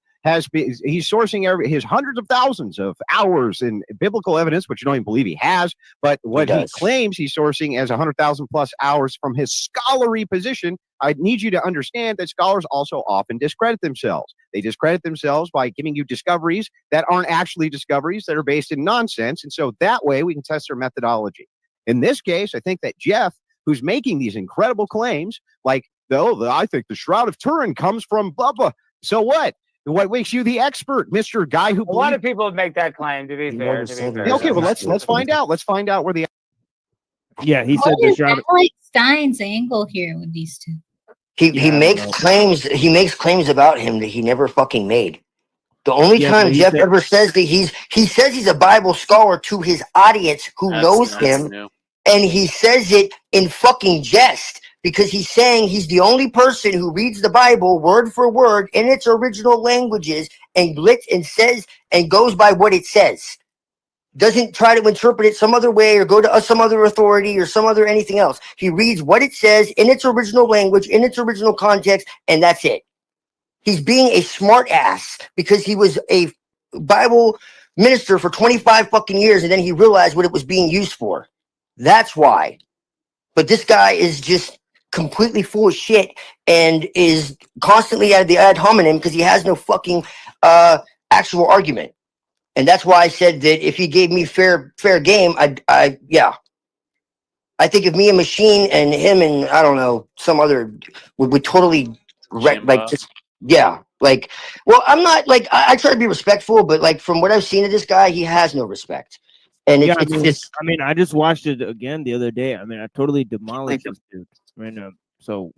sourcing his hundreds of thousands of hours in biblical evidence, which you don't even believe he has. But what he claims he's sourcing as 100,000 plus hours from his scholarly position. I need you to understand that scholars also often discredit themselves. They discredit themselves by giving you discoveries that aren't actually discoveries, that are based in nonsense. And so that way we can test their methodology. In this case, I think that Jeff, who's making these incredible claims, like, I think the Shroud of Turin comes from blah, blah. So what? What makes you the expert, Mr. Guy who A lot of people make that claim, to be fair. Okay, well, let's find out. Let's find out where the... Yeah, he What is Alex Stein's angle here with these two? He makes claims. He makes claims about him that he never fucking made. The only time Jeff ever says that he says he's a Bible scholar to his audience who knows him, and he says it in fucking jest because he's saying he's the only person who reads the Bible word for word in its original languages and says and goes by what it says. Doesn't try to interpret it some other way or go to some other authority or some other anything else. He reads what it says in its original language, in its original context, and that's it. He's being a smart ass because he was a Bible minister for 25 fucking years and then he realized what it was being used for. That's why. But this guy is just completely full of shit and is constantly at the ad hominem because he has no fucking actual argument. And that's why I said that if he gave me fair game, I think if me and Machine and him and I don't know some other would totally well, I'm not like I try to be respectful, but like from what I've seen of this guy, he has no respect. And I just watched it again the other day. I mean, I totally demolished this dude right now. So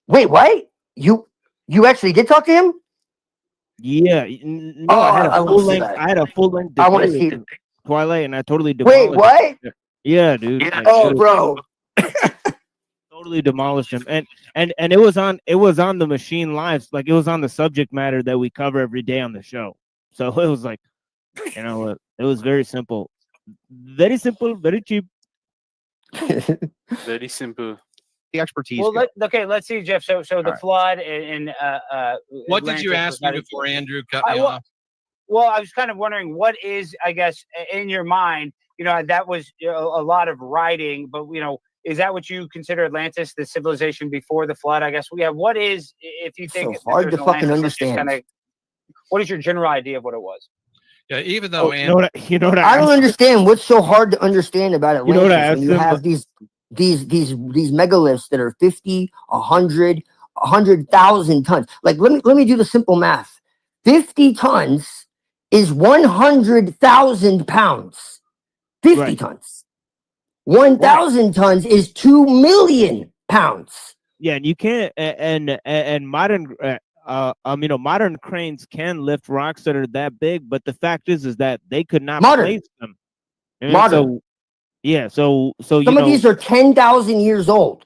wait, what? You actually did talk to him? Yeah, no, I had a full length I want to debate see with Twilight, and I totally demolished. Wait, what? Him. Yeah, dude. Like, bro. Totally demolished him, and it was on the Machine Lives, like it was on the subject matter that we cover every day on the show. So it was like, you know, it was very simple, very cheap, very simple. The expertise. Well, let's see, Jeff. So the flood and what did you ask me before Andrew cut me off? Well, I was kind of wondering what is, I guess, in your mind, you know, that was a lot of writing, but you know, is that what you consider Atlantis, the civilization before the flood? I guess what is, if you think so hard to fucking understand. What is your general idea of what it was? Yeah, even though I don't understand what's so hard to understand about Atlantis. You know what I asked you have these megaliths that are 50, 100, 100,000 tons. Like let me do the simple math. 50 tons is 100,000 pounds. 50 tons. 1,000 tons is 2 million pounds. Yeah, and you can't and modern modern cranes can lift rocks that are that big, but the fact is that they could not place them. And modern. So some of these are 10,000 years old.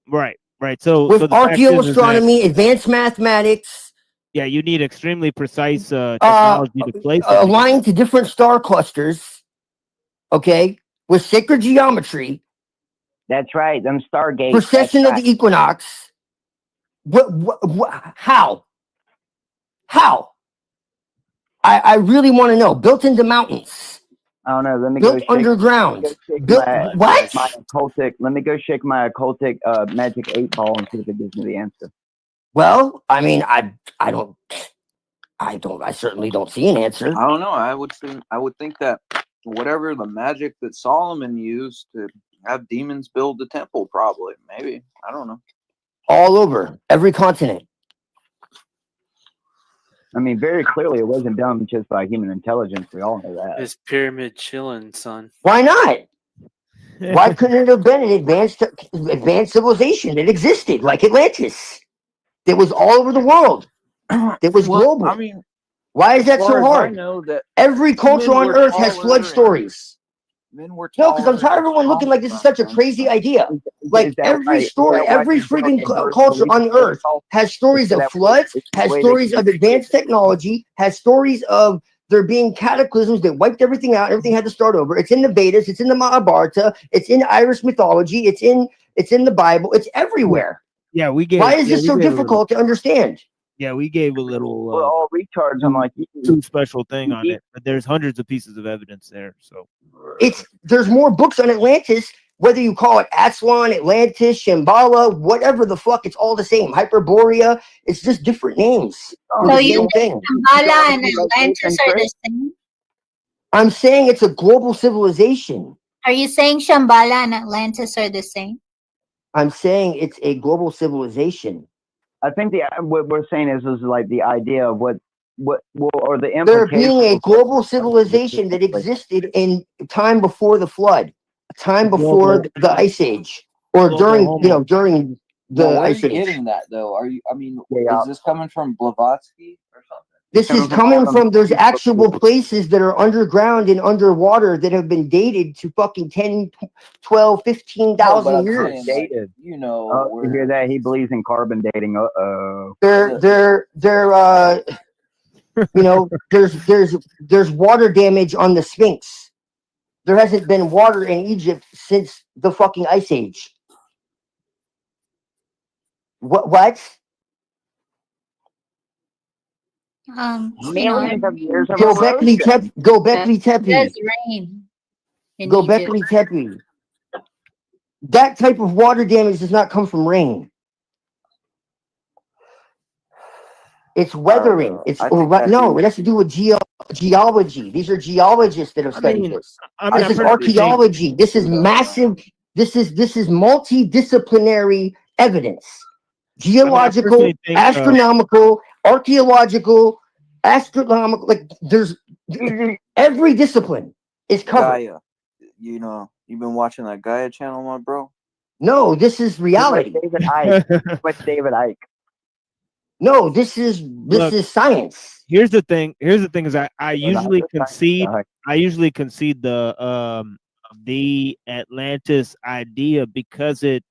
Right. So with archaeoastronomy, advanced mathematics. Yeah, you need extremely precise technology to place them. Aligned to different star clusters. Okay, with sacred geometry. That's right. Them stargates. Precession of the equinox. How? I really want to know. Built into mountains. I don't know. Let me built go underground. Let me go shake my occultic magic 8-ball and see if it gives me the answer. Well, I mean, I certainly don't see an answer. I don't know. I would think that whatever the magic that Solomon used to have demons build the temple. Probably, maybe, I don't know. All over every continent. I mean, very clearly, it wasn't done just by human intelligence. We all know that. It's pyramid chilling, son. Why not? Why couldn't it have been an advanced civilization that existed like Atlantis? That was all over the world. That was global. I mean, why is that as so far as I hard? know, that Every culture men on were Earth has flood taller stories. Men were No, because I'm taller tired of and everyone looking like this is such a crazy idea. Like Is that every why- is story, that why every they brought freaking in birth culture belief on Earth has stories of floods, has stories of advanced technology, has stories of there being cataclysms that wiped everything out. Everything had to start over. It's in the Vedas. It's in the Mahabharata. It's in Irish mythology. It's in the Bible. It's everywhere. Yeah, we gave. Why is yeah, this we so gave a little- difficult to understand? Yeah, we gave a little. We're all retards. I'm like, too special thing on it, but there's hundreds of pieces of evidence there. So There's more books on Atlantis, whether you call it Aswan, Atlantis, Shambhala, whatever the fuck, it's all the same. Hyperborea, it's just different names. for So the you same think thing. Shambhala and Atlantis are the same? I'm saying it's a global civilization. Are you saying Shambhala and Atlantis are the same? I'm saying it's a global civilization. I think what we're saying is like the idea of what or the There implication. being a global civilization that existed in time before the flood, time before the ice age, or during during the Now, where are ice you age. getting that though? Are you? I mean, is this coming from Blavatsky or something? This is coming from, there's actual places that are underground and underwater that have been dated to fucking 10, 12, 15,000 years. Dated. You know, you hear that? He believes in carbon dating. They're you know, there's water damage on the Sphinx. There hasn't been water in Egypt since the fucking ice age. What? Gobekli Tepe. Does rain in Gobekli Egypt. Tepe. That type of water damage does not come from rain. It's weathering. It has to do with geology. These are geologists that have studied this. This is archaeology. This is massive. This is multidisciplinary evidence. Geological, astronomical, archaeological, astronomical. Like there's every discipline is covered. Gaia. You know, you've been watching that Gaia channel, my bro. No, this is reality. David Icke. With David Icke. No, this is science. Here's the thing is I usually concede the Atlantis idea because it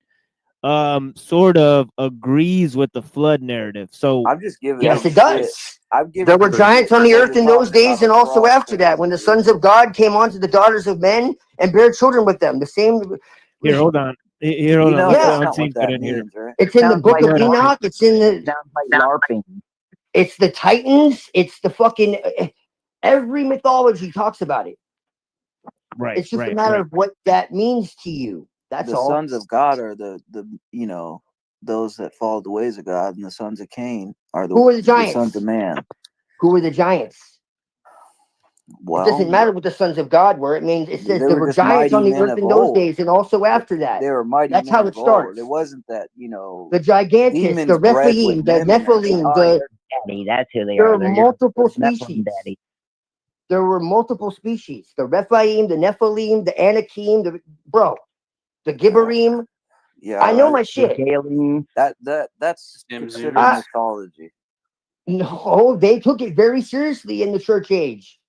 sort of agrees with the flood narrative. So I'm just giving yes, it does. There were giants on the earth in those days and also after that, when the sons of God came onto the daughters of men and bare children with them. The same. Here, hold on. Here, hold on. Yeah. Let's see what in here. It's in the book of Enoch. It's in the. Sounds like LARPing. It's the Titans. It's the fucking. Every mythology talks about it. Right. It's just a matter of what that means to you. That's the all. sons of God are the you know, those that follow the ways of God, and the sons of Cain are Who are the giants? sons of man. Who are the giants? Well, it doesn't matter what the sons of God were. It means it says they there were were just giants on the mighty men earth of in those old. days and also after that. They were mighty. That's men how of it starts. Old. It wasn't that, you know, The gigantes, demons the bred Rephaim, with the men and Nephilim, everything. Daddy, that's who they there are. are They're multiple your Nephilim species. daddy. There were multiple species. The Rephaim, the Nephilim, the Anakim, the Gibberim. Yeah, I know my shit. That's considered mythology. No, they took it very seriously in the church age.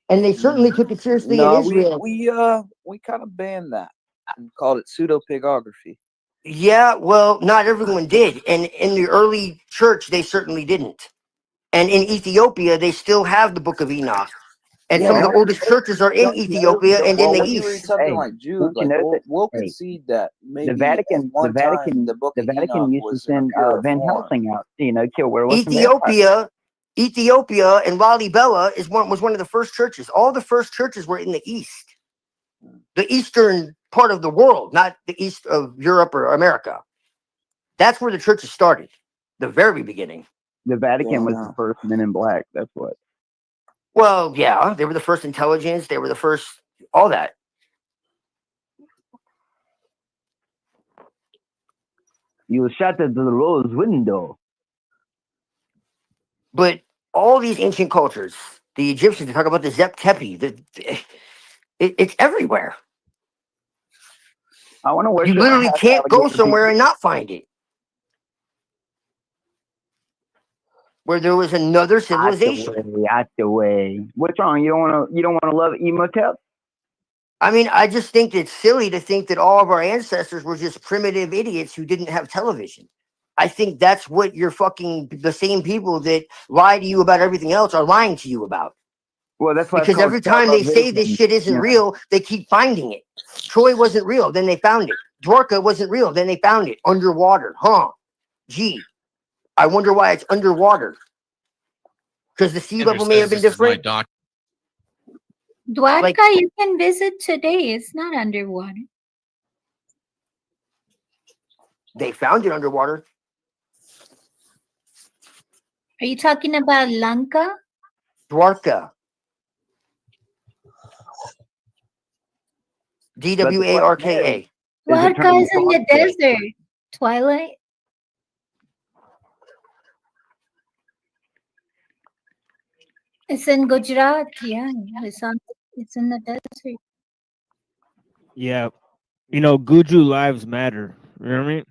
And they certainly took it seriously in Israel. We kind of banned that and called it pseudo-pigography. Yeah, well, not everyone did. And in the early church, they certainly didn't. And in Ethiopia, they still have the Book of Enoch. And some of the oldest churches are in Ethiopia and in the when you read East. something like Jude, like we'll concede that maybe The Vatican the Book of Enoch used to was send Van Helsing out, kill werewolves. Ethiopia and Lalibela was one of the first churches. All the first churches were in the East, the eastern part of the world, not the east of Europe or America. That's where the churches started, the very beginning. The Vatican was the first Men in Black. That's what. Well, yeah, they were the first intelligence. They were the first all that. You shattered the rose window. But all these ancient cultures, the Egyptians, they talk about the Zep Tepi. It's everywhere. I want to worship. You literally half can't go alligator somewhere people. and not find it. Where there was another civilization. Out the way. What's wrong? You don't want to love Emotep? I mean, I just think it's silly to think that all of our ancestors were just primitive idiots who didn't have television. I think that's what you're fucking the same people that lie to you about everything else are lying to you about. Well, that's why. Because every time they say this shit isn't real, they keep finding it. Troy wasn't real, then they found it. Dwarka wasn't real, then they found it underwater. Huh? Gee, I wonder why it's underwater. Because the sea level may have been different. Dwarka, you can visit today. It's not underwater. They found it underwater. Are you talking about Lanka? Dwarka. Dwarka. Dwarka is in the desert. Twilight. It's in Gujarat. Yeah, it's in the desert. Yeah. You know, Guju lives matter. You know what I mean?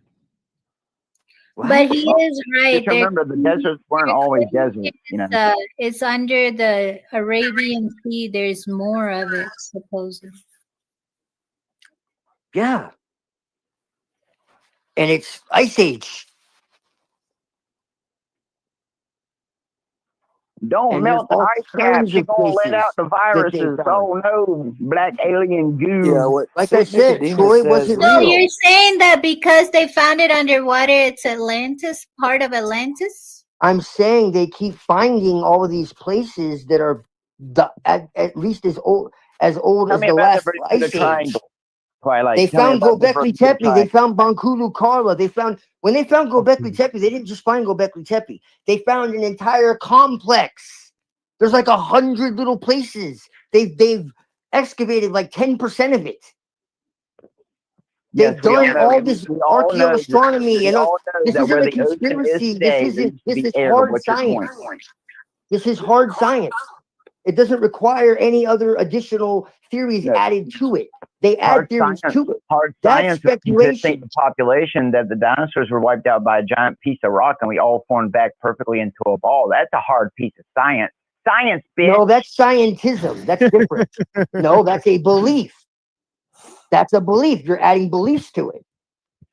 But he is right. Just remember, the deserts weren't always desert. You know, It's under the Arabian Sea. There's more of it, supposedly. Yeah. And it's Ice Age. don't And melt there's the all ice cap. kinds You're of gonna let places out the that they viruses. found. Oh no, black alien goo. Yeah, what Like St. I said, Nicodemus Troy says wasn't is- So real. you're saying that because they found it underwater, it's Atlantis, part of Atlantis? I'm saying they keep finding all of these places that are at least as old Tell as me the about last the Bermuda ice age. Triangle, Twilight. They Tell me found about the Gobekli Bermuda Tepe. They Triangle. found Bankulu Karla. When they found Gobekli Tepe, they didn't just find Gobekli Tepe. They found an entire complex. There's like 100 little places. They've excavated like 10% of it. They've Yes, we all done know. all this We all know. archaeoastronomy We and all know this that isn't where a the ocean is conspiracy. today, there used to This be is air. hard What's your science. point? This is hard science. It doesn't require any other additional theories added to it. They add Hard theories science. to it. Hard That's science would think speculation. the population that the dinosaurs were wiped out by a giant piece of rock and we all formed back perfectly into a ball. That's a hard piece of science. Science, bitch. No, that's scientism. That's different. No, that's a belief. That's a belief. You're adding beliefs to it.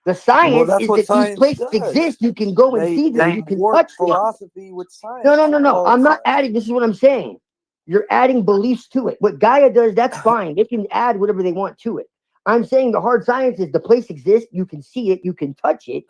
The science that's is what that these science places does. exist. You can go and see them. They You can work touch them. philosophy with science. No. I'm not adding. This is what I'm saying. You're adding beliefs to it. What Gaia does, that's fine. They can add whatever they want to it. I'm saying the hard science is the place exists. You can see it. You can touch it.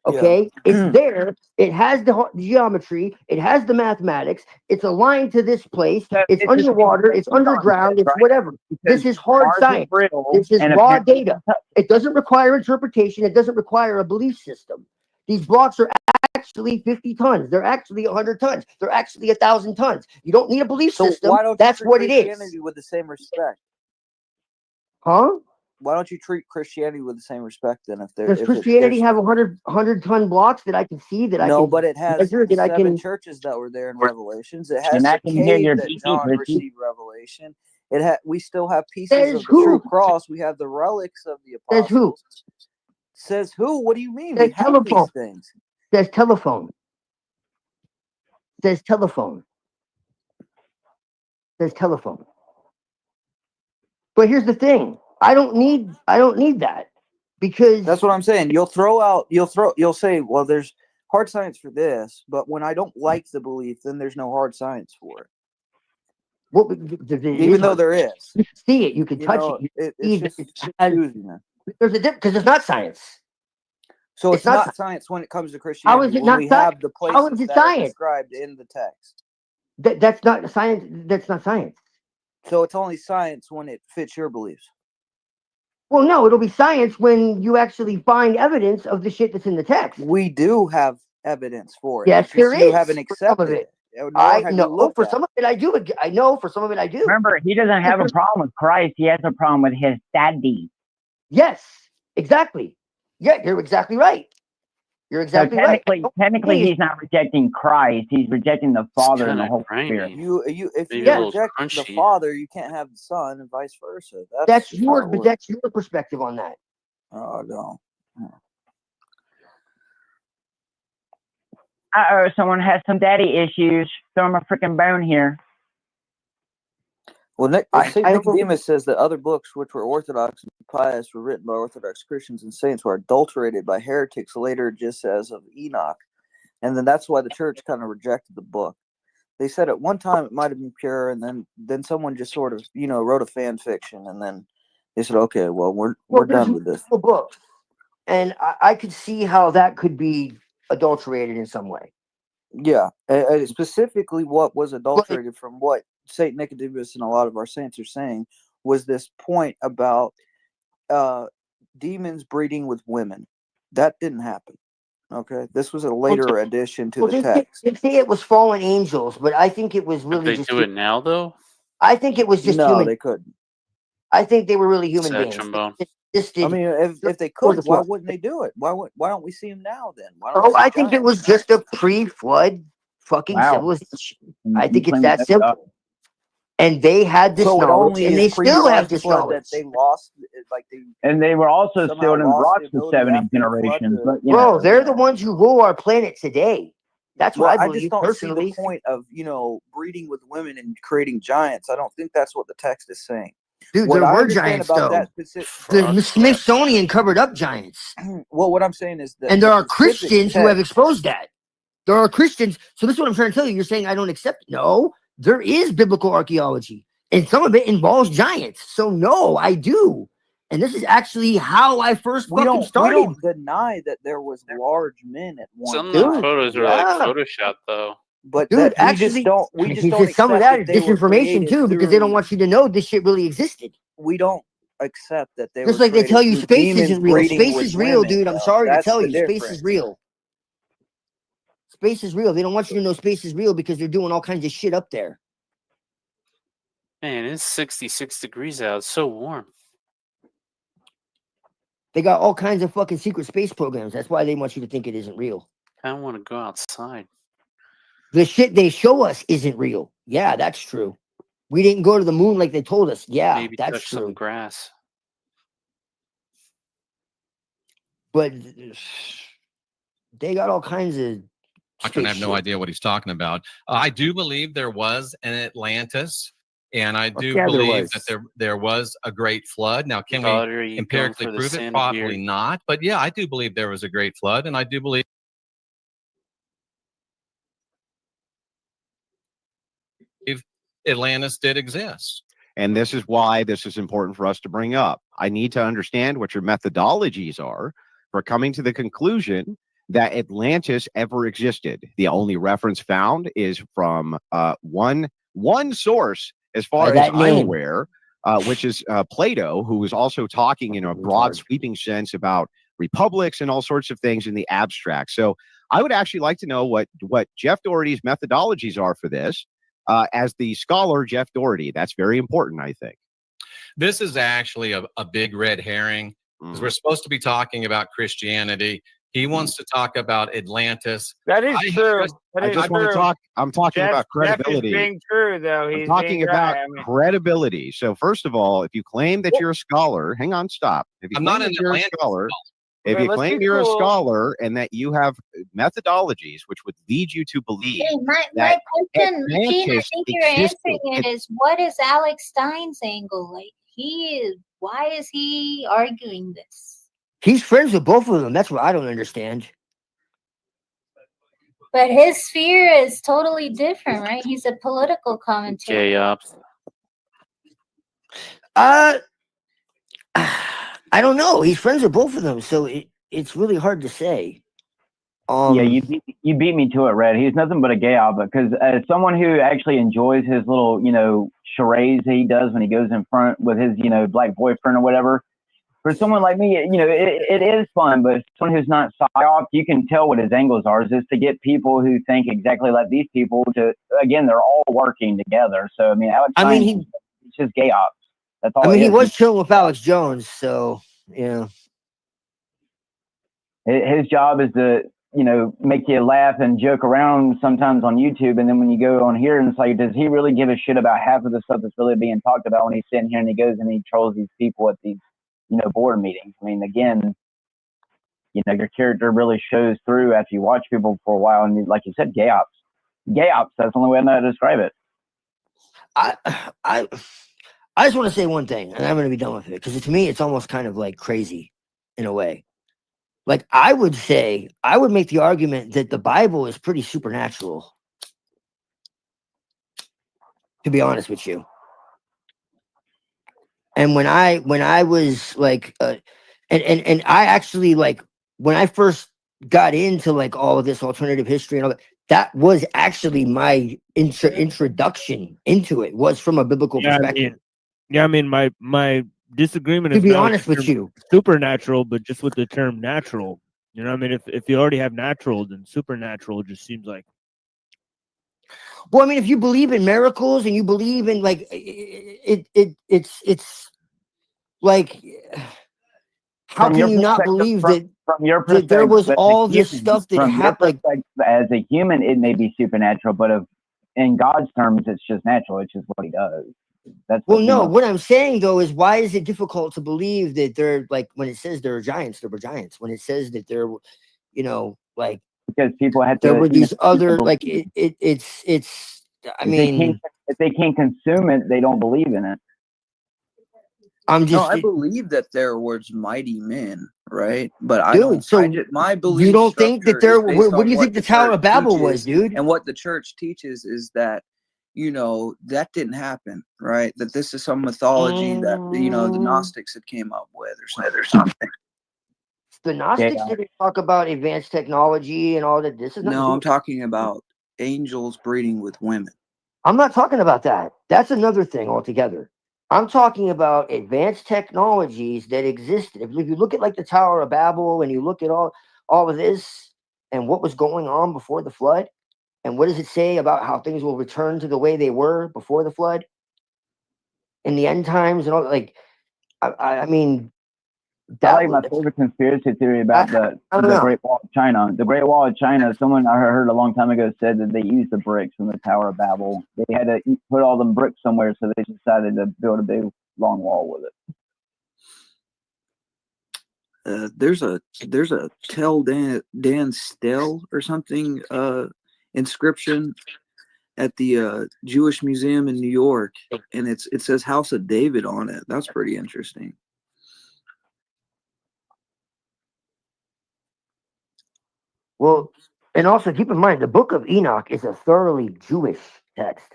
Okay, it's there. It has the geometry. It has the mathematics. It's aligned to this place. It's underwater. It's underground. It's whatever. This is hard science. This is raw data. It doesn't require interpretation. It doesn't require a belief system. These blocks are actually 50 tons. They're actually 100 tons. They're actually 1,000 tons. You don't need a belief system. Why don't you That's treat what it is. Christianity with the same respect? Huh? Why don't you treat Christianity with the same respect then? If Does Christianity have 100 ton blocks that I can see that I can but it has measure, that I 7 can churches that were there in Revelations. It has And I the can hear cave your that beep, John Richie. received revelation. We still have pieces Says of the who? true cross. We have the relics of the Says who? apostles. Says who? What do you mean? Says We have telephone. these things. Says telephone. Says telephone. Says telephone. But here's the thing. I don't need that because That's what I'm saying. You'll say, well, there's hard science for this, but when I don't like the belief, then there's no hard science for it. well, Even though there is. You can see it, you can touch it. It's just confusing. There's a difference because it's not science. So it's not sci- science when it comes to How Christianity. is it when not we science? have the How places is it that are science? described in the text. That's not science. That's not science. So it's only science when it fits your beliefs. Well, no, it'll be science when you actually find evidence of the shit that's in the text. We do have evidence for it. Yes, It's just there you is haven't for some of accepted it. it. Nor I have you know looked for at some of it I do. I know for some of it I do. Remember, he doesn't have a problem with Christ. He has a problem with his daddy. Yes, exactly. Yeah, you're exactly right. You're exactly so right. technically, he's not rejecting Christ. He's rejecting the Father and the Holy Spirit. If Maybe you a little reject the crunchy. Father, you can't have the Son, and vice versa. That's just how your, it but works. that's your perspective on that. Oh no. Uh-oh, someone has some daddy issues. Throw him a freaking bone here. Well, St. I Nicodemus says that other books which were orthodox and pious were written by Orthodox Christians and saints were adulterated by heretics later, just as of Enoch. And then that's why the church kind of rejected the book. They said at one time it might have been pure, and then someone just sort of, wrote a fan fiction, and then they said, okay, well, we're done with this. Book, and I could see how that could be adulterated in some way. Yeah, specifically what was adulterated from what St. Nicodemus and a lot of our saints are saying was this point about demons breeding with women. That didn't happen. Okay, this was a later addition to the text. They say it was fallen angels, but I think it was Could really they just. do it now though? I think it was just no, human. they couldn't. I think they were really human Sad beings. trombone. I mean, if they could, why wouldn't they do it? Why don't we see them now then? Why don't we see I think it giants? was just a pre-flood fucking civilization. I think it's that simple. And they had this So it knowledge, only and is they still have this pre-flood knowledge. that they lost, And they were also somehow sealed in lost rocks the for ability 70 after the flood generations. to- But Bro, they're the ones who rule our planet today. That's what Well, I I believe just don't personally. see the point of breeding with women and creating giants. I don't think that's what the text is saying. Dude, What there I were understand giants, about though. that specific, The Smithsonian covered up giants. well, what I'm saying is that And there the are specific Christians who have text- exposed that. There are Christians. So this is what I'm trying to tell you. You're saying I don't accept. No, there is biblical archaeology. And some of it involves giants. So no, I do. And this is actually how I first we fucking don't started. deny that there was large men at one Some of the time. photos are like Photoshop though. But Dude, that we actually, just don't some of accept that is they were disinformation created too, because they don't through- want you to know this shit really existed. we don't accept that they Just were like they created tell you through space demons isn't real. breeding Space with is real, women, dude. I'm though. sorry to That's tell the you, space difference. is real. Space is real. They don't want you to know space is real because they're doing all kinds of shit up there. Man, it's 66 degrees out. It's so warm. They got all kinds of fucking secret space programs. That's why they want you to think it isn't real. I don't want to go outside. The shit they show us isn't real. Yeah, that's true. We didn't go to the moon like they told us. Yeah, Maybe that's touch some true. grass. But they got all kinds of. I can have no idea what he's talking about. I do believe there was an Atlantis, and I do believe that there was a great flood. Now, can we empirically prove it? Probably not. But yeah, I do believe there was a great flood, and I do believe Atlantis did exist. And this is why this is important for us to bring up. I need to understand what your methodologies are for coming to the conclusion that Atlantis ever existed. The only reference found is from one source, as far as I'm aware, which is Plato, who was also talking in a broad, sweeping sense about republics and all sorts of things in the abstract. So I would actually like to know what Jeff Doherty's methodologies are for this. As the scholar Jeff Doherty, that's very important, I think. This is actually a big red herring, because we're supposed to be talking about Christianity. He wants to talk about Atlantis. That is true. I just want to talk. I'm talking about credibility. Jeff is being true, though. He's I'm talking about right. I mean, credibility. So first of all, if you claim that you're a scholar, hang on, stop. If you I'm claim not an that you're a Atlantis scholar, if Okay, you let's claim be you're a cool. scholar and that you have methodologies which would lead you to believe Hey, my that question, Gene, I Atlantis think you're answering existed. it is what is Alex Stein's angle? Like why is he arguing this? He's friends with both of them. That's what I don't understand. But his sphere is totally different, right? He's a political commentator. Gay ops. I don't know. He's friends with both of them, so it's really hard to say. Yeah, you beat me to it, Red. He's nothing but a gay op, because as someone who actually enjoys his little, charades that he does when he goes in front with his, black boyfriend or whatever, for someone like me, you know, it is fun, but someone who's not psyop, you can tell what his angles are. Is to get people who think exactly like these people to, again, they're all working together. So, I mean, Alex Stein, it's just gay ops. That's all I mean, it he is. was chilling with Alex Jones, so, yeah. His job is to, you know, make you laugh and joke around sometimes on YouTube. And then when you go on here and it's like, does he really give a shit about half of the stuff that's really being talked about when he's sitting here and he goes and he trolls these people at these, you know, board meetings? I mean, again, you know, your character really shows through after you watch people for a while. And like you said, gay ops. Gay ops, that's the only way I know how to describe it. I just want to say one thing, and I'm going to be done with it, because to me, it's almost kind of like crazy in a way. Like, I would make the argument that the Bible is pretty supernatural, to be honest with you. And when I was like, and I actually, like, when I first got into like all of this alternative history and all that, that was actually my introduction into it, was from a biblical perspective. I mean, my disagreement To is be not honest with you, supernatural, but just with the term natural. You know what I mean? If you already have natural, then supernatural just seems like. Well, I mean, if you believe in miracles and you believe in like it's like, how can you not believe that from your that perspective, there was as a all this human, stuff that from your happened? perspective, as a human, it may be supernatural, but in God's terms, it's just natural. It's just what He does. That's Well, no. What I'm saying though is, why is it difficult to believe that they're like, when it says there are giants, there were giants. When it says that there, you know, like, because people have there to. were these other like it's. I mean, if they can't consume it, they don't believe in it. No, I believe that there was mighty men, right? But I dude, don't. so My belief. you don't think that there? What do you think the Tower of Babel was, dude? And what the church teaches is that, you know, that didn't happen, right? That this is some mythology that, you know, the Gnostics had came up with or something. The Gnostics didn't talk about advanced technology and all that. This is no, I'm talking about angels breeding with women. I'm not talking about that. That's another thing altogether. I'm talking about advanced technologies that existed. If you look at like the Tower of Babel and you look at all of this and what was going on before the flood, and what does it say about how things will return to the way they were before the flood in the end times and all, like, I mean, I like my favorite conspiracy theory about the Great Wall of China. The Great Wall of China, someone I heard a long time ago said that they used the bricks from the Tower of Babel. They had to put all them bricks somewhere, so they decided to build a big long wall with it. There's a Tel Dan Stel or something inscription at the Jewish Museum in New York, and it says House of David on it. That's pretty interesting. Well, and also keep in mind, the Book of Enoch is a thoroughly Jewish text.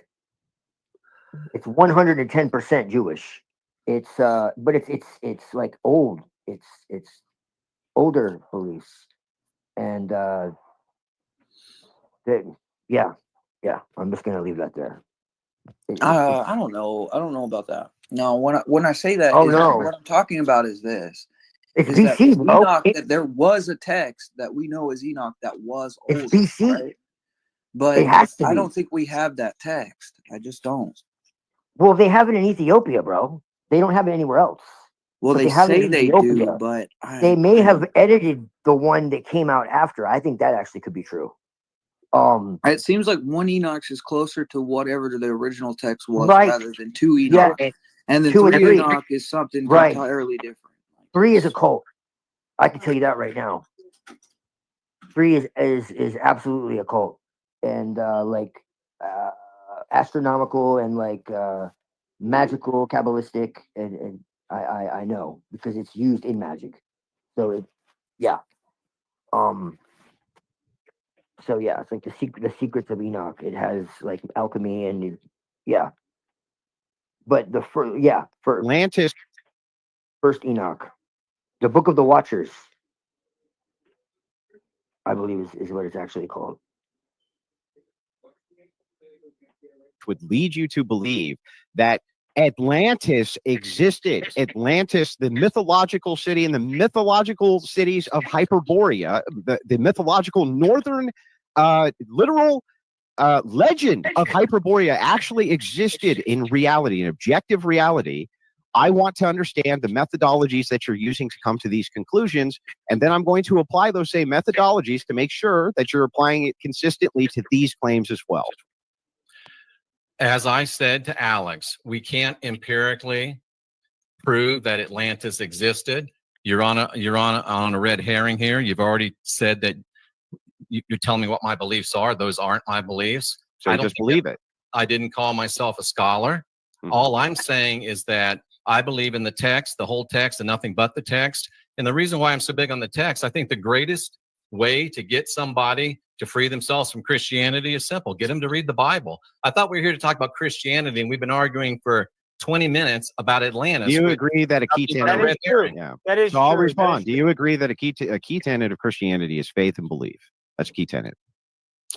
It's 110% Jewish. It's but it's like old. It's older beliefs, and yeah. I'm just gonna leave that there. I don't know. I don't know about that. No, when I say that, what I'm talking about is this. It's BC, bro. Enoch, that there was a text that we know as Enoch that was older, it's BC. right? But it has to I be. don't think we have that text. I just don't. Well, they have it in Ethiopia, bro. They don't have it anywhere else. Well, they say they do, but they may have edited the one that came out after. I think that actually could be true. It seems like one Enoch is closer to whatever the original text was, right, rather than two Enoch. Yeah, and then three Enoch is something entirely different. 3 is a cult. I can tell you that right now. 3 is absolutely a cult, and like astronomical and like magical, kabbalistic, and I know because it's used in magic. So So yeah, it's like the secrets of Enoch. It has like alchemy and But the Atlantis, first Enoch, the Book of the Watchers, I believe is what it's actually called. Would lead you to believe that Atlantis existed. Atlantis, the mythological city and the mythological cities of Hyperborea, the mythological northern literal legend of Hyperborea actually existed in reality, in objective reality. I want to understand the methodologies that you're using to come to these conclusions, and then I'm going to apply those same methodologies to make sure that you're applying it consistently to these claims as well. As I said to Alex, we can't empirically prove that Atlantis existed. You're on a red herring here. You've already said that you're telling me what my beliefs are. Those aren't my beliefs. So I just believe it. I didn't call myself a scholar. All I'm saying is that I believe in the text, the whole text, and nothing but the text. And the reason why I'm so big on the text, I think the greatest way to get somebody to free themselves from Christianity is simple. Get them to read the Bible. I thought we were here to talk about Christianity, and we've been arguing for 20 minutes about Atlantis. Do you agree that a key tenet? Yeah. That is so I'll true. respond. Do you agree that a key tenet of Christianity is faith and belief? That's a key tenet.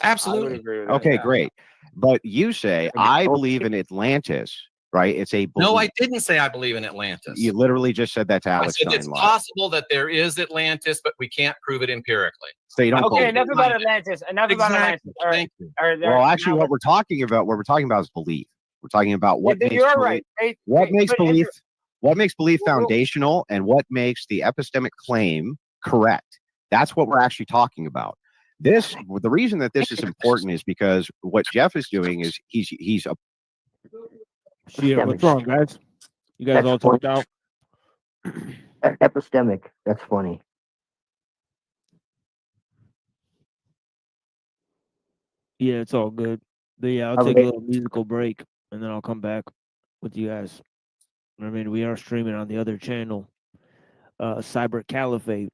Absolutely. Okay, great. But you say, I believe in Atlantis, right? It's a belief. No, I didn't say I believe in Atlantis. You literally just said that to I Alex said it's Steinlein. possible that there is Atlantis, but we can't prove it empirically. So you don't Okay, enough about Atlantis. Enough about Atlantis. All right. All right. Well, actually, what we're talking about is belief. We're talking about what makes you're belief, right. what makes belief, what makes belief foundational, and what makes the epistemic claim correct. That's what we're actually talking about. The reason that this is important is because what Jeff is doing is he's a. Yeah, what's wrong, guys? You guys all talked out. Epistemic. That's funny. Yeah, it's all good. But yeah, I'll take a little musical break and then I'll come back with you guys. I mean, we are streaming on the other channel, Cyber Caliphate.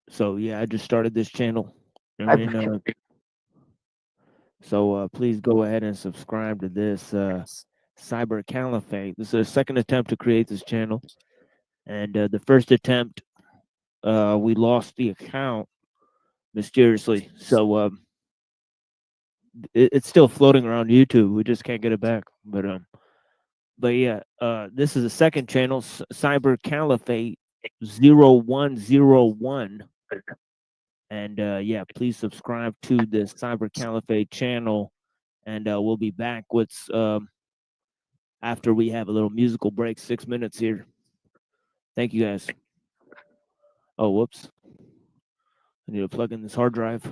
So yeah, I just started this channel. I mean, so please go ahead and subscribe to this Cyber Caliphate. This is a second attempt to create this channel, and the first attempt, we lost the account mysteriously. So it's still floating around YouTube. We just can't get it back. But yeah, this is a second channel, Cyber Caliphate 0101. And yeah, please subscribe to the Cyber Caliphate channel, and we'll be back with after we have a little musical break, 6 minutes here. Thank you guys. Oh, whoops! I need to plug in this hard drive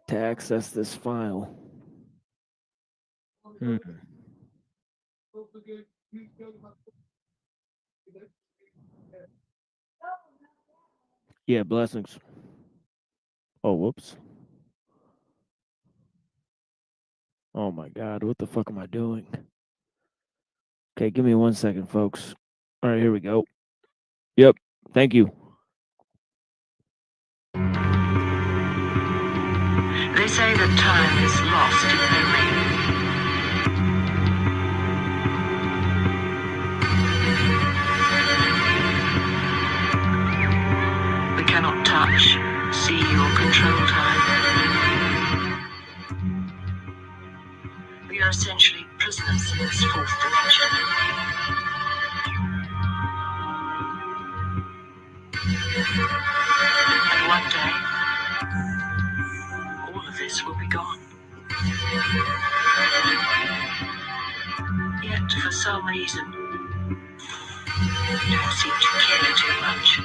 to access this file. Yeah, blessings. Oh, whoops. Oh my God, what the fuck am I doing? Okay, give me 1 second, folks. All right, here we go. Yep, thank you. They say that time is lost in memory. We cannot touch, see, or control time. We are essentially prisoners in this fourth dimension. And one day, all of this will be gone. Yet, for some reason, we don't seem to care too much.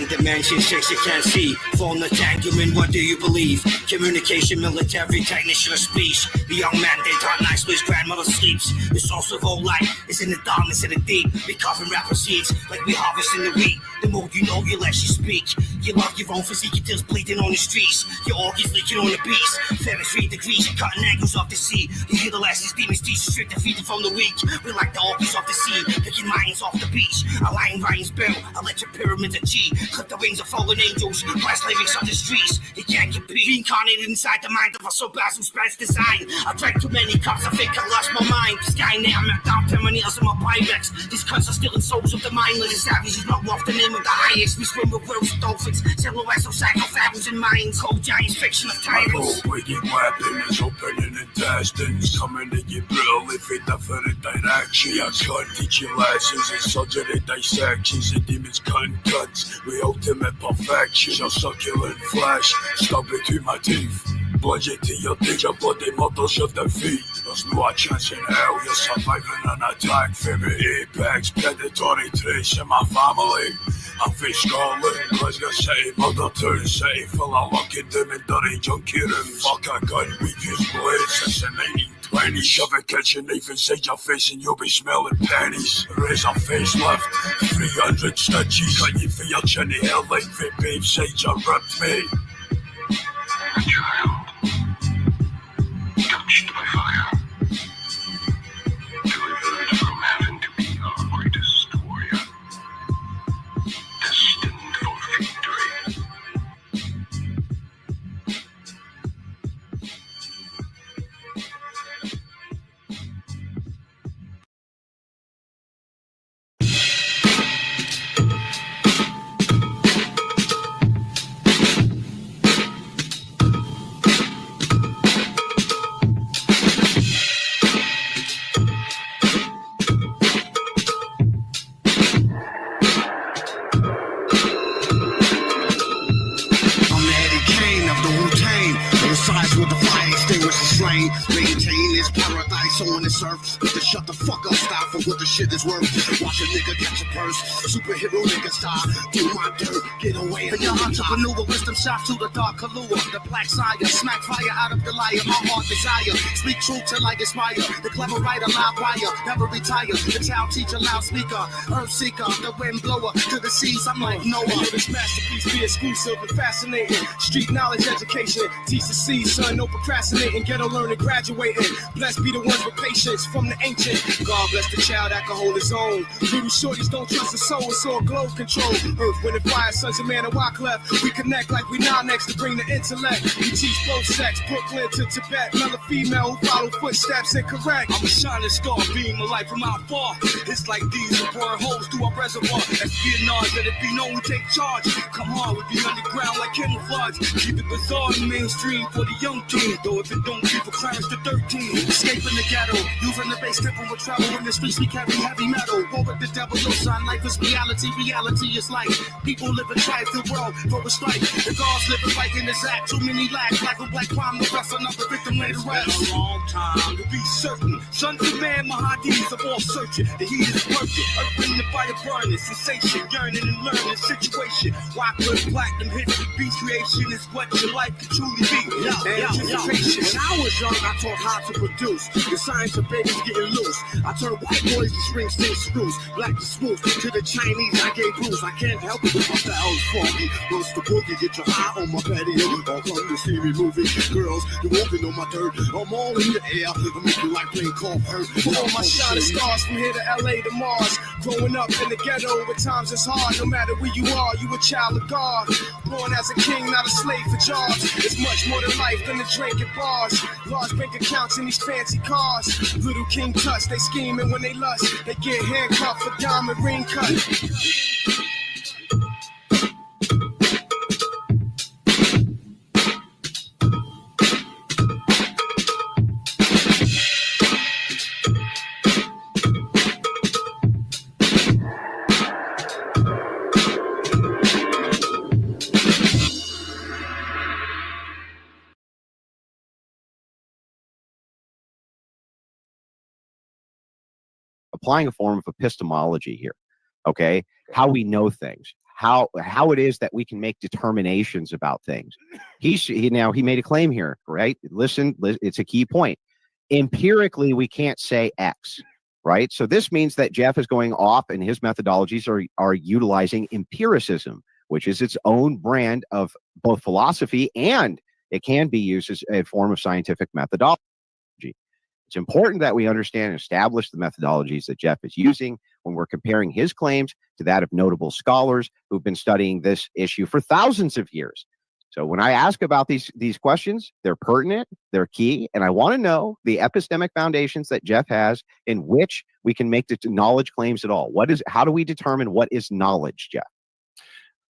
Dimension shakes you can't see. Phone entanglement, what do you believe? Communication, military, technician of speech. The young man, they taught nice, but his grandmother sleeps. The source of all light is in the darkness of the deep. We carving rapper seeds like we harvesting the wheat. The more you know, you less you speak. You love your own physique, your tail's bleeding on the streets. Your organs leaking on the beast. 73 degrees, you're cutting angles off the sea. You hear the last demons teach, straight defeated from the weak. We like the organs off the sea, picking minds off the beach. A lion Ryan's bill, electric pyramids of G. Clip the the wings of fallen angels, blast lyrics on the streets. He can't compete. Reincarnated inside the mind of a soul blast who's best design. I drank too many cups, I think I lost my mind. Skynet, I'm knocked down 10 nails in my Pyrex. These cunts are stealing souls of the mindless. The savages not off the name of the highest. We swim with whales and dolphins, silhouettes of psychophagms and minds. Cold giants, fiction of titles. My operating weapon is opening intestines, coming to get brutally fit for the direction. Jag kan teach your lessons and surgery dissections and demons cuts with ultimate perfection. Your succulent flesh, stop between my teeth. Budget to your dick, your bloody models of defeat. There's no chance in hell you're surviving an attack. Favorite apex, predatory trace in my family. I'm fish calling, Glasgow City, Mother Town City, full of lucky doom and dirty junkie rooms. Fuck a gun, we've used blades since the 1920s. Shove a kitchen knife inside your face and you'll be smelling pennies. Razor facelift, 300 stitches. Can you feel your chinny hair like the babe said you ripped me? A child, touched by fire, delivered from heaven to be our greatest warrior, destined for victory. On this earth, with the shut the fuck up style for what the shit is worth. Watch a nigga catch a purse, superhero nigga style. Do my dirt, get away. And your entrepreneur, wisdom shots to the dark Kahlua. The black sire, smack fire out of the liar. My heart desire, speak truth till I inspire. The clever writer, loud wire, never retire. The child teacher, loudspeaker, earth seeker, the wind blower to the seas. I'm like Noah. This masterpiece be exclusive and fascinating. Street knowledge, education, teach the seed, son. No procrastinating, ghetto learning, graduating. Blessed be the ones with patience from the ancient. God bless the child that can hold his own. Little shorties don't trust the soul, it's all glow control. Earth, wind, and fire, sons of man and Wyclef. We connect like we now next to bring the intellect. We teach both sex, Brooklyn to Tibet. Male or female who follow footsteps and correct. I'm a shining star, beam of light from out far. It's like these will burn holes through our reservoir. Espionage, let it be known we take charge. Come on, we be underground like camouflage. Keep it bizarre and mainstream for the young king. Though if it don't be for Clarence to 13. Escaping the ghetto, using the bass tempo with travel in the streets, we carry heavy metal. War with the devil, no sign, life is reality. Reality is life. People live in tribe the world for a strike. The gods live right in this act. Too many lack, black on black crime, the rest another victim later rest. It's been a long time to be certain. Sons of man, Mahadis of all searching. The heat is perfect. Earth in the fire burning, sensation, yearning and learning situation. Why good platinum hits? Beat creation is what your life can truly be. Anticipation. When I was young, I taught how to produce. The science of babies getting loose. I turned white boys to Springsteen screws. Black to smooth. To the Chinese, I gave blues. I can't help it if my style's funky. Bust the boogie, get your eye on my patio. All come to see me moving. Girls, you walking on my dirt. I'm all in the air. I make you like playing cough hurt. All my shining stars from here to LA to Mars. Growing up in the ghetto, at times it's hard. No matter where you are, you a child of God. Born as a king, not a slave for jobs. It's much more than life than the drink at bars. Large bank accounts in these fancy cars. Little king touch, they scheming when they lust. They get handcuffed for diamond ring cut. Applying a form of epistemology here, okay? How we know things, how it is that we can make determinations about things. He made a claim here, right? Listen, it's a key point. Empirically, we can't say X, right? So this means that Jeff is going off, and his methodologies are utilizing empiricism, which is its own brand of both philosophy, and it can be used as a form of scientific methodology. It's important that we understand and establish the methodologies that Jeff is using. when we're comparing his claims to that of notable scholars who've been studying this issue for thousands of years. So when I ask about these questions, they're pertinent, they're key, and I want to know the epistemic foundations that Jeff has in which we can make the knowledge claims at all. How do we determine what is knowledge, Jeff?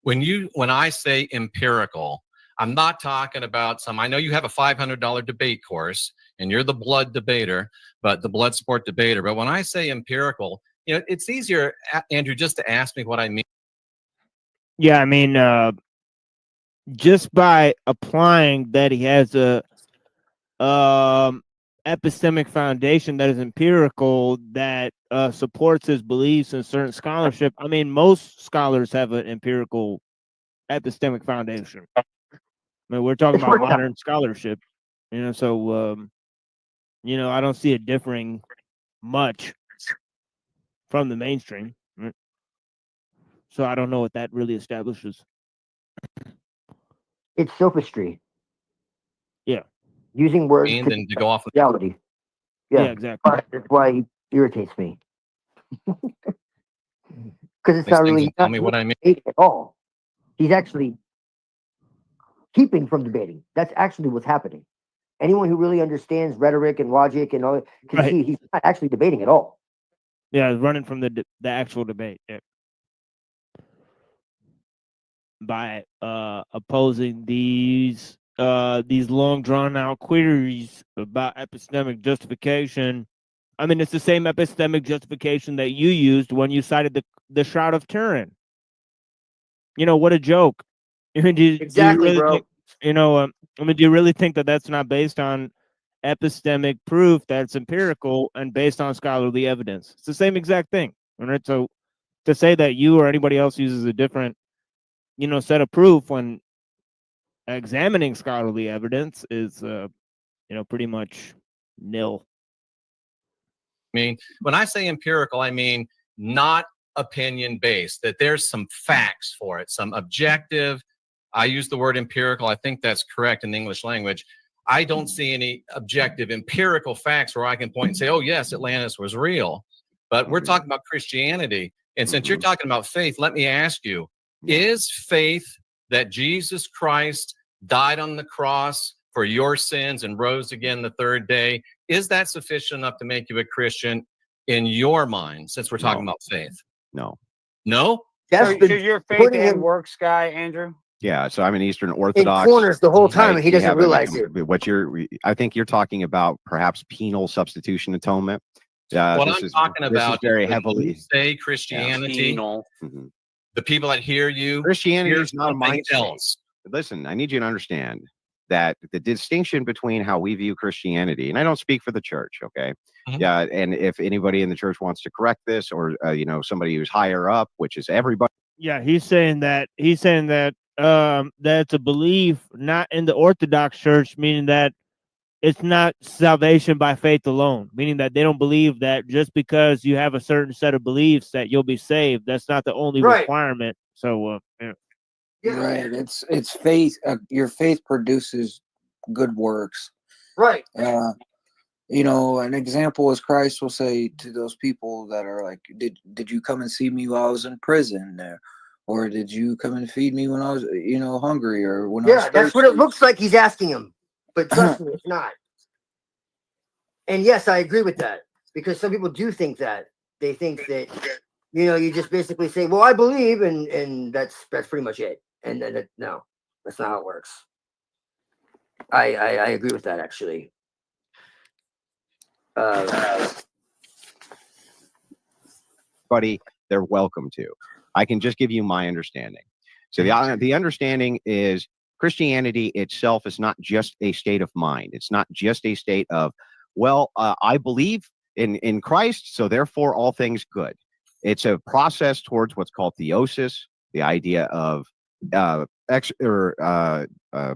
When I say empirical, I'm not talking about I know you have a $500 debate course and you're the blood debater, but the blood sport debater. But when I say empirical, it's easier, Andrew, just to ask me what I mean. Yeah, I mean, just by applying that he has a epistemic foundation that is empirical, that supports his beliefs in certain scholarship. I mean, most scholars have an empirical epistemic foundation. I mean, we're talking about modern scholarship, so I don't see it differing much from the mainstream. Right? So I don't know what that really establishes. It's sophistry. Yeah. Using words and then to go off of reality. Yeah, exactly. That's why he irritates me. Because it's not really tell me what I mean at all. He's actually keeping from debating. That's actually what's happening. Anyone who really understands rhetoric and logic and all can see he's not actually debating at all. Yeah, running from the actual debate. Yeah. By opposing these long drawn out queries about epistemic justification. I mean, it's the same epistemic justification that you used when you cited the Shroud of Turin. What a joke. Exactly, do you really bro. think, do you really think that that's not based on epistemic proof, that's empirical and based on scholarly evidence? It's the same exact thing. All right. So to say that you or anybody else uses a different, set of proof when examining scholarly evidence is, pretty much nil. I mean, when I say empirical, I mean not opinion based, that there's some facts for it, some objective. I use the word empirical. I think that's correct in the English language. I don't see any objective empirical facts where I can point and say, oh, yes, Atlantis was real. But we're talking about Christianity. And since you're talking about faith, let me ask you, is faith that Jesus Christ died on the cross for your sins and rose again the third day, is that sufficient enough to make you a Christian in your mind, since we're talking about faith? No. No? So you're faith and works guy, Andrew? Yeah, so I'm an Eastern Orthodox. In corners the whole time, and he doesn't realize it. I think you're talking about perhaps penal substitution atonement. What I'm talking about is very is heavily when you say Christianity. The people that hear you, Christianity is not a something mind else. Listen, I need you to understand that the distinction between how we view Christianity, and I don't speak for the church, okay? Yeah, and if anybody in the church wants to correct this, or somebody who's higher up, which is everybody. Yeah, he's saying that that's a belief not in the Orthodox Church, meaning that it's not salvation by faith alone, meaning that they don't believe that just because you have a certain set of beliefs that you'll be saved. That's not the only requirement. So, yeah. Right. It's faith. Your faith produces good works. Right. An example is Christ will say to those people that are like, did you come and see me while I was in prison? Or did you come and feed me when I was, hungry, or when I was thirsty? That's what it looks like he's asking him. But trust me, it's not. And yes, I agree with that, because some people do think that. They think that, you just basically say, well, I believe, and that's pretty much it. And then no, that's not how it works. I agree with that, actually. Buddy, they're welcome to. I can just give you my understanding. So the understanding is Christianity itself is not just a state of mind. It's not just a state of, I believe in Christ, so therefore all things good. It's a process towards what's called theosis, the idea of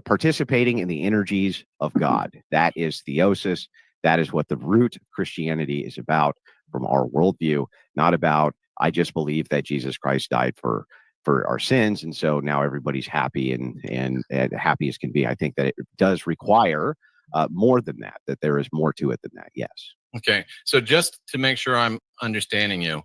participating in the energies of God. That is theosis. That is what the root of Christianity is about from our worldview, not about, I just believe that Jesus Christ died for our sins, and so now everybody's happy and happy as can be. I think that it does require more than that there is more to it than that. Yes. Okay. So just to make sure I'm understanding you,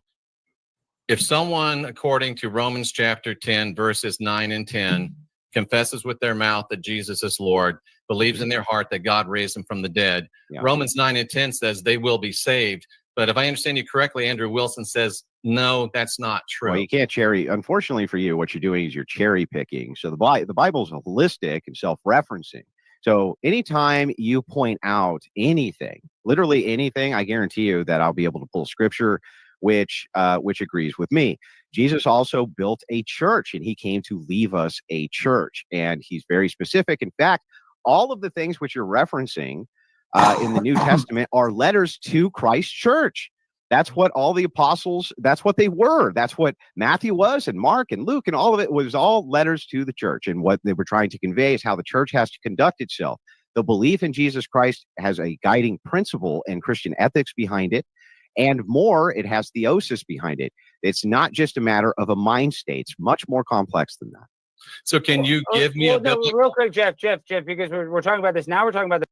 If someone, according to Romans chapter 10, verses 9 and 10, confesses with their mouth that Jesus is Lord, believes in their heart that God raised him from the dead, Romans 9 and 10 says they will be saved. But if I understand you correctly, Andrew Wilson says, no, that's not true. Well, you can't cherry. Unfortunately for you, what you're doing is you're cherry picking. So the Bible's holistic and self-referencing. So anytime you point out anything, literally anything, I guarantee you that I'll be able to pull scripture which agrees with me. Jesus also built a church, and he came to leave us a church, and he's very specific. In fact, all of the things which you're referencing in the New Testament are letters to Christ's church. That's what all the apostles, that's what they were. That's what Matthew was, and Mark and Luke, and all of it was all letters to the church. And what they were trying to convey is how the church has to conduct itself. The belief in Jesus Christ has a guiding principle and Christian ethics behind it. And more, it has theosis behind it. It's not just a matter of a mind state. It's much more complex than that. So can you give me a biblical... real quick, Jeff, because we're talking about this now. We're talking about the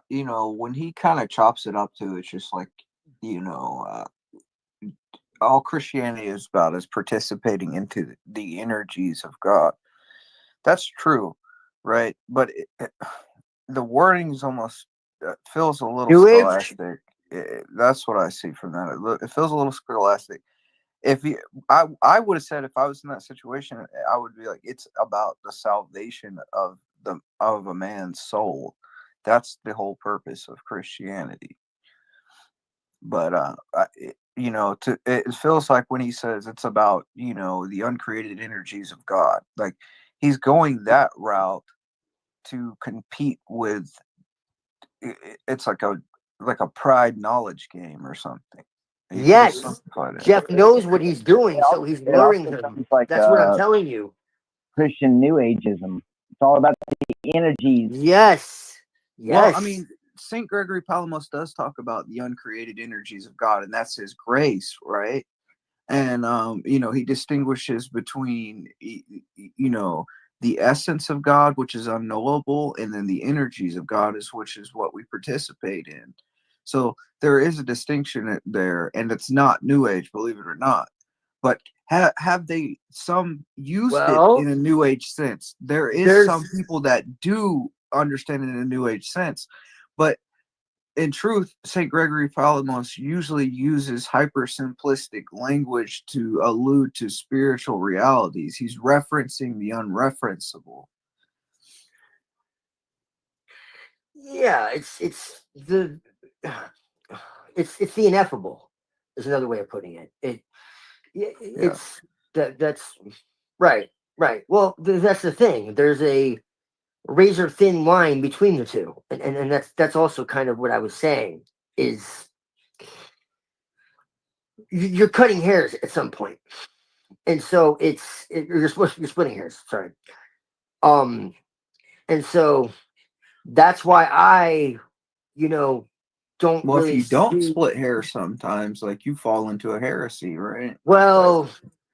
you know, when he kind of chops it up to, it's just like, you know, all Christianity is about is participating into the energies of God. That's true, right? But the wording is almost feels a little scholastic. That's what I see from that. It feels a little scholastic. If you, I would have said if I was in that situation, I would be like, it's about the salvation of a man's soul. That's the whole purpose of Christianity. But you know, it feels like when he says it's about, you know, the uncreated energies of God, like he's going that route to compete with. It's like a pride knowledge game or something. Yes, Jeff knows what he's doing, so he's luring him. Like, that's what I'm telling you. Christian New Ageism. It's all about the energies. Yes. Well, I mean, St. Gregory Palamas does talk about the uncreated energies of God, and that's his grace, right? And, you know, he distinguishes between, you know, the essence of God, which is unknowable, and then the energies of God, which is what we participate in. So there is a distinction there, and it's not New Age, believe it or not. But have they some used it in a New Age sense? There's some people that do understand it in a New Age sense, but in truth, St. Gregory Palamas usually uses hyper-simplistic language to allude to spiritual realities. He's referencing the unreferenceable. Yeah, it's the ineffable. Is another way of putting it. It's that's right. Well, that's the thing. There's a razor thin line between the two, and that's also kind of what I was saying. Is you're cutting hairs at some point, and so you're splitting hairs. Sorry. And so that's why I, you know, don't. Well, really if you don't split hairs, sometimes like you fall into a heresy, right? Well,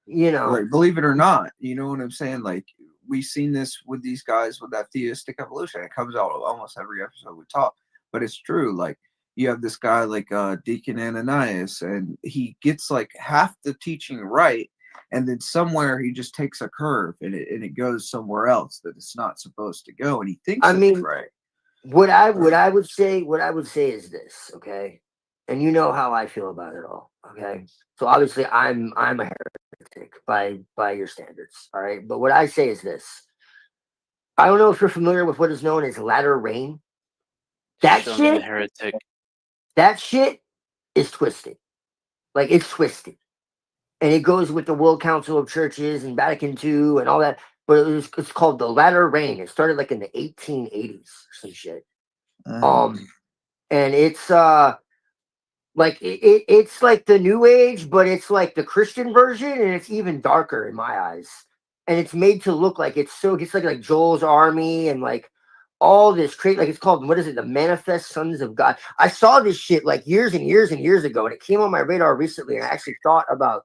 you know, right. Believe it or not, you know what I'm saying. Like we've seen this with these guys with that theistic evolution. It comes out almost every episode we talk, but it's true. Like you have this guy like Deacon Ananias, and he gets like half the teaching right, and then somewhere he just takes a curve and it goes somewhere else that it's not supposed to go, and he thinks it's right. What I would say is this, okay? And you know how I feel about it all, okay? So obviously I'm a heretic by your standards, all right? But what I say is this. I don't know if you're familiar with what is known as latter rain. That shit is twisted. Like it's twisted. And it goes with the World Council of Churches and Vatican II and all that. But it's called the latter rain. It started like in the 1880s or some shit. And it's like it's like the New Age, but it's like the Christian version, and it's even darker in my eyes. And it's made to look like it's like Joel's Army and like all this crazy, like it's called, what is it, the Manifest Sons of God. I saw this shit like years and years and years ago, and it came on my radar recently, and I actually thought about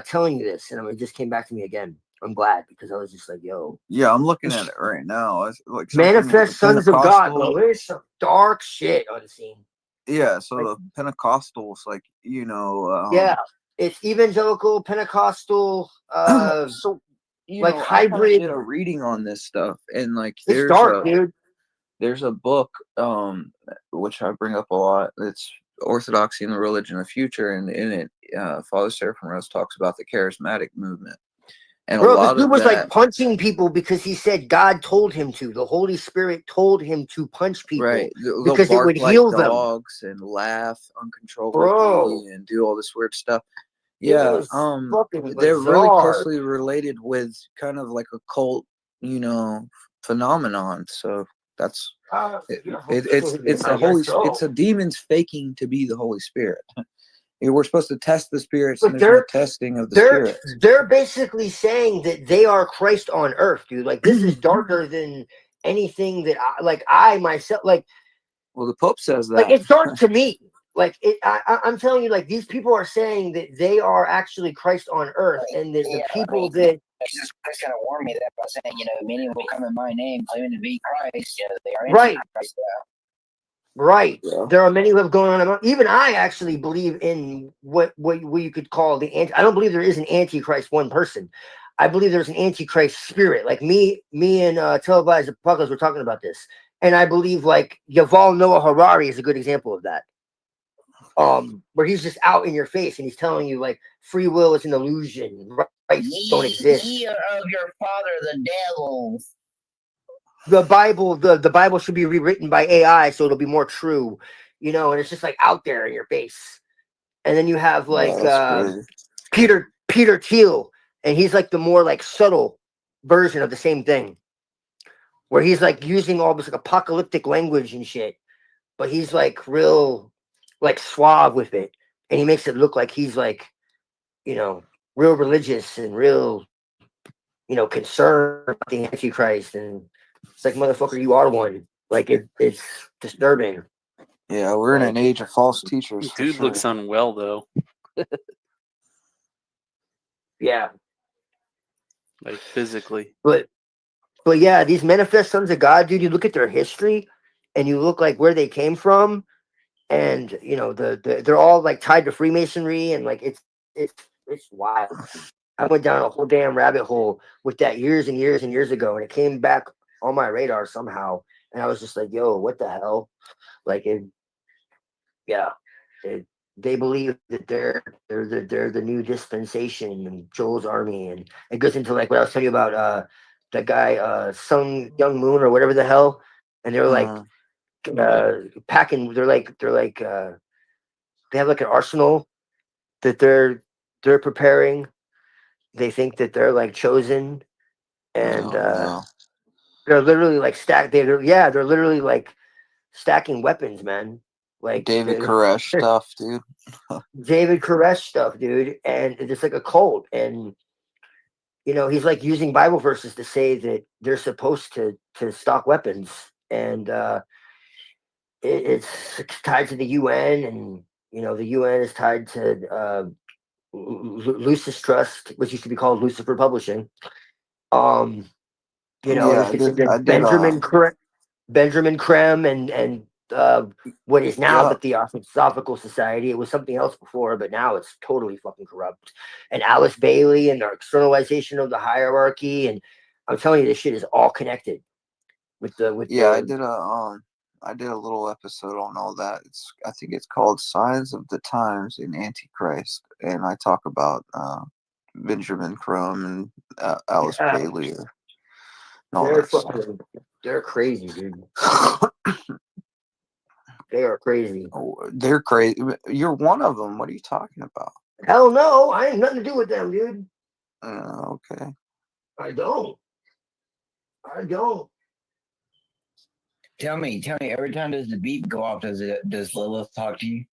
telling you this, and it just came back to me again. I'm glad, because I was just like, yo. Yeah, I'm looking at it right now. It's like Manifest Sons of God, bro. There's some dark shit unseen. Yeah, so the Pentecostals, like, you know, yeah, it's evangelical, Pentecostal, so you like know, I kind of hybrid. did a reading on this stuff, and like It's dark, dude. There's a book, which I bring up a lot. It's Orthodoxy and the Religion of the Future, and in it, Father Seraphim Rose talks about the charismatic movement, and Bro, a this lot dude of was that. like punching people because he said God told him to. The Holy Spirit told him to punch people, Right, they'll because it bark would like heal them. dogs and laugh uncontrollably Bro, and do all this weird stuff. it Yeah, was fucking they're really bizarre. closely related with kind of like a cult, you know, phenomenon. So that's it's the Holy. It's a demons faking to be the Holy Spirit. We're supposed to test the spirits, and But there's no testing of the spirits. they're basically saying that they are Christ on earth, dude. Like, this is darker than anything that I myself, like. Well, the Pope says that. Like, it's dark to me. Like, I'm telling you, like, these people are saying that they are actually Christ on earth, and that the people that Jesus Christ kind of warned me that by saying, you know, many will come in my name claiming to be Christ. You know, they are Right. Christ. Right. Yeah. There are many who have gone on. Even I actually believe in what you could call the anti. I don't believe there is an antichrist one person. I believe there's an antichrist spirit. Like me and Televised Apocalypse were talking about this, and I believe like Yuval Noah Harari is a good example of that. Where he's just out in your face and he's telling you like free will is an illusion, rights don't exist. Ye are of your father the devil. The Bible should be rewritten by AI so it'll be more true, you know, and it's just like out there in your face. And then you have like Peter Thiel, and he's like the more like subtle version of the same thing, where he's like using all this like apocalyptic language and shit, but he's like real like suave with it, and he makes it look like he's like, you know, real religious and real, you know, concerned about the Antichrist. And it's like, motherfucker, you are one. Like, it's disturbing. Yeah, we're in an age of false teachers. Dude looks unwell though. Yeah. Like physically. But yeah, these manifest sons of God, dude, you look at their history and you look like where they came from, and you know, they're all like tied to Freemasonry, and like it's wild. I went down a whole damn rabbit hole with that years and years and years ago, and it came back on my radar somehow, and I was just like, yo, what the hell? Like, they believe that they're the new dispensation and Joel's army, and it goes into like what I was telling you about that guy Sung Young Moon or whatever the hell, and they're like packing. They're like they have like an arsenal that they're preparing. They think that they're like chosen, and they're literally like they're literally like stacking weapons, man. Like David Koresh stuff, dude. David Koresh stuff, dude. And it's like a cult. And you know, he's like using Bible verses to say that they're supposed to stock weapons. And it's tied to the UN, and you know, the UN is tied to Lucis Trust, which used to be called Lucifer Publishing. You know, Yeah, Benjamin Krem and what is now the Theosophical Society. It was something else before, but now it's totally fucking corrupt. And Alice Bailey and the externalization of the hierarchy. And I'm telling you, this shit is all connected with the I did a little episode on all that. I think it's called Signs of the Times in Antichrist, and I talk about Benjamin Crumb and Alice Bailey. They're crazy, dude. They are crazy. They're crazy. You're one of them. What are you talking about? Hell no, I ain't nothing to do with them, dude. Okay. I don't. Tell me, every time does the beep go off, does Lilith talk to you?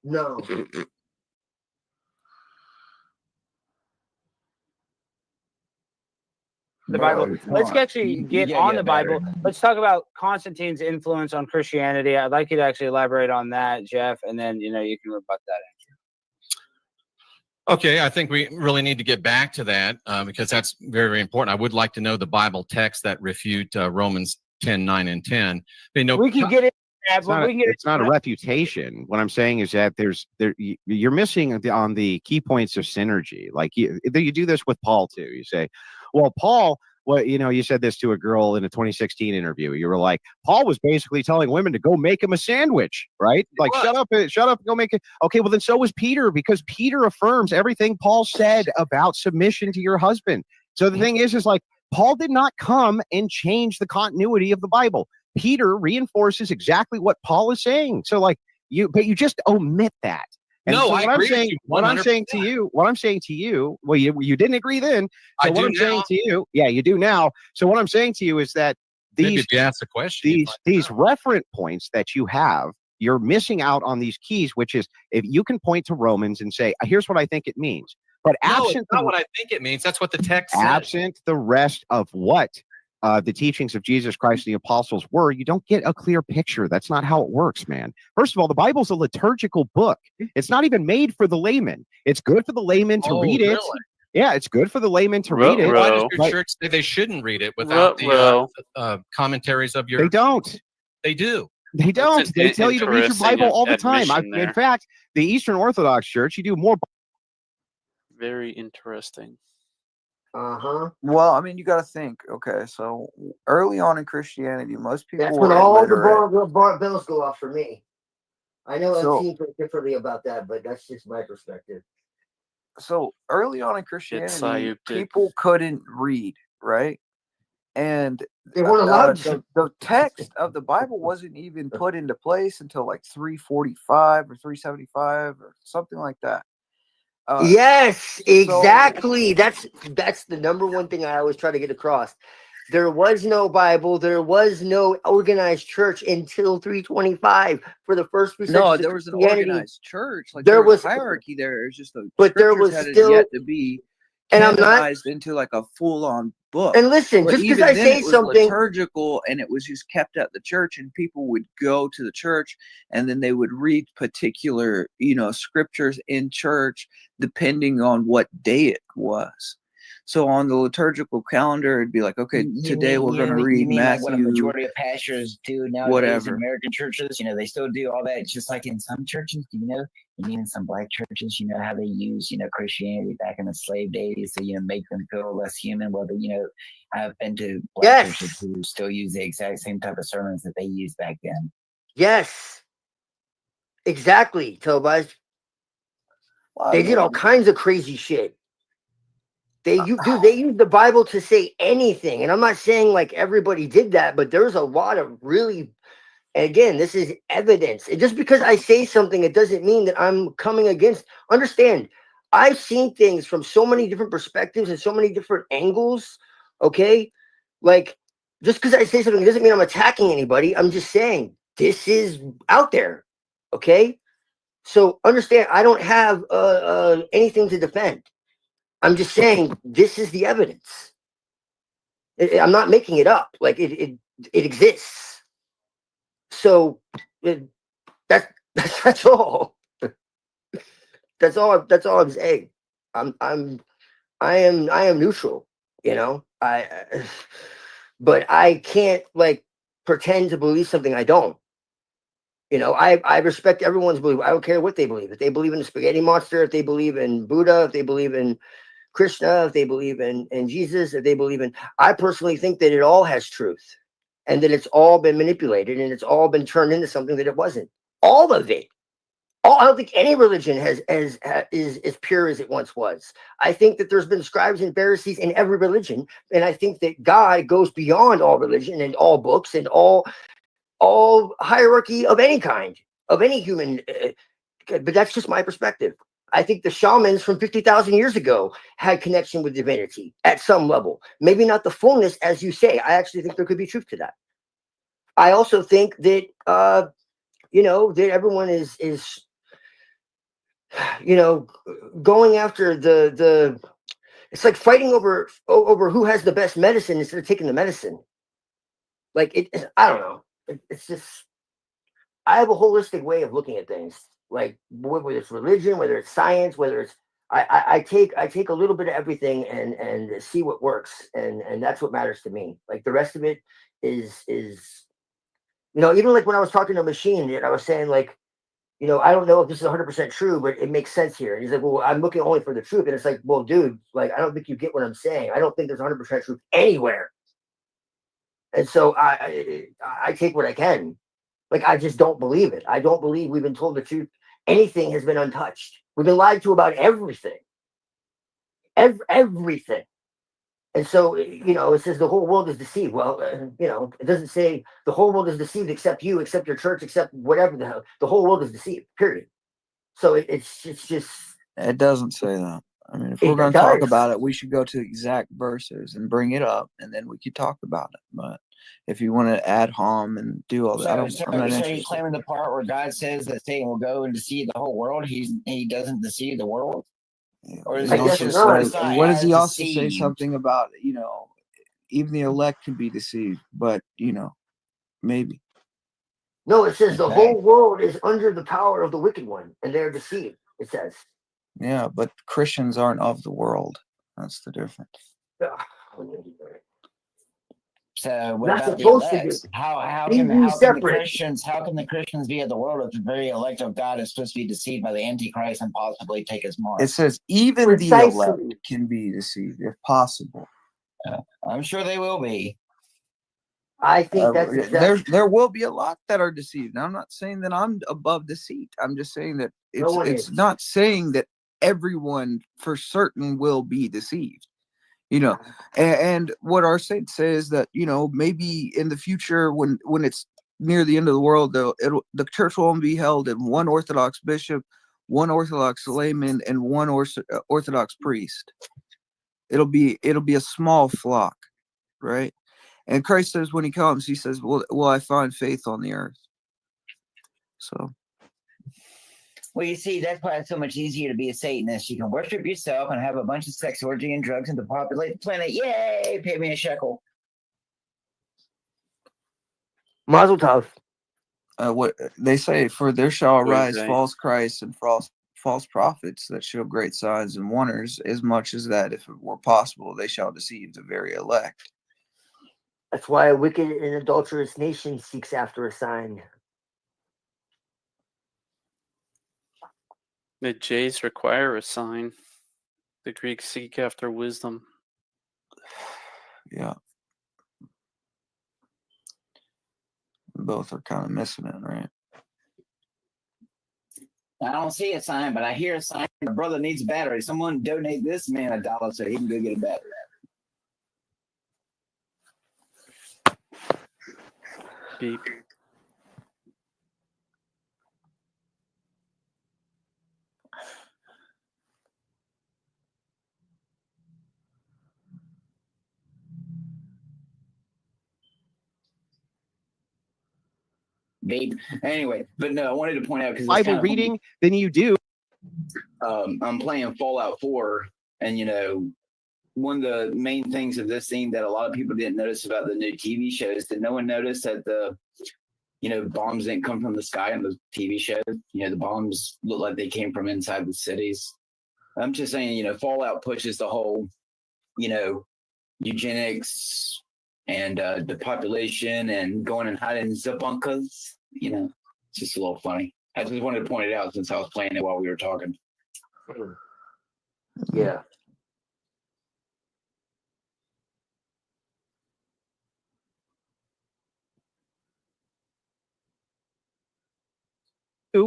No. The Bible. Let's actually get on the Bible. Let's talk about Constantine's influence on Christianity. I'd like you to actually elaborate on that, Jeff, and then you can rebut that answer. Okay, I think we really need to get back to that because that's very, very important. I would like to know the Bible text that refute Romans 10:9 and 10. We can get It's not a refutation. What I'm saying is that you're missing on the key points of synergy. Like you do this with Paul too. You say, well, Paul, you said this to a girl in a 2016 interview. You were like, Paul was basically telling women to go make him a sandwich, right? Like, shut up, go make it. Okay, well then so was Peter, because Peter affirms everything Paul said about submission to your husband. So the thing is like, Paul did not come and change the continuity of the Bible. Peter reinforces exactly what Paul is saying. So like but you just omit that. And no, so I agree with you. What I'm saying to you, well, you didn't agree then. So what I'm saying to you, yeah, you do now. So what I'm saying to you is that maybe if you ask the question, these referent points that you have, you're missing out on these keys, which is if you can point to Romans and say, here's what I think it means. But no, it's not what I think it means. That's what the text says. Absent the rest of what the teachings of Jesus Christ and the apostles were, you don't get a clear picture. That's not how it works, man. First of all, the Bible's a liturgical book. It's not even made for the layman. It's good for the layman to read it. Really? Yeah, it's good for the layman to read it. Why does your church say they shouldn't read it without the commentaries of your... They don't. They do. They don't. They tell you to read your Bible all the time. In fact, the Eastern Orthodox Church, you do more... Very interesting. Well, I mean, you got to think. Okay, so early on in Christianity, most people That's were when all illiterate. the bells go off for me. I know So- I've seen differently about that, but that's just my perspective. So early on in Christianity, people couldn't read, right? And they weren't allowed to. The text of the Bible wasn't even put into place until like 345 or 375 or something like that. Yes, exactly. That's the number one thing I always try to get across. There was no Bible. There was no organized church until 325 for the first few centuries. No, there was an organized church. Like there was hierarchy there. It's just but there was still yet to be canonized into like a full-on book. And listen, but just because even I then, say it was something liturgical, and it was just kept at the church, and people would go to the church, and then they would read particular, scriptures in church depending on what day it was. So on the liturgical calendar, it'd be like, okay, today we're going to read Matthew. Like what a majority of pastors do nowadays whatever. in American churches, they still do all that. Just like in some churches, and even some black churches, how they use, Christianity back in the slave days to, make them feel less human. Well, I've been to black churches who still use the exact same type of sermons that they used back then. Yes, exactly, Tobias. They did all kinds of crazy shit. They use the Bible to say anything. And I'm not saying like everybody did that, but there's a lot of really, and again, this is evidence. And just because I say something, it doesn't mean that I'm coming against. Understand, I've seen things from so many different perspectives and so many different angles. Okay. Like, just because I say something doesn't mean I'm attacking anybody. I'm just saying this is out there. Okay. So understand, I don't have anything to defend. I'm just saying this is the evidence. I'm not making it up. Like it exists. So that's all. That's all I'm saying. I am neutral. But I can't like pretend to believe something I don't. I respect everyone's belief. I don't care what they believe. If they believe in the spaghetti monster, if they believe in Buddha, if they believe in Krishna, if they believe in Jesus, if they believe in, I personally think that it all has truth and that it's all been manipulated and it's all been turned into something that it wasn't. All of it. I don't think any religion is as pure as it once was. I think that there's been scribes and Pharisees in every religion. And I think that God goes beyond all religion and all books and all hierarchy of any kind, of any human. But that's just my perspective. I think the shamans from 50,000 years ago had connection with divinity at some level. Maybe not the fullness, as you say. I actually think there could be truth to that. I also think that, that everyone is going after the it's like fighting over who has the best medicine instead of taking the medicine. Like I don't know. It's just, I have a holistic way of looking at things. Like whether it's religion, whether it's science, whether it's I take a little bit of everything and see what works, and that's what matters to me. Like the rest of it is You know, even like when I was talking to a machine and I was saying like, you know, I don't know if this is 100% true, but it makes sense here. And he's like, well, I'm looking only for the truth. And it's like, well, dude, like, I don't think you get what I'm saying. I don't think there's 100% truth anywhere. And so I take what I can. Like, I just don't believe it. I don't believe we've been told the truth. Anything has been untouched. We've been lied to about everything. Everything. And so, you know, it says the whole world is deceived. Well, you know, it doesn't say the whole world is deceived except you, except your church, except whatever the hell. The whole world is deceived, period. So it's just. It doesn't say that. I mean, if we're going to talk about it, we should go to exact verses and bring it up, and then we could talk about it. But if you want to ad hom and do all that, I'm not interested. He's claiming the part where God says that Satan will go and deceive the whole world. He doesn't deceive the world. Yeah. Or is What does he also say something about, you know, even the elect can be deceived, but, you know, maybe. No, it says the whole world is under the power of the wicked one, and they're deceived, it says. Yeah, but Christians aren't of the world. That's the difference. So what about the elect? How can the Christians be of the world if the very elect of God is supposed to be deceived by the Antichrist and possibly take his mark? It says even the elect can be deceived if possible. I'm sure they will be. I think that's there will be a lot that are deceived. Now, I'm not saying that I'm above deceit. I'm just saying that it's not saying that everyone for certain will be deceived. You know, and what our saint says that, you know, maybe in the future when it's near the end of the world, the church will only be held in one Orthodox bishop, one Orthodox layman, and one Orthodox priest. It'll be a small flock, right? And Christ says when he comes, he says, will I find faith on the earth? So. Well, you see, that's why it's so much easier to be a Satanist. You can worship yourself and have a bunch of sex, orgy, and drugs and to populate the planet. Yay! Pay me a shekel. Mazel tov. What they say, for there shall arise false Christs and false prophets that show great signs and wonders, as much as that, if it were possible, they shall deceive the very elect. That's why a wicked and adulterous nation seeks after a sign. The Jays require a sign. The Greeks seek after wisdom. Yeah. Both are kind of missing it, right? I don't see a sign, but I hear a sign. My brother needs a battery. Someone donate this man $1 so he can go get a battery. Beep. Anyway, but no, I wanted to point out because Bible reading than you do. I'm playing Fallout 4, and you know, one of the main things of this thing that a lot of people didn't notice about the new TV shows, did no one notice that the bombs didn't come from the sky in the TV show? You know, the bombs look like they came from inside the cities. I'm just saying, Fallout pushes the whole, eugenics and depopulation and going and hiding in the bunkers. It's just a little funny. I just wanted to point it out since I was playing it while we were talking. Yeah.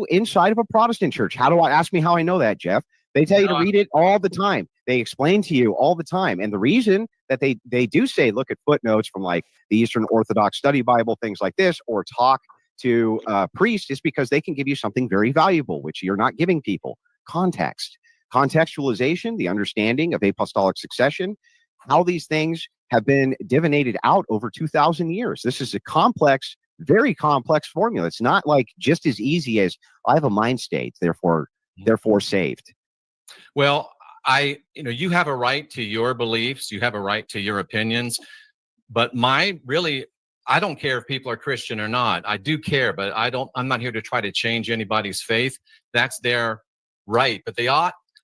Inside of a Protestant church. Ask me how I know that, Jeff? They tell you to read it all the time. They explain to you all the time. And the reason that they do say, look at footnotes from like the Eastern Orthodox Study Bible, things like this, or talk to priests, is because they can give you something very valuable, which you're not giving people: context, contextualization, the understanding of apostolic succession, how these things have been divinated out over 2,000 years. This is a complex, very complex formula. It's not like just as easy as I have a mind state, therefore saved. Well, you have a right to your beliefs. You have a right to your opinions. But I don't care if people are Christian or not. I do care, but I'm not here to try to change anybody's faith. That's their right. But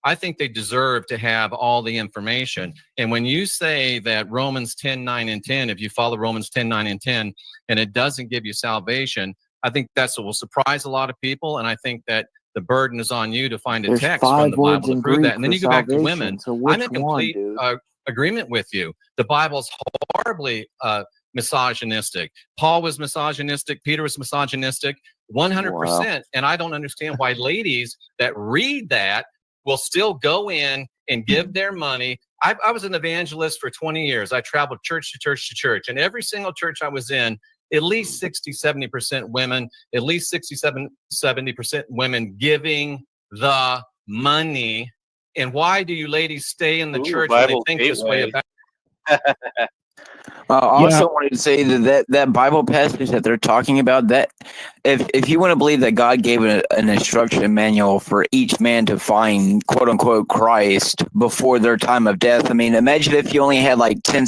I think they deserve to have all the information. And when you say that Romans 10, 9, and 10, if you follow Romans 10, 9, and 10, and it doesn't give you salvation, I think that's what will surprise a lot of people. And I think that the burden is on you to find a There's text 5 from the words Bible to in prove Greek that. And then for you go back to salvation. women. So I'm which in one, complete dude? agreement with you. The Bible's horribly misogynistic. Paul was misogynistic. Peter was misogynistic. 100%. And I don't understand why ladies that read that will still go in and give their money. I was an evangelist for 20 years. I traveled church to church to church. And every single church I was in, at least 60, 70% women, at least 67, 70% women giving the money. And why do you ladies stay in the church when they Bible think this way Gateway. about? I also wanted to say that Bible passage that they're talking about, that if you want to believe that God gave an instruction manual for each man to find quote unquote Christ before their time of death, I mean, imagine if you only had like 10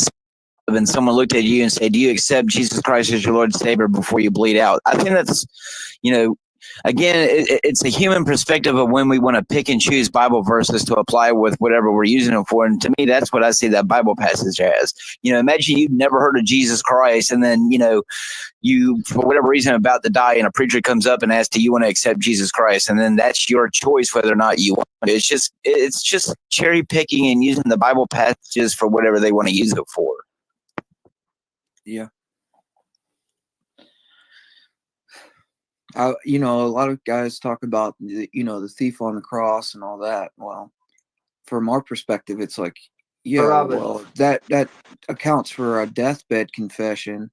and someone looked at you and said, do you accept Jesus Christ as your Lord and Savior before you bleed out? I think that's, again, it's a human perspective of when we want to pick and choose Bible verses to apply with whatever we're using them for. And to me, that's what I see that Bible passage as. Imagine you've never heard of Jesus Christ, and then, you, for whatever reason, about to die, and a preacher comes up and asks, do you want to accept Jesus Christ? And then that's your choice whether or not you want it. It's just cherry picking and using the Bible passages for whatever they want to use it for. Yeah. A lot of guys talk about, the thief on the cross and all that. Well, from our perspective, it's like, yeah, well, that accounts for a deathbed confession,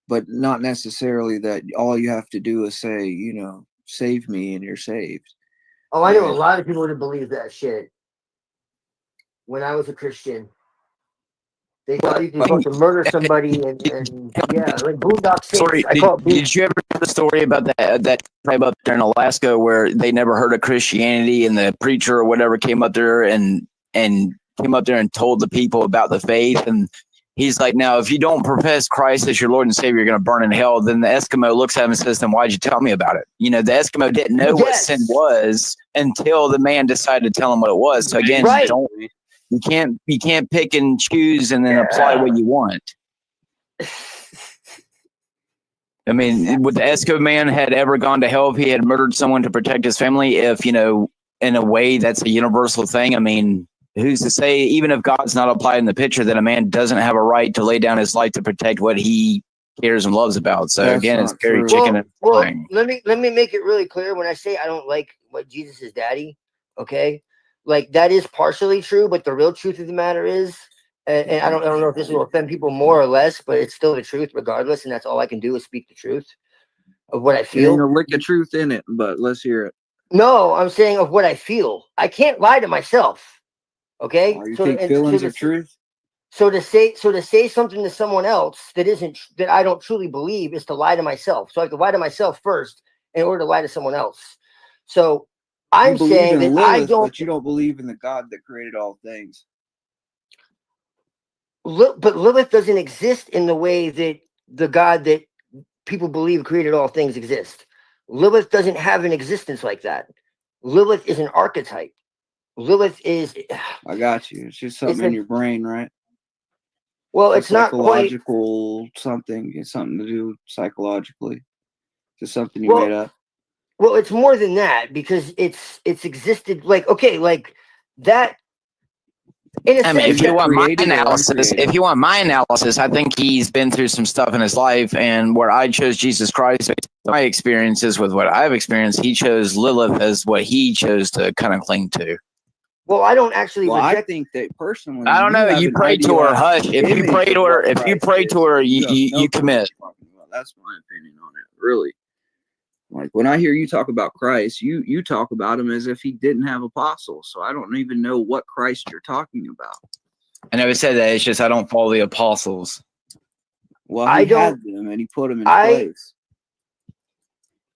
but not necessarily that all you have to do is say, save me and you're saved. Oh, I know a lot of people that believe that shit. When I was a Christian, they thought you could to murder somebody and yeah, like Boondock Saints. Did you ever hear the story about that tribe up there in Alaska where they never heard of Christianity, and the preacher or whatever came up there and told the people about the faith, and he's like, now if you don't profess Christ as your Lord and Savior, you're going to burn in hell. Then the Eskimo looks at him and says, then why'd you tell me about it? The Eskimo didn't know what sin was until the man decided to tell him what it was. So again, you can't pick and choose and then apply what you want. I mean, would the Eskimo man had ever gone to hell if he had murdered someone to protect his family? If, in a way that's a universal thing. I mean, who's to say, even if God's not applied in the picture, that a man doesn't have a right to lay down his life to protect what he cares and loves about? So again, it's very chicken and flying. Let me make it really clear. When I say I don't like what Jesus is daddy, okay? Like, that is partially true, but the real truth of the matter is, and I don't know if this will offend people more or less, but it's still the truth regardless, and that's all I can do is speak the truth of what I feel. There's a lick of truth in it, but let's hear it. No, I'm saying of what I feel. I can't lie to myself. Okay? You think feelings are truth? So to say something to someone else that I don't truly believe is to lie to myself. So I have to lie to myself first in order to lie to someone else. So I'm saying that I don't. But you don't believe in the God that created all things. But Lilith doesn't exist in the way that the God that people believe created all things exists. Lilith doesn't have an existence like that. Lilith is an archetype. Lilith is. I got you. It's just something in your brain, right? Well, it's not psychological something. It's something to do psychologically. It's something you made up. Well, it's more than that, because it's existed like that. I mean, if you want my analysis, I think he's been through some stuff in his life, and where I chose Jesus Christ, my experiences with what I've experienced, he chose Lilith as what he chose to kind of cling to. Well, I don't actually. I think that personally, I don't know. You pray to her, hush. If you pray to her, you commit. That's my opinion on it, really. Like, when I hear you talk about Christ, you talk about him as if he didn't have apostles. So I don't even know what Christ you're talking about. I never said that. It's just I don't follow the apostles. Well, he had them and he put them in place.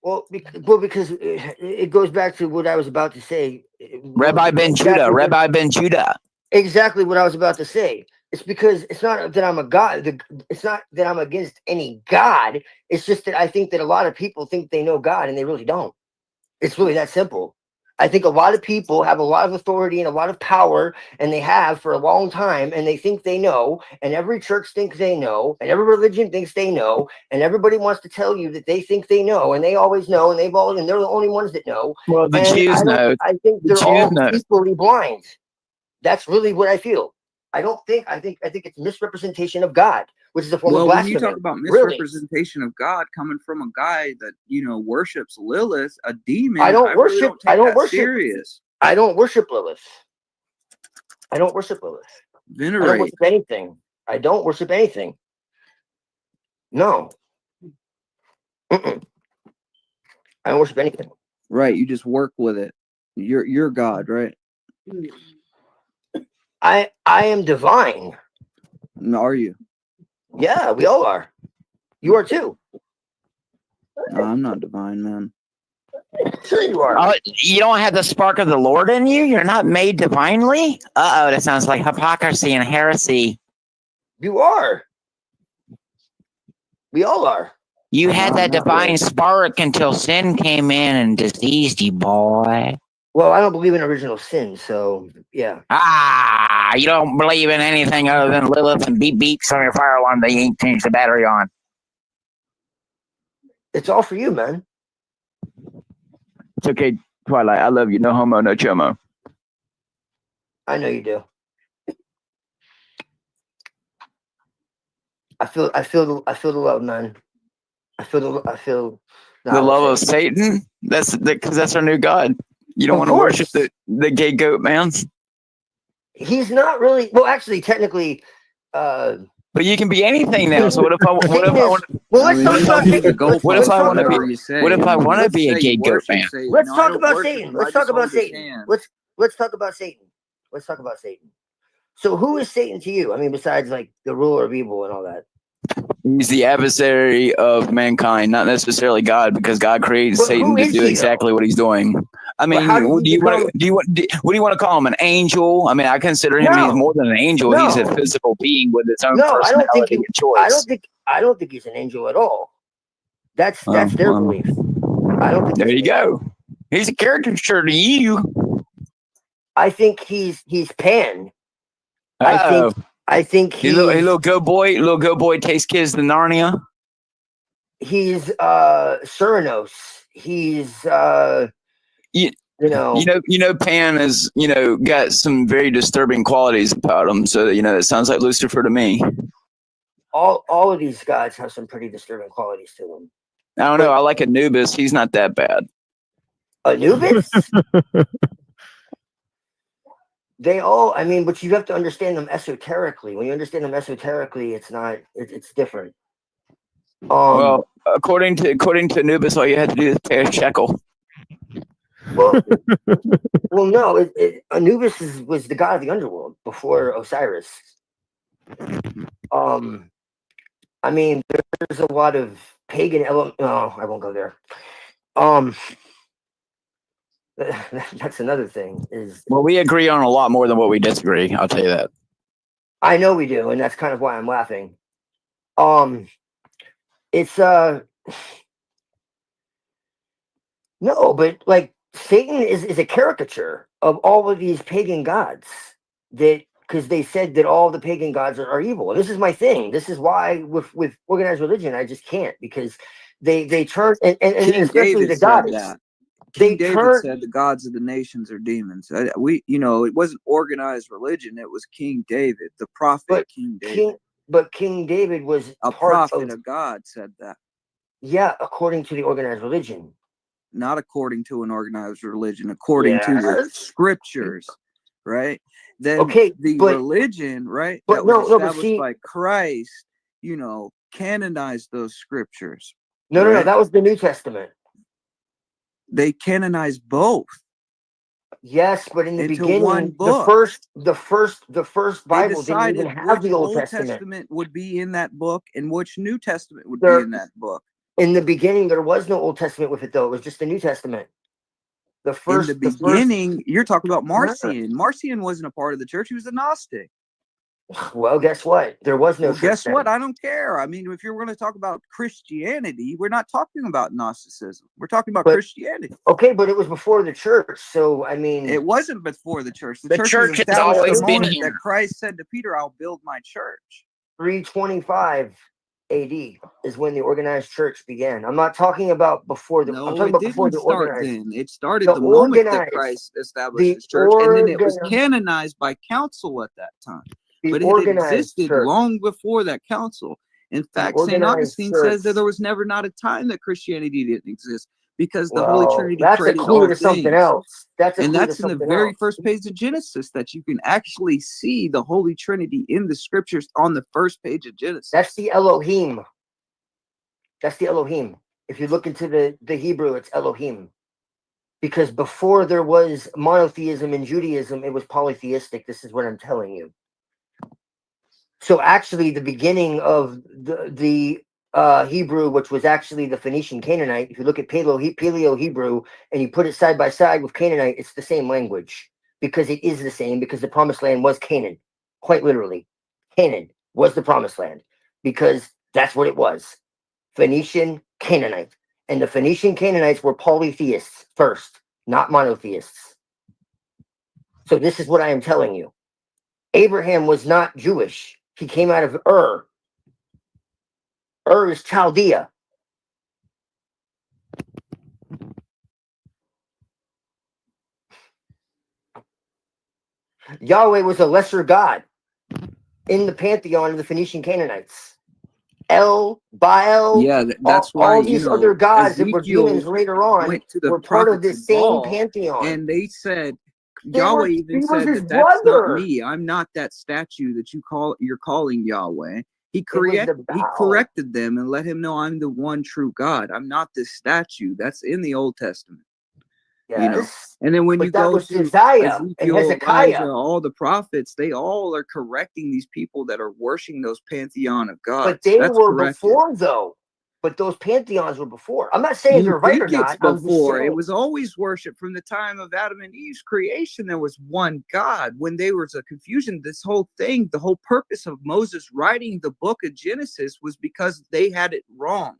Well, because it goes back to what I was about to say. Rabbi Ben Judah. Exactly what I was about to say. It's because it's not that I'm a god. It's not that I'm against any god. It's just that I think that a lot of people think they know God and they really don't. It's really that simple. I think a lot of people have a lot of authority and a lot of power, and they have for a long time, and they think they know, and every church thinks they know, and every religion thinks they know, and everybody wants to tell you that they think they know, and they always know, and and they're the only ones that know. Well, the And Jews know. I think The they're Jews all know. equally blind. That's really what I feel. I think it's misrepresentation of God, which is a form of Well, when you blasphemy. talk about Really. misrepresentation of God coming from a guy that worships Lilith, a demon, I don't really worship. don't take I don't that worship. serious. I don't worship Lilith. I don't worship Lilith. I don't Venerate. worship anything. I don't worship anything. No. Mm-mm. I don't worship anything. Right, you just work with it. You're God, right? I am divine. Are you? Yeah, we all are. You are too. No, I'm not divine, man. Sure you are. Oh, you don't have the spark of the Lord in you? You're not made divinely? Uh-oh, that sounds like hypocrisy and heresy. You are. We all are. You had that divine spark until sin came in and diseased you, boy. Well, I don't believe in original sin, so yeah. Ah, you don't believe in anything other than Lilith and beep beeps on your fire alarm that you ain't changed the battery on. It's all for you, man. It's okay, Twilight. I love you. No homo, no chomo. I know you do. I feel the love, man. I feel The love of Satan? Because that's our new god. You don't want to worship the gay goat man? He's not really, well, actually, technically, but you can be anything now. So what if I want to be a gay goat man? Let's talk about Satan. Let's talk about Satan. Let's talk about Satan. Let's talk about Satan. So who is Satan to you? I mean, besides like the ruler of evil and all that. He's the adversary of mankind, not necessarily God, because God created Satan to do exactly what he's doing. I mean, what do you want to call him? An angel? I mean, I consider him he's more than an angel. He's a physical being with his own personality and choice. I don't think he's an angel at all. That's their belief. I don't think. There you go. He's a caricature to you. I think he's Pan. I think he's little go boy takes kids to Narnia. He's Ceranos. He's Pan is got some very disturbing qualities about him. So it sounds like Lucifer to me. All of these guys have some pretty disturbing qualities to them. I don't know. I like Anubis. He's not that bad. Anubis? They all, I mean, but you have to understand them esoterically. When you understand them esoterically, it's different. Well, according to Anubis, all you had to do is pay a shekel. Well, no, Anubis was the god of the underworld before Osiris. I mean, there's a lot of pagan element. No, I won't go there. That's another thing. Well, we agree on a lot more than what we disagree. I'll tell you that. I know we do, and that's kind of why I'm laughing. It's no, but like Satan is a caricature of all of these pagan gods because they said that all the pagan gods are evil. And this is my thing. This is why with organized religion, I just can't, because they turn and especially the gods. King David said the gods of the nations are demons. It wasn't organized religion. It was King David, the prophet King David. But King David was a prophet of God, said that. Yeah, according to the organized religion. Not according to an organized religion, according to the scriptures, right? Then religion, right, that was established by Christ, canonized those scriptures. No, that was the New Testament. They canonized both. Yes, but in the beginning, the first Bible didn't even have the Old Testament. Would be in that book, and which New Testament would be in that book. In the beginning, there was no Old Testament with it, though. It was just the New Testament. In the beginning, you're talking about Marcion. Marcion wasn't a part of the church. He was a Gnostic. Well, guess what? There was no Well, church guess then. what? I don't care. I mean, if you're going to talk about Christianity, we're not talking about Gnosticism. We're talking about Christianity. Okay, but it was before the church. So, I mean... It wasn't before the church. The church church was has established always the been moment here. that Christ said to Peter, I'll build my church. 325 AD is when the organized church began. I'm not talking about before the... No, I'm talking it about before didn't the start organized. then. It started the moment that Christ established his church, and then it was canonized by council at that time. But it existed long before that council. In fact, St. Augustine says that there was never not a time that Christianity didn't exist, because the Holy Trinity created all things. Something else. That's in the very first page of Genesis that you can actually see the Holy Trinity in the scriptures on the first page of Genesis. That's the Elohim. That's the Elohim. If you look into the Hebrew, it's Elohim. Because before there was monotheism in Judaism, it was polytheistic. This is what I'm telling you. So actually, the beginning of the Hebrew, which was actually the Phoenician Canaanite, if you look at Paleo Hebrew and you put it side by side with Canaanite, it's the same language, because it is the same, because the promised land was Canaan, quite literally. Canaan was the promised land, because that's what it was. Phoenician Canaanite. And the Phoenician Canaanites were polytheists first, not monotheists. So this is what I am telling you. Abraham was not Jewish. He came out of Ur. Ur is Chaldea. Yahweh was a lesser god in the pantheon of the Phoenician Canaanites. El, Baal, yeah, that's why all these other gods that were demons later on were part of this same pantheon. And they said, Yahweh even said that that's not me. I'm not that statue that you're calling Yahweh. He corrected them and let him know I'm the one true God. I'm not this statue. That's in the Old Testament. Yes. You know, and then when you go to Ezekiel, Elijah, all the prophets, they all are correcting these people that are worshiping those pantheon of gods. But they were before, though. But those pantheons were before. I'm not saying they're right or not. Before it was always worship from the time of Adam and Eve's creation. There was one God. When there was a confusion, this whole thing, the whole purpose of Moses writing the book of Genesis was because they had it wrong.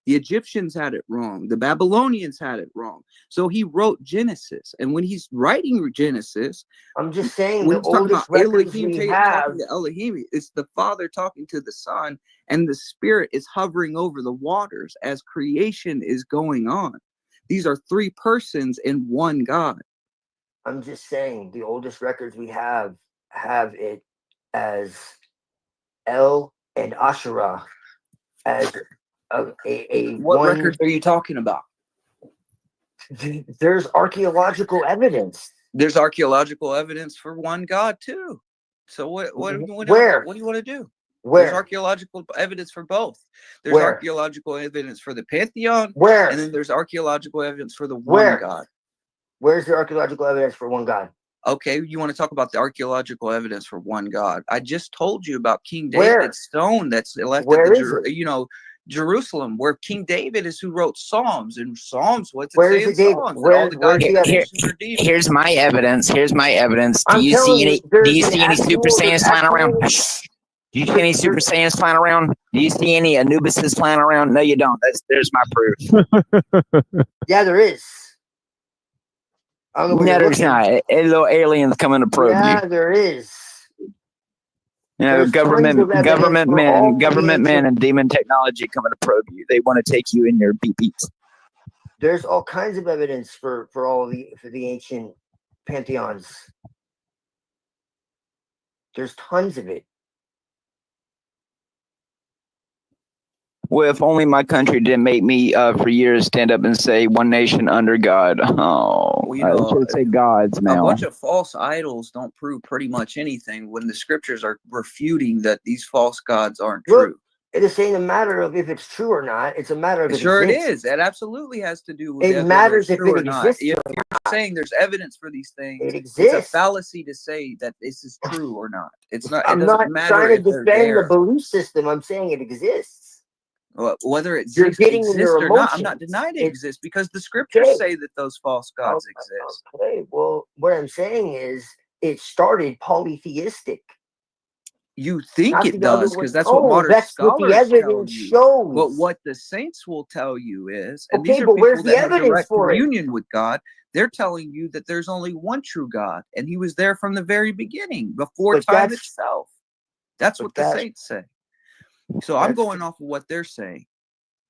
The Egyptians had it wrong. The Babylonians had it wrong. So he wrote Genesis. And when he's writing Genesis, I'm just saying, when the oldest records we have, talking to Elohim, it's the Father talking to the Son, and the Spirit is hovering over the waters as creation is going on. These are three persons in one God. I'm just saying, the oldest records we have it as El and Asherah as what records are you talking about? There's archaeological evidence. There's archaeological evidence for one God too. So what do you want to do? There's archaeological evidence for both. There's archaeological evidence for the pantheon. And then there's archaeological evidence for the one God. Where's the archaeological evidence for one God? Okay, you want to talk about the archaeological evidence for one God? I just told you about King David's stone that's left at Jerusalem, where King David is who wrote Psalms. And Psalms, what's it say in Psalms? Here's my evidence. Here's my evidence. Do you see any Super Saiyans flying around? Do you see any Super Saiyans flying around? Do you see any Anubises flying around? No, you don't. There's my proof. Yeah, there is. No, there's not. Little aliens coming to probe you. Yeah, there is. You know, government men, and demon technology coming to probe you. They want to take you in your BPs. There's all kinds of evidence for the ancient pantheons. There's tons of it. Well, if only my country didn't make me for years stand up and say one nation under God. Oh, I should say gods now. A bunch of false idols don't prove pretty much anything when the scriptures are refuting that these false gods aren't true. It is saying a matter of if it's true or not. It's a matter of sure it is. It absolutely has to do with it matters if it exists. If you're saying there's evidence for these things, it exists. It's a fallacy to say that this is true or not. It's not. I'm not trying to defend the belief system. I'm saying it exists. Whether it exists or not, I'm not denying it exists because the scriptures say that those false gods exist. Okay, well, what I'm saying is it started polytheistic. You think Not it the other does way. because that's what Oh, modern that's what the scholars tell evidence you. shows. But what the saints will tell you is, and Okay, these are but where's people the that have evidence direct for it? communion with God, they're telling you that there's only one true God, and he was there from the very beginning, before time itself. That's what the saints say. So I'm going off of what they're saying.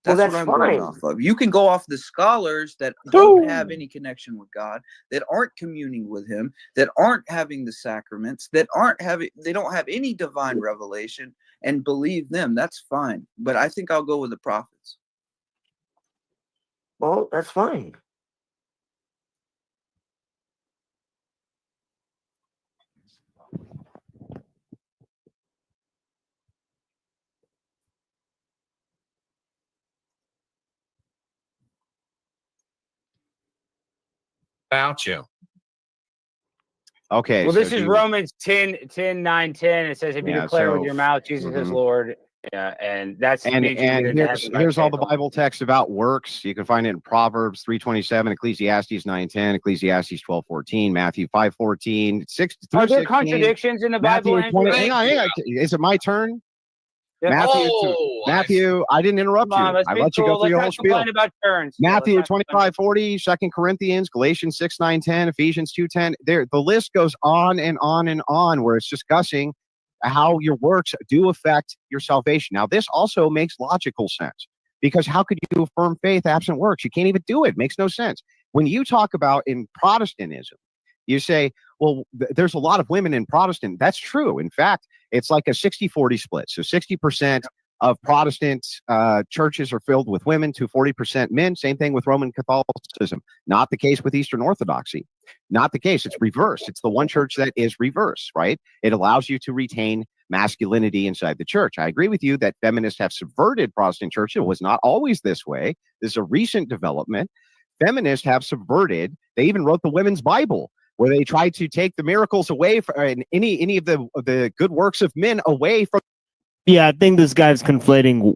That's what I'm going off of. You can go off the scholars that don't have any connection with God, that aren't communing with him, that aren't having the sacraments, that they don't have any divine revelation, and believe them. That's fine. But I think I'll go with the prophets. Well, that's fine. About you. Okay. Well, this is Romans 10, 9, 10. It says, if you declare with your mouth Jesus is Lord, and that's and means you get into heaven by here's all faith the alone. Bible text about works. You can find it in Proverbs 3:27, Ecclesiastes 9:10, Ecclesiastes 12:14, Matthew 5:14, 6 through Are there 16. contradictions in the Bible? Matthew 20. Hang on. Is it my turn? Yeah. Matthew, I didn't interrupt Come on, you. let's I be let you cool. go through your whole Let's not spiel. complain about turns. Matthew 25:40, 2 Corinthians, Galatians 6:9-10, Ephesians 2:10. There, the list goes on and on and on, where it's discussing how your works do affect your salvation. Now, this also makes logical sense, because how could you affirm faith absent works? You can't even do it. It makes no sense. When you talk about in Protestantism, you say, well, there's a lot of women in Protestant. That's true. In fact, it's like a 60-40 split. So 60% of Protestant churches are filled with women to 40% men. Same thing with Roman Catholicism. Not the case with Eastern Orthodoxy. Not the case. It's reverse. It's the one church that is reverse, right? It allows you to retain masculinity inside the church. I agree with you that feminists have subverted Protestant church. It was not always this way. This is a recent development. Feminists have subverted. They even wrote the Women's Bible, where they tried to take the miracles away from any of the good works of men away from. Yeah, I think this guy's conflating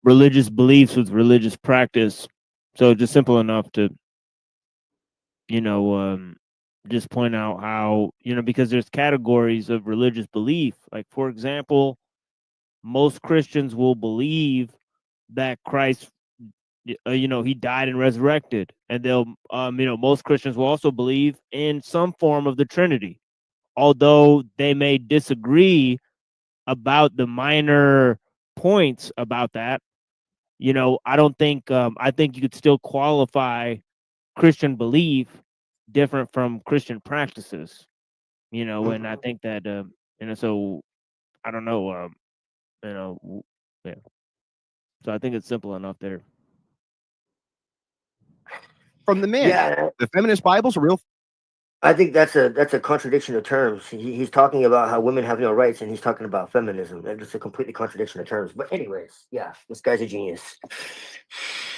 religious beliefs with religious practice. So just simple enough to, just point out how, because there's categories of religious belief. Like, for example, most Christians will believe that Christ, he died and resurrected. And they'll, most Christians will also believe in some form of the Trinity, although they may disagree about the minor points about that. I don't think I think you could still qualify Christian belief different from Christian practices. And I think that so I don't know, yeah. So I think it's simple enough there. From the men, Yeah. the feminist Bible's a real. I think that's a contradiction of terms. He's talking about how women have no rights, and he's talking about feminism. That's just a completely contradiction of terms. But anyways, yeah, this guy's a genius.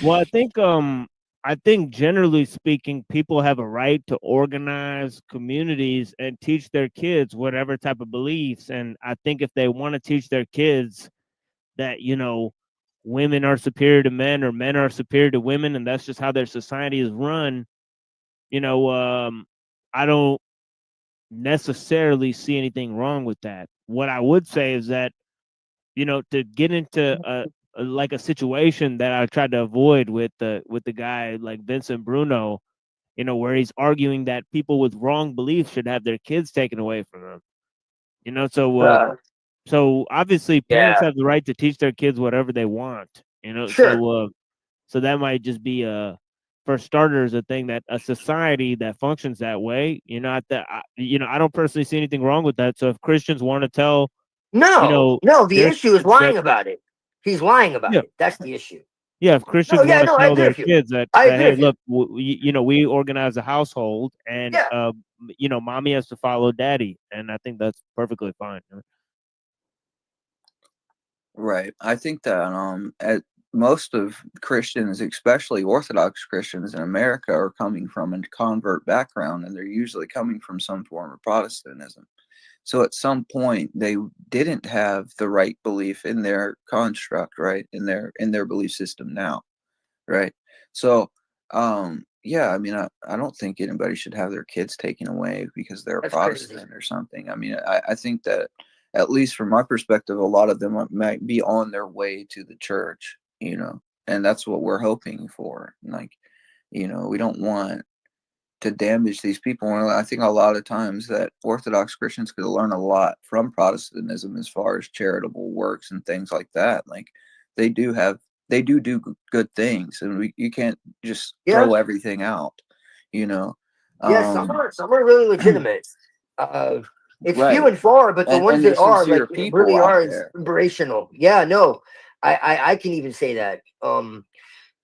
Well, I think generally speaking, people have a right to organize communities and teach their kids whatever type of beliefs. And I think if they want to teach their kids that, women are superior to men or men are superior to women, and that's just how their society is run, I don't necessarily see anything wrong with that. What I would say is that, to get into like a situation that I tried to avoid with the guy like Vincent Bruno, where he's arguing that people with wrong beliefs should have their kids taken away from them. So obviously parents have the right to teach their kids whatever they want. Sure. So that might just be for starters a thing that a society that functions that way. I don't personally see anything wrong with that. So if Christians want to tell, no, the issue is lying about it. He's lying about it. That's the issue. Yeah, if Christians want to tell their kids that hey, look, we organize a household, and mommy has to follow daddy, and I think that's perfectly fine. Right. I think that at most of Christians, especially Orthodox Christians in America, are coming from a convert background, and they're usually coming from some form of Protestantism. So at some point they didn't have the right belief in their construct, right? In their belief system now. Right. So yeah, I mean, I don't think anybody should have their kids taken away because they're a Protestant or something. I mean, I think that at least from my perspective, a lot of them might be on their way to the church, you know, and that's what we're hoping for. Like, you know, we don't want to damage these people. And I think a lot of times that Orthodox Christians could learn a lot from Protestantism as far as charitable works and things like that. Like they do good things, and you can't just throw everything out, you know. Yeah, some are really legitimate. It's few and far, but the ones that are like really are inspirational. Yeah, no, I can even say that.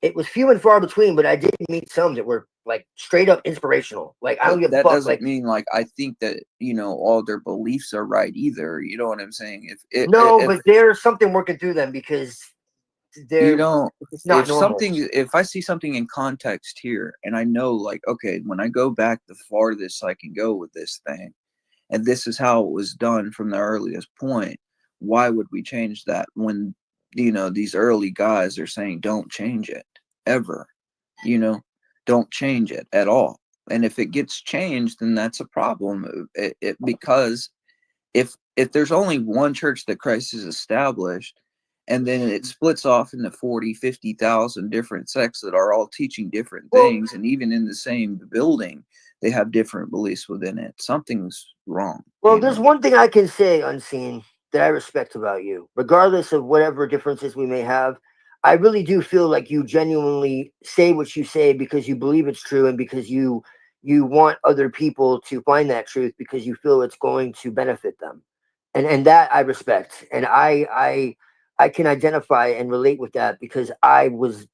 It was few and far between, but I did meet some that were like straight up inspirational. Like I don't give a fuck. That doesn't mean like I think that, you know, all their beliefs are right either. You know what I'm saying? But there's something working through them because they're it's not normal. If I see something in context here and I know like, okay, when I go back the farthest I can go with this thing, and this is how it was done from the earliest point, why would we change that when, you know, these early guys are saying don't change it ever, you know, don't change it at all. And if it gets changed, then that's a problem. Because if there's only one church that Christ has established, and then it splits off into 40, 50,000 different sects that are all teaching different things, and even in the same building, they have different beliefs within it. Something's wrong. Well, there's one thing I can say, Unseen, that I respect about you, regardless of whatever differences we may have. I really do feel like you genuinely say what you say because you believe it's true, and because you want other people to find that truth because you feel it's going to benefit them, and that I respect, and I can identify and relate with that because I was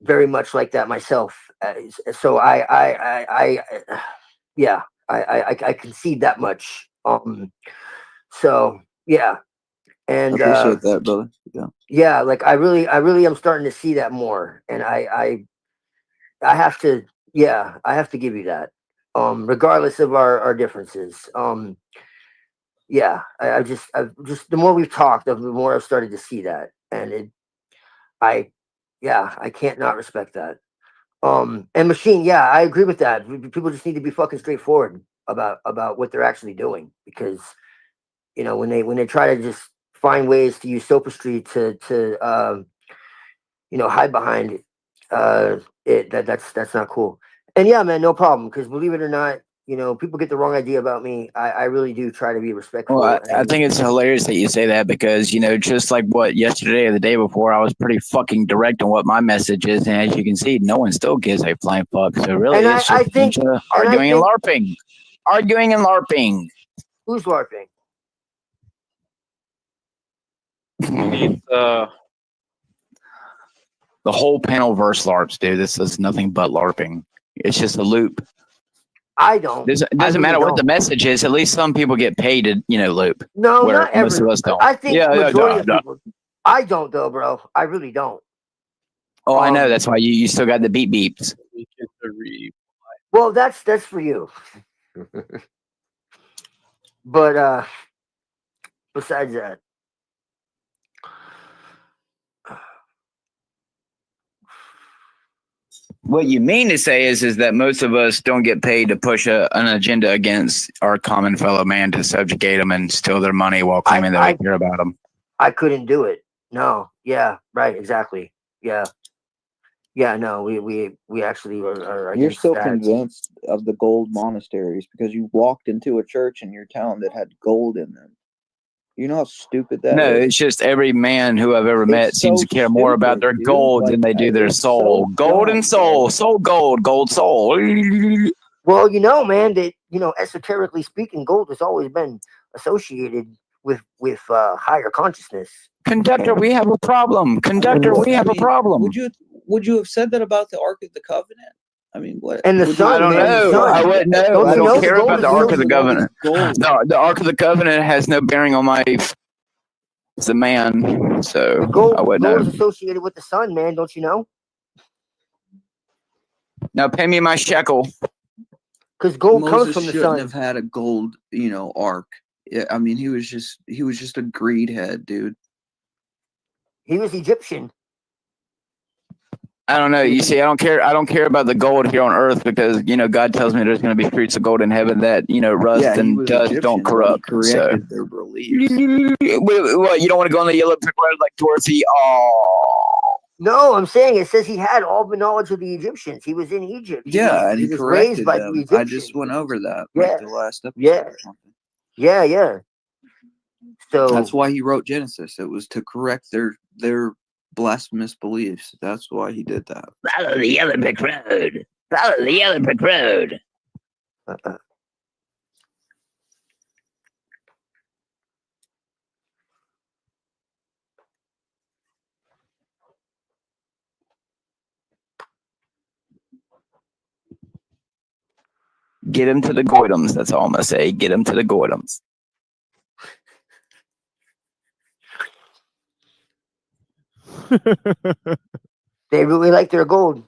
very much like that myself. So I concede that much. So yeah, and I appreciate that, brother. Yeah, like I really am starting to see that more, and I have to, I have to give you that, regardless of our differences. I've just the more we've talked, the more I've started to see that, and I can't not respect that. And Machine, I agree with that. People just need to be fucking straightforward about what they're actually doing, because you know when they try to just find ways to use sophistry to hide behind that's not cool. And yeah, man, no problem, because believe it or not, people get the wrong idea about me. I really do try to be respectful. Well, I think it's hilarious that you say that, because, just like what yesterday or the day before, I was pretty fucking direct on what my message is. And as you can see, no one still gives a flying fuck. So really, it's just a bunch of arguing and LARPing. Arguing and LARPing. Who's LARPing? The whole panel verse LARPs, dude. This is nothing but LARPing. It's just a loop. I don't. It doesn't matter what the message is. At least some people get paid to, loop. No, where not most of every. us don't. I think majority of people. I don't though, bro. I really don't. Oh, I know. That's why you still got the beep beeps. Well, that's for you. But besides that. What you mean to say is that most of us don't get paid to push an agenda against our common fellow man, to subjugate them and steal their money while claiming that we care about them. I couldn't do it. No. Yeah. Right. Exactly. Yeah. Yeah. No. We actually are. You're still convinced of the gold monasteries because you walked into a church in your town that had gold in them. You know how stupid that is? No, it's just every man who I've ever met seems to care more about their gold than they do their soul. Gold and soul. Soul gold. Gold soul. Well, man, that, esoterically speaking, gold has always been associated with higher consciousness. Conductor, we have a problem. Conductor, we have a problem. Would you have said that about the Ark of the Covenant? I mean, what? And the sun, I don't know. I wouldn't know. I don't care about the Ark of the Covenant. No, the Ark of the Covenant has no bearing on my life. It's a man, so I wouldn't know. Gold is associated with the sun, man. Don't you know? Now pay me my shekel. Because gold Moses comes from the sun. shouldn't have had a gold, ark. Yeah, I mean, he was just a greed head, dude. He was Egyptian. I don't know. You see, I don't care. I don't care about the gold here on earth because God tells me there's going to be streets of gold in heaven that rust Yeah, he and was dust don't Egyptian, but he corrupt. So, corrected their beliefs. what, you don't want to go on the yellow brick road like Dorothy? Oh, No, I'm saying it says he had all the knowledge of the Egyptians. He was in Egypt. Yeah, and he he was raised corrected by the them. Egyptians. I just went over that Yeah, like the last episode yeah, or something. yeah. So that's why he wrote Genesis. It was to correct their blasphemous beliefs. That's why he did that. follow the yellow brick road. Follow the yellow brick road. Get him to the goitums. That's all I'm gonna say. Get him to the goitums. They really like their gold.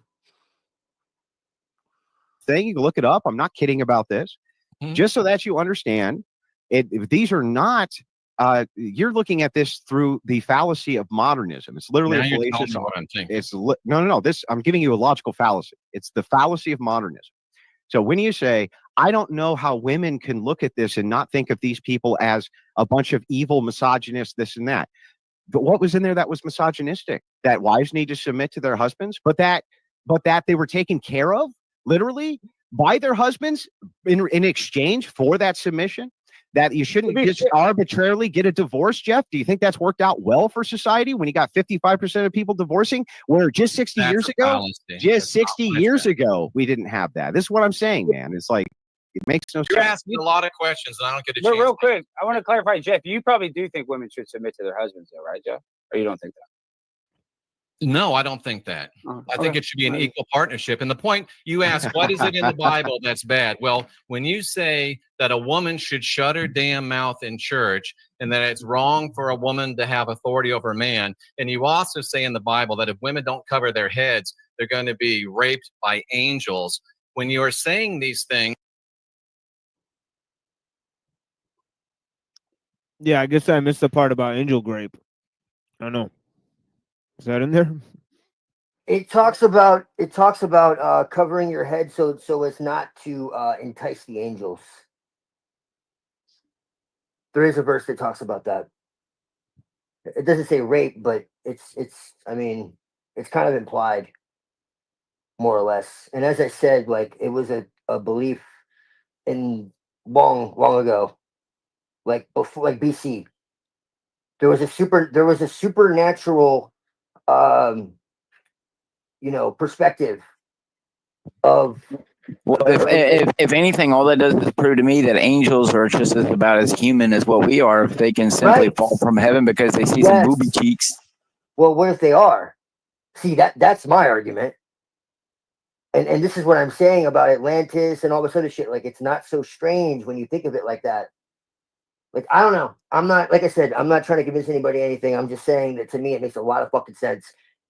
Thing, you can look it up. I'm not kidding about this. Just so that you understand, these are not. You're looking at this through the fallacy of modernism. It's literally now a you're fallacious. telling me what I'm thinking. It's no. This I'm giving you a logical fallacy. It's the fallacy of modernism. So when you say, I don't know how women can look at this and not think of these people as a bunch of evil misogynists, this and that. But what was in there that was misogynistic? That wives need to submit to their husbands, but that they were taken care of literally by their husbands in exchange for that submission. That you shouldn't just arbitrarily get a divorce, Jeff. Do you think that's worked out well for society when you got 55% of people divorcing? Where just 60 years ago, we didn't have that. This is what I'm saying, man. It's like it makes no sense. You're asking a lot of questions, and I don't get a But chance. real quick, I want to clarify, Jeff. You probably do think women should submit to their husbands, though, right, Jeff? Or you don't think that? No, I don't think that. I think it should be an equal partnership. And the point you asked, what is it in the Bible that's bad? Well, when you say that a woman should shut her damn mouth in church and that it's wrong for a woman to have authority over a man, and you also say in the Bible that if women don't cover their heads, they're going to be raped by angels. When you are saying these things. Yeah, I guess I missed the part about angel grape. I don't know. Is that in there? It talks about covering your head so as not to entice the angels. There is a verse that talks about that. It doesn't say rape, but it's I mean, it's kind of implied, more or less. And as I said, like it was a belief in long ago, like before, like BC. There was a supernatural perspective of. Well, if anything, all that does is prove to me that angels are just about as human as what we are. If they can simply fall from heaven because they see some booby cheeks. Well, what if they are? See, that's my argument. And this is what I'm saying about Atlantis and all this other shit. Like, it's not so strange when you think of it like that. Like, I don't know. I'm not, like I said, I'm not trying to convince anybody anything. I'm just saying that to me, it makes a lot of fucking sense.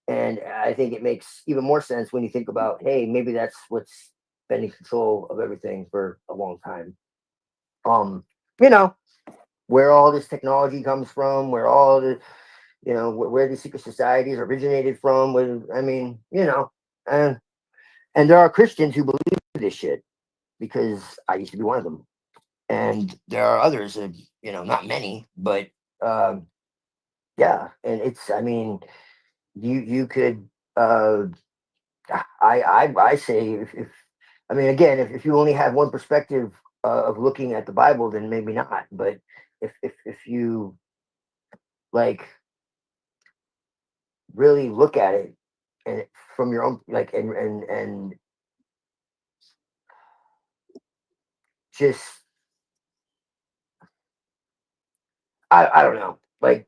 And I think it makes even more sense when you think about, hey, maybe that's what's been in control of everything for a long time. Where all this technology comes from, where all the, where these secret societies originated from. And there are Christians who believe this shit, because I used to be one of them. And there are others, not many, but yeah. And it's, I mean, you could, I say if I mean, again, if you only have one perspective of looking at the Bible, then maybe not. But if you like really look at it and from your own, like, and just, I don't know, like,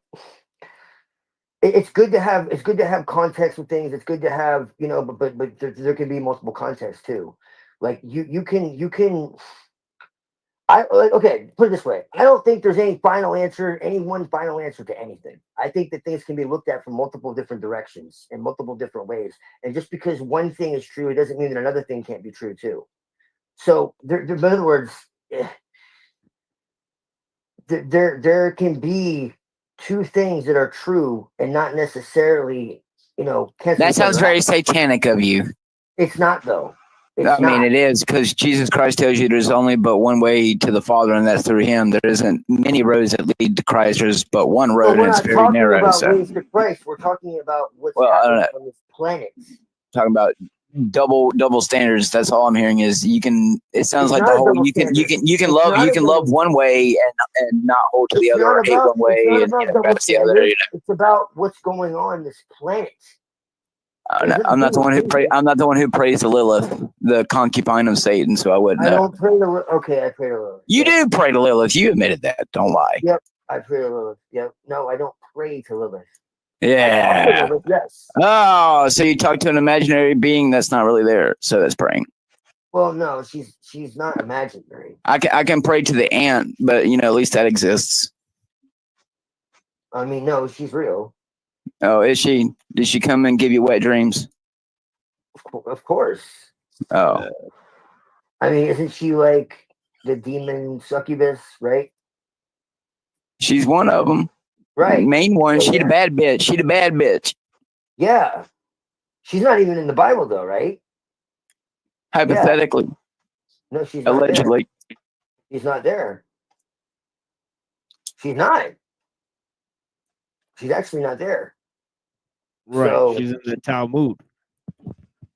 it's good to have context with things. It's good to have, but there can be multiple contexts too. Like you can okay, put it this way. I don't think there's any one final answer to anything. I think that things can be looked at from multiple different directions in multiple different ways. And just because one thing is true, it doesn't mean that another thing can't be true too. So in other words, there can be two things that are true and not necessarily cancel That each other sounds very out. satanic of you. It's not though. I mean, it is, because Jesus Christ tells you there's only but one way to the Father, and that's through Him. There isn't many roads that lead to Christ. There's but one But road, we're and it's not very talking narrow. about So, ways to Christ. We're talking about what's well, I don't happening know. on this planet. Talking about double standards. That's all I'm hearing is you can. It sounds It's like not the a whole double you can standard. It's love not a double. one way and not hold to the It's other, not or hate about. one It's way not and about double that's the other. standards. It's about what's going on this planet. I'm not the one who prays. I'm not the one who prays to Lilith, the concubine of Satan. So I wouldn't I know. don't pray to. Okay, I pray to Lilith. You do pray to Lilith. You admitted that. Don't lie. Yep, I pray to Lilith. Yep. No, I don't pray to Lilith. Yeah. Lilith, yes. Oh, so you talk to an imaginary being that's not really there. So that's praying. Well, no, she's not imaginary. I can pray to the ant, but at least that exists. I mean, no, she's real. Oh, is she? Did she come and give you wet dreams? Of course. Oh. I mean, isn't she like the demon succubus, right? She's one of them. Right. Main one. So, She the bad bitch. She the bad bitch. Yeah. She's not even in the Bible, though, right? Hypothetically. Yeah. No, she's not Allegedly. there. She's not there. She's not. She's actually not there. Right. So, She's in the Talmud.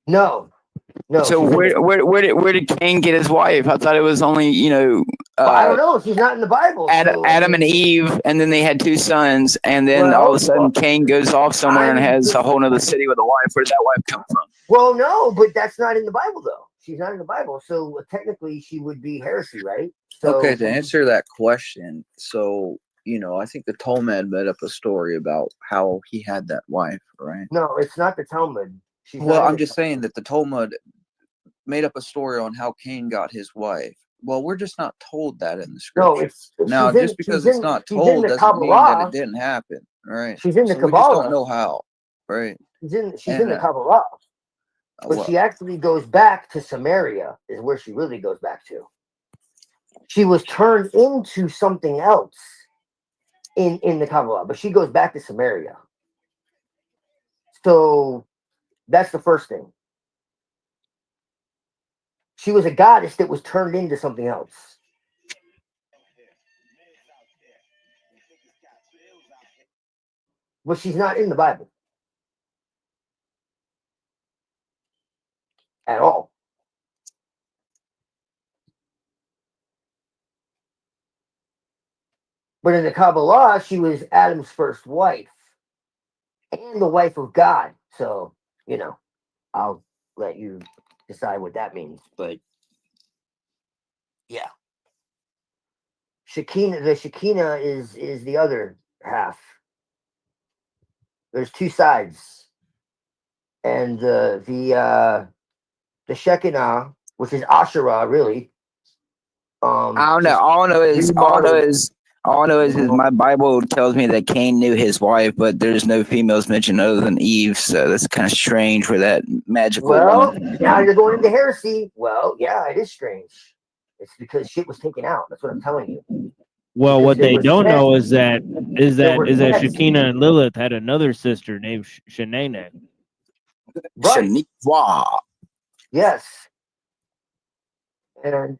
No. So where did Cain get his wife? I thought it was only I don't know. She's not in the Bible. Adam and Eve, and then they had 2 sons, and then all of a sudden Cain goes off somewhere and has a whole other city with a wife. Where'd that wife come from? Well, no, but that's not in the Bible, though. She's not in the Bible, so technically she would be heresy, right? So, okay, to answer that question, so I think the Talmud made up a story about how he had that wife, right? No, it's not the Talmud. Well, I'm just saying that the Talmud made up a story on how Cain got his wife. Well, we're just not told that in the scripture. No, it's now just because it's not told doesn't mean that it didn't happen, right? She's in the so we just Kabbalah. don't know how, right? She's in the Kabbalah, but she actually goes back to Samaria. Is where she really goes back to. She was turned into something else in the Kabbalah, but she goes back to Samaria. So that's the first thing. She was a goddess that was turned into something else. But she's not in the Bible at all. But in the Kabbalah, she was Adam's first wife and the wife of God. So, I'll let you decide what that means. But yeah. The Shekinah is the other half. There's 2 sides. And the Shekinah, which is Asherah, really. I don't know. All I know is my Bible tells me that Cain knew his wife, but there's no females mentioned other than Eve. So that's kind of strange for that magical woman. Now you're going into heresy. Well, yeah, it is strange. It's because shit was taken out. That's what I'm telling you. Well, what they don't know is that Shekinah and Lilith had another sister named Shanae. Right. Yes. And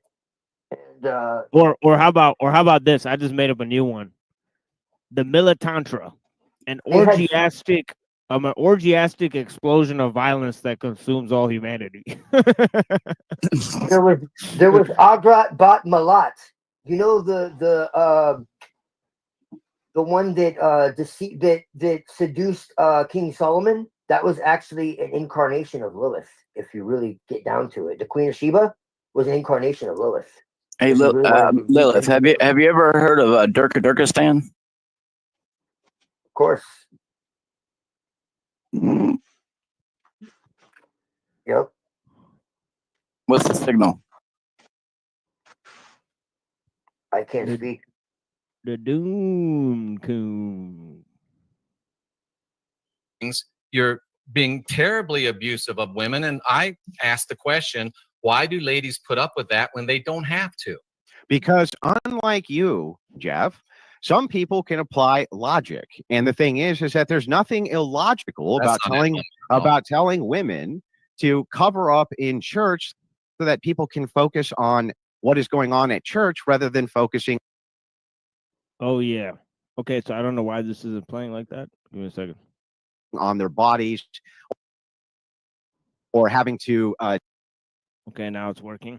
or how about this? I just made up a new one. The Militantra, an orgiastic explosion of violence that consumes all humanity. there was Agrat Bat Malat. You know the one that seduced King Solomon? That was actually an incarnation of Lilith. If you really get down to it, the Queen of Sheba was an incarnation of Lilith. Hey, Lilith, have you ever heard of Durkistan? Of course. Yep. What's the signal? I can't speak. The Doom Coon. You're being terribly abusive of women, and I asked the question, why do ladies put up with that when they don't have to? Because unlike you, Jeff, Some people can apply logic, and the thing is that there's nothing illogical about telling women to cover up in church so that people can focus on what is going on at church rather than focusing. Oh yeah. Okay, so I don't know why this isn't playing like that. Give me a second. On their bodies, or having to. Okay, now it's working.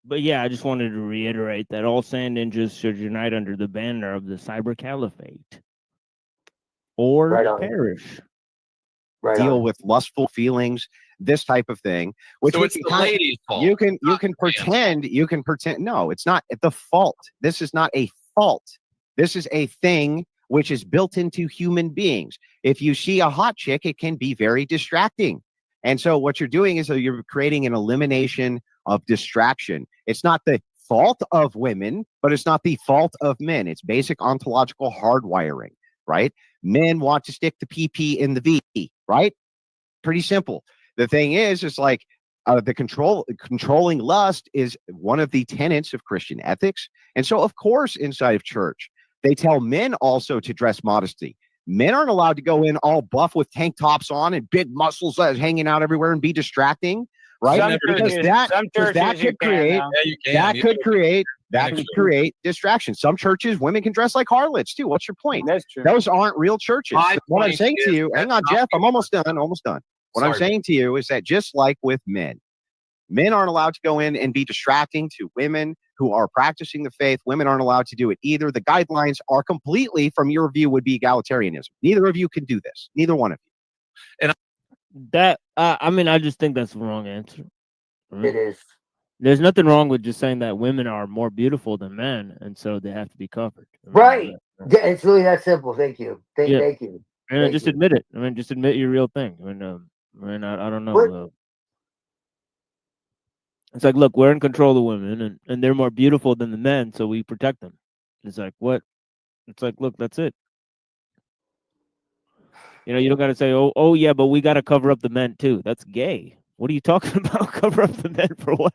But yeah, I just wanted to reiterate that all sand ninjas should unite under the banner of the Cyber Caliphate, or perish. Deal with lustful feelings, this type of thing. Which so it's the lady's fault. You can pretend. You can pretend. No, it's not the fault. This is not a fault. This is a thing which is built into human beings. If you see a hot chick, it can be very distracting. And so what you're doing is you're creating an elimination of distraction. It's not the fault of women, but it's not the fault of men. It's basic ontological hardwiring, right? Men want to stick the PP in the V, right? Pretty simple. The thing is like controlling lust is one of the tenets of Christian ethics. And so, of course, inside of church, they tell men also to dress modesty. Men aren't allowed to go in all buff with tank tops on and big muscles hanging out everywhere and be distracting, right? Because that could create distraction. Some churches, women can dress like harlots too. What's your point? That's true. Those aren't real churches. What I'm saying to you, hang on, Jeff, I'm almost done. What I'm saying to you is that just like with men aren't allowed to go in and be distracting to women who are practicing the faith. Women aren't allowed to do it either. The guidelines are completely, from your view, would be egalitarianism. Neither of you can do this. Neither one of you. And that, I mean, I just think that's the wrong answer. It is. There's nothing wrong with just saying that women are more beautiful than men, and so they have to be covered. Right. It's really that simple. Thank you. Thank you. And just admit it. I mean, just admit your real thing. I mean, I don't know. It's like, look, we're in control of women, and they're more beautiful than the men, so we protect them. It's like, what? It's like, look, that's it. You know, you don't got to say, oh, yeah, but we got to cover up the men too. That's gay. What are you talking about? Cover up the men for what?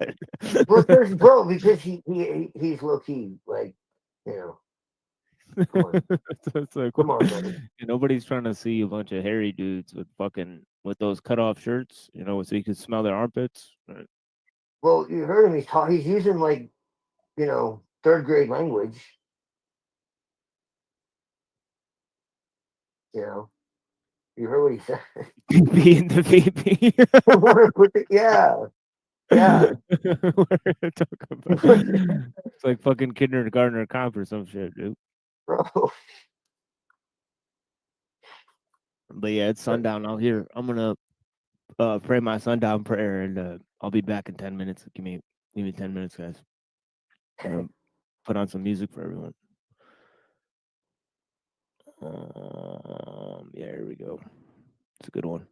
Bro, because he's low key, like, you know. Come on. It's like, come on, buddy. Nobody's trying to see a bunch of hairy dudes with those cut off shirts, you know, so you can smell their armpits. Right? Well, you heard him. He's using, like, you know, third grade language. You know, you heard what he said. VP and the VP. Yeah. It's like fucking kindergartner comp or some shit, dude. Bro. But yeah, it's sundown out here. I'm gonna pray my sundown prayer, and I'll be back in 10 minutes. Give me 10 minutes, guys. Put on some music for everyone. Yeah, here we go. It's a good one.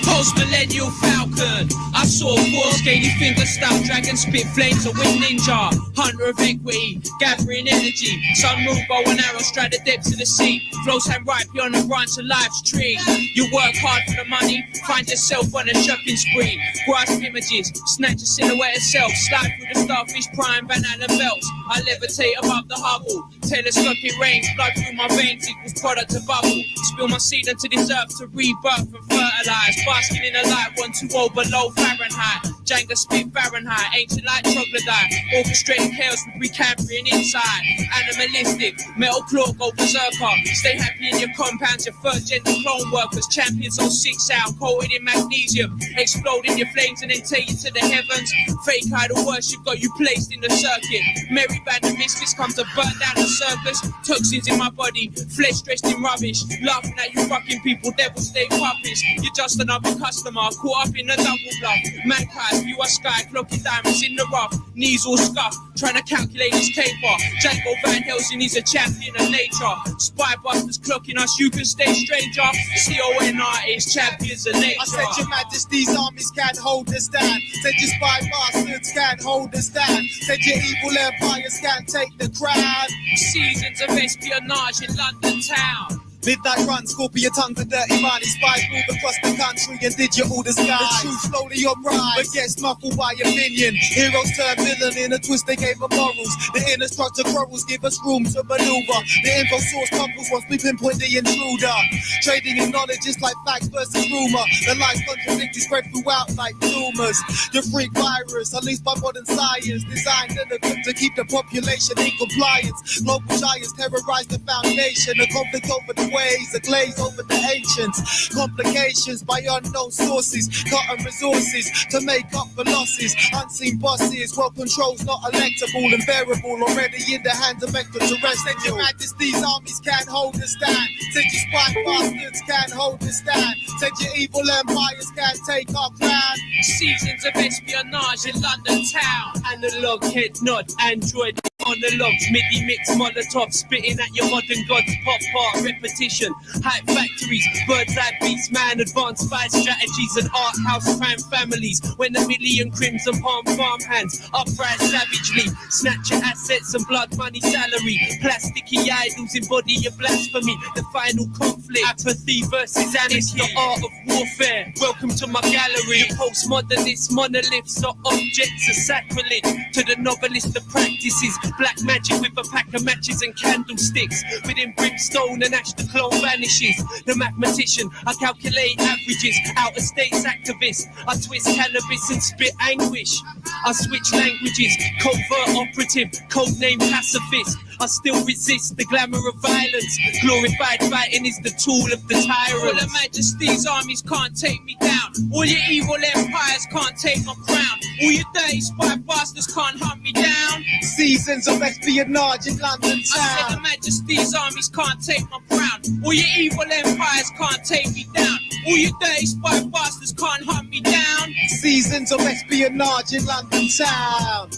Post-millennial falcon. I saw four scaly fingers stout dragon spit flames of wind ninja. Hunter of equity, gathering energy. Sun, moon, bow and arrow strike the depths of the sea. Flows hand right beyond the branch of life's tree. You work hard for the money, find yourself on a shopping spree. Grasp images, snatch a silhouette of self. Slide through the starfish prime, Van Allen belts. I levitate above the Hubble. Telescopic range, blood through my veins equals product of bubble. Spill my seed into this earth to rebirth and fertilize. Basking in a light 120 below Fahrenheit. Jenga spit Fahrenheit, ancient like troglodyte. Orchestrating chaos with Recambrian inside. Animalistic, metal claw, go berserker. Stay happy in your compounds, your third gender clone workers. Champions on 6 out, coated in magnesium. Exploding your flames and then take you to the heavens. Fake idol worship got you placed in the circuit. Merry band of misfits come to burn down the circus. Toxins in my body, flesh dressed in rubbish. Laughing at you fucking people, devil stay puppies. You're just another customer, caught up in a double bluff. Mankind view a sky, clocking diamonds in the rough, knees all scuffed, trying to calculate his caper. Django Van Helsing, he's a champion of nature. Spy busters clocking us, you can stay stranger. CON artists, champions of nature. I said your majesty's armies can't hold us down. Said your spy bastards can't hold us down. Said your evil empires can't take the crown. Seasons of espionage in London town. Midnight run, scorpion tongues and dirty money. Spies move across the country and digital the sky. The truth slowly on rise, but gets muffled by opinion. Heroes turn villain in a twist they gave of morals. The inner structure quarrels give us room to maneuver. The info source couples once we pinpoint the intruder. Trading in knowledge is like facts versus rumor. The lies contradictory spread throughout like tumors. The freak virus, unleashed by modern science, designed and equipped to keep the population in compliance. Global giants terrorize the foundation. A conflict over the ways, a glaze over the ancients. Complications by unknown sources, cutting resources to make up for losses. Unseen bosses, well control's not electable and bearable. Already in the hands of extraterrestrials. Said your majesty's armies can't hold us down. Said your spy bastards can't hold us down. Said your evil empires can't take our crown. Seasons of espionage in London town. Analog head nod, android monologues, MIDI mix molotov, spitting at your modern gods, pop art repetition, hype factories, bird's eye beast man, advanced spy strategies and art house crime families. When a million crimson palm farm hands uprise savagely, snatch your assets and blood money salary. Plasticky idols embody your blasphemy. The final conflict, apathy versus anarchy. It's the art of warfare. Welcome to my gallery. Postmodernist monoliths are objects of sacrilege to the novelist that practices black magic with a pack of matches and candlesticks. Within brimstone and ash the clone vanishes. The mathematician, I calculate averages. Outer states activist, I twist cannabis and spit anguish. I switch languages, covert operative, codename pacifist. I still resist the glamour of violence. Glorified fighting is the tool of the tyrant. All the majesty's armies can't take me down. All your evil empires can't take my crown. All your dirty spy bastards can't hunt me down. Seasons of espionage in London town. I said the majesty's armies can't take my crown. All your evil empires can't take me down. All your dirty spy bastards can't hunt me down. Seasons of espionage in London town.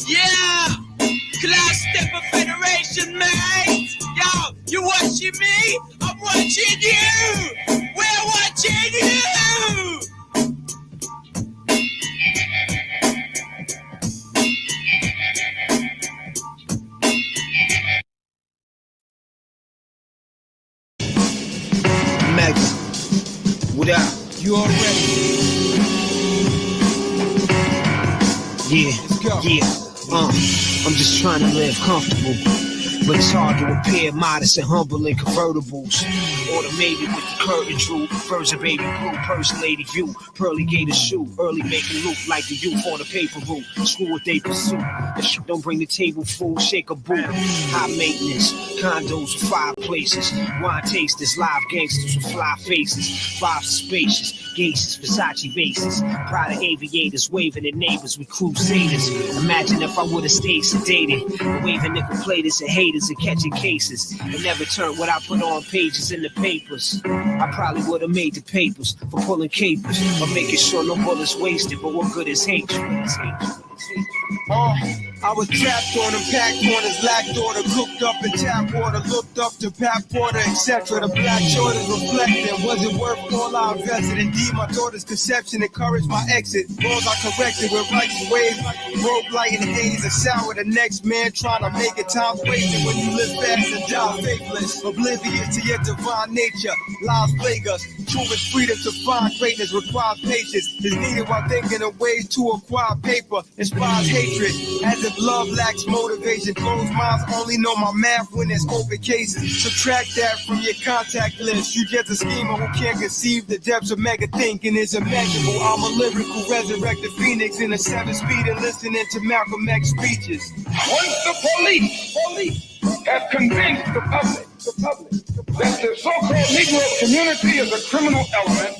Yeah! Class Stepper Federation, mate! Yo, you watching me? I'm watching you! We're watching you! Max, what up? You already? Yeah, yeah. I'm just trying to live comfortable, but it's hard to appear modest and humble in convertibles. Automated with the curtain drew, first a baby blue, person lady view, pearly gator shoe, early making loop like the youth on the paper route. Screw what they pursue. That shit don't bring the table full, shake a boot. High maintenance, condos with 5 places, wine tasters, live gangsters with fly faces, 5 spacious, gangsters, Versace vases, pride of aviators, waving at neighbors with crusaders. Imagine if I would've stayed sedated, waving nickel platers and haters and catching cases, and never turned what I put on pages in the papers. I probably would've made the papers for pulling capers, or making sure no bullets wasted, but what good is hatred? I was trapped on them, packed corners, lacked order, cooked up in tap water, looked up to Pat Porter, etc. The black shoulders reflected, was it worth all I invested? Indeed, my daughter's conception encouraged my exit. Wrongs I corrected with righteous ways, broke light in the haze, and sour the next man trying to make it. Time's wasted when you live fast and die faithless, oblivious to your divine nature. Lies plague us, truest freedom to find greatness requires patience. Is needed while thinking of ways to acquire paper, inspires hatred, as if love lacks motivation. Closed minds only know my math when there's open cases. Subtract that from your contact list. You just a schemer who can't conceive the depths of mega thinking is immeasurable. I'm a lyrical resurrected phoenix in a 7-speed and listening to Malcolm X speeches. Once the police have convinced the public that the so-called Negro community is a criminal element,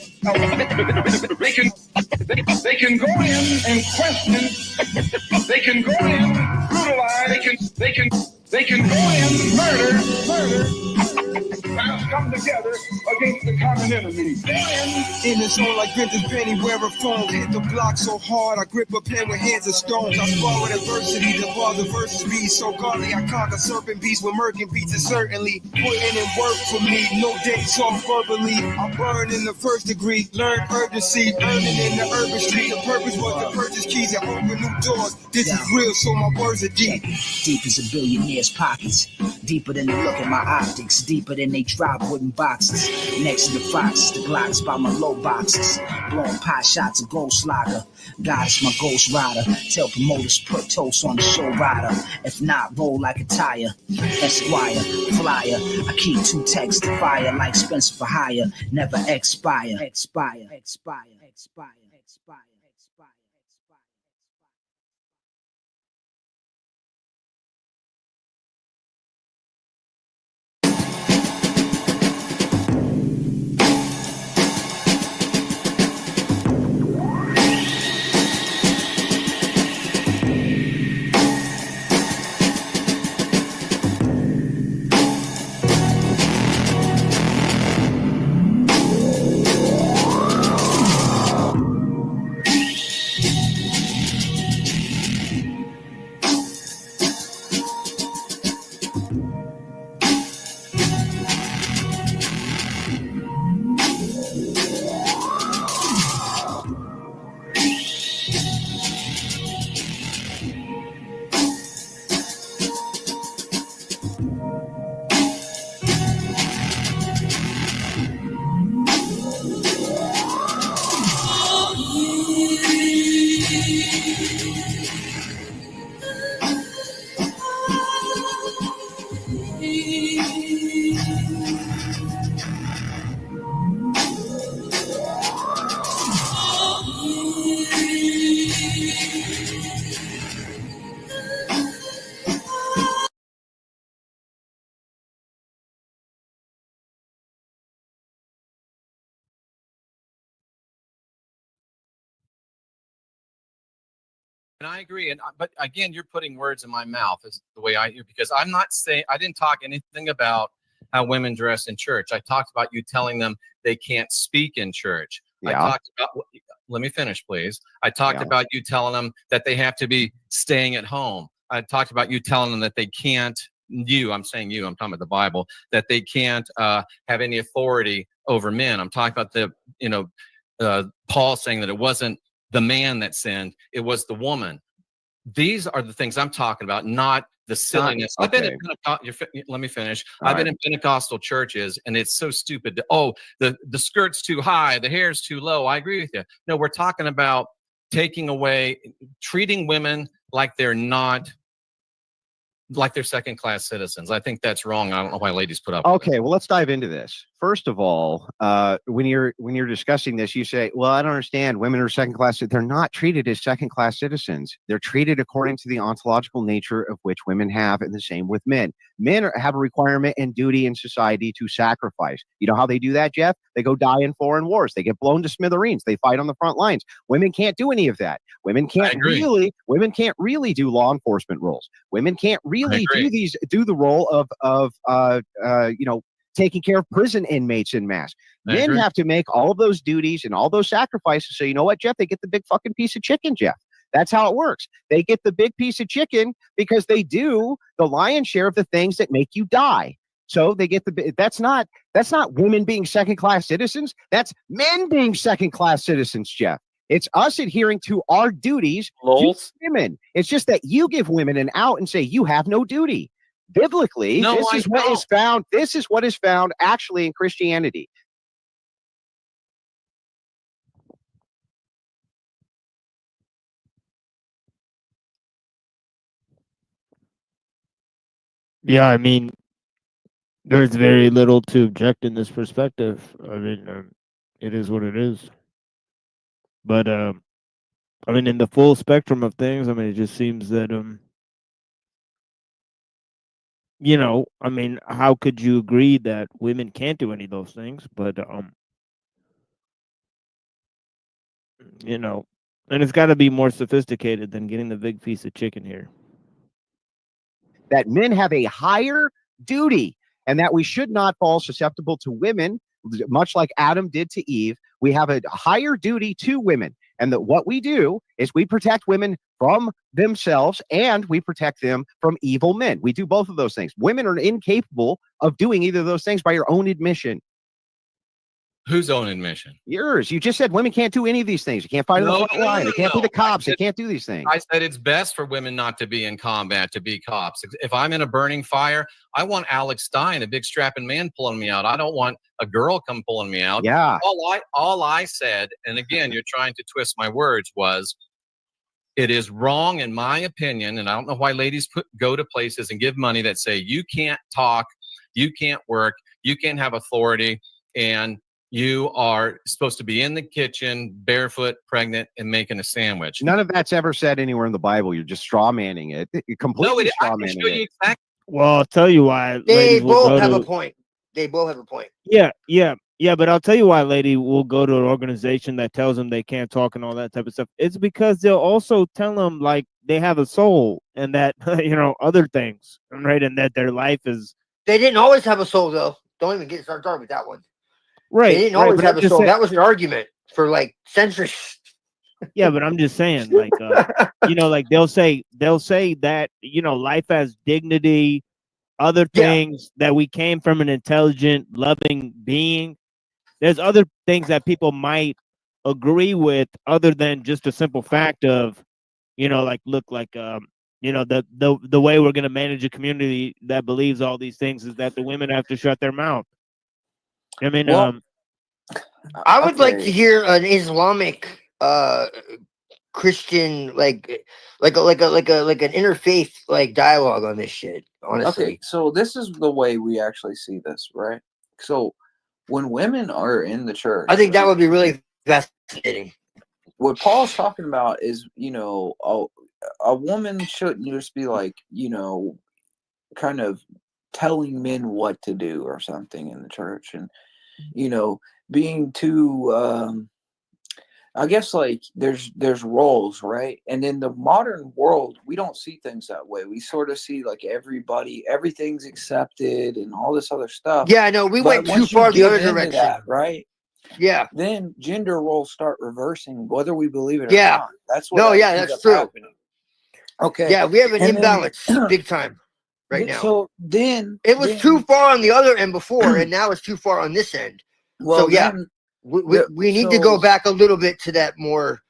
they can go in and question, they can go in, brutalize, they can go in, murder, come together against the common enemy. In the zone like vintage Benny wearing phone. Hit the block so hard, I grip a pen with hands of stones. I spar with adversity, the bars of verses be so godly. I conquer serpent beasts with murking beats, and certainly putting in work for me. No dates off verbally. I burn in the first degree, learn urgency, earning in the urban street. The purpose was to purchase keys and open new doors. This is real, so my words are deep. Deep as a billionaire's pockets. Deeper than the look at my optics. Deeper than they drop wooden boxes. Next to the foxes, the Glocks by my low boxes. Blowing pot shots of Ghost Lager. God is my ghost rider. Tell promoters put toast on the show rider. If not, roll like a tire. Esquire, flyer. I keep 2 texts to fire like Spencer for hire. Never expire. Expire. Expire. Expire. Expire. And I agree. But again, you're putting words in my mouth is the way I hear, because I'm not saying, I didn't talk anything about how women dress in church. I talked about you telling them they can't speak in church. Yeah. I talked about, let me finish, please. I talked about you telling them that they have to be staying at home. I talked about you telling them that they can't, I'm saying you, I'm talking about the Bible, that they can't have any authority over men. I'm talking about Paul saying that it wasn't the man that sinned, it was the woman. These are the things I'm talking about, not the silliness. Okay. I've been in let me finish. I've been in Pentecostal churches, and it's so stupid. The skirt's too high, the hair's too low. I agree with you. No, we're talking about taking away, treating women like they're not, like they're second-class citizens. I think that's wrong. I don't know why ladies put up with it. Okay, well, let's dive into this. First of all, when you're discussing this, you say, well, I don't understand. Women are second-class. They're not treated as second-class citizens. They're treated according to the ontological nature of which women have, and the same with men. Men have a requirement and duty in society to sacrifice. You know how they do that, Jeff? They go die in foreign wars. They get blown to smithereens. They fight on the front lines. Women can't do any of that. Women can't really do law enforcement roles. Women can't really do the role of taking care of prison inmates en masse. Men have to make all of those duties and all those sacrifices. So you know what, Jeff? They get the big fucking piece of chicken, Jeff. That's how it works. They get the big piece of chicken because they do the lion's share of the things that make you die. So they get that's not women being second-class citizens. That's men being second-class citizens, Jeff. It's us adhering to our duties to women. It's just that you give women an out and say you have no duty. Biblically, this is what is found actually in Christianity. Yeah, I mean, there's very little to object in this perspective. I mean, it is what it is. But I mean, in the full spectrum of things, I mean, it just seems that I mean, how could you agree that women can't do any of those things? But and it's got to be more sophisticated than getting the big piece of chicken here. That men have a higher duty and that we should not fall susceptible to women, much like Adam did to Eve. We have a higher duty to women, and that what we do is we protect women from themselves and we protect them from evil men. We do both of those things. Women are incapable of doing either of those things by your own admission. Whose own admission? Yours. You just said women can't do any of these things. You can't fight in the front line. They can't be the cops. They can't do these things. I said it's best for women not to be in combat, to be cops. If I'm in a burning fire, I want Alex Stein, a big strapping man, pulling me out. I don't want a girl come pulling me out. Yeah. All I said, and again, you're trying to twist my words, was it is wrong, in my opinion, and I don't know why ladies go to places and give money that say you can't talk, you can't work, you can't have authority, and you are supposed to be in the kitchen, barefoot, pregnant, and making a sandwich. None of that's ever said anywhere in the Bible. You're just straw manning it. You're completely straw manning it. Exactly. Well, I'll tell you why. They both have a point. They both have a point. Yeah. But I'll tell you why lady will go to an organization that tells them they can't talk and all that type of stuff. It's because they'll also tell them like they have a soul and that, other things, right? And that their life is. They didn't always have a soul, though. Don't even get started with that one. Right. They didn't always have a soul. That was an argument for like centuries. Yeah, but I'm just saying, like, like they'll say that, life has dignity, other things that we came from an intelligent, loving being. There's other things that people might agree with other than just a simple fact of, the way we're going to manage a community that believes all these things is that the women have to shut their mouth. I mean, I would like to hear an Islamic Christian like an interfaith like dialogue on this shit, honestly. Okay, so this is the way we actually see this, right? So when women are in the church, I think that would be really fascinating. What Paul's talking about is, a woman shouldn't just be like, kind of telling men what to do or something in the church, and being too I guess like there's roles, right? And in the modern world, we don't see things that way. We sort of see like everything's accepted and all this other stuff. Yeah, I know. We went too far the other direction, that, right? Yeah. Then gender roles start reversing, whether we believe it or Yeah. not. That's what that's true. happening. Okay. Yeah, we have an imbalance big time right now. So then it was too far on the other end before, and now it's too far on this end. Well, so yeah, we need to go back a little bit to that more,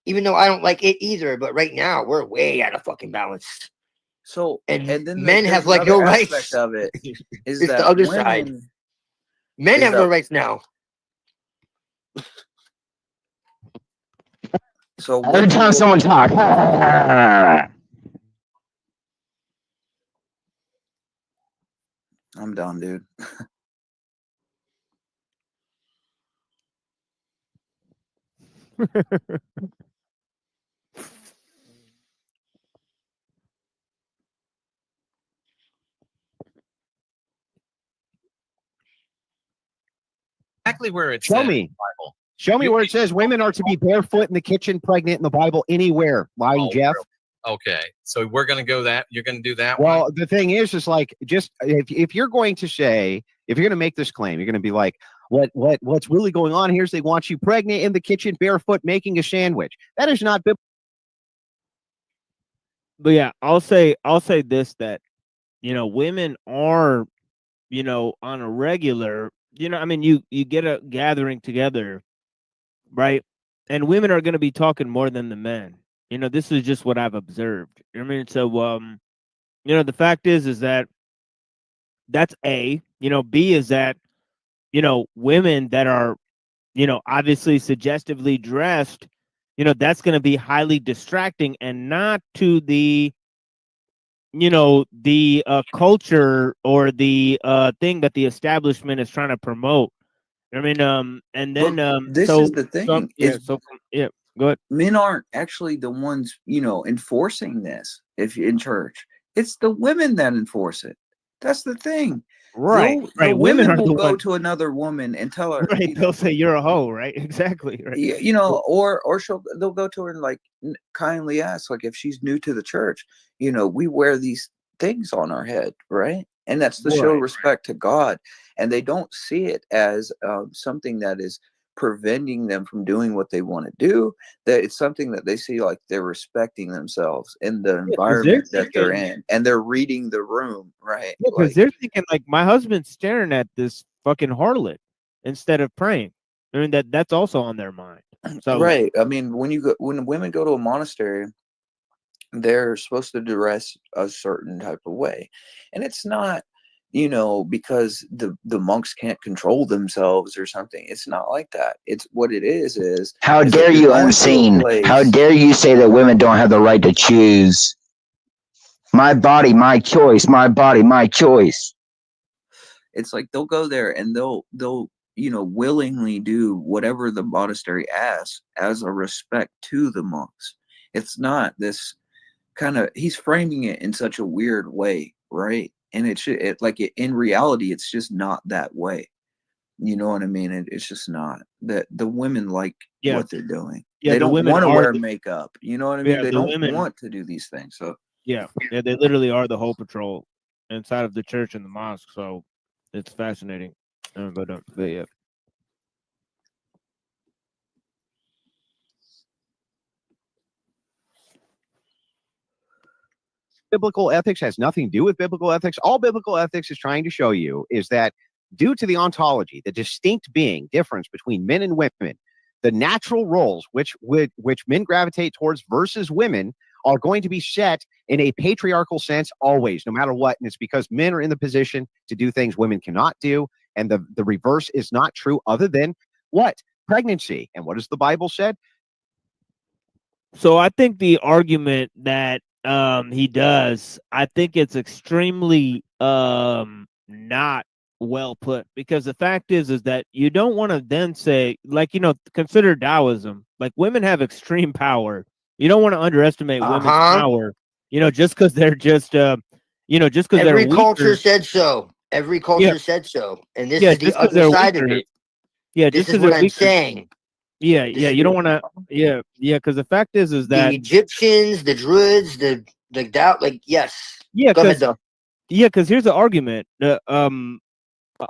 even though I don't like it either. But right now we're way out of fucking balance. So and then men have like no rights. Of it is it's that the other side. Men have no rights now. So every time someone talks, I'm done, dude. Exactly where it Show says me. in the Bible. Show me where it says women are to be barefoot in the kitchen, pregnant in the Bible, anywhere. Lying Jeff. Really? Okay, so we're going to go that. You're going to do that. Well, the thing is like, just if you're going to say, if you're going to make this claim, you're going to be like, what's really going on here is they want you pregnant in the kitchen, barefoot, making a sandwich. That is not biblical. But yeah, I'll say this, that women are on a regular, I mean, you get a gathering together, right? And women are going to be talking more than the men. This is just what I've observed. I mean, so the fact is that that's A. B is that women that are obviously suggestively dressed, that's going to be highly distracting and not to the culture or the thing that the establishment is trying to promote. I mean, and then this is the thing. Go ahead. Men aren't actually the ones, enforcing this. If in church, it's the women that enforce it. That's the thing. Right. The Women will go to another woman and tell her. Right. They'll say you're a hoe. Right. Exactly. Right. Or they'll go to her and like kindly ask, like if she's new to the church, we wear these things on our head, right? and that's to show respect to God. And they don't see it as something that is preventing them from doing what they want to do. That it's something that they see like they're respecting themselves in the environment that they're in, and they're reading the room, right? Yeah, because they're thinking like, my husband's staring at this fucking harlot instead of praying. I mean, that's also on their mind. So right. I mean, when women go to a monastery, they're supposed to dress a certain type of way, and it's not, you know, because the monks can't control themselves or something. It's not like that. It's what it is how dare you, unseen? How dare you say that women don't have the right to choose? My body, my choice. My body, my choice. It's like they'll go there and they'll you know, willingly do whatever the monastery asks as a respect to the monks. It's not this kind of, he's framing it in such a weird way, right? And in reality, it's just not that way. You know what I mean? It's just not that the women like what they're doing. Yeah, they the don't women want to are wear the- makeup. You know what I mean? Yeah, They the don't women- want to do these things. So yeah, they literally are the whole patrol inside of the church and the mosque. So it's fascinating. But yeah. Biblical ethics has nothing to do with biblical ethics. All biblical ethics is trying to show you is that due to the ontology, the distinct being difference between men and women, the natural roles which men gravitate towards versus women are going to be set in a patriarchal sense always, no matter what. And it's because men are in the position to do things women cannot do. And the reverse is not true other than what? Pregnancy. And what has the Bible said? So I think the argument that he does, I think it's extremely not well put, because the fact is that you don't want to then say, like, you know, consider Taoism. Like, women have extreme power. You don't want to underestimate women's power. You know, just because they're just you know, just because they're Every weaker. culture said so. Every culture said so, and this is the just 'cause other they're side of weaker. it. Yeah, This just is 'cause what they're I'm weaker. saying. Yeah, This yeah, is you don't what- want to. Yeah, because the fact is the that Egyptians, the Druids, the doubt, like yes. yeah, Go ahead though. yeah, because here's the argument.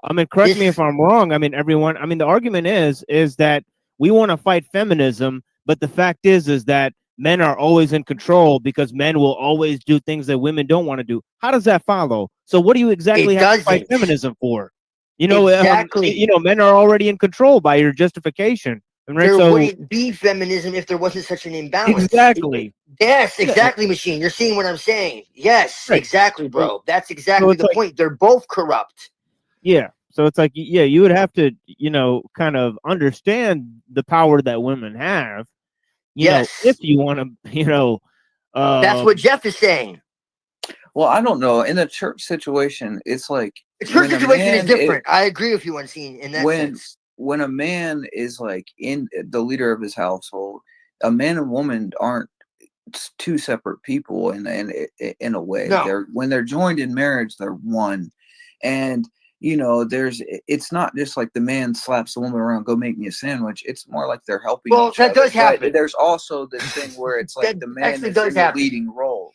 I mean, correct me if I'm wrong. I mean, everyone. I mean, the argument is that we want to fight feminism, but the fact is that men are always in control because men will always do things that women don't want to do. How does that follow? So, what do you exactly have to fight feminism for? You know, Exactly. you know, men are already in control by your justification. Right? There So wouldn't be feminism if there wasn't such an imbalance. exactly. Yes, exactly, Machine. You're seeing what I'm saying. Yes, Right. exactly, bro. So- That's exactly it's the like- point. They're both corrupt. Yeah. So it's like, yeah, you would have to, you know, kind of understand the power that women have, you know, if you want to, you know, That's what Jeff is saying. well, I don't know. In the church situation, it's like The church when a situation is man different. I agree with you, Unseen, in that sense. when a man is like in the leader of his household, a man and woman aren't two separate people in a way. No. When they're joined in marriage, they're one. And you know, it's not just like the man slaps the woman around, go make me a sandwich. It's more like they're helping each that other. does happen. But there's also this thing where it's like the man actually is does in the happen. leading role.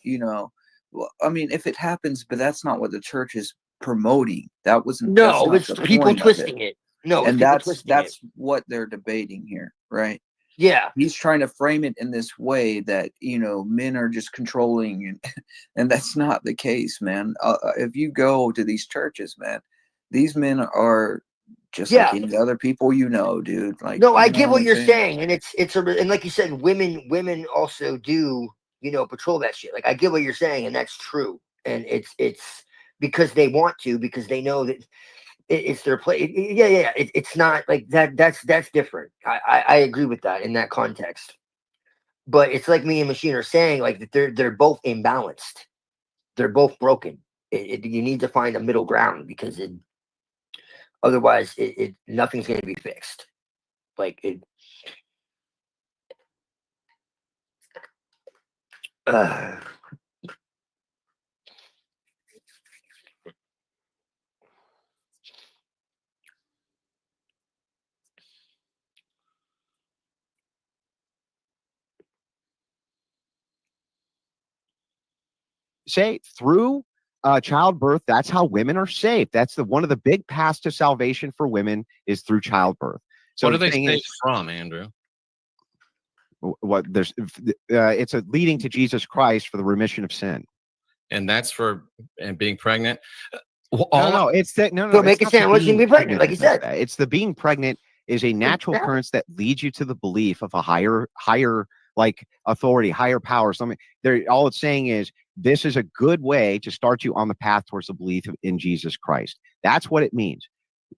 You know, well, I mean, if it happens, but that's not what the church is promoting. That wasn't. No, that's not it's the people point of twisting it. No, and it's people twisting that's what they're debating here, right? Yeah. He's trying to frame it in this way that, you know, men are just controlling, and that's not the case, man. If you go to these churches, man, these men are just like any other people, you know, dude. Like, no, I you know get what I'm you're saying, and and like you said, women also do, you know, patrol that shit. Like I get what you're saying, and that's true, and it's because they want to, because they know that it's their place. Yeah. It's not like that. That's different. I agree with that in that context. But it's like me and Machine are saying, like that they're both imbalanced. They're both broken. You need to find a middle ground, because otherwise nothing's going to be fixed. Like it. Say through childbirth, that's how women are saved. That's one of the big paths to salvation for women is through childbirth. So what are they saved saved from, Andrew? What it's leading to Jesus Christ for the remission of sin. And that's for being pregnant. No, it's that. No, So make a sandwich and be pregnant, like you said. It's the being pregnant is a natural occurrence that leads you to the belief of a higher like authority, higher power. Something. All it's saying is this is a good way to start you on the path towards the belief in Jesus Christ. That's what it means.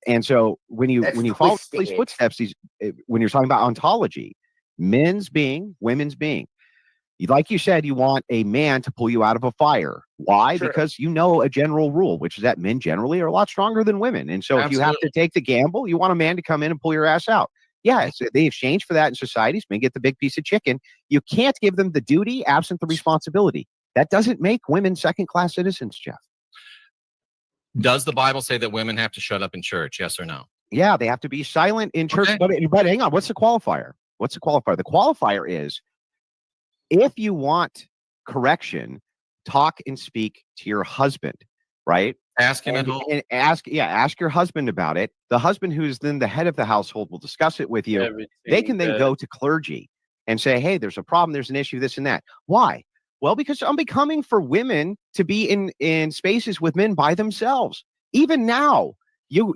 And so when you follow these footsteps, when you're talking about ontology, men's being, women's being. Like you said, you want a man to pull you out of a fire. Why? Sure. Because you know a general rule, which is that men generally are a lot stronger than women. And so if you have to take the gamble, you want a man to come in and pull your ass out. Yeah, so they exchange for that in societies. Men get the big piece of chicken. You can't give them the duty absent the responsibility. That doesn't make women second-class citizens, Jeff. Does the Bible say that women have to shut up in church? Yes or no? Yeah, they have to be silent in church. Okay. But hang on, what's the qualifier? What's the qualifier? The qualifier is if you want correction, talk and speak to your husband, right? Ask him at home. And ask your husband about it. The husband, who's then the head of the household, will discuss it with you. They can then go to clergy and say, hey, there's a problem, there's an issue, this and that. Why? Well, because it's unbecoming for women to be in spaces with men by themselves. Even now, you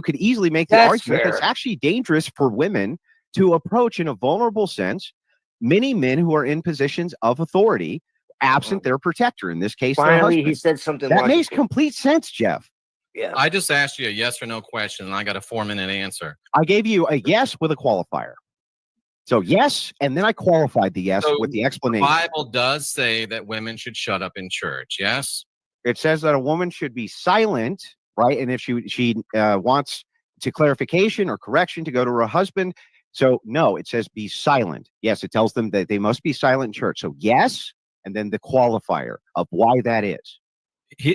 could easily make the argument that it's actually dangerous for women to approach in a vulnerable sense many men who are in positions of authority, absent their protector. In this case, finally, he said something that makes complete sense, Jeff. Yeah. I just asked you a yes or no question, and I got a 4-minute answer. I gave you a yes with a qualifier. So yes, and then I qualified the yes with the explanation. The Bible does say that women should shut up in church. Yes, it says that a woman should be silent, right? And if she wants to clarification or correction to go to her husband. So no, it says be silent. Yes, it tells them that they must be silent in church. So yes, and then the qualifier of why that is.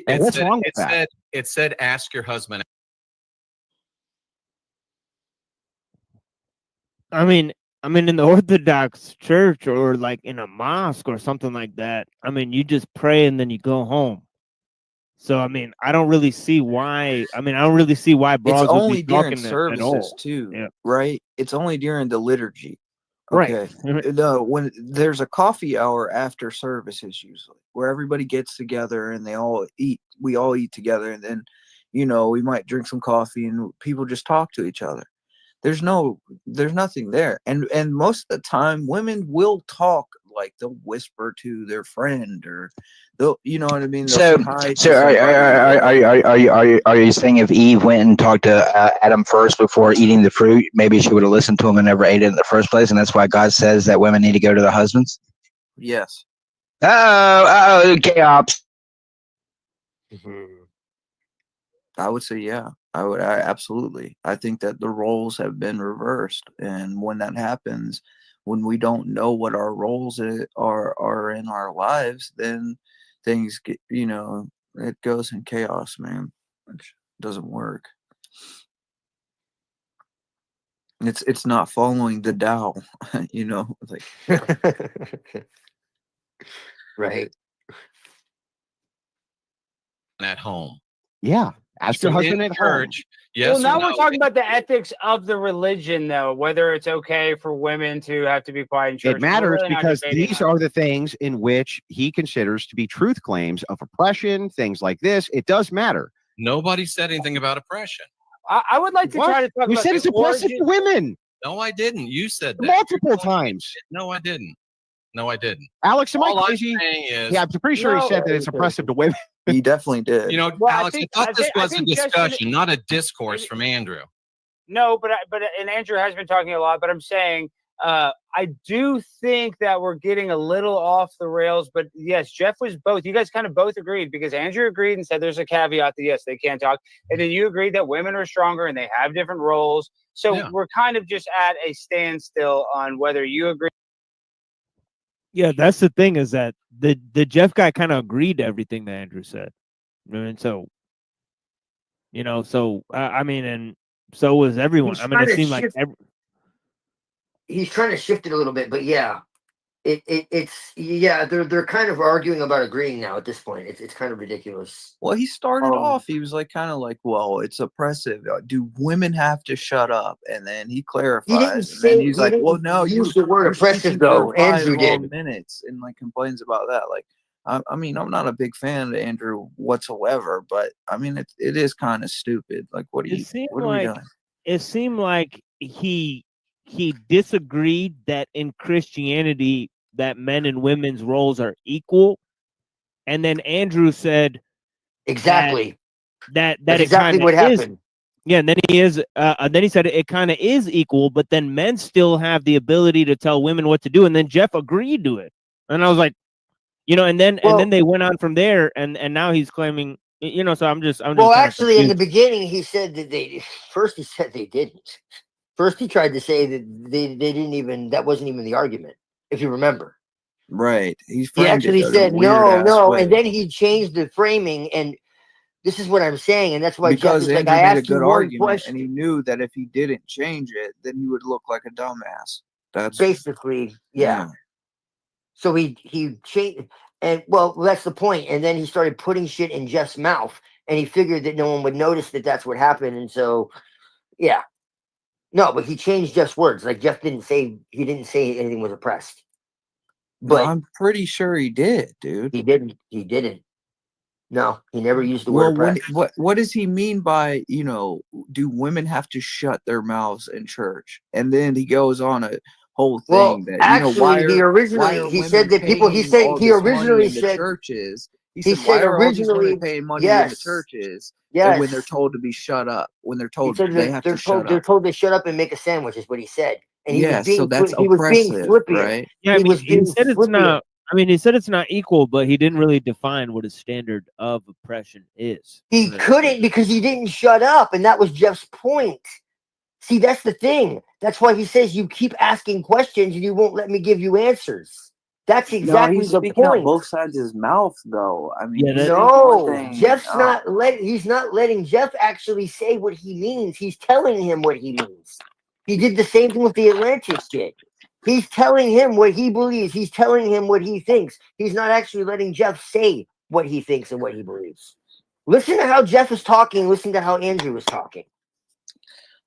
What's wrong with that? It said ask your husband. I mean, in the Orthodox church or like in a mosque or something like that, I mean, you just pray and then you go home. So, I mean, I don't really see why. I don't really see why bros it's would only be during talking services at all. too, right? It's only during the liturgy. Okay. Right. When there's a coffee hour after services, usually where everybody gets together and we all eat together, and then, we might drink some coffee and people just talk to each other. There's nothing there. And most of the time women will talk, like they'll whisper to their friend, or they'll, you know what I mean? So are you saying if Eve went and talked to Adam first before eating the fruit, maybe she would have listened to him and never ate it in the first place, and that's why God says that women need to go to their husbands? Yes. Chaos. I would say, yeah. I absolutely. I think that the roles have been reversed, and when that happens, when we don't know what our roles are in our lives, then things get, it goes in chaos, man. It doesn't work. It's not following the Tao, like right. At home. Yeah. Ask your husband at church. Yes. Well, now we're talking about the ethics of the religion, though, whether it's okay for women to have to be quiet in church. It matters because these are the things in which he considers to be truth claims of oppression, things like this. It does matter. Nobody said anything about oppression. I would like to try to talk about. You said it's oppressive to women. No, I didn't. You said that multiple times. No, I didn't. No, I didn't. Alex, am I All crazy? I'm saying is, yeah, I'm pretty sure he said that it's oppressive to women. He definitely did. Alex, I thought this was a discussion, not a discourse from Andrew. No, but Andrew has been talking a lot. But I'm saying, I do think that we're getting a little off the rails. But yes, Jeff was both. You guys kind of both agreed, because Andrew agreed and said there's a caveat that yes, they can't talk, and then you agreed that women are stronger and they have different roles. So we're kind of just at a standstill on whether you agree. Yeah, that's the thing, is that the Jeff guy kind of agreed to everything that Andrew said. And so, and so was everyone. It seemed like he's trying to shift it a little bit, but yeah. It's yeah, they're kind of arguing about agreeing now at this point. It's kind of ridiculous. Well, he started off, he was like kind of like, well, it's oppressive. Do women have to shut up? And then he clarifies, and then he's like, well, no, use the word you're oppressive speaking though. for 5 Andrew whole did. minutes, and like complains about that. Like, I mean, I'm not a big fan of Andrew whatsoever, but I mean, it is kind of stupid. Like, what are we doing? It seemed like he disagreed that in Christianity that men and women's roles are equal, and then Andrew said exactly that That's it exactly kind what of is. happened. Yeah, and then he said it kind of is equal, but then men still have the ability to tell women what to do, and then Jeff agreed to it, and I was like, and then they went on from there, and now he's claiming, so I'm just well, kind actually, in the confused. beginning, he said that he said they didn't. First, he tried to say that they didn't even, that wasn't even the argument, if you remember. Right. He actually said no, and then he changed the framing, and this is what I'm saying, and that's why Jeff is like, I asked you one question. And he knew that if he didn't change it, then he would look like a dumbass. That's basically, yeah. So he changed, and well, that's the point. And then he started putting shit in Jeff's mouth, and he figured that no one would notice that that's what happened, and so, yeah. No, but he changed Jeff's words. Like Jeff didn't say anything was oppressed. But I'm pretty sure he did, dude. He didn't. No, he never used the word oppressed. What does he mean by, do women have to shut their mouths in church? And then he goes on a whole thing that actually, he said that people. He originally said churches. He said originally paying money in the churches. Yes. When they're told to be shut up, when they're told they have to shut up. They're told to shut up and make a sandwich, is what he said. And he was being, so that's he was being oppressive, flippant. right? Yeah, he said it's not. I mean, he said it's not equal, but he didn't really define what a standard of oppression is. He couldn't because he didn't shut up, and that was Jeff's point. See, that's the thing. That's why he says you keep asking questions and you won't let me give you answers. That's exactly he's the speaking point. out both sides of his mouth, though. I mean, Jeff's not he's not letting Jeff actually say what he means. He's telling him what he means. He did the same thing with the Atlantis kid. He's telling him what he believes. He's telling him what he thinks. He's not actually letting Jeff say what he thinks and what he believes. Listen to how Jeff is talking. Listen to how Andrew is talking.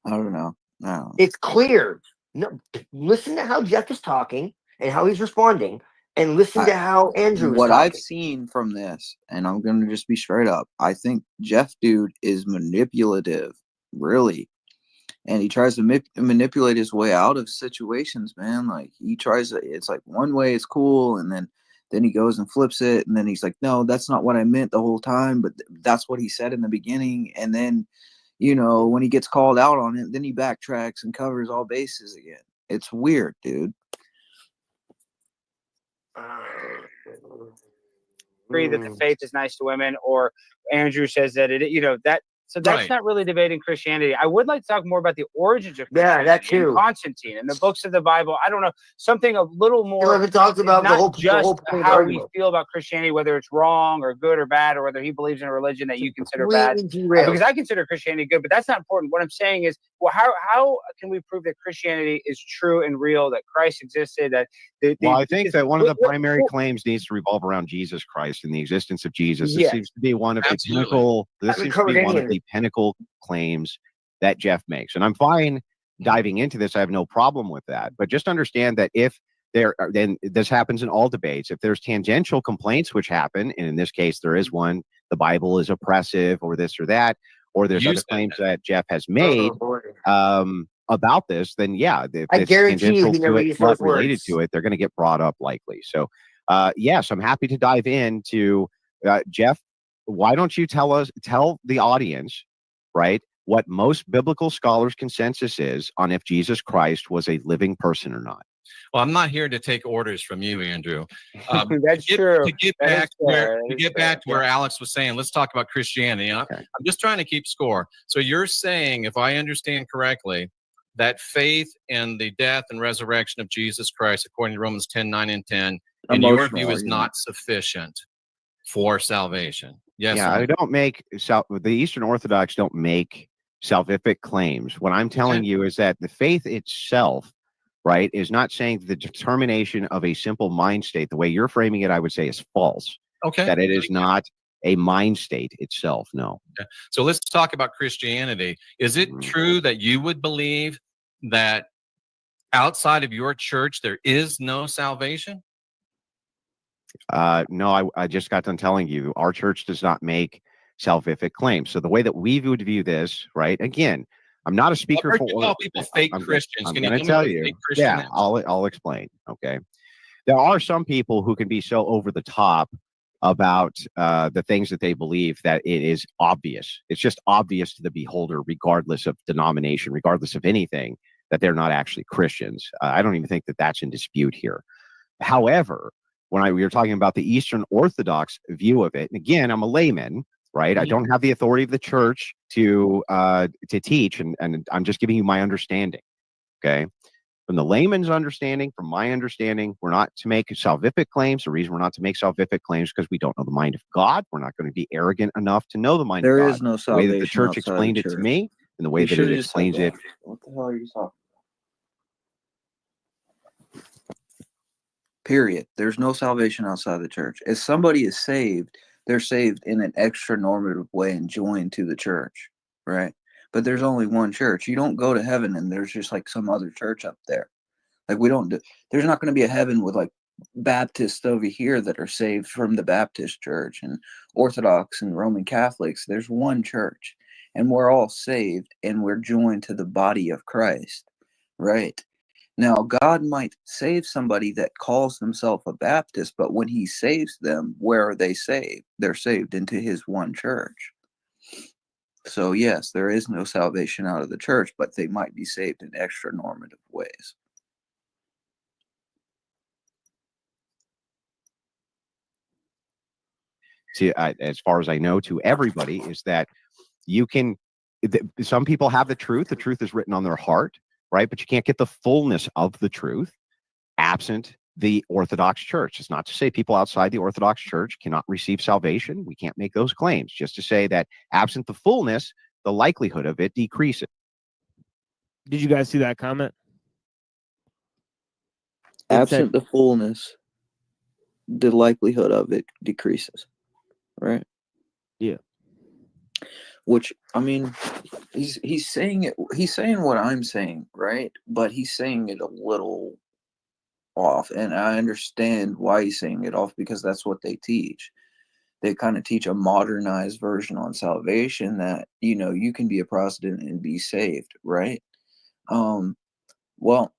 I don't know. No. It's clear. No, listen to how Jeff is talking and how he's responding, and listen to how Andrew is what talking. I've seen from this, and I'm going to just be straight up, I think Jeff dude is manipulative, really. And he tries to manipulate his way out of situations, man. Like he tries to, it's like one way it's cool, and then he goes and flips it, and then he's like, no, that's not what I meant the whole time, but that's what he said in the beginning. And then, when he gets called out on it, then he backtracks and covers all bases again. It's weird, dude. Agree that the faith is nice to women, or Andrew says that so that's not really debating Christianity. I would like to talk more about the origins of Christianity. Yeah, that too. And Constantine and the books of the Bible. I don't know, something a little more. It talks about not the whole how we feel about Christianity, whether it's wrong or good or bad, or whether he believes in a religion that you consider bad. Because I consider Christianity good, but that's not important. What I'm saying is, well, how can we prove that Christianity is true and real, that Christ existed? I think that one of the primary claims needs to revolve around Jesus Christ and the existence of Jesus. This seems to be one of the pinnacle. This seems to be one of the pinnacle claims that Jeff makes, and I'm fine diving into this. I have no problem with that, but just understand that if there are, then this happens in all debates. If there's tangential complaints which happen, and in this case there is one, the Bible is oppressive, or this or that, or there's other claims that Jeff has made about this, then if I it's guarantee you he tangential never to it, used not those related words. to it, they're going to get brought up likely. So yes, I'm happy to dive into Jeff. Why don't you tell the audience, right, what most biblical scholars' consensus is on if Jesus Christ was a living person or not? Well, I'm not here to take orders from you, Andrew. That's true. To get back to where Alex was saying, let's talk about Christianity. I'm just trying to keep score. So you're saying, if I understand correctly, that faith in the death and resurrection of Jesus Christ, according to Romans 10:9 and 10, in your view, is not sufficient for salvation. Yes. Yeah, I don't make the Eastern Orthodox don't make salvific claims. What I'm telling you is that the faith itself, right, is not saying the determination of a simple mind state, the way you're framing it, I would say is false. Okay. That it is not a mind state itself. No. Okay. So let's talk about Christianity. Is it true that you would believe that outside of your church there is no salvation? No, I just got done telling you our church does not make salvific claims. So the way that we would view this, right? Again, I'm not a speaker I've heard for. you call people fake Christians. I'm Can you going to tell tell me what a you. fake Christian Yeah, is? I'll explain. Okay, there are some people who can be so over the top about the things that they believe that it is obvious. It's just obvious to the beholder, regardless of denomination, regardless of anything, that they're not actually Christians. I don't even think that that's in dispute here. However, when we were talking about the Eastern Orthodox view of it, and again, I'm a layman, right? I don't have the authority of the church to teach, and I'm just giving you my understanding. Okay. From the layman's understanding, from my understanding, we're not to make salvific claims. The reason we're not to make salvific claims is because we don't know the mind of God. We're not going to be arrogant enough to know the mind of God. There is no the way that the salvation church outside explained the it to church. me, and the way You that should've it just said explains it. that. What the hell are you talking about? Period. There's no salvation outside the church. If somebody is saved, they're saved in an extra normative way and joined to the church, right? But there's only one church. You don't go to heaven and there's just like some other church up there. Like there's not going to be a heaven with like Baptists over here that are saved from the Baptist church and Orthodox and Roman Catholics. There's one church and we're all saved and we're joined to the body of Christ, right? Now, God might save somebody that calls themselves a Baptist, but when he saves them, where are they saved? They're saved into his one church. So yes, there is no salvation out of the church, but they might be saved in extra normative ways. See, as far as I know, to everybody, is that you can. Some people have the truth. The truth is written on their heart, right? But you can't get the fullness of the truth absent the Orthodox Church. It's not to say people outside the Orthodox Church cannot receive salvation. We can't make those claims. Just to say that absent the fullness, the likelihood of it decreases. Did you guys see that comment? Absent the fullness, the likelihood of it decreases, right? Yeah. Which, I mean, he's saying it. He's saying what I'm saying, right? But he's saying it a little off, and I understand why he's saying it off, because that's what they teach. They kind of teach a modernized version on salvation that, you know, you can be a Protestant and be saved, right? Well,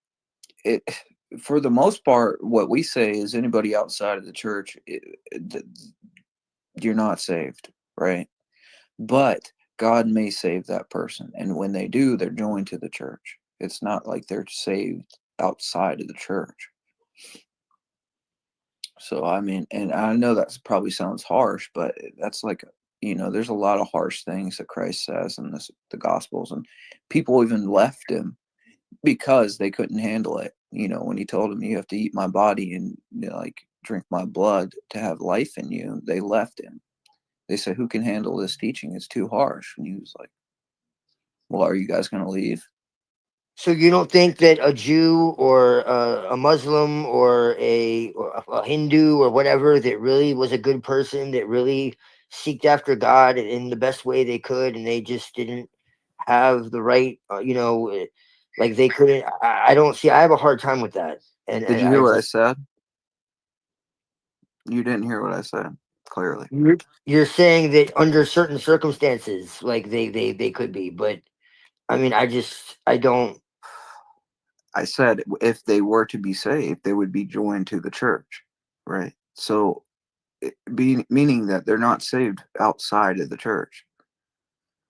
for the most part, what we say is anybody outside of the church, you're not saved, right? But God may save that person, and when they do, they're joined to the church. It's not like they're saved outside of the church. So, I mean, and I know that probably sounds harsh, but that's like, you know, there's a lot of harsh things that Christ says in the Gospels, and people even left him because they couldn't handle it. You know, when he told them, you have to eat my body and, you know, like drink my blood to have life in you, they left him. They said, who can handle this teaching? It's too harsh. And he was like, well, are you guys going to leave? So you don't think that a Jew or a Muslim or a Hindu or whatever that really was a good person, that really seeked after God in the best way they could, and they just didn't have the right, like they couldn't. I don't see. I have a hard time with that. And did you hear what I said? You didn't hear what I said, clearly. You're saying that under certain circumstances, like they could be, but I mean, I don't. I said if they were to be saved, they would be joined to the church, right? So, meaning that they're not saved outside of the church.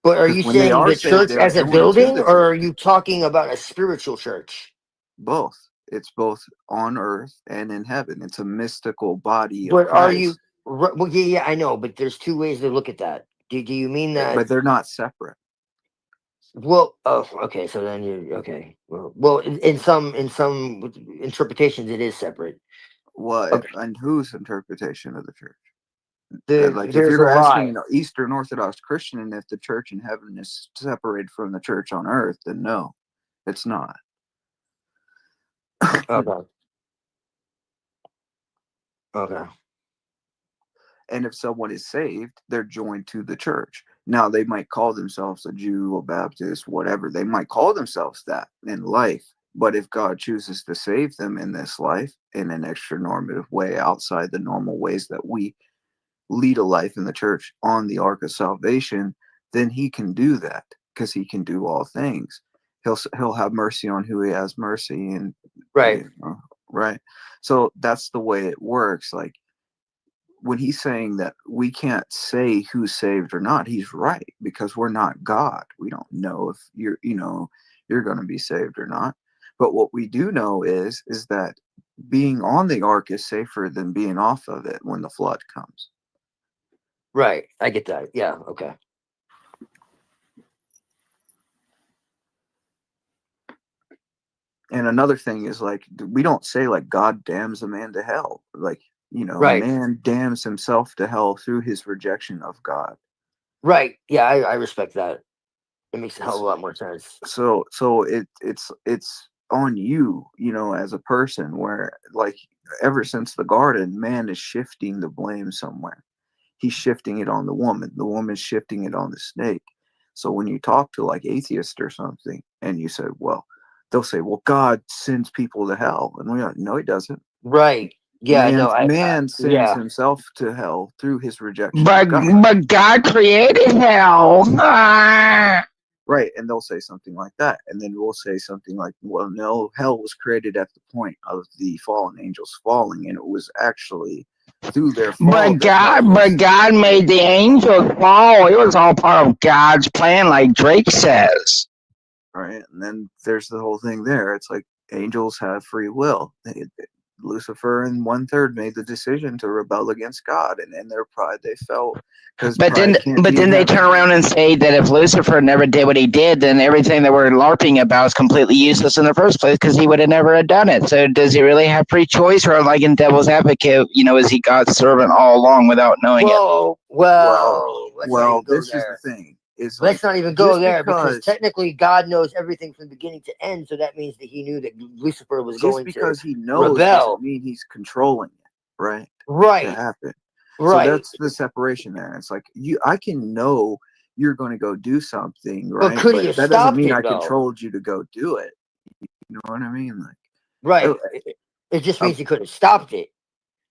But are you saying the church as a building, or are you talking about a spiritual church? Both. It's both on earth and in heaven. It's a mystical body of But Christ. are you? Well, yeah, I know, but there's two ways to look at that. Do you mean that? But they're not separate. Well, oh, okay. So then you're okay. Well, in some interpretations, it is separate. What? Okay. And whose interpretation of the church? Like if There's you're a asking lot. an Eastern Orthodox Christian, and if the church in heaven is separated from the church on earth, then no, it's not. Okay. Okay. And if someone is saved, they're joined to the church. Now, they might call themselves a Jew, a Baptist, whatever. They might call themselves that in life. But if God chooses to save them in this life in an extra normative way outside the normal ways that we lead a life in the church on the ark of salvation, then he can do that because he can do all things. He'll have mercy on who he has mercy, and right. Right. So that's the way it works. Like, when he's saying that we can't say who's saved or not, he's right, because we're not God. We don't know if you're going to be saved or not. But what we do know is that being on the ark is safer than being off of it when the flood comes. Right. I get that. Yeah. Okay. And another thing is, like, we don't say like God damns a man to hell. Like, right. Man damns himself to hell through his rejection of God. Right. Yeah, I respect that. It makes a hell of a lot more sense. So it's on you, as a person, where, like, ever since the garden, man is shifting the blame somewhere. He's shifting it on the woman's shifting it on the snake. So when you talk to like atheists or something and you say, they'll say, well, God sends people to hell. And we're like, no, he doesn't. Right. Yeah, man sends himself to hell through his rejection. But God created hell. Right. And they'll say something like that. And then we'll say something like, well, no, hell was created at the point of the fallen angels falling. And it was actually through their fall. But God made the angels fall. It was all part of God's plan, like Drake says. Right. And then there's the whole thing there. It's like angels have free will. Lucifer and 1/3 made the decision to rebel against God, and in their pride they fell. But then they turn around and say that if Lucifer never did what he did, then everything that we're LARPing about is completely useless in the first place, because he would have never have done it. So does he really have free choice, or, like in Devil's Advocate, is he God's servant all along without knowing it? Well, this is the thing. Let's not even go there, because technically God knows everything from beginning to end. So that means that he knew that Lucifer was going to rebel. Just because he knows doesn't mean he's controlling it, right? Right. To happen. Right. So that's the separation there. It's like I can know you're going to go do something, right? But could he have that doesn't mean stopped I it, though? controlled you to go do it. You know what I mean? Like, right. It just means he could have stopped it.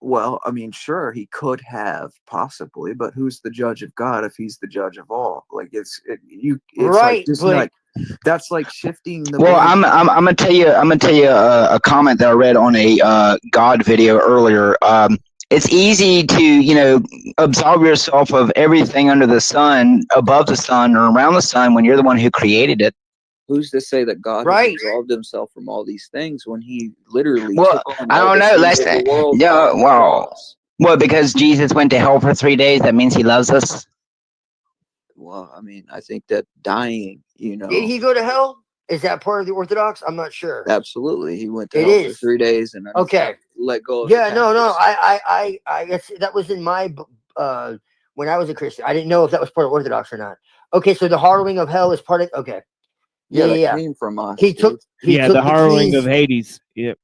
Well, I mean, sure, he could have possibly, but who's the judge of God if he's the judge of all? Like, it's right, like just like that's like shifting the. Well, I'm gonna tell you a comment that I read on a God video earlier. It's easy to absolve yourself of everything under the sun, above the sun, or around the sun when you're the one who created it. Who's to say that God has absolved himself from all these things when he literally took on I don't know. Well, because Jesus went to hell for 3 days, that means he loves us. Well, I mean, I think that dying, Did he go to hell? Is that part of the Orthodox? I'm not sure. Absolutely, he went to hell for 3 days and let go of. Yeah, no. I guess that was in my when I was a Christian. I didn't know if that was part of Orthodox or not. Okay, so the harrowing of hell is part of. Okay. Yeah, came from us. He took the harrowing of Hades. Yep.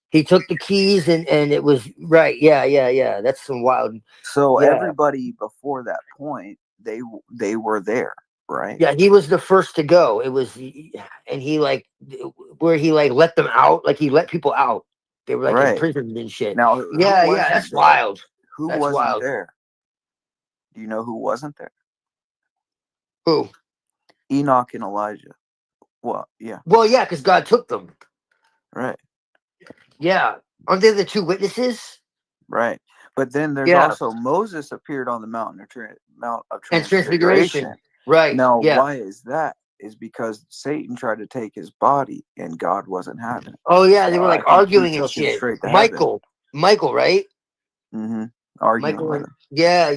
He took the keys and it was right. Yeah. That's some wild. So everybody before that point, they were there, right? Yeah, he was the first to go. It was, and he where he let them out, like he let people out. They were in prison and shit. Now, that's wild. Who wasn't there? Do you know who wasn't there? Who? Enoch and Elijah. Well, yeah. Well, yeah, because God took them. Right. Yeah. Aren't they the two witnesses? Right. But then there's also Moses appeared on the mountain of Transfiguration. Right. Now, why is that? Is because Satan tried to take his body and God wasn't having it. Oh, yeah. They were arguing and shit. Michael, right? Mm-hmm. Arguing. Yeah.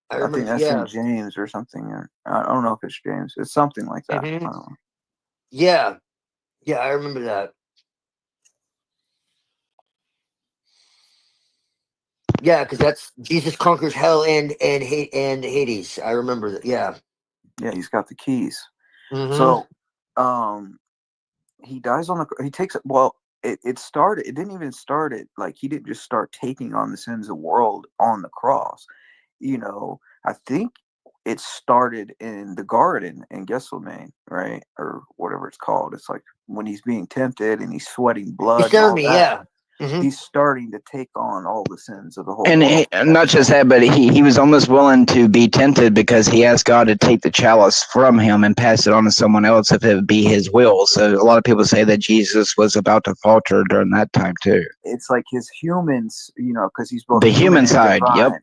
I think that's in James or something. Or I don't know if it's James. It's something like that. Mm-hmm. I don't know. Yeah, I remember that. Yeah, because that's Jesus conquers hell and Hades. I remember that. Yeah, he's got the keys. Mm-hmm. So, he dies on the. He takes it. Well, it started. It didn't even start it like he didn't just start taking on the sins of the world on the cross. I think it started in the garden in Gethsemane, right, or whatever it's called. It's like when he's being tempted and he's sweating blood. And all that. Yeah. Mm-hmm. He's starting to take on all the sins of the whole and world. not just that, but he was almost willing to be tempted because he asked God to take the chalice from him and pass it on to someone else if it would be his will. So a lot of people say that Jesus was about to falter during that time too. It's like his humans, because he's both the human side. divine, yep.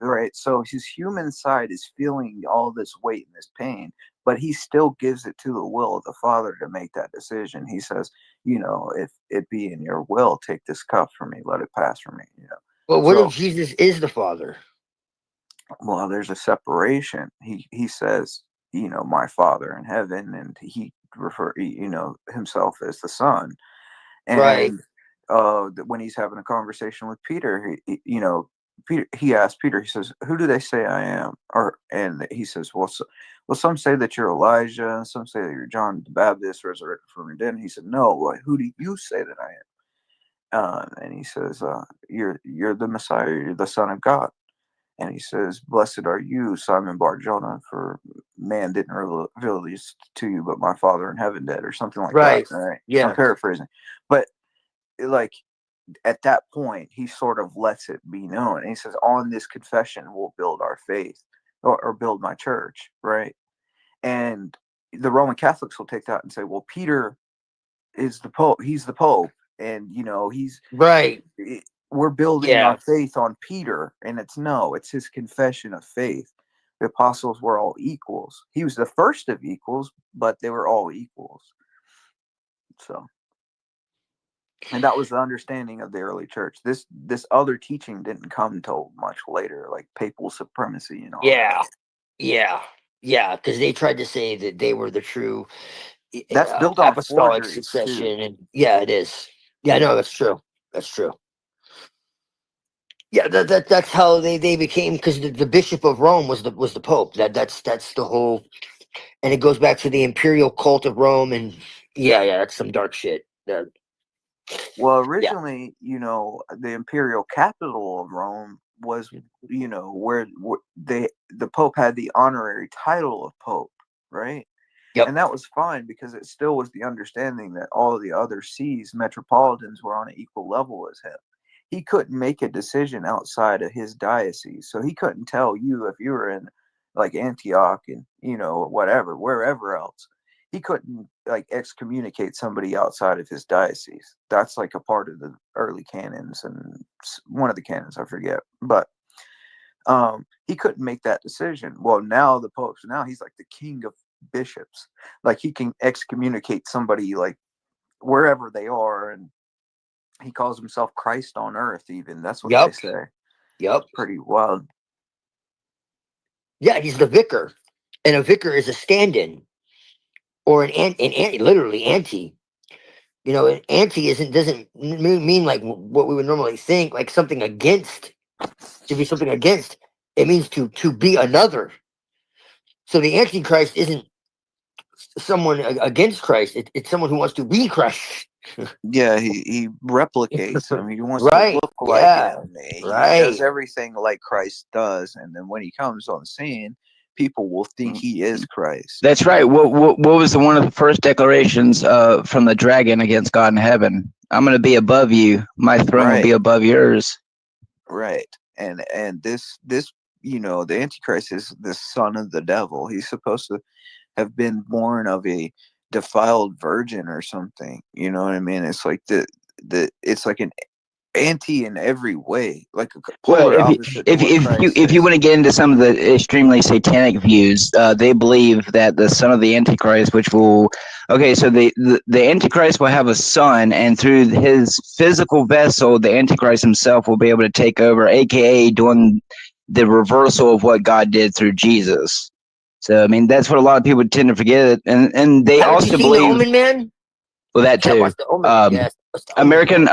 Right. So his human side is feeling all this weight and this pain, but he still gives it to the will of the Father to make that decision. He says, if it be in your will, take this cup from me, let it pass from me. Well, what if Jesus is the Father? Well, there's a separation. He says, my Father in heaven, and he himself as the Son. And right. When he's having a conversation with Peter, he asked Peter, he says, who do they say I am? And he says, well, some say that you're Elijah, and some say that you're John the Baptist resurrected from the dead. And he said, no, who do you say that I am? And he says, you're the Messiah, you're the Son of God. And he says, blessed are you, Simon Bar-Jonah, for man didn't reveal this to you, but my Father in heaven did, or something like that. Right? Yeah. I'm paraphrasing. But at that point, he sort of lets it be known. And he says, on this confession, we'll build our faith or build my church. Right. And the Roman Catholics will take that and say, well, Peter is the Pope. He's the Pope. And, he's right. We're building our faith on Peter. And it's his confession of faith. The apostles were all equals. He was the first of equals, but they were all equals. So. And that was the understanding of the early church. This other teaching didn't come until much later, like papal supremacy and all that. Yeah, because they tried to say that they were the true that's built on apostolic succession, too. And it is. Yeah, no, that's true. That's true. Yeah, that's how they became, because the Bishop of Rome was the Pope. That's the whole, and it goes back to the imperial cult of Rome, and that's some dark shit. Well, originally, the imperial capital of Rome was, where the Pope had the honorary title of Pope, right? Yep. And that was fine because it still was the understanding that all of the other sees, metropolitans, were on an equal level as him. He couldn't make a decision outside of his diocese, so he couldn't tell you if you were in like Antioch and wherever else. He couldn't excommunicate somebody outside of his diocese. That's like a part of the early canons, and one of the canons I forget. But he couldn't make that decision. Well, now the Pope's he's like the king of bishops. Like he can excommunicate somebody like wherever they are, and he calls himself Christ on earth. Even that's what they say. Yep. Pretty wild. Yeah, he's the vicar, and a vicar is a stand-in. Or literally anti. An anti doesn't mean like what we would normally think, like something against. To be something against, it means to be another. So the Antichrist isn't someone against Christ. It's someone who wants to be Christ. Yeah, he replicates him. He wants to look like him. He does everything like Christ does, and then when he comes on scene, people will think he is Christ. That's right. What was one of the first declarations from the dragon against God in heaven? I'm going to be above you. My throne will be above yours. Right. And this the Antichrist is the son of the devil. He's supposed to have been born of a defiled virgin or something. You know what I mean? It's like it's like an anti in every way, like a polar opposite. If you want to get into some of the extremely satanic views, they believe that the son of the Antichrist, so the Antichrist will have a son, and through his physical vessel, the Antichrist himself will be able to take over, aka doing the reversal of what God did through Jesus. So I mean, that's what a lot of people tend to forget, and they also believe. The Omen Man? Well, that too. American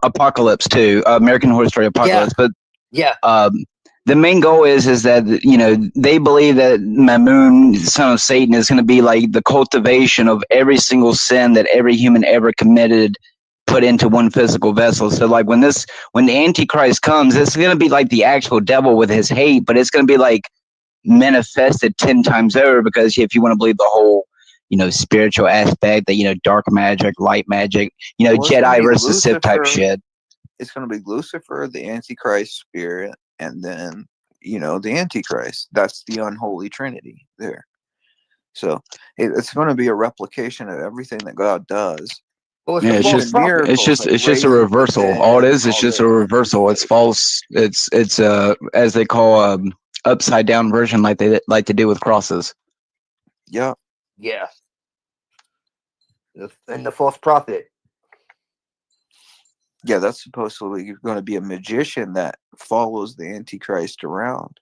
Apocalypse too. American Horror Story Apocalypse. But the main goal is that, you know, they believe that Mammon, son of Satan, is going to be like the cultivation of every single sin that every human ever committed, put into one physical vessel. So like when the Antichrist comes, it's going to be like the actual devil with his hate, but it's going to be like manifested 10 times over, because if you want to believe the whole, you know, spiritual aspect, that, you know, dark magic, light magic, you know, Jedi versus Sith type shit. It's going to be Lucifer, the Antichrist spirit, and then, you know, the Antichrist. That's the unholy trinity there. So it's going to be a replication of everything that God does. Well, it's just a reversal. All it is just a reversal. It's false. It's as they call upside down version, like they like to do with crosses. Yeah. Yeah. And the false prophet. Yeah, that's supposedly going to be a magician that follows the Antichrist around,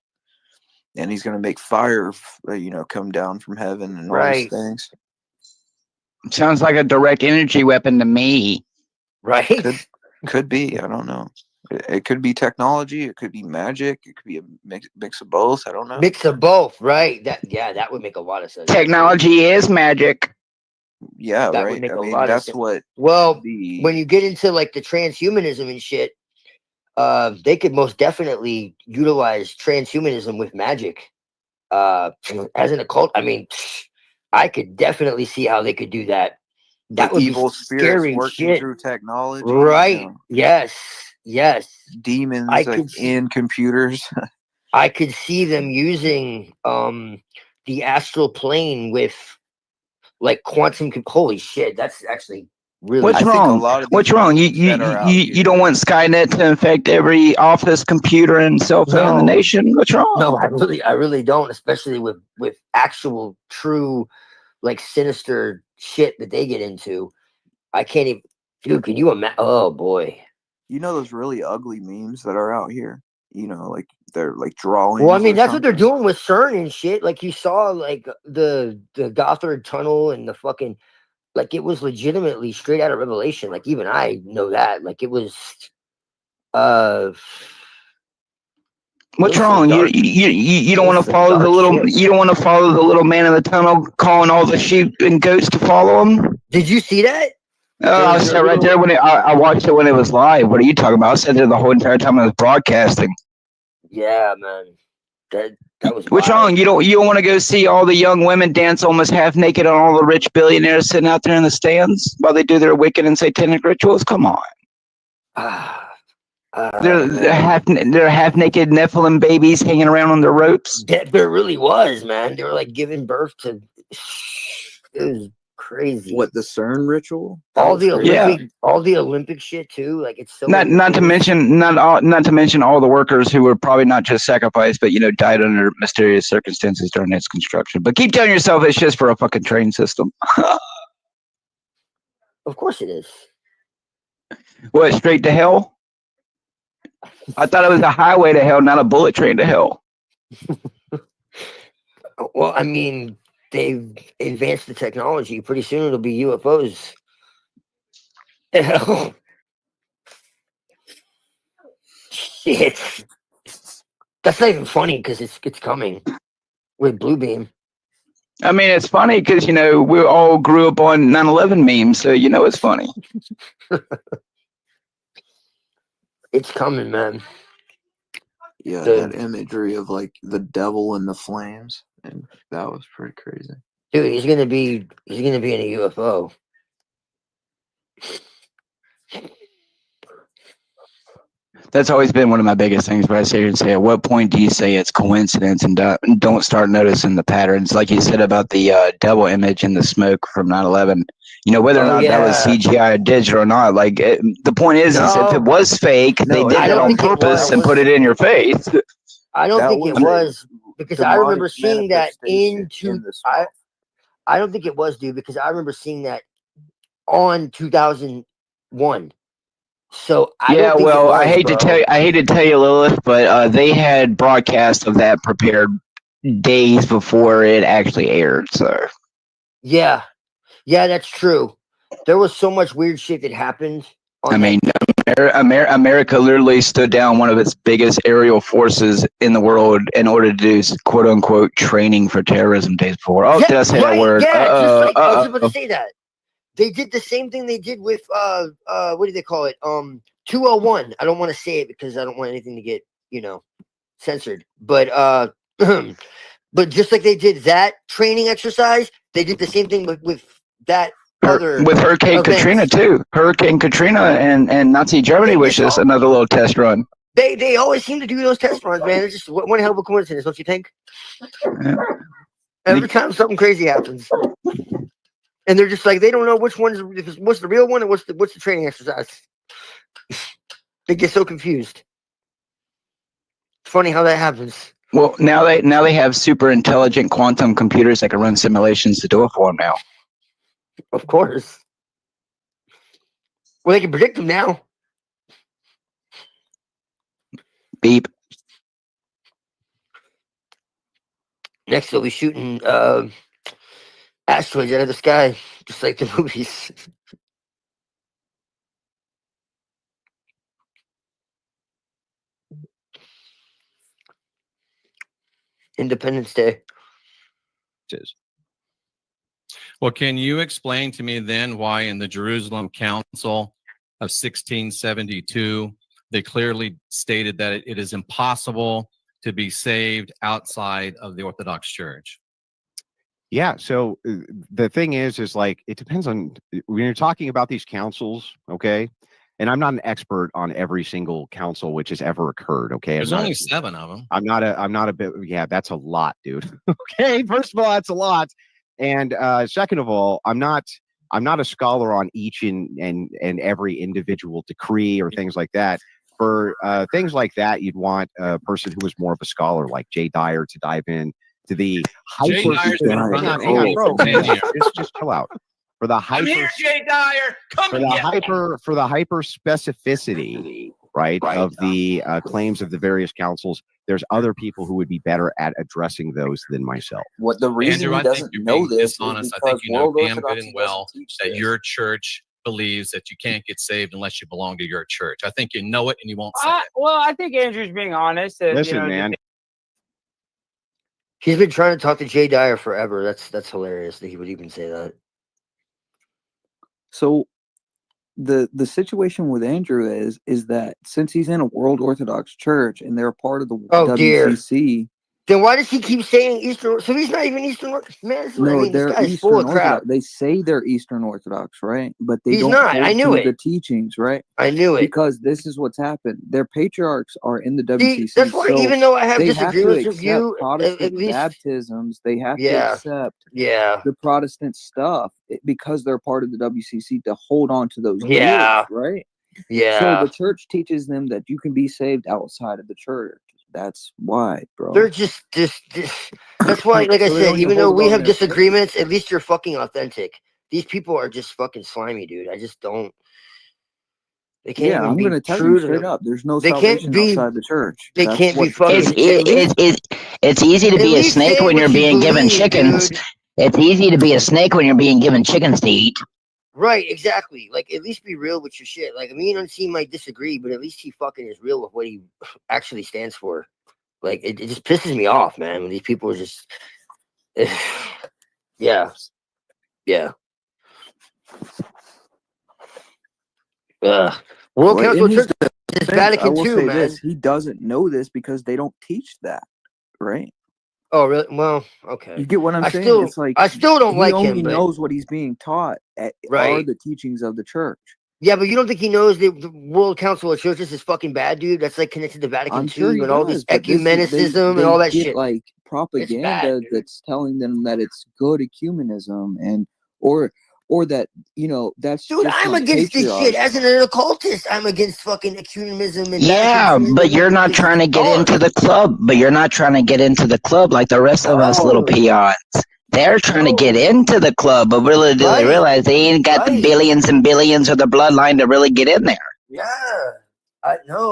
and he's going to make fire, you know, come down from heaven and all these things. Sounds like a direct energy weapon to me. Right? Could be. I don't know. It could be technology. It could be magic. It could be a mix of both. I don't know. Mix of both, right? That would make a lot of sense. Technology is magic. Yeah, that right. would make I a mean, lot that's of sense. what. Well, when you get into like the transhumanism and shit, they could most definitely utilize transhumanism with magic. As an occult, I mean, I could definitely see how they could do that. That would evil be spirits scary working shit. through technology, Right? you know, Yes. demons like in computers. I could see them using the astral plane with like quantum. Holy shit, that's actually really. What's wrong? What's wrong? You don't want Skynet to infect every office, computer, and cell phone in the nation? What's wrong? No, I really don't. Especially with actual, true, like sinister shit that they get into. I can't even. Dude, can you imagine? Oh boy. You know those really ugly memes that are out here? You know, like they're like drawings. Well, I mean, that's what they're doing with CERN and shit. Like you saw, like the Gothard Tunnel and the fucking, like it was legitimately straight out of Revelation. Like even I know that. Like it was. What's wrong? You don't want to follow the little. You don't want to follow the little man in the tunnel, calling all the sheep and goats to follow him. Did you see that? I sat right there when I watched it when it was live. What are you talking about? I sat there the whole entire time I was broadcasting. Yeah, man. That was. What's wild. wrong? You don't want to go see all the young women dance almost half naked on all the rich billionaires sitting out there in the stands while they do their wicked and satanic rituals? Come on. They're half naked Nephilim babies hanging around on the ropes. There really was, man. They were like giving birth to. It was crazy. What, the CERN ritual? All the Olympic shit too. Like it's so. Not to mention all the workers who were probably not just sacrificed, but died under mysterious circumstances during its construction. But keep telling yourself it's just for a fucking train system. Of course it is. What, straight to hell? I thought it was a highway to hell, not a bullet train to hell. Well, I mean, they've advanced the technology. Pretty soon it'll be UFOs. Hell. Shit. That's not even funny because it's coming with Bluebeam. I mean, it's funny because, we all grew up on 9/11 memes, so it's funny. It's coming, man. Yeah, that imagery of like the devil and the flames, and that was pretty crazy. Dude, he's gonna be in a UFO. That's always been one of my biggest things. But I sit here and say, at what point do you say it's coincidence and don't start noticing the patterns? Like you said about the devil image in the smoke from 9/11. Whether or not that was CGI or digital or not. Like the point is if it was fake, they did it on purpose and put it in your face. I don't think it was because I remember seeing that I don't think it was, dude, because I remember seeing that on 2001. So I hate to tell you, Lilith, but they had broadcast of that prepared days before it actually aired. So yeah, that's true. There was so much weird shit that happened. America literally stood down one of its biggest aerial forces in the world in order to do quote unquote training for terrorism days before. Oh, did I say that word? Yeah, just like I was about to say that. They did the same thing they did with what do they call it? 201. I don't want to say it because I don't want anything to get, censored. But but just like they did that training exercise, they did the same thing with that with Hurricane Katrina too. Hurricane Katrina and Nazi Germany was just another little test run. They always seem to do those test runs, man. It's just one hell of a coincidence, don't you think? Yeah. Every time something crazy happens, and they're just like they don't know which one's what's the real one and what's the training exercise. They get so confused. It's funny how that happens. Well, now they have super intelligent quantum computers that can run simulations to do it for them now. Of course. Well, they can predict them now. Beep. Next, they'll be shooting asteroids out of the sky, just like the movies. Independence Day. Well, can you explain to me then why in the Jerusalem Council of 1672, they clearly stated that it is impossible to be saved outside of the Orthodox Church? Yeah, so the thing is like, it depends on, when you're talking about these councils, okay? And I'm not an expert on every single council which has ever occurred, okay? There's only 7 of them. I'm not a bit, yeah, that's a lot, dude. Okay, first of all, that's a lot. And second of all, I'm not a scholar on each and every individual decree or things like that. For things like that, you'd want a person who is more of a scholar like Jay Dyer to dive in to the hyper. Hang on, bro. Just chill out. For the hyper, I'm here, Jay Dyer. Come for the hyper specificity, right, of the claims of the various councils, there's other people who would be better at addressing those than myself. What the reason Andrew, he doesn't know this is I think because you know World damn good Orthodoxy and well doesn't teach that this. your church believes that you can't get saved unless you belong to your church. I think you know it and you won't say it. Well, I think Andrew's being honest. Listen, man. He's been trying to talk to Jay Dyer forever. That's hilarious that he would even say that. So the situation with Andrew is that since he's in a World Orthodox Church and they're part of the WCC, then why does he keep saying Eastern? So he's not even Eastern. Man, no, this they're guy's Eastern full of crap. Orthodox. They say they're Eastern Orthodox, right? But they He's don't not. hold I knew to it. the teachings, right? I knew it. Because this is what's happened. Their patriarchs are in the WCC. See, that's why so even though I have they disagreements have with to you, accept Protestant at least baptisms. They have to accept the Protestant stuff because they're part of the WCC to hold on to those deals, right? Yeah. So the church teaches them that you can be saved outside of the church. That's why, bro. They're just that's why, like I said, even though we have disagreements, at least you're fucking authentic. These people are just fucking slimy, dude. I just don't. They can't even I'm be gonna tell true you to straight them. up. There's no They can't salvation be outside the church. They That's can't be what fucking. It's easy to At be a least snake say when what you're you being given believe, chickens. dude. It's easy to be a snake when you're being given chickens to eat. Right, exactly. Like, at least be real with your shit. Like, me and he might disagree, but at least he fucking is real with what he actually stands for. Like, it just pisses me off, man. When these people are just, yeah. World Council of Church is Vatican II, man. this. He doesn't know this because they don't teach that, right? Oh, really? Well, okay. You get what I'm saying? Still, it's like I still don't like him. He only but, knows what he's being taught are the teachings of the church. Yeah, but you don't think he knows the World Council of Churches is fucking bad, dude? That's like connected to Vatican II and all this ecumenicism and all that shit. Like propaganda that's telling them that it's good ecumenism and or that that's dude. just I'm against this shit. As an occultist, I'm against fucking ecumenism and but you're not trying to get into the club. But you're not trying to get into the club like the rest of us little peons. They're trying to get into the club, but really do they realize they ain't got the billions and billions of the bloodline to really get in there. Yeah.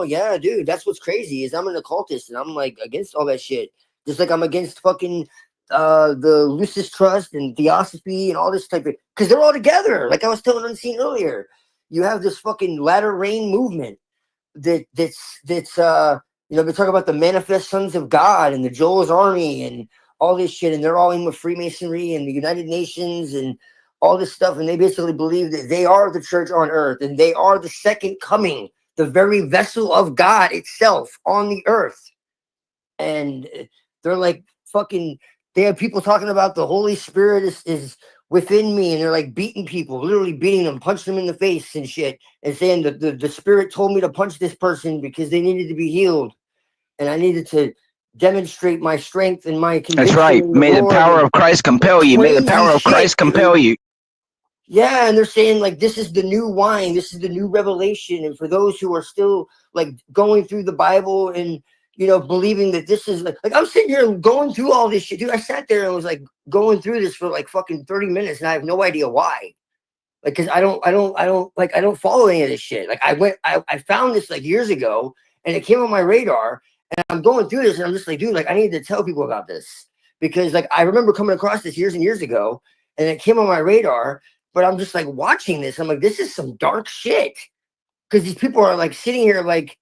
Yeah, dude. That's what's crazy is I'm an occultist and I'm like against all that shit. Just like I'm against fucking the Lucis Trust and Theosophy and all this type of because they're all together. Like I was telling Unseen earlier. you have this fucking latter rain movement that's you know, they talk about the manifest sons of God and the Joel's army and all this shit, and they're all in with Freemasonry and the United Nations and all this stuff, and they basically believe that they are the church on earth and they are the second coming, the very vessel of God itself on the earth. And they're like fucking, they have people talking about the Holy Spirit is within me, and they're like beating people, literally beating them, punching them in the face and shit, and saying that the Spirit told me to punch this person because they needed to be healed, and I needed to demonstrate my strength and my conviction. That's right. May the power of Christ compel you. May the power of Christ compel you. Yeah, and they're saying like this is the new wine, this is the new revelation, and for those who are still like going through the Bible and, you know, believing that this is like I'm sitting here going through all this shit, dude. I sat there and was like going through this for like fucking 30 minutes, and I have no idea why. Like, because I don't follow any of this shit. Like I found this like years ago, and it came on my radar, and I'm going through this, and I'm just like, dude, like I need to tell people about this, because like I remember coming across this years and years ago, and it came on my radar, but I'm just like watching this. I'm like, this is some dark shit, because these people are like sitting here like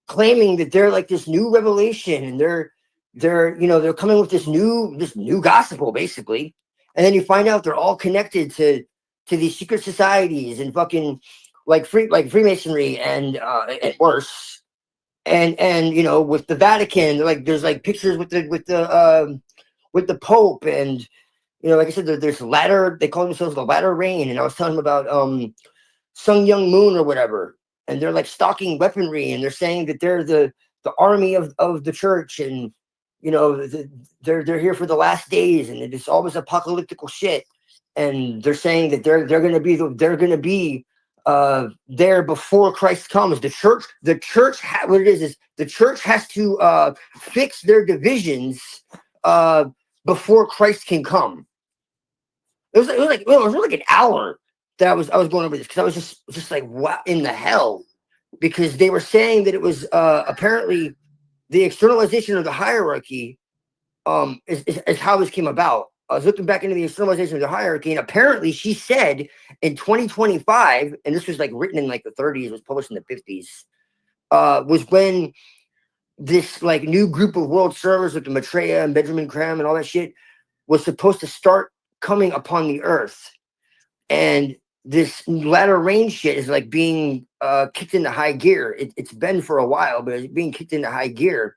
claiming that they're like this new revelation, and they're you know, they're coming with this new gospel basically, and then you find out they're all connected to these secret societies and fucking like Freemasonry and worse, and you know, with the Vatican, like there's like pictures with the Pope, and you know, like I said, there's ladder, they call themselves the latter rain, and I was telling them about Sun Young Moon or whatever, and they're like stocking weaponry, and they're saying that they're the army of the church, and you know, they're here for the last days, and it's always apocalyptical shit, and they're saying that they're gonna be there before Christ comes. The church what it is the church has to fix their divisions before Christ can come. It was really like an hour that I was going over this, because I was just like, what in the hell? Because they were saying that it was apparently the externalization of the hierarchy is how this came about. I was looking back into the externalization of the hierarchy, and apparently she said in 2025, and this was like written in like the 30s, was published in the 50s, was when this like new group of world servers with the Maitreya and Benjamin Graham and all that shit was supposed to start coming upon the earth. And this latter rain shit is like being kicked into high gear. It's been for a while, but it's being kicked into high gear,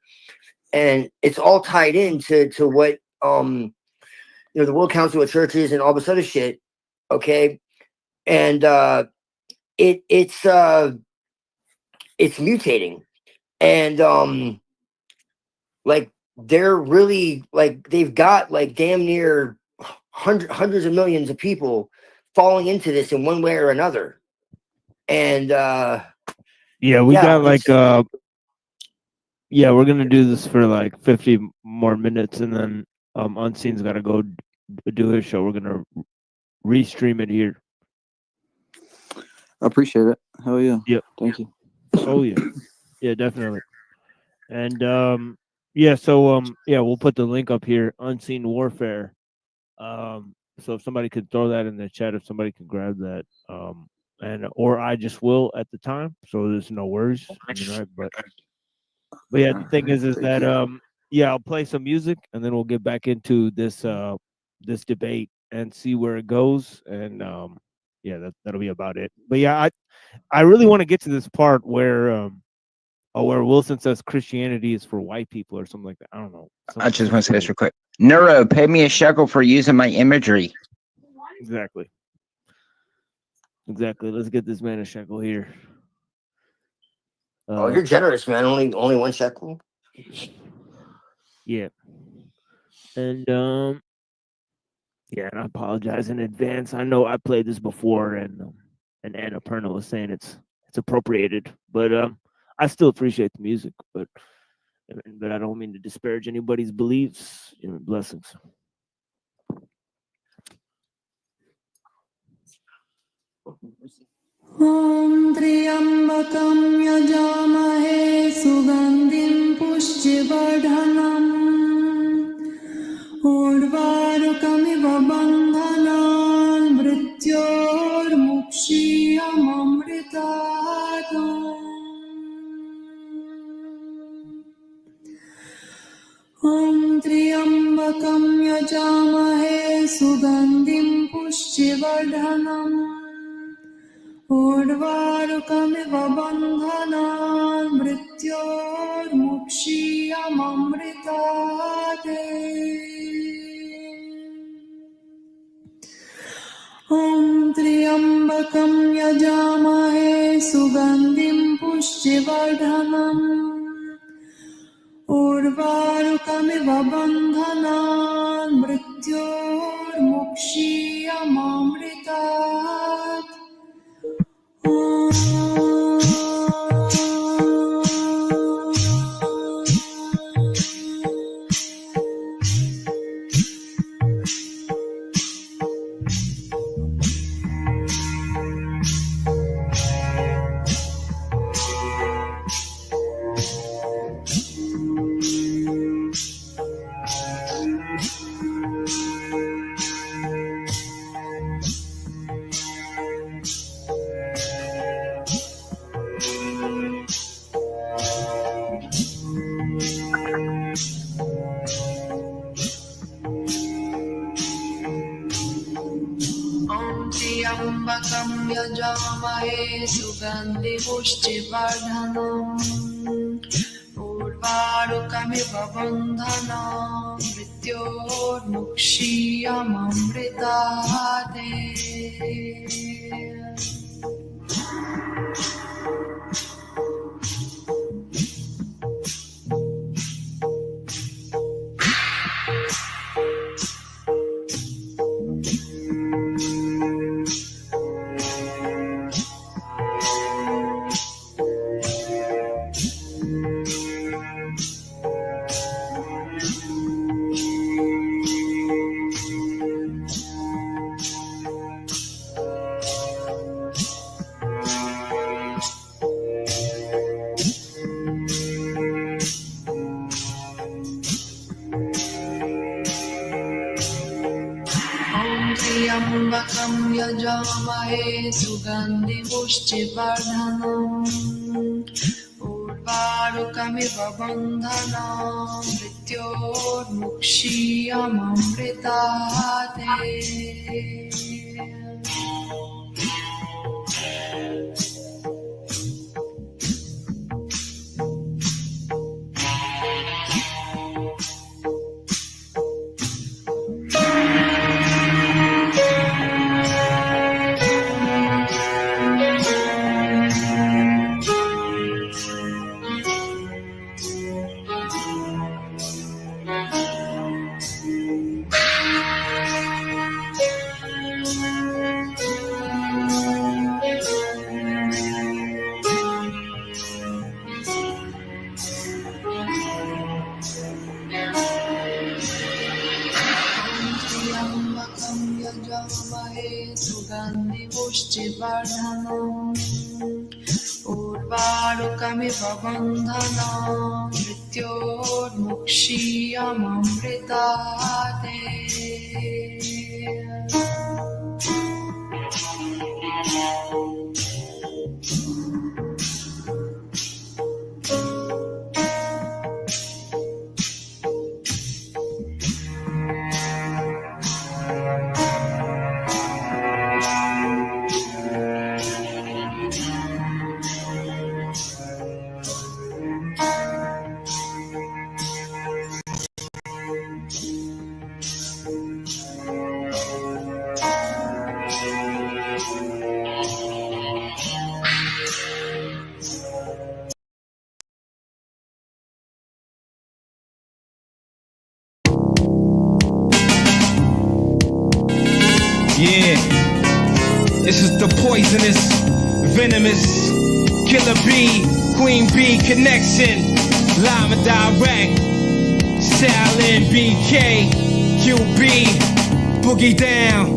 and it's all tied into what you know, the World Council of Churches and all this other shit. Okay, and it's mutating, and like they're really like they've got like damn near hundreds of millions of people falling into this in one way or another. And yeah, we got like yeah, we're gonna do this for like 50 more minutes, and then Unseen's gotta go do his show. We're gonna restream it here. I appreciate it. Hell yeah. Yep. Thank you. Oh yeah. Yeah, definitely. And yeah, so yeah, we'll put the link up here, Unseen Warfare. So if somebody could throw that in the chat, if somebody can grab that, and or I just will at the time, so there's no worries. Right? But yeah, the thing is that yeah, I'll play some music, and then we'll get back into this this debate and see where it goes, and yeah, that'll be about it. But yeah, I really want to get to this part where Wilson says Christianity is for white people or something like that. I don't know. I just want to say this real quick. Neuro, pay me a shekel for using my imagery. Exactly. Let's get this man a shekel here. Oh, you're generous, man. Only 1 shekel. Yeah. And yeah, and I apologize in advance. I know I played this before, and Anna Perna was saying it's appropriated, but I still appreciate the music, but I don't mean to disparage anybody's beliefs. You know, blessings. Om Triambakam Yajamahe Sugandhim Pushtivardhanam Urvarukamiva Bandhanan Mrityor Mukshiyamam त्र्यम्बकं यजामहे सुगन्धिं पुष्टिवर्धनम् उर्वारुकमिव बन्धनान् मृत्योर्मुक्षीयममृतात् ॐ त्र्यम्बकं यजामहे सुगन्धिं पुष्टिवर्धनम् उर्वारुकमिव बन्धनान् मृत्योर्मुक्षीयममृतात् त्र्यम्बकं यजामहे सुगन्धिपुष्टिवर्धनम् उर्वारुकमिव बन्धनान् मृत्योर्मुक्षीयममृतात् त्र्यम्बकं यजामहे सुगन्धिपुष्टिवर्धनम् उर्वारुकमिव बन्धनान् मृत्योर्मुक्षीयममृतात् पुष्टिवर्धनम् उर्वारुकमिव बन्धनान् मृत्योर्मुक्षीयममृतात् Yeah, this is the poisonous, venomous, killer bee, queen bee connection, live and direct, Salin BK, QB, boogie down,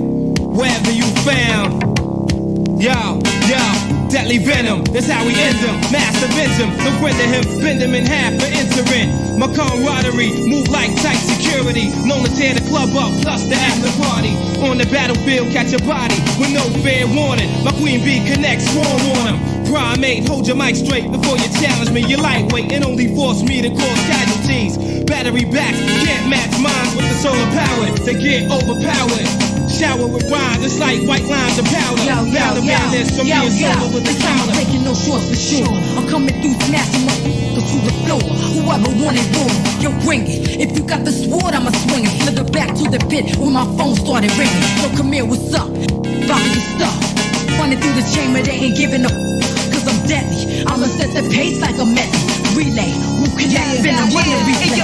wherever you found, yo, deadly venom, that's how we end them, master them, no friend to him, bend him in half for entering, my camaraderie, move like tight security, known to tear the club up, plus the after party, on the battlefield, catch a body, with no fair warning, my queen bee connects, swarm on him, primate, hold your mic straight before you challenge me, you're lightweight, and only force me to cause casualties, battery backs can't match minds with the solar power. They get overpowered. Shower with rhymes, it's like white lines of powder. Now the madness from being solar with the counter. I'm taking no shorts for sure. I'm coming through smashing my through the floor. Whoever wanted war, yo, bring it. If you got the sword, I'ma swing it. Slither back to the pit when my phone started ringing. Yo, come here, what's up? About to get stuck. Running through the chamber, they ain't giving up. Cause I'm deadly. I'ma set the pace like a method. Relay, who can have been a winner replay?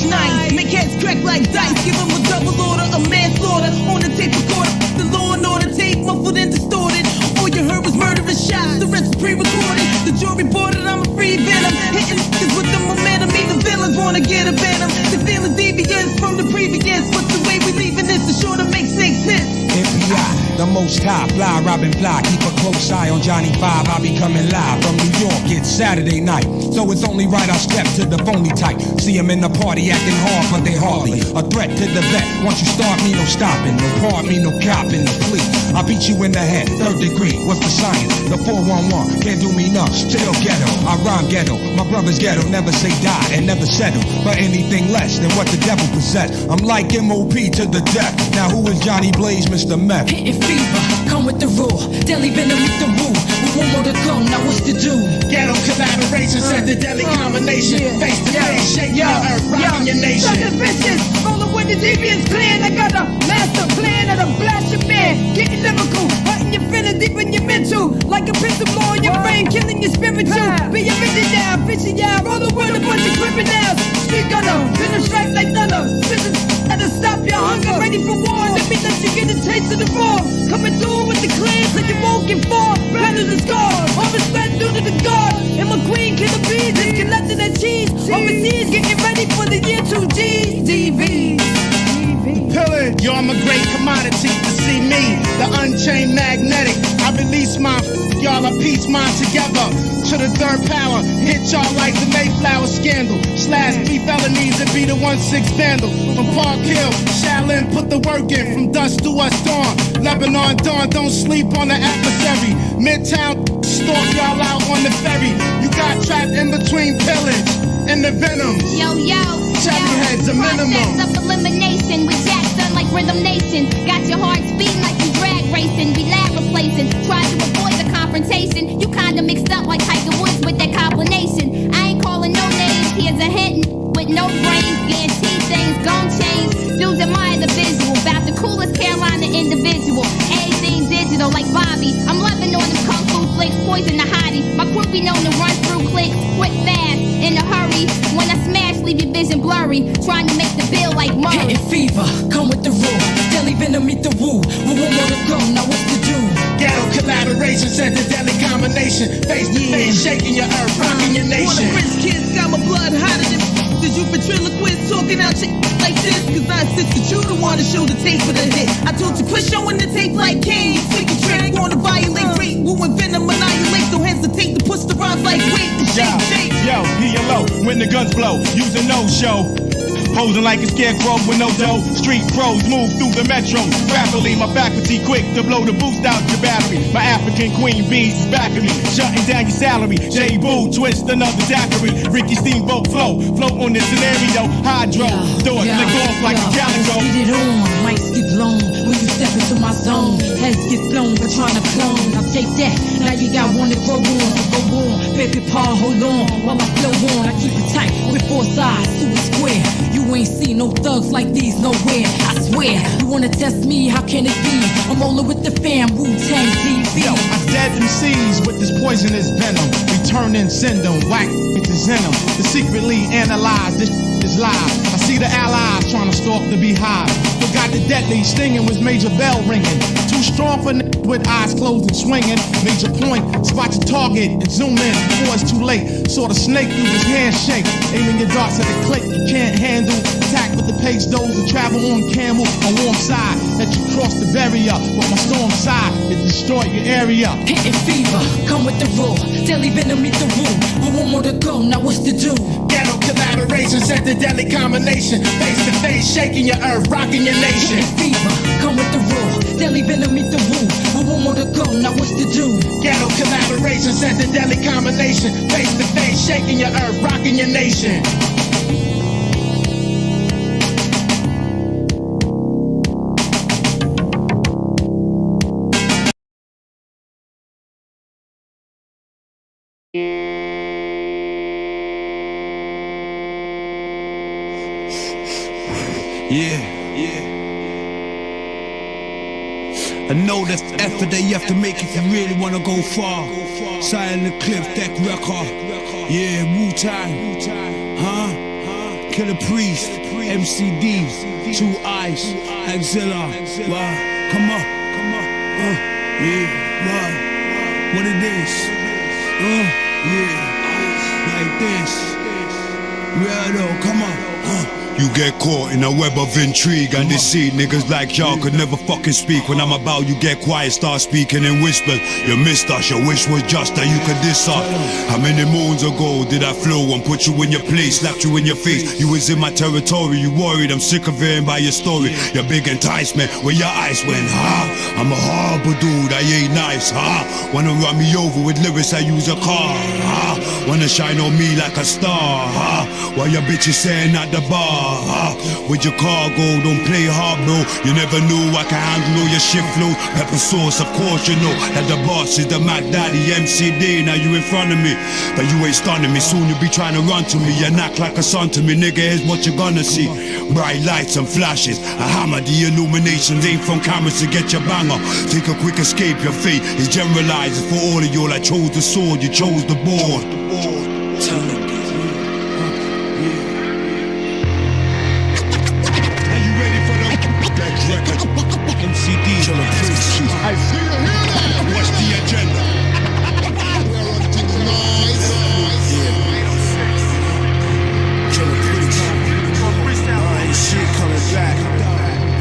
Nice, make heads crack like dice. Give them a double order, a manslaughter. On the tape recorder, the law and order tape muffled and distorted. All you heard was murderous shots, the rest was pre-recorded. The jury reported I'm a free venom. Hitting niggas with the momentum, even villains wanna get a venom. The feeling deviance from the previous. What's the way we leaving this? It's sure to make snakes hiss. FBI, the most high, fly, Robin fly. Keep a close eye on Johnny 5. I'll be coming live from New York. It's Saturday night, so it's only right I step to the phony type. See him in the party acting hard, but they hardly a threat to the vet. Once you start me, no stopping. No pardon me, no copping. The plea, I beat you in the head, 3rd degree. What's the science? The 411 can't do me none. Still ghetto, I rhyme ghetto. My brother's ghetto, never say die and never settle for anything less than what the devil possessed. I'm like MOP to the death. Now who is Johnny Blaze, Mr. Meth? Hitting fever, come with the raw. Deadly venom with the woo. We want more to go, now what's to do? Ghetto collaboration, set the deadly combination. Face to face, shaking your earth, rocking your nation. Such a vicious, rolling with the devious clan. I got a master plan of the blast your man. Getting lyrical, hurting your feeling deep in your mental. Like a pistol blowing your brain, killing your spiritual. Be a vision down, fishing out, rolling with a bunch of criminals. Street gunner, finish strike like thunder. That'll stop your hunger, ready for war. Let me let you get a taste of the raw. Coming through with the clan so you won't get far. Rather than scarred, all respect due to the guard. And my queen killer bees, just collecting that cheese. Overseas, getting ready for the year 2G. DV. Pillage, yo, I'm a great commodity to see me, the unchained magnetic. I release my y'all, I piece mine together to the 3rd power. Hit y'all like the Mayflower scandal. Slash 3 felonies and be the 1-6 vandal. From Park Hill, Shaolin put the work in. From dusk to us dawn, Lebanon dawn, don't sleep on the adversary. Midtown, stalk y'all out on the ferry. You got trapped in between pillage and the venom. Yo, Cherry heads a minimum. Process of elimination with jacks done like Rhythm Nation. Got your heart speeding like you drag racing. Be lab replacing. Try to avoid the confrontation. You kinda mixed up like Tiger Woods with that combination. I ain't calling no names. Here's a hint with no brains. Guarantee things gon' change. Dudes admire the visual. About the coolest Carolina individual. Everything digital like Bobby. I'm loving on them kung fu flicks. Poison the hottie. My crew be known to run through clicks. Quick fast. In a hurry. When I smash, leave your vision blurry. Trying to make the bill like Murray. Hitting fever, come with the raw. Deadly venom meet the woo. We want more to go, now what's to do? Ghetto collaboration, set the deadly combination. Face to face, shaking your earth, rocking your nation. Wanna Prince kids, got my blood hotter than. Did you ventriloquist talking out shit like this? Cause I insisted you the one to show the tape for the hit. I told you quit showing the tape like King. You take a trick, wanna violate great. Woo and venom annihilate. Don't hesitate to push the rhymes like weight and shake. Yo, PLO, when the guns blow, use a no-show. Posing like a scarecrow with no dough. Street pros move through the metro rapidly. My faculty quick to blow the boost out your battery. My African queen bees is back of me, shutting down your salary. J Boo, twist another daiquiri. Ricky Steamboat float on this scenario. Hydro, throw it, lick off like a calico. Get it on, mics get blown when you step into my zone. Heads get flown, but trying to clone. I'll take that, now you got one to grow on. Go on, baby paw, hold on while I flow on. I keep it tight with 4 sides to a square. You ain't seen no thugs like these nowhere, I swear. You wanna test me, how can it be? I'm rolling with the fam, Wu-Tang TV. Yo, I dead MCs with this poisonous venom. Return and send them, whack bitches in them. To secretly analyze this is live. I see the allies trying to stalk the beehive. Forgot the deadly stinging was Major Bell ringing. Too strong for with eyes closed and swinging. Major point, spot your target and zoom in before it's too late. Saw the snake through his handshake. Aiming your darts at the click you can't handle. Attack with the pace those that travel on camel. On warm side, that you cross the barrier. But my storm side, it destroyed your area. Hitting fever, come with the raw. Deadly venom meet the woo. We want more to go, now what's to do? Ghetto collaboration, set the deadly combination. Face to face, shaking your earth, rocking your nation. Hitting fever, come with the raw. Deadly venom meet the woo. We want more to go, now what's to do? Ghetto collaboration, set the deadly combination. Face to face, shaking your earth, rocking your nation. I know that's the effort that you have to make if you really wanna go far. Silent Cliff, Deck Record. Yeah, Wu-Tang. Huh? Killer Priest, MCD, Two Eyes, Axilla. Wow, come on. Yeah, wow. What it is? Yeah, like this. Real though, come on. You get caught in a web of intrigue and deceit. Niggas like y'all could never fucking speak. When I'm about, you get quiet, start speaking in whispers. You missed us, your wish was just that you could diss us. How many moons ago did I flow and put you in your place, slapped you in your face? You was in my territory, you worried, I'm sick of hearing by your story. Your big enticement, where your eyes went, I'm a horrible dude, I ain't nice, Wanna run me over with lyrics, I use a car, Wanna shine on me like a star, While your bitch is saying at the bar, with your cargo, don't play hard, bro. You never knew I can handle all your shit flow. Pepper sauce, of course you know that the boss is the Mac Daddy MCD. Now you in front of me, but you ain't stunning me. Soon you'll be trying to run to me and act like a son to me. Nigga, here's what you're gonna see. Bright lights and flashes, a hammer. The illuminations ain't from cameras to get your banger. Take a quick escape, your fate is generalized. For all of y'all, I chose the sword, you chose the board. MCD, I see you here now. What's the agenda? Killer Priest. Shit coming back.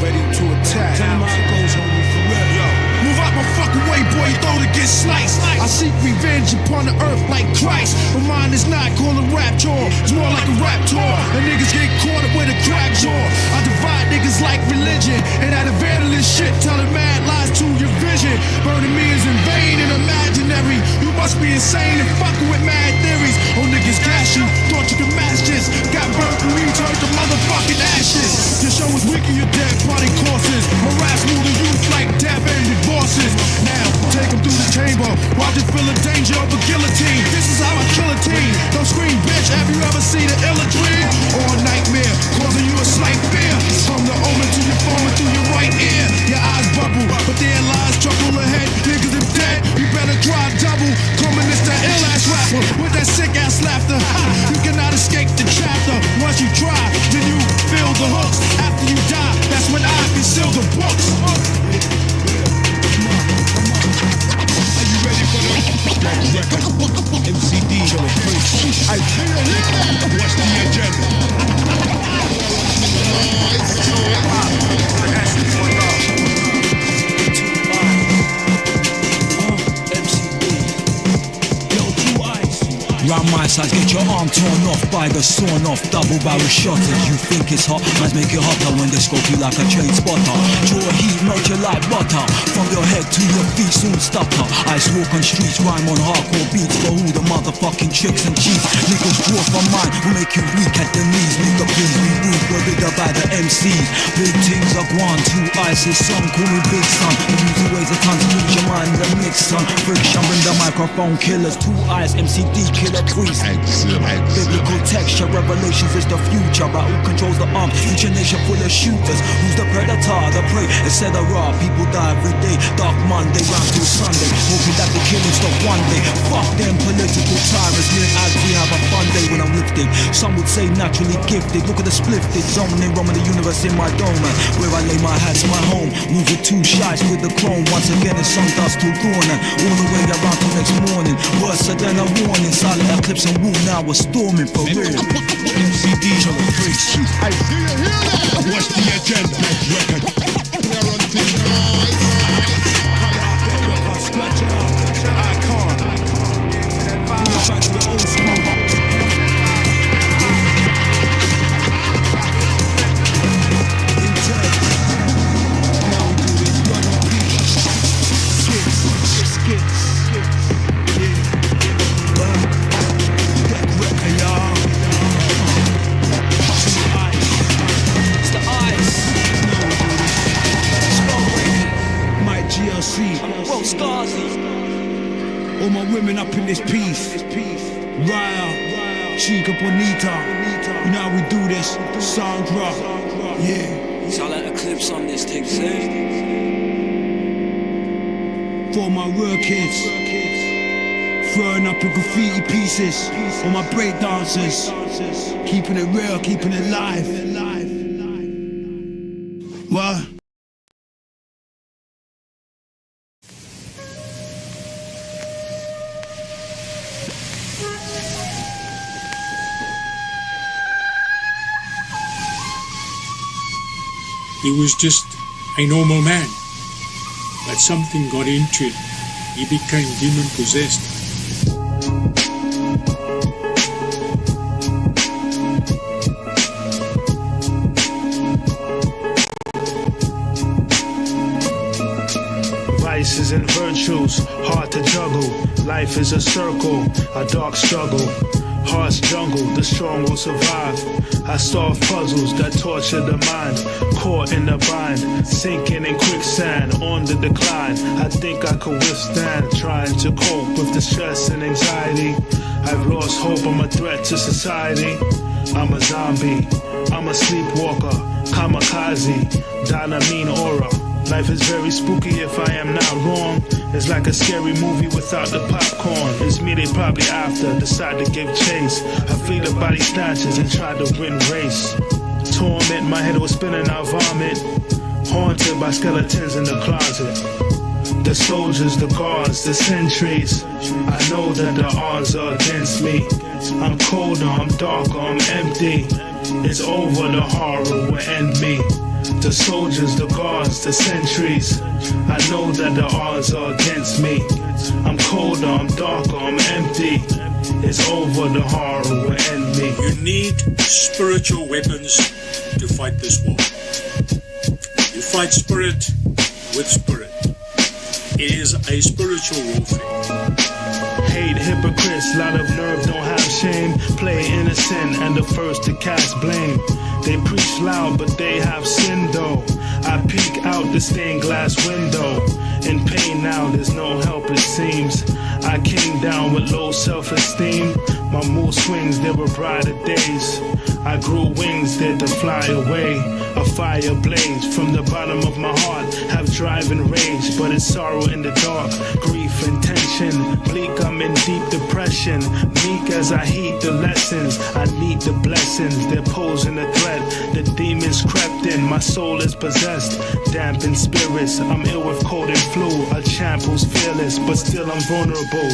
Ready to attack. Tell him how it goes, homie, for real. Yo. Move out my fucking way, boy, you throw to get sliced. I seek revenge upon the earth like Christ. But mine is not called a rap tour. It's more like a rap tour. And niggas get caught up with a crack jaw. I divide niggas like religion. And that evangelist shit telling mad lies to your vision. Burning me is in vain and imaginary. You must be insane and fucking with mad theories. Oh, niggas gas you, thought you could match this. Got burnt and me turned to motherfucking ashes. Your show is weak in your dead party courses. Harass move the youth like death-ended bosses. Now, take them through the chamber. While you feel the danger of a guillotine. This is how I kill a team. Don't scream, bitch. Have you ever seen an illa dream? Or a nightmare, causing you a slight fear. From the omen to your phone through your right ear. Your eyes bubble, but their lies trouble ahead. Niggas are dead, you better try double. Coming is that ill-ass rapper with that sick-ass laughter. You cannot escape the chapter. Once you try, then you feel the hooks. After you die, that's when I can seal the books. MCD, Killer Priest. I see you here now. What's the agenda? Round my size, get your arm torn off by the sawn off double barrel shotter. You think it's hot, man's make it hotter when they scope you like a train spotter. Draw heat, melt you like butter. From your head to your feet, soon stutter. Ice walk on streets, rhyme on hardcore beats. For who the motherfucking tricks and cheats. Niggas draw from mine, will make you weak at the knees. Nigga, please be rude, we're bigger by the MCs. Big things are gone, Two Eyes, his son, call me Big Son. The music weighs a ton, to lose your mind, the mix, son. Friction, bring the microphone killers. Two Eyes, MCD, Killer Priest. Biblical texture, revelations is the future. But who controls the arm? Each nation full of shooters. Who's the predator, the prey, etc. People die every day. Dark Monday, round till Sunday. Hoping that the killing stop one day. Fuck them political tyrants. Me and Adri have a fun day when I'm lifted. Some would say naturally gifted. Look at the splifted zoning, roaming the universe in my dome. Where I lay my hats, my home. Move it two shies with the chrome. Once again it's sun dust till dawn. All the way around till next morning. Worse than a warning. Silent eclipse and woo, now we're storming for real. MCD, Killer Priest. I see you here now. What's the agenda? Record. We are on things nice. Scratch it out. Icon. We're back to the old school. All my women up in this piece. Raya, Chica Bonita, You know how we do this, sound drop, yeah. So I let Eclipse on this thing, see? For my real kids, throwing up your graffiti pieces on my break dancers, keeping it real, keeping it live. What? He was just a normal man, but something got into him. He became demon possessed. Vices and virtues, hard to juggle. Life is a circle, a dark struggle. Heart's jungle, the strong will survive. I solve puzzles that torture the mind. Caught in a bind, sinking in quicksand, on the decline. I think I could withstand, trying to cope with the stress and anxiety. I've lost hope, I'm a threat to society. I'm a zombie, I'm a sleepwalker, kamikaze, dynamine aura. Life is very spooky if I am not wrong. It's like a scary movie without the popcorn. It's me they probably after, decide to give chase. I feel the body snatches and try to win race. Torment, my head was spinning out vomit. Haunted by skeletons in the closet. The soldiers, the guards, the sentries. I know that the odds are against me. I'm colder, I'm darker, I'm empty. It's over, the horror will end me. The soldiers, the guards, the sentries. I know that the odds are against me. I'm colder, I'm darker, I'm empty. It's over, the horror will end me. You need spiritual weapons to fight this war. You fight spirit with spirit. It is a spiritual warfare. Hate hypocrites, lot of nerve, don't have shame. Play innocent and the first to cast blame. They preach loud, but they have sin though. I peek out the stained glass window. In pain now, there's no help it seems. I came down with low self-esteem. My mood swings, there were brighter days. I grew wings there to fly away. A fire blaze from the bottom of my heart. Have drive and rage, but it's sorrow in the dark. Grief and tension, bleak, I'm in deep depression. Meek as I heed the lessons, I need the blessings. They're posing a threat, the demons crept in. My soul is possessed, dampened spirits. I'm ill with cold and flu, a champ who's fearless, but still I'm vulnerable.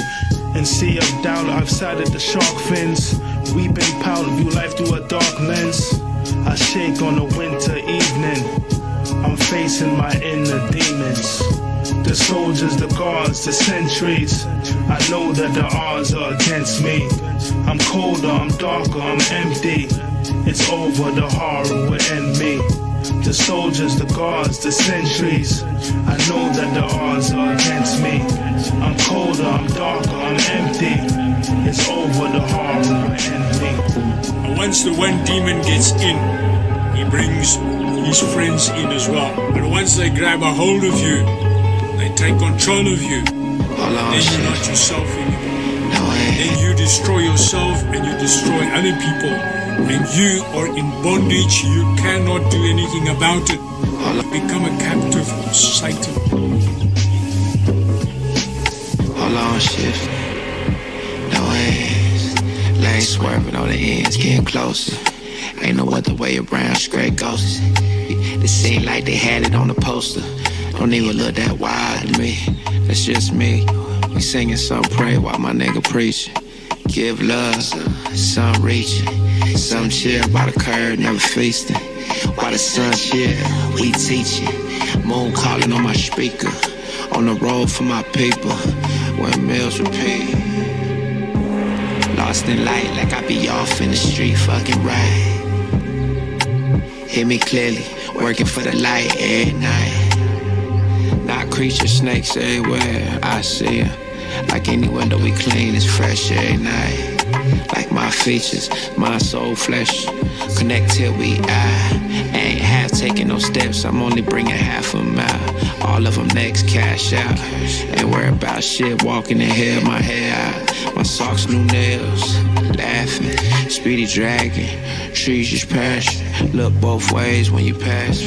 And sea of doubt, I've sighted the shark fins. Weep and pout, view life through a dark lens. I shake on a winter evening. I'm facing my inner demons. The soldiers, the guards, the sentries. I know that the odds are against me. I'm colder, I'm darker, I'm empty. It's over, the horror will end me. The soldiers, the guards, the sentries. I know that the odds are against me. I'm colder, I'm darker, I'm empty. It's over, the horror will end me. And once the one demon gets in, he brings his friends in as well. But once they grab a hold of you, they take control of you, then you're not yourself anymore. Then you destroy yourself and you destroy other people. And you are in bondage, you cannot do anything about it. You become a captive of Satan. Hold on, shift. No hands. Lane swerving on the ends, getting closer. Ain't no other way around, straight ghosts. It seemed like they had it on the poster. Don't even look that wild to me. That's just me. We singing some pray while my nigga preaching. Give love, some reaching. Some chill by the curb, never feasting. While the sun chill, we teaching. Moon calling on my speaker. On the road for my people. When meals repeat. Lost in light like I be off in the street, fucking right. Hear me clearly, working for the light every night. Not creature snakes everywhere, I see 'em. Like any window we clean, it's fresh every night. Like my features, my soul flesh, connect till we eye. Ain't half taking no steps, I'm only bringing half a mile. All of them next cash out. Ain't worry about shit, walking in here, my hair out. My socks, new nails. laughing. Speedy dragon, trees just passion. Look both ways when you pass.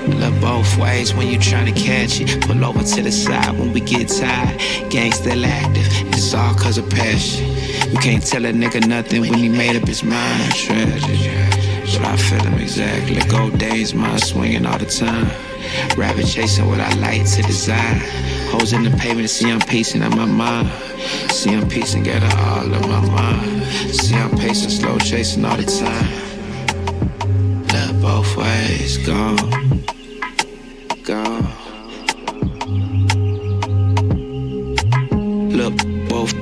Look both ways when you tryna catch it. Pull over to the side when we get tired. Gang still active, it's all cause of passion. You can't tell a nigga nothing when he made up his mind. Tragic, but I feel him exactly. Gold days, mind swinging all the time. Rabbit chasing what I like to desire. Holes in the pavement, see I'm pacing on my mind. See I'm piecing together all of my mind. See I'm pacing, slow chasing all the time. Look both ways, gone. Gone. Look both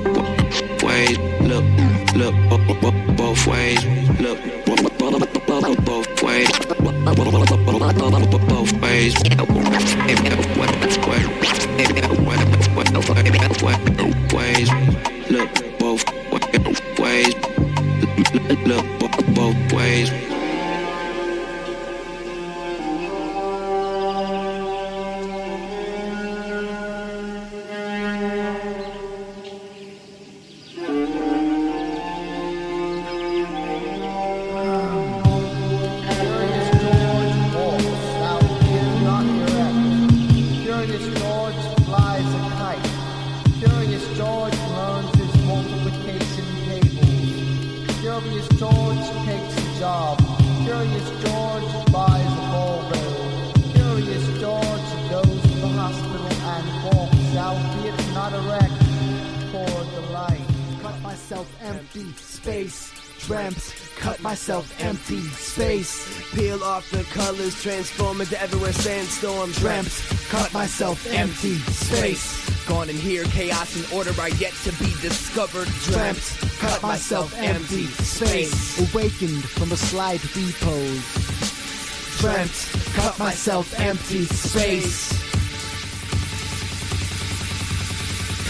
ways. Look both ways. Look both ways. Both ways. Ways. Look both ways. Look both ways. Empty space, peel off the colors, transform into everywhere sandstorm dreamt. Cut myself empty space. Gone in here, chaos and order are yet to be discovered. Dreamt, cut myself empty space. Awakened from a slight repose. Dreamt, cut myself empty space.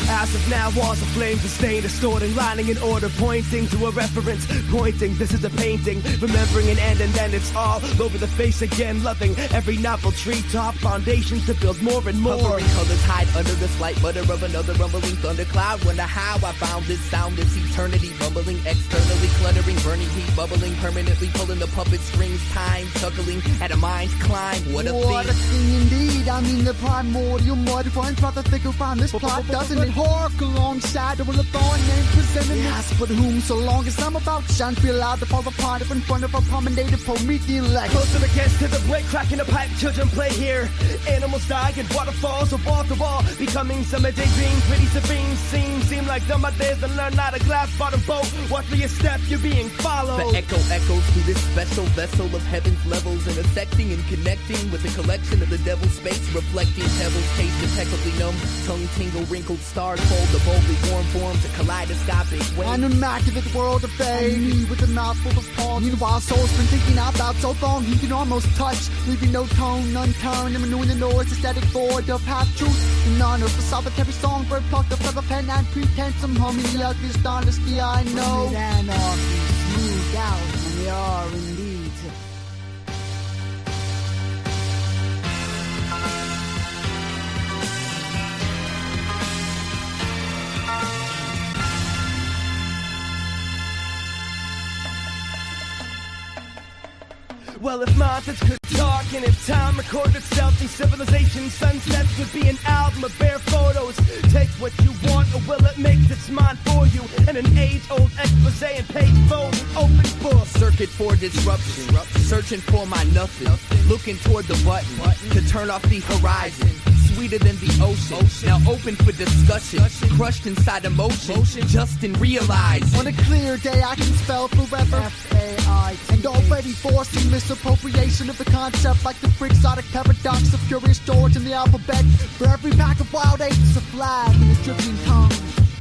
As of now, walls of flame disdain, distorting, lining in order, pointing to a reference, pointing, this is a painting, remembering an end and then it's all over the face again, loving every novel treetop, foundations to build more and more. Hovering colors hide under the slight mutter of another rumbling thundercloud, wonder how I found this sound, this eternity, rumbling, externally cluttering, burning heat, bubbling, permanently pulling the puppet strings, time, chuckling, at a mind's climb, what a thing indeed, I mean the primordial mud runs right the thick around this plot, doesn't it? Hark alongside of a thorn name presenting yes, but whom so long as I'm about to shine, feel allowed to fall apart in front of a promenade Promethean like closer against to the break, cracking a pipe, children play here, animals die and waterfalls of wall to wall, becoming summer daydream, pretty serene, seem like dumb ideas and learn not a glass bottom boat, watch for your step, you're being followed. The echo echoes through this special vessel of heaven's levels, intersecting and connecting with the collection of the devil's space, reflecting pebbles, taste impeccably numb, tongue tingle, wrinkled stars fold the boldly warm forms a kaleidoscopic way. An immaculate world of fate, me with a mouthful of palm. Meanwhile, soul's been thinking out loud so long he can almost touch, leaving no tone unturned, and renewing the noise, aesthetic void of half truth. In honor of a solitary songbird plucked up from a pen and pretense, I'm humming the ugliest honesty I know. Anarchy smoothed out, and we are indeed. Well, if monsters could talk and if time recorded itself, these civilization sunsets would be an album of bare photos. Take what you want or will it make its mind for you? And an age-old expose and page fold, open book. Circuit for disruption, searching for my nothing, looking toward the button to turn off the horizon. Sweeter than the ocean, now open for discussion, crushed inside emotion, just and realize. On a clear day I can spell forever F-A-I, and already forcing misappropriation of the concept like the quixotic paradox of Curious George in the alphabet. For every pack of wild apes a flag and a dripping tongue.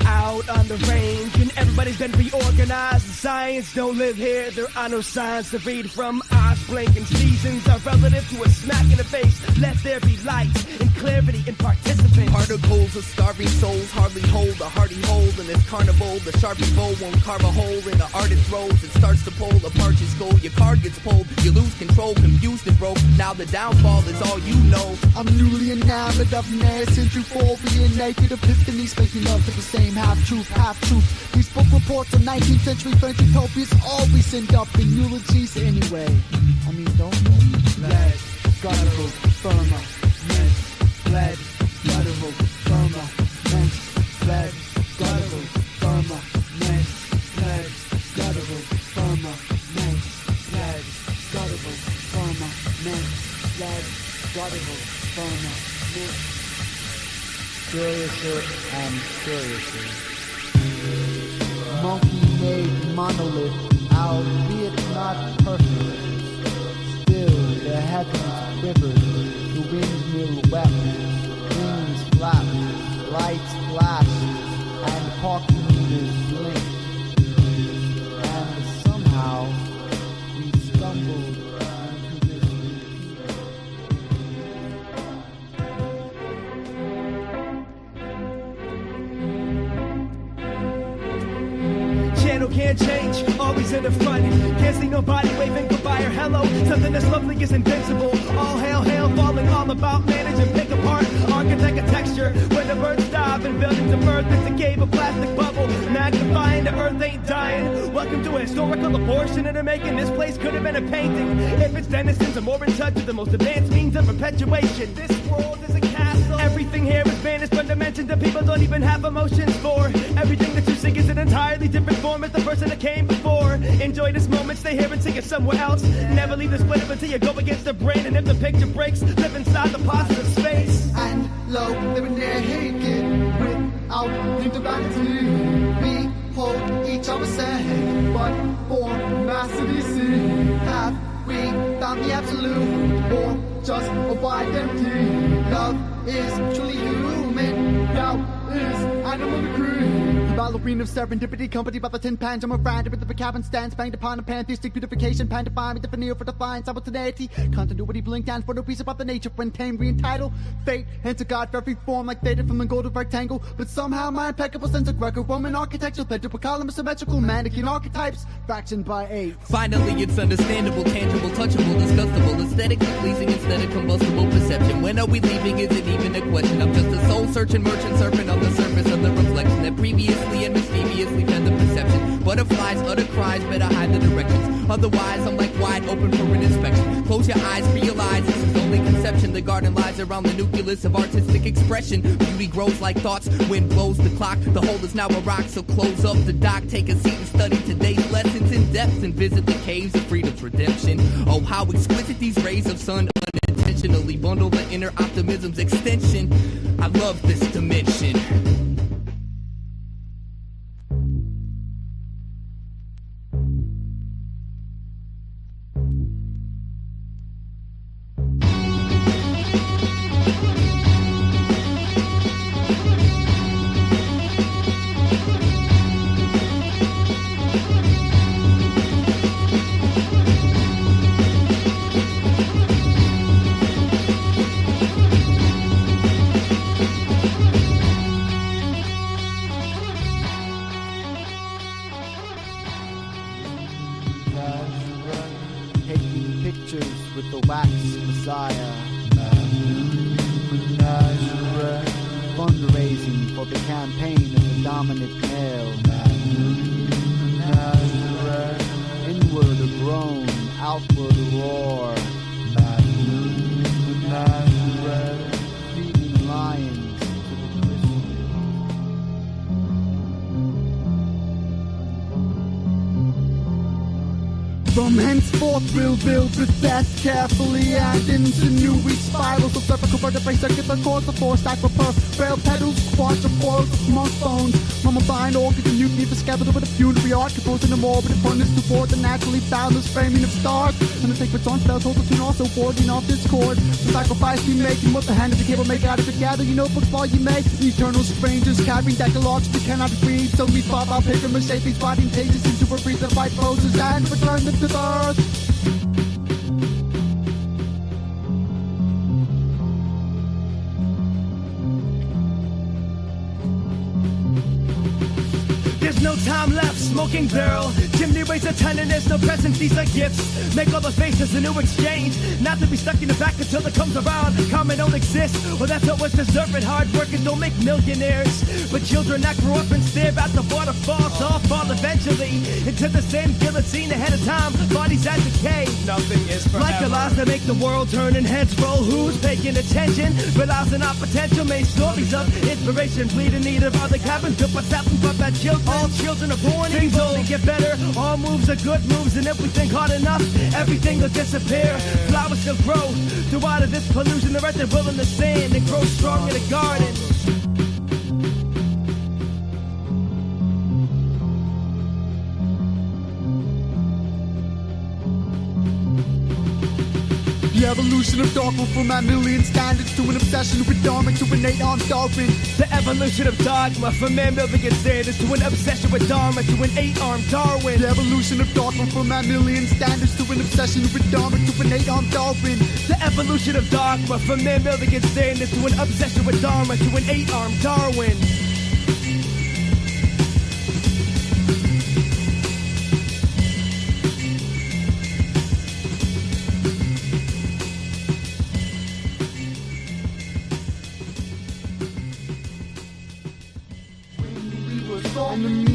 Out on the range and everybody's been reorganized. Science don't live here, there are no signs to read from. Eyes blinking, seasons are relative to a smack in the face. Let there be light and clarity and participants. Particles of starving souls hardly hold a hearty hold in this carnival. The sharpie bow won't carve a hole in the artist's rose. It starts to pull apart your skull. Your card gets pulled, you lose control, confused and broke. Now the downfall is all you know. I'm newly enamored of nascent euphoria, naked epiphanies, making love to the same half truth, half truth. These book reports of 19th century French utopias always end up in eulogies anyway. I mean, don't lead, guttural, firma, mint, lead, guttural, firma, mint, lead, guttural, firma, mint, lead, guttural, firma, mint, lead, guttural, firma, mint, lead, guttural, firma, mint. Curiouser and curiouser. Monkey-made monolith, albeit not perfect. Still, the heavens quivered, the windmill wept, wings flapped, lights flashed, and parking meters blinked. And somehow, we stumbled into this Channel can't change, always in the front. Can't see nobody waving goodbye or hello. Something that's lovely is invincible. All hail, falling all about manage and pick apart. Architect a texture when the birds dive and buildings of earth. It's a cave, a plastic bubble, magnifying the earth ain't dying. Welcome to a historical abortion and they're making this place could have been a painting. If its denizens are more in touch with the most advanced means of perpetuation. This world is a castle. Everything here is vanished from dimensions that people don't even have emotions for. Everything that you sing is an entirely different form as the person that came before. Enjoy this moment, stay here and sing it somewhere else. Never leave the split up until you go against the brain. And if the picture breaks, live inside the positive space. And low, living there naked, without interactivity. Behold each other say, but for mastery see. Have we found the absolute, or just a wide empty? Love is truly human, doubt is animal crew. The ballerina of serendipity, company by the tin pans. I'm a friend with the cabin stands, banged upon a pantheistic beautification, pan define me, the veneer for divine simultaneity. Continuity blink down for the reason about the nature when tame, re-entitled. Fate, hands of God for every form, like faded from the golden rectangle. But somehow my impeccable sense of Greco-Roman architectural bedroom, column of symmetrical mannequin archetypes, fractioned by 8. Finally, it's understandable, tangible, touchable, disgustable, aesthetically pleasing instead of combustible perception. When are we leaving? Is it even a question? I'm just a soul-searching merchant surfing on the surface of the reflection that previously and mysteriously fed the perception. Butterflies utter cries, better hide the directions. Otherwise, I'm like wide open for an inspection. Close your eyes, realize this is only conception. The garden lies around the nucleus of artistic expression. Beauty grows like thoughts, wind blows the clock. The hole is now a rock, so close up the dock. Take a seat and study today's lessons in depth and visit the caves of freedom's redemption. Oh, how exquisite these rays of sun unintentionally bundle the inner optimism's extension. I love this dimension. Fundraising for the campaign of the dominant male. Inward a groan, outward a roar. Feeding lions to the Christian. From henceforth we'll build with death carefully and into new weak spirals of cervical vertebrae, circular course of force, stack for frail pedals, quadrifoils of monk bones, mummifying organs and mutiny for skeletal with a funerary art, composing a morbid abundance to board the naturally boundless framing of stars. And the sacred song spells hold the tune also boarding off discord. The sacrifice we make and what the hand of the cable make out of it. Gather your notebooks while you make eternal strangers carrying decalogues we cannot read. So we follow our pilgrimage, shape these writing pages into a breathe of fight poses and return them to the earth. There's no time left, smoke smoking barrel. Chimney weighs a ton and there's no presents, these are gifts. Make all the faces a new exchange. Not to be stuck in the back until it comes around. Karma don't exist, well that's what was deserving. Hard workers don't make millionaires, but children that grow up and stare at the waterfalls all fall eventually into the same guillotine ahead of time. Bodies that decay. Nothing is forever. Like the lies that make the world turn and heads roll. Who's paying attention? Realizing our potential. Made stories of inspiration, bleed in need of other cabins. Built what's happened but that children. All children are born evil. Things only get better. All moves are good moves, and if we think hard enough, everything will disappear. Flowers still grow through out of this pollution. The earth will in the sand and grow strong in the garden. The evolution of dogma from a million standards to an obsession with Dharma to an 8-armed Darwin. The evolution of dogma from man building its standards to an obsession with Dharma to an 8-armed Darwin. The evolution of dogma from a million standards to an obsession with Dharma to an 8-armed Darwin. The evolution of dogma from man building its standards to an obsession with Dharma to an 8-armed Darwin. On the